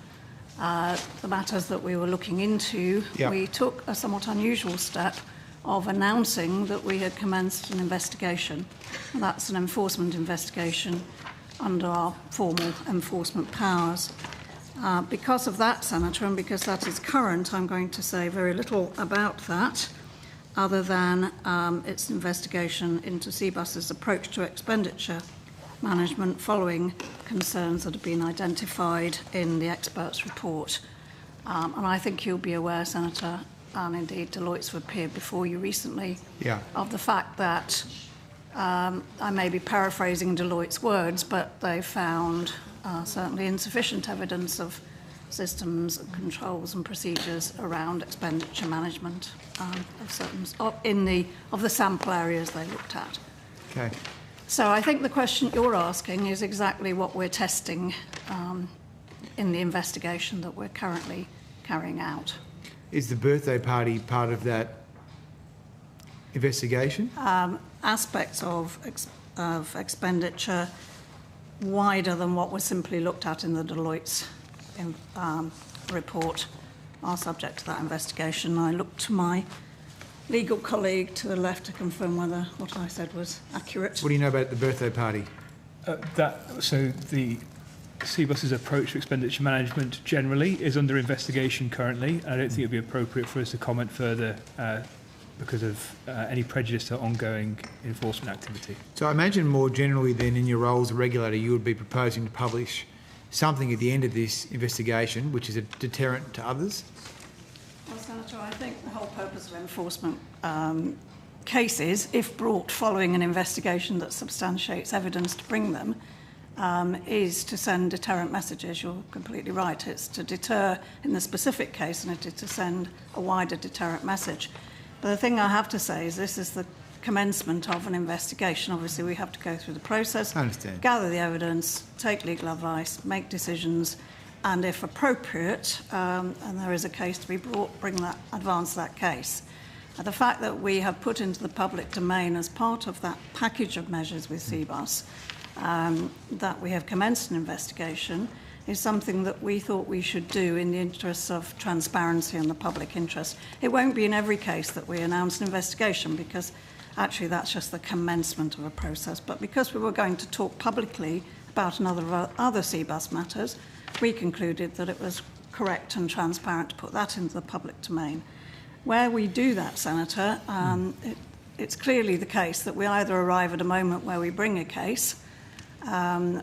the matters that we were looking into, we took a somewhat unusual step of announcing that we had commenced an investigation. And that's an enforcement investigation under our formal enforcement powers. Because of that, Senator, and because that is current, I'm going to say very little about that, other than its investigation into CBUS's approach to expenditure management following concerns that have been identified in the experts' report. And I think you'll be aware, Senator, and indeed Deloitte's appeared before you recently, of the fact that, I may be paraphrasing Deloitte's words, but they found certainly insufficient evidence of systems and controls and procedures around expenditure management of certain of the sample areas they looked at. Okay. So I think the question you're asking is exactly what we're testing in the investigation that we're currently carrying out. Is the birthday party part of that investigation? Aspects of expenditure wider than what was simply looked at in the Deloitte's report are subject to that investigation. I look to my legal colleague to the left to confirm whether what I said was accurate. What do you know about the birthday party? So the CBUS's approach to expenditure management generally is under investigation currently. I don't think it would be appropriate for us to comment further because of any prejudice to ongoing enforcement activity. So I imagine more generally then in your role as a regulator you would be proposing to publish something at the end of this investigation which is a deterrent to others? Well, Senator, I think the whole purpose of enforcement cases, if brought following an investigation that substantiates evidence to bring them, is to send deterrent messages. You're completely right. It's to deter in the specific case, and it is to send a wider deterrent message. But the thing I have to say is this is the commencement of an investigation. Obviously, we have to go through the process, I understand. Gather the evidence, take legal advice, make decisions, and if appropriate, and there is a case to be brought, advance that case. The fact that we have put into the public domain as part of that package of measures with CBUS that we have commenced an investigation is something that we thought we should do in the interests of transparency and the public interest. It won't be in every case that we announce an investigation because actually that's just the commencement of a process. But because we were going to talk publicly about other CBUS matters, we concluded that it was correct and transparent to put that into the public domain. Where we do that, Senator, it's clearly the case that we either arrive at a moment where we bring a case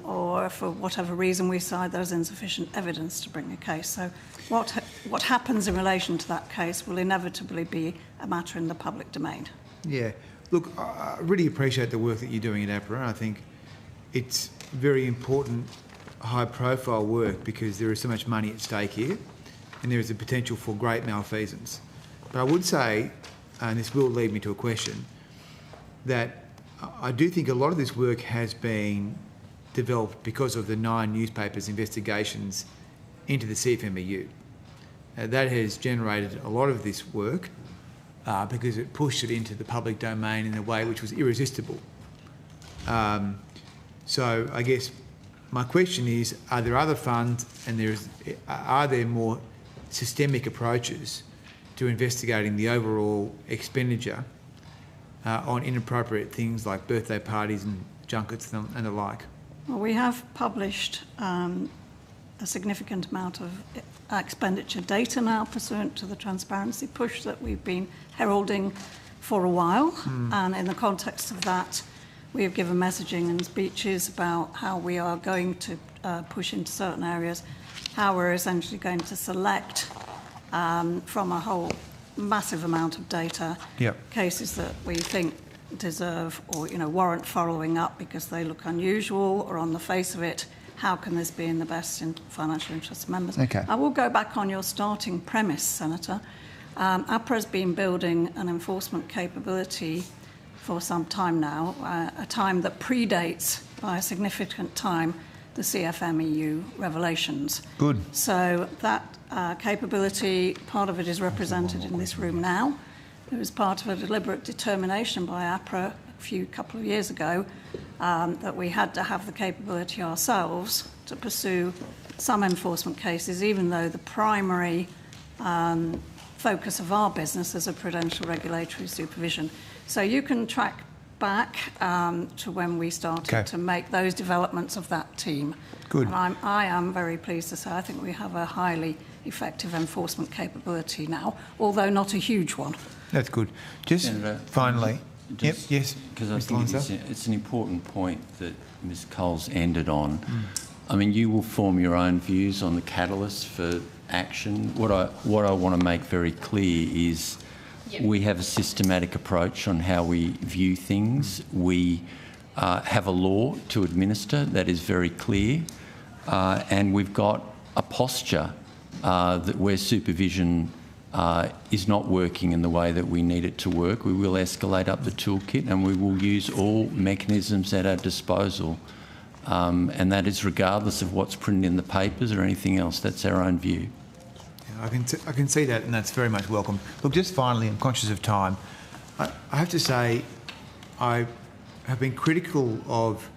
or for whatever reason we decide there's insufficient evidence to bring a case. So what happens in relation to that case will inevitably be a matter in the public domain. Yeah. Look, I really appreciate the work that you're doing at APRA. I think it's very important, high-profile work because there is so much money at stake here and there is a potential for great malfeasance. But I would say, and this will lead me to a question, that I do think a lot of this work has been developed because of the 9 newspapers' investigations into the CFMEU. That has generated a lot of this work because it pushed it into the public domain in a way which was irresistible. So I guess my question is, are there other funds and are there more systemic approaches to investigating the overall expenditure on inappropriate things like birthday parties and junkets and the like? Well, we have published a significant amount of expenditure data now pursuant to the transparency push that we've been heralding for a while. And in the context of that, we have given messaging and speeches about how we are going to push into certain areas, how we're essentially going to select from a whole massive amount of data cases that we think deserve or warrant following up because they look unusual or on the face of it, how can this be in the best financial interest of members? Okay. I will go back on your starting premise, Senator. APRA has been building an enforcement capability for some time now, a time that predates by a significant time the CFMEU revelations. Good. So that capability, part of it is represented in this room now. It was part of a deliberate determination by APRA a couple of years ago that we had to have the capability ourselves to pursue some enforcement cases, even though the primary focus of our business is a prudential regulatory supervision. So you can track back to when we started to make those developments of that team. Good. And I am very pleased to say I think we have a highly effective enforcement capability now, although not a huge one. That's good. Just Senator, finally, yes, because I think it's an important point that Ms Coles ended on. I mean, you will form your own views on the catalyst for action. What I want to make very clear is we have a systematic approach on how we view things. We have a law to administer that is very clear, and we've got a posture that where supervision is not working in the way that we need it to work, we will escalate up the toolkit and we will use all mechanisms at our disposal. And that is regardless of what's printed in the papers or anything else. That's our own view. I can see that, and that's very much welcome. Look, just finally, I'm conscious of time. I have to say I have been critical of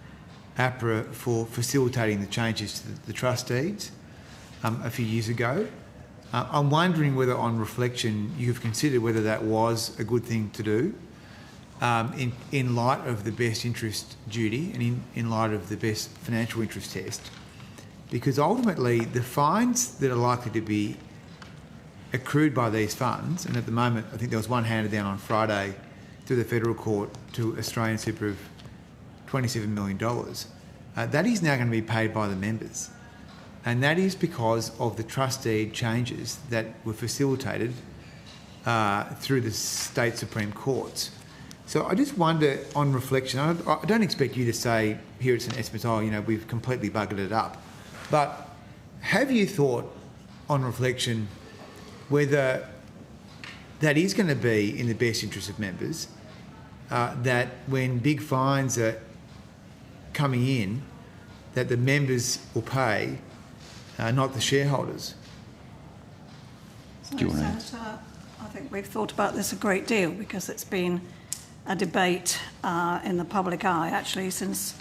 APRA for facilitating the changes to the trust deeds a few years ago. I'm wondering whether, on reflection, you've considered whether that was a good thing to do in light of the best interest duty and in light of the best financial interest test. Because ultimately, the fines that are likely to be accrued by these funds, and at the moment, I think there was one handed down on Friday to the Federal Court to Australian Super of $27 million, that is now going to be paid by the members. And that is because of the trust deed changes that were facilitated through the state Supreme Courts. So I just wonder, on reflection, I don't expect you to say here at St Esmet, we've completely buggered it up. But have you thought, on reflection, whether that is going to be in the best interest of members, that when big fines are coming in, that the members will pay, not the shareholders. So, Senator, I think we've thought about this a great deal because it's been a debate in the public eye actually since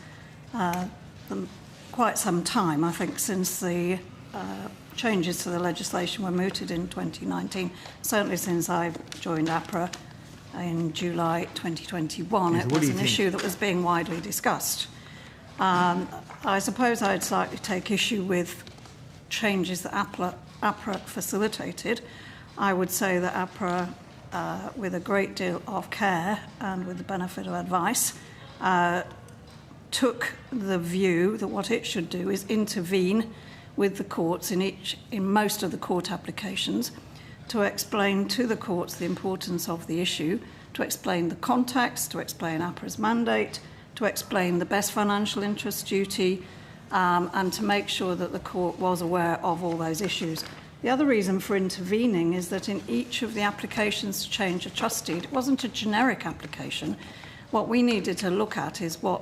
quite some time. I think since the changes to the legislation were mooted in 2019, certainly since I joined APRA in July 2021, it was an issue that was being widely discussed. I suppose I'd slightly take issue with changes that APRA facilitated. I would say that APRA, with a great deal of care and with the benefit of advice, took the view that what it should do is intervene with the courts in most of the court applications to explain to the courts the importance of the issue, to explain the context, to explain APRA's mandate, to explain the best financial interest duty, and to make sure that the court was aware of all those issues. The other reason for intervening is that in each of the applications to change a trustee, it wasn't a generic application. What we needed to look at is or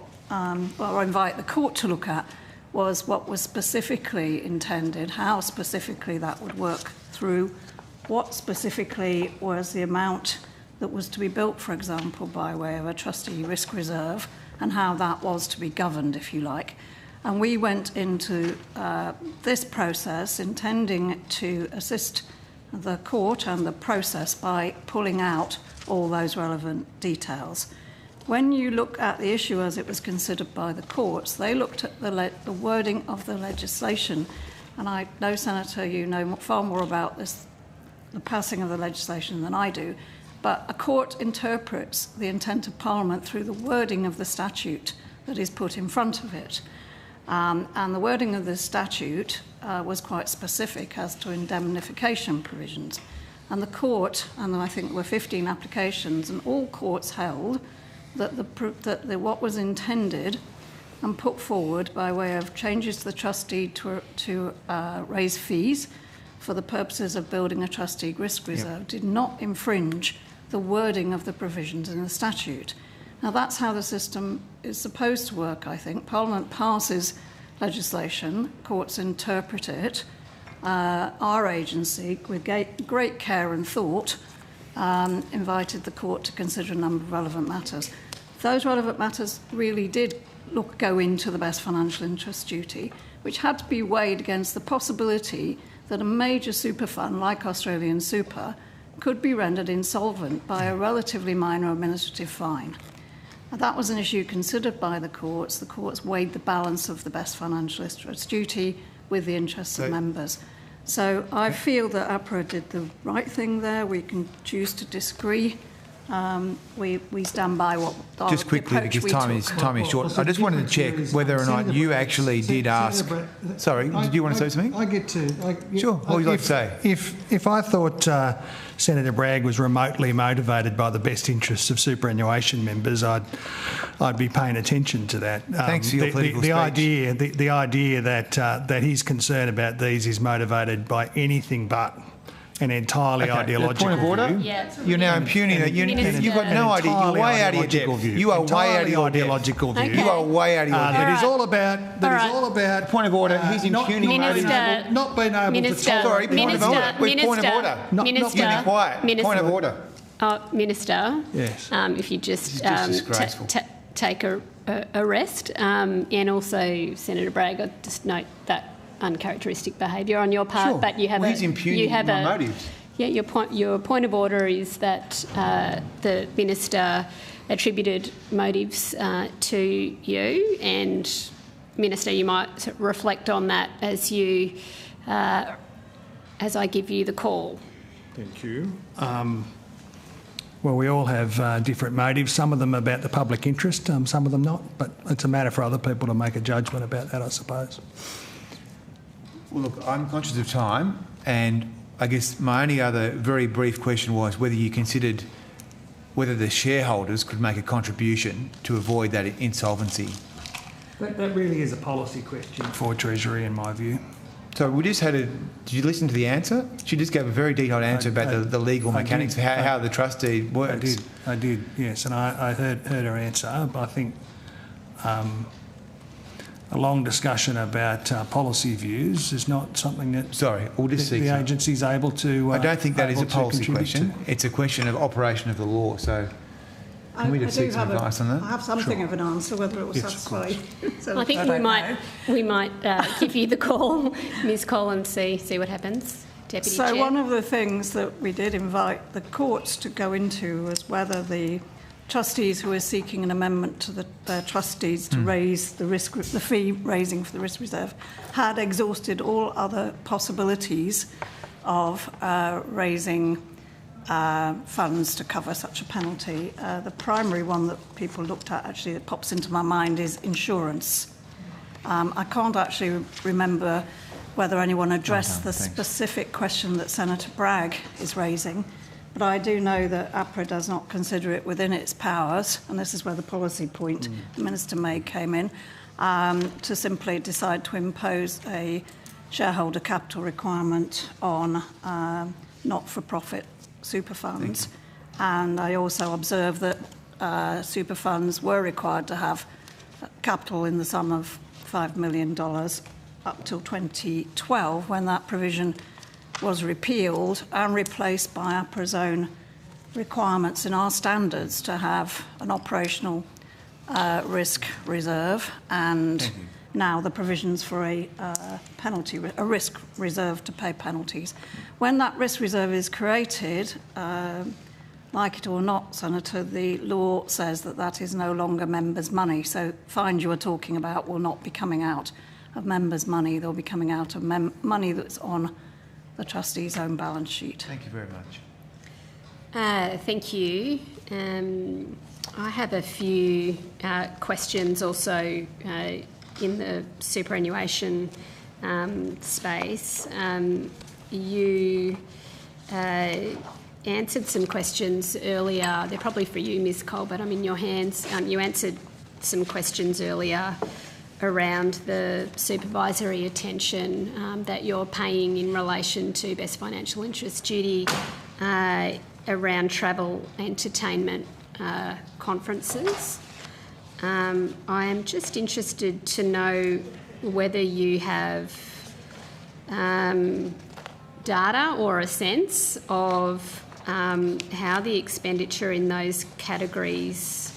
invite the court to look at, was what was specifically intended, how specifically that would work through, what specifically was the amount that was to be built, for example, by way of a trustee risk reserve, and how that was to be governed, if you like. And we went into this process intending to assist the court and the process by pulling out all those relevant details. When you look at the issue as it was considered by the courts, they looked at the wording of the legislation. And I know, Senator, you know far more about this, the passing of the legislation than I do. But a court interprets the intent of Parliament through the wording of the statute that is put in front of it. And the wording of the statute was quite specific as to indemnification provisions. And the court, and I think there were 15 applications, and all courts held that what was intended and put forward by way of changes to the trustee to raise fees for the purposes of building a trustee risk reserve did not infringe the wording of the provisions in the statute. Now, that's how the system is supposed to work, I think. Parliament passes legislation, courts interpret it. Our agency, with great care and thought, invited the court to consider a number of relevant matters. Those relevant matters really did go into the best financial interest duty, which had to be weighed against the possibility that a major super fund like Australian Super could be rendered insolvent by a relatively minor administrative fine. That was an issue considered by the courts. The courts weighed the balance of the best financial interest duty with the interests of members. So I feel that APRA did the right thing there. We can choose to disagree. We stand by what just quickly, because time is short. I just wanted to check whether or not you actually did ask. Sorry, did you want to say something? Sure. What would you like to say? If I thought Senator Bragg was remotely motivated by the best interests of superannuation members, I'd be paying attention to that. Thanks for your political speech. The idea that his concern about these is motivated by anything but an entirely ideological point of order? view. Yeah. You're now impugning that. You've got no idea. You're way out of your depth. You are way out of your ideological view. You are way out of your depth. It is all about. Point of order. He's impugning. Not being able to. Sorry. Point of order. Point of order. Minister. You be quiet. Point of order. Minister. Yes. If you just take a rest, and also Senator Bragg, I just note that uncharacteristic behaviour on your part, but you have he's impugning my motives. Yeah, your point of order is that the minister attributed motives to you, and Minister, you might reflect on that as I give you the call. Thank you. Well, we all have different motives. Some of them about the public interest, some of them not. But it's a matter for other people to make a judgment about that, I suppose. Well, look, I'm conscious of time, and I guess my only other very brief question was whether you considered whether the shareholders could make a contribution to avoid that insolvency. That really is a policy question for Treasury, in my view. So we just had did you listen to the answer? She just gave a very detailed answer about the legal mechanics of how the trustee works. I did, yes, and I heard her answer, but I think a long discussion about policy views is not something that the agency is able to. I don't think that is a policy question. It's a question of operation of the law. So can we just seek some advice on that? I have something of an answer, whether it will satisfy. So I think we might give you the call, Ms. Cole, and see what happens. Deputy Chair. So one of the things that we did invite the courts to go into was whether the trustees who were seeking an amendment to their trustees to raise the fee raising for the risk reserve had exhausted all other possibilities of raising funds to cover such a penalty. The primary one that people looked at, actually, that pops into my mind is insurance. I can't actually remember whether anyone addressed the specific question that Senator Bragg is raising, but I do know that APRA does not consider it within its powers, and this is where the policy point the Minister made came in, to simply decide to impose a shareholder capital requirement on not-for-profit super funds. And I also observed that super funds were required to have capital in the sum of $5 million up till 2012, when that provision was repealed and replaced by APRA's own requirements in our standards to have an operational risk reserve, and now the provisions for a risk reserve to pay penalties. When that risk reserve is created, like it or not, Senator, the law says that that is no longer members' money. So fines you are talking about will not be coming out of members' money. They'll be coming out of money that's on the trustee's own balance sheet. Thank you very much. Thank you. I have a few questions also in the superannuation space. You answered some questions earlier. They're probably for you, Ms. Cole, but I'm in your hands. You answered some questions earlier around the supervisory attention that you're paying in relation to best financial interest duty around travel, entertainment, conferences. I am just interested to know whether you have data or a sense of how the expenditure in those categories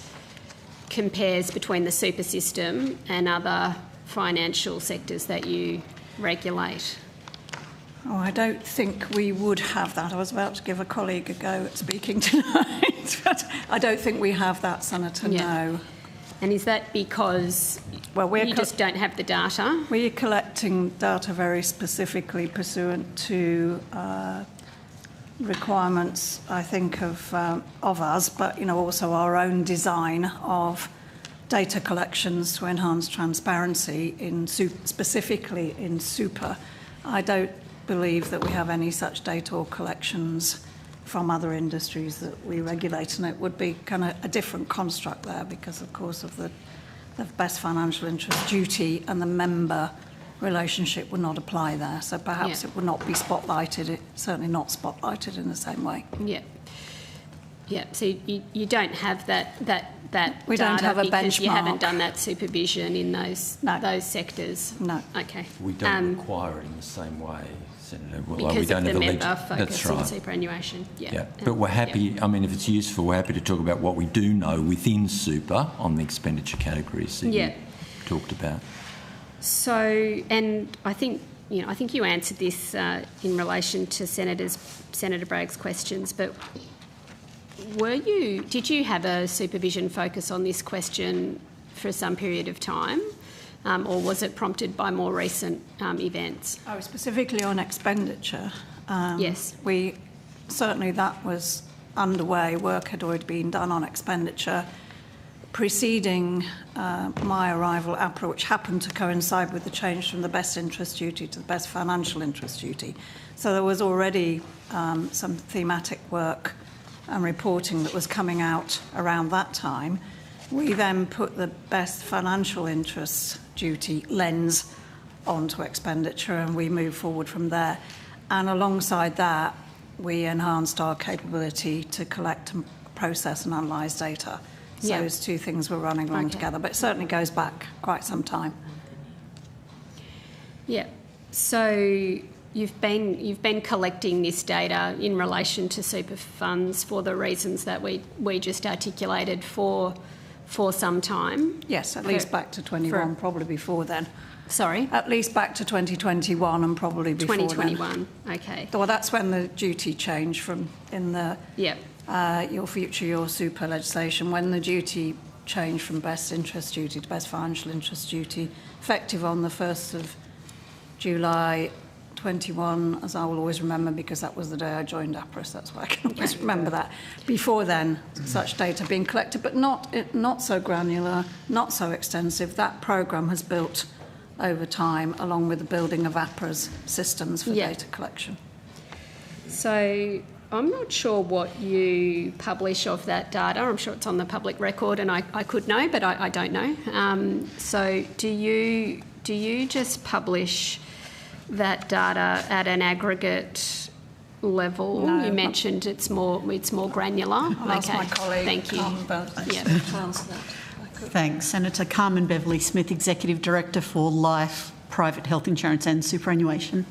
compares between the super system and other financial sectors that you regulate. Oh, I don't think we would have that. I was about to give a colleague a go at speaking tonight, but I don't think we have that, Senator, no. And is that because you just don't have the data? We're collecting data very specifically pursuant to requirements, I think, of us, but also our own design of data collections to enhance transparency specifically in super. I don't believe that we have any such data or collections from other industries that we regulate, and it would be kind of a different construct there because, of course, of the best financial interest duty and the member relationship would not apply there. So perhaps it would not be spotlighted. It's certainly not spotlighted in the same way. Yeah. Yeah. So you don't have that we data don't have a because benchmark. You haven't done that supervision in those sectors. No. Okay. We don't require it in the same way, Senator. Because we don't of the have member focus That's right. in superannuation. Yeah. But we're happy. I mean, if it's useful, we're happy to talk about what we do know within super on the expenditure categories that you talked about. So, and I think you answered this in relation to Senator Bragg's questions, but did you have a supervision focus on this question for some period of time, or was it prompted by more recent events? Oh, specifically on expenditure. Yes. Certainly that was underway. Work had already been done on expenditure preceding my arrival at APRA, which happened to coincide with the change from the best interest duty to the best financial interest duty. So there was already some thematic work and reporting that was coming out around that time. We then put the best financial interest duty lens onto expenditure, and we move forward from there. And alongside that, we enhanced our capability to collect and process and analyse data. So those two things were running along together, but it certainly goes back quite some time. Yeah. So you've been collecting this data in relation to super funds for the reasons that we just articulated for some time. Yes, at least back to 21, probably before then. Sorry? At least back to 2021 and probably before 2021, then. okay. Well, that's when the duty changed from in the Your Future, Your Super legislation, when the duty changed from best interest duty to best financial interest duty, effective on the 1st of July 21, as I will always remember because that was the day I joined APRAS, that's why I can always remember that. Before then, such data being collected, but not so granular, not so extensive. That programme has built over time, along with the building of APRA's systems for data collection. So I'm not sure what you publish of that data. I'm sure it's on the public record, and I could know, but I don't know. So do you just publish that data at an aggregate level? No, you mentioned it's more granular. I'll ask my colleague. Thank you. To answer that. Thanks. Senator Carmen Beverley-Smith, Executive Director for Life, Private Health Insurance and Superannuation.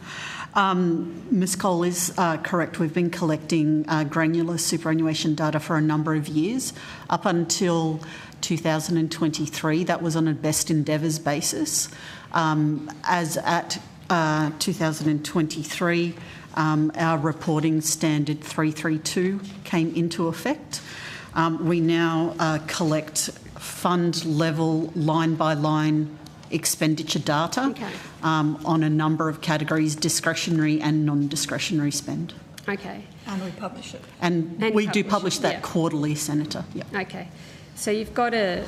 Ms Cole is correct. We've been collecting granular superannuation data for a number of years. Up until 2023, that was on a best endeavours basis. As at 2023, our reporting standard 332 came into effect. We now collect fund level, line by line expenditure data on a number of categories, discretionary and non-discretionary spend. Okay. And we publish it. And we do publish that quarterly, Senator. Yep. Okay. So you've got a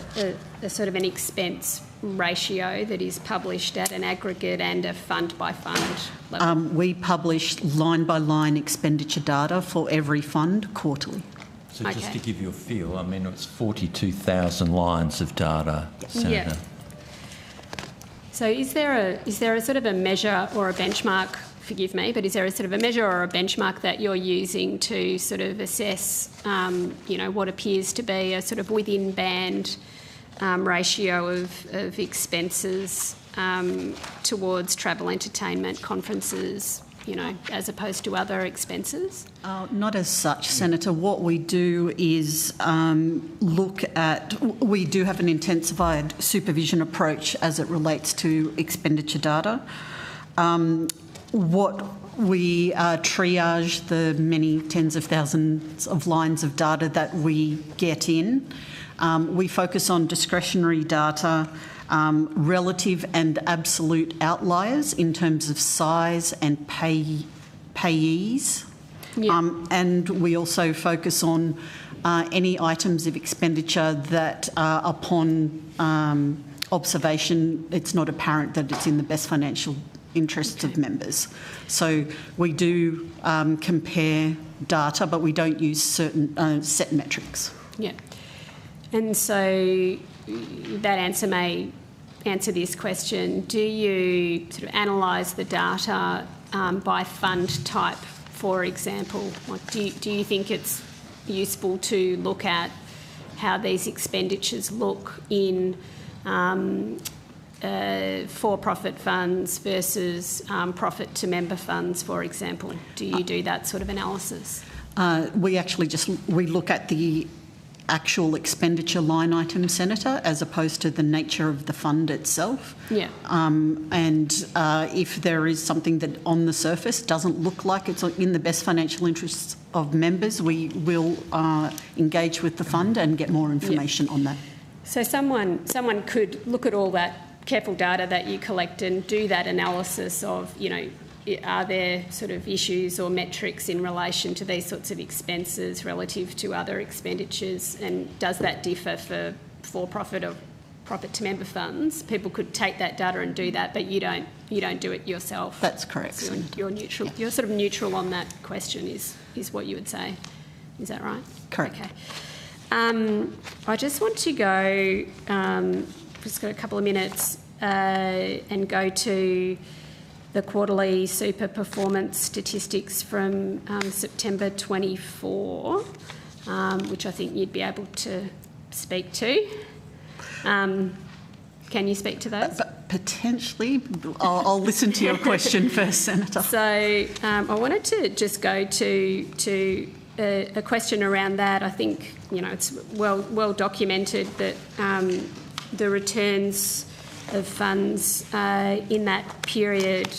sort of an expense ratio that is published at an aggregate and a fund by fund level? We publish line by line expenditure data for every fund quarterly. So just to give you a feel, I mean, it's 42,000 lines of data, Senator. Yeah. So is there a sort of a measure or a benchmark, forgive me, but is there a sort of a measure or a benchmark that you're using to sort of assess, what appears to be a sort of within band ratio of expenses towards travel, entertainment, conferences, as opposed to other expenses? Not as such, Senator. What we do is we do have an intensified supervision approach as it relates to expenditure data. What we triage the many tens of thousands of lines of data that we get in. We focus on discretionary data, relative and absolute outliers in terms of size and payees. Yeah. And we also focus on any items of expenditure that upon observation it's not apparent that it's in the best financial interests of members. So we do compare data, but we don't use certain set metrics. Yeah. And so that answer may answer this question. Do you sort of analyse the data by fund type, for example? Like, do you think it's useful to look at how these expenditures look in for-profit funds versus profit-to-member funds, for example? Do you do that sort of analysis? We actually we look at the actual expenditure line item, Senator, as opposed to the nature of the fund itself. Yeah. And if there is something that on the surface doesn't look like it's in the best financial interests of members, we will engage with the fund and get more information on that. So someone could look at all that careful data that you collect and do that analysis of, are there sort of issues or metrics in relation to these sorts of expenses relative to other expenditures, and does that differ for-profit or profit-to-member funds? People could take that data and do that, but you don't do it yourself. That's correct. So you're neutral. Yeah. You're sort of neutral on that question, is what you would say. Is that right? Correct. Okay. I just want to go. Just got a couple of minutes. and go to the quarterly super performance statistics from September 24, which I think you'd be able to speak to. Can you speak to those? Potentially. I'll listen to your question first, Senator. So I wanted to just go to a question around that. I think, you know, it's well documented that the returns of funds in that period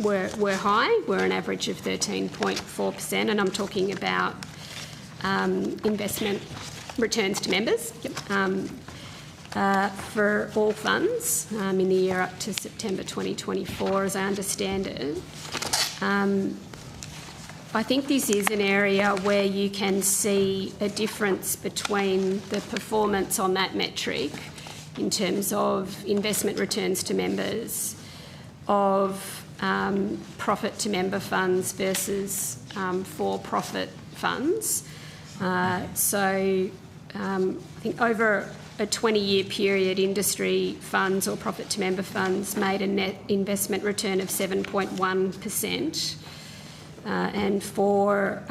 were high, were an average of 13.4%, and I'm talking about investment returns to members. For all funds in the year up to September 2024, as I understand it. I think this is an area where you can see a difference between the performance on that metric in terms of investment returns to members, of profit to member funds versus for-profit funds. I think over a 20-year period, industry funds or profit to member funds made a net investment return of 7.1%. And for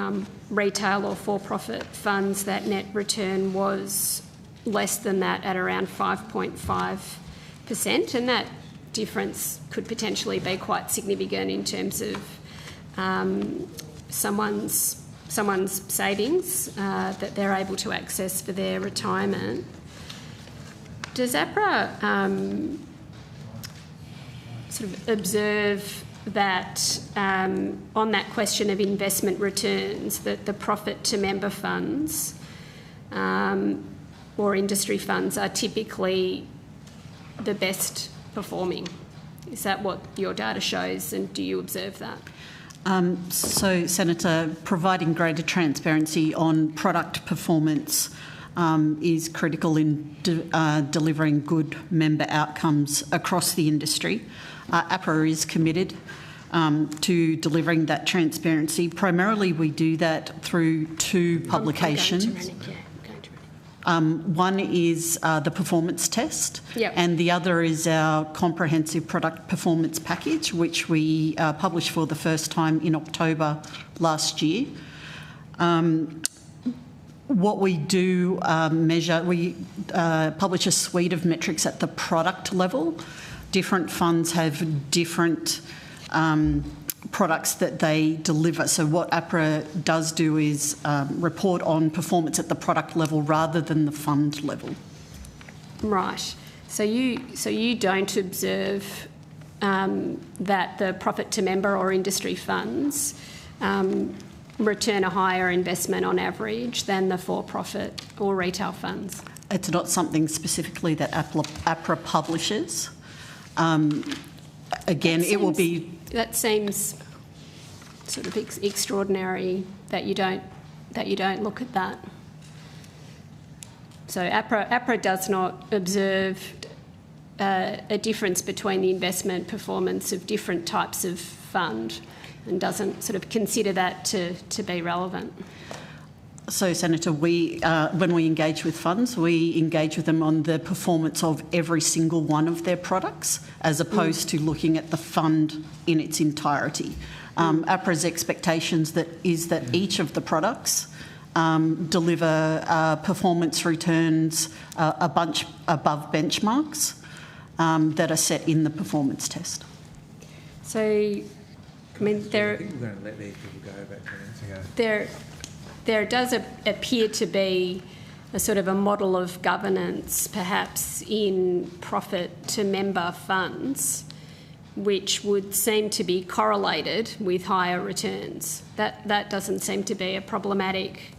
retail or for-profit funds, that net return was less than that at around 5.5%. And that difference could potentially be quite significant in terms of someone's savings that they're able to access for their retirement. Does APRA sort of observe that on that question of investment returns, that the profit to member funds or industry funds are typically the best performing? Is that what your data shows, and do you observe that? So, Senator, providing greater transparency on product performance is critical in delivering good member outcomes across the industry. APRA is committed to delivering that transparency. Primarily, we do that through two publications. One is the performance test, and the other is our comprehensive product performance package, which we published for the first time in October last year. What we do measure, we publish a suite of metrics at the product level. Different funds have different products that they deliver. So what APRA does do is report on performance at the product level rather than the fund level. Right. So you don't observe that the profit to member or industry funds return a higher investment on average than the for-profit or retail funds? It's not something specifically that APRA publishes. Again, it will be... That seems sort of extraordinary that you don't look at that. So APRA does not observe a difference between the investment performance of different types of fund and doesn't sort of consider that to be relevant. So, Senator, when we engage with funds, we engage with them on the performance of every single one of their products, as opposed to looking at the fund in its entirety. APRA's expectations is that each of the products deliver performance returns a bunch above benchmarks that are set in the performance test. So, I mean, I think we're going to let these people go back to minutes ago. There does appear to be a sort of a model of governance, perhaps in profit to member funds, which would seem to be correlated with higher returns. That doesn't seem to be a problematic